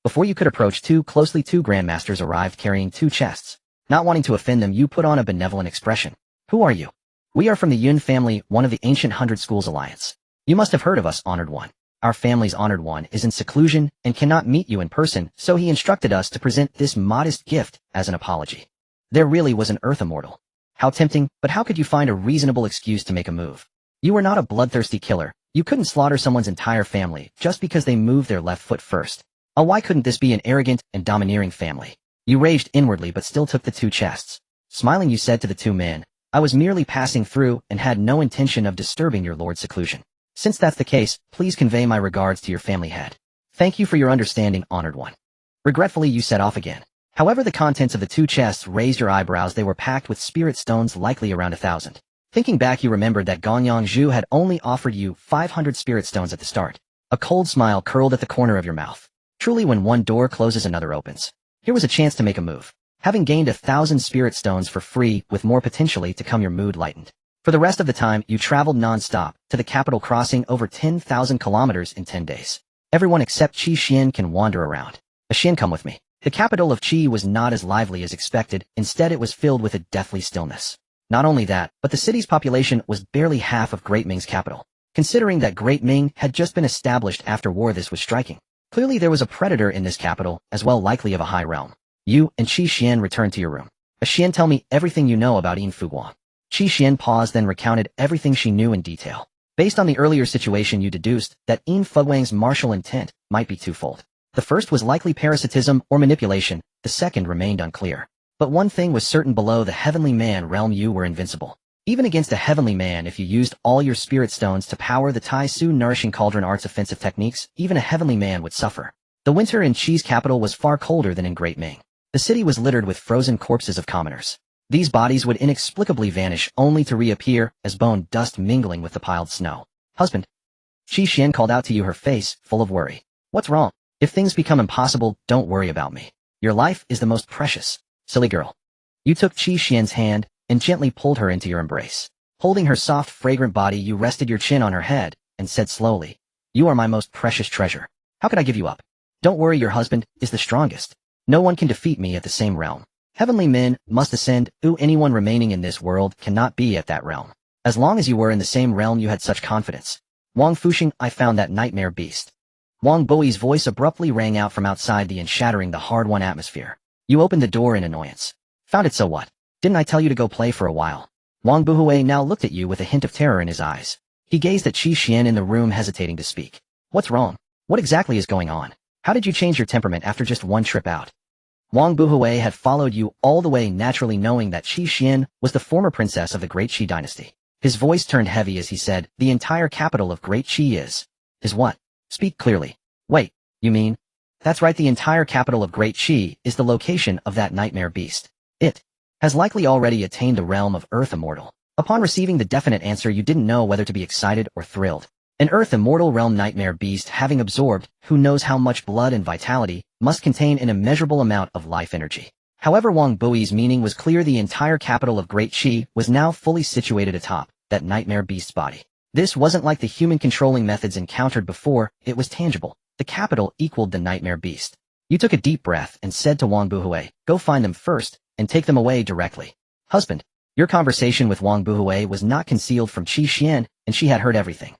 Before you could approach too closely, 2 grandmasters arrived carrying 2 chests. Not wanting to offend them, you put on a benevolent expression. "Who are you?" We are from the Yun family, one of the ancient 100 Schools Alliance. You must have heard of us, Honored One. Our family's Honored One is in seclusion and cannot meet you in person, so he instructed us to present this modest gift as an apology. There really was an Earth Immortal. How tempting, but how could you find a reasonable excuse to make a move? You were not a bloodthirsty killer. You couldn't slaughter someone's entire family just because they moved their left foot first. Oh, why couldn't this be an arrogant and domineering family? You raged inwardly but still took the 2 chests. Smiling, you said to the 2 men, I was merely passing through and had no intention of disturbing your lord's seclusion. Since that's the case, please convey my regards to your family head. Thank you for your understanding, Honored One. Regretfully, you set off again. However, the contents of the 2 chests raised your eyebrows. They were packed with spirit stones, likely around 1,000. Thinking back, you remembered that Gonyang Zhu had only offered you 500 spirit stones at the start. A cold smile curled at the corner of your mouth. Truly, when one door closes, another opens. Here was a chance to make a move. Having gained 1,000 spirit stones for free, with more potentially to come, your mood lightened. For the rest of the time, you traveled non-stop to the capital, crossing over 10,000 kilometers in 10 days. Everyone except Qi Xian can wander around. Xian, come with me. The capital of Qi was not as lively as expected. Instead, it was filled with a deathly stillness. Not only that, but the city's population was barely half of Great Ming's capital. Considering that Great Ming had just been established after war, this was striking. Clearly, there was a predator in this capital, as well, likely of a high realm. You and Qi Xian returned to your room. Xian, tell me everything you know about Yin Fuguang. Qi Xian paused, then recounted everything she knew in detail. Based on the earlier situation, you deduced that Yin Fuguang's martial intent might be twofold. The first was likely parasitism or manipulation, the second remained unclear. But one thing was certain: below the Heavenly Man realm you were invincible. Even against a Heavenly Man, if you used all your spirit stones to power the Tai Su Nourishing Cauldron Art's offensive techniques, even a Heavenly Man would suffer. The winter in Qi's capital was far colder than in Great Ming. The city was littered with frozen corpses of commoners. These bodies would inexplicably vanish, only to reappear as bone dust mingling with the piled snow. Husband, Qi Xian called out to you, her face full of worry. What's wrong? If things become impossible, don't worry about me. Your life is the most precious. Silly girl. You took Qi Xian's hand and gently pulled her into your embrace. Holding her soft, fragrant body, you rested your chin on her head and said slowly, You are my most precious treasure. How could I give you up? Don't worry, your husband is the strongest. No one can defeat me at the same realm. Heavenly men must ascend. Anyone remaining in this world cannot be at that realm. As long as you were in the same realm, you had such confidence. Wang Fusheng, I found that nightmare beast. Wang Boi's voice abruptly rang out from outside the inn, shattering the hard-won atmosphere. You opened the door in annoyance. Found it, so what? Didn't I tell you to go play for a while? Wang Buhui now looked at you with a hint of terror in his eyes. He gazed at Qi Xian in the room, hesitating to speak. What's wrong? What exactly is going on? How did you change your temperament after just one trip out? Wang Buhui had followed you all the way, naturally knowing that Qi Xian was the former princess of the Great Qi dynasty. His voice turned heavy as he said, The entire capital of Great Qi is what? Speak clearly. Wait, you mean? That's right, the entire capital of Great Qi is the location of that nightmare beast. It has likely already attained the realm of Earth Immortal. Upon receiving the definite answer, you didn't know whether to be excited or thrilled. An Earth Immortal realm nightmare beast, having absorbed who knows how much blood and vitality, must contain an immeasurable amount of life energy. However, Wang Bui's meaning was clear. The entire capital of Great Qi was now fully situated atop that nightmare beast's body. This wasn't like the human controlling methods encountered before, it was tangible. The capital equaled the nightmare beast. You took a deep breath and said to Wang Buhui, Go find them first, and take them away directly. Husband, your conversation with Wang Buhui was not concealed from Qi Xian, and she had heard everything.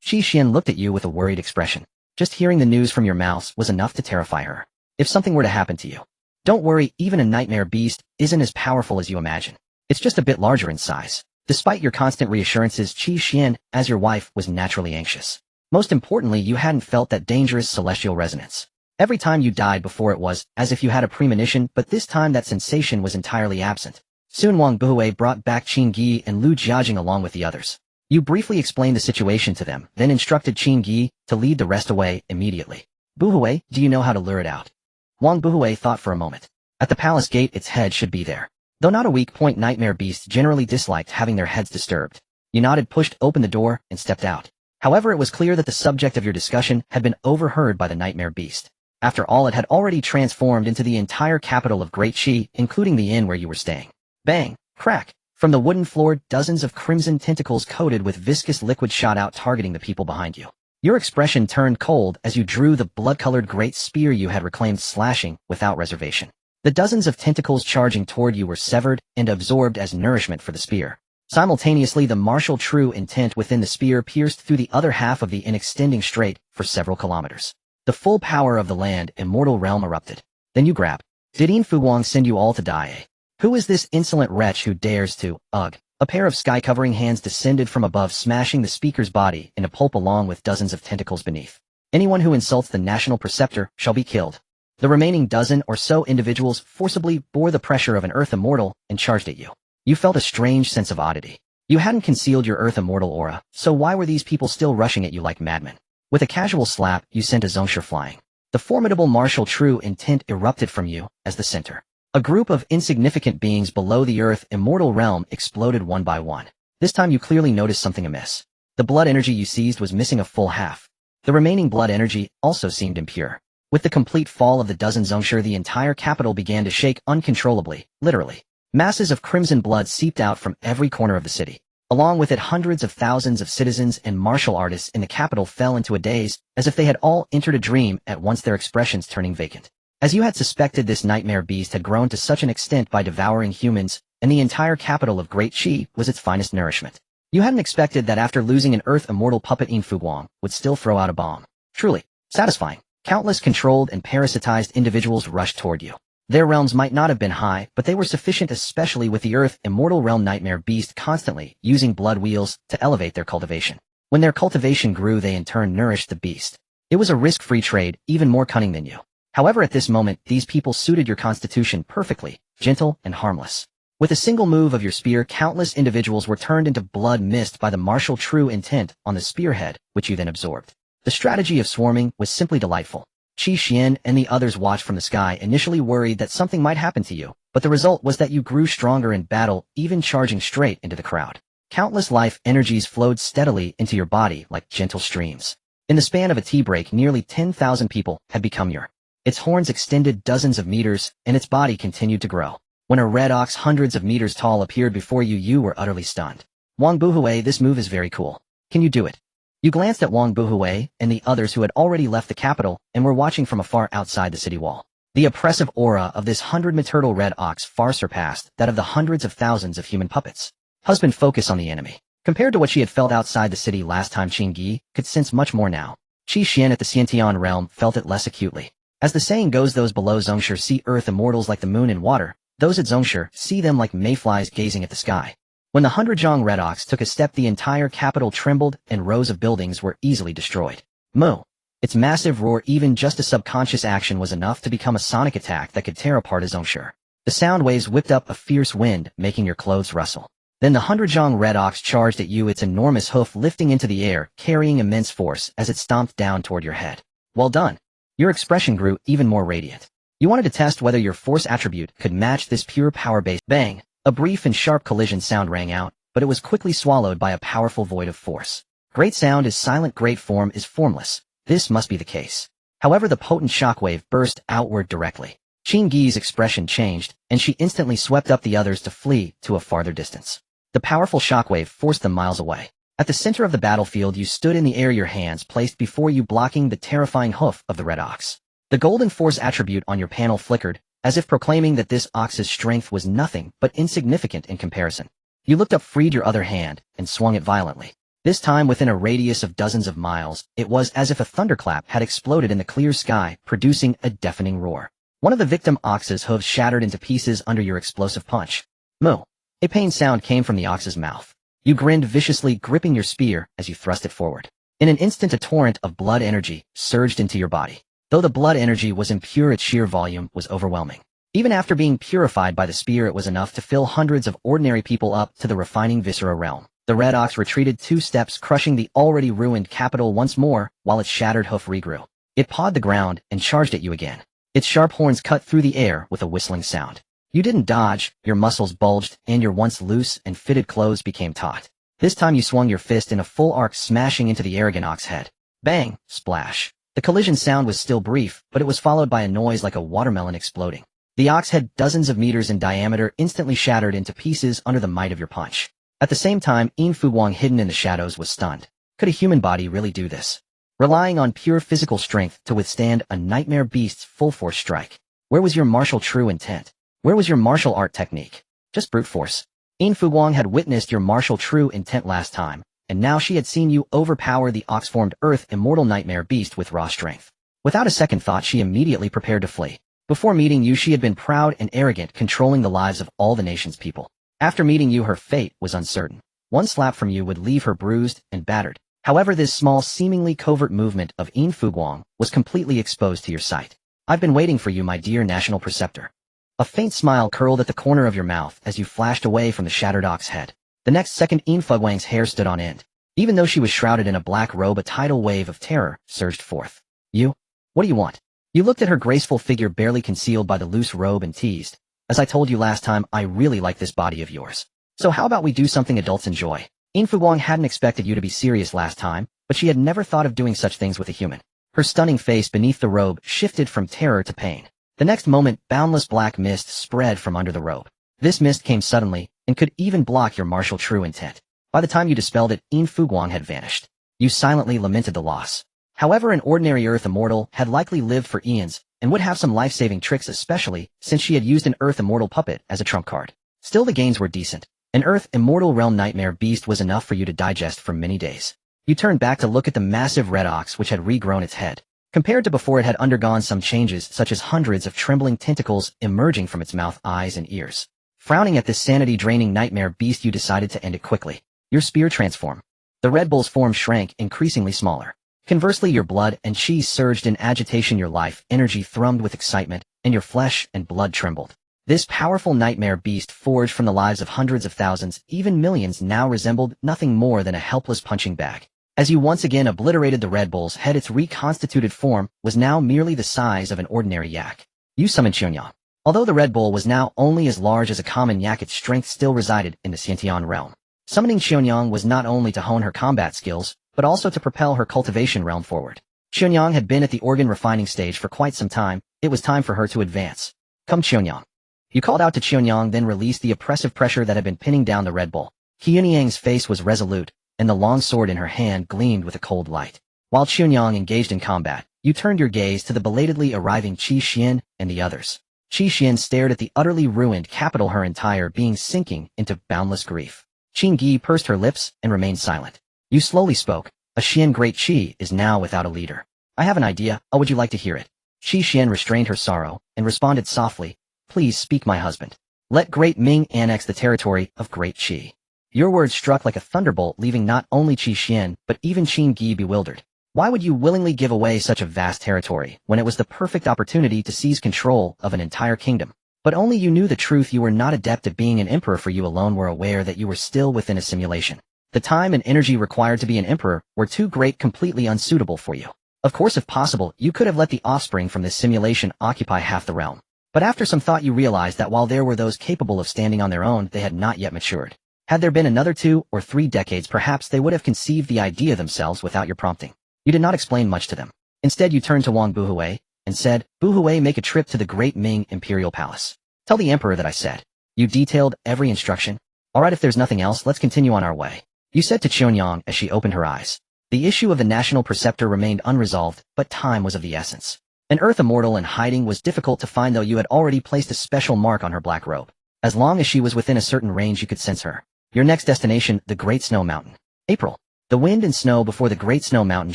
Qi Xian looked at you with a worried expression. Just hearing the news from your mouths was enough to terrify her. If something were to happen to you, don't worry, even a nightmare beast isn't as powerful as you imagine. It's just a bit larger in size. Despite your constant reassurances, Qi Xian, as your wife, was naturally anxious. Most importantly, you hadn't felt that dangerous celestial resonance. Every time you died before, it was as if you had a premonition, but this time that sensation was entirely absent. Soon Wang Buhui brought back Qin Gi and Lu Jiajing along with the others. You briefly explained the situation to them, then instructed Qin Gi to lead the rest away immediately. Buhui, do you know how to lure it out? Wang Buhui thought for a moment. At the palace gate, its head should be there. Though not a weak point, nightmare beasts generally disliked having their heads disturbed. You nodded, pushed open the door, and stepped out. However, it was clear that the subject of your discussion had been overheard by the nightmare beast. After all, it had already transformed into the entire capital of Great Qi, including the inn where you were staying. Bang! Crack! From the wooden floor, dozens of crimson tentacles coated with viscous liquid shot out, targeting the people behind you. Your expression turned cold as you drew the blood-colored great spear you had reclaimed, slashing without reservation. The dozens of tentacles charging toward you were severed and absorbed as nourishment for the spear. Simultaneously, the martial true intent within the spear pierced through the other half of the extending straight for several kilometers. The full power of the land immortal realm erupted. Then you grab. Did Yin Fuguang send you all to die, eh? Who is this insolent wretch who dares to, ugh? A pair of sky-covering hands descended from above, smashing the speaker's body into pulp along with dozens of tentacles beneath. Anyone who insults the national preceptor shall be killed. The remaining dozen or so individuals forcibly bore the pressure of an Earth Immortal and charged at you. You felt a strange sense of oddity. You hadn't concealed your Earth Immortal aura, so why were these people still rushing at you like madmen? With a casual slap, you sent a Zongshur flying. The formidable martial true intent erupted from you as the center. A group of insignificant beings below the Earth Immortal realm exploded one by one. This time you clearly noticed something amiss. The blood energy you seized was missing a full half. The remaining blood energy also seemed impure. With the complete fall of the dozen Zongshur, the entire capital began to shake uncontrollably, literally. Masses of crimson blood seeped out from every corner of the city. Along with it, hundreds of thousands of citizens and martial artists in the capital fell into a daze, as if they had all entered a dream, at once their expressions turning vacant. As you had suspected, this nightmare beast had grown to such an extent by devouring humans, and the entire capital of Great Qi was its finest nourishment. You hadn't expected that after losing an Earth Immortal puppet, Yin Fuguang would still throw out a bomb. Truly satisfying. Countless controlled and parasitized individuals rushed toward you. Their realms might not have been high, but they were sufficient, especially with the Earth Immortal realm nightmare beast constantly using blood wheels to elevate their cultivation. When their cultivation grew, they in turn nourished the beast. It was a risk-free trade, even more cunning than you. However, at this moment, these people suited your constitution perfectly, gentle and harmless. With a single move of your spear, countless individuals were turned into blood mist by the martial true intent on the spearhead, which you then absorbed. The strategy of swarming was simply delightful. Qi Xian and the others watched from the sky, initially worried that something might happen to you, but the result was that you grew stronger in battle, even charging straight into the crowd. Countless life energies flowed steadily into your body like gentle streams. In the span of a tea break, nearly 10,000 people had become your. Its horns extended dozens of meters, and its body continued to grow. When a red ox hundreds of meters tall appeared before you, you were utterly stunned. Wang Buhui, this move is very cool. Can you do it? You glanced at Wang Buhui and the others who had already left the capital and were watching from afar outside the city wall. The oppressive aura of this 100 turtle red ox far surpassed that of the hundreds of thousands of human puppets. Husband focus on the enemy. Compared to what she had felt outside the city last time, Qin Gi could sense much more now. Qi Xian at the Xiantian realm felt it less acutely. As the saying goes, those below Zongshur see Earth Immortals like the moon in water, those at Zongshur see them like mayflies gazing at the sky. When the 100-Zhong Red Ox took a step, the entire capital trembled and rows of buildings were easily destroyed. Moo! Its massive roar, even just a subconscious action, was enough to become a sonic attack that could tear apart a Zongshur. The sound waves whipped up a fierce wind, making your clothes rustle. Then the 100-Zhong Red Ox charged at you, its enormous hoof lifting into the air, carrying immense force as it stomped down toward your head. Well done! Your expression grew even more radiant. You wanted to test whether your force attribute could match this pure power-based. Bang! A brief and sharp collision sound rang out, but it was quickly swallowed by a powerful void of force. Great sound is silent, great form is formless. This must be the case. However, the potent shockwave burst outward directly. Qin Gi's expression changed, and she instantly swept up the others to flee to a farther distance. The powerful shockwave forced them miles away. At the center of the battlefield, you stood in the air, your hands placed before you, blocking the terrifying hoof of the red ox. The golden force attribute on your panel flickered, as if proclaiming that this ox's strength was nothing but insignificant in comparison. You looked up, freed your other hand, and swung it violently. This time within a radius of dozens of miles, it was as if a thunderclap had exploded in the clear sky, producing a deafening roar. One of the victim ox's hooves shattered into pieces under your explosive punch. Moo! A pained sound came from the ox's mouth. You grinned viciously, gripping your spear as you thrust it forward. In an instant, a torrent of blood energy surged into your body. Though the blood energy was impure, its sheer volume was overwhelming. Even after being purified by the spear, it was enough to fill hundreds of ordinary people up to the refining viscera realm. The red ox retreated 2 steps, crushing the already ruined capital once more, while its shattered hoof regrew. It pawed the ground and charged at you again. Its sharp horns cut through the air with a whistling sound. You didn't dodge, your muscles bulged, and your once loose and fitted clothes became taut. This time you swung your fist in a full arc, smashing into the arrogant ox head. Bang! Splash! The collision sound was still brief, but it was followed by a noise like a watermelon exploding. The ox head, dozens of meters in diameter, instantly shattered into pieces under the might of your punch. At the same time, Yin Fuguang, hidden in the shadows, was stunned. Could a human body really do this? Relying on pure physical strength to withstand a nightmare beast's full-force strike. Where was your martial true intent? Where was your martial art technique? Just brute force. Yin Fuguang had witnessed your martial true intent last time, and now she had seen you overpower the ox-formed earth immortal nightmare beast with raw strength. Without a second thought, she immediately prepared to flee. Before meeting you, she had been proud and arrogant, controlling the lives of all the nation's people. After meeting you, her fate was uncertain. One slap from you would leave her bruised and battered. However, this small, seemingly covert movement of Yin Fuguang was completely exposed to your sight. I've been waiting for you, my dear national preceptor. A faint smile curled at the corner of your mouth as you flashed away from the shattered ox head. The next second, Yin Fuguang's hair stood on end. Even though she was shrouded in a black robe, a tidal wave of terror surged forth. You? What do you want? You looked at her graceful figure barely concealed by the loose robe and teased. As I told you last time, I really like this body of yours. So how about we do something adults enjoy? Yin Fuguang hadn't expected you to be serious last time, but she had never thought of doing such things with a human. Her stunning face beneath the robe shifted from terror to pain. The next moment, boundless black mist spread from under the robe. This mist came suddenly, and could even block your martial true intent. By the time you dispelled it, Yin Fuguang had vanished. You silently lamented the loss. However, an ordinary Earth Immortal had likely lived for eons, and would have some life-saving tricks, especially since she had used an Earth Immortal puppet as a trump card. Still, the gains were decent. An Earth Immortal Realm Nightmare Beast was enough for you to digest for many days. You turned back to look at the massive red ox which had regrown its head. Compared to before, it had undergone some changes, such as hundreds of trembling tentacles emerging from its mouth, eyes, and ears. Frowning at this sanity-draining nightmare beast, you decided to end it quickly. Your spear transformed. The Red Bull's form shrank, increasingly smaller. Conversely, your blood and chi surged in agitation, your life energy thrummed with excitement, and your flesh and blood trembled. This powerful nightmare beast, forged from the lives of hundreds of thousands, even millions, now resembled nothing more than a helpless punching bag. As you once again obliterated the Red Bull's head, its reconstituted form was now merely the size of an ordinary yak. You summoned Xionyang. Although the Red Bull was now only as large as a common yak, its strength still resided in the Xiantian realm. Summoning Xionyang was not only to hone her combat skills, but also to propel her cultivation realm forward. Xionyang had been at the organ refining stage for quite some time. It was time for her to advance. Come, Xionyang. You called out to Xionyang, then released the oppressive pressure that had been pinning down the Red Bull. Xionyang's face was resolute, and the long sword in her hand gleamed with a cold light. While Xionyang engaged in combat, you turned your gaze to the belatedly arriving Qi Xian and the others. Qi Xian stared at the utterly ruined capital, her entire being sinking into boundless grief. Qin Gi pursed her lips and remained silent. You slowly spoke. A Xian great Qi is now without a leader. I have an idea. Oh, would you like to hear it? Qi Xian restrained her sorrow and responded softly. Please speak, my husband. Let Great Ming annex the territory of Great Qi. Your words struck like a thunderbolt, leaving not only Qi Xian, but even Qin Gi bewildered. Why would you willingly give away such a vast territory, when it was the perfect opportunity to seize control of an entire kingdom? But only you knew the truth. You were not adept at being an emperor, for you alone were aware that you were still within a simulation. The time and energy required to be an emperor were too great, completely unsuitable for you. Of course, if possible, you could have let the offspring from this simulation occupy half the realm. But after some thought, you realized that while there were those capable of standing on their own, they had not yet matured. Had there been another 2 or 3 decades, perhaps they would have conceived the idea themselves without your prompting. You did not explain much to them. Instead, you turned to Wang Buhui and said, Buhui, make a trip to the Great Ming Imperial Palace. Tell the emperor that I said. You detailed every instruction. Alright, if there's nothing else, let's continue on our way. You said to Xionyang as she opened her eyes. The issue of the national preceptor remained unresolved, but time was of the essence. An Earth Immortal in hiding was difficult to find, though you had already placed a special mark on her black robe. As long as she was within a certain range, you could sense her. Your next destination, the Great Snow Mountain. April. The wind and snow before the Great Snow Mountain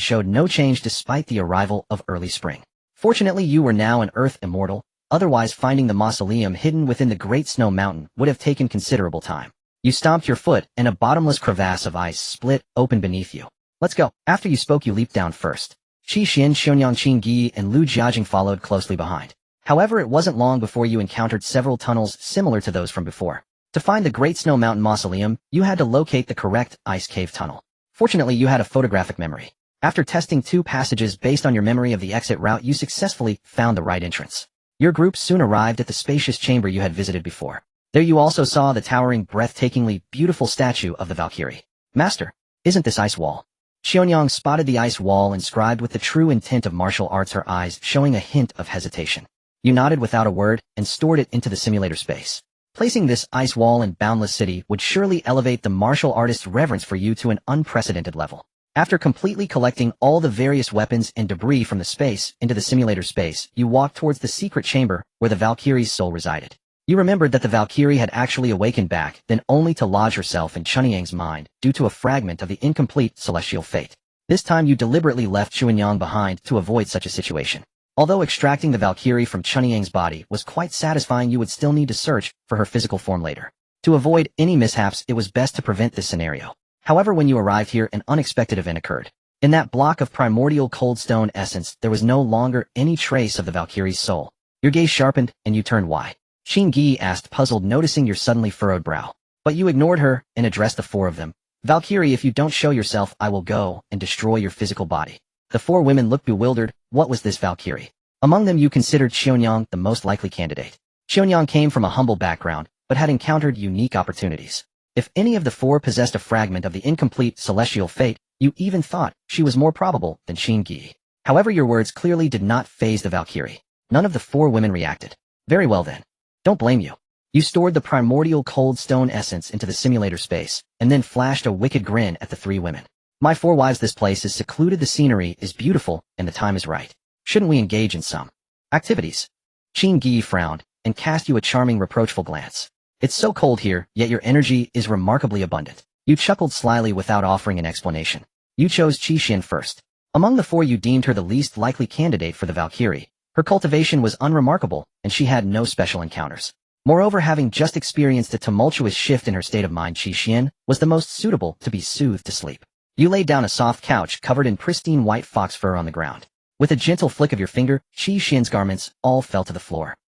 showed no change despite the arrival of early spring. Fortunately, you were now an Earth Immortal, otherwise finding the mausoleum hidden within the Great Snow Mountain would have taken considerable time. You stomped your foot, and a bottomless crevasse of ice split open beneath you. Let's go. After you spoke, you leaped down first. Qi Xian, Xionyang, Qin Gi, and Lu Jiajing followed closely behind. However, it wasn't long before you encountered several tunnels similar to those from before. To find the Great Snow Mountain Mausoleum, you had to locate the correct ice cave tunnel. Fortunately, you had a photographic memory. After testing 2 passages based on your memory of the exit route, you successfully found the right entrance. Your group soon arrived at the spacious chamber you had visited before. There you also saw the towering, breathtakingly beautiful statue of the Valkyrie. Master, isn't this ice wall? Xionyang spotted the ice wall inscribed with the true intent of martial arts, her eyes showing a hint of hesitation. You nodded without a word and stored it into the simulator space. Placing this ice wall in Boundless City would surely elevate the martial artist's reverence for you to an unprecedented level. After completely collecting all the various weapons and debris from the space into the simulator space, you walked towards the secret chamber where the Valkyrie's soul resided. You remembered that the Valkyrie had actually awakened back, then only to lodge herself in Chunyang's mind due to a fragment of the incomplete celestial fate. This time you deliberately left Chunyang behind to avoid such a situation. Although extracting the Valkyrie from Chunyang's body was quite satisfying, you would still need to search for her physical form later. To avoid any mishaps, it was best to prevent this scenario. However, when you arrived here, an unexpected event occurred. In that block of primordial cold stone essence, there was no longer any trace of the Valkyrie's soul. Your gaze sharpened, and you turned why. Qin Gi asked, puzzled, noticing your suddenly furrowed brow. But you ignored her and addressed the four of them. Valkyrie, if you don't show yourself, I will go and destroy your physical body. The four women looked bewildered. What was this Valkyrie? Among them you considered Xionyang the most likely candidate. Xionyang came from a humble background, but had encountered unique opportunities. If any of the four possessed a fragment of the incomplete celestial fate, you even thought she was more probable than Qin Gi. However, your words clearly did not faze the Valkyrie. None of the four women reacted. Very well then. Don't blame you. You stored the primordial cold stone essence into the simulator space, and then flashed a wicked grin at the three women. My four wives, this place is secluded, the scenery is beautiful, and the time is right. Shouldn't we engage in some activities? Qin Gi frowned, and cast you a charming reproachful glance. It's so cold here, yet your energy is remarkably abundant. You chuckled slyly without offering an explanation. You chose Qi Xin first. Among the four, you deemed her the least likely candidate for the Valkyrie. Her cultivation was unremarkable, and she had no special encounters. Moreover, having just experienced a tumultuous shift in her state of mind, Qi Xin was the most suitable to be soothed to sleep. You laid down a soft couch covered in pristine white fox fur on the ground. With a gentle flick of your finger, Qi Xin's garments all fell to the floor.